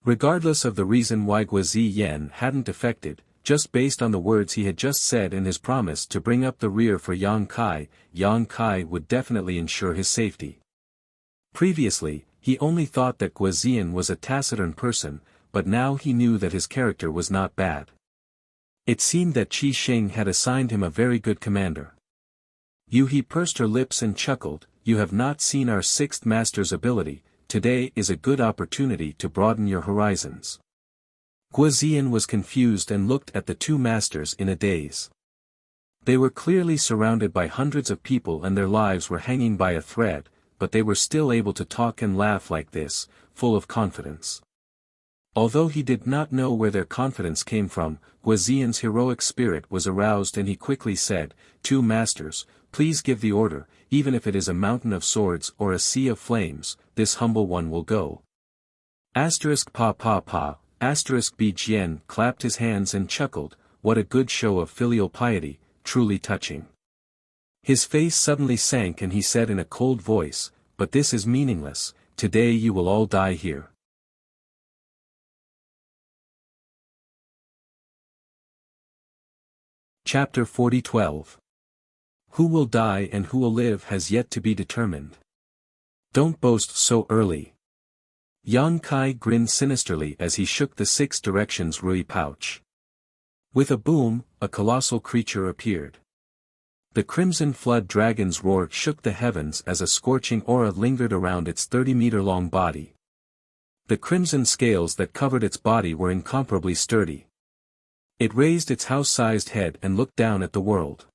Regardless of the reason why Guizian hadn't defected, just based on the words he had just said and his promise to bring up the rear for Yang Kai would definitely ensure his safety. Previously, he only thought that Guizian was a taciturn person, but now he knew that his character was not bad. It seemed that Qi Sheng had assigned him a very good commander. He pursed her lips and chuckled, "You have not seen our sixth master's ability. Today is a good opportunity to broaden your horizons." Guizian was confused and looked at the two masters in a daze. They were clearly surrounded by hundreds of people and their lives were hanging by a thread, but they were still able to talk and laugh like this, full of confidence. Although he did not know where their confidence came from, Guizian's heroic spirit was aroused and he quickly said, "Two masters, please give the order, even if it is a mountain of swords or a sea of flames, this humble one will go." Pa. Bijian clapped his hands and chuckled, "What a good show of filial piety, truly touching." His face suddenly sank and he said in a cold voice, "But this is meaningless, today you will all die here." Chapter 40:12. Who will die and who will live has yet to be determined. Don't boast so early. Yang Kai grinned sinisterly as he shook the 6 directions Rui pouch. With a boom, a colossal creature appeared. The crimson flood dragon's roar shook the heavens as a scorching aura lingered around its 30-meter-long body. The crimson scales that covered its body were incomparably sturdy. It raised its house-sized head and looked down at the world.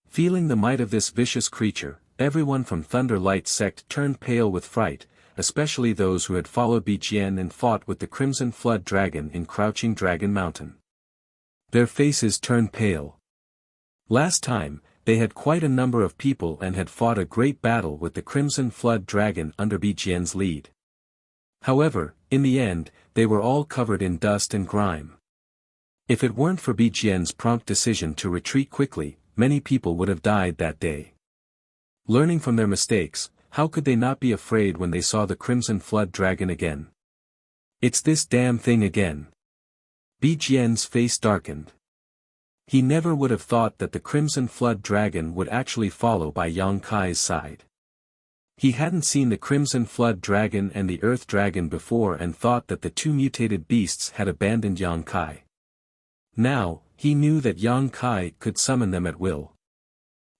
Feeling the might of this vicious creature, everyone from Thunder Light sect turned pale with fright, especially those who had followed Bijian and fought with the Crimson Flood Dragon in Crouching Dragon Mountain. Their faces turned pale. Last time, they had quite a number of people and had fought a great battle with the Crimson Flood Dragon under Bijian's lead. However, in the end, they were all covered in dust and grime. If it weren't for Bijian's prompt decision to retreat quickly, many people would have died that day. Learning from their mistakes, how could they not be afraid when they saw the Crimson Flood Dragon again? "It's this damn thing again." Bijian's face darkened. He never would have thought that the Crimson Flood Dragon would actually follow by Yang Kai's side. He hadn't seen the Crimson Flood Dragon and the Earth Dragon before and thought that the two mutated beasts had abandoned Yang Kai. Now, he knew that Yang Kai could summon them at will.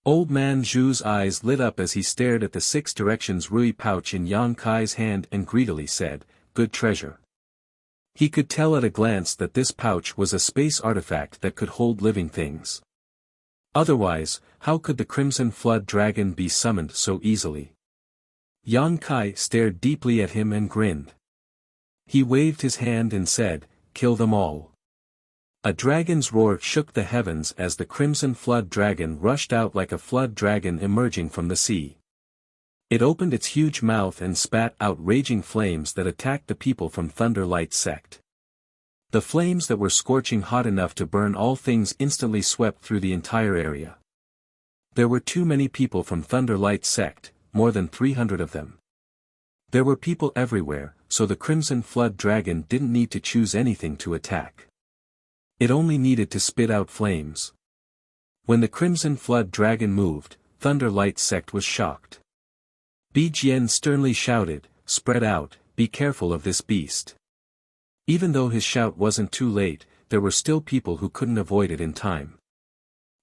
Old Man Zhu's eyes lit up as he stared at the 6 directions Rui pouch in Yang Kai's hand and greedily said, "Good treasure." He could tell at a glance that this pouch was a space artifact that could hold living things. Otherwise, how could the Crimson Flood Dragon be summoned so easily? Yang Kai stared deeply at him and grinned. He waved his hand and said, "Kill them all." A dragon's roar shook the heavens as the Crimson Flood Dragon rushed out like a flood dragon emerging from the sea. It opened its huge mouth and spat out raging flames that attacked the people from Thunder Light sect. The flames that were scorching hot enough to burn all things instantly swept through the entire area. There were too many people from Thunder Light sect, more than 300 of them. There were people everywhere, so the Crimson Flood Dragon didn't need to choose anything to attack. It only needed to spit out flames. When the Crimson Flood Dragon moved, Thunder Light sect was shocked. Bi Jian sternly shouted, "Spread out, be careful of this beast." Even though his shout wasn't too late, there were still people who couldn't avoid it in time.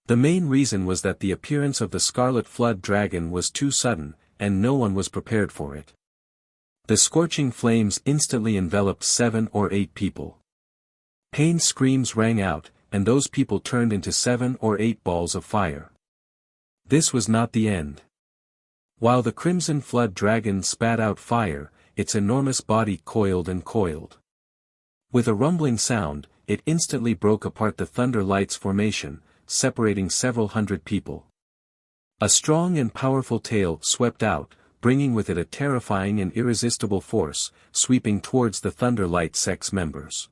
The main reason was that the appearance of the Scarlet Flood Dragon was too sudden, and no one was prepared for it. The scorching flames instantly enveloped 7 or 8 people. Pain screams rang out, and those people turned into 7 or 8 balls of fire. This was not the end. While the Crimson Flood Dragon spat out fire, its enormous body coiled and coiled. With a rumbling sound, it instantly broke apart the Thunder Light's formation, separating several hundred people. A strong and powerful tail swept out, bringing with it a terrifying and irresistible force, sweeping towards the Thunder Light sect's members.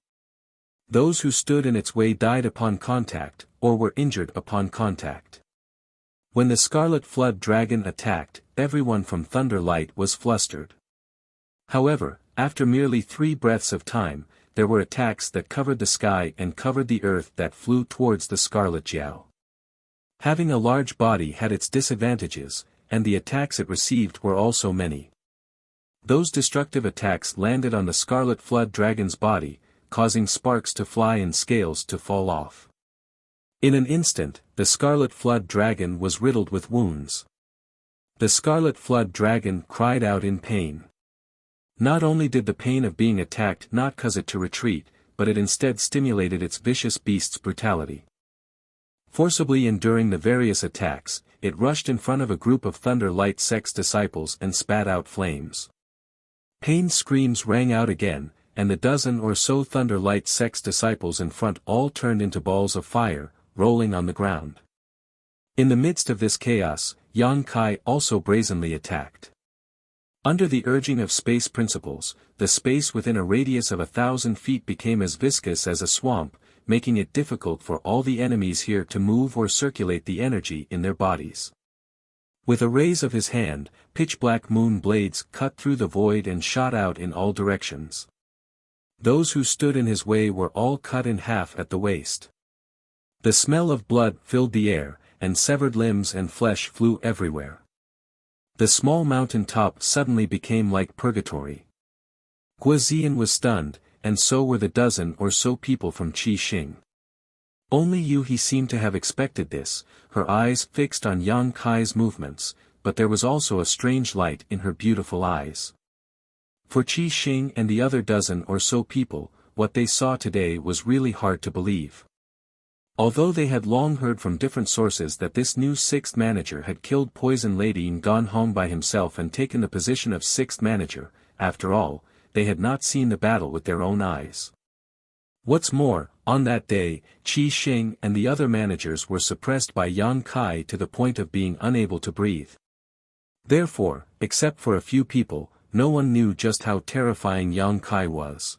Those who stood in its way died upon contact, or were injured upon contact. When the Scarlet Flood Dragon attacked, everyone from Thunder Light was flustered. However, after merely 3 breaths of time, there were attacks that covered the sky and covered the earth that flew towards the Scarlet Jiao. Having a large body had its disadvantages, and the attacks it received were also many. Those destructive attacks landed on the Scarlet Flood Dragon's body, causing sparks to fly and scales to fall off. In an instant, the Scarlet Flood Dragon was riddled with wounds. The Scarlet Flood Dragon cried out in pain. Not only did the pain of being attacked not cause it to retreat, but it instead stimulated its vicious beast's brutality. Forcibly enduring the various attacks, it rushed in front of a group of Thunder Light sect's disciples and spat out flames. Pain screams rang out again, and the dozen or so Thunder Light sect's disciples in front all turned into balls of fire, rolling on the ground. In the midst of this chaos, Yang Kai also brazenly attacked. Under the urging of space principles, the space within a radius of 1,000 feet became as viscous as a swamp, making it difficult for all the enemies here to move or circulate the energy in their bodies. With a raise of his hand, pitch-black moon blades cut through the void and shot out in all directions. Those who stood in his way were all cut in half at the waist. The smell of blood filled the air, and severed limbs and flesh flew everywhere. The small mountain top suddenly became like purgatory. Guoziyan was stunned, and so were the dozen or so people from Qi Xing. Only Yuhi seemed to have expected this, her eyes fixed on Yang Kai's movements, but there was also a strange light in her beautiful eyes. For Qi Xing and the other dozen or so people, what they saw today was really hard to believe. Although they had long heard from different sources that this new 6th manager had killed Poison Lady and gone home by himself and taken the position of 6th manager, after all, they had not seen the battle with their own eyes. What's more, on that day, Qi Xing and the other managers were suppressed by Yang Kai to the point of being unable to breathe. Therefore, except for a few people, no one knew just how terrifying Yang Kai was.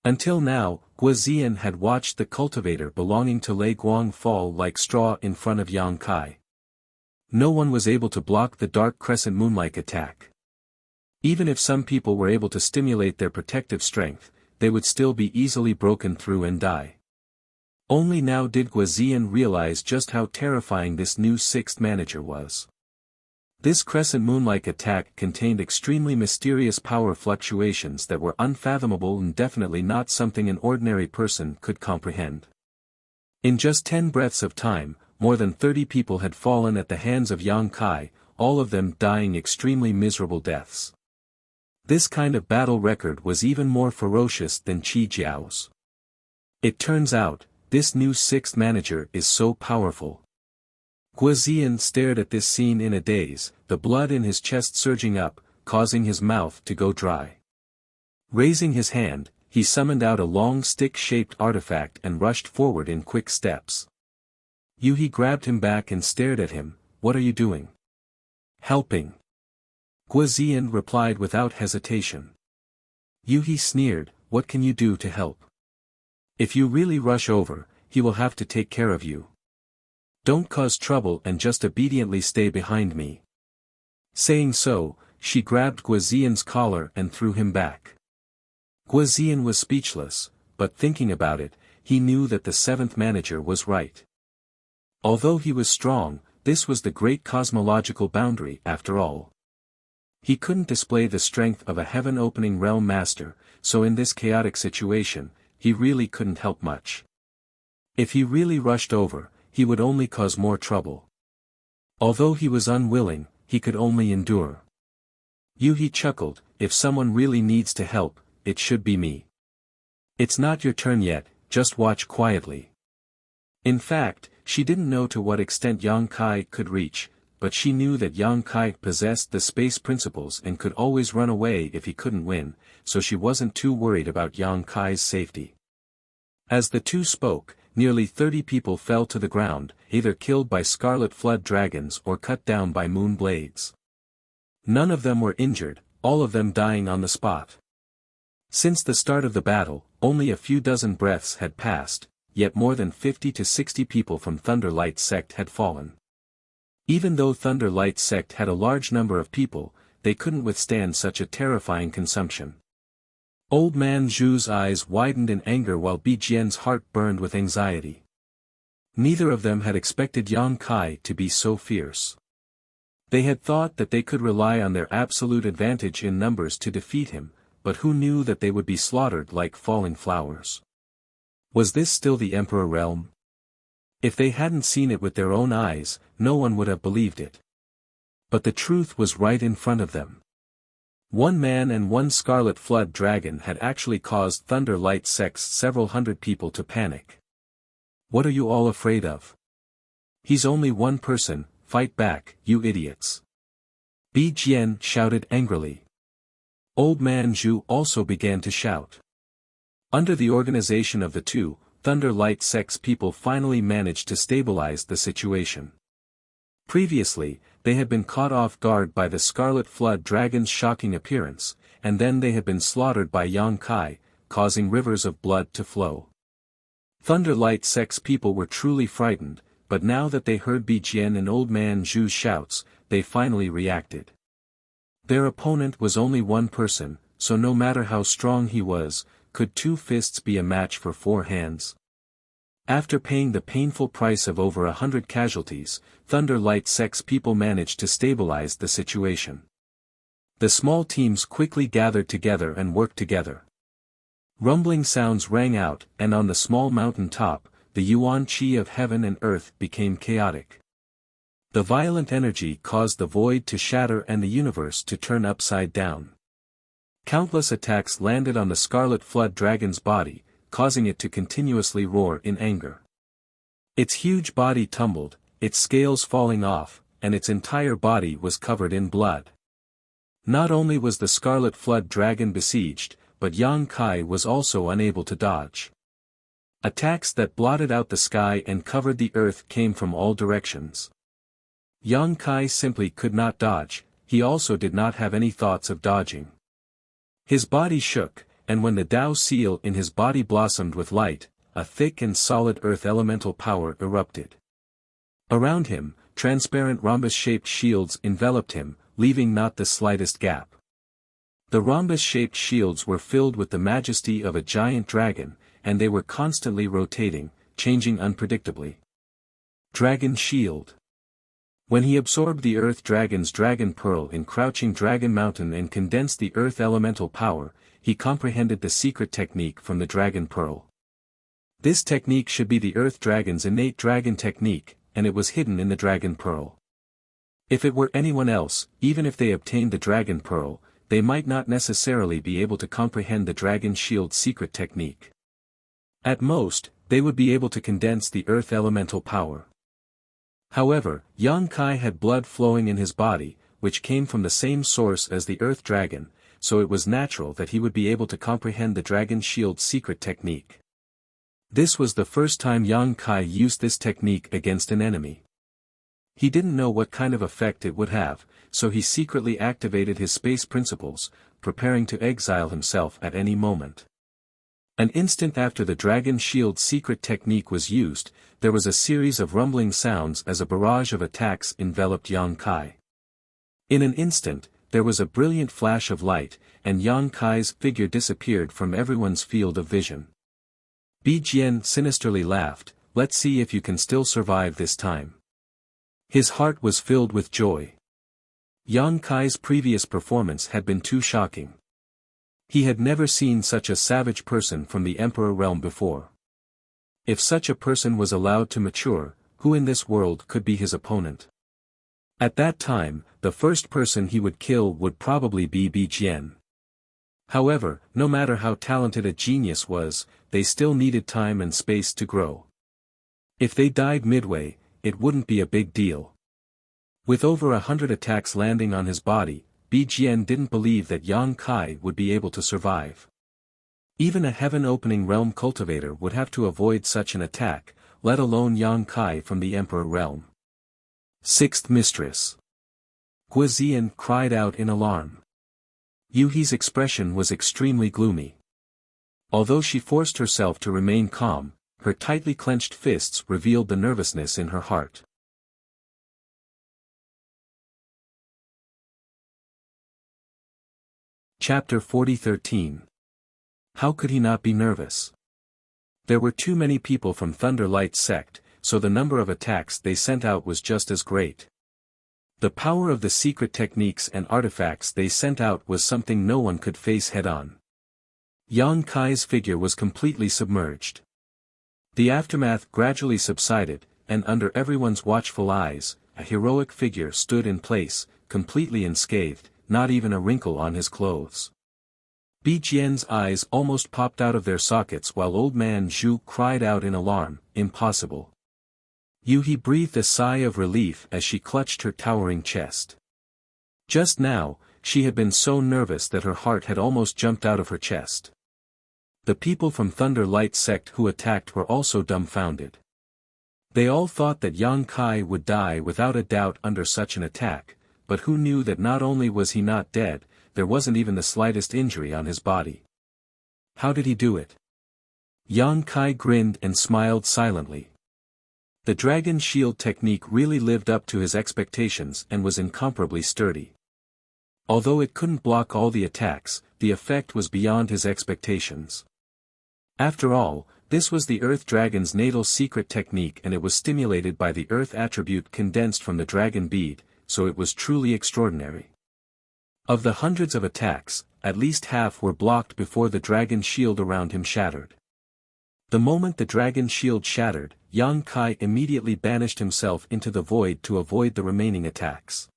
Until now, Guoziyan had watched the cultivator belonging to Lei Guang fall like straw in front of Yang Kai. No one was able to block the dark crescent moon-like attack. Even if some people were able to stimulate their protective strength, they would still be easily broken through and die. Only now did Guoziyan realize just how terrifying this new 6th manager was. This crescent moon-like attack contained extremely mysterious power fluctuations that were unfathomable and definitely not something an ordinary person could comprehend. In just 10 breaths of time, more than 30 people had fallen at the hands of Yang Kai, all of them dying extremely miserable deaths. This kind of battle record was even more ferocious than Qi Jiao's. It turns out, this new 6th manager is so powerful. Guoziyan stared at this scene in a daze, the blood in his chest surging up, causing his mouth to go dry. Raising his hand, he summoned out a long stick-shaped artifact and rushed forward in quick steps. Yuhi grabbed him back and stared at him. "What are you doing?" "Helping." Guoziyan replied without hesitation. Yuhi sneered, "What can you do to help?" If you really rush over, he will have to take care of you. Don't cause trouble and just obediently stay behind me." Saying so, she grabbed Guazian's collar and threw him back. Guazian was speechless, but thinking about it, he knew that the seventh manager was right. Although he was strong, this was the great cosmological boundary after all. He couldn't display the strength of a heaven-opening realm master, so in this chaotic situation, he really couldn't help much. If he really rushed over, he would only cause more trouble. Although he was unwilling, he could only endure. Yuhi chuckled, "If someone really needs to help, it should be me. It's not your turn yet, just watch quietly." In fact, she didn't know to what extent Yang Kai could reach, but she knew that Yang Kai possessed the space principles and could always run away if he couldn't win, so she wasn't too worried about Yang Kai's safety. As the two spoke, nearly 30 people fell to the ground, either killed by scarlet flood dragons or cut down by moon blades. None of them were injured, all of them dying on the spot. Since the start of the battle, only a few dozen breaths had passed, yet more than 50 to 60 people from Thunderlight sect had fallen. Even though Thunderlight sect had a large number of people, they couldn't withstand such a terrifying consumption. Old man Zhu's eyes widened in anger while Bijian's heart burned with anxiety. Neither of them had expected Yang Kai to be so fierce. They had thought that they could rely on their absolute advantage in numbers to defeat him, but who knew that they would be slaughtered like falling flowers? Was this still the Emperor realm? If they hadn't seen it with their own eyes, no one would have believed it. But the truth was right in front of them. One man and one scarlet flood dragon had actually caused Thunderlight sect's several hundred people to panic. "What are you all afraid of? He's only one person, fight back, you idiots!" Bijian shouted angrily. Old man Zhu also began to shout. Under the organization of the two, Thunderlight sect's people finally managed to stabilize the situation. Previously, they had been caught off guard by the Scarlet Flood Dragon's shocking appearance, and then they had been slaughtered by Yang Kai, causing rivers of blood to flow. Thunderlight sect's people were truly frightened, but now that they heard Bijian and Old Man Zhu's shouts, they finally reacted. Their opponent was only one person, so no matter how strong he was, could 2 fists be a match for 4 hands? After paying the painful price of over 100 casualties, Thunderlight sect's people managed to stabilize the situation. The small teams quickly gathered together and worked together. Rumbling sounds rang out, and on the small mountain top, the yuan qi of heaven and earth became chaotic. The violent energy caused the void to shatter and the universe to turn upside down. Countless attacks landed on the Scarlet Flood Dragon's body, causing it to continuously roar in anger. Its huge body tumbled, its scales falling off, and its entire body was covered in blood. Not only was the Scarlet Flood Dragon besieged, but Yang Kai was also unable to dodge. Attacks that blotted out the sky and covered the earth came from all directions. Yang Kai simply could not dodge, he also did not have any thoughts of dodging. His body shook, and when the Tao seal in his body blossomed with light, a thick and solid earth elemental power erupted. Around him, transparent rhombus-shaped shields enveloped him, leaving not the slightest gap. The rhombus-shaped shields were filled with the majesty of a giant dragon, and they were constantly rotating, changing unpredictably. Dragon Shield. When he absorbed the Earth Dragon's Dragon Pearl in Crouching Dragon Mountain and condensed the Earth elemental power, he comprehended the secret technique from the Dragon Pearl. This technique should be the Earth Dragon's innate dragon technique, and it was hidden in the Dragon Pearl. If it were anyone else, even if they obtained the Dragon Pearl, they might not necessarily be able to comprehend the Dragon Shield's secret technique. At most, they would be able to condense the Earth elemental power. However, Yang Kai had blood flowing in his body, which came from the same source as the Earth Dragon, so it was natural that he would be able to comprehend the Dragon Shield's secret technique. This was the first time Yang Kai used this technique against an enemy. He didn't know what kind of effect it would have, so he secretly activated his space principles, preparing to exile himself at any moment. An instant after the dragon shield's secret technique was used, there was a series of rumbling sounds as a barrage of attacks enveloped Yang Kai. In an instant, there was a brilliant flash of light, and Yang Kai's figure disappeared from everyone's field of vision. Bi Jian sinisterly laughed, "Let's see if you can still survive this time." His heart was filled with joy. Yang Kai's previous performance had been too shocking. He had never seen such a savage person from the Emperor realm before. If such a person was allowed to mature, who in this world could be his opponent? At that time, the first person he would kill would probably be Bi Jian. However, no matter how talented a genius was, they still needed time and space to grow. If they died midway, it wouldn't be a big deal. With over 100 attacks landing on his body, Bi Jian didn't believe that Yang Kai would be able to survive. Even a heaven-opening realm cultivator would have to avoid such an attack, let alone Yang Kai from the Emperor realm. Sixth Mistress. Guizian cried out in alarm. Yuhi's expression was extremely gloomy. Although she forced herself to remain calm, her tightly clenched fists revealed the nervousness in her heart. Chapter 40-13. How could he not be nervous? There were too many people from Thunder Light's sect, so the number of attacks they sent out was just as great. The power of the secret techniques and artifacts they sent out was something no one could face head-on. Yang Kai's figure was completely submerged. The aftermath gradually subsided, and under everyone's watchful eyes, a heroic figure stood in place, completely unscathed, not even a wrinkle on his clothes. Bi Jian's eyes almost popped out of their sockets while old man Zhu cried out in alarm, "Impossible." Yuhi breathed a sigh of relief as she clutched her towering chest. Just now, she had been so nervous that her heart had almost jumped out of her chest. The people from Thunder Light sect who attacked were also dumbfounded. They all thought that Yang Kai would die without a doubt under such an attack, but who knew that not only was he not dead, there wasn't even the slightest injury on his body. How did he do it? Yang Kai grinned and smiled silently. The dragon shield technique really lived up to his expectations and was incomparably sturdy. Although it couldn't block all the attacks, the effect was beyond his expectations. After all, this was the Earth Dragon's natal secret technique and it was stimulated by the Earth attribute condensed from the dragon bead, so it was truly extraordinary. Of the hundreds of attacks, at least half were blocked before the dragon shield around him shattered. The moment the dragon shield shattered, Yang Kai immediately banished himself into the void to avoid the remaining attacks.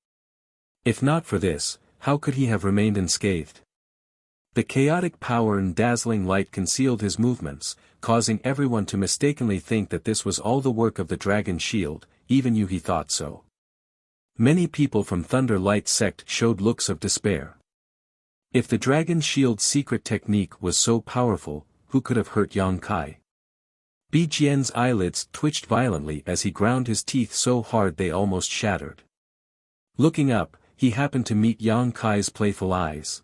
If not for this, how could he have remained unscathed? The chaotic power and dazzling light concealed his movements, causing everyone to mistakenly think that this was all the work of the dragon shield, even Yuhi thought so. Many people from Thunder Light sect showed looks of despair. If the dragon shield's secret technique was so powerful, who could have hurt Yang Kai? Bi Jian's eyelids twitched violently as he ground his teeth so hard they almost shattered. Looking up, he happened to meet Yang Kai's playful eyes.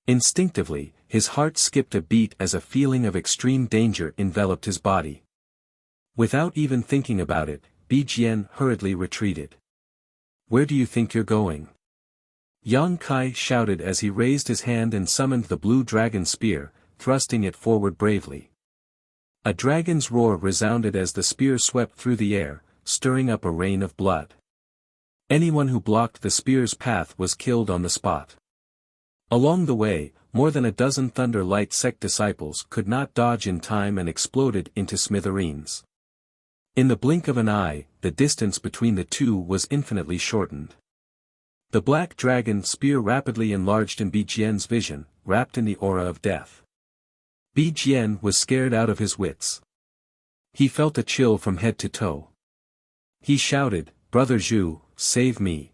Instinctively, his heart skipped a beat as a feeling of extreme danger enveloped his body. Without even thinking about it, Bi Jian hurriedly retreated. "Where do you think you're going?" Yang Kai shouted as he raised his hand and summoned the blue dragon spear, thrusting it forward bravely. A dragon's roar resounded as the spear swept through the air, stirring up a rain of blood. Anyone who blocked the spear's path was killed on the spot. Along the way, more than a dozen Thunder Light sect disciples could not dodge in time and exploded into smithereens. In the blink of an eye, the distance between the two was infinitely shortened. The black dragon spear rapidly enlarged in Bi Jian's vision, wrapped in the aura of death. Bi Jian was scared out of his wits. He felt a chill from head to toe. He shouted, "Brother Zhu, save me."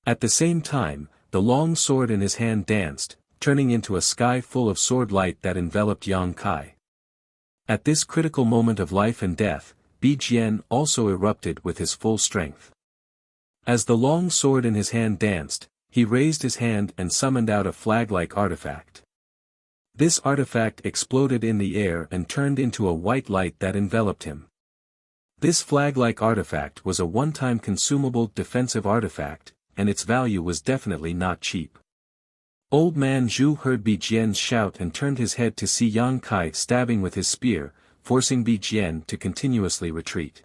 At the same time, the long sword in his hand danced, turning into a sky full of sword light that enveloped Yang Kai. At this critical moment of life and death, Bi Jian also erupted with his full strength. As the long sword in his hand danced, he raised his hand and summoned out a flag-like artifact. This artifact exploded in the air and turned into a white light that enveloped him. This flag-like artifact was a one-time consumable defensive artifact, and its value was definitely not cheap. Old Man Zhu heard Bi Jian's shout and turned his head to see Yang Kai stabbing with his spear, forcing Bi Jian to continuously retreat.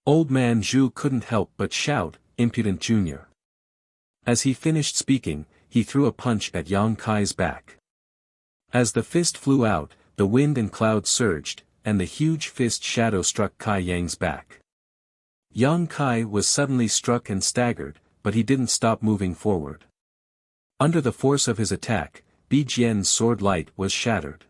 Old Man Zhu couldn't help but shout, "Impudent Junior." As he finished speaking, he threw a punch at Yang Kai's back. As the fist flew out, the wind and clouds surged, and the huge fist shadow struck Kai Yang's back. Yang Kai was suddenly struck and staggered, but he didn't stop moving forward. Under the force of his attack, Bi Jian's sword light was shattered.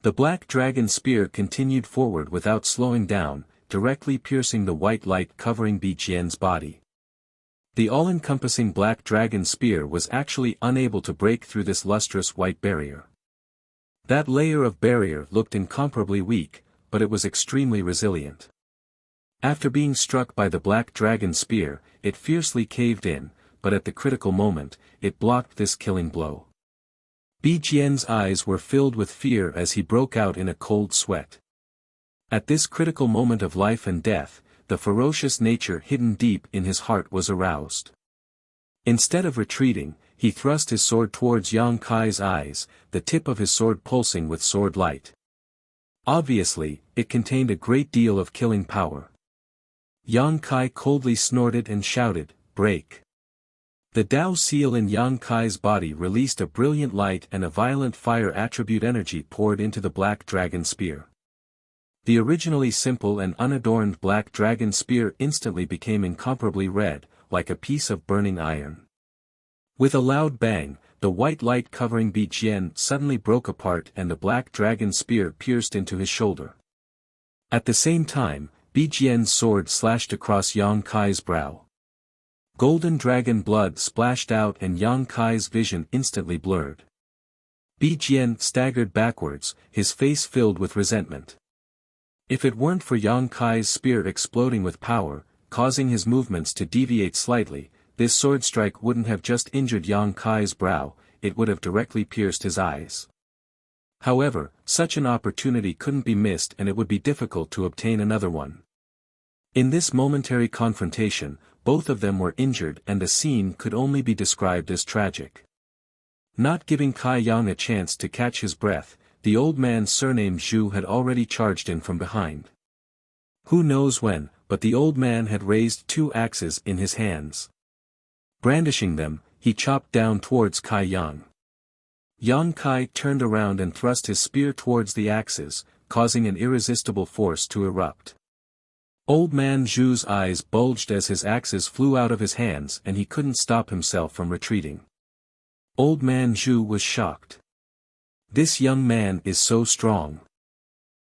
The black dragon spear continued forward without slowing down, directly piercing the white light covering Bi Jian's body. The all-encompassing black dragon spear was actually unable to break through this lustrous white barrier. That layer of barrier looked incomparably weak, but it was extremely resilient. After being struck by the black dragon spear, it fiercely caved in, but at the critical moment, it blocked this killing blow. Bi Jian's eyes were filled with fear as he broke out in a cold sweat. At this critical moment of life and death, the ferocious nature hidden deep in his heart was aroused. Instead of retreating, he thrust his sword towards Yang Kai's eyes, the tip of his sword pulsing with sword light. Obviously, it contained a great deal of killing power. Yang Kai coldly snorted and shouted, "Break!" The Dao seal in Yang Kai's body released a brilliant light and a violent fire attribute energy poured into the black dragon spear. The originally simple and unadorned black dragon spear instantly became incomparably red, like a piece of burning iron. With a loud bang, the white light covering Bi Jian suddenly broke apart and the black dragon spear pierced into his shoulder. At the same time, Bi Jian's sword slashed across Yang Kai's brow. Golden dragon blood splashed out and Yang Kai's vision instantly blurred. Bi Jian staggered backwards, his face filled with resentment. If it weren't for Yang Kai's spear exploding with power, causing his movements to deviate slightly, this sword strike wouldn't have just injured Yang Kai's brow, it would have directly pierced his eyes. However, such an opportunity couldn't be missed and it would be difficult to obtain another one. In this momentary confrontation, both of them were injured and the scene could only be described as tragic. Not giving Kai Yang a chance to catch his breath, the old man surnamed Zhu had already charged in from behind. Who knows when, but the old man had raised 2 axes in his hands. Brandishing them, he chopped down towards Kai Yang. Yang Kai turned around and thrust his spear towards the axes, causing an irresistible force to erupt. Old Man Zhu's eyes bulged as his axes flew out of his hands and he couldn't stop himself from retreating. Old Man Zhu was shocked. This young man is so strong.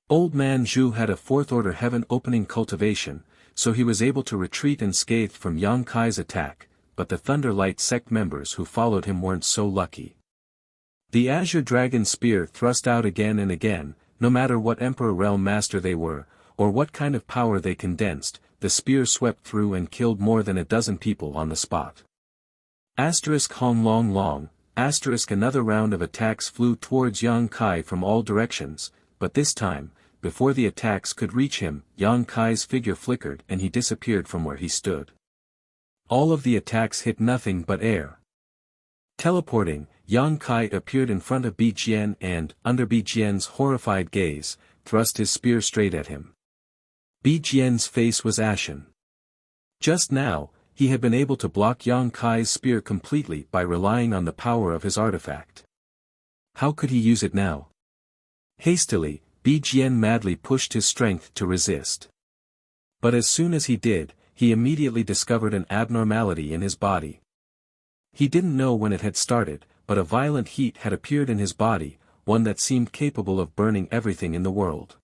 Old Man Zhu had a 4th-order heaven-opening cultivation, so he was able to retreat unscathed from Yang Kai's attack, but the Thunderlight sect members who followed him weren't so lucky. The Azure Dragon Spear thrust out again and again, no matter what Emperor Realm Master they were, or what kind of power they condensed, the spear swept through and killed more than a dozen people on the spot. Hong Long Long, another round of attacks flew towards Yang Kai from all directions, but this time, before the attacks could reach him, Yang Kai's figure flickered and he disappeared from where he stood. All of the attacks hit nothing but air. Teleporting, Yang Kai appeared in front of Bi Jian and, under Bi Jian's horrified gaze, thrust his spear straight at him. Bi Jian's face was ashen. Just now, he had been able to block Yang Kai's spear completely by relying on the power of his artifact. How could he use it now? Hastily, Bi Jian madly pushed his strength to resist. But as soon as he did, he immediately discovered an abnormality in his body. He didn't know when it had started, but a violent heat had appeared in his body, one that seemed capable of burning everything in the world.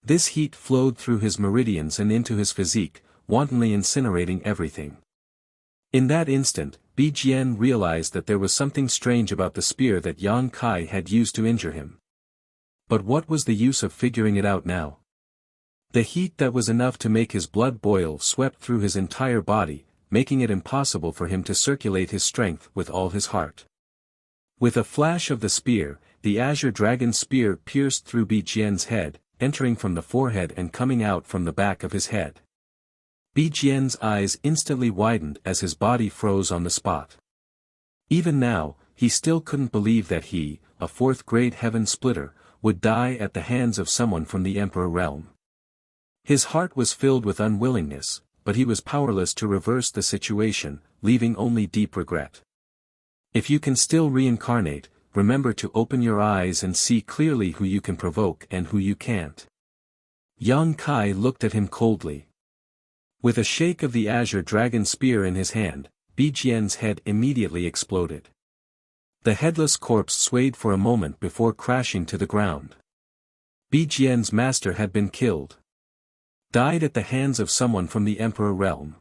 This heat flowed through his meridians and into his physique, wantonly incinerating everything. In that instant, Bi Jian realized that there was something strange about the spear that Yang Kai had used to injure him. But what was the use of figuring it out now? The heat that was enough to make his blood boil swept through his entire body, making it impossible for him to circulate his strength with all his heart. With a flash of the spear, the azure dragon's spear pierced through Bi Jian's head, entering from the forehead and coming out from the back of his head. Bi Jian's eyes instantly widened as his body froze on the spot. Even now, he still couldn't believe that he, a fourth-grade heaven splitter, would die at the hands of someone from the Emperor realm. His heart was filled with unwillingness, but he was powerless to reverse the situation, leaving only deep regret. If you can still reincarnate, remember to open your eyes and see clearly who you can provoke and who you can't. Yang Kai looked at him coldly. With a shake of the azure dragon spear in his hand, Bi Jian's head immediately exploded. The headless corpse swayed for a moment before crashing to the ground. Bi Jian's master had been killed. Died at the hands of someone from the Emperor realm.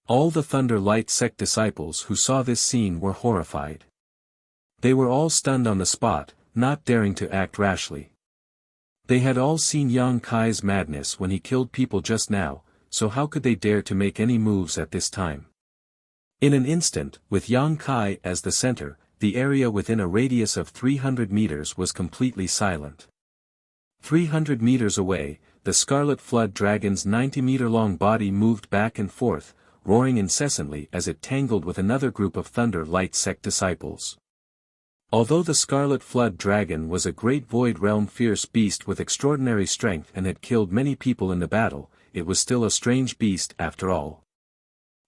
All the Thunder Light sect disciples who saw this scene were horrified. They were all stunned on the spot, not daring to act rashly. They had all seen Yang Kai's madness when he killed people just now, so how could they dare to make any moves at this time? In an instant, with Yang Kai as the center, the area within a radius of 300 meters was completely silent. 300 meters away, the Scarlet Flood Dragon's 90-meter-long body moved back and forth, roaring incessantly as it tangled with another group of Thunder Light sect disciples. Although the Scarlet Flood Dragon was a great Void Realm fierce beast with extraordinary strength and had killed many people in the battle, it was still a strange beast after all.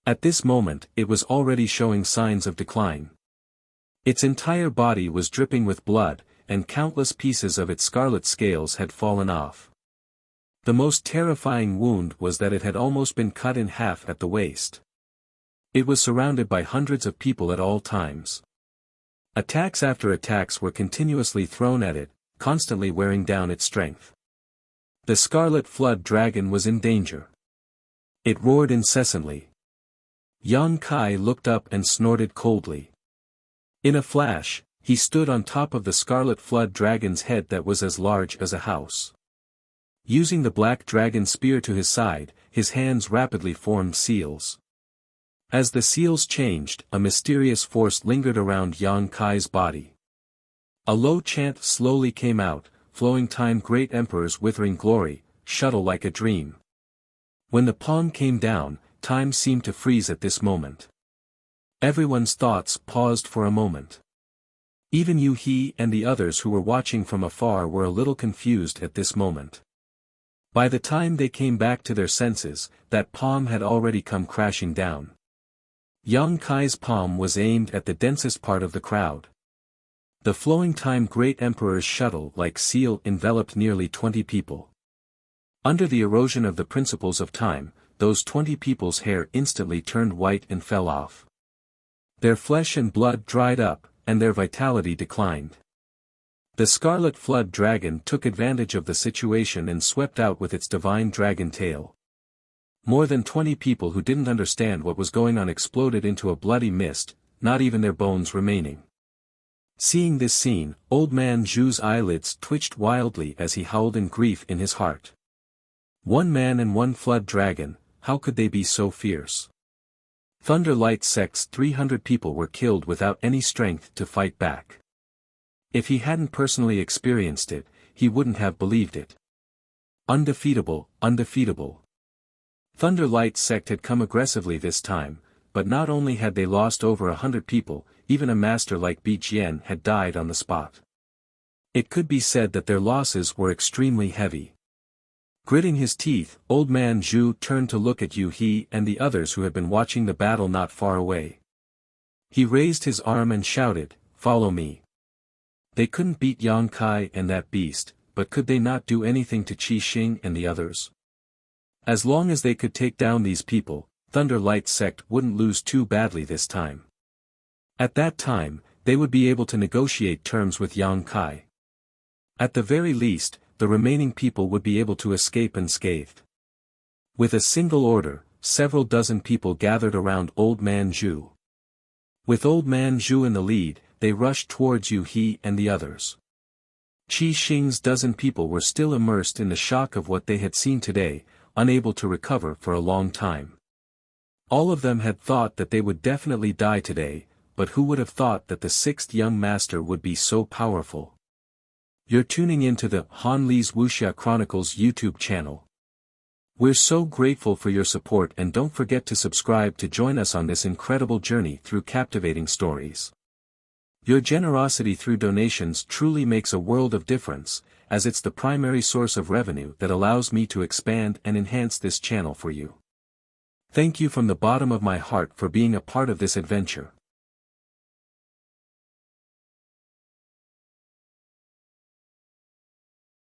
At this moment, it was already showing signs of decline. Its entire body was dripping with blood, and countless pieces of its scarlet scales had fallen off. The most terrifying wound was that it had almost been cut in half at the waist. It was surrounded by hundreds of people at all times. Attacks after attacks were continuously thrown at it, constantly wearing down its strength. The Scarlet Flood Dragon was in danger. It roared incessantly. Yang Kai looked up and snorted coldly. In a flash, he stood on top of the Scarlet Flood Dragon's head that was as large as a house. Using the Black Dragon spear to his side, his hands rapidly formed seals. As the seals changed, a mysterious force lingered around Yang Kai's body. A low chant slowly came out, flowing time Great Emperor's withering glory, shuttle like a dream. When the palm came down, time seemed to freeze at this moment. Everyone's thoughts paused for a moment. Even Yu He and the others who were watching from afar were a little confused at this moment. By the time they came back to their senses, that palm had already come crashing down. Yang Kai's palm was aimed at the densest part of the crowd. The flowing time Great Emperor's shuttle-like seal enveloped nearly 20 people. Under the erosion of the principles of time, those 20 people's hair instantly turned white and fell off. Their flesh and blood dried up, and their vitality declined. The Scarlet Flood Dragon took advantage of the situation and swept out with its divine dragon tail. More than 20 people who didn't understand what was going on exploded into a bloody mist, not even their bones remaining. Seeing this scene, Old Man Zhu's eyelids twitched wildly as he howled in grief in his heart. One man and one flood dragon, how could they be so fierce? Thunder Light Sect's 300 people were killed without any strength to fight back. If he hadn't personally experienced it, he wouldn't have believed it. Undefeatable, undefeatable. Thunder Light Sect had come aggressively this time, but not only had they lost over 100 people, even a master like Bi Jian had died on the spot. It could be said that their losses were extremely heavy. Gritting his teeth, Old Man Zhu turned to look at Yu He and the others who had been watching the battle not far away. He raised his arm and shouted, "Follow me." They couldn't beat Yang Kai and that beast, but could they not do anything to Qi Xing and the others? As long as they could take down these people, Thunder Light Sect wouldn't lose too badly this time. At that time, they would be able to negotiate terms with Yang Kai. At the very least, the remaining people would be able to escape unscathed. With a single order, several dozen people gathered around Old Man Zhu. With Old Man Zhu in the lead, they rushed towards Yu He and the others. Qi Xing's dozen people were still immersed in the shock of what they had seen today, unable to recover for a long time. All of them had thought that they would definitely die today, but who would have thought that the sixth young master would be so powerful? You're tuning into the Han Lee's Wuxia Chronicles YouTube channel. We're so grateful for your support, and don't forget to subscribe to join us on this incredible journey through captivating stories. Your generosity through donations truly makes a world of difference, as it's the primary source of revenue that allows me to expand and enhance this channel for you. Thank you from the bottom of my heart for being a part of this adventure.